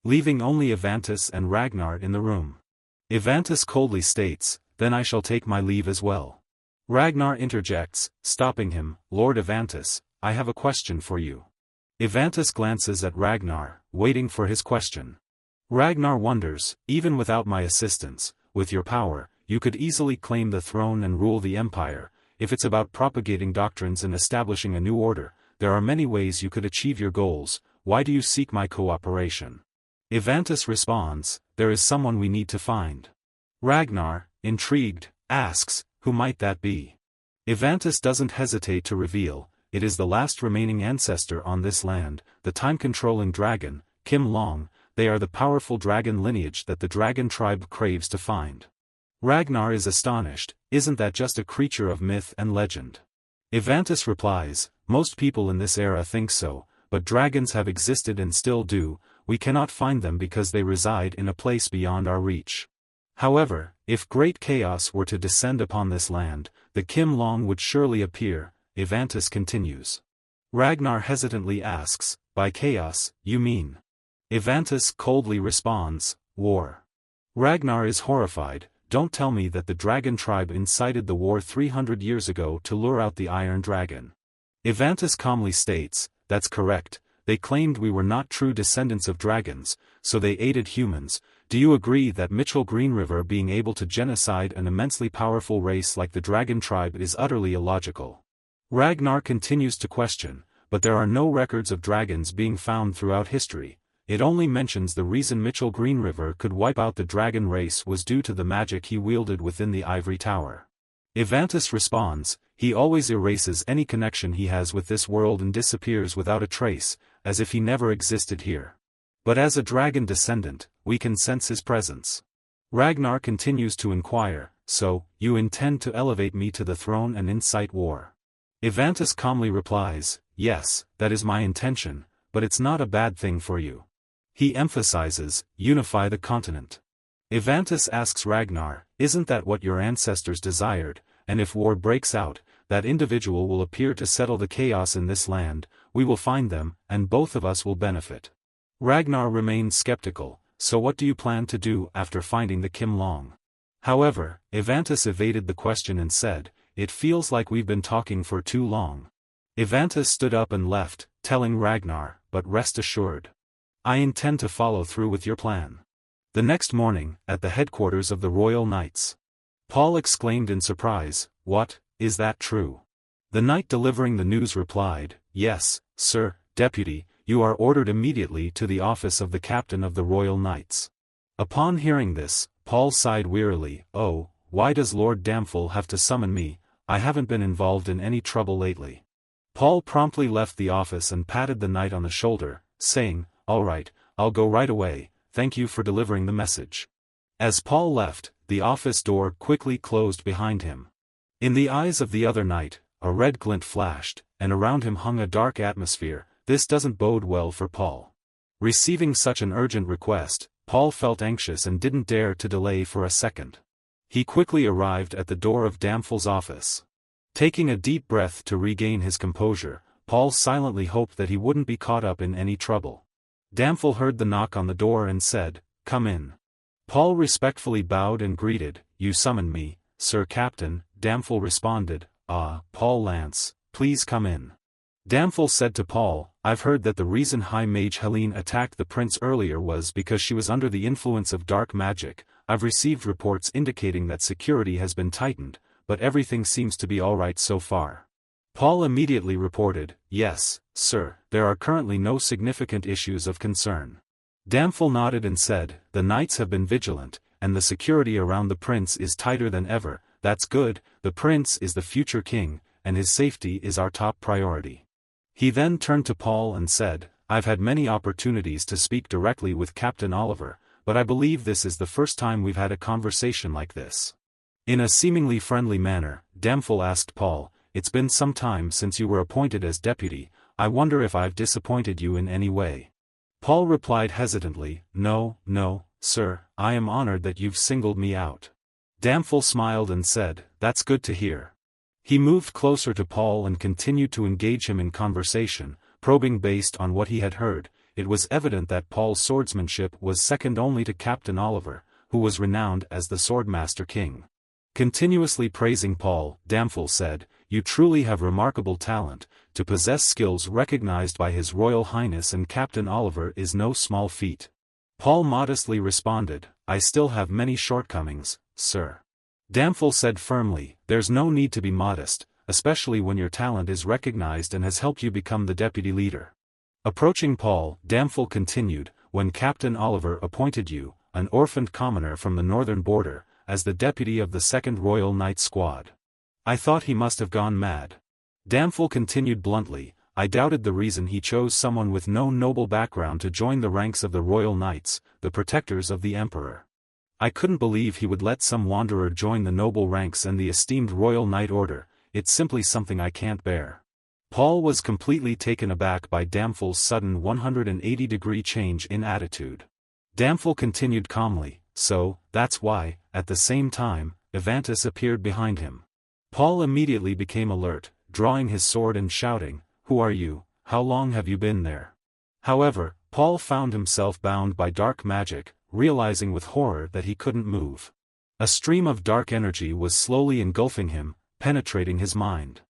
leaving only Evantus and Ragnar in the room. Evantus coldly states, then I shall take my leave as well. Ragnar interjects, stopping him, Lord Evantus, I have a question for you. Evantus glances at Ragnar, waiting for his question. Ragnar wonders, even without my assistance, with your power, you could easily claim the throne and rule the empire. If it's about propagating doctrines and establishing a new order, there are many ways you could achieve your goals. Why do you seek my cooperation? Evantus responds, there is someone we need to find. Ragnar, intrigued, asks, who might that be? Evantus doesn't hesitate to reveal, it is the last remaining ancestor on this land, the time-controlling dragon, Kim Long. They are the powerful dragon lineage that the dragon tribe craves to find. Ragnar is astonished, isn't that just a creature of myth and legend? Evantus replies, most people in this era think so, but dragons have existed and still do. We cannot find them because they reside in a place beyond our reach. However, if great chaos were to descend upon this land, the Kim Long would surely appear. Evantus continues. Ragnar hesitantly asks, by chaos, you mean? Evantus coldly responds, war. Ragnar is horrified, don't tell me that the dragon tribe incited the war 300 years ago to lure out the Iron Dragon. Evantus calmly states, that's correct, they claimed we were not true descendants of dragons, so they aided humans. Do you agree that Mitchell Greenriver being able to genocide an immensely powerful race like the dragon tribe is utterly illogical? Ragnar continues to question, but there are no records of dragons being found throughout history. It only mentions the reason Mitchell Greenriver could wipe out the dragon race was due to the magic he wielded within the ivory tower. Evantus responds, he always erases any connection he has with this world and disappears without a trace, as if he never existed here. But as a dragon descendant, we can sense his presence. Ragnar continues to inquire, so, you intend to elevate me to the throne and incite war? Evantus calmly replies, yes, that is my intention, but it's not a bad thing for you. He emphasizes, unify the continent. Evantus asks Ragnar, isn't that what your ancestors desired, and if war breaks out, that individual will appear to settle the chaos in this land, we will find them, and both of us will benefit. Ragnar remains skeptical, so what do you plan to do after finding the Kim Long? However, Evantus evaded the question and said, it feels like we've been talking for too long. Evantus stood up and left, telling Ragnar, but rest assured, I intend to follow through with your plan. The next morning, at the headquarters of the Royal Knights, Paul exclaimed in surprise, what, is that true? The knight delivering the news replied, yes, sir, deputy, you are ordered immediately to the office of the captain of the Royal Knights. Upon hearing this, Paul sighed wearily, oh, why does Lord Damphel have to summon me? I haven't been involved in any trouble lately. Paul promptly left the office and patted the knight on the shoulder, saying, all right, I'll go right away, thank you for delivering the message. As Paul left, the office door quickly closed behind him. In the eyes of the other knight, a red glint flashed, and around him hung a dark atmosphere. This doesn't bode well for Paul. Receiving such an urgent request, Paul felt anxious and didn't dare to delay for a second. He quickly arrived at the door of Damphel's office. Taking a deep breath to regain his composure, Paul silently hoped that he wouldn't be caught up in any trouble. Damphel heard the knock on the door and said, come in. Paul respectfully bowed and greeted, you summoned me, Sir Captain," Damphel responded. Paul Lance, please come in." Damphel said to Paul, "I've heard that the reason High Mage Helene attacked the prince earlier was because she was under the influence of dark magic. I've received reports indicating that security has been tightened, but everything seems to be alright so far." Paul immediately reported, "Yes, sir, there are currently no significant issues of concern." Damphel nodded and said, "The knights have been vigilant, and the security around the prince is tighter than ever. That's good, the prince is the future king, and his safety is our top priority." He then turned to Paul and said, "I've had many opportunities to speak directly with Captain Oliver, but I believe this is the first time we've had a conversation like this." In a seemingly friendly manner, Damphel asked Paul, "It's been some time since you were appointed as deputy. I wonder if I've disappointed you in any way." Paul replied hesitantly, No, sir, I am honored that you've singled me out." Damphel smiled and said, "That's good to hear." He moved closer to Paul and continued to engage him in conversation, probing based on what he had heard. It was evident that Paul's swordsmanship was second only to Captain Oliver, who was renowned as the Swordmaster King. Continuously praising Paul, Damphel said, "You truly have remarkable talent. To possess skills recognized by His Royal Highness and Captain Oliver is no small feat." Paul modestly responded, "I still have many shortcomings, sir." Damphel said firmly, "There's no need to be modest, especially when your talent is recognized and has helped you become the deputy leader." Approaching Paul, Damphel continued, "When Captain Oliver appointed you, an orphaned commoner from the northern border, as the deputy of the 2nd Royal Knight Squad, I thought he must have gone mad." Damphel continued bluntly, "I doubted the reason he chose someone with no noble background to join the ranks of the Royal Knights, the protectors of the Emperor. I couldn't believe he would let some wanderer join the noble ranks and the esteemed Royal Knight Order. It's simply something I can't bear." Paul was completely taken aback by Damphel's sudden 180-degree change in attitude. Damphel continued calmly, "So, that's why." At the same time, Evantus appeared behind him. Paul immediately became alert, drawing his sword and shouting, "Who are you? How long have you been there?" However, Paul found himself bound by dark magic, realizing with horror that he couldn't move. A stream of dark energy was slowly engulfing him, penetrating his mind.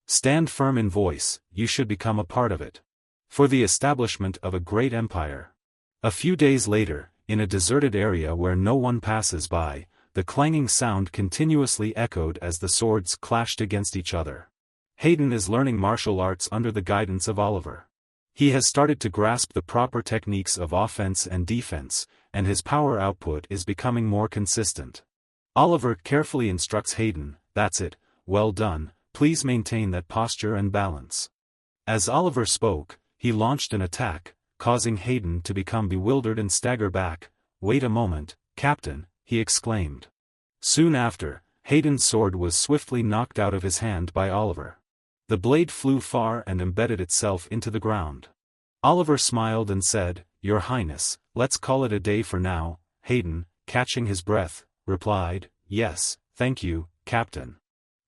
"Stand firm in voice, you should become a part of it. For the establishment of a great empire." A few days later, in a deserted area where no one passes by, the clanging sound continuously echoed as the swords clashed against each other. Hayden is learning martial arts under the guidance of Oliver. He has started to grasp the proper techniques of offense and defense, and his power output is becoming more consistent. Oliver carefully instructs Hayden, "That's it, well done, please maintain that posture and balance." As Oliver spoke, he launched an attack, causing Hayden to become bewildered and stagger back. "Wait a moment, Captain," he exclaimed. Soon after, Hayden's sword was swiftly knocked out of his hand by Oliver. The blade flew far and embedded itself into the ground. Oliver smiled and said, "Your Highness, let's call it a day for now." Hayden, catching his breath, replied, "Yes, thank you, Captain."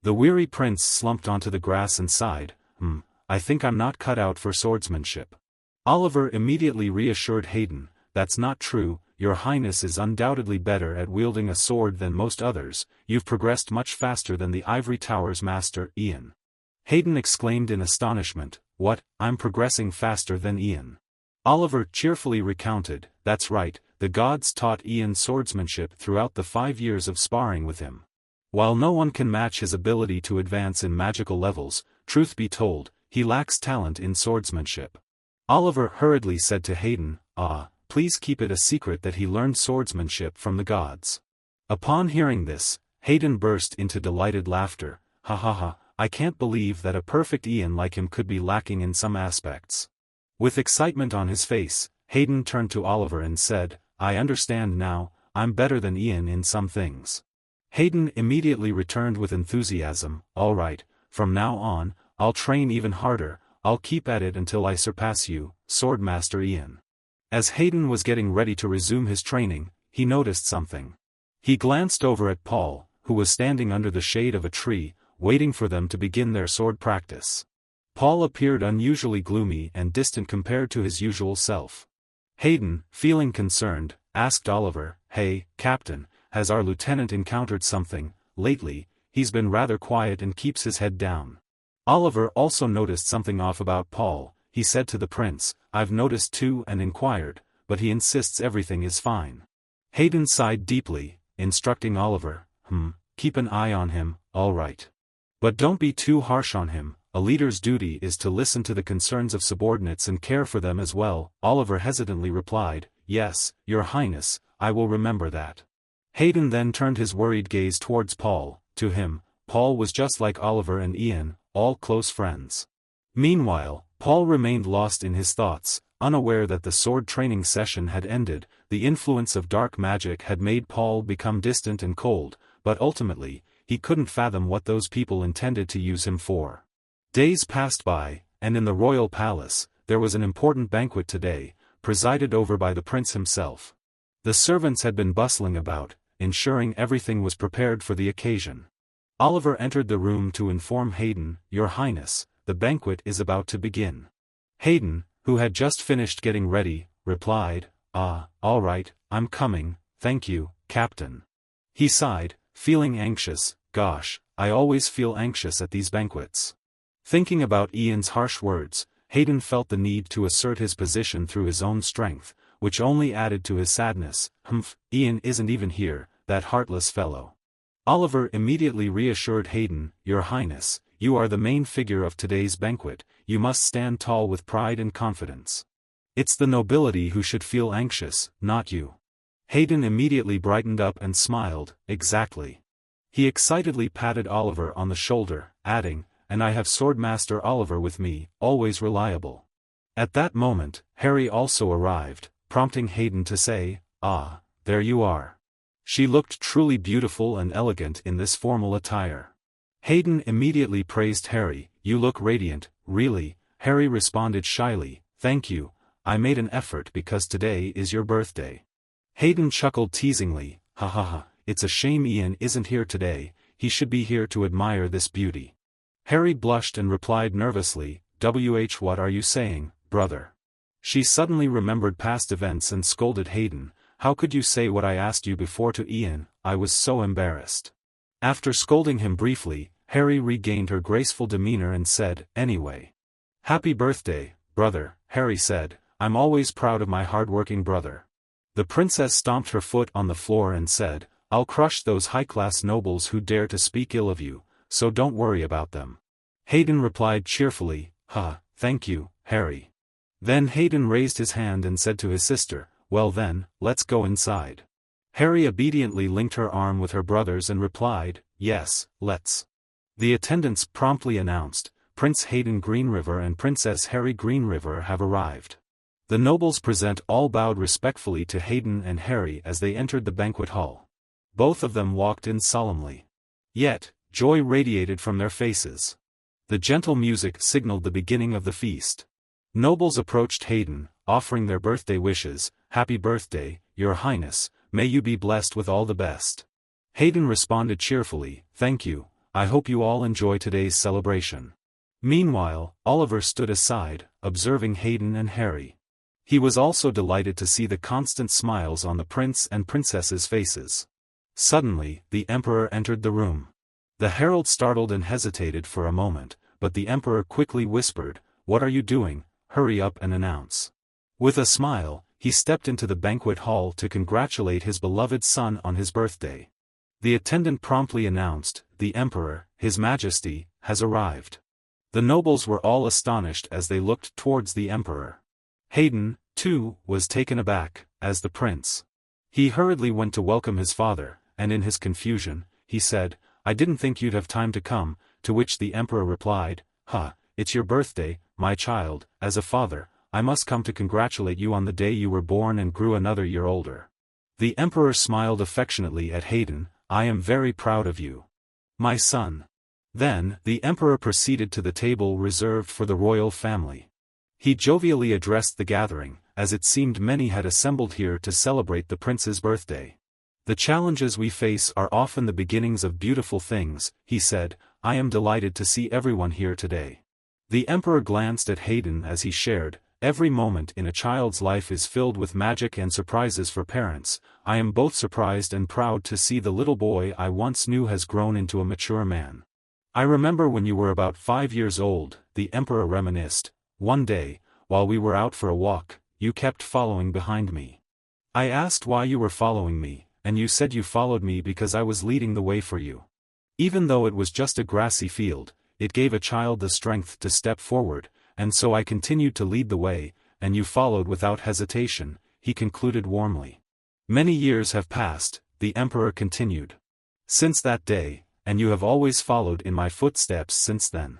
The weary prince slumped onto the grass and sighed, I think I'm not cut out for swordsmanship." Oliver immediately reassured Hayden, "That's not true, Your Highness is undoubtedly better at wielding a sword than most others. You've progressed much faster than the Ivory Tower's master, Ian." Hayden exclaimed in astonishment, "What, I'm progressing faster than Ian?" Oliver cheerfully recounted, "That's right, the gods taught Ian swordsmanship throughout the 5 years of sparring with him. While no one can match his ability to advance in magical levels, truth be told, he lacks talent in swordsmanship." Oliver hurriedly said to Hayden, Please keep it a secret that he learned swordsmanship from the gods." Upon hearing this, Hayden burst into delighted laughter, "Ha ha ha, I can't believe that a perfect Ian like him could be lacking in some aspects." With excitement on his face, Hayden turned to Oliver and said, "I understand now, I'm better than Ian in some things." Hayden immediately returned with enthusiasm, "All right, from now on, I'll train even harder, I'll keep at it until I surpass you, Swordmaster Ian." As Hayden was getting ready to resume his training, he noticed something. He glanced over at Paul, who was standing under the shade of a tree, waiting for them to begin their sword practice. Paul appeared unusually gloomy and distant compared to his usual self. Hayden, feeling concerned, asked Oliver, "Hey, Captain, has our lieutenant encountered something, lately, he's been rather quiet and keeps his head down. Oliver also noticed something off about Paul. He said to the prince, I've noticed too, and inquired, but he insists everything is fine. Hayden sighed deeply, instructing Oliver, keep an eye on him, all right. But don't be too harsh on him. A leader's duty is to listen to the concerns of subordinates and care for them as well. Oliver hesitantly replied, Yes, Your Highness, I will remember that. Hayden then turned his worried gaze towards Paul. To him, Paul was just like Oliver and Ian, all close friends. Meanwhile, Paul remained lost in his thoughts, unaware that the sword training session had ended. The influence of dark magic had made Paul become distant and cold, but ultimately, he couldn't fathom what those people intended to use him for. Days passed by, and in the royal palace, there was an important banquet today, presided over by the prince himself. The servants had been bustling about, ensuring everything was prepared for the occasion. Oliver entered the room to inform Hayden, Your Highness, the banquet is about to begin. Hayden, who had just finished getting ready, replied, all right, I'm coming, thank you, Captain. He sighed, feeling anxious. Gosh, I always feel anxious at these banquets. Thinking about Ian's harsh words, Hayden felt the need to assert his position through his own strength, which only added to his sadness. Ian isn't even here, that heartless fellow. Oliver immediately reassured Hayden, Your Highness, you are the main figure of today's banquet, you must stand tall with pride and confidence. It's the nobility who should feel anxious, not you. Hayden immediately brightened up and smiled, exactly. He excitedly patted Oliver on the shoulder, adding, And I have Swordmaster Oliver with me, always reliable. At that moment, Harry also arrived, prompting Hayden to say, there you are. She looked truly beautiful and elegant in this formal attire. Hayden immediately praised Harry, You look radiant, really. Harry responded shyly, Thank you, I made an effort because today is your birthday. Hayden chuckled teasingly, it's a shame Ian isn't here today, he should be here to admire this beauty. Harry blushed and replied nervously, What are you saying, brother? She suddenly remembered past events and scolded Hayden, How could you say what I asked you before to Ian? I was so embarrassed. After scolding him briefly, Harry regained her graceful demeanor and said, Anyway. Happy birthday, brother, Harry said, I'm always proud of my hard-working brother. The princess stomped her foot on the floor and said, I'll crush those high-class nobles who dare to speak ill of you, so don't worry about them. Hayden replied cheerfully, Thank you, Harry. Then Hayden raised his hand and said to his sister, Well then, let's go inside. Harry obediently linked her arm with her brother's and replied, Yes, let's. The attendants promptly announced, Prince Hayden Greenriver and Princess Harry Greenriver have arrived. The nobles present all bowed respectfully to Hayden and Harry as they entered the banquet hall. Both of them walked in solemnly. Yet, joy radiated from their faces. The gentle music signaled the beginning of the feast. Nobles approached Hayden, offering their birthday wishes, Happy birthday, Your Highness, may you be blessed with all the best. Hayden responded cheerfully, Thank you, I hope you all enjoy today's celebration. Meanwhile, Oliver stood aside, observing Hayden and Harry. He was also delighted to see the constant smiles on the prince and princess's faces. Suddenly, the emperor entered the room. The herald startled and hesitated for a moment, but the emperor quickly whispered, What are you doing? Hurry up and announce. With a smile, he stepped into the banquet hall to congratulate his beloved son on his birthday. The attendant promptly announced, The emperor, His Majesty, has arrived. The nobles were all astonished as they looked towards the emperor. Hayden, too, was taken aback, as the prince. He hurriedly went to welcome his father, and in his confusion, he said, I didn't think you'd have time to come, to which the emperor replied, It's your birthday, my child, as a father, I must come to congratulate you on the day you were born and grew another year older. The emperor smiled affectionately at Hayden, I am very proud of you. My son. Then, the emperor proceeded to the table reserved for the royal family. He jovially addressed the gathering, as it seemed many had assembled here to celebrate the prince's birthday. The challenges we face are often the beginnings of beautiful things, he said, I am delighted to see everyone here today. The emperor glanced at Hayden as he shared, every moment in a child's life is filled with magic and surprises for parents. I am both surprised and proud to see the little boy I once knew has grown into a mature man. I remember when you were about 5 years old, the emperor reminisced. One day, while we were out for a walk, you kept following behind me. I asked why you were following me, and you said you followed me because I was leading the way for you. Even though it was just a grassy field, it gave a child the strength to step forward, and so I continued to lead the way, and you followed without hesitation, he concluded warmly. Many years have passed, the emperor continued. Since that day, and you have always followed in my footsteps since then.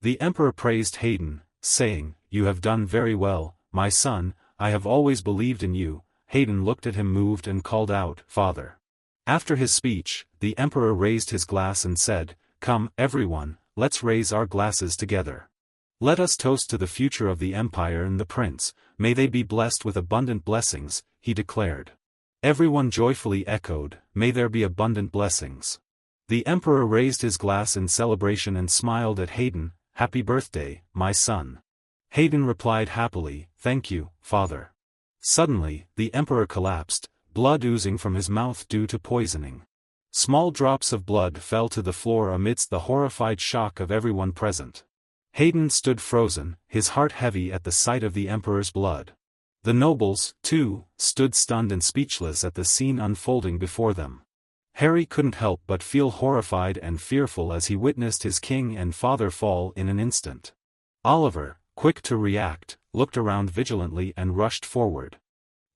The emperor praised Hayden, saying, "You have done very well, my son, I have always believed in you." Hayden looked at him moved and called out, "Father." After his speech, the emperor raised his glass and said, "Come, everyone, let's raise our glasses together. Let us toast to the future of the empire and the prince, may they be blessed with abundant blessings," he declared. Everyone joyfully echoed, "May there be abundant blessings." The emperor raised his glass in celebration and smiled at Hayden, "Happy birthday, my son." Hayden replied happily, "Thank you, father." Suddenly, the emperor collapsed, blood oozing from his mouth due to poisoning. Small drops of blood fell to the floor amidst the horrified shock of everyone present. Hayden stood frozen, his heart heavy at the sight of the emperor's blood. The nobles, too, stood stunned and speechless at the scene unfolding before them. Harry couldn't help but feel horrified and fearful as he witnessed his king and father fall in an instant. Oliver, quick to react, looked around vigilantly and rushed forward.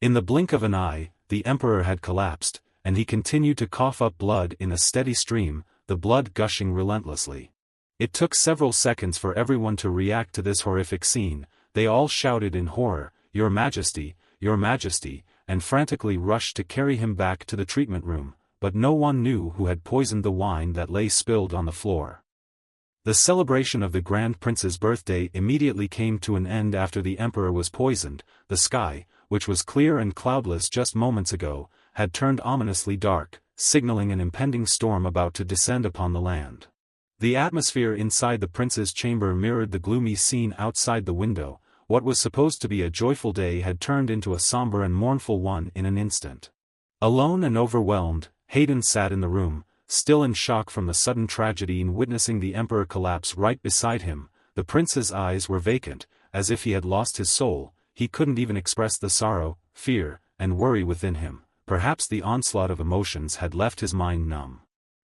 In the blink of an eye, the emperor had collapsed, and he continued to cough up blood in a steady stream, the blood gushing relentlessly. It took several seconds for everyone to react to this horrific scene. They all shouted in horror, Your Majesty, and frantically rushed to carry him back to the treatment room, but no one knew who had poisoned the wine that lay spilled on the floor. The celebration of the Grand Prince's birthday immediately came to an end after the emperor was poisoned. The sky, which was clear and cloudless just moments ago, had turned ominously dark, signaling an impending storm about to descend upon the land. The atmosphere inside the prince's chamber mirrored the gloomy scene outside the window. What was supposed to be a joyful day had turned into a somber and mournful one in an instant. Alone and overwhelmed, Hayden sat in the room, still in shock from the sudden tragedy in witnessing the emperor collapse right beside him. The prince's eyes were vacant, as if he had lost his soul. He couldn't even express the sorrow, fear, and worry within him. Perhaps the onslaught of emotions had left his mind numb.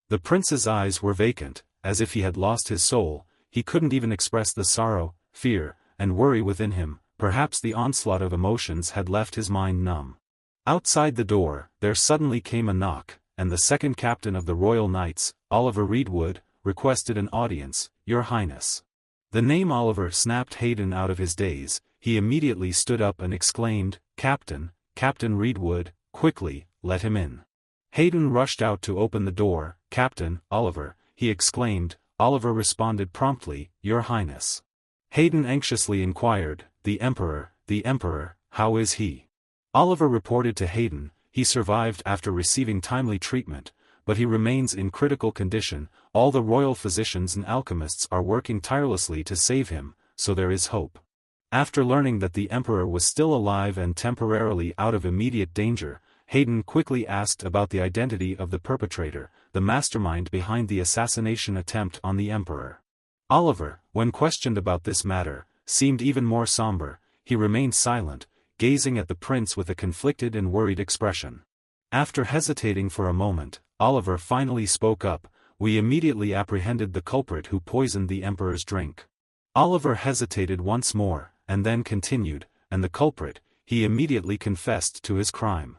The prince's eyes were vacant, as if he had lost his soul. He couldn't even express the sorrow, fear, and worry within him. Perhaps the onslaught of emotions had left his mind numb. Outside the door, there suddenly came a knock, and the second captain of the Royal Knights, Oliver Reedwood, requested an audience, "Your Highness." The name Oliver snapped Hayden out of his daze. He immediately stood up and exclaimed, Captain Reedwood, quickly, let him in." Hayden rushed out to open the door. "Captain, Oliver," he exclaimed. Oliver responded promptly, "Your Highness." Hayden anxiously inquired, The Emperor, how is he?" Oliver reported to Hayden, "He survived after receiving timely treatment, but he remains in critical condition. All the royal physicians and alchemists are working tirelessly to save him, so there is hope." After learning that the emperor was still alive and temporarily out of immediate danger, Hayden quickly asked about the identity of the perpetrator, the mastermind behind the assassination attempt on the emperor. Oliver, when questioned about this matter, seemed even more somber. He remained silent, gazing at the prince with a conflicted and worried expression. After hesitating for a moment, Oliver finally spoke up, "We immediately apprehended the culprit who poisoned the emperor's drink." Oliver hesitated once more, and then continued, "And the culprit, he immediately confessed to his crime."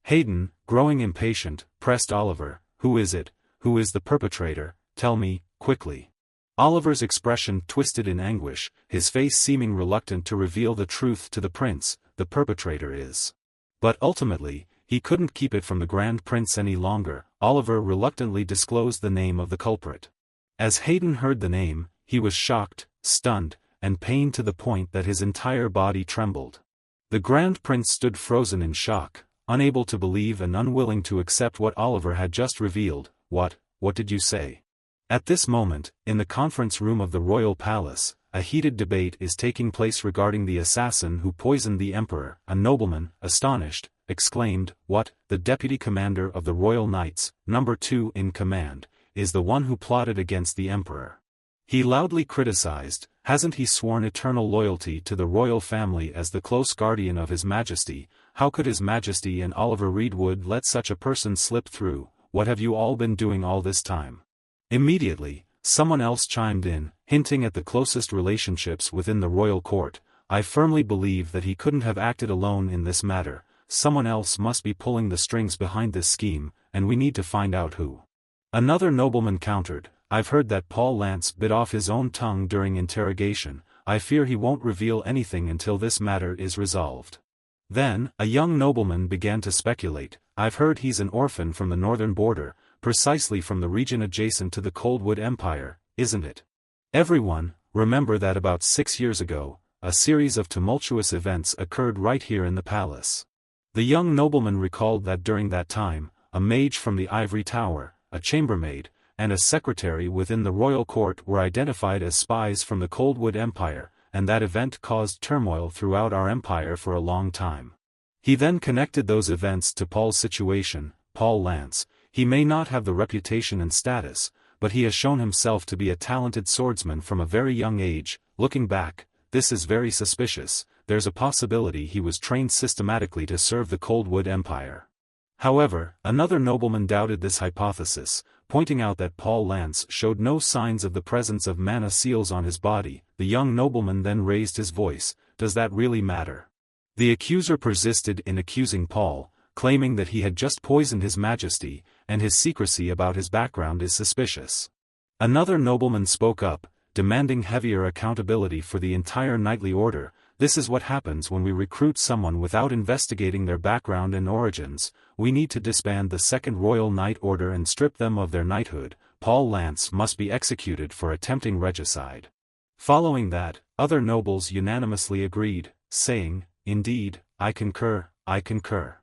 Hayden, growing impatient, pressed Oliver, "Who is it? Who is the perpetrator? Tell me, quickly." Oliver's expression twisted in anguish, his face seeming reluctant to reveal the truth to the prince. "The perpetrator is." But ultimately, he couldn't keep it from the Grand Prince any longer. Oliver reluctantly disclosed the name of the culprit. As Hayden heard the name, he was shocked, stunned, and pained to the point that his entire body trembled. The Grand Prince stood frozen in shock, unable to believe and unwilling to accept what Oliver had just revealed. What did you say?" At this moment, in the conference room of the royal palace, a heated debate is taking place regarding the assassin who poisoned the emperor. A nobleman, astonished, exclaimed, "What, the deputy commander of the royal knights, number 2 in command, is the one who plotted against the emperor?" He loudly criticized, "Hasn't he sworn eternal loyalty to the royal family as the close guardian of his majesty? How could his majesty and Oliver Reedwood let such a person slip through? What have you all been doing all this time?" Immediately, someone else chimed in, hinting at the closest relationships within the royal court. "I firmly believe that he couldn't have acted alone in this matter. Someone else must be pulling the strings behind this scheme, and we need to find out who." Another nobleman countered, "I've heard that Paul Lance bit off his own tongue during interrogation. I fear he won't reveal anything until this matter is resolved." Then, a young nobleman began to speculate, "I've heard he's an orphan from the northern border, precisely from the region adjacent to the Coldwood Empire, isn't it? Everyone, remember that about 6 years ago, a series of tumultuous events occurred right here in the palace." The young nobleman recalled that during that time, a mage from the Ivory Tower, a chambermaid, and a secretary within the royal court were identified as spies from the Coldwood Empire, and that event caused turmoil throughout our empire for a long time. He then connected those events to Paul's situation. "Paul Lance, he may not have the reputation and status, but he has shown himself to be a talented swordsman from a very young age. Looking back, this is very suspicious. There's a possibility he was trained systematically to serve the Coldwood Empire." However, another nobleman doubted this hypothesis, pointing out that Paul Lance showed no signs of the presence of mana seals on his body. The young nobleman then raised his voice, "Does that really matter?" The accuser persisted in accusing Paul, claiming that he had just poisoned his majesty, and his secrecy about his background is suspicious. Another nobleman spoke up, demanding heavier accountability for the entire knightly order. "This is what happens when we recruit someone without investigating their background and origins. We need to disband the Second Royal Knight Order and strip them of their knighthood. Paul Lance must be executed for attempting regicide." Following that, other nobles unanimously agreed, saying, "Indeed, I concur, I concur."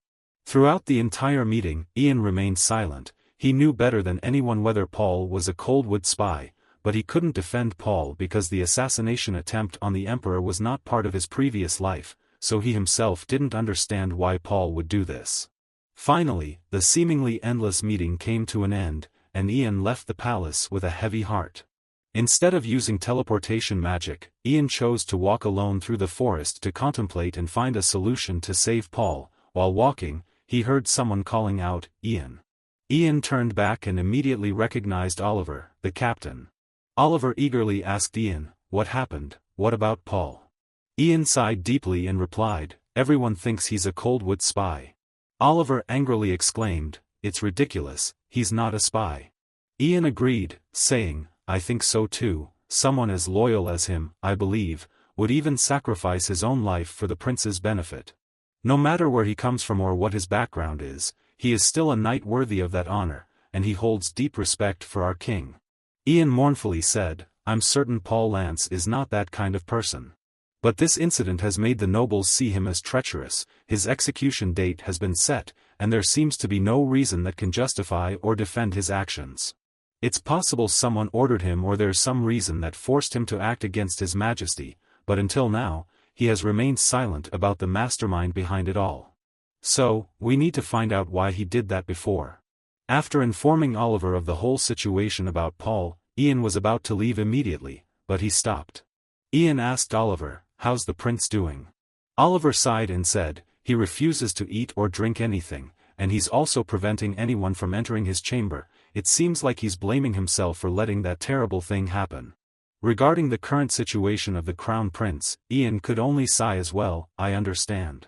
Throughout the entire meeting, Ian remained silent. He knew better than anyone whether Paul was a Coldwood spy, but he couldn't defend Paul because the assassination attempt on the emperor was not part of his previous life, so he himself didn't understand why Paul would do this. Finally, the seemingly endless meeting came to an end, and Ian left the palace with a heavy heart. Instead of using teleportation magic, Ian chose to walk alone through the forest to contemplate and find a solution to save Paul. While walking, he heard someone calling out, "Ian." Ian turned back and immediately recognized Oliver, the captain. Oliver eagerly asked Ian, "What happened? What about Paul?" Ian sighed deeply and replied, "Everyone thinks he's a Coldwood spy." Oliver angrily exclaimed, "It's ridiculous, he's not a spy." Ian agreed, saying, "I think so too. Someone as loyal as him, I believe, would even sacrifice his own life for the prince's benefit. No matter where he comes from or what his background is, he is still a knight worthy of that honor, and he holds deep respect for our king." Ian mournfully said, "I'm certain Paul Lance is not that kind of person. But this incident has made the nobles see him as treacherous. His execution date has been set, and there seems to be no reason that can justify or defend his actions. It's possible someone ordered him or there's some reason that forced him to act against his majesty, but until now, he has remained silent about the mastermind behind it all. So, we need to find out why he did that before." After informing Oliver of the whole situation about Paul, Ian was about to leave immediately, but he stopped. Ian asked Oliver, "How's the prince doing?" Oliver sighed and said, "He refuses to eat or drink anything, and he's also preventing anyone from entering his chamber. It seems like he's blaming himself for letting that terrible thing happen." Regarding the current situation of the crown prince, Ian could only sigh as well. "I understand."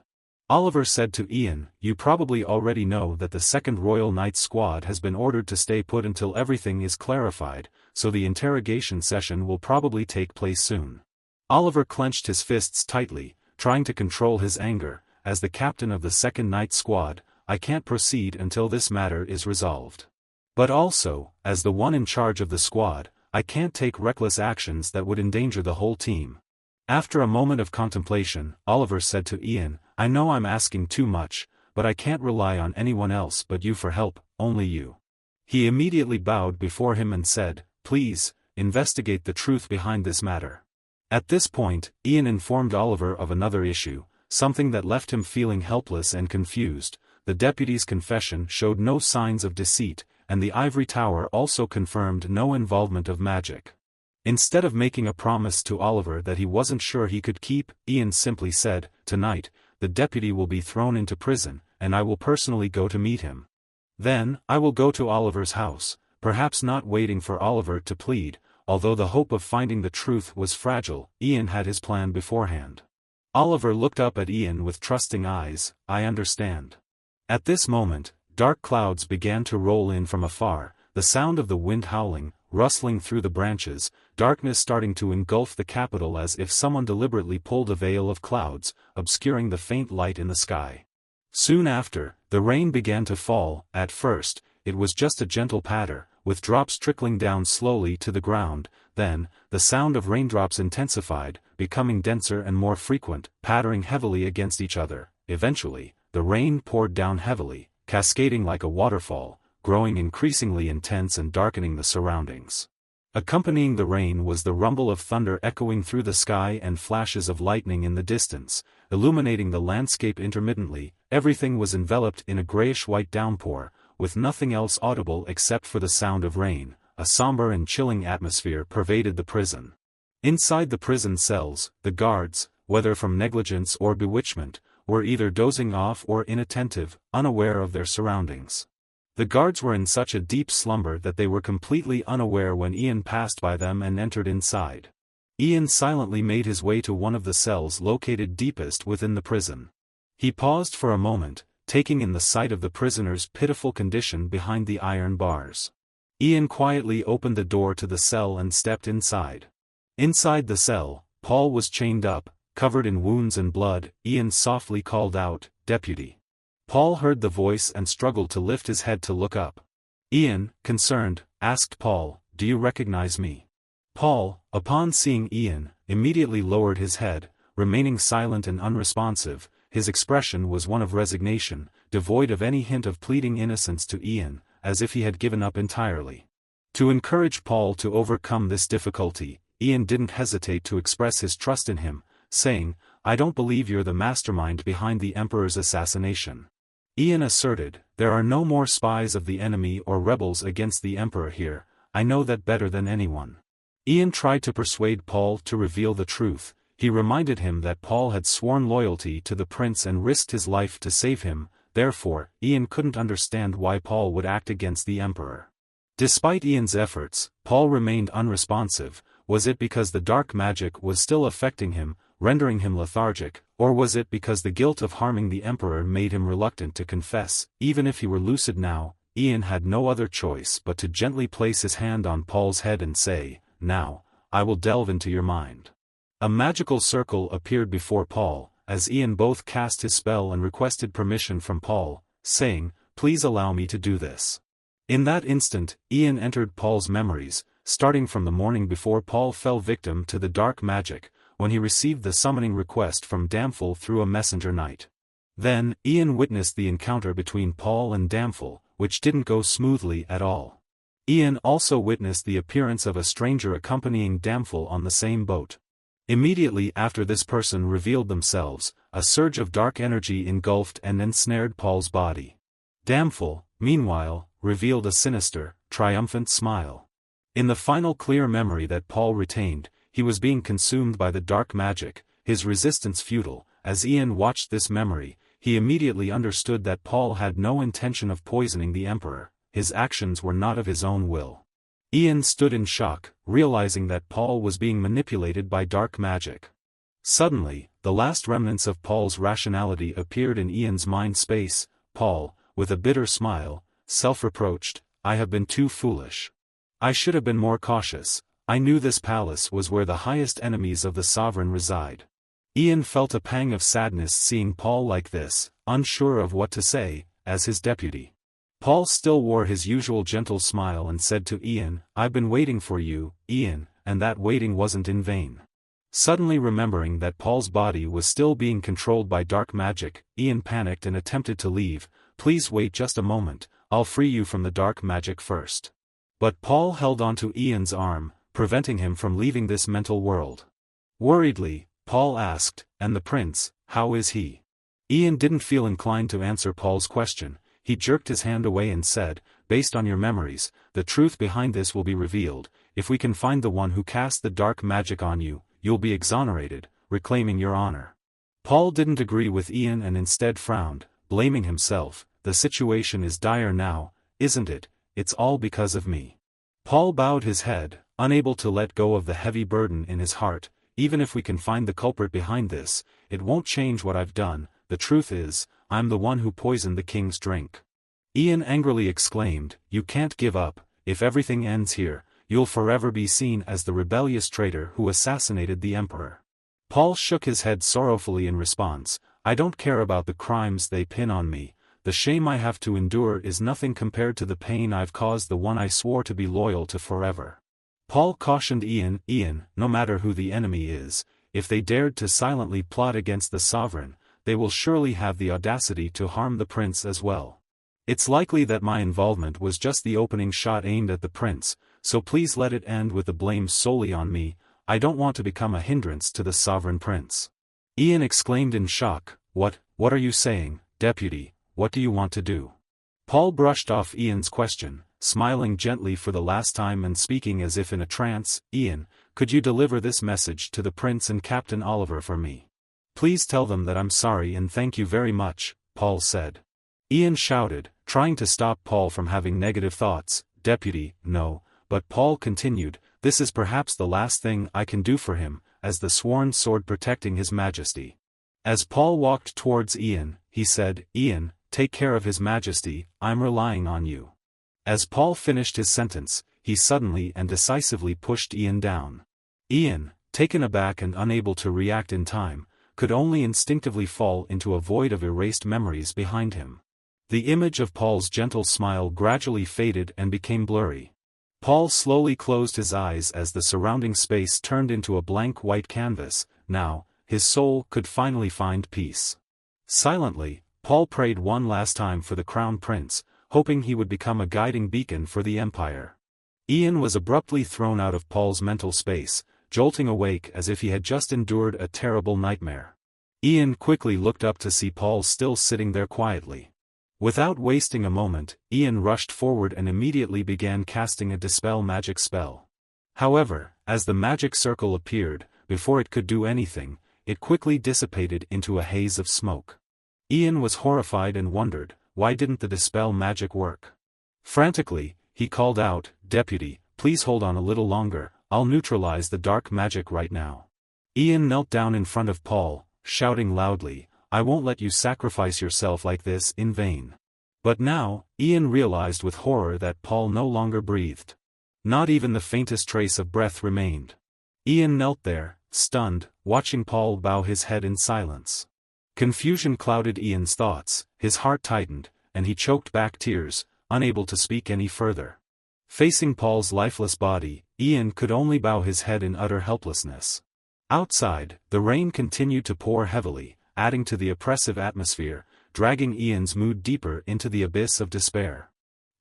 Oliver said to Ian, "You probably already know that the Second Royal Knights Squad has been ordered to stay put until everything is clarified, so the interrogation session will probably take place soon." Oliver clenched his fists tightly, trying to control his anger. "As the captain of the Second Knight Squad, I can't proceed until this matter is resolved. But also, as the one in charge of the squad, I can't take reckless actions that would endanger the whole team." After a moment of contemplation, Oliver said to Ian, "I know I'm asking too much, but I can't rely on anyone else but you for help, only you." He immediately bowed before him and said, "Please, investigate the truth behind this matter." At this point, Ian informed Oliver of another issue, something that left him feeling helpless and confused. The deputy's confession showed no signs of deceit, and the ivory tower also confirmed no involvement of magic. Instead of making a promise to Oliver that he wasn't sure he could keep, Ian simply said, "Tonight, the deputy will be thrown into prison, and I will personally go to meet him. Then, I will go to Oliver's house, perhaps not waiting for Oliver to plead." Although the hope of finding the truth was fragile, Ian had his plan beforehand. Oliver looked up at Ian with trusting eyes. "I understand." At this moment, dark clouds began to roll in from afar, the sound of the wind howling, rustling through the branches, darkness starting to engulf the capital as if someone deliberately pulled a veil of clouds, obscuring the faint light in the sky. Soon after, the rain began to fall. At first, it was just a gentle patter, with drops trickling down slowly to the ground. Then, the sound of raindrops intensified, becoming denser and more frequent, pattering heavily against each other. Eventually, the rain poured down heavily, cascading like a waterfall, growing increasingly intense and darkening the surroundings. Accompanying the rain was the rumble of thunder echoing through the sky and flashes of lightning in the distance, illuminating the landscape intermittently. Everything was enveloped in a grayish-white downpour, with nothing else audible except for the sound of rain. A somber and chilling atmosphere pervaded the prison. Inside the prison cells, the guards, whether from negligence or bewitchment, were either dozing off or inattentive, unaware of their surroundings. The guards were in such a deep slumber that they were completely unaware when Ian passed by them and entered inside. Ian silently made his way to one of the cells located deepest within the prison. He paused for a moment, taking in the sight of the prisoner's pitiful condition behind the iron bars. Ian quietly opened the door to the cell and stepped inside. Inside the cell, Paul was chained up, covered in wounds and blood. Ian softly called out, "Deputy." Paul heard the voice and struggled to lift his head to look up. Ian, concerned, asked Paul, "Do you recognize me?" Paul, upon seeing Ian, immediately lowered his head, remaining silent and unresponsive. His expression was one of resignation, devoid of any hint of pleading innocence to Ian, as if he had given up entirely. To encourage Paul to overcome this difficulty, Ian didn't hesitate to express his trust in him, saying, "I don't believe you're the mastermind behind the Emperor's assassination." Ian asserted, "There are no more spies of the enemy or rebels against the Emperor here, I know that better than anyone." Ian tried to persuade Paul to reveal the truth. He reminded him that Paul had sworn loyalty to the prince and risked his life to save him. Therefore, Ian couldn't understand why Paul would act against the Emperor. Despite Ian's efforts, Paul remained unresponsive. Was it because the dark magic was still affecting him, rendering him lethargic, or was it because the guilt of harming the Emperor made him reluctant to confess? Even if he were lucid now, Ian had no other choice but to gently place his hand on Paul's head and say, "Now, I will delve into your mind." A magical circle appeared before Paul, as Ian both cast his spell and requested permission from Paul, saying, "Please allow me to do this." In that instant, Ian entered Paul's memories, starting from the morning before Paul fell victim to the dark magic, when he received the summoning request from Damphel through a messenger knight. Then, Ian witnessed the encounter between Paul and Damphel, which didn't go smoothly at all. Ian also witnessed the appearance of a stranger accompanying Damphel on the same boat. Immediately after this person revealed themselves, a surge of dark energy engulfed and ensnared Paul's body. Damphel, meanwhile, revealed a sinister, triumphant smile. In the final clear memory that Paul retained, he was being consumed by the dark magic, his resistance futile. As Ian watched this memory, he immediately understood that Paul had no intention of poisoning the Emperor. His actions were not of his own will. Ian stood in shock, realizing that Paul was being manipulated by dark magic. Suddenly, the last remnants of Paul's rationality appeared in Ian's mind space. Paul, with a bitter smile, self-reproached, "I have been too foolish. I should have been more cautious. I knew this palace was where the highest enemies of the sovereign reside." Ian felt a pang of sadness seeing Paul like this, unsure of what to say, as his deputy. Paul still wore his usual gentle smile and said to Ian, "I've been waiting for you, Ian, and that waiting wasn't in vain." Suddenly remembering that Paul's body was still being controlled by dark magic, Ian panicked and attempted to leave. "Please wait just a moment, I'll free you from the dark magic first." But Paul held onto Ian's arm, preventing him from leaving this mental world. Worriedly, Paul asked, and the prince, how is he? Ian didn't feel inclined to answer Paul's question. He jerked his hand away and said, based on your memories, the truth behind this will be revealed. If we can find the one who cast the dark magic on you, you'll be exonerated, reclaiming your honor. Paul didn't agree with Ian and instead frowned, blaming himself. The situation is dire now, isn't it? It's all because of me. Paul bowed his head, unable to let go of the heavy burden in his heart. Even if we can find the culprit behind this, it won't change what I've done. The truth is, I'm the one who poisoned the king's drink. Ian angrily exclaimed, you can't give up. If everything ends here, you'll forever be seen as the rebellious traitor who assassinated the emperor. Paul shook his head sorrowfully in response, I don't care about the crimes they pin on me. The shame I have to endure is nothing compared to the pain I've caused the one I swore to be loyal to forever. Paul cautioned Ian, no matter who the enemy is, if they dared to silently plot against the sovereign, they will surely have the audacity to harm the prince as well. It's likely that my involvement was just the opening shot aimed at the prince, so please let it end with the blame solely on me. I don't want to become a hindrance to the sovereign prince. Ian exclaimed in shock, What are you saying, deputy? What do you want to do? Paul brushed off Ian's question, smiling gently for the last time and speaking as if in a trance. Ian, could you deliver this message to the prince and Captain Oliver for me? Please tell them that I'm sorry and thank you very much, Paul said. Ian shouted, trying to stop Paul from having negative thoughts. Deputy, no, but Paul continued, this is perhaps the last thing I can do for him, as the sworn sword protecting his majesty. As Paul walked towards Ian, he said, Ian, take care of his majesty, I'm relying on you. As Paul finished his sentence, he suddenly and decisively pushed Ian down. Ian, taken aback and unable to react in time, could only instinctively fall into a void of erased memories behind him. The image of Paul's gentle smile gradually faded and became blurry. Paul slowly closed his eyes as the surrounding space turned into a blank white canvas. Now, his soul could finally find peace. Silently, Paul prayed one last time for the crown prince, hoping he would become a guiding beacon for the empire. Ian was abruptly thrown out of Paul's mental space, jolting awake as if he had just endured a terrible nightmare. Ian quickly looked up to see Paul still sitting there quietly. Without wasting a moment, Ian rushed forward and immediately began casting a dispel magic spell. However, as the magic circle appeared, before it could do anything, it quickly dissipated into a haze of smoke. Ian was horrified and wondered, why didn't the dispel magic work? Frantically, he called out, Deputy, please hold on a little longer, I'll neutralize the dark magic right now. Ian knelt down in front of Paul, shouting loudly, I won't let you sacrifice yourself like this in vain. But now, Ian realized with horror that Paul no longer breathed. Not even the faintest trace of breath remained. Ian knelt there, stunned, watching Paul bow his head in silence. Confusion clouded Ian's thoughts, his heart tightened, and he choked back tears, unable to speak any further. Facing Paul's lifeless body, Ian could only bow his head in utter helplessness. Outside, the rain continued to pour heavily, adding to the oppressive atmosphere, dragging Ian's mood deeper into the abyss of despair.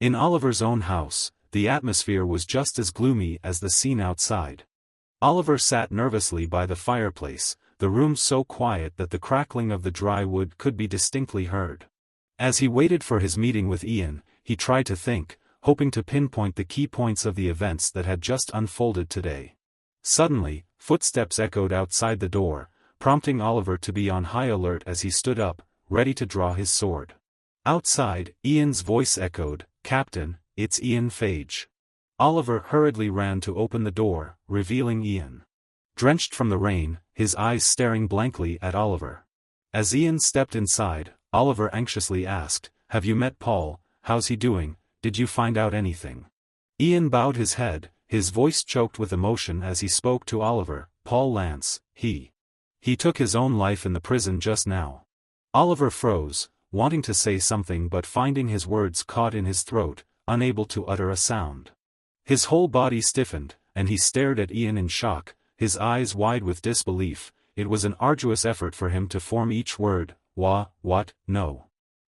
In Oliver's own house, the atmosphere was just as gloomy as the scene outside. Oliver sat nervously by the fireplace, the room so quiet that the crackling of the dry wood could be distinctly heard. As he waited for his meeting with Ian, he tried to think, hoping to pinpoint the key points of the events that had just unfolded today. Suddenly, footsteps echoed outside the door, prompting Oliver to be on high alert as he stood up, ready to draw his sword. Outside, Ian's voice echoed, Captain, it's Ian Fage. Oliver hurriedly ran to open the door, revealing Ian. Drenched from the rain, his eyes staring blankly at Oliver. As Ian stepped inside, Oliver anxiously asked, Have you met Paul? How's he doing? Did you find out anything? Ian bowed his head, his voice choked with emotion as he spoke to Oliver, Paul Lance, He took his own life in the prison just now. Oliver froze, wanting to say something but finding his words caught in his throat, unable to utter a sound. His whole body stiffened, and he stared at Ian in shock, his eyes wide with disbelief. It was an arduous effort for him to form each word. What, no.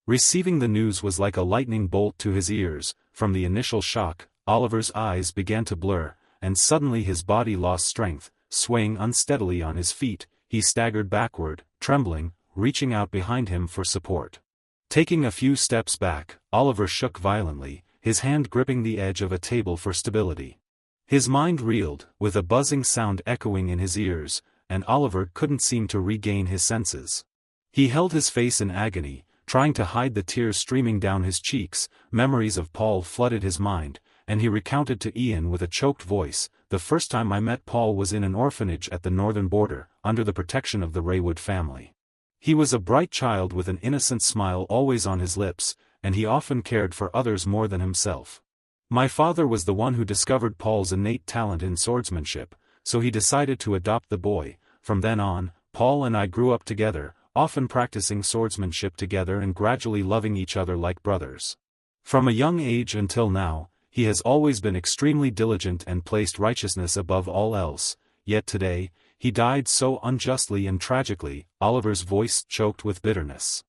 Receiving the news was like a lightning bolt to his ears. From the initial shock, Oliver's eyes began to blur, and suddenly his body lost strength, swaying unsteadily on his feet, he staggered backward, trembling, reaching out behind him for support. Taking a few steps back, Oliver shook violently, his hand gripping the edge of a table for stability. His mind reeled, with a buzzing sound echoing in his ears, and Oliver couldn't seem to regain his senses. He held his face in agony, trying to hide the tears streaming down his cheeks. Memories of Paul flooded his mind, and he recounted to Ian with a choked voice, "The first time I met Paul was in an orphanage at the northern border, under the protection of the Raywood family. He was a bright child with an innocent smile always on his lips, and he often cared for others more than himself. My father was the one who discovered Paul's innate talent in swordsmanship, so he decided to adopt the boy. From then on, Paul and I grew up together, often practicing swordsmanship together and gradually loving each other like brothers. From a young age until now, he has always been extremely diligent and placed righteousness above all else, yet today, he died so unjustly and tragically." Oliver's voice choked with bitterness.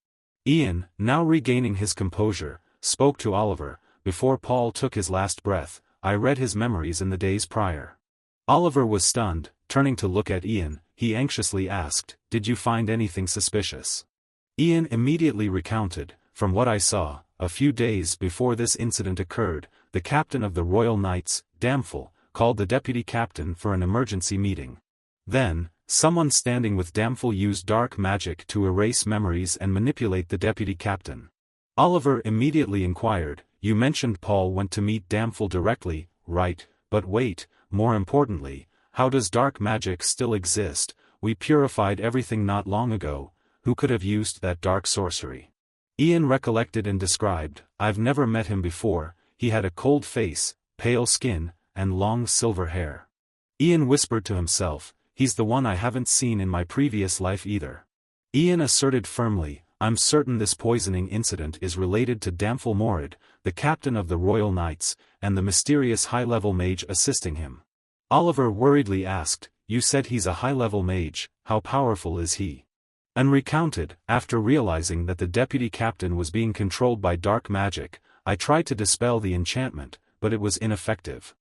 Ian, now regaining his composure, spoke to Oliver. "Before Paul took his last breath, I read his memories in the days prior." Oliver was stunned. Turning to look at Ian, he anxiously asked, "Did you find anything suspicious?" Ian immediately recounted, "From what I saw, a few days before this incident occurred, the captain of the Royal Knights, Damphel, called the deputy captain for an emergency meeting. Then, someone standing with Damphel used dark magic to erase memories and manipulate the deputy captain." Oliver immediately inquired, "You mentioned Paul went to meet Damphel directly, right? But wait, more importantly, how does dark magic still exist? We purified everything not long ago. Who could have used that dark sorcery?" Ian recollected and described, "I've never met him before. He had a cold face, pale skin, and long silver hair." Ian whispered to himself, "He's the one I haven't seen in my previous life either." Ian asserted firmly, "I'm certain this poisoning incident is related to Damphel Morid, the captain of the Royal Knights, and the mysterious high-level mage assisting him." Oliver worriedly asked, "You said he's a high-level mage, how powerful is he?" And recounted, "After realizing that the deputy captain was being controlled by dark magic, I tried to dispel the enchantment, but it was ineffective.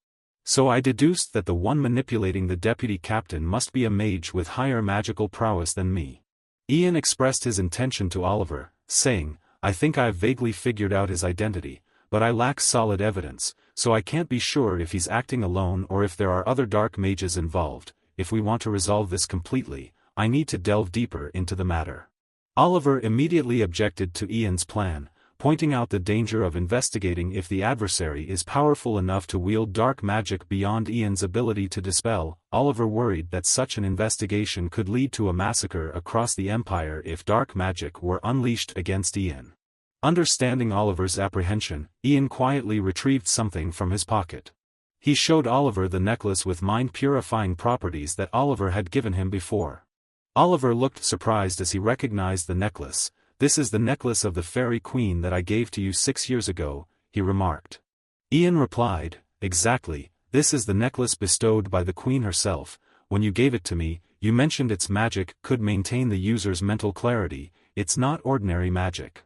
So I deduced that the one manipulating the deputy captain must be a mage with higher magical prowess than me." Ian expressed his intention to Oliver, saying, "I think I've vaguely figured out his identity, but I lack solid evidence, so I can't be sure if he's acting alone or if there are other dark mages involved. If we want to resolve this completely, I need to delve deeper into the matter." Oliver immediately objected to Ian's plan, pointing out the danger of investigating if the adversary is powerful enough to wield dark magic beyond Ian's ability to dispel. Oliver worried that such an investigation could lead to a massacre across the Empire if dark magic were unleashed against Ian. Understanding Oliver's apprehension, Ian quietly retrieved something from his pocket. He showed Oliver the necklace with mind-purifying properties that Oliver had given him before. Oliver looked surprised as he recognized the necklace. "This is the necklace of the Fairy Queen that I gave to you 6 years ago," he remarked. Ian replied, "Exactly, this is the necklace bestowed by the Queen herself. When you gave it to me, you mentioned its magic could maintain the user's mental clarity. It's not ordinary magic."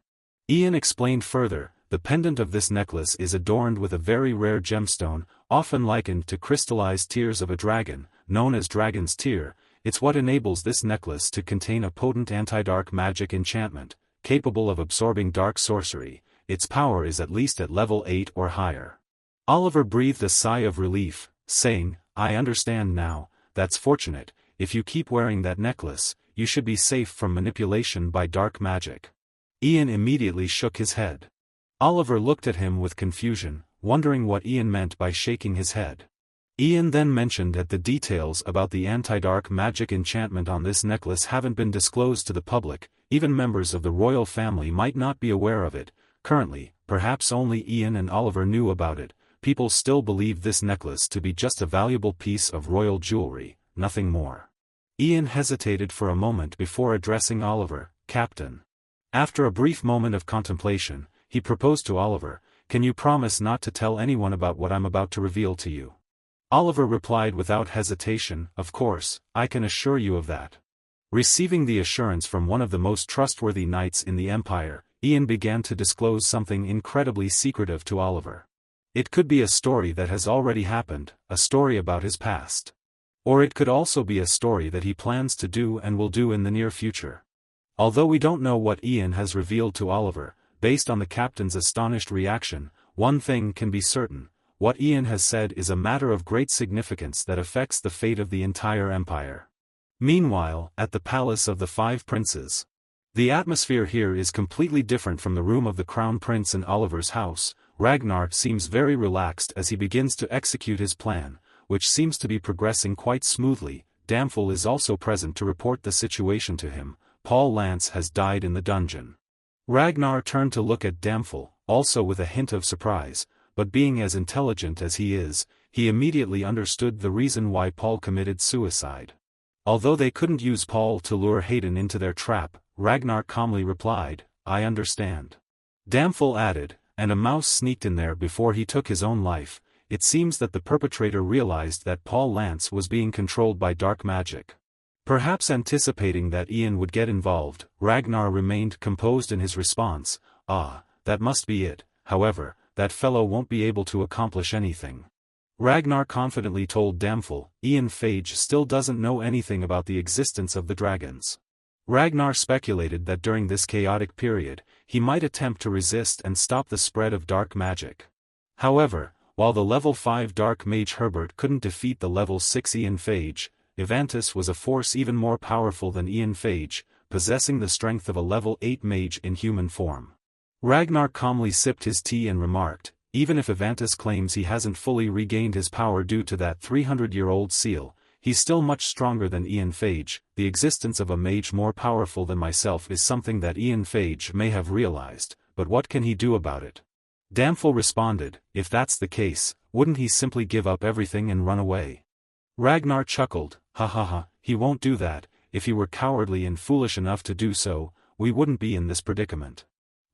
Ian explained further, "The pendant of this necklace is adorned with a very rare gemstone, often likened to crystallized tears of a dragon, known as Dragon's Tear. It's what enables this necklace to contain a potent anti-dark magic enchantment, capable of absorbing dark sorcery. Its power is at least at level 8 or higher." Oliver breathed a sigh of relief, saying, "I understand now. That's fortunate. If you keep wearing that necklace, you should be safe from manipulation by dark magic." Ian immediately shook his head. Oliver looked at him with confusion, wondering what Ian meant by shaking his head. Ian then mentioned that the details about the anti-dark magic enchantment on this necklace haven't been disclosed to the public. Even members of the royal family might not be aware of it. Currently, perhaps only Ian and Oliver knew about it. People still believe this necklace to be just a valuable piece of royal jewelry, nothing more. Ian hesitated for a moment before addressing Oliver, "Captain." After a brief moment of contemplation, he proposed to Oliver, "Can you promise not to tell anyone about what I'm about to reveal to you?" Oliver replied without hesitation, "Of course, I can assure you of that." Receiving the assurance from one of the most trustworthy knights in the Empire, Ian began to disclose something incredibly secretive to Oliver. It could be a story that has already happened, a story about his past. Or it could also be a story that he plans to do and will do in the near future. Although we don't know what Ian has revealed to Oliver, based on the captain's astonished reaction, one thing can be certain: what Ian has said is a matter of great significance that affects the fate of the entire empire. Meanwhile, at the Palace of the Five Princes. The atmosphere here is completely different from the room of the Crown Prince in Oliver's house. Ragnar seems very relaxed as he begins to execute his plan, which seems to be progressing quite smoothly. Damphel is also present to report the situation to him. Paul Lance has died in the dungeon. Ragnar turned to look at Damphel, also with a hint of surprise, but being as intelligent as he is, he immediately understood the reason why Paul committed suicide. Although they couldn't use Paul to lure Hayden into their trap, Ragnar calmly replied, "I understand." Damphel added, "And a mouse sneaked in there before he took his own life." It seems that the perpetrator realized that Paul Lance was being controlled by dark magic. Perhaps anticipating that Ian would get involved, Ragnar remained composed in his response. "Ah, that must be it. However, that fellow won't be able to accomplish anything." Ragnar confidently told Damphel, "Ian Phage still doesn't know anything about the existence of the dragons." Ragnar speculated that during this chaotic period, he might attempt to resist and stop the spread of dark magic. However, while the level 5 dark mage Herbert couldn't defeat the level 6 Ian Phage, Evantus was a force even more powerful than Ian Phage, possessing the strength of a level 8 mage in human form. Ragnar calmly sipped his tea and remarked, "Even if Evantus claims he hasn't fully regained his power due to that 300-year-old seal, he's still much stronger than Ian Phage. The existence of a mage more powerful than myself is something that Ian Phage may have realized, but what can he do about it?" Damphel responded, "If that's the case, wouldn't he simply give up everything and run away?" Ragnar chuckled, "Ha ha ha, he won't do that. If he were cowardly and foolish enough to do so, we wouldn't be in this predicament.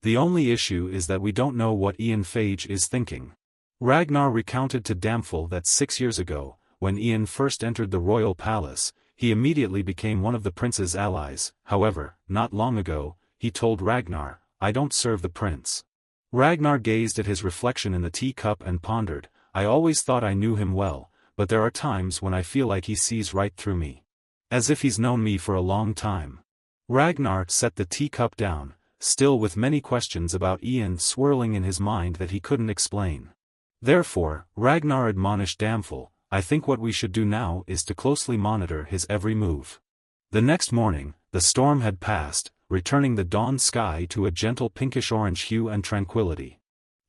The only issue is that we don't know what Ian Phage is thinking." Ragnar recounted to Damphel that 6 years ago, when Ian first entered the royal palace, he immediately became one of the prince's allies. However, not long ago, he told Ragnar, "I don't serve the prince." Ragnar gazed at his reflection in the teacup and pondered, "I always thought I knew him well, but there are times when I feel like he sees right through me. As if he's known me for a long time." Ragnar set the teacup down, still with many questions about Ian swirling in his mind that he couldn't explain. Therefore, Ragnar admonished Damphel, "I think what we should do now is to closely monitor his every move." The next morning, the storm had passed, returning the dawn sky to a gentle pinkish-orange hue and tranquility.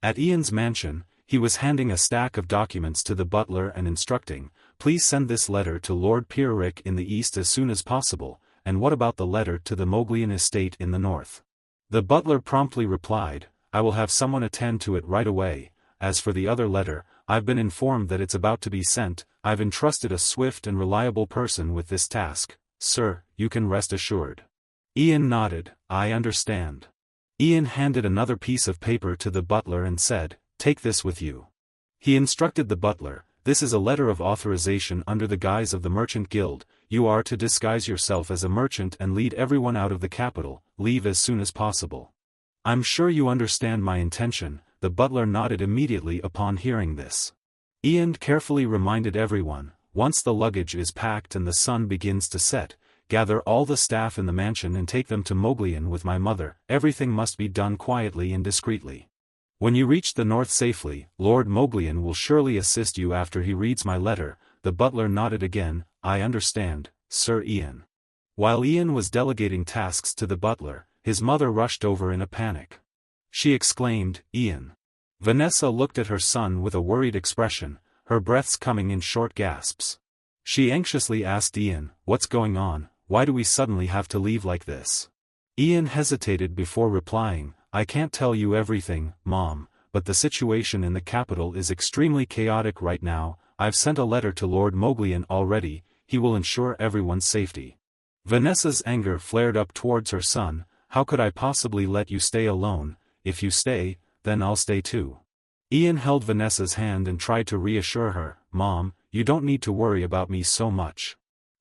At Ian's mansion, he was handing a stack of documents to the butler and instructing, "Please send this letter to Lord Pierrick in the east as soon as possible, and what about the letter to the Moglian estate in the north?" The butler promptly replied, "I will have someone attend to it right away. As for the other letter, I've been informed that it's about to be sent. I've entrusted a swift and reliable person with this task. Sir, you can rest assured." Ian nodded, "I understand." Ian handed another piece of paper to the butler and said, "Take this with you." He instructed the butler, "This is a letter of authorization under the guise of the Merchant Guild. You are to disguise yourself as a merchant and lead everyone out of the capital. Leave as soon as possible." "I'm sure you understand my intention." The butler nodded immediately upon hearing this. Ian carefully reminded everyone, "Once the luggage is packed and the sun begins to set, gather all the staff in the mansion and take them to Moglian with my mother. Everything must be done quietly and discreetly. When you reach the north safely, Lord Moglian will surely assist you after he reads my letter." The butler nodded again, "I understand, Sir Ian." While Ian was delegating tasks to the butler, his mother rushed over in a panic. She exclaimed, "Ian." Vanessa looked at her son with a worried expression, her breaths coming in short gasps. She anxiously asked Ian, "What's going on? Why do we suddenly have to leave like this?" Ian hesitated before replying, "I can't tell you everything, Mom, but the situation in the capital is extremely chaotic right now. I've sent a letter to Lord Moglian already. He will ensure everyone's safety." Vanessa's anger flared up towards her son. "How could I possibly let you stay alone? If you stay, then I'll stay too." Ian held Vanessa's hand and tried to reassure her, "Mom, you don't need to worry about me so much.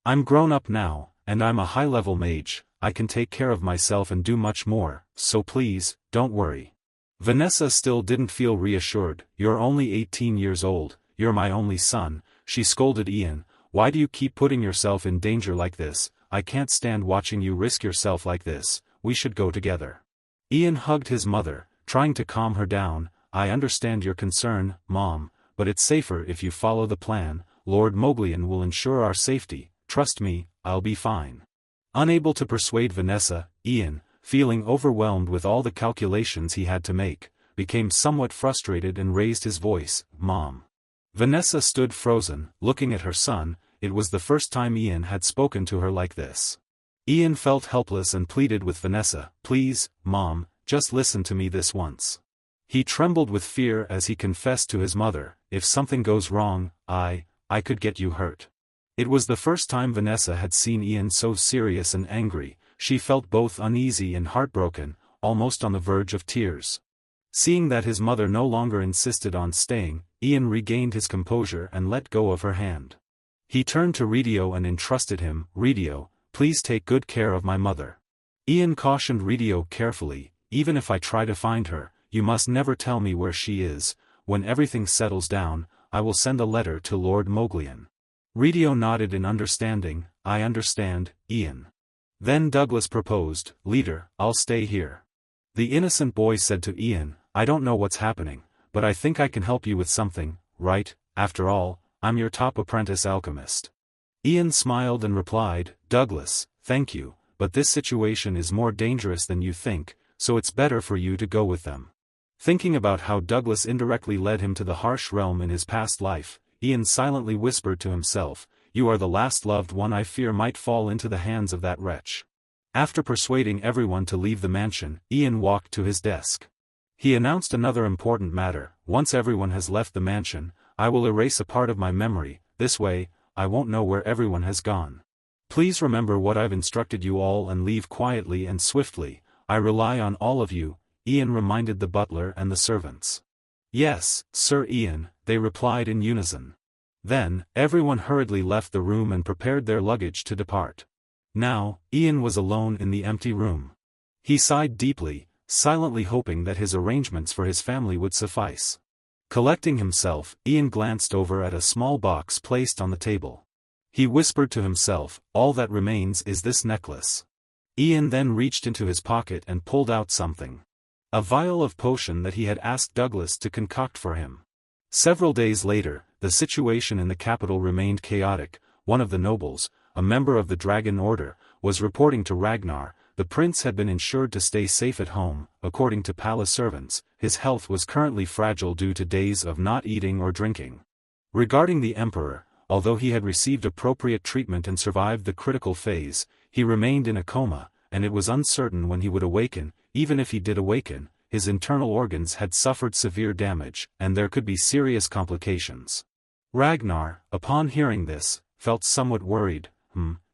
I'm grown up now, and I'm a high-level mage. I can take care of myself and do much more, so please, don't worry." Vanessa still didn't feel reassured. "You're only 18 years old, you're my only son," she scolded Ian. Why do you keep putting yourself in danger like this? I can't stand watching you risk yourself like this. We should go together. Ian hugged his mother, trying to calm her down. I understand your concern, Mom, but it's safer if you follow the plan. Lord Moglian will ensure our safety. Trust me, I'll be fine. Unable to persuade Vanessa, Ian, feeling overwhelmed with all the calculations he had to make, became somewhat frustrated and raised his voice, Mom. Vanessa stood frozen, looking at her son. It was the first time Ian had spoken to her like this. Ian felt helpless and pleaded with Vanessa, Please, Mom, just listen to me this once. He trembled with fear as he confessed to his mother, If something goes wrong, I could get you hurt. It was the first time Vanessa had seen Ian so serious and angry. She felt both uneasy and heartbroken, almost on the verge of tears. Seeing that his mother no longer insisted on staying, Ian regained his composure and let go of her hand. He turned to Ridio and entrusted him, Ridio, please take good care of my mother. Ian cautioned Ridio carefully, Even if I try to find her, you must never tell me where she is. When everything settles down, I will send a letter to Lord Moglian. Ridio nodded in understanding. I understand, Ian. Then Douglas proposed, Leader, I'll stay here. The innocent boy said to Ian, I don't know what's happening, but I think I can help you with something, right? After all, I'm your top apprentice alchemist. Ian smiled and replied, Douglas, thank you, but this situation is more dangerous than you think, so it's better for you to go with them. Thinking about how Douglas indirectly led him to the harsh realm in his past life, Ian silently whispered to himself, You are the last loved one I fear might fall into the hands of that wretch. After persuading everyone to leave the mansion, Ian walked to his desk. He announced another important matter, Once everyone has left the mansion, I will erase a part of my memory. This way, I won't know where everyone has gone. Please remember what I've instructed you all and leave quietly and swiftly. I rely on all of you, Ian reminded the butler and the servants. Yes, Sir Ian, they replied in unison. Then, everyone hurriedly left the room and prepared their luggage to depart. Now, Ian was alone in the empty room. He sighed deeply, silently hoping that his arrangements for his family would suffice. Collecting himself, Ian glanced over at a small box placed on the table. He whispered to himself, All that remains is this necklace. Ian then reached into his pocket and pulled out something. A vial of potion that he had asked Douglas to concoct for him. Several days later, the situation in the capital remained chaotic. One of the nobles, a member of the Dragon Order, was reporting to Ragnar. The prince had been ensured to stay safe at home. According to palace servants, his health was currently fragile due to days of not eating or drinking. Regarding the emperor, although he had received appropriate treatment and survived the critical phase, he remained in a coma, and it was uncertain when he would awaken. Even if he did awaken, his internal organs had suffered severe damage, and there could be serious complications. Ragnar, upon hearing this, felt somewhat worried.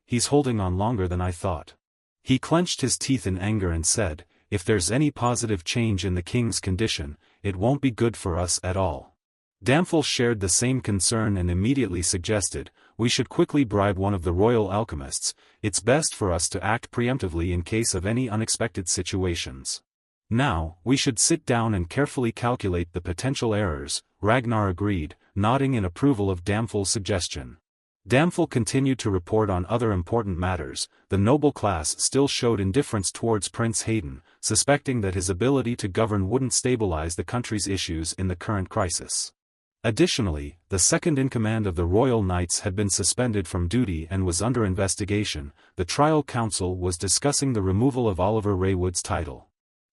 He's holding on longer than I thought. He clenched his teeth in anger and said, If there's any positive change in the king's condition, it won't be good for us at all. Damphel shared the same concern and immediately suggested, We should quickly bribe one of the royal alchemists. It's best for us to act preemptively in case of any unexpected situations. Now, we should sit down and carefully calculate the potential errors. Ragnar agreed, nodding in approval of Damphel's suggestion. Damphel continued to report on other important matters. The noble class still showed indifference towards Prince Hayden, suspecting that his ability to govern wouldn't stabilize the country's issues in the current crisis. Additionally, the second-in-command of the Royal Knights had been suspended from duty and was under investigation. The trial council was discussing the removal of Oliver Raywood's title.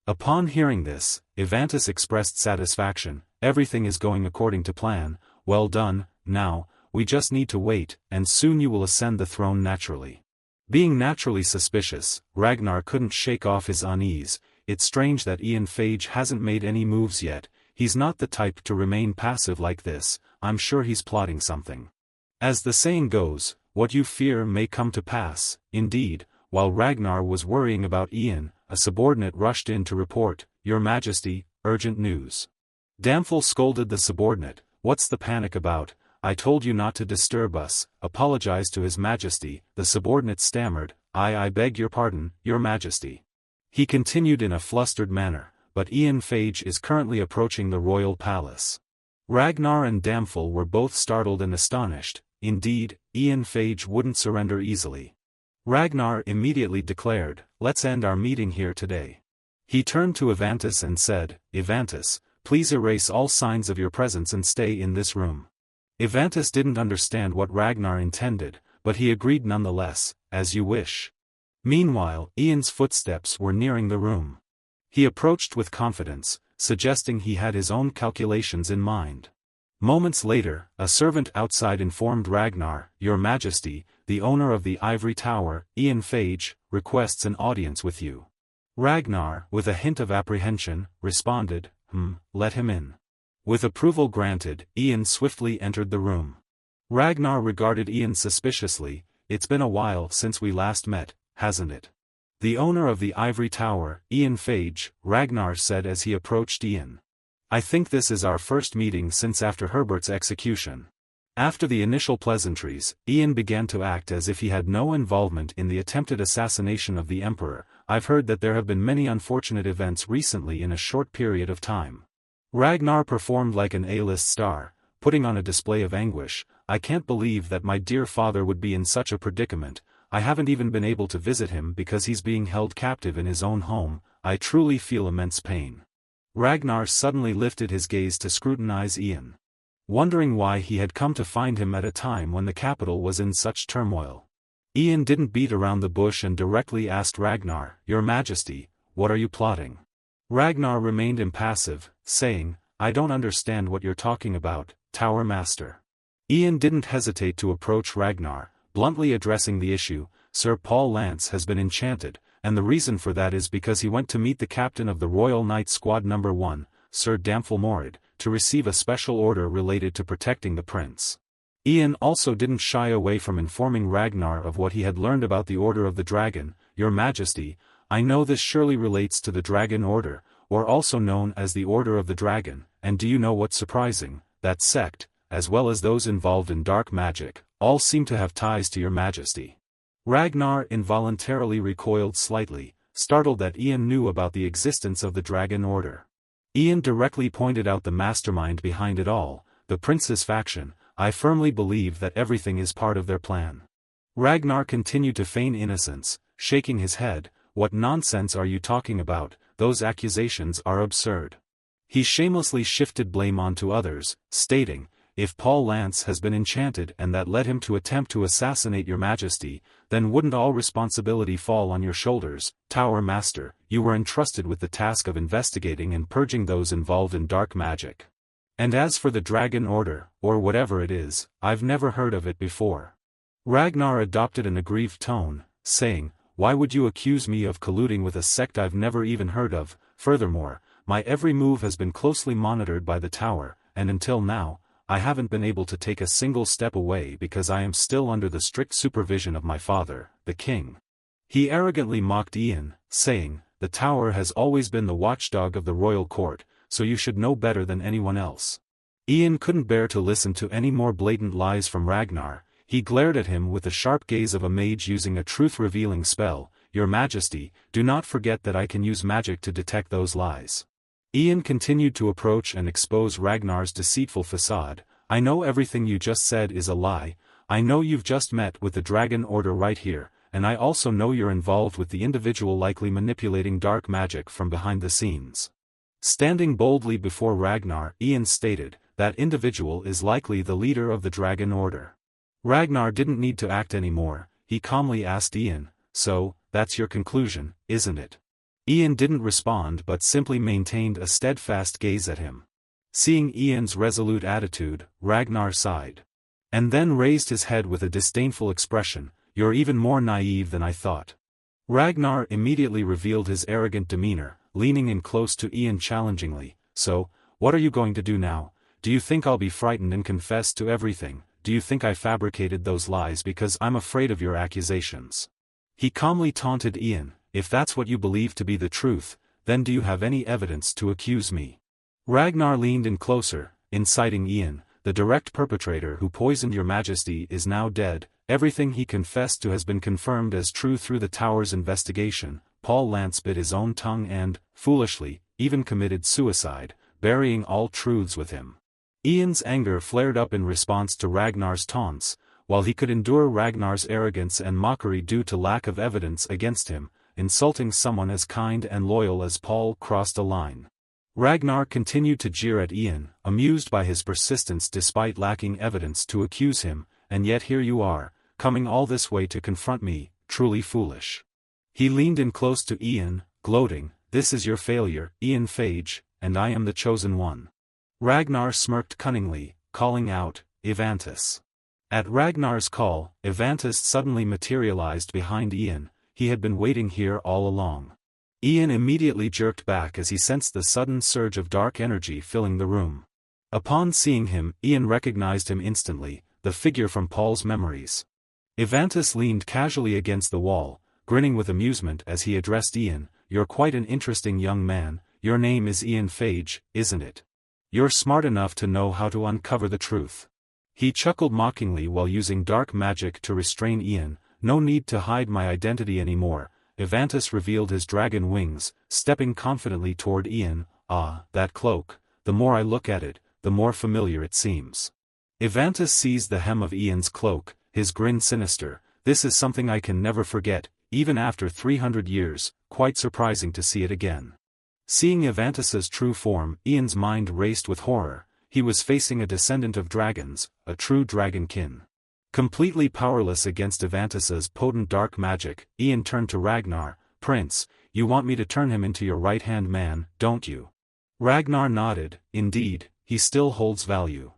Upon hearing this, Evantus expressed satisfaction. Everything is going according to plan. Well done. Now, we just need to wait, and soon you will ascend the throne naturally. Being naturally suspicious, Ragnar couldn't shake off his unease. It's strange that Ian Phage hasn't made any moves yet. He's not the type to remain passive like this. I'm sure he's plotting something. As the saying goes, what you fear may come to pass. Indeed, while Ragnar was worrying about Ian, a subordinate rushed in to report, Your Majesty, urgent news. Damphel scolded the subordinate, What's the panic about? I told you not to disturb us. Apologized to His Majesty. The subordinate stammered, I beg your pardon, Your Majesty. He continued in a flustered manner, But Ian Phage is currently approaching the royal palace. Ragnar and Damphel were both startled and astonished. indeed, Ian Phage wouldn't surrender easily. Ragnar immediately declared, "Let's end our meeting here today." He turned to Ivantis and said, "Ivantis, please erase all signs of your presence and stay in this room." Ivantis didn't understand what Ragnar intended, but he agreed nonetheless, "As you wish." Meanwhile, Ian's footsteps were nearing the room. He approached with confidence, suggesting he had his own calculations in mind. Moments later, a servant outside informed Ragnar, "Your Majesty, the owner of the ivory tower, Ian Phage, requests an audience with you." Ragnar, with a hint of apprehension, responded, "Let him in." With approval granted, Ian swiftly entered the room. Ragnar regarded Ian suspiciously. "It's been a while since we last met, hasn't it?" "The owner of the ivory tower, Ian Phage," Ragnar said as he approached Ian. "I think this is our first meeting since after Herbert's execution." After the initial pleasantries, Ian began to act as if he had no involvement in the attempted assassination of the Emperor. "I've heard that there have been many unfortunate events recently in a short period of time." Ragnar performed like an A-list star, putting on a display of anguish. "I can't believe that my dear father would be in such a predicament. I haven't even been able to visit him because he's being held captive in his own home. I truly feel immense pain." Ragnar suddenly lifted his gaze to scrutinize Ian, wondering why he had come to find him at a time when the capital was in such turmoil. Ian didn't beat around the bush and directly asked Ragnar, "Your Majesty, what are you plotting?" Ragnar remained impassive, saying, "I don't understand what you're talking about, Tower Master." Ian didn't hesitate to approach Ragnar, bluntly addressing the issue. "Sir Paul Lance has been enchanted, and the reason for that is because he went to meet the captain of the Royal Knight Squad No. 1, Sir Damphilmorid, to receive a special order related to protecting the prince." Ian also didn't shy away from informing Ragnar of what he had learned about the Order of the Dragon. "Your Majesty, I know this surely relates to the Dragon Order, or also known as the Order of the Dragon, and do you know what's surprising? That sect, as well as those involved in dark magic, all seem to have ties to your Majesty." Ragnar involuntarily recoiled slightly, startled that Ian knew about the existence of the Dragon Order. Ian directly pointed out the mastermind behind it all, the prince's faction. "I firmly believe that everything is part of their plan." Ragnar continued to feign innocence, shaking his head. "What nonsense are you talking about? Those accusations are absurd." He shamelessly shifted blame onto others, stating, "If Paul Lance has been enchanted and that led him to attempt to assassinate your Majesty, then wouldn't all responsibility fall on your shoulders, Tower Master? You were entrusted with the task of investigating and purging those involved in dark magic. And as for the Dragon Order, or whatever it is, I've never heard of it before." Ragnar adopted an aggrieved tone, saying, "Why would you accuse me of colluding with a sect I've never even heard of? Furthermore, my every move has been closely monitored by the Tower, and until now, I haven't been able to take a single step away because I am still under the strict supervision of my father, the king." He arrogantly mocked Ian, saying, "The Tower has always been the watchdog of the royal court, so you should know better than anyone else." Ian couldn't bear to listen to any more blatant lies from Ragnar. He glared at him with the sharp gaze of a mage using a truth-revealing spell. "Your Majesty, do not forget that I can use magic to detect those lies." Ian continued to approach and expose Ragnar's deceitful facade. "I know everything you just said is a lie. I know you've just met with the Dragon Order right here, and I also know you're involved with the individual likely manipulating dark magic from behind the scenes." Standing boldly before Ragnar, Ian stated, "That individual is likely the leader of the Dragon Order." Ragnar didn't need to act anymore. He calmly asked Ian, "So, that's your conclusion, isn't it?" Ian didn't respond but simply maintained a steadfast gaze at him. Seeing Ian's resolute attitude, Ragnar sighed. And then raised his head with a disdainful expression. "You're even more naive than I thought." Ragnar immediately revealed his arrogant demeanor, leaning in close to Ian challengingly. "So, what are you going to do now? Do you think I'll be frightened and confess to everything? Do you think I fabricated those lies because I'm afraid of your accusations?" He calmly taunted Ian, "If that's what you believe to be the truth, then do you have any evidence to accuse me?" Ragnar leaned in closer, inciting Ian, "The direct perpetrator who poisoned your Majesty is now dead. Everything he confessed to has been confirmed as true through the Tower's investigation. Paul Lance bit his own tongue and, foolishly, even committed suicide, burying all truths with him." Ian's anger flared up in response to Ragnar's taunts. while he could endure Ragnar's arrogance and mockery due to lack of evidence against him, insulting someone as kind and loyal as Paul crossed a line. Ragnar continued to jeer at Ian, amused by his persistence despite lacking evidence to accuse him, and yet here you are, coming all this way to confront me, truly foolish. He leaned in close to Ian, gloating, this is your failure, Ian Phage, and I am the chosen one. Ragnar smirked cunningly, calling out, Ivantis. At Ragnar's call, Ivantis suddenly materialized behind Ian. He had been waiting here all along. Ian immediately jerked back as he sensed the sudden surge of dark energy filling the room. Upon seeing him, Ian recognized him instantly, the figure from Paul's memories. Ivantis leaned casually against the wall, grinning with amusement as he addressed Ian, you're quite an interesting young man, your name is Ian Phage, isn't it? You're smart enough to know how to uncover the truth. He chuckled mockingly while using dark magic to restrain Ian, no need to hide my identity anymore. Ivantis revealed his dragon wings, stepping confidently toward Ian, that cloak, the more I look at it, the more familiar it seems. Ivantis seized the hem of Ian's cloak, his grin sinister, this is something I can never forget, even after 300 years, quite surprising to see it again. Seeing Ivantis's true form, Ian's mind raced with horror, he was facing a descendant of dragons, a true dragonkin. Completely powerless against Ivantis's potent dark magic, Ian turned to Ragnar, Prince, you want me to turn him into your right-hand man, don't you? Ragnar nodded, indeed, he still holds value.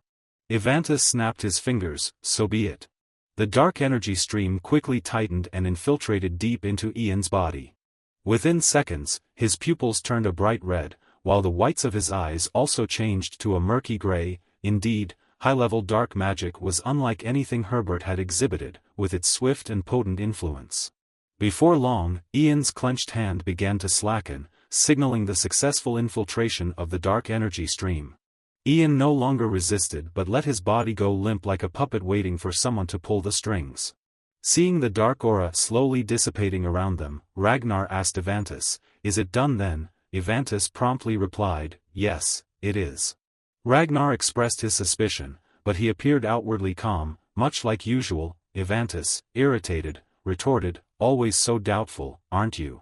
Ivantis snapped his fingers, so be it. The dark energy stream quickly tightened and infiltrated deep into Ian's body. Within seconds, his pupils turned a bright red, while the whites of his eyes also changed to a murky gray. Indeed, high-level dark magic was unlike anything Herbert had exhibited, with its swift and potent influence. Before long, Ian's clenched hand began to slacken, signaling the successful infiltration of the dark energy stream. Ian no longer resisted but let his body go limp like a puppet waiting for someone to pull the strings. Seeing the dark aura slowly dissipating around them, Ragnar asked Ivantis, is it done then? Ivantis promptly replied, yes, it is. Ragnar expressed his suspicion, but he appeared outwardly calm, much like usual. Ivantis, irritated, retorted, always so doubtful, aren't you?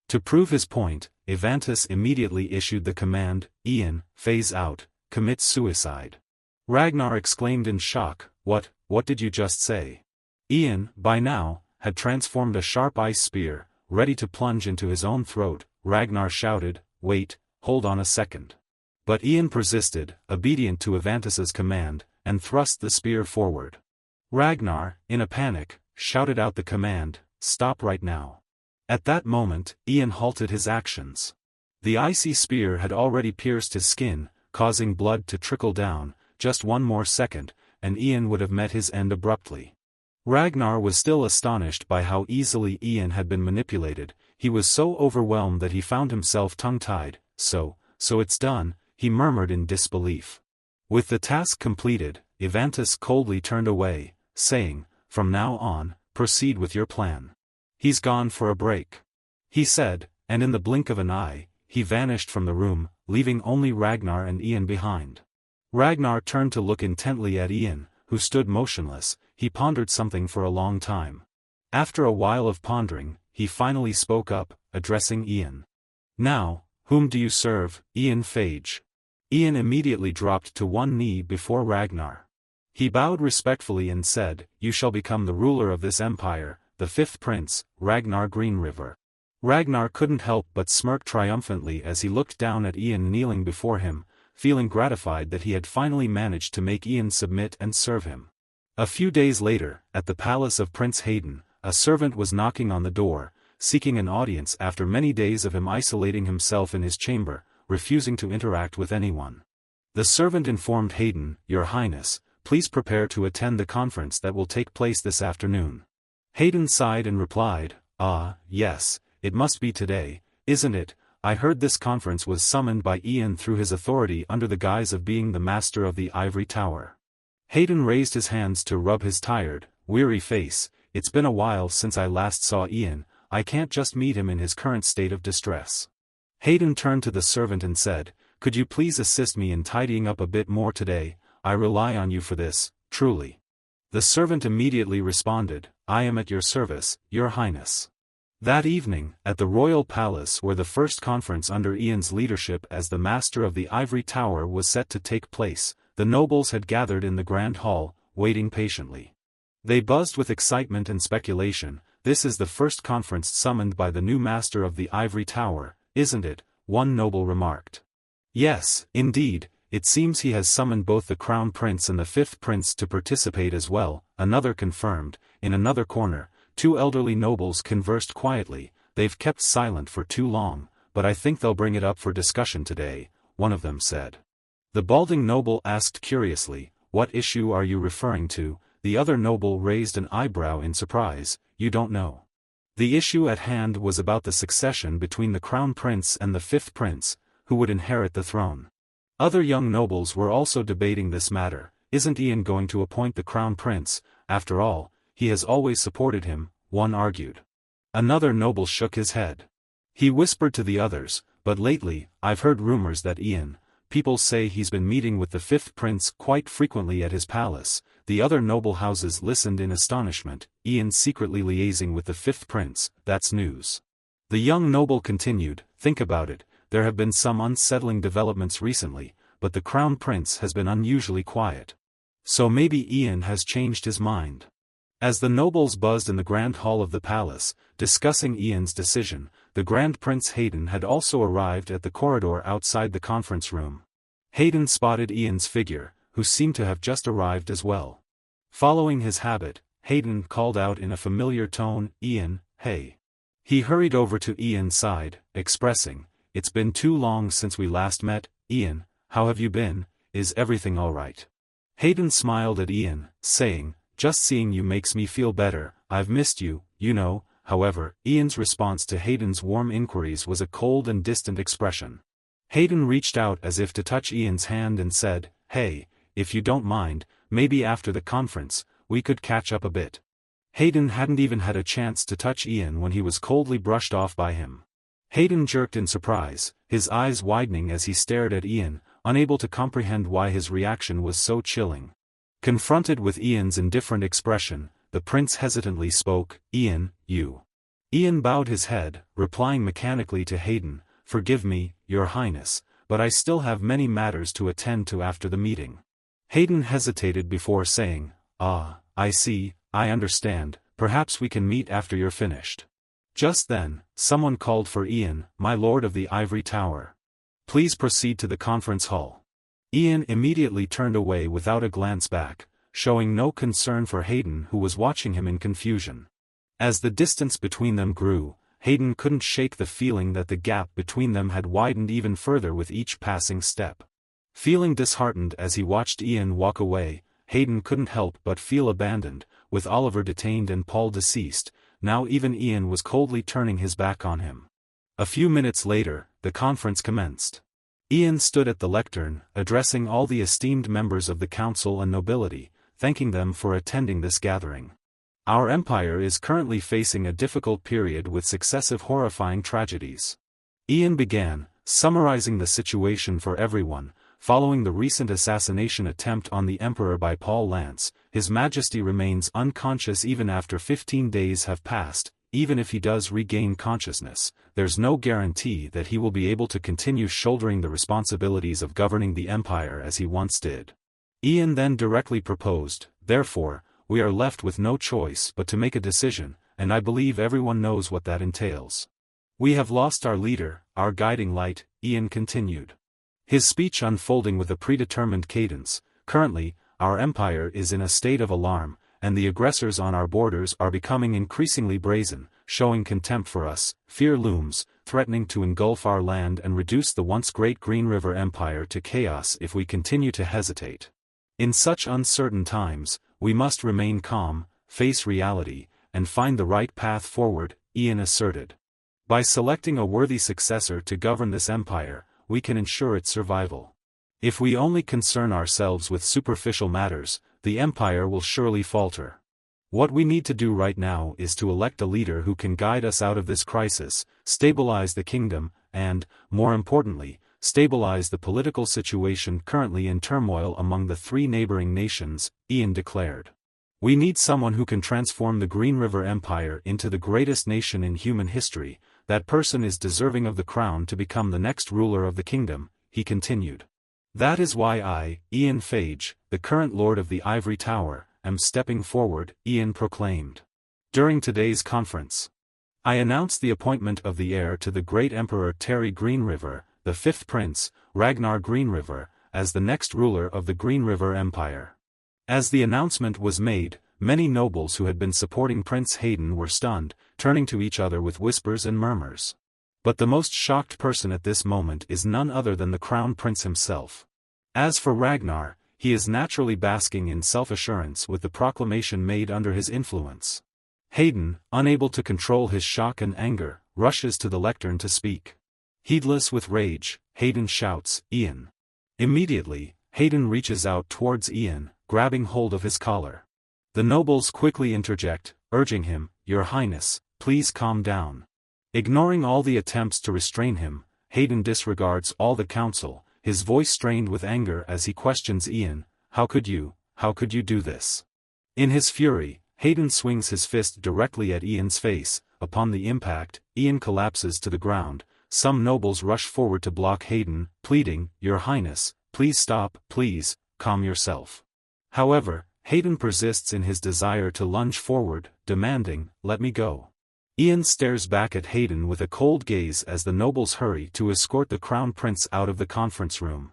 To prove his point, Ivantis immediately issued the command, Ian, phase out, commit suicide. Ragnar exclaimed in shock, what did you just say? Ian, by now, had transformed a sharp ice spear, ready to plunge into his own throat. Ragnar shouted, wait, hold on a second. But Ian persisted, obedient to Ivantis's command, and thrust the spear forward. Ragnar, in a panic, shouted out the command, stop right now. At that moment, Ian halted his actions. The icy spear had already pierced his skin, causing blood to trickle down. Just one more second, and Ian would have met his end abruptly. Ragnar was still astonished by how easily Ian had been manipulated. He was so overwhelmed that he found himself tongue-tied. So it's done, he murmured in disbelief. With the task completed, Ivantis coldly turned away, saying, from now on, proceed with your plan. He's gone for a break. He said, and in the blink of an eye, he vanished from the room, leaving only Ragnar and Ian behind. Ragnar turned to look intently at Ian, who stood motionless. He pondered something for a long time. After a while of pondering, he finally spoke up, addressing Ian. Now, whom do you serve, Ian Phage? Ian immediately dropped to one knee before Ragnar. He bowed respectfully and said, you shall become the ruler of this empire, the fifth prince, Ragnar Greenriver. Ragnar couldn't help but smirk triumphantly as he looked down at Ian kneeling before him, feeling gratified that he had finally managed to make Ian submit and serve him. A few days later, at the palace of Prince Hayden, a servant was knocking on the door, seeking an audience after many days of him isolating himself in his chamber, refusing to interact with anyone. The servant informed Hayden, Your Highness, please prepare to attend the conference that will take place this afternoon. Hayden sighed and replied, yes, it must be today, isn't it? I heard this conference was summoned by Ian through his authority under the guise of being the master of the ivory tower. Hayden raised his hands to rub his tired, weary face. It's been a while since I last saw Ian, I can't just meet him in his current state of distress. Hayden turned to the servant and said, could you please assist me in tidying up a bit more today? I rely on you for this, truly. The servant immediately responded, "I am at your service, your highness." That evening, at the royal palace where the first conference under Ian's leadership as the master of the ivory tower was set to take place, the nobles had gathered in the grand hall, waiting patiently. They buzzed with excitement and speculation. "This is the first conference summoned by the new master of the ivory tower, isn't it?" one noble remarked. "Yes, indeed, it seems he has summoned both the crown prince and the fifth prince to participate as well," another confirmed. In another corner, two elderly nobles conversed quietly. "They've kept silent for too long, but I think they'll bring it up for discussion today," one of them said. The balding noble asked curiously, "What issue are you referring to?" The other noble raised an eyebrow in surprise. "You don't know?" The issue at hand was about the succession between the crown prince and the fifth prince, who would inherit the throne. Other young nobles were also debating this matter. "Isn't Ian going to appoint the crown prince? After all, he has always supported him," one argued. Another noble shook his head. He whispered to the others, "But lately, I've heard rumors that Ian, people say he's been meeting with the fifth prince quite frequently at his palace." The other noble houses listened in astonishment. "Ian secretly liaising with the fifth prince, that's news." The young noble continued, "Think about it, there have been some unsettling developments recently, but the crown prince has been unusually quiet. So maybe Ian has changed his mind." As the nobles buzzed in the grand hall of the palace, discussing Ian's decision, the Grand Prince Hayden had also arrived at the corridor outside the conference room. Hayden spotted Ian's figure, who seemed to have just arrived as well. Following his habit, Hayden called out in a familiar tone, "Ian, hey." He hurried over to Ian's side, expressing, "It's been too long since we last met. Ian, how have you been? Is everything all right?" Hayden smiled at Ian, saying, "Just seeing you makes me feel better. I've missed you, you know." However, Ian's response to Hayden's warm inquiries was a cold and distant expression. Hayden reached out as if to touch Ian's hand and said, "Hey, if you don't mind, maybe after the conference, we could catch up a bit." Hayden hadn't even had a chance to touch Ian when he was coldly brushed off by him. Hayden jerked in surprise, his eyes widening as he stared at Ian, unable to comprehend why his reaction was so chilling. Confronted with Ian's indifferent expression, the prince hesitantly spoke, "Ian, you." Ian bowed his head, replying mechanically to Hayden, "Forgive me, your highness, but I still have many matters to attend to after the meeting." Hayden hesitated before saying, "Ah, I see, I understand, perhaps we can meet after you're finished." Just then, someone called for Ian, "My lord of the ivory tower. Please proceed to the conference hall." Ian immediately turned away without a glance back, showing no concern for Hayden who was watching him in confusion. As the distance between them grew, Hayden couldn't shake the feeling that the gap between them had widened even further with each passing step. Feeling disheartened as he watched Ian walk away, Hayden couldn't help but feel abandoned. With Oliver detained and Paul deceased, now even Ian was coldly turning his back on him. A few minutes later, the conference commenced. Ian stood at the lectern, addressing all the esteemed members of the council and nobility, thanking them for attending this gathering. "Our empire is currently facing a difficult period with successive horrifying tragedies." Ian began, summarizing the situation for everyone. Following the recent assassination attempt on the emperor by Paul Lance, His Majesty remains unconscious even after 15 days have passed. Even if he does regain consciousness, there's no guarantee that he will be able to continue shouldering the responsibilities of governing the empire as he once did. Ian then directly proposed, "Therefore, we are left with no choice but to make a decision, and I believe everyone knows what that entails. We have lost our leader, our guiding light," Ian continued. His speech unfolding with a predetermined cadence. "Currently, our empire is in a state of alarm, and the aggressors on our borders are becoming increasingly brazen, showing contempt for us. Fear looms, threatening to engulf our land and reduce the once great Green River Empire to chaos if we continue to hesitate. In such uncertain times, we must remain calm, face reality, and find the right path forward," Ian asserted. "By selecting a worthy successor to govern this empire, we can ensure its survival. If we only concern ourselves with superficial matters, the empire will surely falter. What we need to do right now is to elect a leader who can guide us out of this crisis, stabilize the kingdom, and, more importantly, stabilize the political situation currently in turmoil among the three neighboring nations," Ian declared. We need someone who can transform the Green River Empire into the greatest nation in human history. That person is deserving of the crown to become the next ruler of the kingdom, he continued. That is why I, Ian Phage, the current Lord of the Ivory Tower, am stepping forward, Ian proclaimed. During today's conference, I announce the appointment of the heir to the great Emperor Terry Greenriver, the fifth prince, Ragnar Greenriver, as the next ruler of the Green River Empire. As the announcement was made, many nobles who had been supporting Prince Hayden were stunned, turning to each other with whispers and murmurs. But the most shocked person at this moment is none other than the Crown Prince himself. As for Ragnar, he is naturally basking in self-assurance with the proclamation made under his influence. Hayden, unable to control his shock and anger, rushes to the lectern to speak. Heedless with rage, Hayden shouts, "Ian!" Immediately, Hayden reaches out towards Ian, grabbing hold of his collar. The nobles quickly interject, urging him, "Your Highness, please calm down." Ignoring all the attempts to restrain him, Hayden disregards all the council, his voice strained with anger as he questions Ian, how could you do this?" In his fury, Hayden swings his fist directly at Ian's face. Upon the impact, Ian collapses to the ground. Some nobles rush forward to block Hayden, pleading, "Your Highness, please stop, please, calm yourself." However, Hayden persists in his desire to lunge forward, demanding, "Let me go." Ian stares back at Hayden with a cold gaze as the nobles hurry to escort the Crown Prince out of the conference room.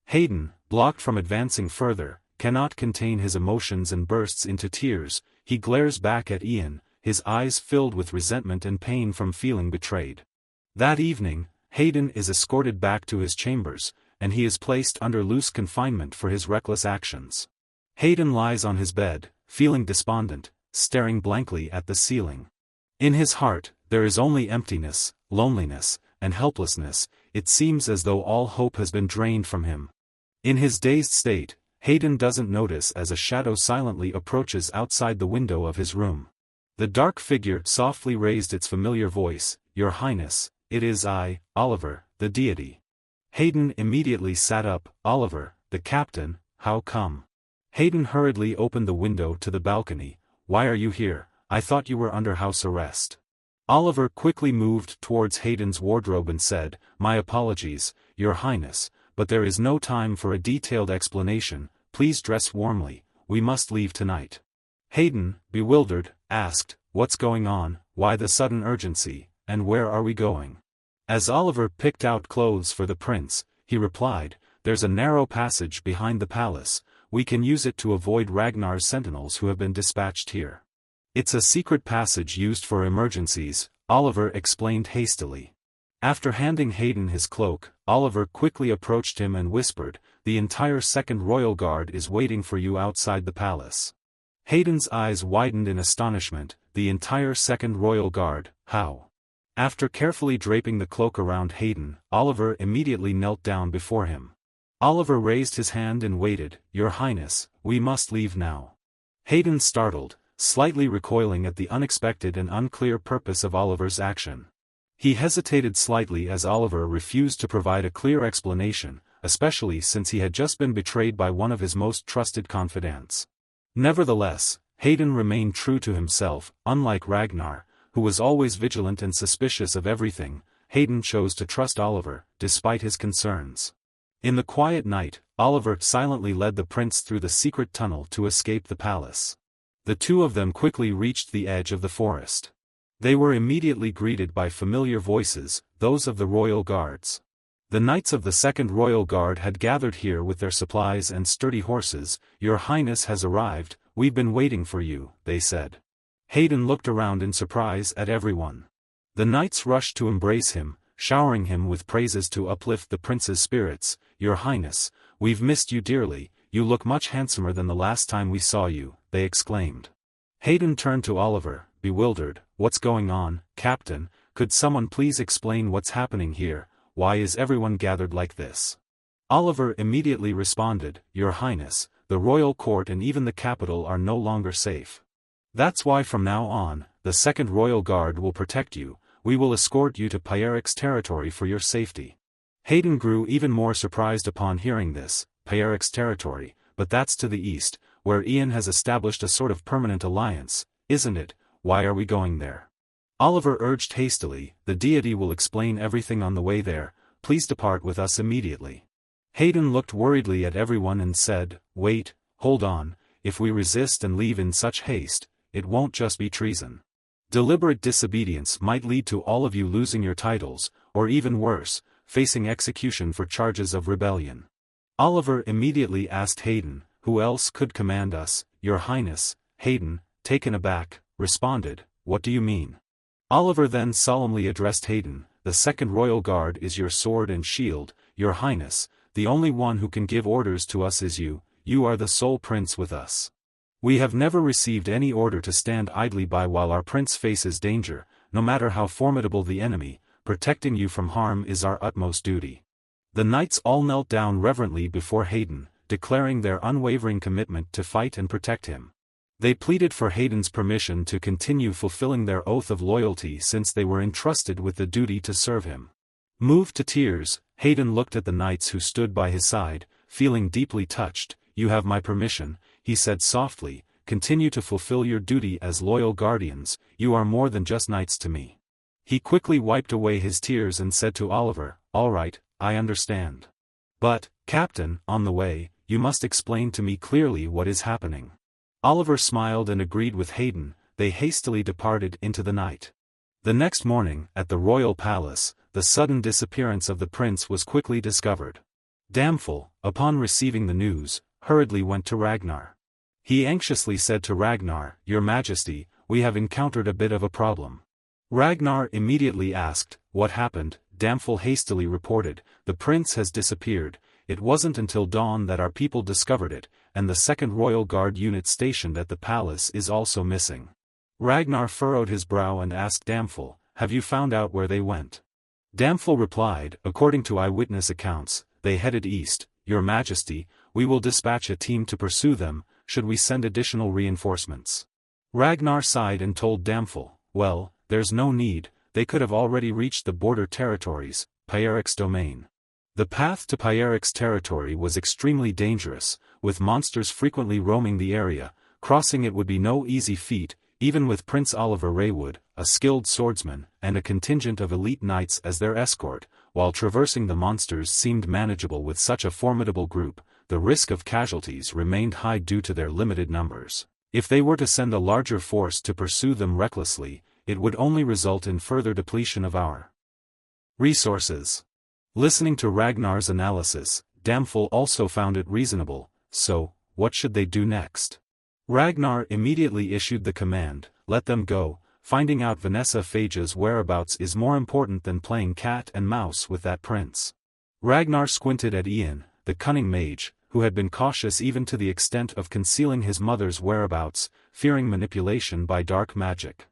Hayden, blocked from advancing further, cannot contain his emotions and bursts into tears. He glares back at Ian, his eyes filled with resentment and pain from feeling betrayed. That evening, Hayden is escorted back to his chambers, and he is placed under loose confinement for his reckless actions. Hayden lies on his bed, feeling despondent, staring blankly at the ceiling. In his heart, there is only emptiness, loneliness, and helplessness. It seems as though all hope has been drained from him. In his dazed state, Hayden doesn't notice as a shadow silently approaches outside the window of his room. The dark figure softly raised its familiar voice, "Your Highness, it is I, Oliver, the deity." Hayden immediately sat up. "Oliver, the captain, how come?" Hayden hurriedly opened the window to the balcony. "Why are you here? I thought you were under house arrest." Oliver quickly moved towards Hayden's wardrobe and said, "My apologies, Your Highness, but there is no time for a detailed explanation. Please dress warmly, we must leave tonight." Hayden, bewildered, asked, "What's going on, why the sudden urgency, and where are we going?" As Oliver picked out clothes for the prince, he replied, "There's a narrow passage behind the palace. We can use it to avoid Ragnar's sentinels who have been dispatched here." "It's a secret passage used for emergencies," Oliver explained hastily. After handing Hayden his cloak, Oliver quickly approached him and whispered, "The entire Second Royal Guard is waiting for you outside the palace." Hayden's eyes widened in astonishment. The entire Second Royal Guard, how? After carefully draping the cloak around Hayden, Oliver immediately knelt down before him. Oliver raised his hand and waited. "Your Highness, we must leave now." Hayden startled, slightly recoiling at the unexpected and unclear purpose of Oliver's action. He hesitated slightly as Oliver refused to provide a clear explanation, especially since he had just been betrayed by one of his most trusted confidants. Nevertheless, Hayden remained true to himself. Unlike Ragnar, who was always vigilant and suspicious of everything, Hayden chose to trust Oliver, despite his concerns. In the quiet night, Oliver silently led the prince through the secret tunnel to escape the palace. The two of them quickly reached the edge of the forest. They were immediately greeted by familiar voices, those of the royal guards. The knights of the Second Royal Guard had gathered here with their supplies and sturdy horses. "Your Highness has arrived, we've been waiting for you," they said. Hayden looked around in surprise at everyone. The knights rushed to embrace him, showering him with praises to uplift the prince's spirits. "Your Highness, we've missed you dearly, you look much handsomer than the last time we saw you," they exclaimed. Hayden turned to Oliver, bewildered. "What's going on, Captain? Could someone please explain what's happening here? Why is everyone gathered like this?" Oliver immediately responded, "Your Highness, the royal court and even the capital are no longer safe. That's why from now on, the Second Royal Guard will protect you. We will escort you to Pierre's territory for your safety." Hayden grew even more surprised upon hearing this. "Pierre's territory, but that's to the east. where Ian has established a sort of permanent alliance, isn't it? Why are we going there? Oliver urged hastily, the deity will explain everything on the way there, please depart with us immediately. Hayden looked worriedly at everyone and said, wait, hold on, if we resist and leave in such haste, it won't just be treason. Deliberate disobedience might lead to all of you losing your titles, or even worse, facing execution for charges of rebellion. Oliver immediately asked Hayden, who else could command us, Your Highness? Hayden, taken aback, responded, what do you mean? Oliver then solemnly addressed Hayden, the second royal guard is your sword and shield, Your Highness, the only one who can give orders to us is you are the sole prince with us. We have never received any order to stand idly by while our prince faces danger, no matter how formidable the enemy, protecting you from harm is our utmost duty. The knights all knelt down reverently before Hayden, declaring their unwavering commitment to fight and protect him. They pleaded for Hayden's permission to continue fulfilling their oath of loyalty since they were entrusted with the duty to serve him. Moved to tears, Hayden looked at the knights who stood by his side, feeling deeply touched. You have my permission, he said softly, continue to fulfill your duty as loyal guardians, you are more than just knights to me. He quickly wiped away his tears and said to Oliver, all right, I understand. But, Captain, on the way, you must explain to me clearly what is happening. Oliver smiled and agreed with Hayden. They hastily departed into the night. The next morning, at the royal palace, the sudden disappearance of the prince was quickly discovered. Damphel, upon receiving the news, hurriedly went to Ragnar. He anxiously said to Ragnar, Your Majesty, we have encountered a bit of a problem. Ragnar immediately asked, what happened? Damphel hastily reported, the prince has disappeared. It wasn't until dawn that our people discovered it, and the second royal guard unit stationed at the palace is also missing. Ragnar furrowed his brow and asked Damphel, have you found out where they went? Damphel replied, according to eyewitness accounts, they headed east, Your Majesty, we will dispatch a team to pursue them, should we send additional reinforcements. Ragnar sighed and told Damphel, well, there's no need, they could have already reached the border territories, Pyaric's domain. The path to Pyaric's territory was extremely dangerous, with monsters frequently roaming the area. Crossing it would be no easy feat, even with Prince Oliver Raywood, a skilled swordsman, and a contingent of elite knights as their escort. While traversing the monsters seemed manageable with such a formidable group, the risk of casualties remained high due to their limited numbers. If they were to send a larger force to pursue them recklessly, it would only result in further depletion of our resources. Listening to Ragnar's analysis, Damphel also found it reasonable. So, what should they do next? Ragnar immediately issued the command, let them go. Finding out Vanessa Phage's whereabouts is more important than playing cat and mouse with that prince. Ragnar squinted at Ian, the cunning mage, who had been cautious even to the extent of concealing his mother's whereabouts, fearing manipulation by dark magic.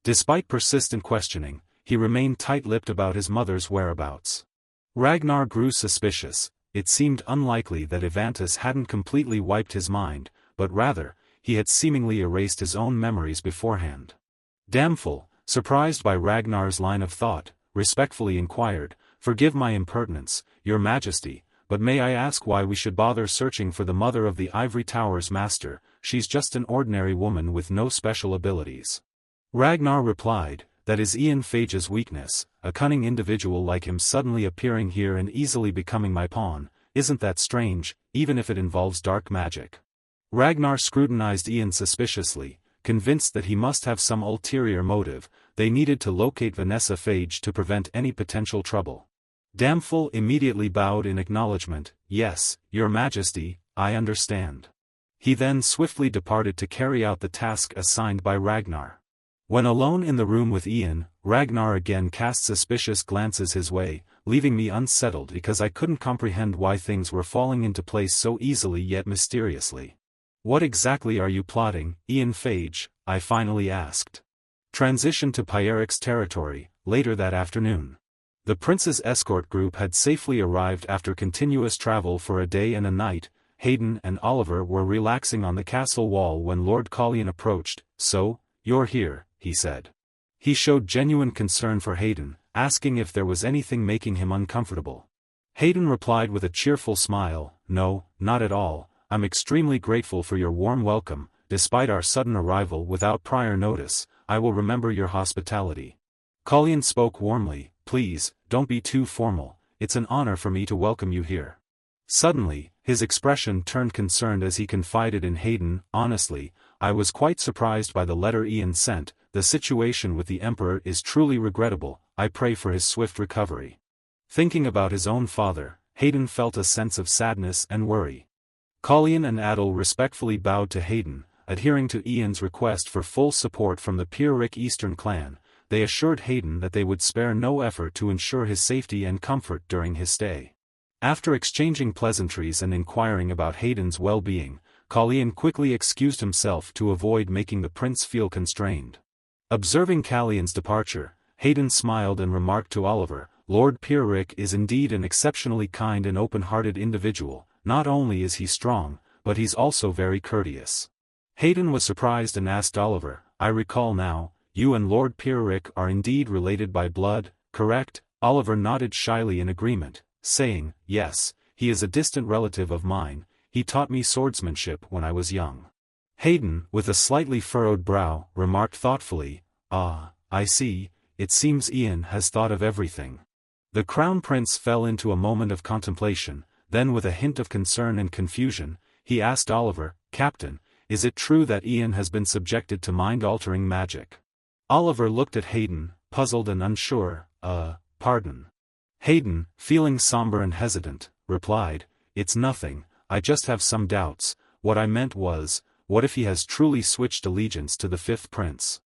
Despite persistent questioning, he remained tight-lipped about his mother's whereabouts. Ragnar grew suspicious. It seemed unlikely that Ivantis hadn't completely wiped his mind, but rather, he had seemingly erased his own memories beforehand. Damphel, surprised by Ragnar's line of thought, respectfully inquired, forgive my impertinence, Your Majesty, but may I ask why we should bother searching for the mother of the Ivory Tower's master? She's just an ordinary woman with no special abilities. Ragnar replied, that is Ian Phage's weakness, a cunning individual like him suddenly appearing here and easily becoming my pawn. Isn't that strange, even if it involves dark magic? Ragnar scrutinized Ian suspiciously, convinced that he must have some ulterior motive. They needed to locate Vanessa Phage to prevent any potential trouble. Damphel immediately bowed in acknowledgement, yes, Your Majesty, I understand. He then swiftly departed to carry out the task assigned by Ragnar. When alone in the room with Ian, Ragnar again cast suspicious glances his way, leaving me unsettled because I couldn't comprehend why things were falling into place so easily yet mysteriously. What exactly are you plotting, Ian Phage? I finally asked. Transition to Pyaric's territory, later that afternoon. The prince's escort group had safely arrived after continuous travel for a day and a night. Hayden and Oliver were relaxing on the castle wall when Lord Collian approached. So, you're here, he said. He showed genuine concern for Hayden, asking if there was anything making him uncomfortable. Hayden replied with a cheerful smile, no, not at all, I'm extremely grateful for your warm welcome. Despite our sudden arrival without prior notice, I will remember your hospitality." Colleen spoke warmly. "Please, don't be too formal, it's an honor for me to welcome you here." Suddenly, his expression turned concerned as he confided in Hayden, "Honestly, I was quite surprised by the letter Ian sent. The situation with the Emperor is truly regrettable. I pray for his swift recovery." Thinking about his own father, Hayden felt a sense of sadness and worry. Colleen and Adel respectfully bowed to Hayden, adhering to Ian's request for full support from the Pyrrhic Eastern clan. They assured Hayden that they would spare no effort to ensure his safety and comfort during his stay. After exchanging pleasantries and inquiring about Hayden's well-being, Colleen quickly excused himself to avoid making the prince feel constrained. Observing Callion's departure, Hayden smiled and remarked to Oliver, "Lord Pyrrhic is indeed an exceptionally kind and open-hearted individual. Not only is he strong, but he's also very courteous." Hayden was surprised and asked Oliver, "I recall now, you and Lord Pyrrhic are indeed related by blood, correct?" Oliver nodded shyly in agreement, saying, "Yes, he is a distant relative of mine. He taught me swordsmanship when I was young." Hayden, with a slightly furrowed brow, remarked thoughtfully, "Ah, I see, it seems Ian has thought of everything." The Crown Prince fell into a moment of contemplation, then with a hint of concern and confusion, he asked Oliver, "Captain, is it true that Ian has been subjected to mind-altering magic?" Oliver looked at Hayden, puzzled and unsure. Pardon." Hayden, feeling somber and hesitant, replied, "It's nothing, I just have some doubts. What I meant was, what if he has truly switched allegiance to the fifth prince?"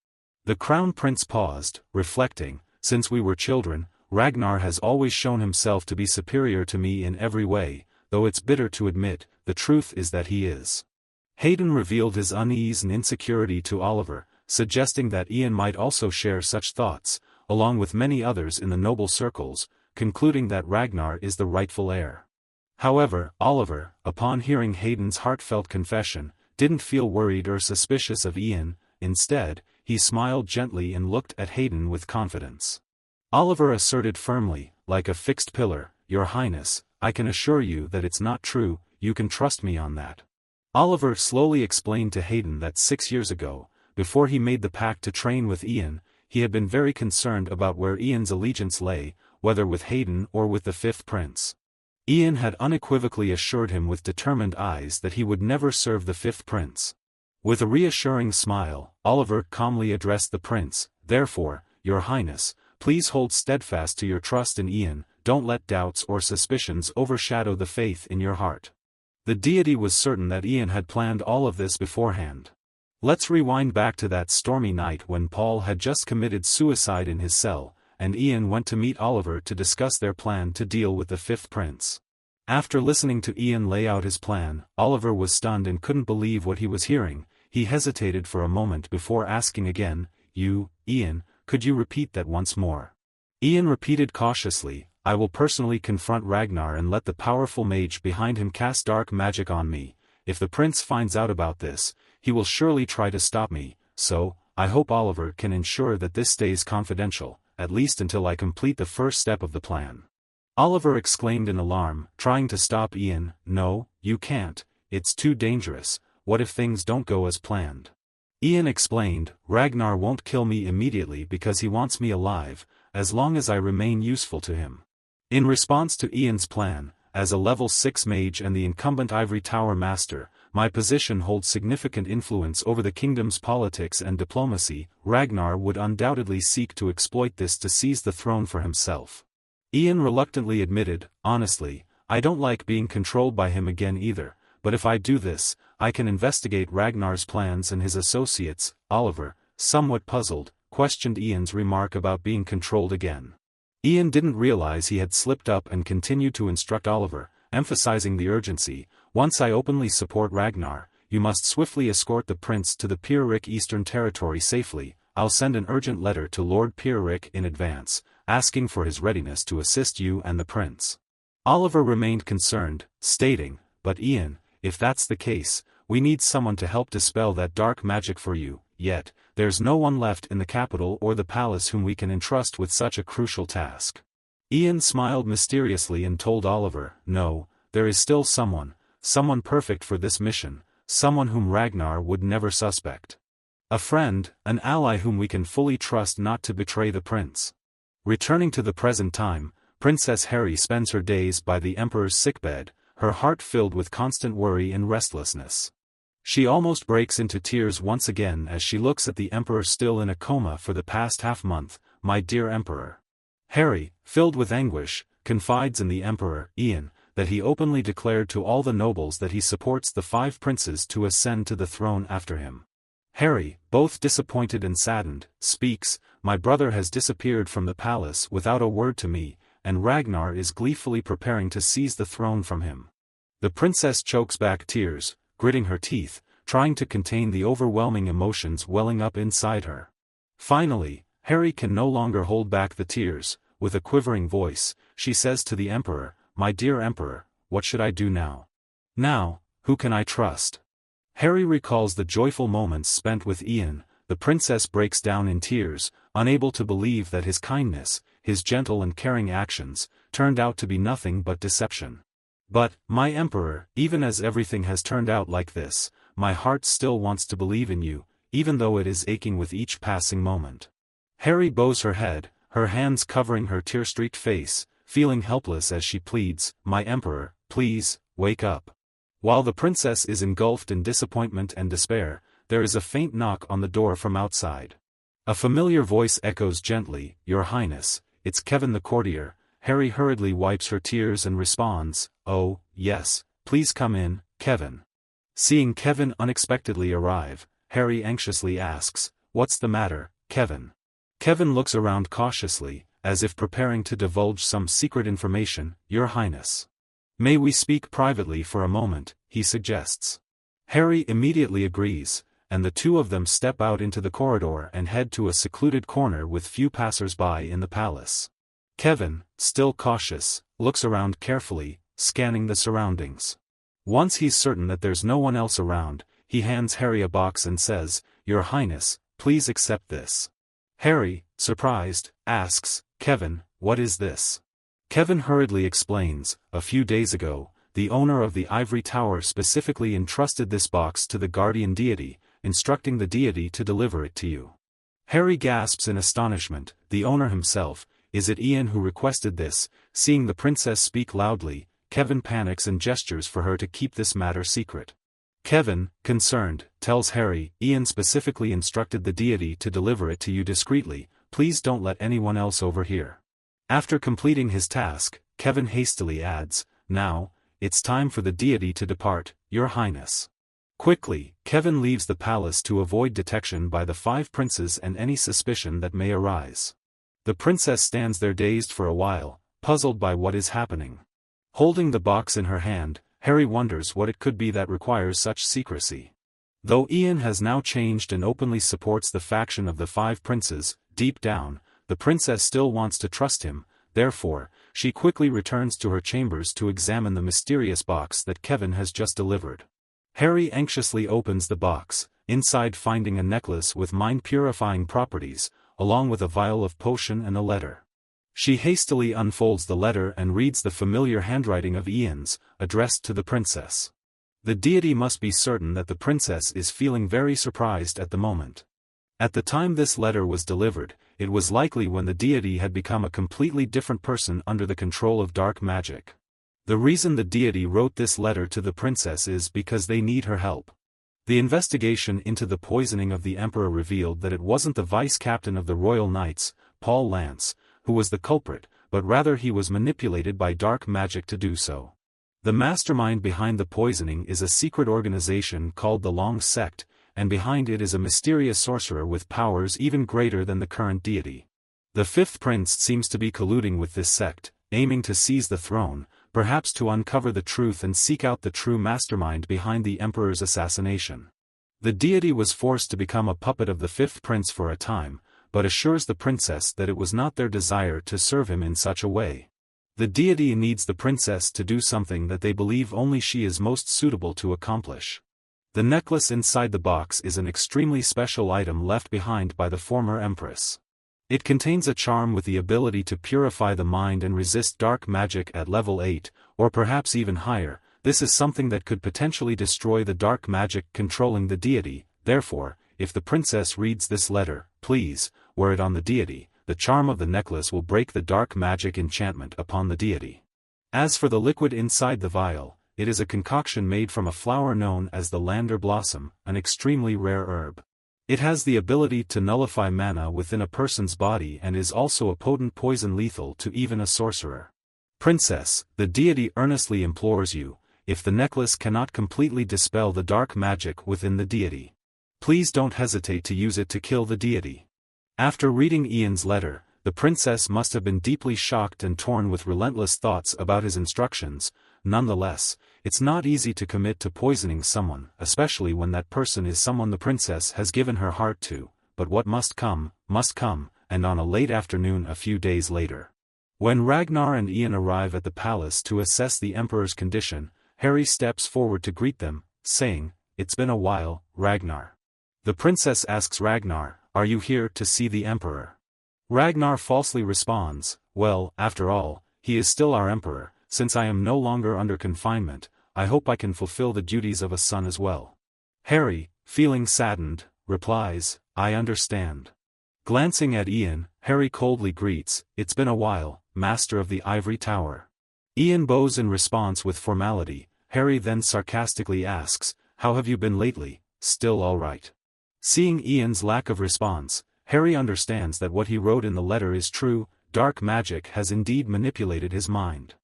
The Crown Prince paused, reflecting, "Since we were children, Ragnar has always shown himself to be superior to me in every way, though it's bitter to admit, the truth is that he is." Hayden revealed his unease and insecurity to Oliver, suggesting that Ian might also share such thoughts, along with many others in the noble circles, concluding that Ragnar is the rightful heir. However, Oliver, upon hearing Hayden's heartfelt confession, didn't feel worried or suspicious of Ian. Instead, he smiled gently and looked at Hayden with confidence. Oliver asserted firmly, like a fixed pillar, "Your Highness, I can assure you that it's not true, you can trust me on that." Oliver slowly explained to Hayden that 6 years ago, before he made the pact to train with Ian, he had been very concerned about where Ian's allegiance lay, whether with Hayden or with the fifth prince. Ian had unequivocally assured him with determined eyes that he would never serve the fifth prince. With a reassuring smile, Oliver calmly addressed the prince, "Therefore, Your Highness, please hold steadfast to your trust in Ian, don't let doubts or suspicions overshadow the faith in your heart." The deity was certain that Ian had planned all of this beforehand. Let's rewind back to that stormy night when Paul had just committed suicide in his cell, and Ian went to meet Oliver to discuss their plan to deal with the fifth prince. After listening to Ian lay out his plan, Oliver was stunned and couldn't believe what he was hearing. He hesitated for a moment before asking again, Ian, could you repeat that once more?" Ian repeated cautiously, "I will personally confront Ragnar and let the powerful mage behind him cast dark magic on me. If the prince finds out about this, he will surely try to stop me, so, I hope Oliver can ensure that this stays confidential, at least until I complete the first step of the plan." Oliver exclaimed in alarm, trying to stop Ian, "No, you can't, it's too dangerous. What if things don't go as planned?" Ian explained, "Ragnar won't kill me immediately because he wants me alive, as long as I remain useful to him." In response to Ian's plan, as a level 6 mage and the incumbent Ivory Tower master, my position holds significant influence over the kingdom's politics and diplomacy. Ragnar would undoubtedly seek to exploit this to seize the throne for himself. Ian reluctantly admitted, "Honestly, I don't like being controlled by him again either, but if I do this, I can investigate Ragnar's plans and his associates." Oliver, somewhat puzzled, questioned Ian's remark about being controlled again. Ian didn't realize he had slipped up and continued to instruct Oliver, emphasizing the urgency, "Once I openly support Ragnar, you must swiftly escort the prince to the Pyrrhic Eastern Territory safely. I'll send an urgent letter to Lord Pyrrhic in advance, asking for his readiness to assist you and the prince." Oliver remained concerned, stating, "But Ian, if that's the case, we need someone to help dispel that dark magic for you, yet, there's no one left in the capital or the palace whom we can entrust with such a crucial task." Ian smiled mysteriously and told Oliver, "No, there is still someone, someone perfect for this mission, someone whom Ragnar would never suspect. A friend, an ally whom we can fully trust not to betray the prince. Returning to the present time, Princess Harry spends her days by the Emperor's sickbed, her heart filled with constant worry and restlessness. She almost breaks into tears once again as she looks at the Emperor still in a coma for the past half-month. My dear Emperor. Harry, filled with anguish, confides in the Emperor, Ian, that he openly declared to all the nobles that he supports the 5 princes to ascend to the throne after him. Harry, both disappointed and saddened, speaks, my brother has disappeared from the palace without a word to me, and Ragnar is gleefully preparing to seize the throne from him. The princess chokes back tears, gritting her teeth, trying to contain the overwhelming emotions welling up inside her. Finally, Harry can no longer hold back the tears. With a quivering voice, she says to the Emperor, my dear Emperor, what should I do now? Now, who can I trust? Harry recalls the joyful moments spent with Ian. The princess breaks down in tears, unable to believe that his kindness, his gentle and caring actions, turned out to be nothing but deception. But, my Emperor, even as everything has turned out like this, my heart still wants to believe in you, even though it is aching with each passing moment. Harry bows her head, her hands covering her tear-streaked face, feeling helpless as she pleads, my Emperor, please, wake up. While the princess is engulfed in disappointment and despair, there is a faint knock on the door from outside. A familiar voice echoes gently, Your Highness, it's Kevin the courtier. Harry hurriedly wipes her tears and responds, oh, yes, please come in, Kevin. Seeing Kevin unexpectedly arrive, Harry anxiously asks, what's the matter, Kevin? Kevin looks around cautiously, as if preparing to divulge some secret information, Your Highness. May we speak privately for a moment, he suggests. Harry immediately agrees, and the two of them step out into the corridor and head to a secluded corner with few passers-by in the palace. Kevin, still cautious, looks around carefully, scanning the surroundings. Once he's certain that there's no one else around, he hands Harry a box and says, Your Highness, please accept this. Harry, surprised, asks, Kevin, what is this? Kevin hurriedly explains, a few days ago, the owner of the ivory tower specifically entrusted this box to the guardian deity, instructing the deity to deliver it to you. Harry gasps in astonishment, the owner himself, is it Ian who requested this? Seeing the princess speak loudly, Kevin panics and gestures for her to keep this matter secret. Kevin, concerned, tells Harry, Ian specifically instructed the deity to deliver it to you discreetly, please don't let anyone else overhear. After completing his task, Kevin hastily adds, now, it's time for the deity to depart, Your Highness. Quickly, Kevin leaves the palace to avoid detection by the 5 princes and any suspicion that may arise. The princess stands there dazed for a while, puzzled by what is happening. Holding the box in her hand, Harry wonders what it could be that requires such secrecy. Though Ian has now changed and openly supports the faction of the 5 princes, deep down, the princess still wants to trust him, therefore, she quickly returns to her chambers to examine the mysterious box that Kevin has just delivered. Harry anxiously opens the box, inside finding a necklace with mind-purifying properties, along with a vial of potion and a letter. She hastily unfolds the letter and reads the familiar handwriting of Ian's, addressed to the princess. The deity must be certain that the princess is feeling very surprised at the moment. At the time this letter was delivered, it was likely when the deity had become a completely different person under the control of dark magic. The reason the deity wrote this letter to the princess is because they need her help. The investigation into the poisoning of the Emperor revealed that it wasn't the vice-captain of the Royal Knights, Paul Lance, who was the culprit, but rather he was manipulated by dark magic to do so. The mastermind behind the poisoning is a secret organization called the Long Sect, and behind it is a mysterious sorcerer with powers even greater than the current deity. The 5th prince seems to be colluding with this sect, aiming to seize the throne, perhaps to uncover the truth and seek out the true mastermind behind the Emperor's assassination. The deity was forced to become a puppet of the 5th prince for a time, but assures the princess that it was not their desire to serve him in such a way. The deity needs the princess to do something that they believe only she is most suitable to accomplish. The necklace inside the box is an extremely special item left behind by the former empress. It contains a charm with the ability to purify the mind and resist dark magic at level 8, or perhaps even higher. This is something that could potentially destroy the dark magic controlling the deity. Therefore, if the princess reads this letter, please, wear it on the deity. The charm of the necklace will break the dark magic enchantment upon the deity. As for the liquid inside the vial, it is a concoction made from a flower known as the lander blossom, an extremely rare herb. It has the ability to nullify mana within a person's body and is also a potent poison lethal to even a sorcerer. Princess, the deity earnestly implores you, if the necklace cannot completely dispel the dark magic within the deity, please don't hesitate to use it to kill the deity. After reading Ian's letter, the princess must have been deeply shocked and torn with relentless thoughts about his instructions. Nonetheless, it's not easy to commit to poisoning someone, especially when that person is someone the princess has given her heart to, but what must come, and on a late afternoon a few days later. When Ragnar and Ian arrive at the palace to assess the emperor's condition, Harry steps forward to greet them, saying, "It's been a while, Ragnar." The princess asks Ragnar, "Are you here to see the emperor?" Ragnar falsely responds, "Well, after all, he is still our emperor. Since I am no longer under confinement, I hope I can fulfill the duties of a son as well." Harry, feeling saddened, replies, "I understand." Glancing at Ian, Harry coldly greets, "It's been a while, Master of the Ivory Tower." Ian bows in response with formality. Harry then sarcastically asks, "How have you been lately? Still all right?" Seeing Ian's lack of response, Harry understands that what he wrote in the letter is true. Dark magic has indeed manipulated his mind.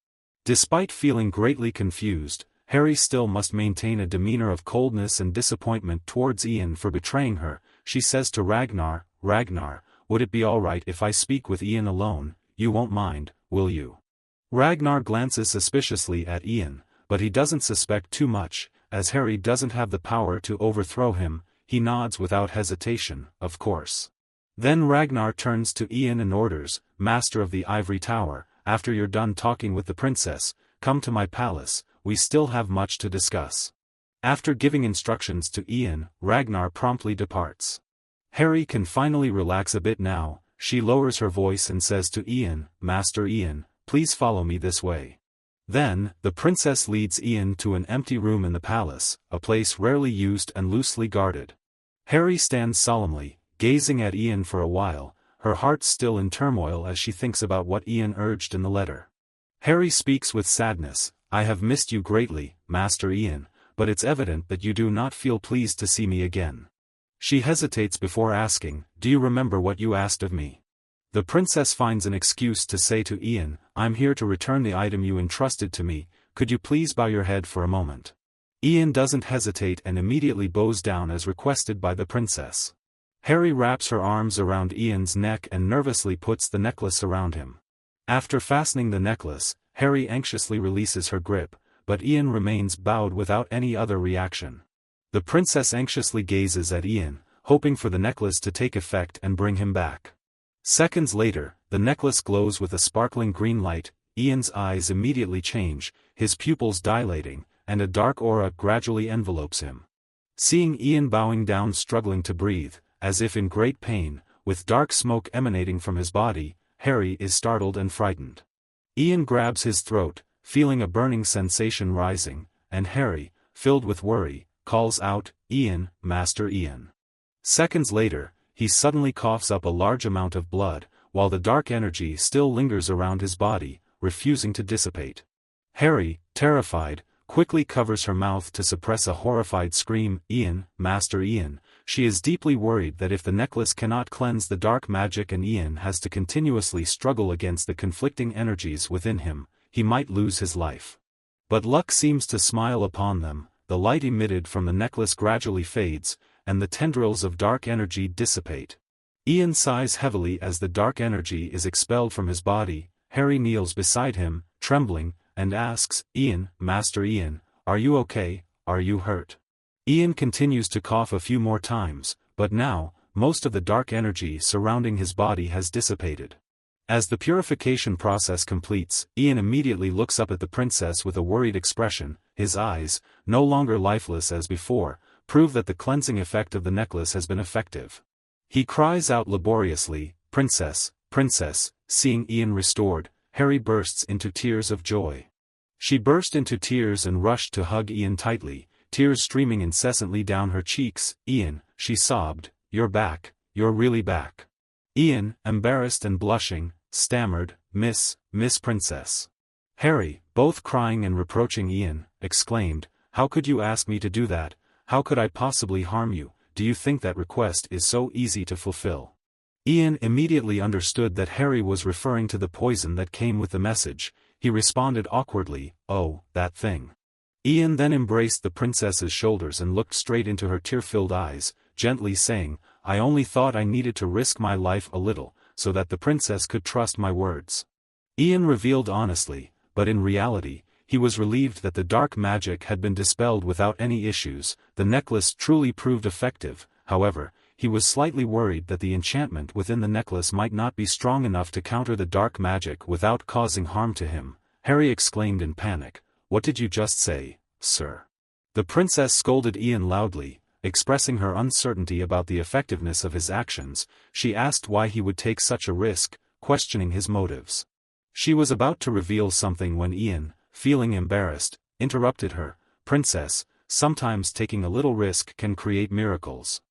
Despite feeling greatly confused, Harry still must maintain a demeanor of coldness and disappointment towards Ian for betraying her. She says to Ragnar, "Ragnar, would it be alright if I speak with Ian alone? You won't mind, will you?" Ragnar glances suspiciously at Ian, but he doesn't suspect too much, as Harry doesn't have the power to overthrow him. He nods without hesitation, "Of course." Then Ragnar turns to Ian and orders, "Master of the Ivory Tower, after you're done talking with the princess, come to my palace, we still have much to discuss." After giving instructions to Ian, Ragnar promptly departs. Harry can finally relax a bit now. She lowers her voice and says to Ian, "Master Ian, please follow me this way." Then, the princess leads Ian to an empty room in the palace, a place rarely used and loosely guarded. Harry stands solemnly, gazing at Ian for a while, her heart still in turmoil as she thinks about what Ian urged in the letter. Harry speaks with sadness, "I have missed you greatly, Master Ian, but it's evident that you do not feel pleased to see me again." She hesitates before asking, "Do you remember what you asked of me?" The princess finds an excuse to say to Ian, "I'm here to return the item you entrusted to me, could you please bow your head for a moment?" Ian doesn't hesitate and immediately bows down as requested by the princess. Harry wraps her arms around Ian's neck and nervously puts the necklace around him. After fastening the necklace, Harry anxiously releases her grip, but Ian remains bowed without any other reaction. The princess anxiously gazes at Ian, hoping for the necklace to take effect and bring him back. Seconds later, the necklace glows with a sparkling green light. Ian's eyes immediately change, his pupils dilating, and a dark aura gradually envelopes him. Seeing Ian bowing down struggling to breathe, as if in great pain, with dark smoke emanating from his body, Harry is startled and frightened. Ian grabs his throat, feeling a burning sensation rising, and Harry, filled with worry, calls out, "Ian, Master Ian." Seconds later, he suddenly coughs up a large amount of blood, while the dark energy still lingers around his body, refusing to dissipate. Harry, terrified, quickly covers her mouth to suppress a horrified scream. "Ian, Master Ian." She is deeply worried that if the necklace cannot cleanse the dark magic and Ian has to continuously struggle against the conflicting energies within him, he might lose his life. But luck seems to smile upon them. The light emitted from the necklace gradually fades, and the tendrils of dark energy dissipate. Ian sighs heavily as the dark energy is expelled from his body. Harry kneels beside him, trembling, and asks, "Ian, Master Ian, are you okay? Are you hurt?" Ian continues to cough a few more times, but now, most of the dark energy surrounding his body has dissipated. As the purification process completes, Ian immediately looks up at the princess with a worried expression. His eyes, no longer lifeless as before, prove that the cleansing effect of the necklace has been effective. He cries out laboriously, "Princess, Princess." Seeing Ian restored, Harry bursts into tears of joy. She burst into tears and rushed to hug Ian tightly, tears streaming incessantly down her cheeks. "Ian," she sobbed, "you're back, you're really back." Ian, embarrassed and blushing, stammered, Miss Princess." Harry, both crying and reproaching Ian, exclaimed, "How could you ask me to do that? How could I possibly harm you? Do you think that request is so easy to fulfill?" Ian immediately understood that Harry was referring to the poison that came with the message. He responded awkwardly, "Oh, that thing." Ian then embraced the princess's shoulders and looked straight into her tear-filled eyes, gently saying, "I only thought I needed to risk my life a little, so that the princess could trust my words." Ian revealed honestly, but in reality, he was relieved that the dark magic had been dispelled without any issues. The necklace truly proved effective. However, he was slightly worried that the enchantment within the necklace might not be strong enough to counter the dark magic without causing harm to him. Harry exclaimed in panic, "What did you just say, sir?" The princess scolded Ian loudly, expressing her uncertainty about the effectiveness of his actions. She asked why he would take such a risk, questioning his motives. She was about to reveal something when Ian, feeling embarrassed, interrupted her. "Princess, sometimes taking a little risk can create miracles."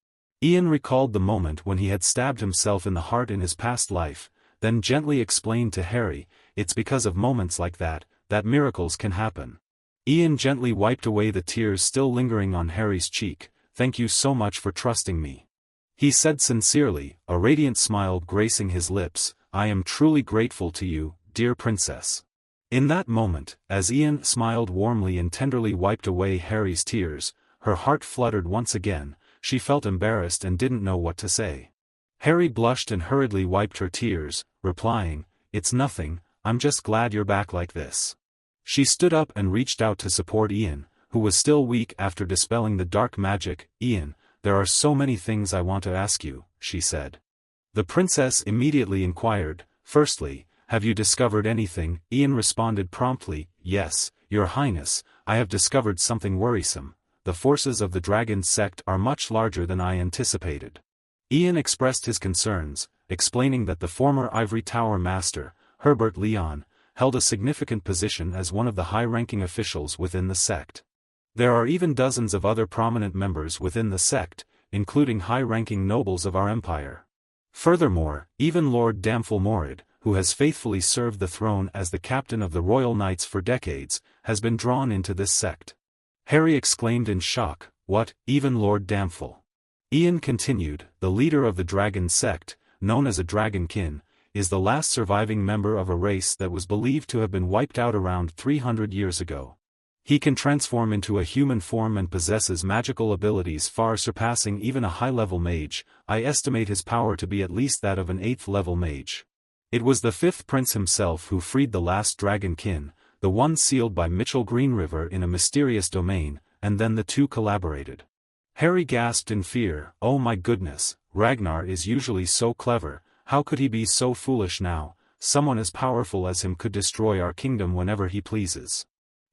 Ian recalled the moment when he had stabbed himself in the heart in his past life, then gently explained to Harry, "It's because of moments like that miracles can happen." Ian gently wiped away the tears still lingering on Harry's cheek. "Thank you so much for trusting me," he said sincerely, a radiant smile gracing his lips. "I am truly grateful to you, dear princess." In that moment, as Ian smiled warmly and tenderly wiped away Harry's tears, her heart fluttered once again. She felt embarrassed and didn't know what to say. Harry blushed and hurriedly wiped her tears, replying, "It's nothing, I'm just glad you're back like this." She stood up and reached out to support Ian, who was still weak after dispelling the dark magic. "Ian, there are so many things I want to ask you," she said. The princess immediately inquired, "Firstly, have you discovered anything?" Ian responded promptly, "Yes, Your Highness, I have discovered something worrisome. The forces of the dragon sect are much larger than I anticipated." Ian expressed his concerns, explaining that the former Ivory Tower master, Herbert Leon, held a significant position as one of the high-ranking officials within the sect. There are even dozens of other prominent members within the sect, including high-ranking nobles of our empire. Furthermore, even Lord Damphel Morid, who has faithfully served the throne as the captain of the Royal Knights for decades, has been drawn into this sect. Harry exclaimed in shock, "What, even Lord Damphel?" Ian continued, "The leader of the dragon sect, known as a dragonkin, is the last surviving member of a race that was believed to have been wiped out around 300 years ago. He can transform into a human form and possesses magical abilities far surpassing even a high-level mage. I estimate his power to be at least that of an 8th-level mage. It was the 5th prince himself who freed the last dragonkin, the one sealed by Mitchell Greenriver in a mysterious domain, and then the two collaborated." Harry gasped in fear, "Oh my goodness, Ragnar is usually so clever, how could he be so foolish now? Someone as powerful as him could destroy our kingdom whenever he pleases."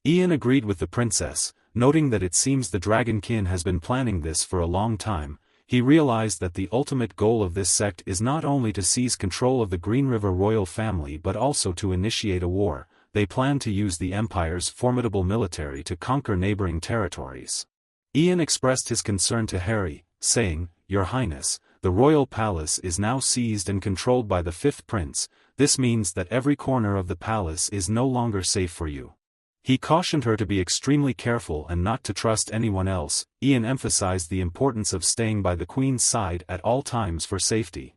Ian agreed with the princess, noting that it seems the dragonkin has been planning this for a long time. He realized that the ultimate goal of this sect is not only to seize control of the Greenriver royal family but also to initiate a war. They plan to use the Empire's formidable military to conquer neighboring territories. Ian expressed his concern to Harry, saying, "Your Highness, the royal palace is now seized and controlled by the 5th prince. This means that every corner of the palace is no longer safe for you." He cautioned her to be extremely careful and not to trust anyone else. Ian emphasized the importance of staying by the Queen's side at all times for safety.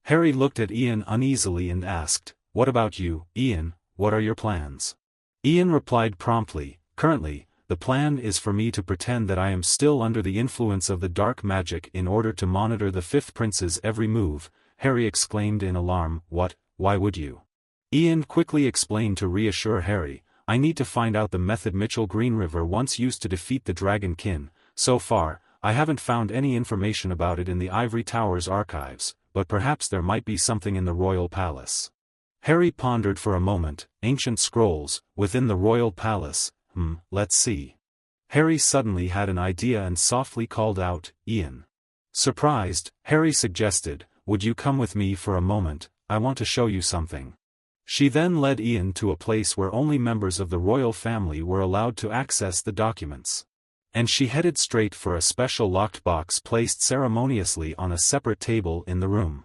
Harry looked at Ian uneasily and asked, "What about you, Ian? What are your plans?" Ian replied promptly, "Currently, the plan is for me to pretend that I am still under the influence of the dark magic in order to monitor the 5th prince's every move." Harry exclaimed in alarm, "What? Why would you?" Ian quickly explained to reassure Harry, "I need to find out the method Mitchell Greenriver once used to defeat the dragonkin. So far, I haven't found any information about it in the Ivory Tower's archives, but perhaps there might be something in the royal palace." Harry pondered for a moment. Ancient scrolls, within the royal palace, let's see. Harry suddenly had an idea and softly called out, "Ian." Surprised, Harry suggested, "Would you come with me for a moment? I want to show you something." She then led Ian to a place where only members of the royal family were allowed to access the documents. And she headed straight for a special locked box placed ceremoniously on a separate table in the room.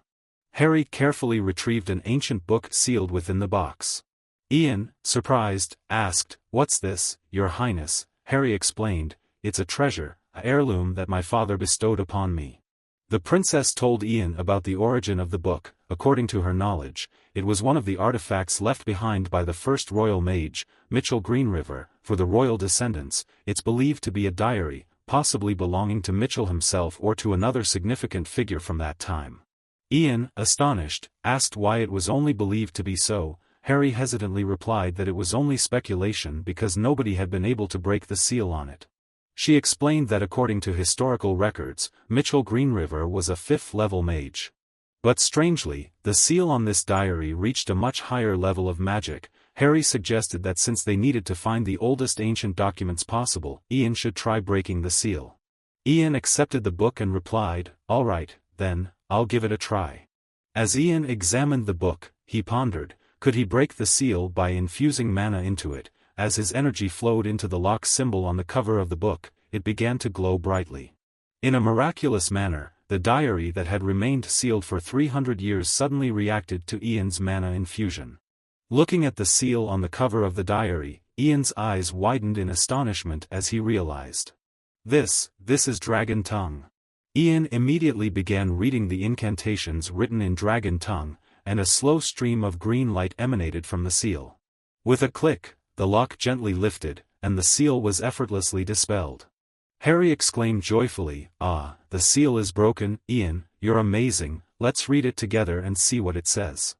Harry carefully retrieved an ancient book sealed within the box. Ian, surprised, asked, "What's this, Your Highness?" Harry explained, "It's a treasure, an heirloom that my father bestowed upon me." The princess told Ian about the origin of the book. According to her knowledge, it was one of the artifacts left behind by the first royal mage, Mitchell Greenriver, for the royal descendants. It's believed to be a diary, possibly belonging to Mitchell himself or to another significant figure from that time. Ian, astonished, asked why it was only believed to be so. Harry hesitantly replied that it was only speculation because nobody had been able to break the seal on it. She explained that according to historical records, Mitchell Greenriver was a 5th-level mage. But strangely, the seal on this diary reached a much higher level of magic. Harry suggested that since they needed to find the oldest ancient documents possible, Ian should try breaking the seal. Ian accepted the book and replied, "All right, then, I'll give it a try." As Ian examined the book, he pondered, could he break the seal by infusing mana into it? As his energy flowed into the lock symbol on the cover of the book, it began to glow brightly. In a miraculous manner, the diary that had remained sealed for 300 years suddenly reacted to Ian's mana infusion. Looking at the seal on the cover of the diary, Ian's eyes widened in astonishment as he realized. This is Dragon Tongue. Ian immediately began reading the incantations written in Dragon Tongue, and a slow stream of green light emanated from the seal. With a click, the lock gently lifted, and the seal was effortlessly dispelled. Harry exclaimed joyfully, "Ah, the seal is broken. Ian, you're amazing, let's read it together and see what it says."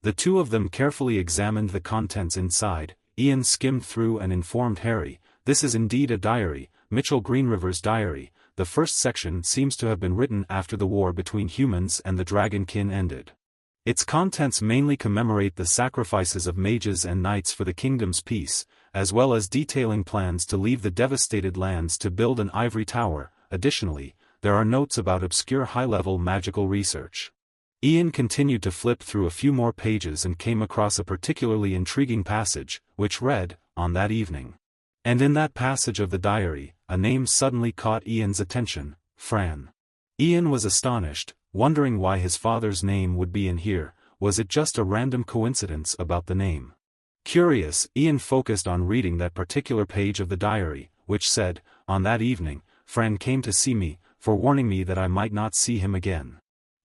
The two of them carefully examined the contents inside. Ian skimmed through and informed Harry, "This is indeed a diary, Mitchell Greenriver's diary. The first section seems to have been written after the war between humans and the Dragonkin ended. Its contents mainly commemorate the sacrifices of mages and knights for the kingdom's peace, as well as detailing plans to leave the devastated lands to build an ivory tower. Additionally, there are notes about obscure high-level magical research." Ian continued to flip through a few more pages and came across a particularly intriguing passage, which read, "On that evening." And in that passage of the diary, a name suddenly caught Ian's attention, Fran. Ian was astonished, wondering why his father's name would be in here. Was it just a random coincidence about the name? Curious, Ian focused on reading that particular page of the diary, which said, "On that evening, Fran came to see me, forewarning me that I might not see him again.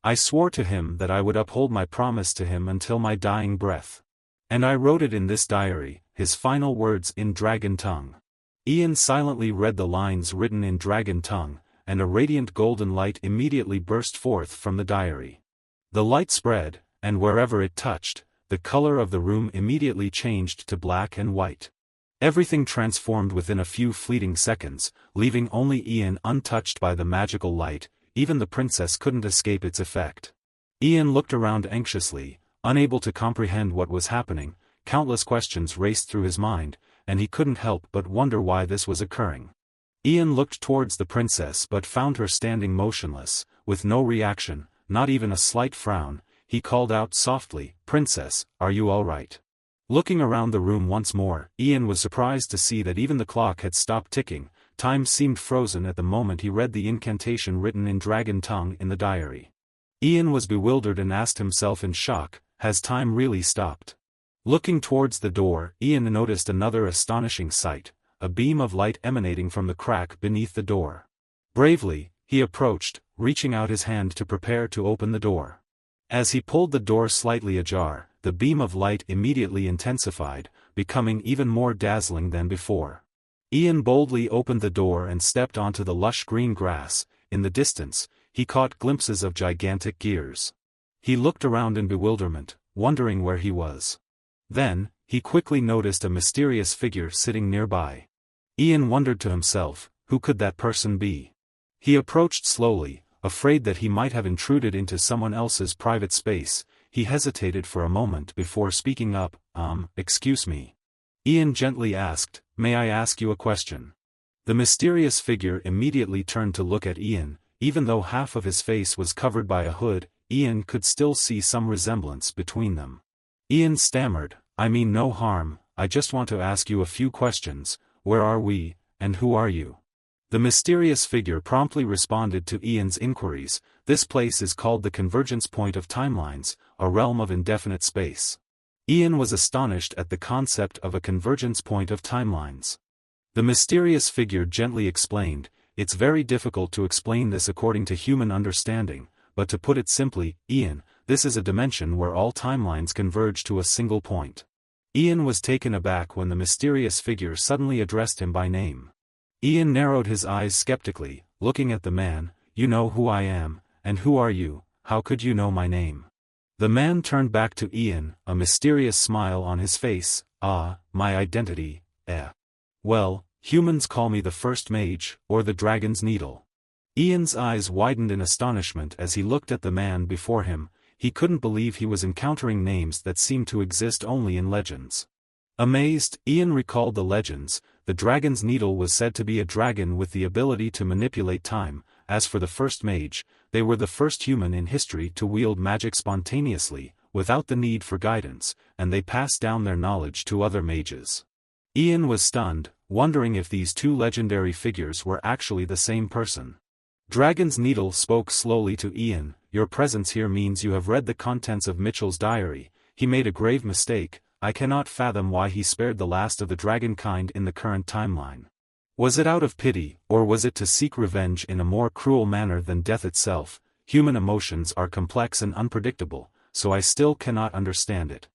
I swore to him that I would uphold my promise to him until my dying breath. And I wrote it in this diary, his final words in Dragon Tongue." Ian silently read the lines written in Dragon Tongue, and a radiant golden light immediately burst forth from the diary. The light spread, and wherever it touched, the color of the room immediately changed to black and white. Everything transformed within a few fleeting seconds, leaving only Ian untouched by the magical light. Even the princess couldn't escape its effect. Ian looked around anxiously, unable to comprehend what was happening. Countless questions raced through his mind, and he couldn't help but wonder why this was occurring. Ian looked towards the princess but found her standing motionless, with no reaction, not even a slight frown. He called out softly, "Princess, are you all right?" Looking around the room once more, Ian was surprised to see that even the clock had stopped ticking. Time seemed frozen at the moment he read the incantation written in Dragon Tongue in the diary. Ian was bewildered and asked himself in shock, has time really stopped? Looking towards the door, Ian noticed another astonishing sight, a beam of light emanating from the crack beneath the door. Bravely, he approached, reaching out his hand to prepare to open the door. As he pulled the door slightly ajar, the beam of light immediately intensified, becoming even more dazzling than before. Ian boldly opened the door and stepped onto the lush green grass. In the distance, he caught glimpses of gigantic gears. He looked around in bewilderment, wondering where he was. Then, he quickly noticed a mysterious figure sitting nearby. Ian wondered to himself, who could that person be? He approached slowly, afraid that he might have intruded into someone else's private space. He hesitated for a moment before speaking up, "Excuse me." Ian gently asked, "May I ask you a question?" The mysterious figure immediately turned to look at Ian. Even though half of his face was covered by a hood, Ian could still see some resemblance between them. Ian stammered, I mean no harm, I just want to ask you a few questions. Where are we, and who are you? The mysterious figure promptly responded to Ian's inquiries. This place is called the convergence point of timelines, a realm of indefinite space. Ian was astonished at the concept of a convergence point of timelines. The mysterious figure gently explained, it's very difficult to explain this according to human understanding, but to put it simply, Ian, this is a dimension where all timelines converge to a single point. Ian was taken aback when the mysterious figure suddenly addressed him by name. Ian narrowed his eyes skeptically, looking at the man. You know who I am, and who are you? How could you know my name? The man turned back to Ian, a mysterious smile on his face. Ah, my identity, Well, humans call me the First Mage, or the Dragon's Needle. Ian's eyes widened in astonishment as he looked at the man before him. He couldn't believe he was encountering names that seemed to exist only in legends. Amazed, Ian recalled the legends. The Dragon's Needle was said to be a dragon with the ability to manipulate time. As for the First Mage, they were the first human in history to wield magic spontaneously, without the need for guidance, and they passed down their knowledge to other mages. Ian was stunned, wondering if these two legendary figures were actually the same person. Dragon's Needle spoke slowly to Ian. Your presence here means you have read the contents of Mitchell's diary. He made a grave mistake. I cannot fathom why he spared the last of the dragonkind in the current timeline. Was it out of pity, or was it to seek revenge in a more cruel manner than death itself? Human emotions are complex and unpredictable, so I still cannot understand it.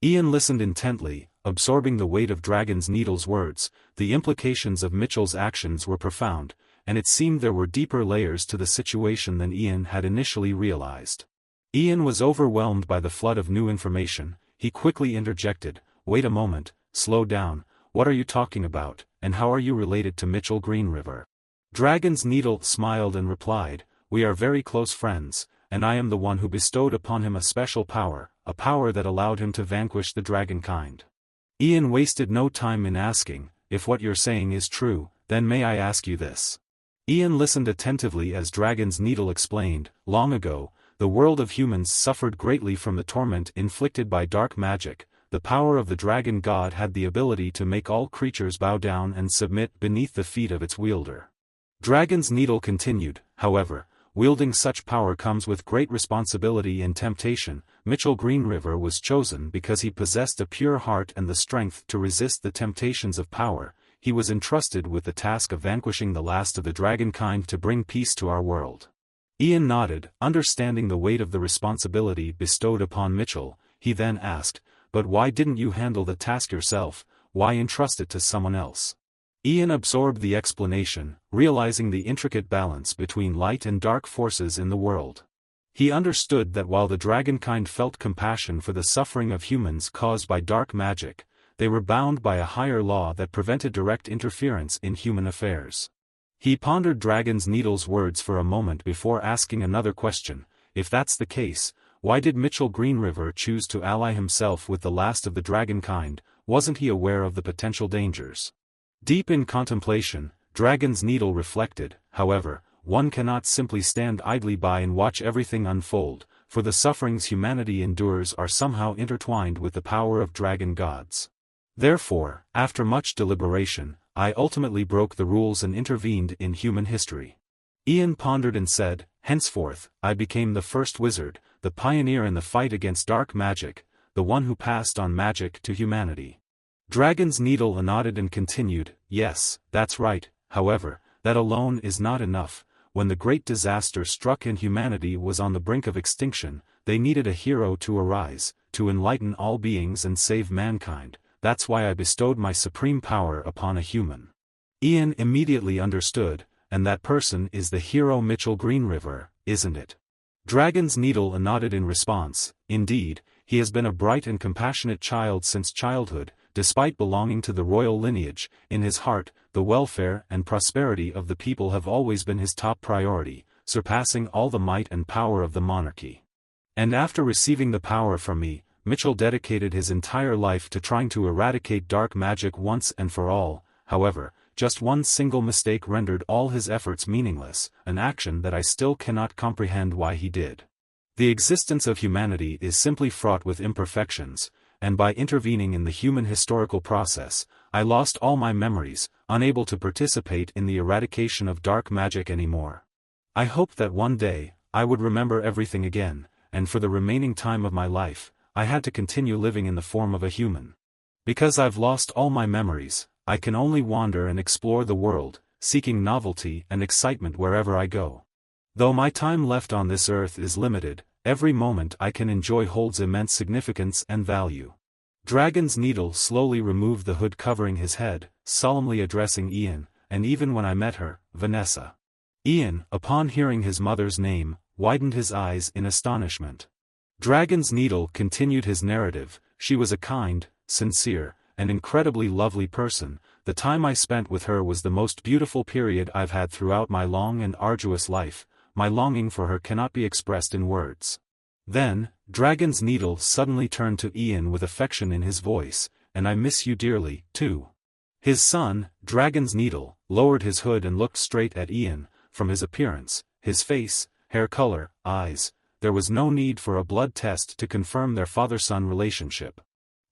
Ian listened intently, absorbing the weight of Dragon's Needle's words. The implications of Mitchell's actions were profound, and it seemed there were deeper layers to the situation than Ian had initially realized. Ian was overwhelmed by the flood of new information. He quickly interjected, wait a moment, slow down, what are you talking about, and how are you related to Mitchell Greenriver? Dragon's Needle smiled and replied, we are very close friends, and I am the one who bestowed upon him a special power, a power that allowed him to vanquish the dragonkind. Ian wasted no time in asking, if what you're saying is true, then may I ask you this? Ian listened attentively as Dragon's Needle explained, long ago, the world of humans suffered greatly from the torment inflicted by dark magic. The power of the dragon god had the ability to make all creatures bow down and submit beneath the feet of its wielder. Dragon's Needle continued, however, wielding such power comes with great responsibility and temptation. Mitchell Greenriver was chosen because he possessed a pure heart and the strength to resist the temptations of power. He was entrusted with the task of vanquishing the last of the dragonkind to bring peace to our world. Ian nodded, understanding the weight of the responsibility bestowed upon Mitchell. He then asked, but why didn't you handle the task yourself? Why entrust it to someone else? Ian absorbed the explanation, realizing the intricate balance between light and dark forces in the world. He understood that while the dragonkind felt compassion for the suffering of humans caused by dark magic, they were bound by a higher law that prevented direct interference in human affairs. He pondered Dragon's Needle's words for a moment before asking another question. If that's the case, why did Mitchell Greenriver choose to ally himself with the last of the dragonkind? Wasn't he aware of the potential dangers? Deep in contemplation, Dragon's Needle reflected, however, one cannot simply stand idly by and watch everything unfold, for the sufferings humanity endures are somehow intertwined with the power of dragon gods. Therefore, after much deliberation, I ultimately broke the rules and intervened in human history. Ian pondered and said, henceforth, I became the first wizard, the pioneer in the fight against dark magic, the one who passed on magic to humanity. Dragon's Needle nodded and continued, yes, that's right, however, that alone is not enough. When the great disaster struck and humanity was on the brink of extinction, they needed a hero to arise, to enlighten all beings and save mankind. That's why I bestowed my supreme power upon a human. Ian immediately understood, and that person is the hero Mitchell Greenriver, isn't it? Dragon's Needle nodded in response. Indeed, he has been a bright and compassionate child since childhood. Despite belonging to the royal lineage, in his heart, the welfare and prosperity of the people have always been his top priority, surpassing all the might and power of the monarchy. And after receiving the power from me, Mitchell dedicated his entire life to trying to eradicate dark magic once and for all. However, just one single mistake rendered all his efforts meaningless, an action that I still cannot comprehend why he did. The existence of humanity is simply fraught with imperfections, and by intervening in the human historical process, I lost all my memories, unable to participate in the eradication of dark magic anymore. I hoped that one day, I would remember everything again, and for the remaining time of my life, I had to continue living in the form of a human. Because I've lost all my memories, I can only wander and explore the world, seeking novelty and excitement wherever I go. Though my time left on this earth is limited, every moment I can enjoy holds immense significance and value. Dragon's Needle slowly removed the hood covering his head, solemnly addressing Ian, and even when I met her, Vanessa. Ian, upon hearing his mother's name, widened his eyes in astonishment. Dragon's Needle continued his narrative. She was a kind, sincere, and incredibly lovely person. The time I spent with her was the most beautiful period I've had throughout my long and arduous life. My longing for her cannot be expressed in words. Then, Dragon's Needle suddenly turned to Ian with affection in his voice, and I miss you dearly, too. His son, Dragon's Needle, lowered his hood and looked straight at Ian. From his appearance, his face, hair color, eyes, there was no need for a blood test to confirm their father-son relationship.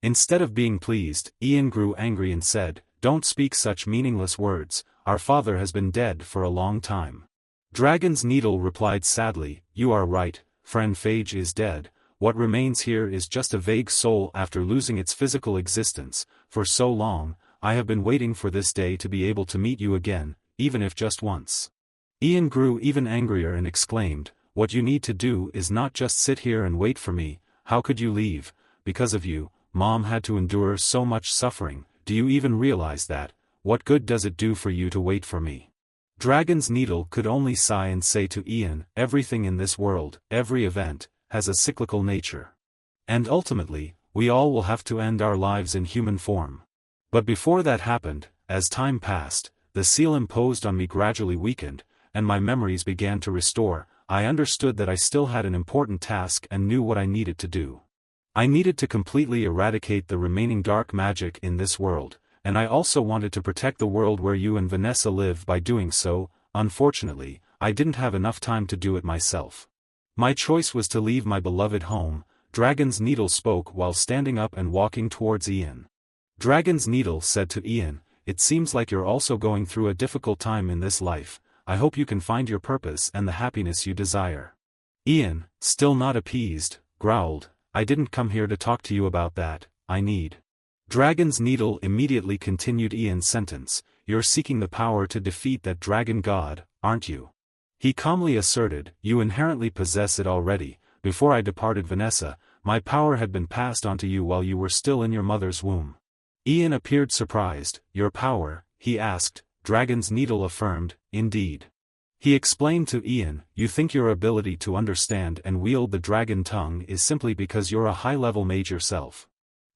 Instead of being pleased, Ian grew angry and said, "Don't speak such meaningless words, our father has been dead for a long time." Dragon's Needle replied sadly, "You are right, friend Phage is dead. What remains here is just a vague soul after losing its physical existence. For so long, I have been waiting for this day to be able to meet you again, even if just once." Ian grew even angrier and exclaimed, "What you need to do is not just sit here and wait for me. How could you leave? Because of you, Mom had to endure so much suffering. Do you even realize that? What good does it do for you to wait for me?" Dragon's Needle could only sigh and say to Ian, "Everything in this world, every event, has a cyclical nature. And ultimately, we all will have to end our lives in human form." But before that happened, as time passed, the seal imposed on me gradually weakened, and my memories began to restore. I understood that I still had an important task and knew what I needed to do. I needed to completely eradicate the remaining dark magic in this world, and I also wanted to protect the world where you and Vanessa live by doing so. Unfortunately, I didn't have enough time to do it myself. My choice was to leave my beloved home. Dragon's Needle spoke while standing up and walking towards Ian. Dragon's Needle said to Ian, "It seems like you're also going through a difficult time in this life. I hope you can find your purpose and the happiness you desire." Ian, still not appeased, growled, "I didn't come here to talk to you about that. I need." Dragon's Needle immediately continued Ian's sentence, "You're seeking the power to defeat that dragon god, aren't you?" He calmly asserted, "You inherently possess it already. Before I departed Vanessa, my power had been passed on to you while you were still in your mother's womb." Ian appeared surprised. "Your power?" he asked. Dragon's Needle affirmed, "Indeed." He explained to Ian, "You think your ability to understand and wield the dragon tongue is simply because you're a high-level mage yourself."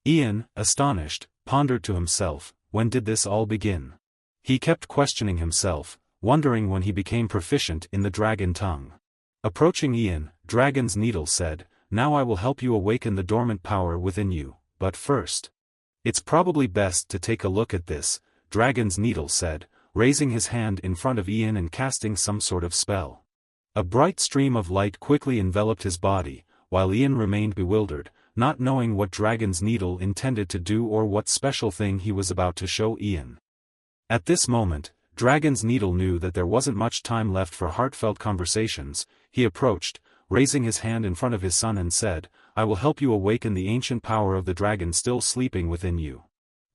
Ian, astonished, pondered to himself, when did this all begin? He kept questioning himself, wondering when he became proficient in the dragon tongue. Approaching Ian, Dragon's Needle said, "Now I will help you awaken the dormant power within you, but first. It's probably best to take a look at this," Dragon's Needle said, raising his hand in front of Ian and casting some sort of spell. A bright stream of light quickly enveloped his body, while Ian remained bewildered, not knowing what Dragon's Needle intended to do or what special thing he was about to show Ian. At this moment, Dragon's Needle knew that there wasn't much time left for heartfelt conversations. He approached, raising his hand in front of his son and said, "I will help you awaken the ancient power of the dragon still sleeping within you."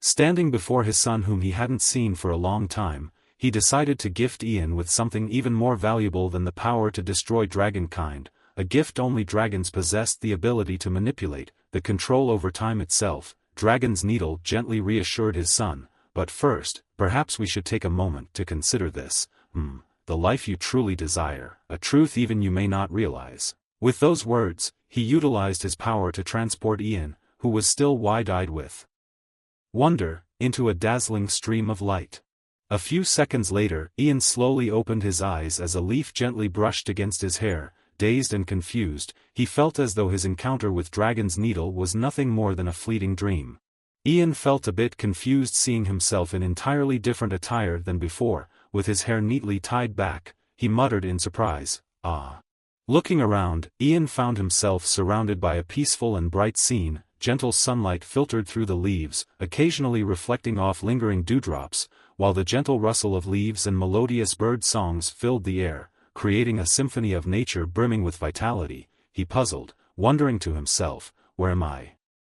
Standing before his son whom he hadn't seen for a long time, he decided to gift Ian with something even more valuable than the power to destroy dragonkind, a gift only dragons possessed the ability to manipulate, the control over time itself. Dragon's Needle gently reassured his son, "But first, perhaps we should take a moment to consider this, the life you truly desire, a truth even you may not realize." With those words, he utilized his power to transport Ian, who was still wide-eyed with wonder, into a dazzling stream of light. A few seconds later, Ian slowly opened his eyes as a leaf gently brushed against his hair. Dazed and confused, he felt as though his encounter with Dragon's Needle was nothing more than a fleeting dream. Ian felt a bit confused seeing himself in entirely different attire than before. With his hair neatly tied back, he muttered in surprise, "Ah. Looking around, Ian found himself surrounded by a peaceful and bright scene. Gentle sunlight filtered through the leaves, occasionally reflecting off lingering dewdrops, while the gentle rustle of leaves and melodious bird songs filled the air, creating a symphony of nature brimming with vitality. He puzzled, wondering to himself, "Where am I?"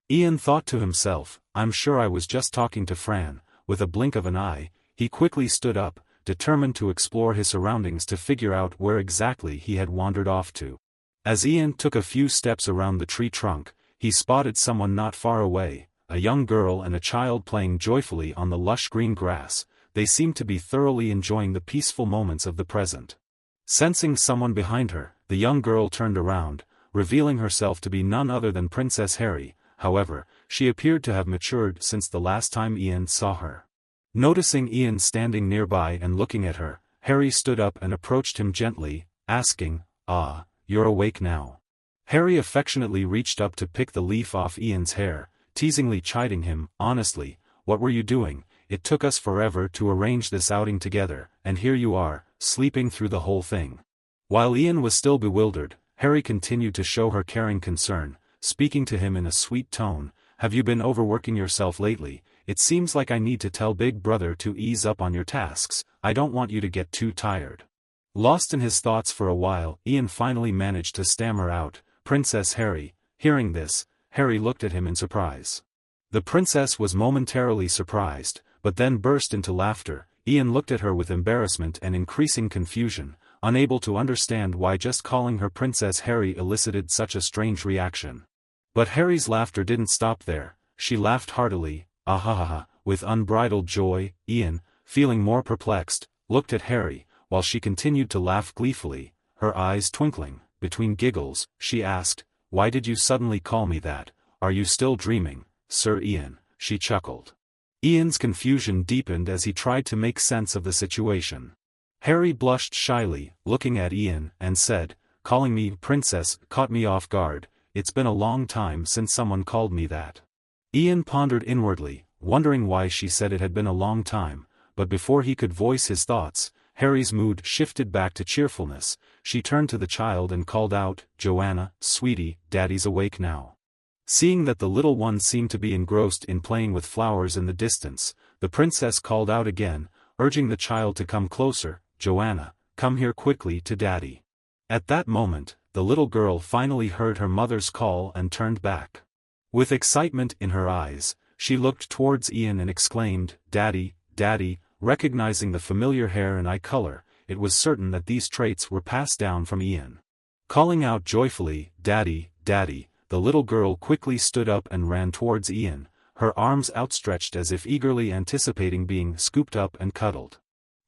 Ian thought to himself, "I'm sure I was just talking to Fran." With a blink of an eye, he quickly stood up, determined to explore his surroundings to figure out where exactly he had wandered off to. As Ian took a few steps around the tree trunk, he spotted someone not far away, a young girl and a child playing joyfully on the lush green grass. They seemed to be thoroughly enjoying the peaceful moments of the present. Sensing someone behind her, the young girl turned around, revealing herself to be none other than Princess Harry. However, she appeared to have matured since the last time Ian saw her. Noticing Ian standing nearby and looking at her, Harry stood up and approached him gently, asking, "Ah, you're awake now." Harry affectionately reached up to pick the leaf off Ian's hair, teasingly chiding him, "Honestly, what were you doing? It took us forever to arrange this outing together, and here you are, sleeping through the whole thing." While Ian was still bewildered, Harry continued to show her caring concern, speaking to him in a sweet tone, "Have you been overworking yourself lately? It seems like I need to tell Big Brother to ease up on your tasks. I don't want you to get too tired." Lost in his thoughts for a while, Ian finally managed to stammer out, "Princess Harry." Hearing this, Harry looked at him in surprise. The princess was momentarily surprised, but then burst into laughter. Ian looked at her with embarrassment and increasing confusion, unable to understand why just calling her Princess Harry elicited such a strange reaction. But Harry's laughter didn't stop there. She laughed heartily, "Ahahaha," with unbridled joy. Ian, feeling more perplexed, looked at Harry, while she continued to laugh gleefully, her eyes twinkling. Between giggles, she asked, "Why did you suddenly call me that? Are you still dreaming, Sir Ian?" She chuckled. Ian's confusion deepened as he tried to make sense of the situation. Harry blushed shyly, looking at Ian, and said, "Calling me princess caught me off guard. It's been a long time since someone called me that." Ian pondered inwardly, wondering why she said it had been a long time, but before he could voice his thoughts, Harry's mood shifted back to cheerfulness. She turned to the child and called out, "Joanna, sweetie, Daddy's awake now." Seeing that the little one seemed to be engrossed in playing with flowers in the distance, the princess called out again, urging the child to come closer, "Joanna, come here quickly to Daddy." At that moment, the little girl finally heard her mother's call and turned back. With excitement in her eyes, she looked towards Ian and exclaimed, "Daddy, Daddy." Recognizing the familiar hair and eye color, it was certain that these traits were passed down from Ian. Calling out joyfully, "Daddy, Daddy," the little girl quickly stood up and ran towards Ian, her arms outstretched as if eagerly anticipating being scooped up and cuddled.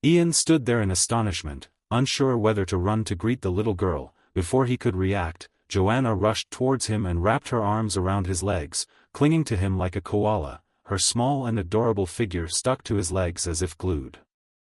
Ian stood there in astonishment, unsure whether to run to greet the little girl. Before he could react, Joanna rushed towards him and wrapped her arms around his legs, clinging to him like a koala. Her small and adorable figure stuck to his legs as if glued.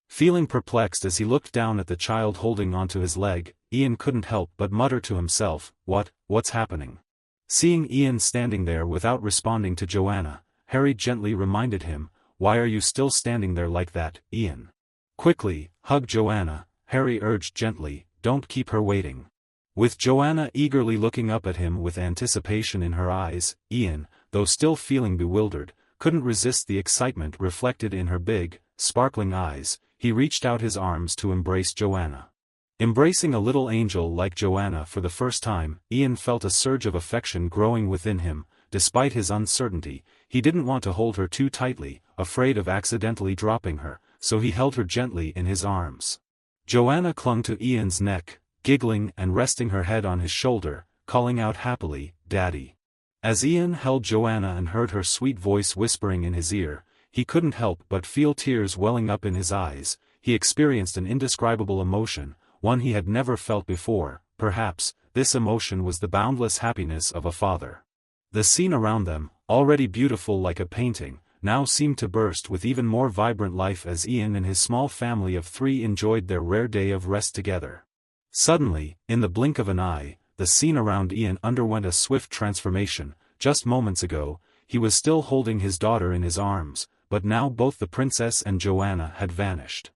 Feeling perplexed as he looked down at the child holding onto his leg, Ian couldn't help but mutter to himself, What's happening?" Seeing Ian standing there without responding to Joanna, Harry gently reminded him, "Why are you still standing there like that, Ian? Quickly, hug Joanna," Harry urged gently, "don't keep her waiting." With Joanna eagerly looking up at him with anticipation in her eyes, Ian, though still feeling bewildered, couldn't resist the excitement reflected in her big, sparkling eyes. He reached out his arms to embrace Joanna. Embracing a little angel like Joanna for the first time, Ian felt a surge of affection growing within him. Despite his uncertainty, he didn't want to hold her too tightly, afraid of accidentally dropping her, so he held her gently in his arms. Joanna clung to Ian's neck, giggling and resting her head on his shoulder, calling out happily, "Daddy." As Ian held Joanna and heard her sweet voice whispering in his ear, he couldn't help but feel tears welling up in his eyes. He experienced an indescribable emotion, one he had never felt before. Perhaps, this emotion was the boundless happiness of a father. The scene around them, already beautiful like a painting, now seemed to burst with even more vibrant life as Ian and his small family of 3 enjoyed their rare day of rest together. Suddenly, in the blink of an eye, the scene around Ian underwent a swift transformation. Just moments ago, he was still holding his daughter in his arms, but now both the princess and Joanna had vanished.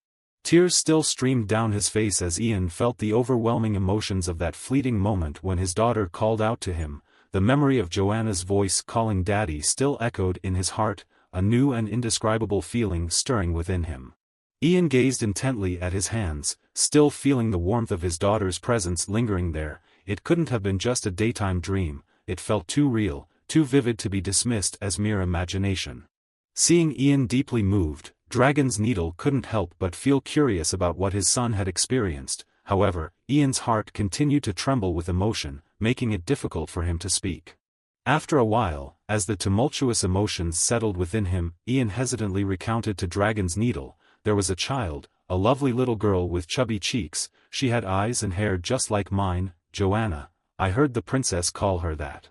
Tears still streamed down his face as Ian felt the overwhelming emotions of that fleeting moment when his daughter called out to him. The memory of Joanna's voice calling Daddy still echoed in his heart, a new and indescribable feeling stirring within him. Ian gazed intently at his hands, still feeling the warmth of his daughter's presence lingering there. It couldn't have been just a daytime dream, it felt too real, too vivid to be dismissed as mere imagination. Seeing Ian deeply moved, Dragon's Needle couldn't help but feel curious about what his son had experienced. However, Ian's heart continued to tremble with emotion, making it difficult for him to speak. After a while, as the tumultuous emotions settled within him, Ian hesitantly recounted to Dragon's Needle, "There was a child, a lovely little girl with chubby cheeks, she had eyes and hair just like mine, Joanna. I heard the princess call her that."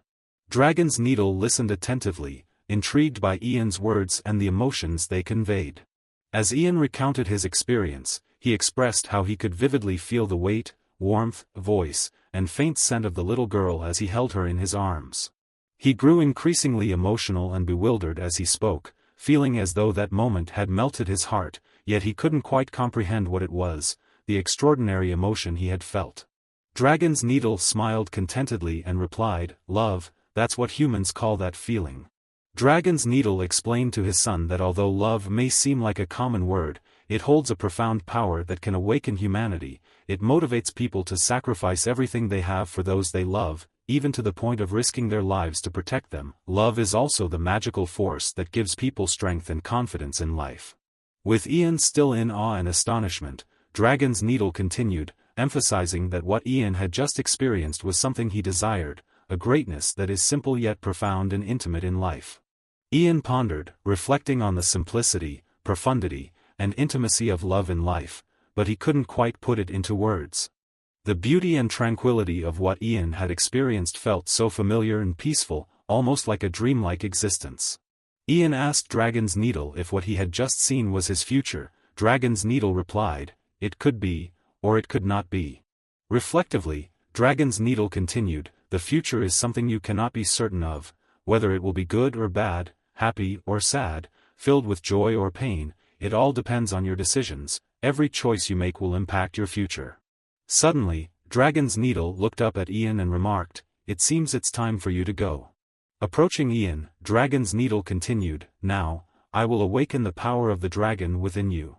Dragon's Needle listened attentively, intrigued by Ian's words and the emotions they conveyed. As Ian recounted his experience, he expressed how he could vividly feel the weight, warmth, voice, and faint scent of the little girl as he held her in his arms. He grew increasingly emotional and bewildered as he spoke, feeling as though that moment had melted his heart, yet he couldn't quite comprehend what it was, the extraordinary emotion he had felt. Dragon's Needle smiled contentedly and replied, "Love, that's what humans call that feeling." Dragon's Needle explained to his son that although love may seem like a common word, it holds a profound power that can awaken humanity. It motivates people to sacrifice everything they have for those they love, even to the point of risking their lives to protect them. Love is also the magical force that gives people strength and confidence in life. With Ian still in awe and astonishment, Dragon's Needle continued, emphasizing that what Ian had just experienced was something he desired, a greatness that is simple yet profound and intimate in life. Ian pondered, reflecting on the simplicity, profundity, and intimacy of love in life, but he couldn't quite put it into words. The beauty and tranquility of what Ian had experienced felt so familiar and peaceful, almost like a dreamlike existence. Ian asked Dragon's Needle if what he had just seen was his future. Dragon's Needle replied, "It could be, or it could not be." Reflectively, Dragon's Needle continued, "The future is something you cannot be certain of, whether it will be good or bad, happy or sad, filled with joy or pain, it all depends on your decisions. Every choice you make will impact your future." Suddenly, Dragon's Needle looked up at Ian and remarked, "It seems it's time for you to go." Approaching Ian, Dragon's Needle continued, "Now, I will awaken the power of the dragon within you."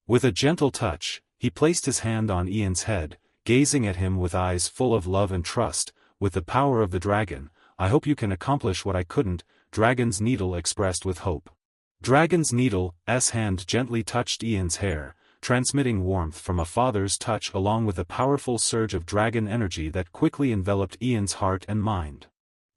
With a gentle touch, he placed his hand on Ian's head, gazing at him with eyes full of love and trust. "With the power of the dragon, I hope you can accomplish what I couldn't," Dragon's Needle expressed with hope. Dragon's Needle's hand gently touched Ian's hair, transmitting warmth from a father's touch along with a powerful surge of dragon energy that quickly enveloped Ian's heart and mind.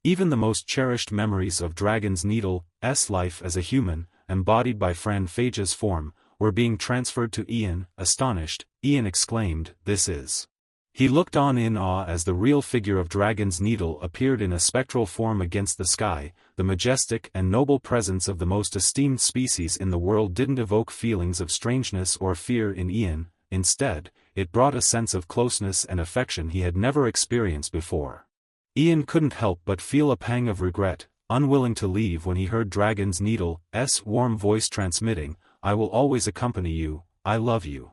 Even the most cherished memories of Dragon's Needle's life as a human, embodied by Fran Phage's form, were being transferred to Ian. Astonished, Ian exclaimed, "This is..." He looked on in awe as the real figure of Dragon's Needle appeared in a spectral form against the sky. The majestic and noble presence of the most esteemed species in the world didn't evoke feelings of strangeness or fear in Ian. Instead, it brought a sense of closeness and affection he had never experienced before. Ian couldn't help but feel a pang of regret, unwilling to leave when he heard Dragon's Needle's warm voice transmitting, "I will always accompany you, I love you."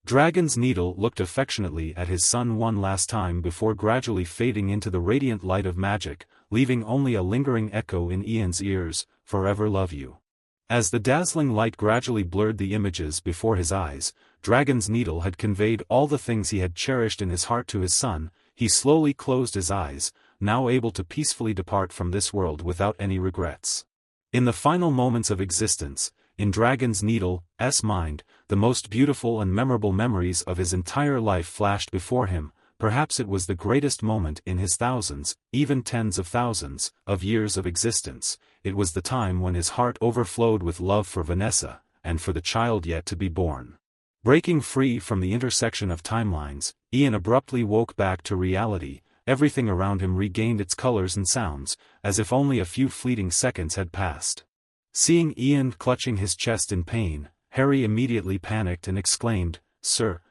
Dragon's Needle looked affectionately at his son one last time before gradually fading into the radiant light of magic, leaving only a lingering echo in Ian's ears, "Forever love you." As the dazzling light gradually blurred the images before his eyes, Dragon's Needle had conveyed all the things he had cherished in his heart to his son. He slowly closed his eyes, now able to peacefully depart from this world without any regrets. In the final moments of existence, in Dragon's Needle's mind, the most beautiful and memorable memories of his entire life flashed before him. Perhaps it was the greatest moment in his thousands, even tens of thousands, of years of existence. It was the time when his heart overflowed with love for Vanessa, and for the child yet to be born. Breaking free from the intersection of timelines, Ian abruptly woke back to reality. Everything around him regained its colors and sounds, as if only a few fleeting seconds had passed. Seeing Ian clutching his chest in pain, Harry immediately panicked and exclaimed, Sir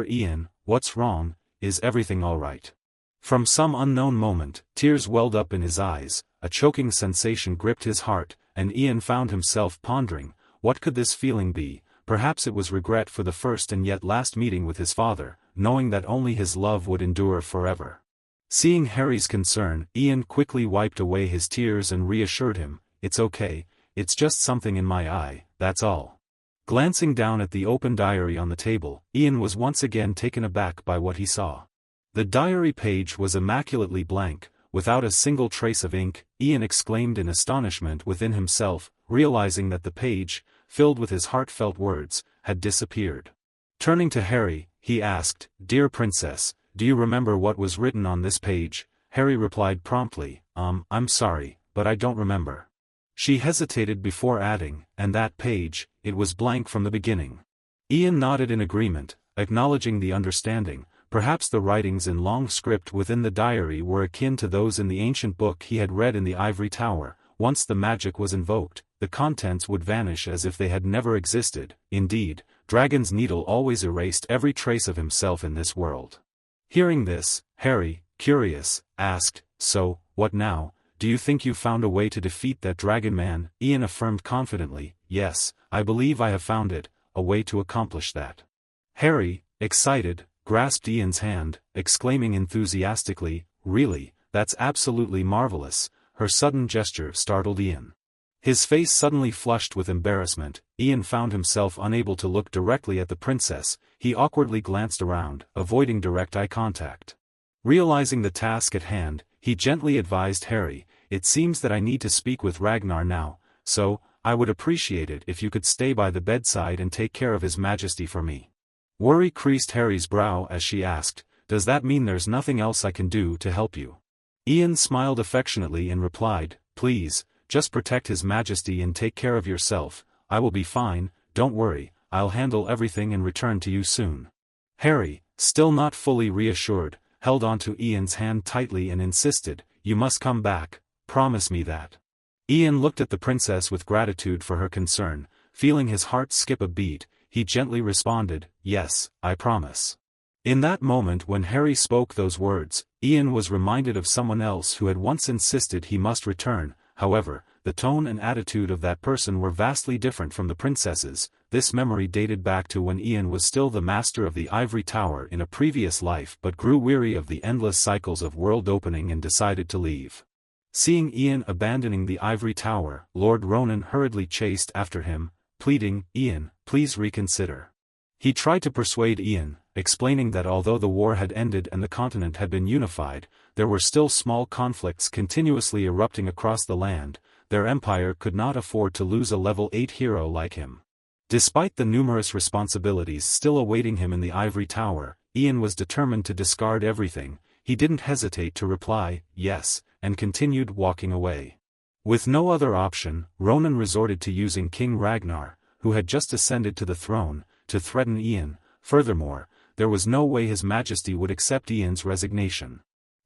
Ian, what's wrong? Is everything all right?" From some unknown moment, tears welled up in his eyes, a choking sensation gripped his heart, and Ian found himself pondering, what could this feeling be? perhaps it was regret for the first and yet last meeting with his father, knowing that only his love would endure forever. Seeing Harry's concern, Ian quickly wiped away his tears and reassured him, "It's okay, it's just something in my eye, that's all." Glancing down at the open diary on the table, Ian was once again taken aback by what he saw. The diary page was immaculately blank, without a single trace of ink. Ian exclaimed in astonishment within himself, realizing that the page, filled with his heartfelt words, had disappeared. Turning to Harry, he asked, "Dear Princess, do you remember what was written on this page?" Harry replied promptly, I'm sorry, but I don't remember." She hesitated before adding, "And that page, it was blank from the beginning." Ian nodded in agreement, acknowledging the understanding. Perhaps the writings in long script within the diary were akin to those in the ancient book he had read in the ivory tower. Once the magic was invoked, the contents would vanish as if they had never existed. Indeed, Dragon's Needle always erased every trace of himself in this world. Hearing this, Harry, curious, asked, "So, what now? Do you think you found a way to defeat that dragon man?" Ian affirmed confidently, "Yes, I believe I have found it, a way to accomplish that." Harry, excited, grasped Ian's hand, exclaiming enthusiastically, "Really, that's absolutely marvelous." Her sudden gesture startled Ian. His face suddenly flushed with embarrassment. Ian found himself unable to look directly at the princess. He awkwardly glanced around, avoiding direct eye contact. Realizing the task at hand, he gently advised Harry, "It seems that I need to speak with Ragnar now, so, I would appreciate it if you could stay by the bedside and take care of His Majesty for me." Worry creased Harry's brow as she asked, "Does that mean there's nothing else I can do to help you?" Ian smiled affectionately and replied, "Please, just protect His Majesty and take care of yourself. I will be fine, don't worry, I'll handle everything and return to you soon." Harry, still not fully reassured, held onto Ian's hand tightly and insisted, "You must come back, promise me that." Ian looked at the princess with gratitude for her concern. Feeling his heart skip a beat, he gently responded, "Yes, I promise." In that moment when Harry spoke those words, Ian was reminded of someone else who had once insisted he must return. However, the tone and attitude of that person were vastly different from the princess's. This memory dated back to when Ian was still the master of the ivory tower in a previous life but grew weary of the endless cycles of world opening and decided to leave. Seeing Ian abandoning the ivory tower, Lord Ronan hurriedly chased after him, pleading, "Ian, please reconsider." He tried to persuade Ian, explaining that although the war had ended and the continent had been unified, there were still small conflicts continuously erupting across the land. Their empire could not afford to lose a level 8 hero like him. Despite the numerous responsibilities still awaiting him in the ivory tower, Ian was determined to discard everything. He didn't hesitate to reply, "Yes," and continued walking away. With no other option, Ronan resorted to using King Ragnar, who had just ascended to the throne, to threaten Ian. Furthermore, there was no way His Majesty would accept Ian's resignation.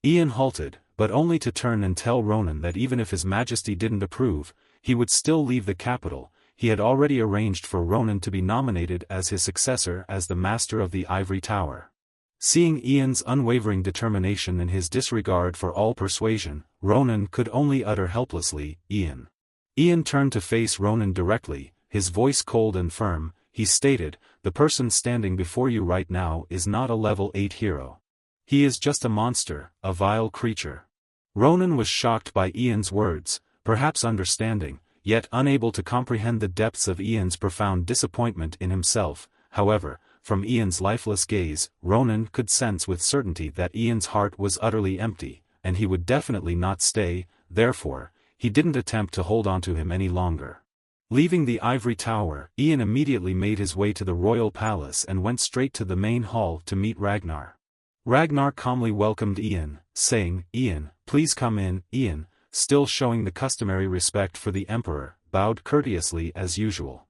Ian halted, but only to turn and tell Ronan that even if His Majesty didn't approve, he would still leave the capital. He had already arranged for Ronan to be nominated as his successor as the Master of the Ivory Tower. Seeing Ian's unwavering determination and his disregard for all persuasion, Ronan could only utter helplessly, "Ian." Ian turned to face Ronan directly, his voice cold and firm. He stated, "The person standing before you right now is not a level 8 hero. He is just a monster, a vile creature." Ronan was shocked by Ian's words, perhaps understanding, yet unable to comprehend the depths of Ian's profound disappointment in himself. However, from Ian's lifeless gaze, Ronan could sense with certainty that Ian's heart was utterly empty, and he would definitely not stay. Therefore, he didn't attempt to hold on to him any longer. Leaving the ivory tower, Ian immediately made his way to the royal palace and went straight to the main hall to meet Ragnar. Ragnar calmly welcomed Ian, saying, "Ian, please come in." Ian, still showing the customary respect for the emperor, bowed courteously as usual.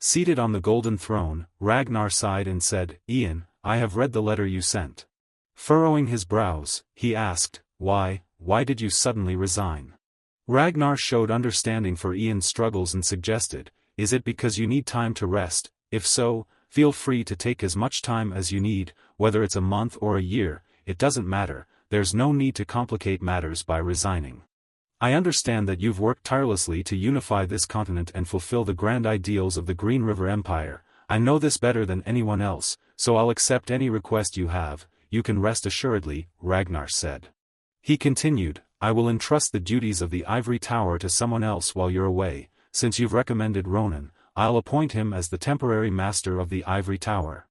Seated on the golden throne, Ragnar sighed and said, "Ian, I have read the letter you sent." Furrowing his brows, he asked, Why did you suddenly resign?" Ragnar showed understanding for Ian's struggles and suggested, "Is it because you need time to rest? If so, feel free to take as much time as you need, whether it's a month or a year, it doesn't matter, there's no need to complicate matters by resigning. I understand that you've worked tirelessly to unify this continent and fulfill the grand ideals of the Green River Empire. I know this better than anyone else, so I'll accept any request you have, you can rest assuredly, Ragnar said. He continued, I will entrust the duties of the ivory tower to someone else while you're away, since you've recommended Ronan, I'll appoint him as the temporary master of the ivory tower.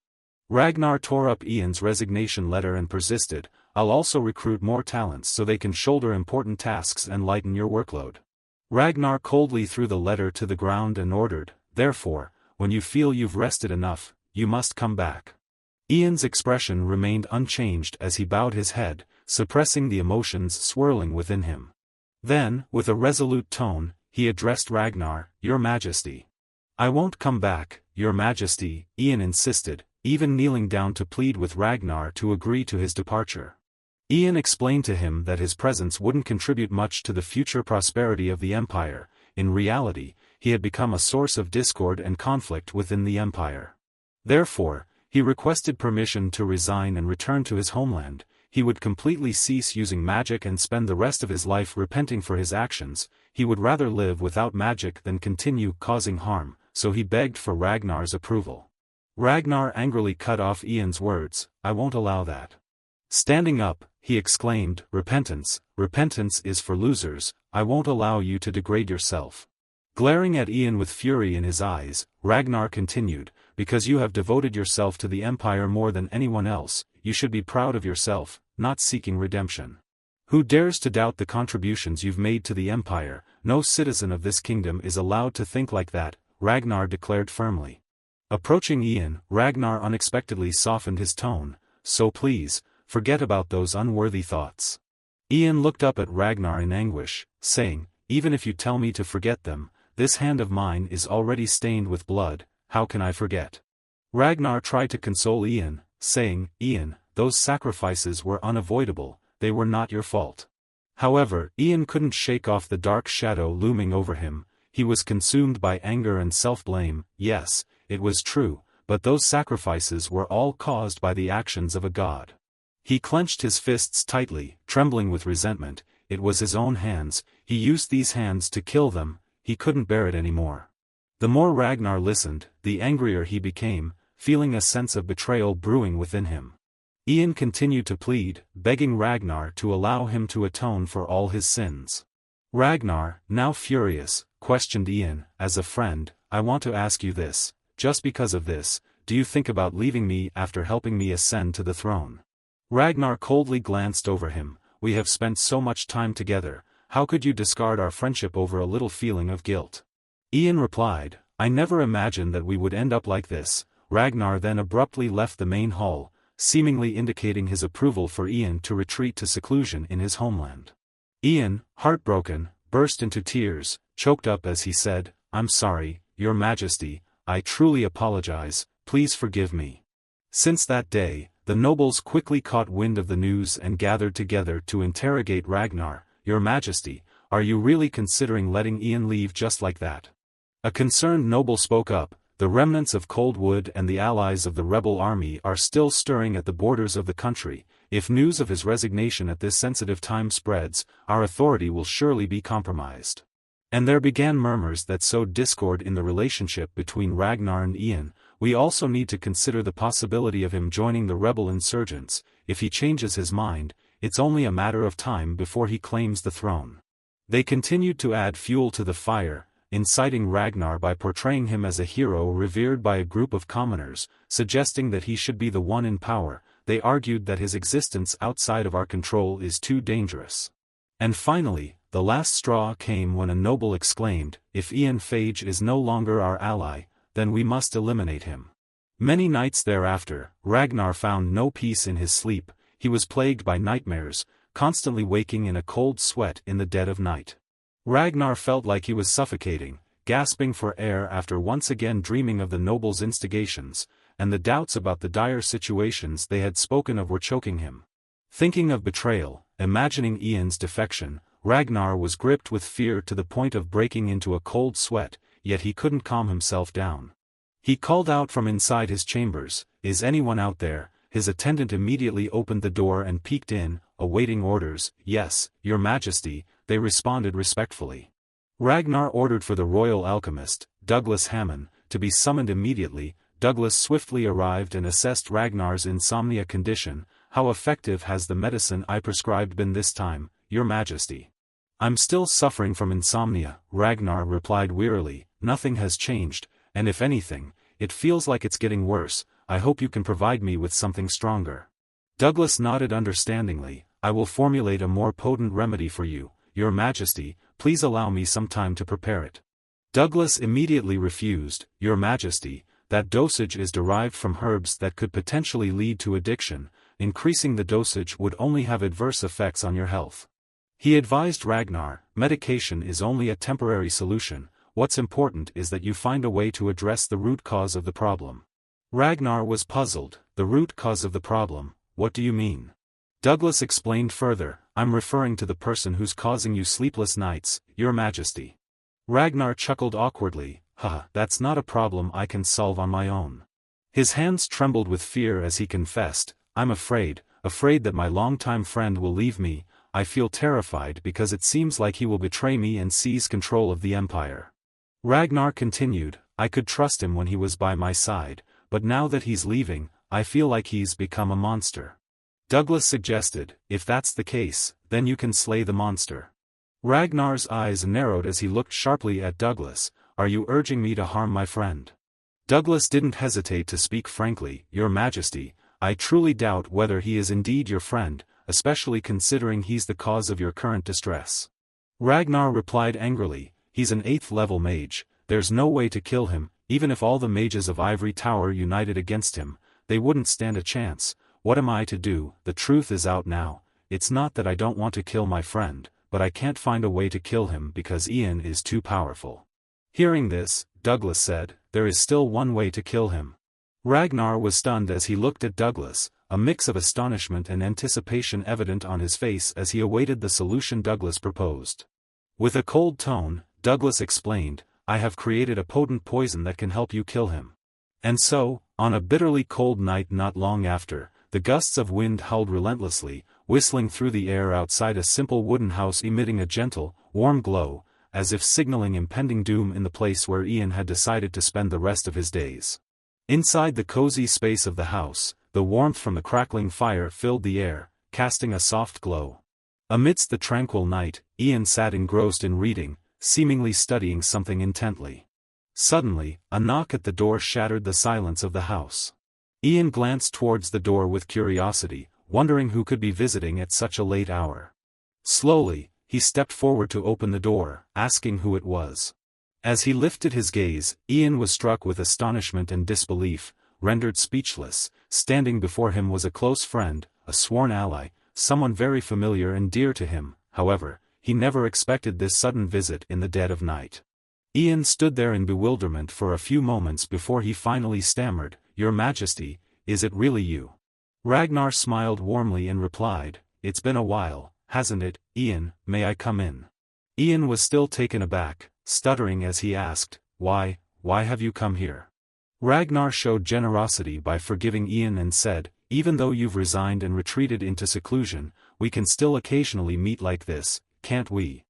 Ragnar tore up Ian's resignation letter and persisted, I'll also recruit more talents so they can shoulder important tasks and lighten your workload. Ragnar coldly threw the letter to the ground and ordered, therefore, when you feel you've rested enough, you must come back. Ian's expression remained unchanged as he bowed his head, suppressing the emotions swirling within him. Then, with a resolute tone, he addressed Ragnar, Your Majesty. I won't come back, Your Majesty, Ian insisted, even kneeling down to plead with Ragnar to agree to his departure. Ian explained to him that his presence wouldn't contribute much to the future prosperity of the Empire. In reality, he had become a source of discord and conflict within the Empire. Therefore, he requested permission to resign and return to his homeland. He would completely cease using magic and spend the rest of his life repenting for his actions. He would rather live without magic than continue causing harm, so he begged for Ragnar's approval. Ragnar angrily cut off Ian's words, I won't allow that. Standing up, he exclaimed, Repentance is for losers, I won't allow you to degrade yourself. Glaring at Ian with fury in his eyes, Ragnar continued, Because you have devoted yourself to the Empire more than anyone else, you should be proud of yourself, not seeking redemption. Who dares to doubt the contributions you've made to the Empire? No citizen of this kingdom is allowed to think like that, Ragnar declared firmly. Approaching Ian, Ragnar unexpectedly softened his tone, So please, forget about those unworthy thoughts. Ian looked up at Ragnar in anguish, saying, Even if you tell me to forget them, this hand of mine is already stained with blood, how can I forget? Ragnar tried to console Ian, saying, Ian, those sacrifices were unavoidable, they were not your fault. However, Ian couldn't shake off the dark shadow looming over him. He was consumed by anger and self-blame. Yes, it was true, but those sacrifices were all caused by the actions of a god. He clenched his fists tightly, trembling with resentment. It was his own hands, he used these hands to kill them, he couldn't bear it anymore. The more Ragnar listened, the angrier he became, feeling a sense of betrayal brewing within him. Ian continued to plead, begging Ragnar to allow him to atone for all his sins. Ragnar, now furious, questioned Ian, as a friend, I want to ask you this, just because of this, do you think about leaving me after helping me ascend to the throne? Ragnar coldly glanced over him, we have spent so much time together, how could you discard our friendship over a little feeling of guilt? Ian replied, I never imagined that we would end up like this. Ragnar then abruptly left the main hall, seemingly indicating his approval for Ian to retreat to seclusion in his homeland. Ian, heartbroken, burst into tears, choked up as he said, I'm sorry, Your Majesty, I truly apologize, please forgive me. Since that day, the nobles quickly caught wind of the news and gathered together to interrogate Ragnar. Your Majesty, are you really considering letting Ian leave just like that? A concerned noble spoke up, the remnants of Coldwood and the allies of the rebel army are still stirring at the borders of the country. If news of his resignation at this sensitive time spreads, our authority will surely be compromised. And there began murmurs that sowed discord in the relationship between Ragnar and Ian. We also need to consider the possibility of him joining the rebel insurgents. If he changes his mind, it's only a matter of time before he claims the throne. They continued to add fuel to the fire, inciting Ragnar by portraying him as a hero revered by a group of commoners, suggesting that he should be the one in power. They argued that his existence outside of our control is too dangerous. And finally, the last straw came when a noble exclaimed, if Ian Phage is no longer our ally, then we must eliminate him. Many nights thereafter, Ragnar found no peace in his sleep. He was plagued by nightmares, constantly waking in a cold sweat in the dead of night. Ragnar felt like he was suffocating, gasping for air after once again dreaming of the nobles' instigations, and the doubts about the dire situations they had spoken of were choking him. Thinking of betrayal, imagining Ian's defection, Ragnar was gripped with fear to the point of breaking into a cold sweat, yet he couldn't calm himself down. He called out from inside his chambers, Is anyone out there? His attendant immediately opened the door and peeked in, awaiting orders. Yes, Your Majesty, they responded respectfully. Ragnar ordered for the royal alchemist, Douglas Hammond, to be summoned immediately. Douglas swiftly arrived and assessed Ragnar's insomnia condition. How effective has the medicine I prescribed been this time, Your Majesty? I'm still suffering from insomnia, Ragnar replied wearily. Nothing has changed, and if anything, it feels like it's getting worse. I hope you can provide me with something stronger. Douglas nodded understandingly. I will formulate a more potent remedy for you, Your Majesty. Please allow me some time to prepare it. Douglas immediately refused. Your Majesty, that dosage is derived from herbs that could potentially lead to addiction. Increasing the dosage would only have adverse effects on your health. He advised Ragnar, medication is only a temporary solution. What's important is that you find a way to address the root cause of the problem. Ragnar was puzzled. The root cause of the problem? What do you mean? Douglas explained further. I'm referring to the person who's causing you sleepless nights, Your Majesty. Ragnar chuckled awkwardly. Haha, that's not a problem I can solve on my own. His hands trembled with fear as he confessed, I'm afraid that my longtime friend will leave me. I feel terrified because it seems like he will betray me and seize control of the Empire. Ragnar continued, I could trust him when he was by my side, but now that he's leaving, I feel like he's become a monster. Douglas suggested, if that's the case, then you can slay the monster. Ragnar's eyes narrowed as he looked sharply at Douglas. Are you urging me to harm my friend? Douglas didn't hesitate to speak frankly. Your Majesty, I truly doubt whether he is indeed your friend, especially considering he's the cause of your current distress. Ragnar replied angrily, he's an 8th level mage, there's no way to kill him. Even if all the mages of Ivory Tower united against him, they wouldn't stand a chance. What am I to do? The truth is out now. It's not that I don't want to kill my friend, but I can't find a way to kill him because Ian is too powerful. Hearing this, Douglas said, there is still one way to kill him. Ragnar was stunned as he looked at Douglas, a mix of astonishment and anticipation evident on his face as he awaited the solution Douglas proposed. With a cold tone, Douglas explained, I have created a potent poison that can help you kill him. And so, on a bitterly cold night not long after, the gusts of wind howled relentlessly, whistling through the air outside a simple wooden house emitting a gentle, warm glow, as if signaling impending doom in the place where Ian had decided to spend the rest of his days. Inside the cozy space of the house, the warmth from the crackling fire filled the air, casting a soft glow. Amidst the tranquil night, Ian sat engrossed in reading, seemingly studying something intently. Suddenly, a knock at the door shattered the silence of the house. Ian glanced towards the door with curiosity, wondering who could be visiting at such a late hour. Slowly, he stepped forward to open the door, asking who it was. As he lifted his gaze, Ian was struck with astonishment and disbelief, rendered speechless. Standing before him was a close friend, a sworn ally, someone very familiar and dear to him. However, he never expected this sudden visit in the dead of night. Ian stood there in bewilderment for a few moments before he finally stammered, Your Majesty, is it really you? Ragnar smiled warmly and replied, It's been a while, hasn't it, Ian, may I come in? Ian was still taken aback, stuttering as he asked, Why have you come here? Ragnar showed generosity by forgiving Ian and said, Even though you've resigned and retreated into seclusion, we can still occasionally meet like this, can't we?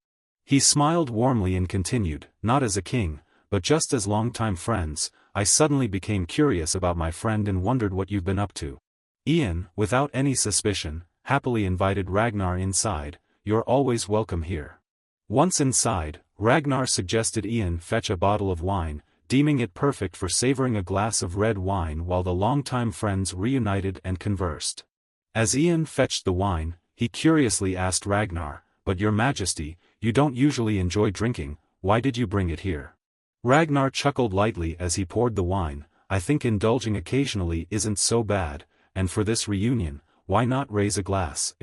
He smiled warmly and continued, Not as a king, but just as longtime friends. I suddenly became curious about my friend and wondered what you've been up to. Ian, without any suspicion, happily invited Ragnar inside. You're always welcome here. Once inside, Ragnar suggested Ian fetch a bottle of wine, deeming it perfect for savoring a glass of red wine while the longtime friends reunited and conversed. As Ian fetched the wine, he curiously asked Ragnar, But Your Majesty, you don't usually enjoy drinking, why did you bring it here? Ragnar chuckled lightly as he poured the wine, I think indulging occasionally isn't so bad, and for this reunion, why not raise a glass,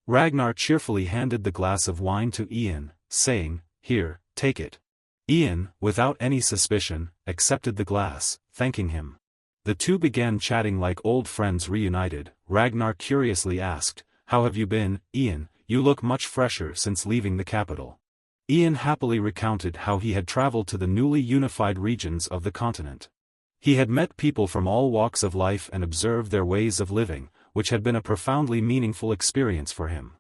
Ragnar cheerfully handed the glass of wine to Ian, saying, Here, take it. Ian, without any suspicion, accepted the glass, thanking him. The two began chatting like old friends reunited. Ragnar curiously asked, How have you been, Ian? You look much fresher since leaving the capital. Ian happily recounted how he had traveled to the newly unified regions of the continent. He had met people from all walks of life and observed their ways of living, which had been a profoundly meaningful experience for him.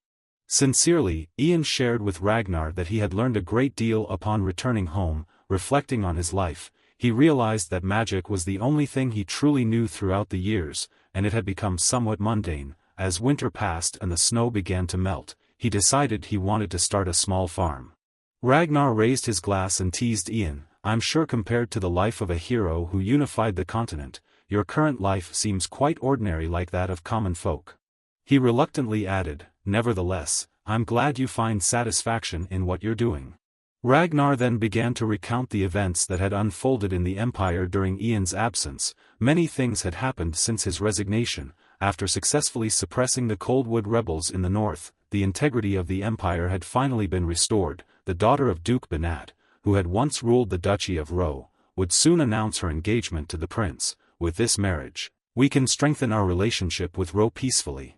Sincerely, Ian shared with Ragnar that he had learned a great deal upon returning home. Reflecting on his life, He realized that magic was the only thing he truly knew throughout the years, and it had become somewhat mundane. As winter passed and the snow began to melt, he decided he wanted to start a small farm. Ragnar raised his glass and teased Ian, "I'm sure compared to the life of a hero who unified the continent, your current life seems quite ordinary like that of common folk." He reluctantly added, "Nevertheless, I'm glad you find satisfaction in what you're doing." Ragnar then began to recount the events that had unfolded in the Empire during Ian's absence. Many things had happened since his resignation. After successfully suppressing the Coldwood rebels in the north, the integrity of the Empire had finally been restored. The daughter of Duke Banat, who had once ruled the Duchy of Ro, would soon announce her engagement to the prince. With this marriage, we can strengthen our relationship with Ro peacefully.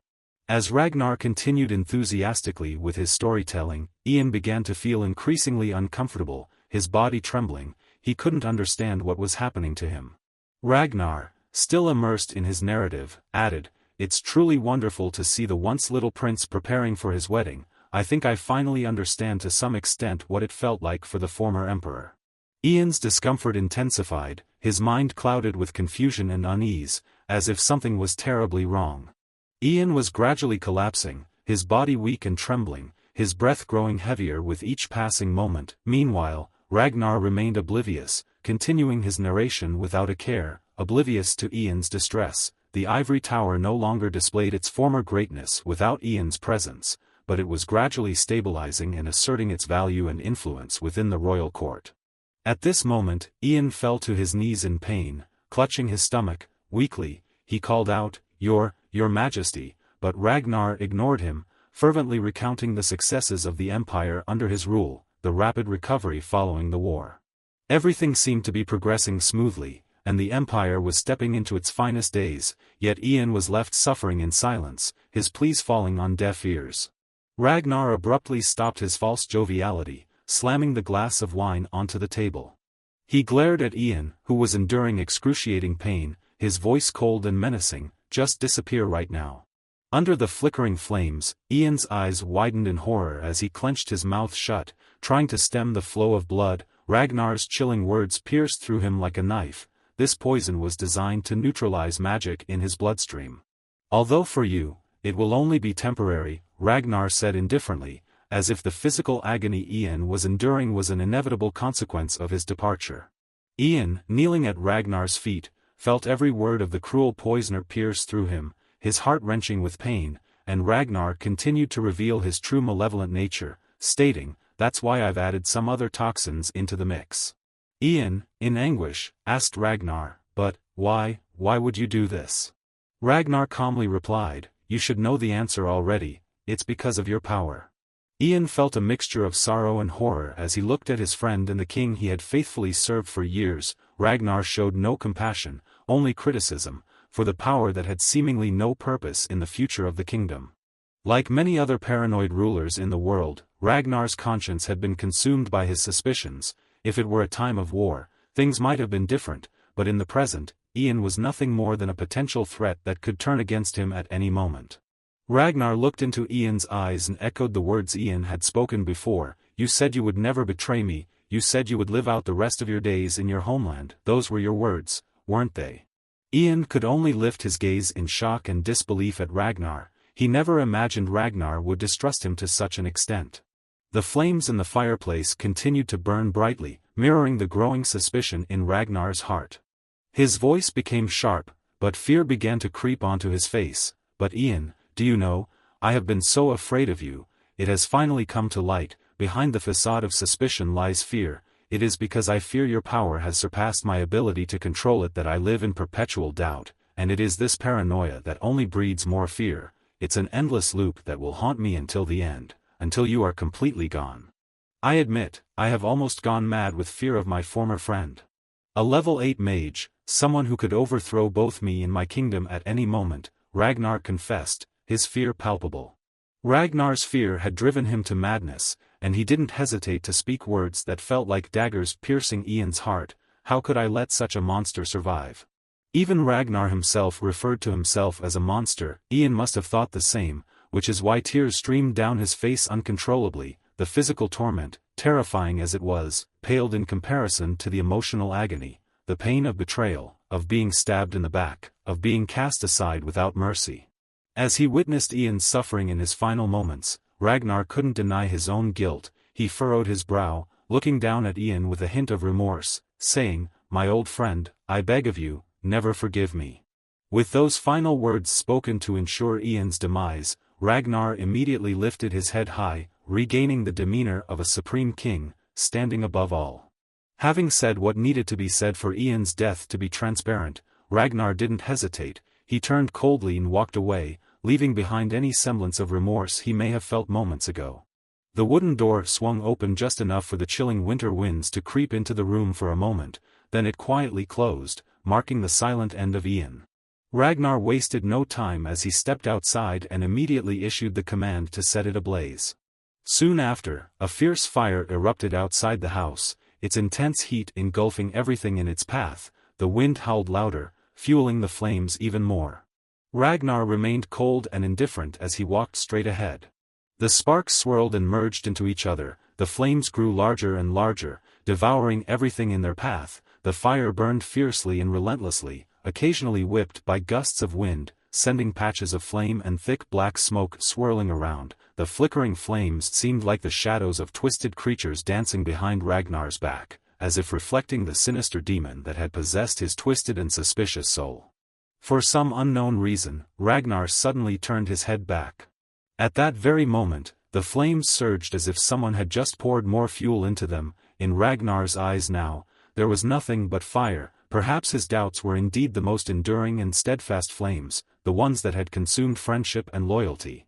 As Ragnar continued enthusiastically with his storytelling, Ian began to feel increasingly uncomfortable, his body trembling. He couldn't understand what was happening to him. Ragnar, still immersed in his narrative, added, "It's truly wonderful to see the once little prince preparing for his wedding. I think I finally understand to some extent what it felt like for the former emperor." Ian's discomfort intensified, his mind clouded with confusion and unease, as if something was terribly wrong. Ian was gradually collapsing, his body weak and trembling, his breath growing heavier with each passing moment. Meanwhile, Ragnar remained oblivious, continuing his narration without a care, oblivious to Ian's distress. The ivory tower no longer displayed its former greatness without Ian's presence, but it was gradually stabilizing and asserting its value and influence within the royal court. At this moment, Ian fell to his knees in pain, clutching his stomach. Weakly, he called out, Your Majesty," but Ragnar ignored him, fervently recounting the successes of the Empire under his rule, the rapid recovery following the war. Everything seemed to be progressing smoothly, and the Empire was stepping into its finest days, yet Ian was left suffering in silence, his pleas falling on deaf ears. Ragnar abruptly stopped his false joviality, slamming the glass of wine onto the table. He glared at Ian, who was enduring excruciating pain, his voice cold and menacing, "Just disappear right now." Under the flickering flames, Ian's eyes widened in horror as he clenched his mouth shut, trying to stem the flow of blood. Ragnar's chilling words pierced through him like a knife. This poison was designed to neutralize magic in his bloodstream. "Although for you, it will only be temporary," Ragnar said indifferently, as if the physical agony Ian was enduring was an inevitable consequence of his departure. Ian, kneeling at Ragnar's feet, felt every word of the cruel poisoner pierce through him, his heart wrenching with pain, and Ragnar continued to reveal his true malevolent nature, stating, "That's why I've added some other toxins into the mix." Ian, in anguish, asked Ragnar, "But, why would you do this?" Ragnar calmly replied, "You should know the answer already, it's because of your power." Ian felt a mixture of sorrow and horror as he looked at his friend and the king he had faithfully served for years. Ragnar showed no compassion, only criticism, for the power that had seemingly no purpose in the future of the kingdom. Like many other paranoid rulers in the world, Ragnar's conscience had been consumed by his suspicions. If it were a time of war, things might have been different, but in the present, Ian was nothing more than a potential threat that could turn against him at any moment. Ragnar looked into Ian's eyes and echoed the words Ian had spoken before. "You said you would never betray me, you said you would live out the rest of your days in your homeland. Those were your words, weren't they?" Ian could only lift his gaze in shock and disbelief at Ragnar. He never imagined Ragnar would distrust him to such an extent. The flames in the fireplace continued to burn brightly, mirroring the growing suspicion in Ragnar's heart. His voice became sharp, but fear began to creep onto his face. "But Ian, do you know, I have been so afraid of you. It has finally come to light, behind the facade of suspicion lies fear. It is because I fear your power has surpassed my ability to control it that I live in perpetual doubt, and it is this paranoia that only breeds more fear. It's an endless loop that will haunt me until the end, until you are completely gone. I admit, I have almost gone mad with fear of my former friend. A level 8 mage, someone who could overthrow both me and my kingdom at any moment," Ragnar confessed, his fear palpable. Ragnar's fear had driven him to madness, and he didn't hesitate to speak words that felt like daggers piercing Ian's heart. "How could I let such a monster survive?" Even Ragnar himself referred to himself as a monster. Ian must have thought the same, which is why tears streamed down his face uncontrollably. The physical torment, terrifying as it was, paled in comparison to the emotional agony. the pain of betrayal, of being stabbed in the back, of being cast aside without mercy. As he witnessed Ian's suffering in his final moments, Ragnar couldn't deny his own guilt. He furrowed his brow, looking down at Ian with a hint of remorse, saying, "My old friend, I beg of you, never forgive me." With those final words spoken to ensure Ian's demise, Ragnar immediately lifted his head high, regaining the demeanor of a supreme king, standing above all. Having said what needed to be said for Ian's death to be transparent, Ragnar didn't hesitate. He turned coldly and walked away, leaving behind any semblance of remorse he may have felt moments ago. The wooden door swung open just enough for the chilling winter winds to creep into the room for a moment, then it quietly closed, marking the silent end of Ian. Ragnar wasted no time as he stepped outside and immediately issued the command to set it ablaze. Soon after, a fierce fire erupted outside the house, its intense heat engulfing everything in its path. The wind howled louder, fueling the flames even more. Ragnar remained cold and indifferent as he walked straight ahead. The sparks swirled and merged into each other, the flames grew larger and larger, devouring everything in their path. The fire burned fiercely and relentlessly, occasionally whipped by gusts of wind, sending patches of flame and thick black smoke swirling around. The flickering flames seemed like the shadows of twisted creatures dancing behind Ragnar's back, as if reflecting the sinister demon that had possessed his twisted and suspicious soul. For some unknown reason, Ragnar suddenly turned his head back. At that very moment, the flames surged as if someone had just poured more fuel into them. In Ragnar's eyes now, there was nothing but fire. Perhaps his doubts were indeed the most enduring and steadfast flames, the ones that had consumed friendship and loyalty.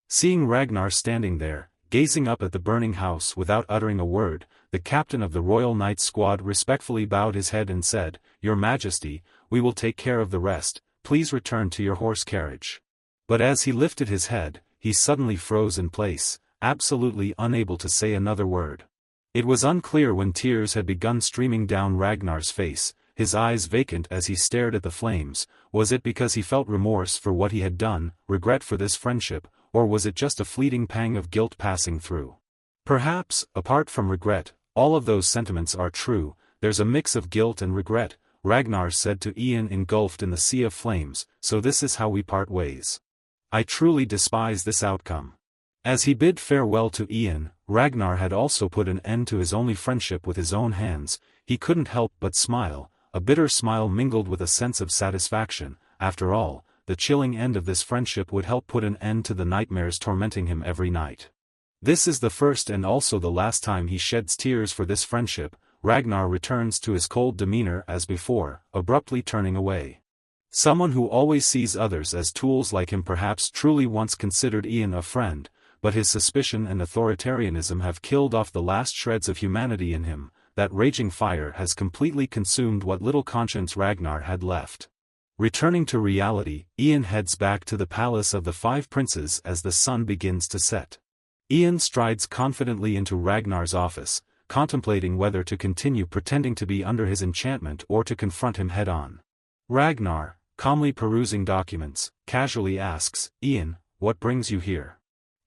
Seeing Ragnar standing there, gazing up at the burning house without uttering a word, the captain of the Royal Knights squad respectfully bowed his head and said, "Your Majesty, we will take care of the rest, please return to your horse carriage." But as he lifted his head, he suddenly froze in place, absolutely unable to say another word. It was unclear when tears had begun streaming down Ragnar's face, his eyes vacant as he stared at the flames. Was it because he felt remorse for what he had done, regret for this friendship, or was it just a fleeting pang of guilt passing through? Perhaps, apart from regret, all of those sentiments are true. There's a mix of guilt and regret, Ragnar said to Ian engulfed in the sea of flames, so this is how we part ways. I truly despise this outcome. As he bid farewell to Ian, Ragnar had also put an end to his only friendship with his own hands. He couldn't help but smile, a bitter smile mingled with a sense of satisfaction. After all, the chilling end of this friendship would help put an end to the nightmares tormenting him every night. This is the first and also the last time he sheds tears for this friendship. Ragnar returns to his cold demeanor as before, abruptly turning away. Someone who always sees others as tools like him perhaps truly once considered Ian a friend, but his suspicion and authoritarianism have killed off the last shreds of humanity in him. That raging fire has completely consumed what little conscience Ragnar had left. Returning to reality, Ian heads back to the palace of the five princes as the sun begins to set. Ian strides confidently into Ragnar's office, contemplating whether to continue pretending to be under his enchantment or to confront him head-on. Ragnar, calmly perusing documents, casually asks, "Ian, what brings you here?"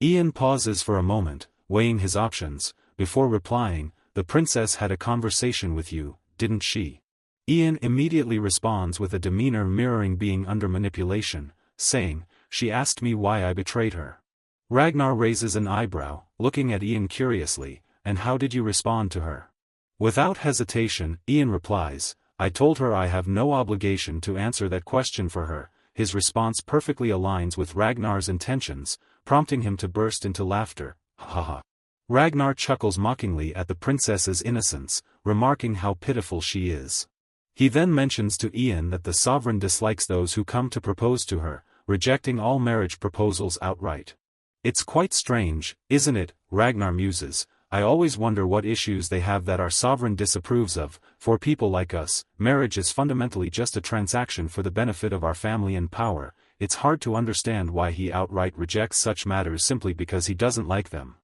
Ian pauses for a moment, weighing his options, before replying, "The princess had a conversation with you, didn't she?" Ian immediately responds with a demeanor mirroring being under manipulation, saying, "She asked me why I betrayed her." Ragnar raises an eyebrow, looking at Ian curiously, "And how did you respond to her?" Without hesitation, Ian replies, "I told her I have no obligation to answer that question for her." His response perfectly aligns with Ragnar's intentions, prompting him to burst into laughter. "Haha." Ragnar chuckles mockingly at the princess's innocence, remarking how pitiful she is. He then mentions to Ian that the sovereign dislikes those who come to propose to her, rejecting all marriage proposals outright. "It's quite strange, isn't it?" Ragnar muses. "I always wonder what issues they have that our sovereign disapproves of. For people like us, marriage is fundamentally just a transaction for the benefit of our family and power. It's hard to understand why he outright rejects such matters simply because he doesn't like them."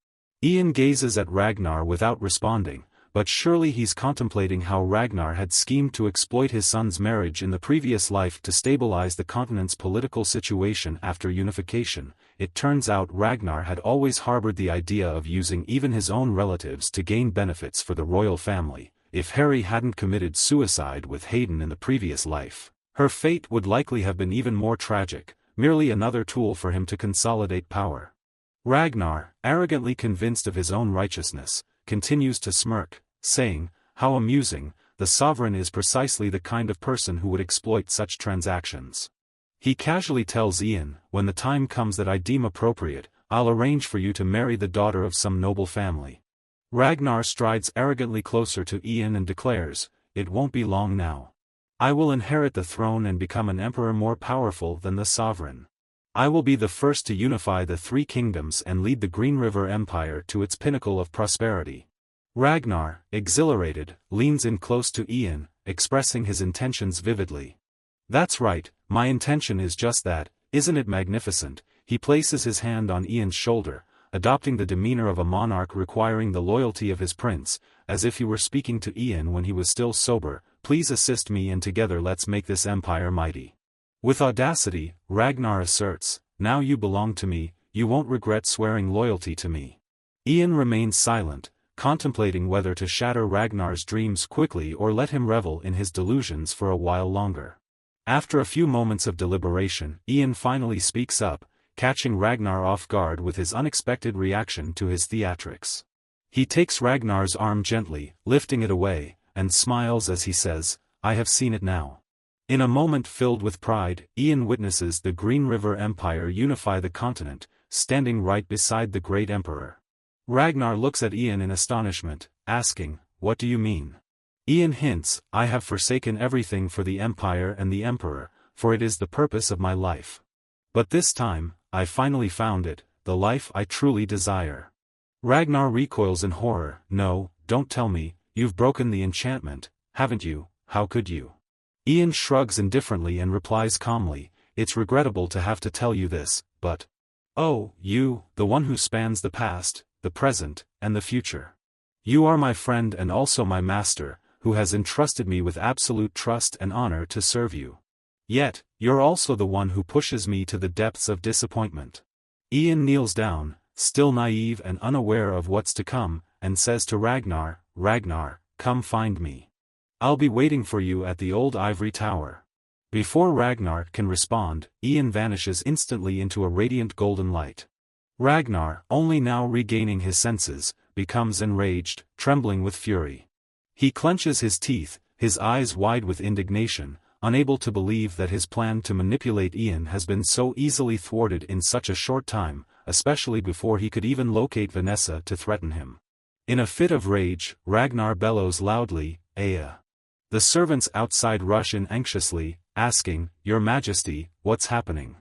Ian gazes at Ragnar without responding, but surely he's contemplating how Ragnar had schemed to exploit his son's marriage in the previous life to stabilize the continent's political situation after unification. It turns out Ragnar had always harbored the idea of using even his own relatives to gain benefits for the royal family. if Harry hadn't committed suicide with Hayden in the previous life, her fate would likely have been even more tragic, merely another tool for him to consolidate power. Ragnar, arrogantly convinced of his own righteousness, continues to smirk, saying, "How amusing, the sovereign is precisely the kind of person who would exploit such transactions." He casually tells Ian, "When the time comes that I deem appropriate, I'll arrange for you to marry the daughter of some noble family." Ragnar strides arrogantly closer to Ian and declares, "It won't be long now. I will inherit the throne and become an emperor more powerful than the sovereign. I will be the first to unify the three kingdoms and lead the Green River Empire to its pinnacle of prosperity." Ragnar, exhilarated, leans in close to Ian, expressing his intentions vividly. "That's right, my intention is just that, isn't it magnificent?" He places his hand on Ian's shoulder, adopting the demeanor of a monarch requiring the loyalty of his prince, as if he were speaking to Ian when he was still sober. "Please assist me and together let's make this empire mighty." With audacity, Ragnar asserts, "Now you belong to me, you won't regret swearing loyalty to me." Ian remains silent, contemplating whether to shatter Ragnar's dreams quickly or let him revel in his delusions for a while longer. After a few moments of deliberation, Ian finally speaks up, catching Ragnar off guard with his unexpected reaction to his theatrics. He takes Ragnar's arm gently, lifting it away, and smiles as he says, "I have seen it now." In a moment filled with pride, Ian witnesses the Green River Empire unify the continent, standing right beside the great emperor. Ragnar looks at Ian in astonishment, asking, "What do you mean?" Ian hints, "I have forsaken everything for the empire and the emperor, for it is the purpose of my life. But this time, I finally found it, the life I truly desire." Ragnar recoils in horror. "No, don't tell me, you've broken the enchantment, haven't you? How could you?" Ian shrugs indifferently and replies calmly, "It's regrettable to have to tell you this, but... Oh, you, the one who spans the past, the present, and the future. You are my friend and also my master, who has entrusted me with absolute trust and honor to serve you. Yet, you're also the one who pushes me to the depths of disappointment." Ian kneels down, still naive and unaware of what's to come, and says to Ragnar, "Ragnar, come find me. I'll be waiting for you at the old ivory tower." Before Ragnar can respond, Ian vanishes instantly into a radiant golden light. Ragnar, only now regaining his senses, becomes enraged, trembling with fury. He clenches his teeth, his eyes wide with indignation, unable to believe that his plan to manipulate Ian has been so easily thwarted in such a short time, especially before he could even locate Vanessa to threaten him. In a fit of rage, Ragnar bellows loudly, "Aya!" The servants outside rush in anxiously, asking, "Your Majesty, what's happening?"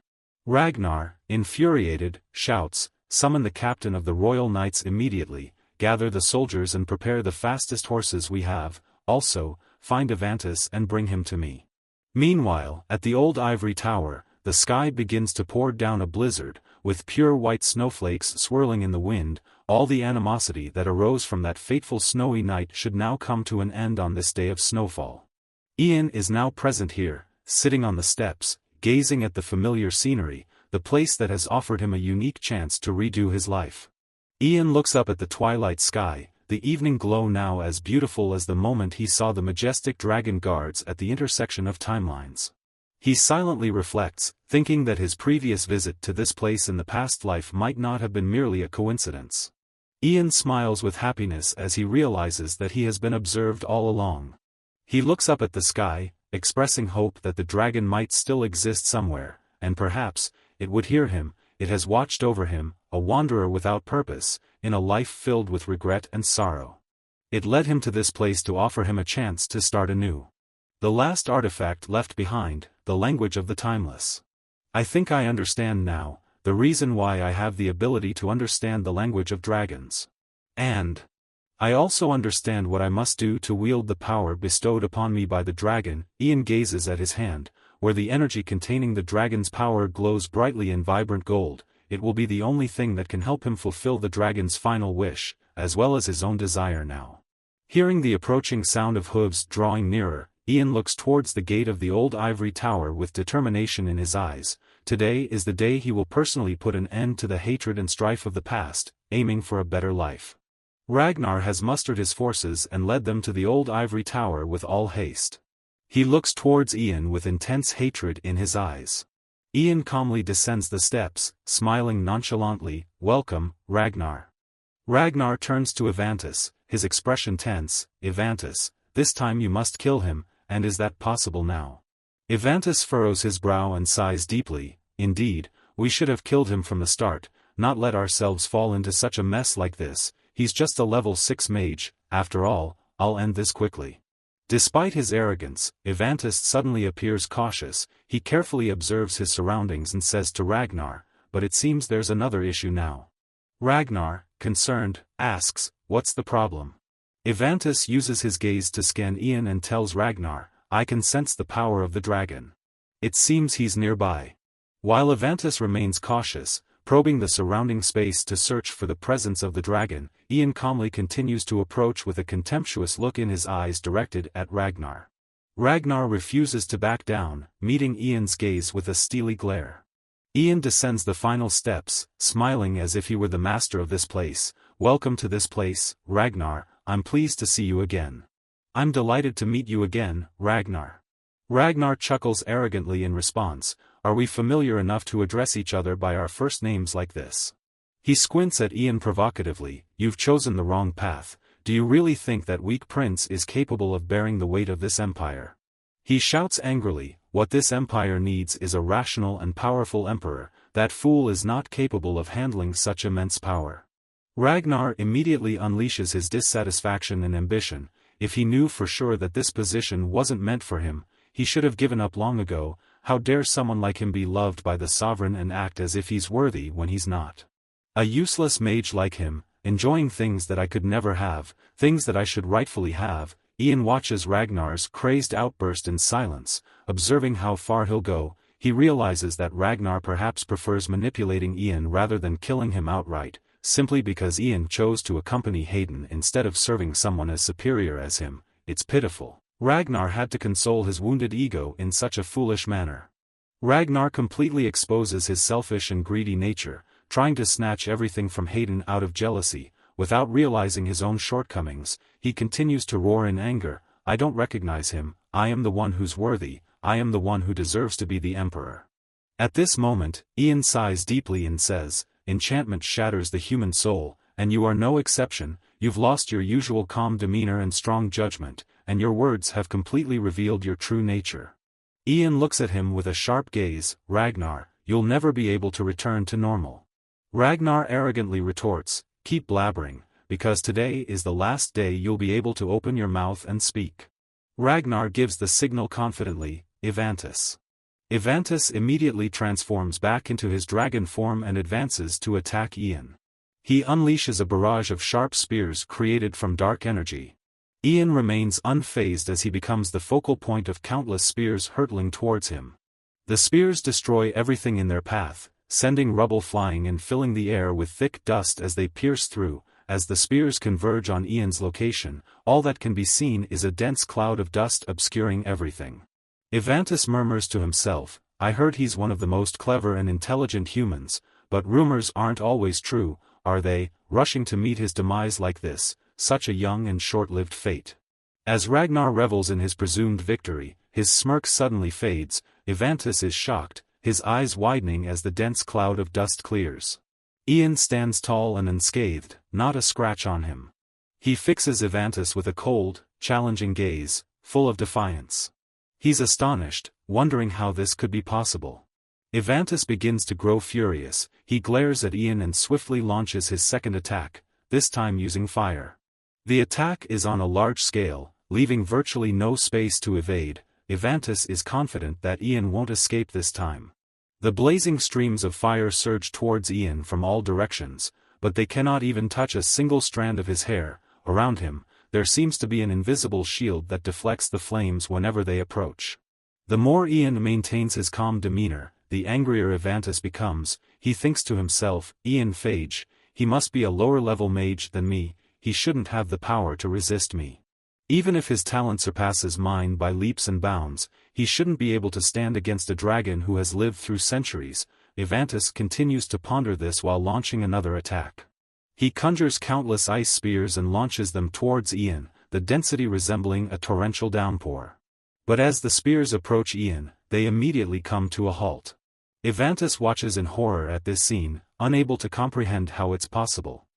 Ragnar, infuriated, shouts, "Summon the captain of the royal knights immediately, gather the soldiers and prepare the fastest horses we have, also, find Avantis and bring him to me." Meanwhile, at the old ivory tower, the sky begins to pour down a blizzard, with pure white snowflakes swirling in the wind. All the animosity that arose from that fateful snowy night should now come to an end on this day of snowfall. Ian is now present here, sitting on the steps, gazing at the familiar scenery, the place that has offered him a unique chance to redo his life. Ian looks up at the twilight sky, the evening glow now as beautiful as the moment he saw the majestic dragon guards at the intersection of timelines. He silently reflects, thinking that his previous visit to this place in the past life might not have been merely a coincidence. Ian smiles with happiness as he realizes that he has been observed all along. He looks up at the sky, expressing hope that the dragon might still exist somewhere, and perhaps, it would hear him. It has watched over him, a wanderer without purpose, in a life filled with regret and sorrow. It led him to this place to offer him a chance to start anew. The last artifact left behind, the language of the timeless. I think I understand now, the reason why I have the ability to understand the language of dragons. And I also understand what I must do to wield the power bestowed upon me by the dragon. Ian gazes at his hand, where the energy containing the dragon's power glows brightly in vibrant gold. It will be the only thing that can help him fulfill the dragon's final wish, as well as his own desire now. Hearing the approaching sound of hooves drawing nearer, Ian looks towards the gate of the old ivory tower with determination in his eyes. Today is the day he will personally put an end to the hatred and strife of the past, aiming for a better life. Ragnar has mustered his forces and led them to the old ivory tower with all haste. He looks towards Ian with intense hatred in his eyes. Ian calmly descends the steps, smiling nonchalantly. "Welcome, Ragnar." Ragnar turns to Evantus, his expression tense. "Evantus, this time you must kill him, and is that possible now?" Evantus furrows his brow and sighs deeply. "Indeed, we should have killed him from the start, not let ourselves fall into such a mess like this. He's just a level 6 mage, after all. I'll end this quickly." Despite his arrogance, Evantus suddenly appears cautious. He carefully observes his surroundings and says to Ragnar, "But it seems there's another issue now." Ragnar, concerned, asks, "What's the problem?" Evantus uses his gaze to scan Ian and tells Ragnar, "I can sense the power of the dragon. It seems he's nearby." While Evantus remains cautious, probing the surrounding space to search for the presence of the dragon, Ian calmly continues to approach with a contemptuous look in his eyes directed at Ragnar. Ragnar refuses to back down, meeting Ian's gaze with a steely glare. Ian descends the final steps, smiling as if he were the master of this place. "Welcome to this place, Ragnar. I'm pleased to see you again." "I'm delighted to meet you again, Ragnar." Ragnar chuckles arrogantly in response. "Are we familiar enough to address each other by our first names like this?" He squints at Ian provocatively. "You've chosen the wrong path. Do you really think that weak prince is capable of bearing the weight of this empire?" He shouts angrily, "What this empire needs is a rational and powerful emperor. That fool is not capable of handling such immense power." Ragnar immediately unleashes his dissatisfaction and ambition. If he knew for sure that this position wasn't meant for him, he should have given up long ago. How dare someone like him be loved by the sovereign and act as if he's worthy when he's not? A useless mage like him, enjoying things that I could never have, things that I should rightfully have. Ian watches Ragnar's crazed outburst in silence, observing how far he'll go. He realizes that Ragnar perhaps prefers manipulating Ian rather than killing him outright, simply because Ian chose to accompany Hayden instead of serving someone as superior as him. It's pitiful. Ragnar had to console his wounded ego in such a foolish manner. Ragnar completely exposes his selfish and greedy nature, trying to snatch everything from Hayden out of jealousy. Without realizing his own shortcomings, he continues to roar in anger. "I don't recognize him. I am the one who's worthy. I am the one who deserves to be the emperor." At this moment, Ian sighs deeply and says, "Enchantment shatters the human soul, and you are no exception. You've lost your usual calm demeanor and strong judgment, and your words have completely revealed your true nature." Ian looks at him with a sharp gaze. "Ragnar, you'll never be able to return to normal." Ragnar arrogantly retorts, "Keep blabbering, because today is the last day you'll be able to open your mouth and speak." Ragnar gives the signal confidently. "Evantus." Evantus immediately transforms back into his dragon form and advances to attack Ian. He unleashes a barrage of sharp spears created from dark energy. Ian remains unfazed as he becomes the focal point of countless spears hurtling towards him. The spears destroy everything in their path, sending rubble flying and filling the air with thick dust as they pierce through. As the spears converge on Ian's location, all that can be seen is a dense cloud of dust obscuring everything. Evantus murmurs to himself, "I heard he's one of the most clever and intelligent humans, but rumors aren't always true, are they?" Rushing to meet his demise like this, such a young and short-lived fate. As Ragnar revels in his presumed victory, his smirk suddenly fades. Evantus is shocked, his eyes widening as the dense cloud of dust clears. Ian stands tall and unscathed, not a scratch on him. He fixes Evantus with a cold, challenging gaze, full of defiance. He's astonished, wondering how this could be possible. Evantus begins to grow furious. He glares at Ian and swiftly launches his second attack, this time using fire. The attack is on a large scale, leaving virtually no space to evade. Evantus is confident that Ian won't escape this time. The blazing streams of fire surge towards Ian from all directions, but they cannot even touch a single strand of his hair. Around him, there seems to be an invisible shield that deflects the flames whenever they approach. The more Ian maintains his calm demeanor, the angrier Evantus becomes. He thinks to himself, "Ian Phage, he must be a lower-level mage than me. He shouldn't have the power to resist me. Even if his talent surpasses mine by leaps and bounds, he shouldn't be able to stand against a dragon who has lived through centuries." Evantus continues to ponder this while launching another attack. He conjures countless ice spears and launches them towards Ian, the density resembling a torrential downpour. But as the spears approach Ian, they immediately come to a halt. Evantus watches in horror at this scene, unable to comprehend how it's possible.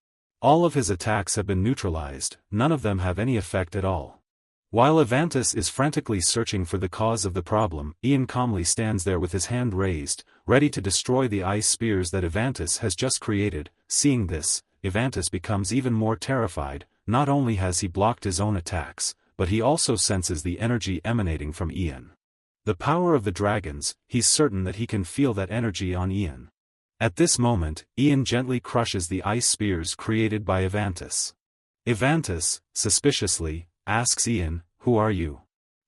All of his attacks have been neutralized, none of them have any effect at all. While Evantus is frantically searching for the cause of the problem, Ian calmly stands there with his hand raised, ready to destroy the ice spears that Evantus has just created. Seeing this, Evantus becomes even more terrified. Not only has he blocked his own attacks, but he also senses the energy emanating from Ian. The power of the dragons, he's certain that he can feel that energy on Ian. At this moment, Ian gently crushes the ice spears created by Evantus. Evantus, suspiciously, asks Ian, "Who are you?"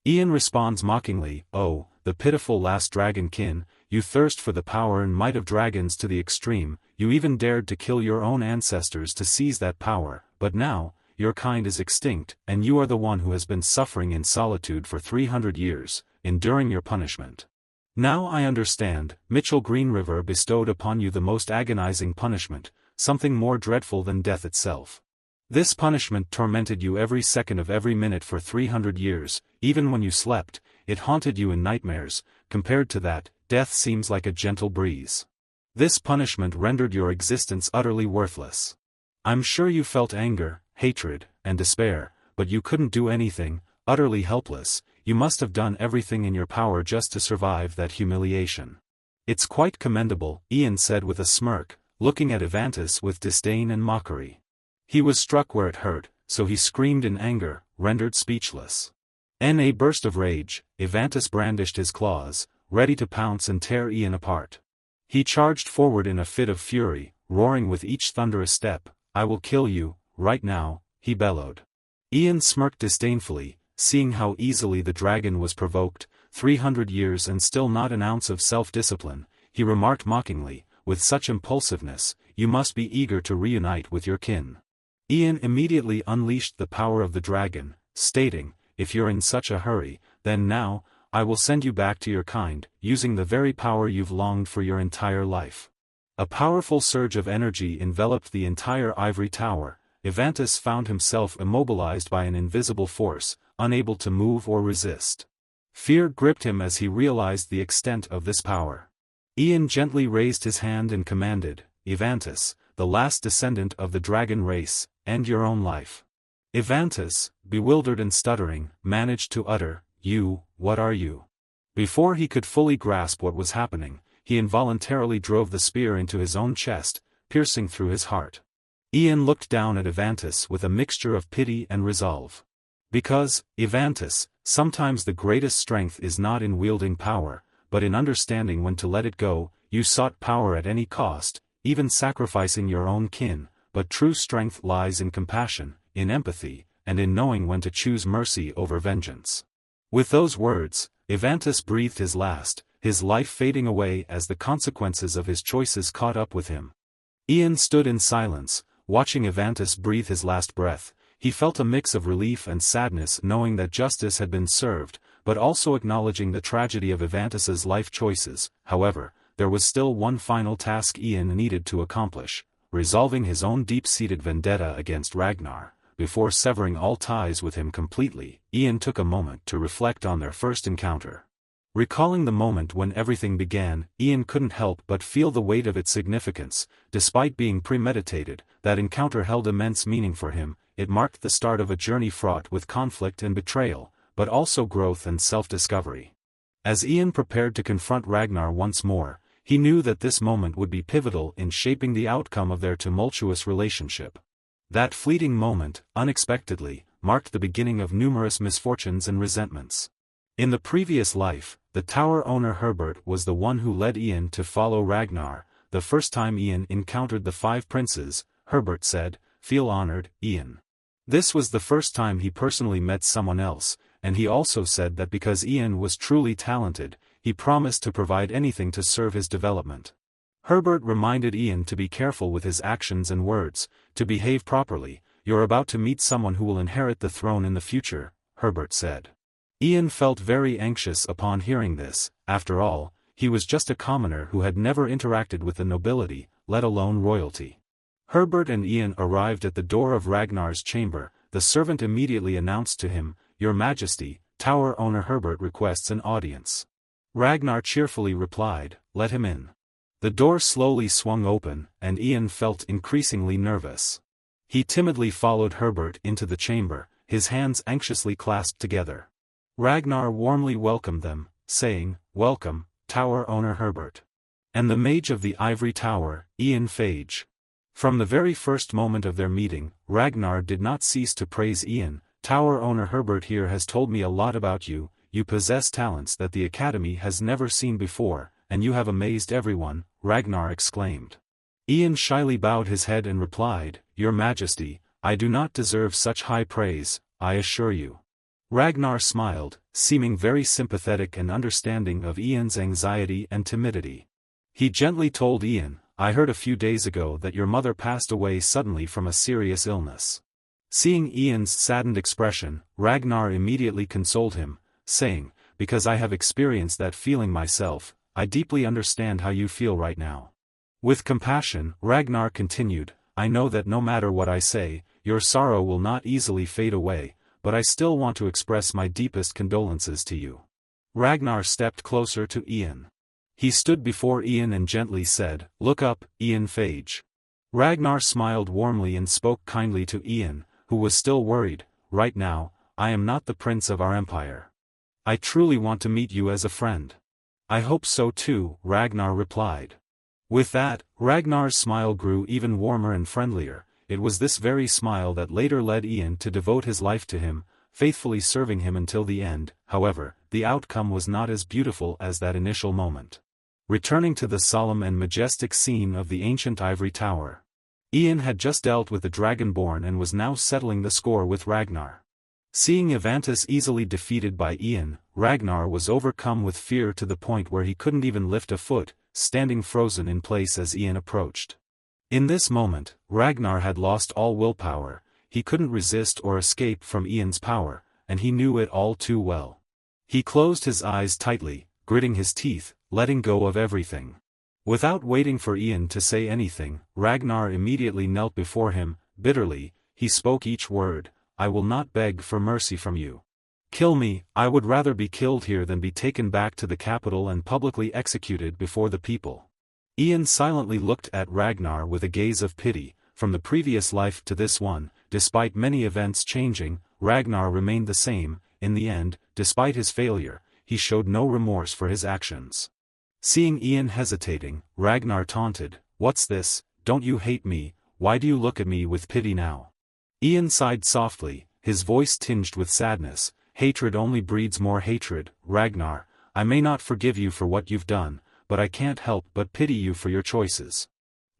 Ian responds mockingly, "Oh, the pitiful last dragonkin, you thirst for the power and might of dragons to the extreme, you even dared to kill your own ancestors to seize that power, but now, your kind is extinct, and you are the one who has been suffering in solitude for 300 years, enduring your punishment. Now I understand, Mitchell Green River bestowed upon you the most agonizing punishment, something more dreadful than death itself. This punishment tormented you every second of every minute for 300 years, even when you slept, it haunted you in nightmares. Compared to that, death seems like a gentle breeze. This punishment rendered your existence utterly worthless. I'm sure you felt anger, hatred, and despair, but you couldn't do anything, utterly helpless. You must have done everything in your power just to survive that humiliation. It's quite commendable," Ian said with a smirk, looking at Evantus with disdain and mockery. He was struck where it hurt, so he screamed in anger, rendered speechless. In a burst of rage, Evantus brandished his claws, ready to pounce and tear Ian apart. He charged forward in a fit of fury, roaring with each thunderous step, "I will kill you, right now," he bellowed. Ian smirked disdainfully, seeing how easily the dragon was provoked. 300 years and still not an ounce of self-discipline, he remarked mockingly, "With such impulsiveness, you must be eager to reunite with your kin." Ian immediately unleashed the power of the dragon, stating, "If you're in such a hurry, then now, I will send you back to your kind, using the very power you've longed for your entire life." A powerful surge of energy enveloped the entire ivory tower. Evantus found himself immobilized by an invisible force, unable to move or resist. Fear gripped him as he realized the extent of this power. Ian gently raised his hand and commanded, "Evantus, the last descendant of the dragon race, end your own life." Evantus, bewildered and stuttering, managed to utter, "You, what are you?" Before he could fully grasp what was happening, he involuntarily drove the spear into his own chest, piercing through his heart. Ian looked down at Evantus with a mixture of pity and resolve. Because, Evantus, sometimes the greatest strength is not in wielding power, but in understanding when to let it go. You sought power at any cost, even sacrificing your own kin, but true strength lies in compassion, in empathy, and in knowing when to choose mercy over vengeance. With those words, Evantus breathed his last, his life fading away as the consequences of his choices caught up with him. Ian stood in silence, watching Evantus breathe his last breath. He felt a mix of relief and sadness knowing that justice had been served, but also acknowledging the tragedy of Evantus's life choices. However, there was still one final task Ian needed to accomplish, resolving his own deep-seated vendetta against Ragnar. Before severing all ties with him completely, Ian took a moment to reflect on their first encounter. Recalling the moment when everything began, Ian couldn't help but feel the weight of its significance. Despite being premeditated, that encounter held immense meaning for him. It marked the start of a journey fraught with conflict and betrayal, but also growth and self-discovery. As Ian prepared to confront Ragnar once more, he knew that this moment would be pivotal in shaping the outcome of their tumultuous relationship. That fleeting moment, unexpectedly, marked the beginning of numerous misfortunes and resentments. In the previous life, the tower owner Herbert was the one who led Ian to follow Ragnar. The first time Ian encountered the 5 princes, Herbert said, "Feel honored, Ian." This was the first time he personally met someone else, and he also said that because Ian was truly talented, he promised to provide anything to serve his development. Herbert reminded Ian to be careful with his actions and words, to behave properly. "You're about to meet someone who will inherit the throne in the future," Herbert said. Ian felt very anxious upon hearing this. After all, he was just a commoner who had never interacted with the nobility, let alone royalty. Herbert and Ian arrived at the door of Ragnar's chamber. The servant immediately announced to him, "Your Majesty, tower owner Herbert requests an audience." Ragnar cheerfully replied, "Let him in." The door slowly swung open, and Ian felt increasingly nervous. He timidly followed Herbert into the chamber, his hands anxiously clasped together. Ragnar warmly welcomed them, saying, "Welcome, tower owner Herbert. And the mage of the ivory tower, Ian Phage." From the very first moment of their meeting, Ragnar did not cease to praise Ian. "Tower owner Herbert here has told me a lot about you. You possess talents that the Academy has never seen before, and you have amazed everyone," Ragnar exclaimed. Ian shyly bowed his head and replied, "Your Majesty, I do not deserve such high praise, I assure you." Ragnar smiled, seeming very sympathetic and understanding of Ian's anxiety and timidity. He gently told Ian, "I heard a few days ago that your mother passed away suddenly from a serious illness." Seeing Ian's saddened expression, Ragnar immediately consoled him, saying, "Because I have experienced that feeling myself, I deeply understand how you feel right now." With compassion, Ragnar continued, "I know that no matter what I say, your sorrow will not easily fade away, but I still want to express my deepest condolences to you." Ragnar stepped closer to Ian. He stood before Ian and gently said, "Look up, Ian Phage." Ragnar smiled warmly and spoke kindly to Ian, who was still worried. "Right now, I am not the prince of our empire. I truly want to meet you as a friend." "I hope so too," Ragnar replied. With that, Ragnar's smile grew even warmer and friendlier. It was this very smile that later led Ian to devote his life to him, faithfully serving him until the end. However, the outcome was not as beautiful as that initial moment. Returning to the solemn and majestic scene of the ancient ivory tower. Ian had just dealt with the Dragonborn and was now settling the score with Ragnar. Seeing Ivantis easily defeated by Ian, Ragnar was overcome with fear to the point where he couldn't even lift a foot, standing frozen in place as Ian approached. In this moment, Ragnar had lost all willpower. He couldn't resist or escape from Ian's power, and he knew it all too well. He closed his eyes tightly, gritting his teeth, letting go of everything. Without waiting for Ian to say anything, Ragnar immediately knelt before him. Bitterly, he spoke each word, "I will not beg for mercy from you. Kill me, I would rather be killed here than be taken back to the capital and publicly executed before the people." Ian silently looked at Ragnar with a gaze of pity. From the previous life to this one, despite many events changing, Ragnar remained the same. In the end, despite his failure, he showed no remorse for his actions. Seeing Ian hesitating, Ragnar taunted, "What's this? Don't you hate me? Why do you look at me with pity now?" Ian sighed softly, his voice tinged with sadness. "Hatred only breeds more hatred, Ragnar. I may not forgive you for what you've done, but I can't help but pity you for your choices."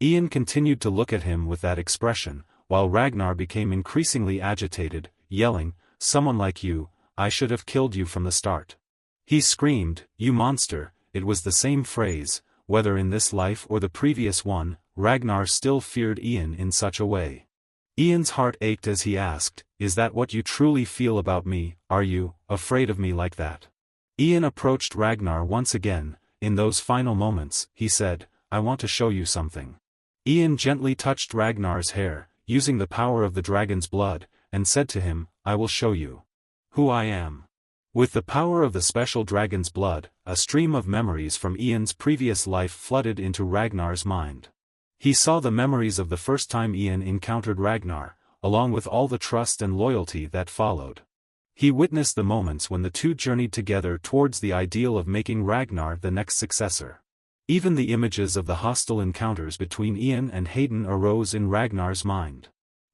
Ian continued to look at him with that expression, while Ragnar became increasingly agitated, yelling, "Someone like you, I should have killed you from the start." He screamed, "You monster!" It was the same phrase, whether in this life or the previous one, Ragnar still feared Ian in such a way. Ian's heart ached as he asked, "Is that what you truly feel about me? Are you afraid of me like that?" Ian approached Ragnar once again. In those final moments, he said, "I want to show you something." Ian gently touched Ragnar's hair, using the power of the dragon's blood, and said to him, "I will show you who I am." With the power of the special dragon's blood, a stream of memories from Ian's previous life flooded into Ragnar's mind. He saw the memories of the first time Ian encountered Ragnar, along with all the trust and loyalty that followed. He witnessed the moments when the two journeyed together towards the ideal of making Ragnar the next successor. Even the images of the hostile encounters between Ian and Hayden arose in Ragnar's mind.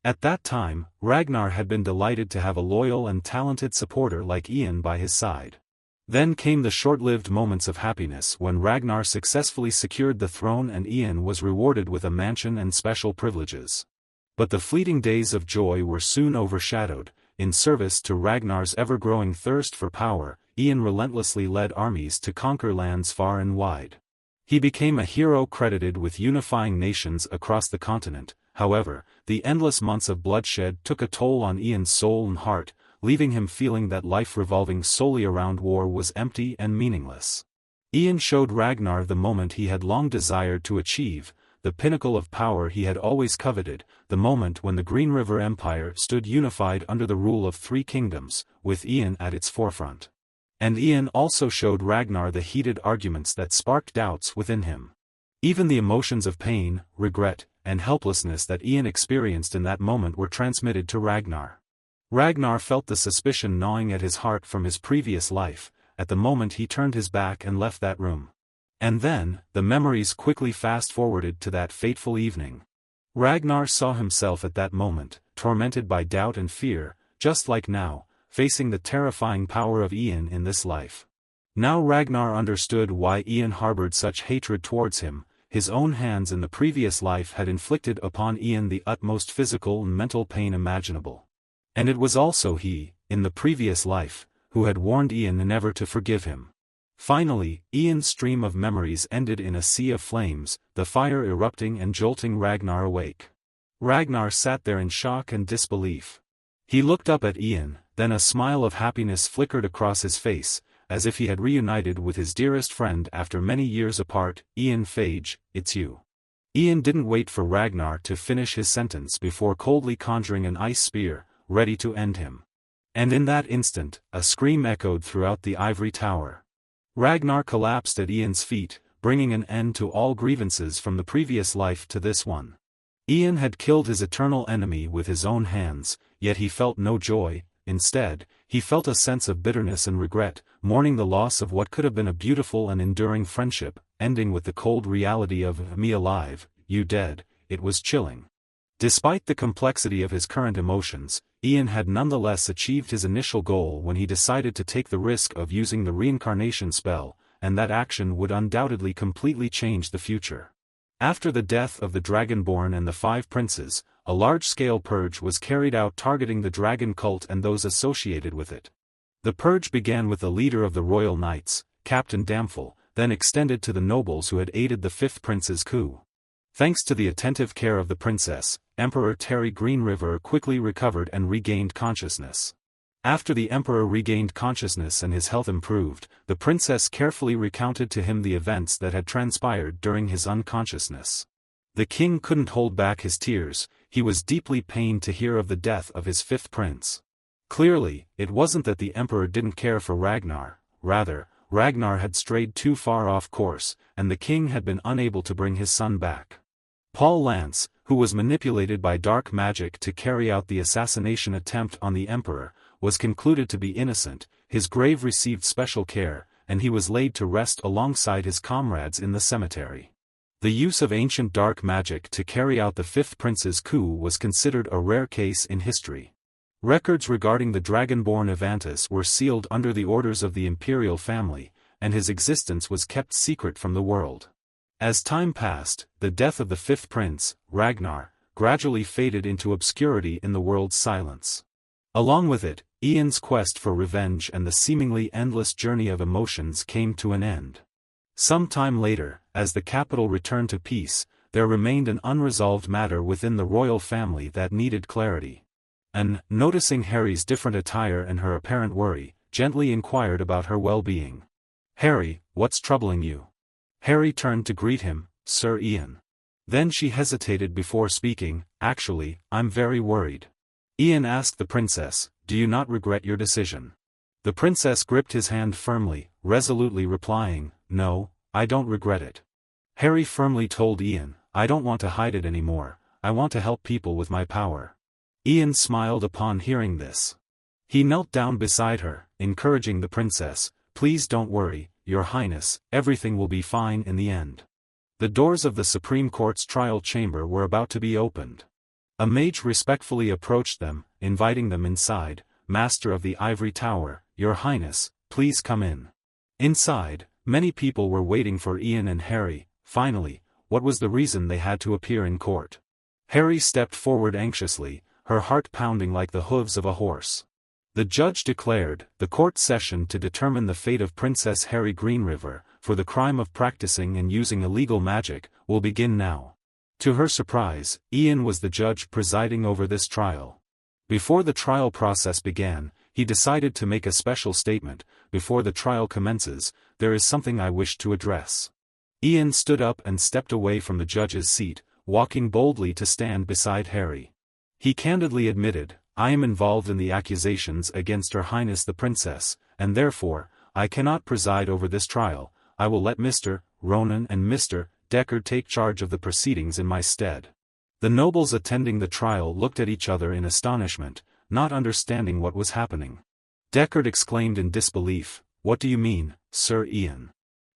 At that time, Ragnar had been delighted to have a loyal and talented supporter like Ian by his side. Then came the short-lived moments of happiness when Ragnar successfully secured the throne and Ian was rewarded with a mansion and special privileges. But the fleeting days of joy were soon overshadowed. In service to Ragnar's ever-growing thirst for power, Ian relentlessly led armies to conquer lands far and wide. He became a hero credited with unifying nations across the continent. However, the endless months of bloodshed took a toll on Ian's soul and heart, leaving him feeling that life revolving solely around war was empty and meaningless. Ian showed Ragnar the moment he had long desired to achieve, the pinnacle of power he had always coveted, the moment when the Green River Empire stood unified under the rule of 3 kingdoms, with Ian at its forefront. And Ian also showed Ragnar the heated arguments that sparked doubts within him. Even the emotions of pain, regret, and helplessness that Ian experienced in that moment were transmitted to Ragnar. Ragnar felt the suspicion gnawing at his heart from his previous life, at the moment he turned his back and left that room. And then, the memories quickly fast-forwarded to that fateful evening. Ragnar saw himself at that moment, tormented by doubt and fear, just like now, facing the terrifying power of Ian in this life. Now Ragnar understood why Ian harbored such hatred towards him. His own hands in the previous life had inflicted upon Ian the utmost physical and mental pain imaginable. And it was also he, in the previous life, who had warned Ian never to forgive him. Finally, Ian's stream of memories ended in a sea of flames, the fire erupting and jolting Ragnar awake. Ragnar sat there in shock and disbelief. He looked up at Ian, then a smile of happiness flickered across his face, as if he had reunited with his dearest friend after many years apart. Ian Phage, it's you. Ian didn't wait for Ragnar to finish his sentence before coldly conjuring an ice spear, ready to end him. And in that instant, a scream echoed throughout the ivory tower. Ragnar collapsed at Ian's feet, bringing an end to all grievances from the previous life to this one. Ian had killed his eternal enemy with his own hands, yet he felt no joy. Instead, he felt a sense of bitterness and regret, mourning the loss of what could have been a beautiful and enduring friendship, ending with the cold reality of me alive, you dead. It was chilling. Despite the complexity of his current emotions, Ian had nonetheless achieved his initial goal when he decided to take the risk of using the reincarnation spell, and that action would undoubtedly completely change the future. After the death of the Dragonborn and the 5 princes, a large-scale purge was carried out targeting the dragon cult and those associated with it. The purge began with the leader of the royal knights, Captain Damphel, then extended to the nobles who had aided the 5th prince's coup. Thanks to the attentive care of the princess, Emperor Terry Greenriver quickly recovered and regained consciousness. After the emperor regained consciousness and his health improved, the princess carefully recounted to him the events that had transpired during his unconsciousness. The king couldn't hold back his tears. He was deeply pained to hear of the death of his 5th prince. Clearly, it wasn't that the emperor didn't care for Ragnar, rather, Ragnar had strayed too far off course, and the king had been unable to bring his son back. Paul Lance, who was manipulated by dark magic to carry out the assassination attempt on the emperor, was concluded to be innocent. His grave received special care, and he was laid to rest alongside his comrades in the cemetery. The use of ancient dark magic to carry out the 5th prince's coup was considered a rare case in history. Records regarding the Dragonborn Evantus were sealed under the orders of the imperial family, and his existence was kept secret from the world. As time passed, the death of the 5th prince, Ragnar, gradually faded into obscurity in the world's silence. Along with it, Ian's quest for revenge and the seemingly endless journey of emotions came to an end. Some time later, as the capital returned to peace, there remained an unresolved matter within the royal family that needed clarity. Anne, noticing Harry's different attire and her apparent worry, gently inquired about her well-being. "Harry, what's troubling you?" Harry turned to greet him, "Sir Ian." Then she hesitated before speaking, "Actually, I'm very worried." Ian asked the princess, "Do you not regret your decision?" The princess gripped his hand firmly, resolutely replying, "No, I don't regret it." Harry firmly told Ian, "I don't want to hide it anymore, I want to help people with my power." Ian smiled upon hearing this. He knelt down beside her, encouraging the princess, "Please don't worry, Your Highness, everything will be fine in the end." The doors of the Supreme Court's trial chamber were about to be opened. A mage respectfully approached them, inviting them inside. "Master of the Ivory Tower, Your Highness, please come in." Inside, many people were waiting for Ian and Harry. Finally, what was the reason they had to appear in court? Harry stepped forward anxiously, her heart pounding like the hooves of a horse. The judge declared, "The court session to determine the fate of Princess Harry Greenriver, for the crime of practicing and using illegal magic, will begin now." To her surprise, Ian was the judge presiding over this trial. Before the trial process began, he decided to make a special statement. "Before the trial commences, there is something I wish to address." Ian stood up and stepped away from the judge's seat, walking boldly to stand beside Harry. He candidly admitted, I am involved in the accusations against Her Highness the Princess, and therefore, I cannot preside over this trial. I will let Mr. Ronan and Mr. Deckard take charge of the proceedings in my stead. The nobles attending the trial looked at each other in astonishment, not understanding what was happening. Deckard exclaimed in disbelief, What do you mean, Sir Ian?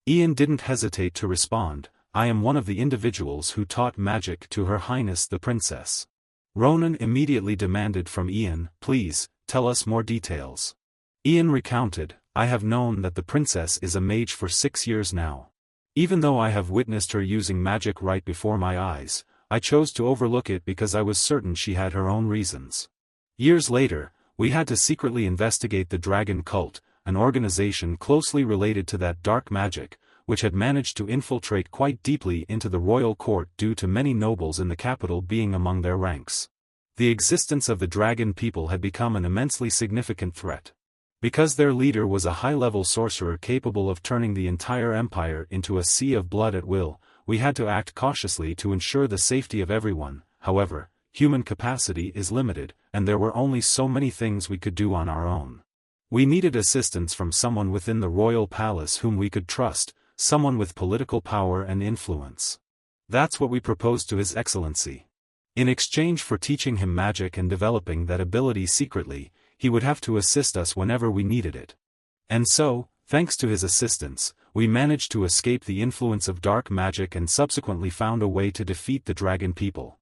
Ian didn't hesitate to respond, I am one of the individuals who taught magic to Her Highness the Princess. Ronan immediately demanded from Ian, Please, tell us more details. Ian recounted, I have known that the princess is a mage for 6 years now. Even though I have witnessed her using magic right before my eyes, I chose to overlook it because I was certain she had her own reasons. Years later, we had to secretly investigate the Dragon Cult, an organization closely related to that dark magic, which had managed to infiltrate quite deeply into the royal court due to many nobles in the capital being among their ranks. The existence of the dragon people had become an immensely significant threat. Because their leader was a high-level sorcerer capable of turning the entire empire into a sea of blood at will, we had to act cautiously to ensure the safety of everyone. However, human capacity is limited, and there were only so many things we could do on our own. We needed assistance from someone within the royal palace whom we could trust, someone with political power and influence. That's what we proposed to His Excellency. In exchange for teaching him magic and developing that ability secretly, he would have to assist us whenever we needed it. And so, thanks to his assistance, we managed to escape the influence of dark magic and subsequently found a way to defeat the dragon people.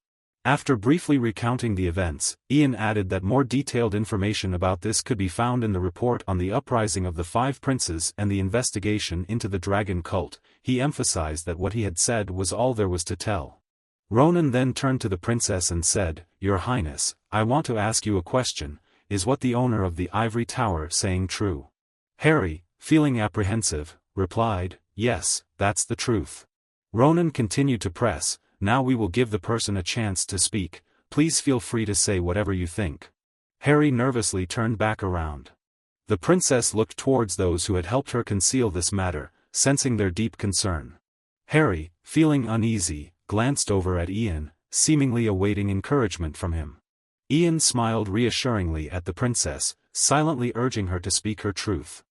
After briefly recounting the events, Ian added that more detailed information about this could be found in the report on the uprising of the 5 princes and the investigation into the dragon cult. He emphasized that what he had said was all there was to tell. Ronan then turned to the princess and said, Your Highness, I want to ask you a question. Is what the owner of the ivory tower saying true? Harry, feeling apprehensive, replied, Yes, that's the truth. Ronan continued to press, Now we will give the person a chance to speak, please feel free to say whatever you think. Harry nervously turned back around. The princess looked towards those who had helped her conceal this matter, sensing their deep concern. Harry, feeling uneasy, glanced over at Ian, seemingly awaiting encouragement from him. Ian smiled reassuringly at the princess, silently urging her to speak her truth.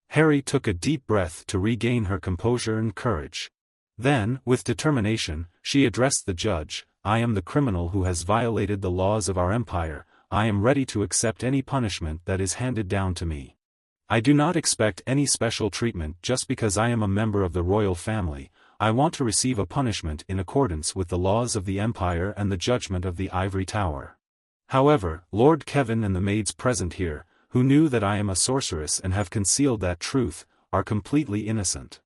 Harry took a deep breath to regain her composure and courage. Then, with determination, she addressed the judge, I am the criminal who has violated the laws of our empire. I am ready to accept any punishment that is handed down to me. I do not expect any special treatment just because I am a member of the royal family. I want to receive a punishment in accordance with the laws of the empire and the judgment of the ivory tower. However, Lord Kevin and the maids present here, who knew that I am a sorceress and have concealed that truth, are completely innocent.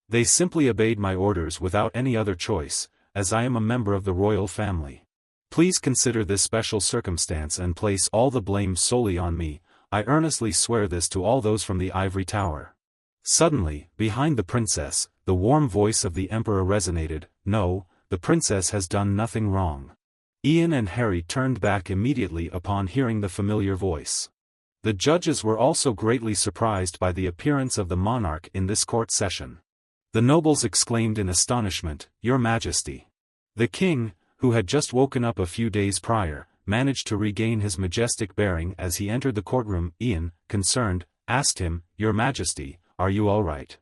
They simply obeyed my orders without any other choice, as I am a member of the royal family. Please consider this special circumstance and place all the blame solely on me. I earnestly swear this to all those from the ivory tower. Suddenly, behind the princess, the warm voice of the emperor resonated, No, the princess has done nothing wrong. Ian and Harry turned back immediately upon hearing the familiar voice. The judges were also greatly surprised by the appearance of the monarch in this court session. The nobles exclaimed in astonishment, Your Majesty. The king, who had just woken up a few days prior, managed to regain his majestic bearing as he entered the courtroom. Ian, concerned, asked him, Your Majesty, are you all right?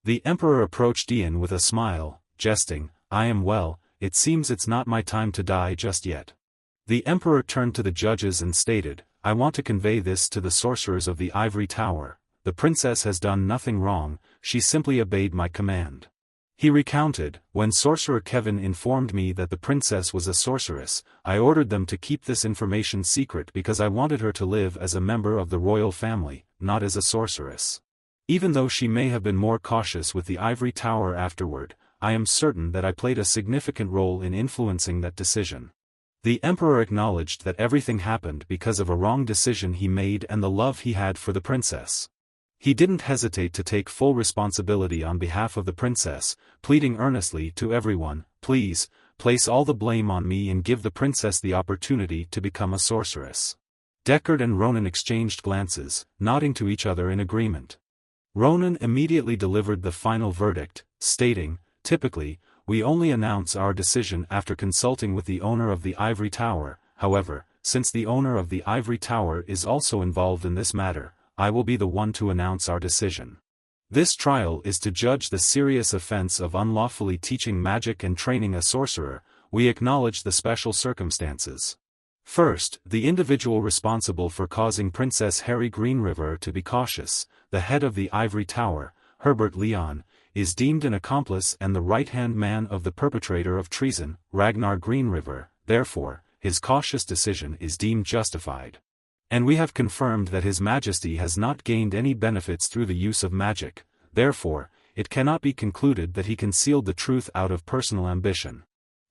The emperor approached Ian with a smile, jesting, I am well. It seems it's not my time to die just yet. The emperor turned to the judges and stated, I want to convey this to the sorcerers of the ivory tower. The princess has done nothing wrong, she simply obeyed my command. He recounted, when Sorcerer Kevin informed me that the princess was a sorceress, I ordered them to keep this information secret because I wanted her to live as a member of the royal family, not as a sorceress. Even though she may have been more cautious with the ivory tower afterward, I am certain that I played a significant role in influencing that decision. The emperor acknowledged that everything happened because of a wrong decision he made and the love he had for the princess. He didn't hesitate to take full responsibility on behalf of the princess, pleading earnestly to everyone, Please, place all the blame on me and give the princess the opportunity to become a sorceress. Deckard and Ronan exchanged glances, nodding to each other in agreement. Ronan immediately delivered the final verdict, stating, Typically, we only announce our decision after consulting with the owner of the ivory tower. However, since the owner of the ivory tower is also involved in this matter, I will be the one to announce our decision. This trial is to judge the serious offense of unlawfully teaching magic and training a sorcerer. We acknowledge the special circumstances. First, the individual responsible for causing Princess Harry Greenriver to be cautious, the head of the ivory tower, Herbert Leon, is deemed an accomplice and the right-hand man of the perpetrator of treason, Ragnar Greenriver. Therefore, his cautious decision is deemed justified. And we have confirmed that His Majesty has not gained any benefits through the use of magic. Therefore, it cannot be concluded that he concealed the truth out of personal ambition.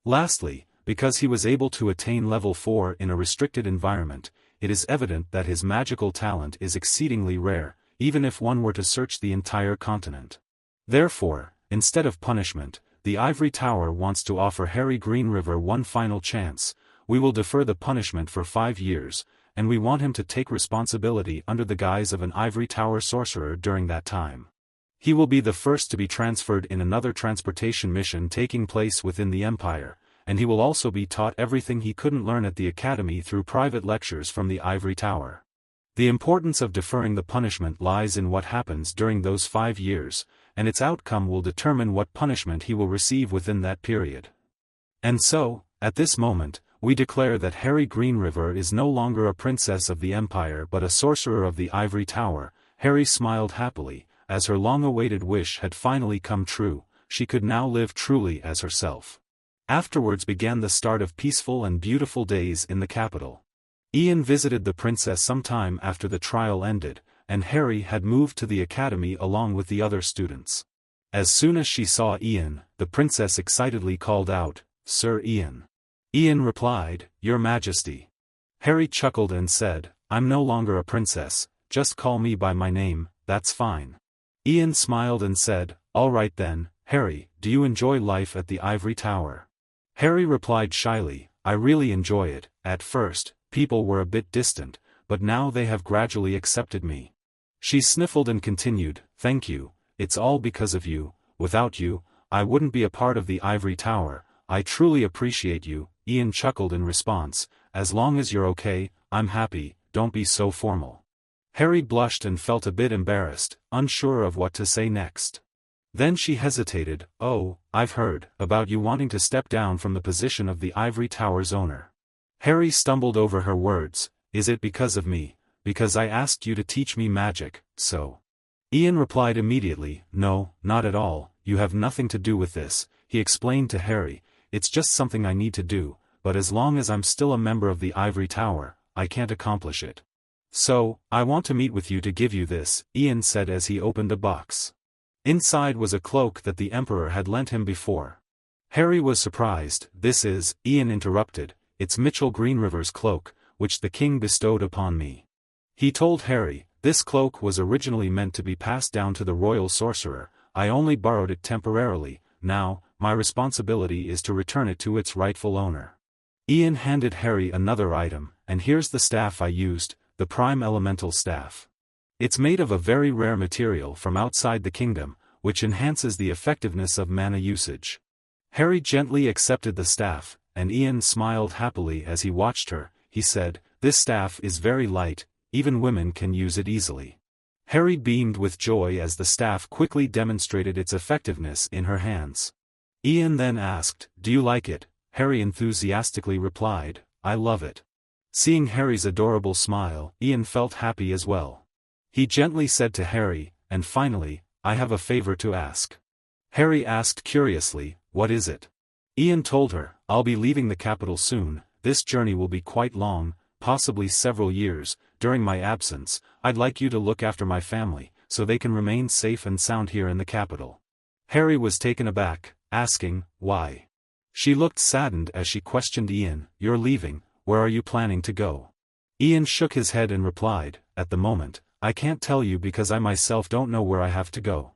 Lastly, because he was able to attain level 4 in a restricted environment, it is evident that his magical talent is exceedingly rare, even if one were to search the entire continent. Therefore, instead of punishment, the ivory tower wants to offer Harry Greenriver one final chance. We will defer the punishment for 5 years, and we want him to take responsibility under the guise of an ivory tower sorcerer during that time. He will be the first to be transferred in another transportation mission taking place within the Empire, and he will also be taught everything he couldn't learn at the Academy through private lectures from the ivory tower. The importance of deferring the punishment lies in what happens during those 5 years, and its outcome will determine what punishment he will receive within that period. And so, at this moment, we declare that Harry Greenriver is no longer a princess of the Empire but a sorcerer of the ivory tower. Harry smiled happily, as her long-awaited wish had finally come true. She could now live truly as herself. Afterwards began the start of peaceful and beautiful days in the capital. Ian visited the princess sometime after the trial ended, and Harry had moved to the academy along with the other students. As soon as she saw Ian, the princess excitedly called out, "Sir Ian." Ian replied, "Your Majesty." Harry chuckled and said, "I'm no longer a princess, just call me by my name, that's fine." Ian smiled and said, "All right then, Harry, do you enjoy life at the ivory tower?" Harry replied shyly, "I really enjoy it. At first, people were a bit distant, but now they have gradually accepted me." She sniffled and continued, "Thank you, it's all because of you. Without you, I wouldn't be a part of the ivory tower. I truly appreciate you." Ian chuckled in response, "As long as you're okay, I'm happy, don't be so formal." Harry blushed and felt a bit embarrassed, unsure of what to say next. Then she hesitated, "Oh, I've heard about you wanting to step down from the position of the ivory tower's owner." Harry stumbled over her words, "Is it because of me? Because I asked you to teach me magic, so?" Ian replied immediately, "No, not at all, you have nothing to do with this." He explained to Harry, "It's just something I need to do, but as long as I'm still a member of the ivory tower, I can't accomplish it. So, I want to meet with you to give you this," Ian said as he opened a box. Inside was a cloak that the Emperor had lent him before. Harry was surprised. "This is," Ian interrupted, "it's Mitchell Greenriver's cloak, which the king bestowed upon me." He told Harry, "This cloak was originally meant to be passed down to the royal sorcerer. I only borrowed it temporarily. Now, my responsibility is to return it to its rightful owner." Ian handed Harry another item, "And here's the staff I used, the prime elemental staff. It's made of a very rare material from outside the kingdom, which enhances the effectiveness of mana usage." Harry gently accepted the staff, and Ian smiled happily as he watched her. He said, "This staff is very light, even women can use it easily." Harry beamed with joy as the staff quickly demonstrated its effectiveness in her hands. Ian then asked, "Do you like it?" Harry enthusiastically replied, "I love it." Seeing Harry's adorable smile, Ian felt happy as well. He gently said to Harry, "And finally, I have a favor to ask." Harry asked curiously, "What is it?" Ian told her, "I'll be leaving the capital soon. This journey will be quite long, possibly several years. During my absence, I'd like you to look after my family, so they can remain safe and sound here in the capital." Harry was taken aback, asking, "Why?" She looked saddened as she questioned Ian, "You're leaving, where are you planning to go?" Ian shook his head and replied, "At the moment, I can't tell you because I myself don't know where I have to go."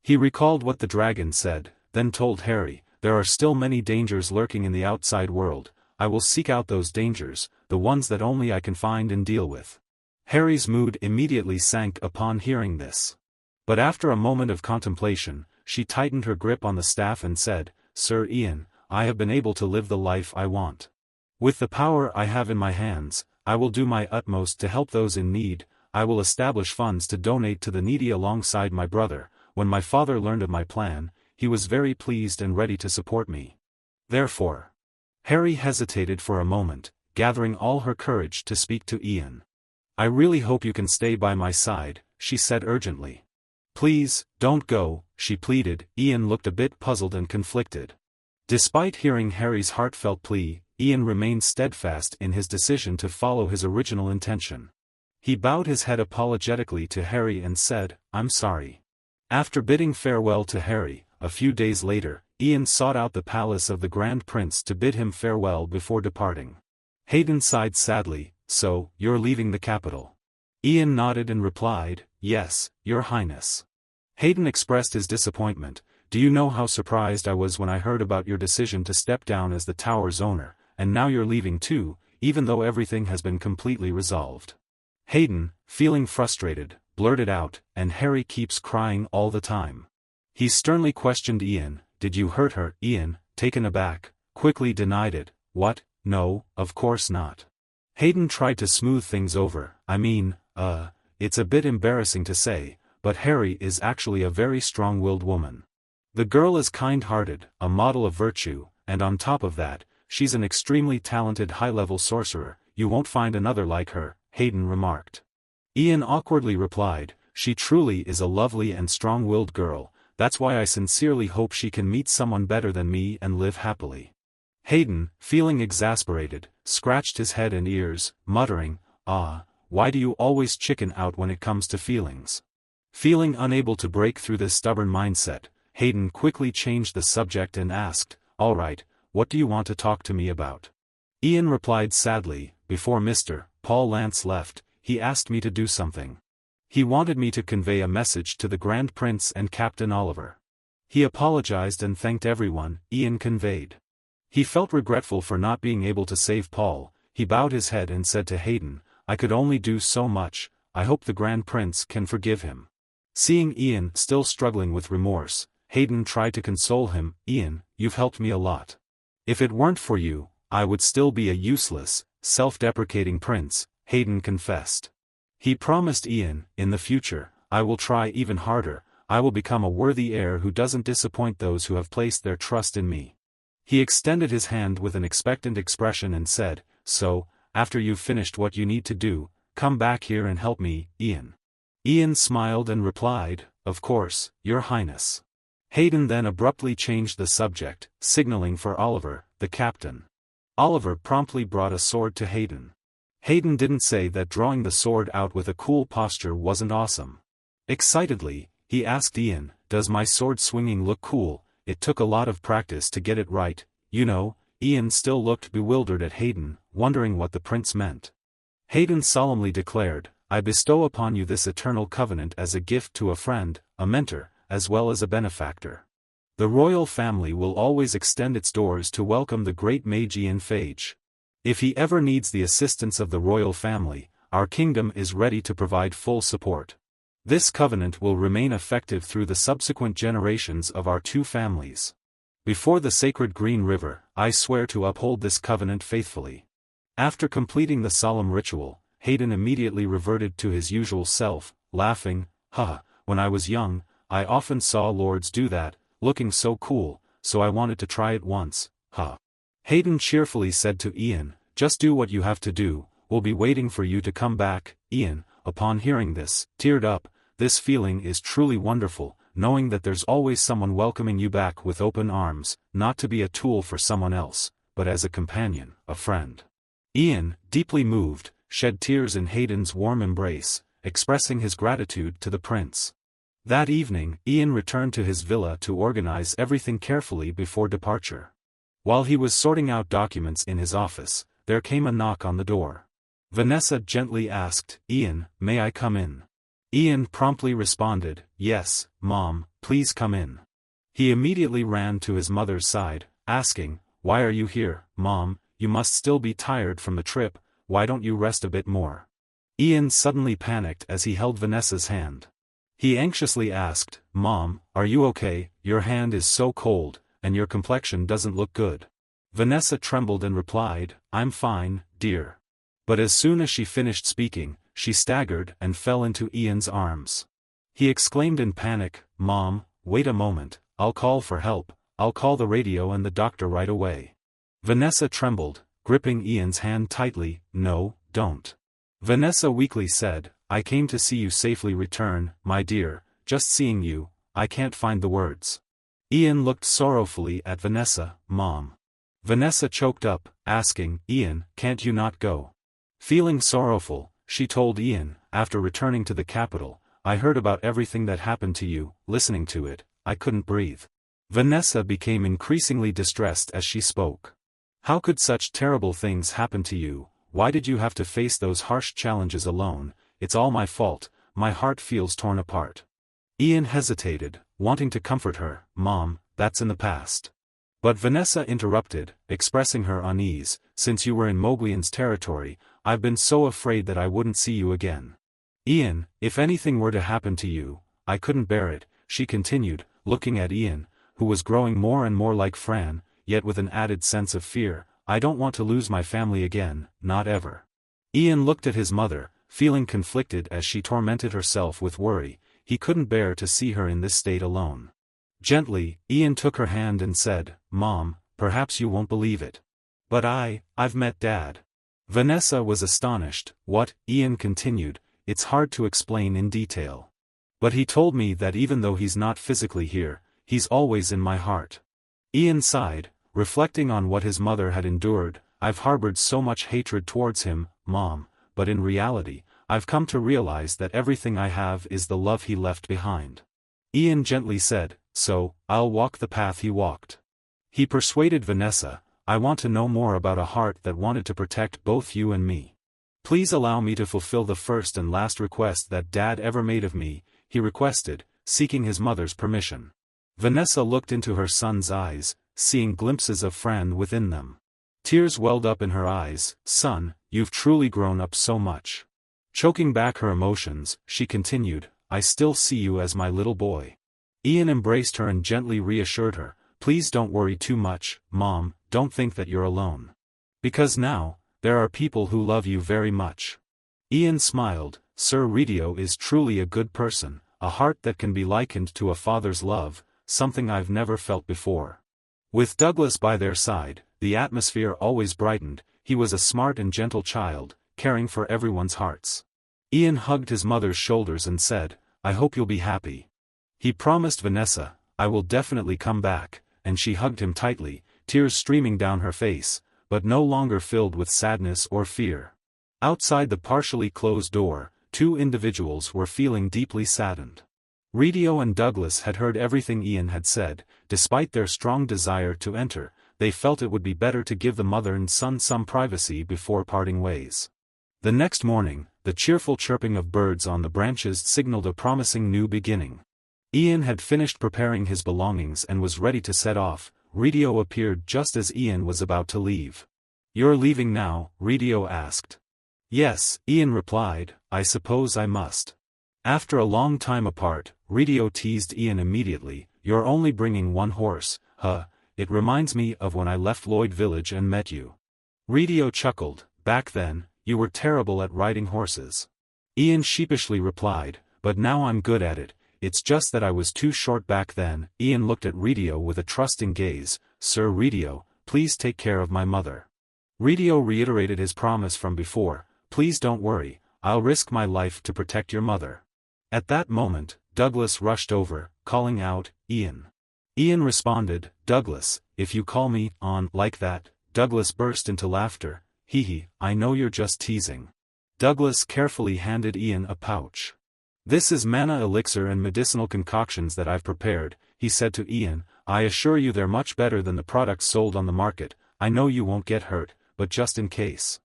He recalled what the dragon said, then told Harry, "There are still many dangers lurking in the outside world. I will seek out those dangers, the ones that only I can find and deal with." Harry's mood immediately sank upon hearing this. But after a moment of contemplation, she tightened her grip on the staff and said, "Sir Ian, I have been able to live the life I want. With the power I have in my hands, I will do my utmost to help those in need. I will establish funds to donate to the needy alongside my brother. When my father learned of my plan, he was very pleased and ready to support me. Therefore." Harry hesitated for a moment, gathering all her courage to speak to Ian. "I really hope you can stay by my side," she said urgently. "Please, don't go," she pleaded. Ian looked a bit puzzled and conflicted. Despite hearing Harry's heartfelt plea, Ian remained steadfast in his decision to follow his original intention. He bowed his head apologetically to Harry and said, "I'm sorry." After bidding farewell to Harry, a few days later, Ian sought out the palace of the Grand Prince to bid him farewell before departing. Hayden sighed sadly, "So, you're leaving the capital?" Ian nodded and replied, "Yes, Your Highness." Hayden expressed his disappointment. "Do you know how surprised I was when I heard about your decision to step down as the tower's owner, and now you're leaving too, even though everything has been completely resolved." Hayden, feeling frustrated, blurted out, "And Harry keeps crying all the time." He sternly questioned Ian, "Did you hurt her?" Ian, taken aback, quickly denied it. "What? No, of course not." Hayden tried to smooth things over. It's a bit embarrassing to say, but Harry is actually a very strong-willed woman. The girl is kind-hearted, a model of virtue, and on top of that, she's an extremely talented high-level sorcerer. You won't find another like her," Hayden remarked. Ian awkwardly replied, "She truly is a lovely and strong-willed girl. That's why I sincerely hope she can meet someone better than me and live happily." Hayden, feeling exasperated, scratched his head and ears, muttering, Why do you always chicken out when it comes to feelings?" Feeling unable to break through this stubborn mindset, Hayden quickly changed the subject and asked, "All right, what do you want to talk to me about?" Ian replied sadly, "Before Mr. Paul Lance left, he asked me to do something. He wanted me to convey a message to the Grand Prince and Captain Oliver. He apologized and thanked everyone," Ian conveyed. He felt regretful for not being able to save Paul. He bowed his head and said to Hayden, "I could only do so much. I hope the Grand Prince can forgive him." Seeing Ian still struggling with remorse, Hayden tried to console him. "Ian, you've helped me a lot. If it weren't for you, I would still be a useless, self-deprecating prince," Hayden confessed. He promised Ian, "In the future, I will try even harder. I will become a worthy heir who doesn't disappoint those who have placed their trust in me." He extended his hand with an expectant expression and said, "So, after you've finished what you need to do, come back here and help me, Ian." Ian smiled and replied, "Of course, Your Highness." Hayden then abruptly changed the subject, signaling for Oliver, the captain. Oliver promptly brought a sword to Hayden. Hayden didn't say that drawing the sword out with a cool posture wasn't awesome. Excitedly, he asked Ian, "Does my sword swinging look cool? It took a lot of practice to get it right, you know." Ian still looked bewildered at Hayden, wondering what the prince meant. Hayden solemnly declared, "I bestow upon you this eternal covenant as a gift to a friend, a mentor, as well as a benefactor. The royal family will always extend its doors to welcome the great mage Ian Phage. If he ever needs the assistance of the royal family, our kingdom is ready to provide full support. This covenant will remain effective through the subsequent generations of our two families. Before the sacred Green River, I swear to uphold this covenant faithfully." After completing the solemn ritual, Hayden immediately reverted to his usual self, laughing, When I was young, I often saw lords do that, looking so cool, so I wanted to try it once, Hayden cheerfully said to Ian, "Just do what you have to do, we'll be waiting for you to come back." Ian, upon hearing this, teared up. "This feeling is truly wonderful, knowing that there's always someone welcoming you back with open arms, not to be a tool for someone else, but as a companion, a friend." Ian, deeply moved, shed tears in Hayden's warm embrace, expressing his gratitude to the prince. That evening, Ian returned to his villa to organize everything carefully before departure. While he was sorting out documents in his office, there came a knock on the door. Vanessa gently asked, "Ian, may I come in?" Ian promptly responded, "Yes, Mom, please come in." He immediately ran to his mother's side, asking, "Why are you here, Mom? You must still be tired from the trip, why don't you rest a bit more?" Ian suddenly panicked as he held Vanessa's hand. He anxiously asked, "Mom, are you okay? Your hand is so cold, and your complexion doesn't look good." Vanessa trembled and replied, "I'm fine, dear." But as soon as she finished speaking, she staggered and fell into Ian's arms. He exclaimed in panic, "Mom, wait a moment, I'll call for help, I'll call the radio and the doctor right away." Vanessa trembled, gripping Ian's hand tightly. "No, don't." Vanessa weakly said, "I came to see you safely return, my dear, just seeing you, I can't find the words." Ian looked sorrowfully at Vanessa. "Mom." Vanessa choked up, asking, "Ian, can't you not go?" Feeling sorrowful, she told Ian, "After returning to the capital, I heard about everything that happened to you. Listening to it, I couldn't breathe." Vanessa became increasingly distressed as she spoke. "How could such terrible things happen to you? Why did you have to face those harsh challenges alone? It's all my fault, my heart feels torn apart." Ian hesitated, wanting to comfort her. "Mom, that's in the past." But Vanessa interrupted, expressing her unease. "Since you were in Moglian's territory, I've been so afraid that I wouldn't see you again. Ian, if anything were to happen to you, I couldn't bear it," she continued, looking at Ian, who was growing more and more like Fran, yet with an added sense of fear. "I don't want to lose my family again, not ever." Ian looked at his mother, feeling conflicted as she tormented herself with worry. He couldn't bear to see her in this state alone. Gently, Ian took her hand and said, "Mom, perhaps you won't believe it. But I've met Dad." Vanessa was astonished. "What?" Ian continued, "It's hard to explain in detail. But he told me that even though he's not physically here, he's always in my heart." Ian sighed, reflecting on what his mother had endured. "I've harbored so much hatred towards him, Mom, but in reality, I've come to realize that everything I have is the love he left behind." Ian gently said, "So, I'll walk the path he walked." He persuaded Vanessa, "I want to know more about a heart that wanted to protect both you and me. Please allow me to fulfill the first and last request that Dad ever made of me," he requested, seeking his mother's permission. Vanessa looked into her son's eyes, seeing glimpses of Fran within them. Tears welled up in her eyes. "Son, you've truly grown up so much." Choking back her emotions, she continued, "I still see you as my little boy." Ian embraced her and gently reassured her, "Please don't worry too much, Mom, don't think that you're alone. Because now, there are people who love you very much." Ian smiled. "Sir Radio is truly a good person, a heart that can be likened to a father's love, something I've never felt before." With Douglas by their side, the atmosphere always brightened. He was a smart and gentle child, caring for everyone's hearts. Ian hugged his mother's shoulders and said, "I hope you'll be happy." He promised Vanessa, "I will definitely come back," and she hugged him tightly, tears streaming down her face, but no longer filled with sadness or fear. Outside the partially closed door, two individuals were feeling deeply saddened. Radio and Douglas had heard everything Ian had said. Despite their strong desire to enter, they felt it would be better to give the mother and son some privacy before parting ways. The next morning, the cheerful chirping of birds on the branches signaled a promising new beginning. Ian had finished preparing his belongings and was ready to set off. Radio appeared just as Ian was about to leave. "You're leaving now?" Radio asked. "Yes," Ian replied, "I suppose I must." After a long time apart, Radio teased Ian immediately, "You're only bringing one horse, huh? It reminds me of when I left Lloyd Village and met you." Radio chuckled, "Back then, you were terrible at riding horses." Ian sheepishly replied, "But now I'm good at it. It's just that I was too short back then." Ian looked at Radio with a trusting gaze. "Sir Radio, please take care of my mother." Radio reiterated his promise from before, "Please don't worry, I'll risk my life to protect your mother." At that moment, Douglas rushed over, calling out, "Ian." Ian responded, "Douglas, if you call me on like that." Douglas burst into laughter. "Hee, I know you're just teasing." Douglas carefully handed Ian a pouch. "This is mana elixir and medicinal concoctions that I've prepared," he said to Ian. "I assure you they're much better than the products sold on the market. I know you won't get hurt, but just in case."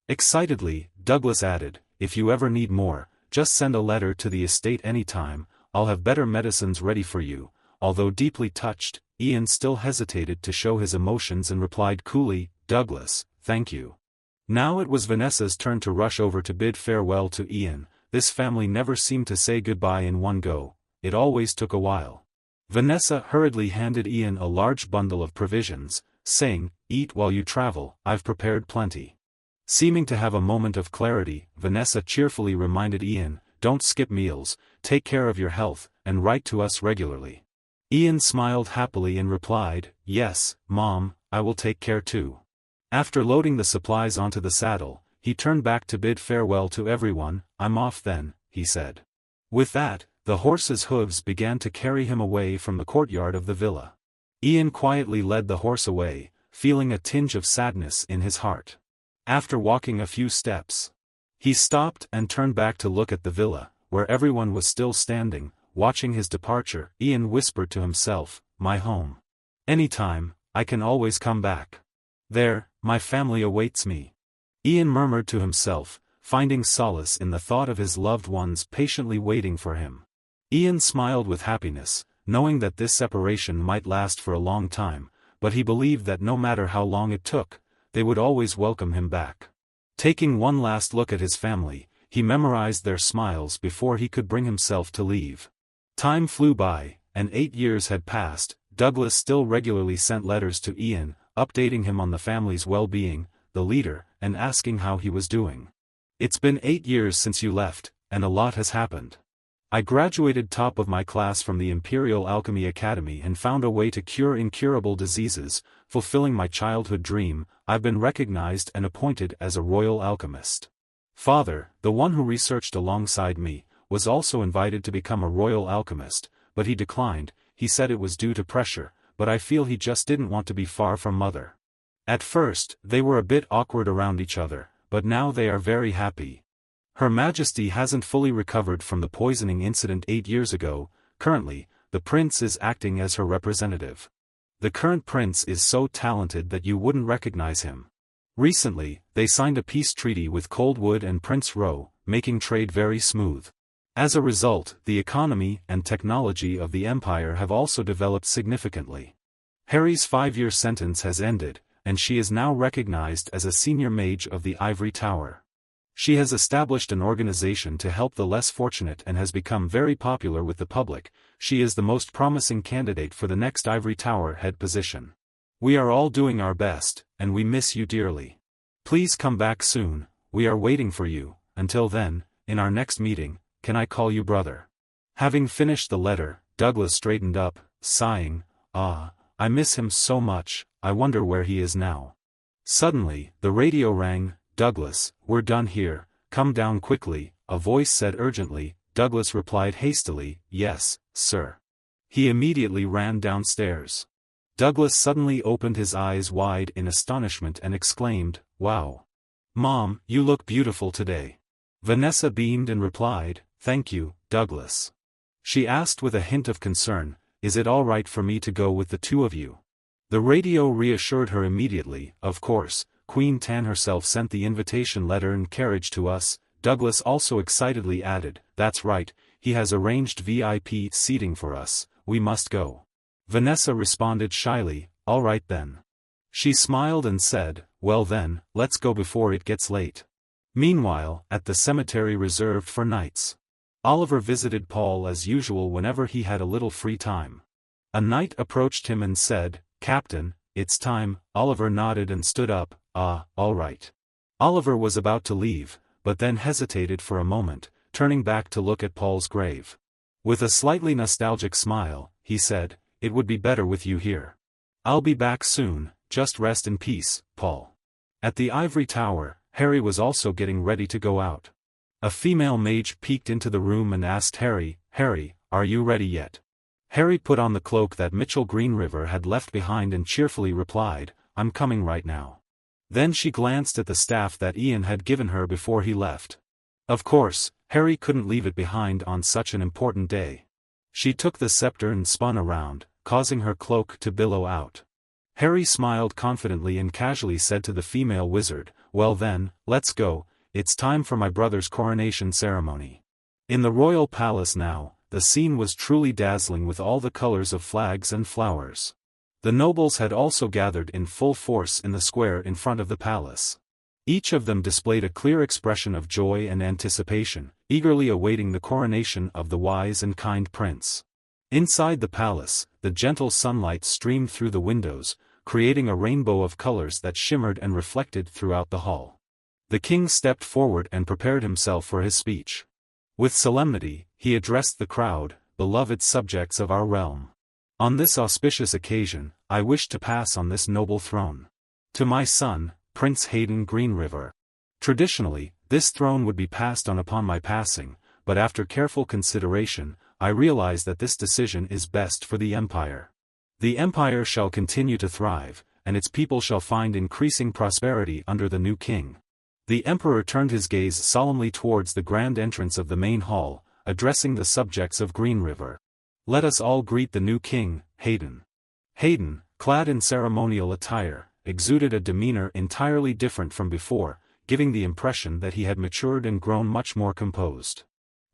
Excitedly, Douglas added, "If you ever need more, just send a letter to the estate anytime. I'll have better medicines ready for you." Although deeply touched, Ian still hesitated to show his emotions and replied coolly, "Douglas, thank you." Now it was Vanessa's turn to rush over to bid farewell to Ian. this family never seemed to say goodbye in one go, it always took a while. Vanessa hurriedly handed Ian a large bundle of provisions, saying, "Eat while you travel, I've prepared plenty." Seeming to have a moment of clarity, Vanessa cheerfully reminded Ian, "Don't skip meals, take care of your health, and write to us regularly." Ian smiled happily and replied, "Yes, Mom, I will take care too." After loading the supplies onto the saddle, he turned back to bid farewell to everyone. "I'm off then," he said. With that, the horse's hooves began to carry him away from the courtyard of the villa. Ian quietly led the horse away, feeling a tinge of sadness in his heart. After walking a few steps, he stopped and turned back to look at the villa, where everyone was still standing, watching his departure. Ian whispered to himself, "My home. Anytime, I can always come back. There, my family awaits me." Ian murmured to himself, finding solace in the thought of his loved ones patiently waiting for him. Ian smiled with happiness, knowing that this separation might last for a long time, but he believed that no matter how long it took, they would always welcome him back. Taking one last look at his family, he memorized their smiles before he could bring himself to leave. Time flew by, and 8 years had passed. Douglas still regularly sent letters to Ian, updating him on the family's well-being, the leader, and asking how he was doing. "It's been 8 years since you left, and a lot has happened. I graduated top of my class from the Imperial Alchemy Academy and found a way to cure incurable diseases, fulfilling my childhood dream. I've been recognized and appointed as a royal alchemist. Father, the one who researched alongside me, was also invited to become a royal alchemist, but he declined. He said it was due to pressure, but I feel he just didn't want to be far from Mother." At first, they were a bit awkward around each other, but now they are very happy. Her Majesty hasn't fully recovered from the poisoning incident 8 years ago. Currently, the prince is acting as her representative. The current prince is so talented that you wouldn't recognize him. Recently, they signed a peace treaty with Coldwood and Prince Ro, making trade very smooth. As a result, the economy and technology of the Empire have also developed significantly. Harry's 5-year sentence has ended, and she is now recognized as a senior mage of the Ivory Tower. She has established an organization to help the less fortunate and has become very popular with the public. She is the most promising candidate for the next Ivory Tower head position. We are all doing our best, and we miss you dearly. Please come back soon, we are waiting for you. Until then, in our next meeting, can I call you brother?" Having finished the letter, Douglas straightened up, sighing, I miss him so much, I wonder where he is now." Suddenly, the radio rang. "Douglas, we're done here, come down quickly," a voice said urgently. Douglas replied hastily, "Yes, sir." He immediately ran downstairs. Douglas suddenly opened his eyes wide in astonishment and exclaimed, "Wow! Mom, you look beautiful today." Vanessa beamed and replied, "Thank you, Douglas." She asked with a hint of concern, "Is it all right for me to go with the two of you?" The radio reassured her immediately, "Of course, Queen Tan herself sent the invitation letter and carriage to us." Douglas also excitedly added, "That's right, he has arranged VIP seating for us, we must go." Vanessa responded shyly, "All right then." She smiled and said, "Well then, let's go before it gets late." Meanwhile, at the cemetery reserved for knights, Oliver visited Paul as usual whenever he had a little free time. A knight approached him and said, "Captain, it's time." Oliver nodded and stood up. All right." Oliver was about to leave, but then hesitated for a moment, turning back to look at Paul's grave. With a slightly nostalgic smile, he said, "It would be better with you here. I'll be back soon, just rest in peace, Paul." At the Ivory Tower, Harry was also getting ready to go out. A female mage peeked into the room and asked Harry, "Harry, are you ready yet?" Harry put on the cloak that Mitchell Greenriver had left behind and cheerfully replied, "I'm coming right now." Then she glanced at the staff that Ian had given her before he left. Of course, Harry couldn't leave it behind on such an important day. She took the scepter and spun around, causing her cloak to billow out. Harry smiled confidently and casually said to the female wizard, "Well then, let's go, it's time for my brother's coronation ceremony." In the royal palace now, the scene was truly dazzling with all the colors of flags and flowers. The nobles had also gathered in full force in the square in front of the palace. Each of them displayed a clear expression of joy and anticipation, eagerly awaiting the coronation of the wise and kind prince. Inside the palace, the gentle sunlight streamed through the windows, creating a rainbow of colors that shimmered and reflected throughout the hall. The king stepped forward and prepared himself for his speech. With solemnity, he addressed the crowd, "Beloved subjects of our realm. On this auspicious occasion, I wish to pass on this noble throne to my son, Prince Hayden Greenriver. Traditionally, this throne would be passed on upon my passing, but after careful consideration, I realize that this decision is best for the empire. The empire shall continue to thrive, and its people shall find increasing prosperity under the new king." The emperor turned his gaze solemnly towards the grand entrance of the main hall, addressing the subjects of Greenriver. "Let us all greet the new king, Hayden." Hayden, clad in ceremonial attire, exuded a demeanor entirely different from before, giving the impression that he had matured and grown much more composed.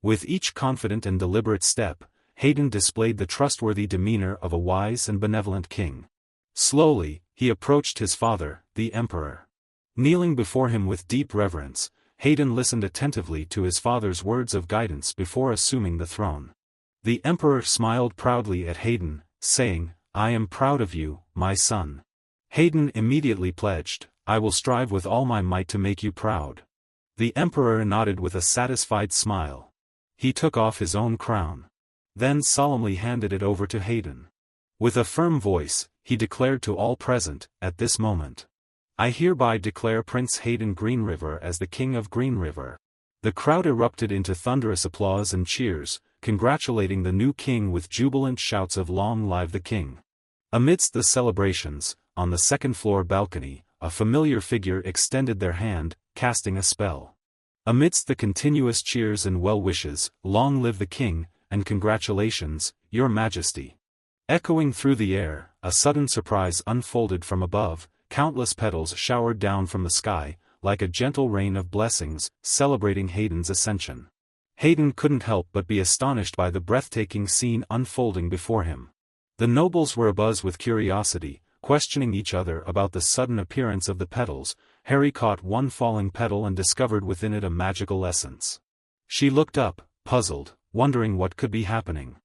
With each confident and deliberate step, Hayden displayed the trustworthy demeanor of a wise and benevolent king. Slowly, he approached his father, the emperor. Kneeling before him with deep reverence, Hayden listened attentively to his father's words of guidance before assuming the throne. The emperor smiled proudly at Hayden, saying, "I am proud of you, my son." Hayden immediately pledged, "I will strive with all my might to make you proud." The emperor nodded with a satisfied smile. He took off his own crown. Then solemnly handed it over to Hayden. With a firm voice, he declared to all present, "At this moment, I hereby declare Prince Hayden Greenriver as the King of Greenriver." The crowd erupted into thunderous applause and cheers, congratulating the new king with jubilant shouts of "Long live the king." Amidst the celebrations, on the second-floor balcony, a familiar figure extended their hand, casting a spell. Amidst the continuous cheers and well-wishes, "Long live the king," and "Congratulations, your majesty." Echoing through the air, a sudden surprise unfolded from above. Countless petals showered down from the sky, like a gentle rain of blessings, celebrating Hayden's ascension. Hayden couldn't help but be astonished by the breathtaking scene unfolding before him. The nobles were abuzz with curiosity, questioning each other about the sudden appearance of the petals. Harry caught one falling petal and discovered within it a magical essence. She looked up, puzzled, wondering what could be happening.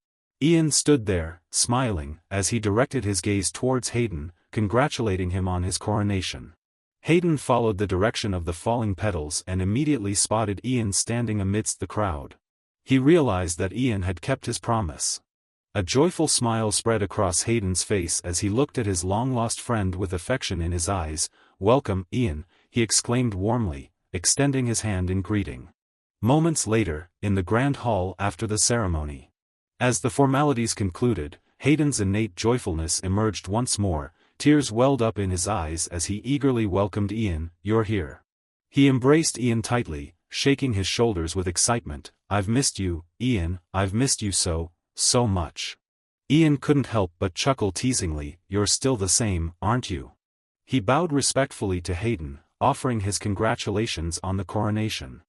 Ian stood there, smiling, as he directed his gaze towards Hayden, congratulating him on his coronation. Hayden followed the direction of the falling petals and immediately spotted Ian standing amidst the crowd. He realized that Ian had kept his promise. A joyful smile spread across Hayden's face as he looked at his long-lost friend with affection in his eyes. "Welcome, Ian," he exclaimed warmly, extending his hand in greeting. Moments later, in the grand hall after the ceremony. As the formalities concluded, Hayden's innate joyfulness emerged once more. Tears welled up in his eyes as he eagerly welcomed Ian. "You're here." He embraced Ian tightly, shaking his shoulders with excitement. "I've missed you, Ian, I've missed you so much." Ian couldn't help but chuckle teasingly. "You're still the same, aren't you?" He bowed respectfully to Hayden, offering his congratulations on the coronation.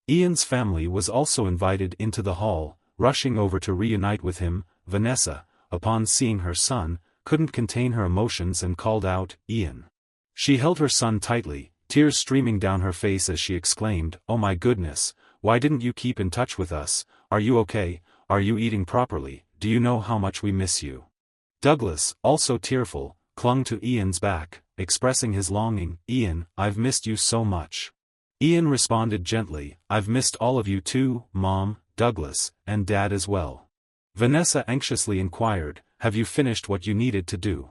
Ian's family was also invited into the hall, rushing over to reunite with him. Vanessa, upon seeing her son, couldn't contain her emotions and called out, "Ian." She held her son tightly, tears streaming down her face as she exclaimed, "Oh my goodness, why didn't you keep in touch with us? Are you okay? Are you eating properly? Do you know how much we miss you?" Douglas, also tearful, clung to Ian's back, expressing his longing. "Ian, I've missed you so much." Ian responded gently, "I've missed all of you too, Mom, Douglas, and Dad as well." Vanessa anxiously inquired, "Have you finished what you needed to do?"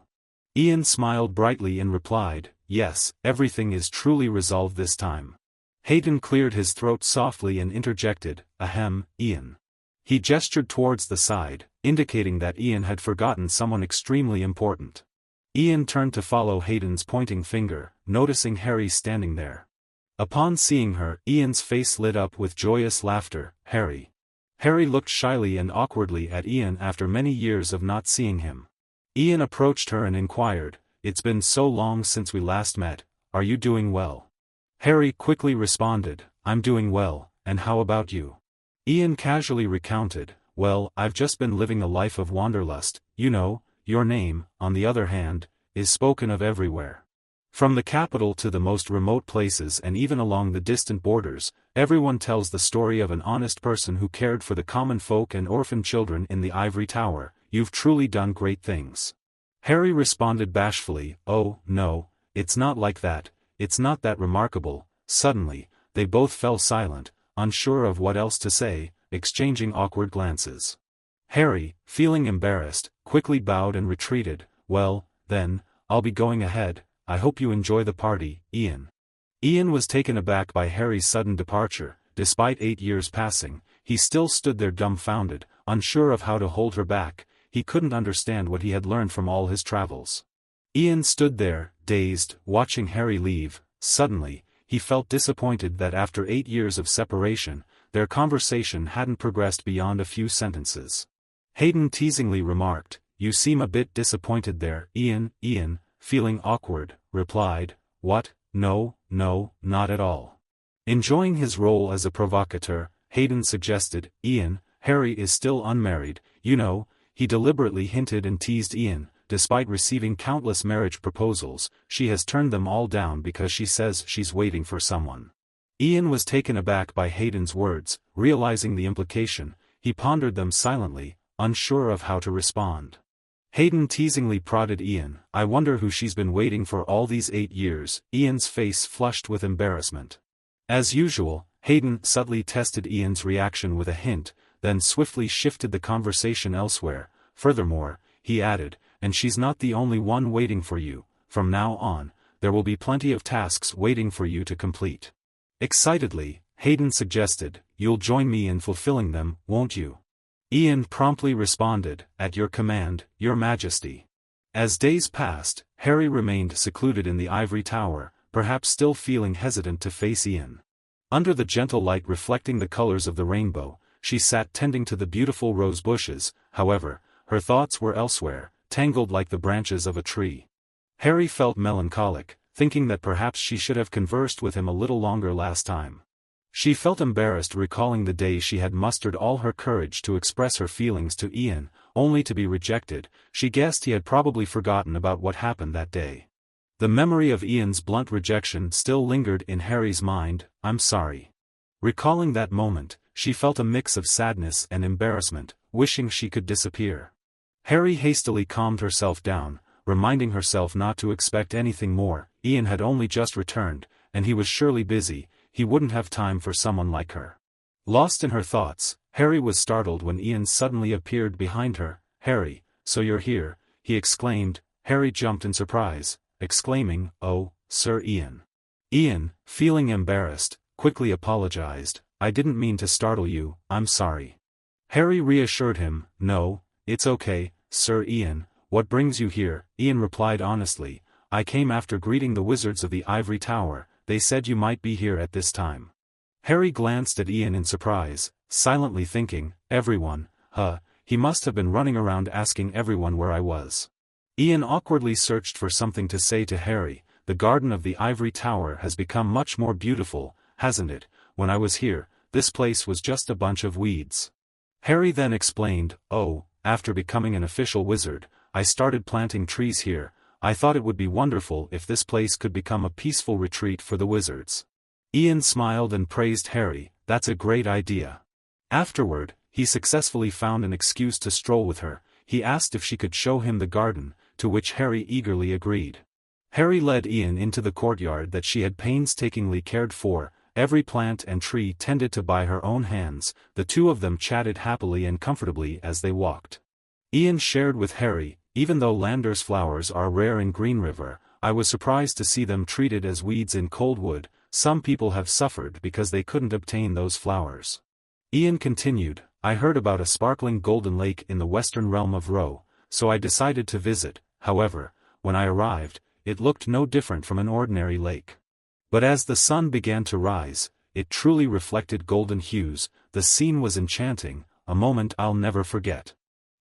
Ian smiled brightly and replied, "Yes, everything is truly resolved this time." Hayden cleared his throat softly and interjected, "Ahem, Ian." He gestured towards the side, indicating that Ian had forgotten someone extremely important. Ian turned to follow Hayden's pointing finger, noticing Harry standing there. Upon seeing her, Ian's face lit up with joyous laughter. "Harry." Harry looked shyly and awkwardly at Ian after many years of not seeing him. Ian approached her and inquired, "It's been so long since we last met, are you doing well?" Harry quickly responded, "I'm doing well, and how about you?" Ian casually recounted, "Well, I've just been living a life of wanderlust, you know. Your name, on the other hand, is spoken of everywhere." From the capital to the most remote places and even along the distant borders, everyone tells the story of an honest person who cared for the common folk and orphan children in the ivory tower. You've truly done great things. Harry responded bashfully, oh, no, it's not like that, it's not that remarkable. Suddenly, they both fell silent, unsure of what else to say, exchanging awkward glances. Harry, feeling embarrassed, quickly bowed and retreated. Well, then, I'll be going ahead. I hope you enjoy the party, Ian. Ian was taken aback by Harry's sudden departure. Despite 8 years passing, he still stood there dumbfounded, unsure of how to hold her back. He couldn't understand what he had learned from all his travels. Ian stood there, dazed, watching Harry leave. Suddenly, he felt disappointed that after 8 years of separation, their conversation hadn't progressed beyond a few sentences. Hayden teasingly remarked, "You seem a bit disappointed there, Ian." Ian, feeling awkward, replied, "What? No, not at all." Enjoying his role as a provocateur, Hayden suggested, "Ian, Harry is still unmarried, you know." He deliberately hinted and teased Ian. Despite receiving countless marriage proposals, she has turned them all down because she says she's waiting for someone. Ian was taken aback by Hayden's words. Realizing the implication, he pondered them silently, unsure of how to respond. Hayden teasingly prodded Ian, "I wonder who she's been waiting for all these 8 years." Ian's face flushed with embarrassment. As usual, Hayden subtly tested Ian's reaction with a hint, then swiftly shifted the conversation elsewhere. Furthermore, he added, "And she's not the only one waiting for you. From now on, there will be plenty of tasks waiting for you to complete." Excitedly, Hayden suggested, "You'll join me in fulfilling them, won't you?" Ian promptly responded, "At your command, Your Majesty." As days passed, Harry remained secluded in the ivory tower, perhaps still feeling hesitant to face Ian. Under the gentle light reflecting the colors of the rainbow, she sat tending to the beautiful rose bushes. However, her thoughts were elsewhere, tangled like the branches of a tree. Harry felt melancholic, thinking that perhaps she should have conversed with him a little longer last time. She felt embarrassed recalling the day she had mustered all her courage to express her feelings to Ian, only to be rejected. She guessed he had probably forgotten about what happened that day. The memory of Ian's blunt rejection still lingered in Harry's mind. "I'm sorry." Recalling that moment, she felt a mix of sadness and embarrassment, wishing she could disappear. Harry hastily calmed herself down, reminding herself not to expect anything more. Ian had only just returned, and he was surely busy. He wouldn't have time for someone like her. Lost in her thoughts, Harry was startled when Ian suddenly appeared behind her. "Harry, so you're here," he exclaimed. Harry jumped in surprise, exclaiming, "Oh, Sir Ian." Ian, feeling embarrassed, quickly apologized. "I didn't mean to startle you, I'm sorry." Harry reassured him, "No, it's okay, Sir Ian. What brings you here?" Ian replied honestly, "I came after greeting the wizards of the Ivory Tower. They said you might be here at this time." Harry glanced at Ian in surprise, silently thinking, "Everyone, he must have been running around asking everyone where I was." Ian awkwardly searched for something to say to Harry. "The garden of the Ivory Tower has become much more beautiful, hasn't it? When I was here, this place was just a bunch of weeds." Harry then explained, "Oh, after becoming an official wizard, I started planting trees here. I thought it would be wonderful if this place could become a peaceful retreat for the wizards." Ian smiled and praised Harry. "That's a great idea." Afterward, he successfully found an excuse to stroll with her. He asked if she could show him the garden, to which Harry eagerly agreed. Harry led Ian into the courtyard that she had painstakingly cared for, every plant and tree tended to by her own hands. The two of them chatted happily and comfortably as they walked. Ian shared with Harry, "Even though Lander's flowers are rare in Green River, I was surprised to see them treated as weeds in Coldwood. Some people have suffered because they couldn't obtain those flowers." Ian continued, "I heard about a sparkling golden lake in the western realm of Ro, so I decided to visit. However, when I arrived, it looked no different from an ordinary lake. But as the sun began to rise, it truly reflected golden hues. The scene was enchanting, a moment I'll never forget."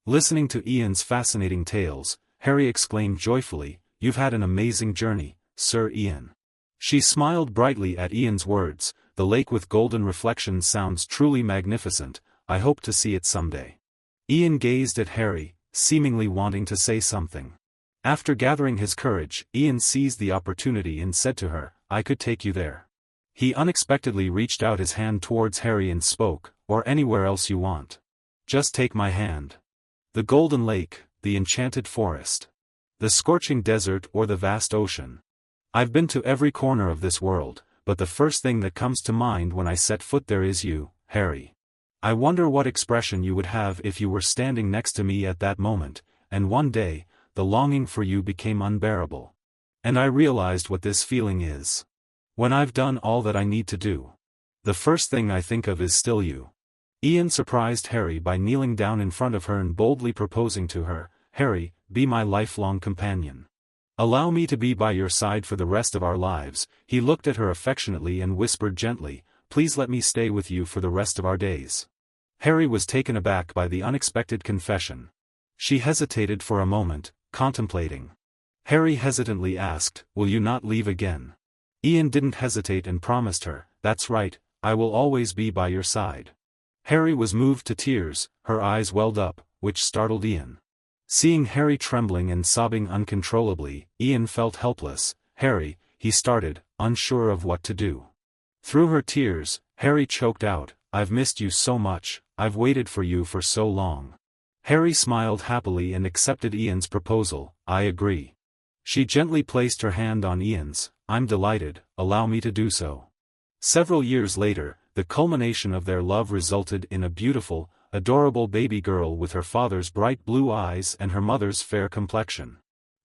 Listening to Ian's fascinating tales, Harry exclaimed joyfully, "You've had an amazing journey, Sir Ian." She smiled brightly at Ian's words. "The lake with golden reflections sounds truly magnificent. I hope to see it someday." Ian gazed at Harry, seemingly wanting to say something. After gathering his courage, Ian seized the opportunity and said to her, "I could take you there." He unexpectedly reached out his hand towards Harry and spoke, "Or anywhere else you want. Just take my hand. The golden lake, the enchanted forest, the scorching desert or the vast ocean. I've been to every corner of this world, but the first thing that comes to mind when I set foot there is you, Harry. I wonder what expression you would have if you were standing next to me at that moment, and one day, the longing for you became unbearable. And I realized what this feeling is. When I've done all that I need to do, the first thing I think of is still you." Ian surprised Harry by kneeling down in front of her and boldly proposing to her, "Harry, be my lifelong companion. Allow me to be by your side for the rest of our lives." He looked at her affectionately and whispered gently, "Please let me stay with you for the rest of our days." Harry was taken aback by the unexpected confession. She hesitated for a moment, contemplating. Harry hesitantly asked, "Will you not leave again?" Ian didn't hesitate and promised her, "That's right, I will always be by your side." Harry was moved to tears, her eyes welled up, which startled Ian. Seeing Harry trembling and sobbing uncontrollably, Ian felt helpless. "Harry," he started, unsure of what to do. Through her tears, Harry choked out, "I've missed you so much, I've waited for you for so long." Harry smiled happily and accepted Ian's proposal. "I agree." She gently placed her hand on Ian's. "I'm delighted, allow me to do so." Several years later, the culmination of their love resulted in a beautiful, adorable baby girl with her father's bright blue eyes and her mother's fair complexion.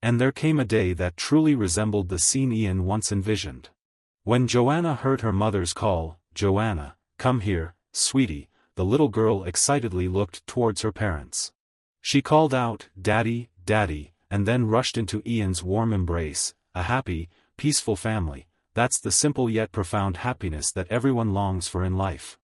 And there came a day that truly resembled the scene Ian once envisioned. When Joanna heard her mother's call, "Joanna, come here, sweetie," the little girl excitedly looked towards her parents. She called out, "Daddy, Daddy," and then rushed into Ian's warm embrace. A happy, peaceful family, that's the simple yet profound happiness that everyone longs for in life.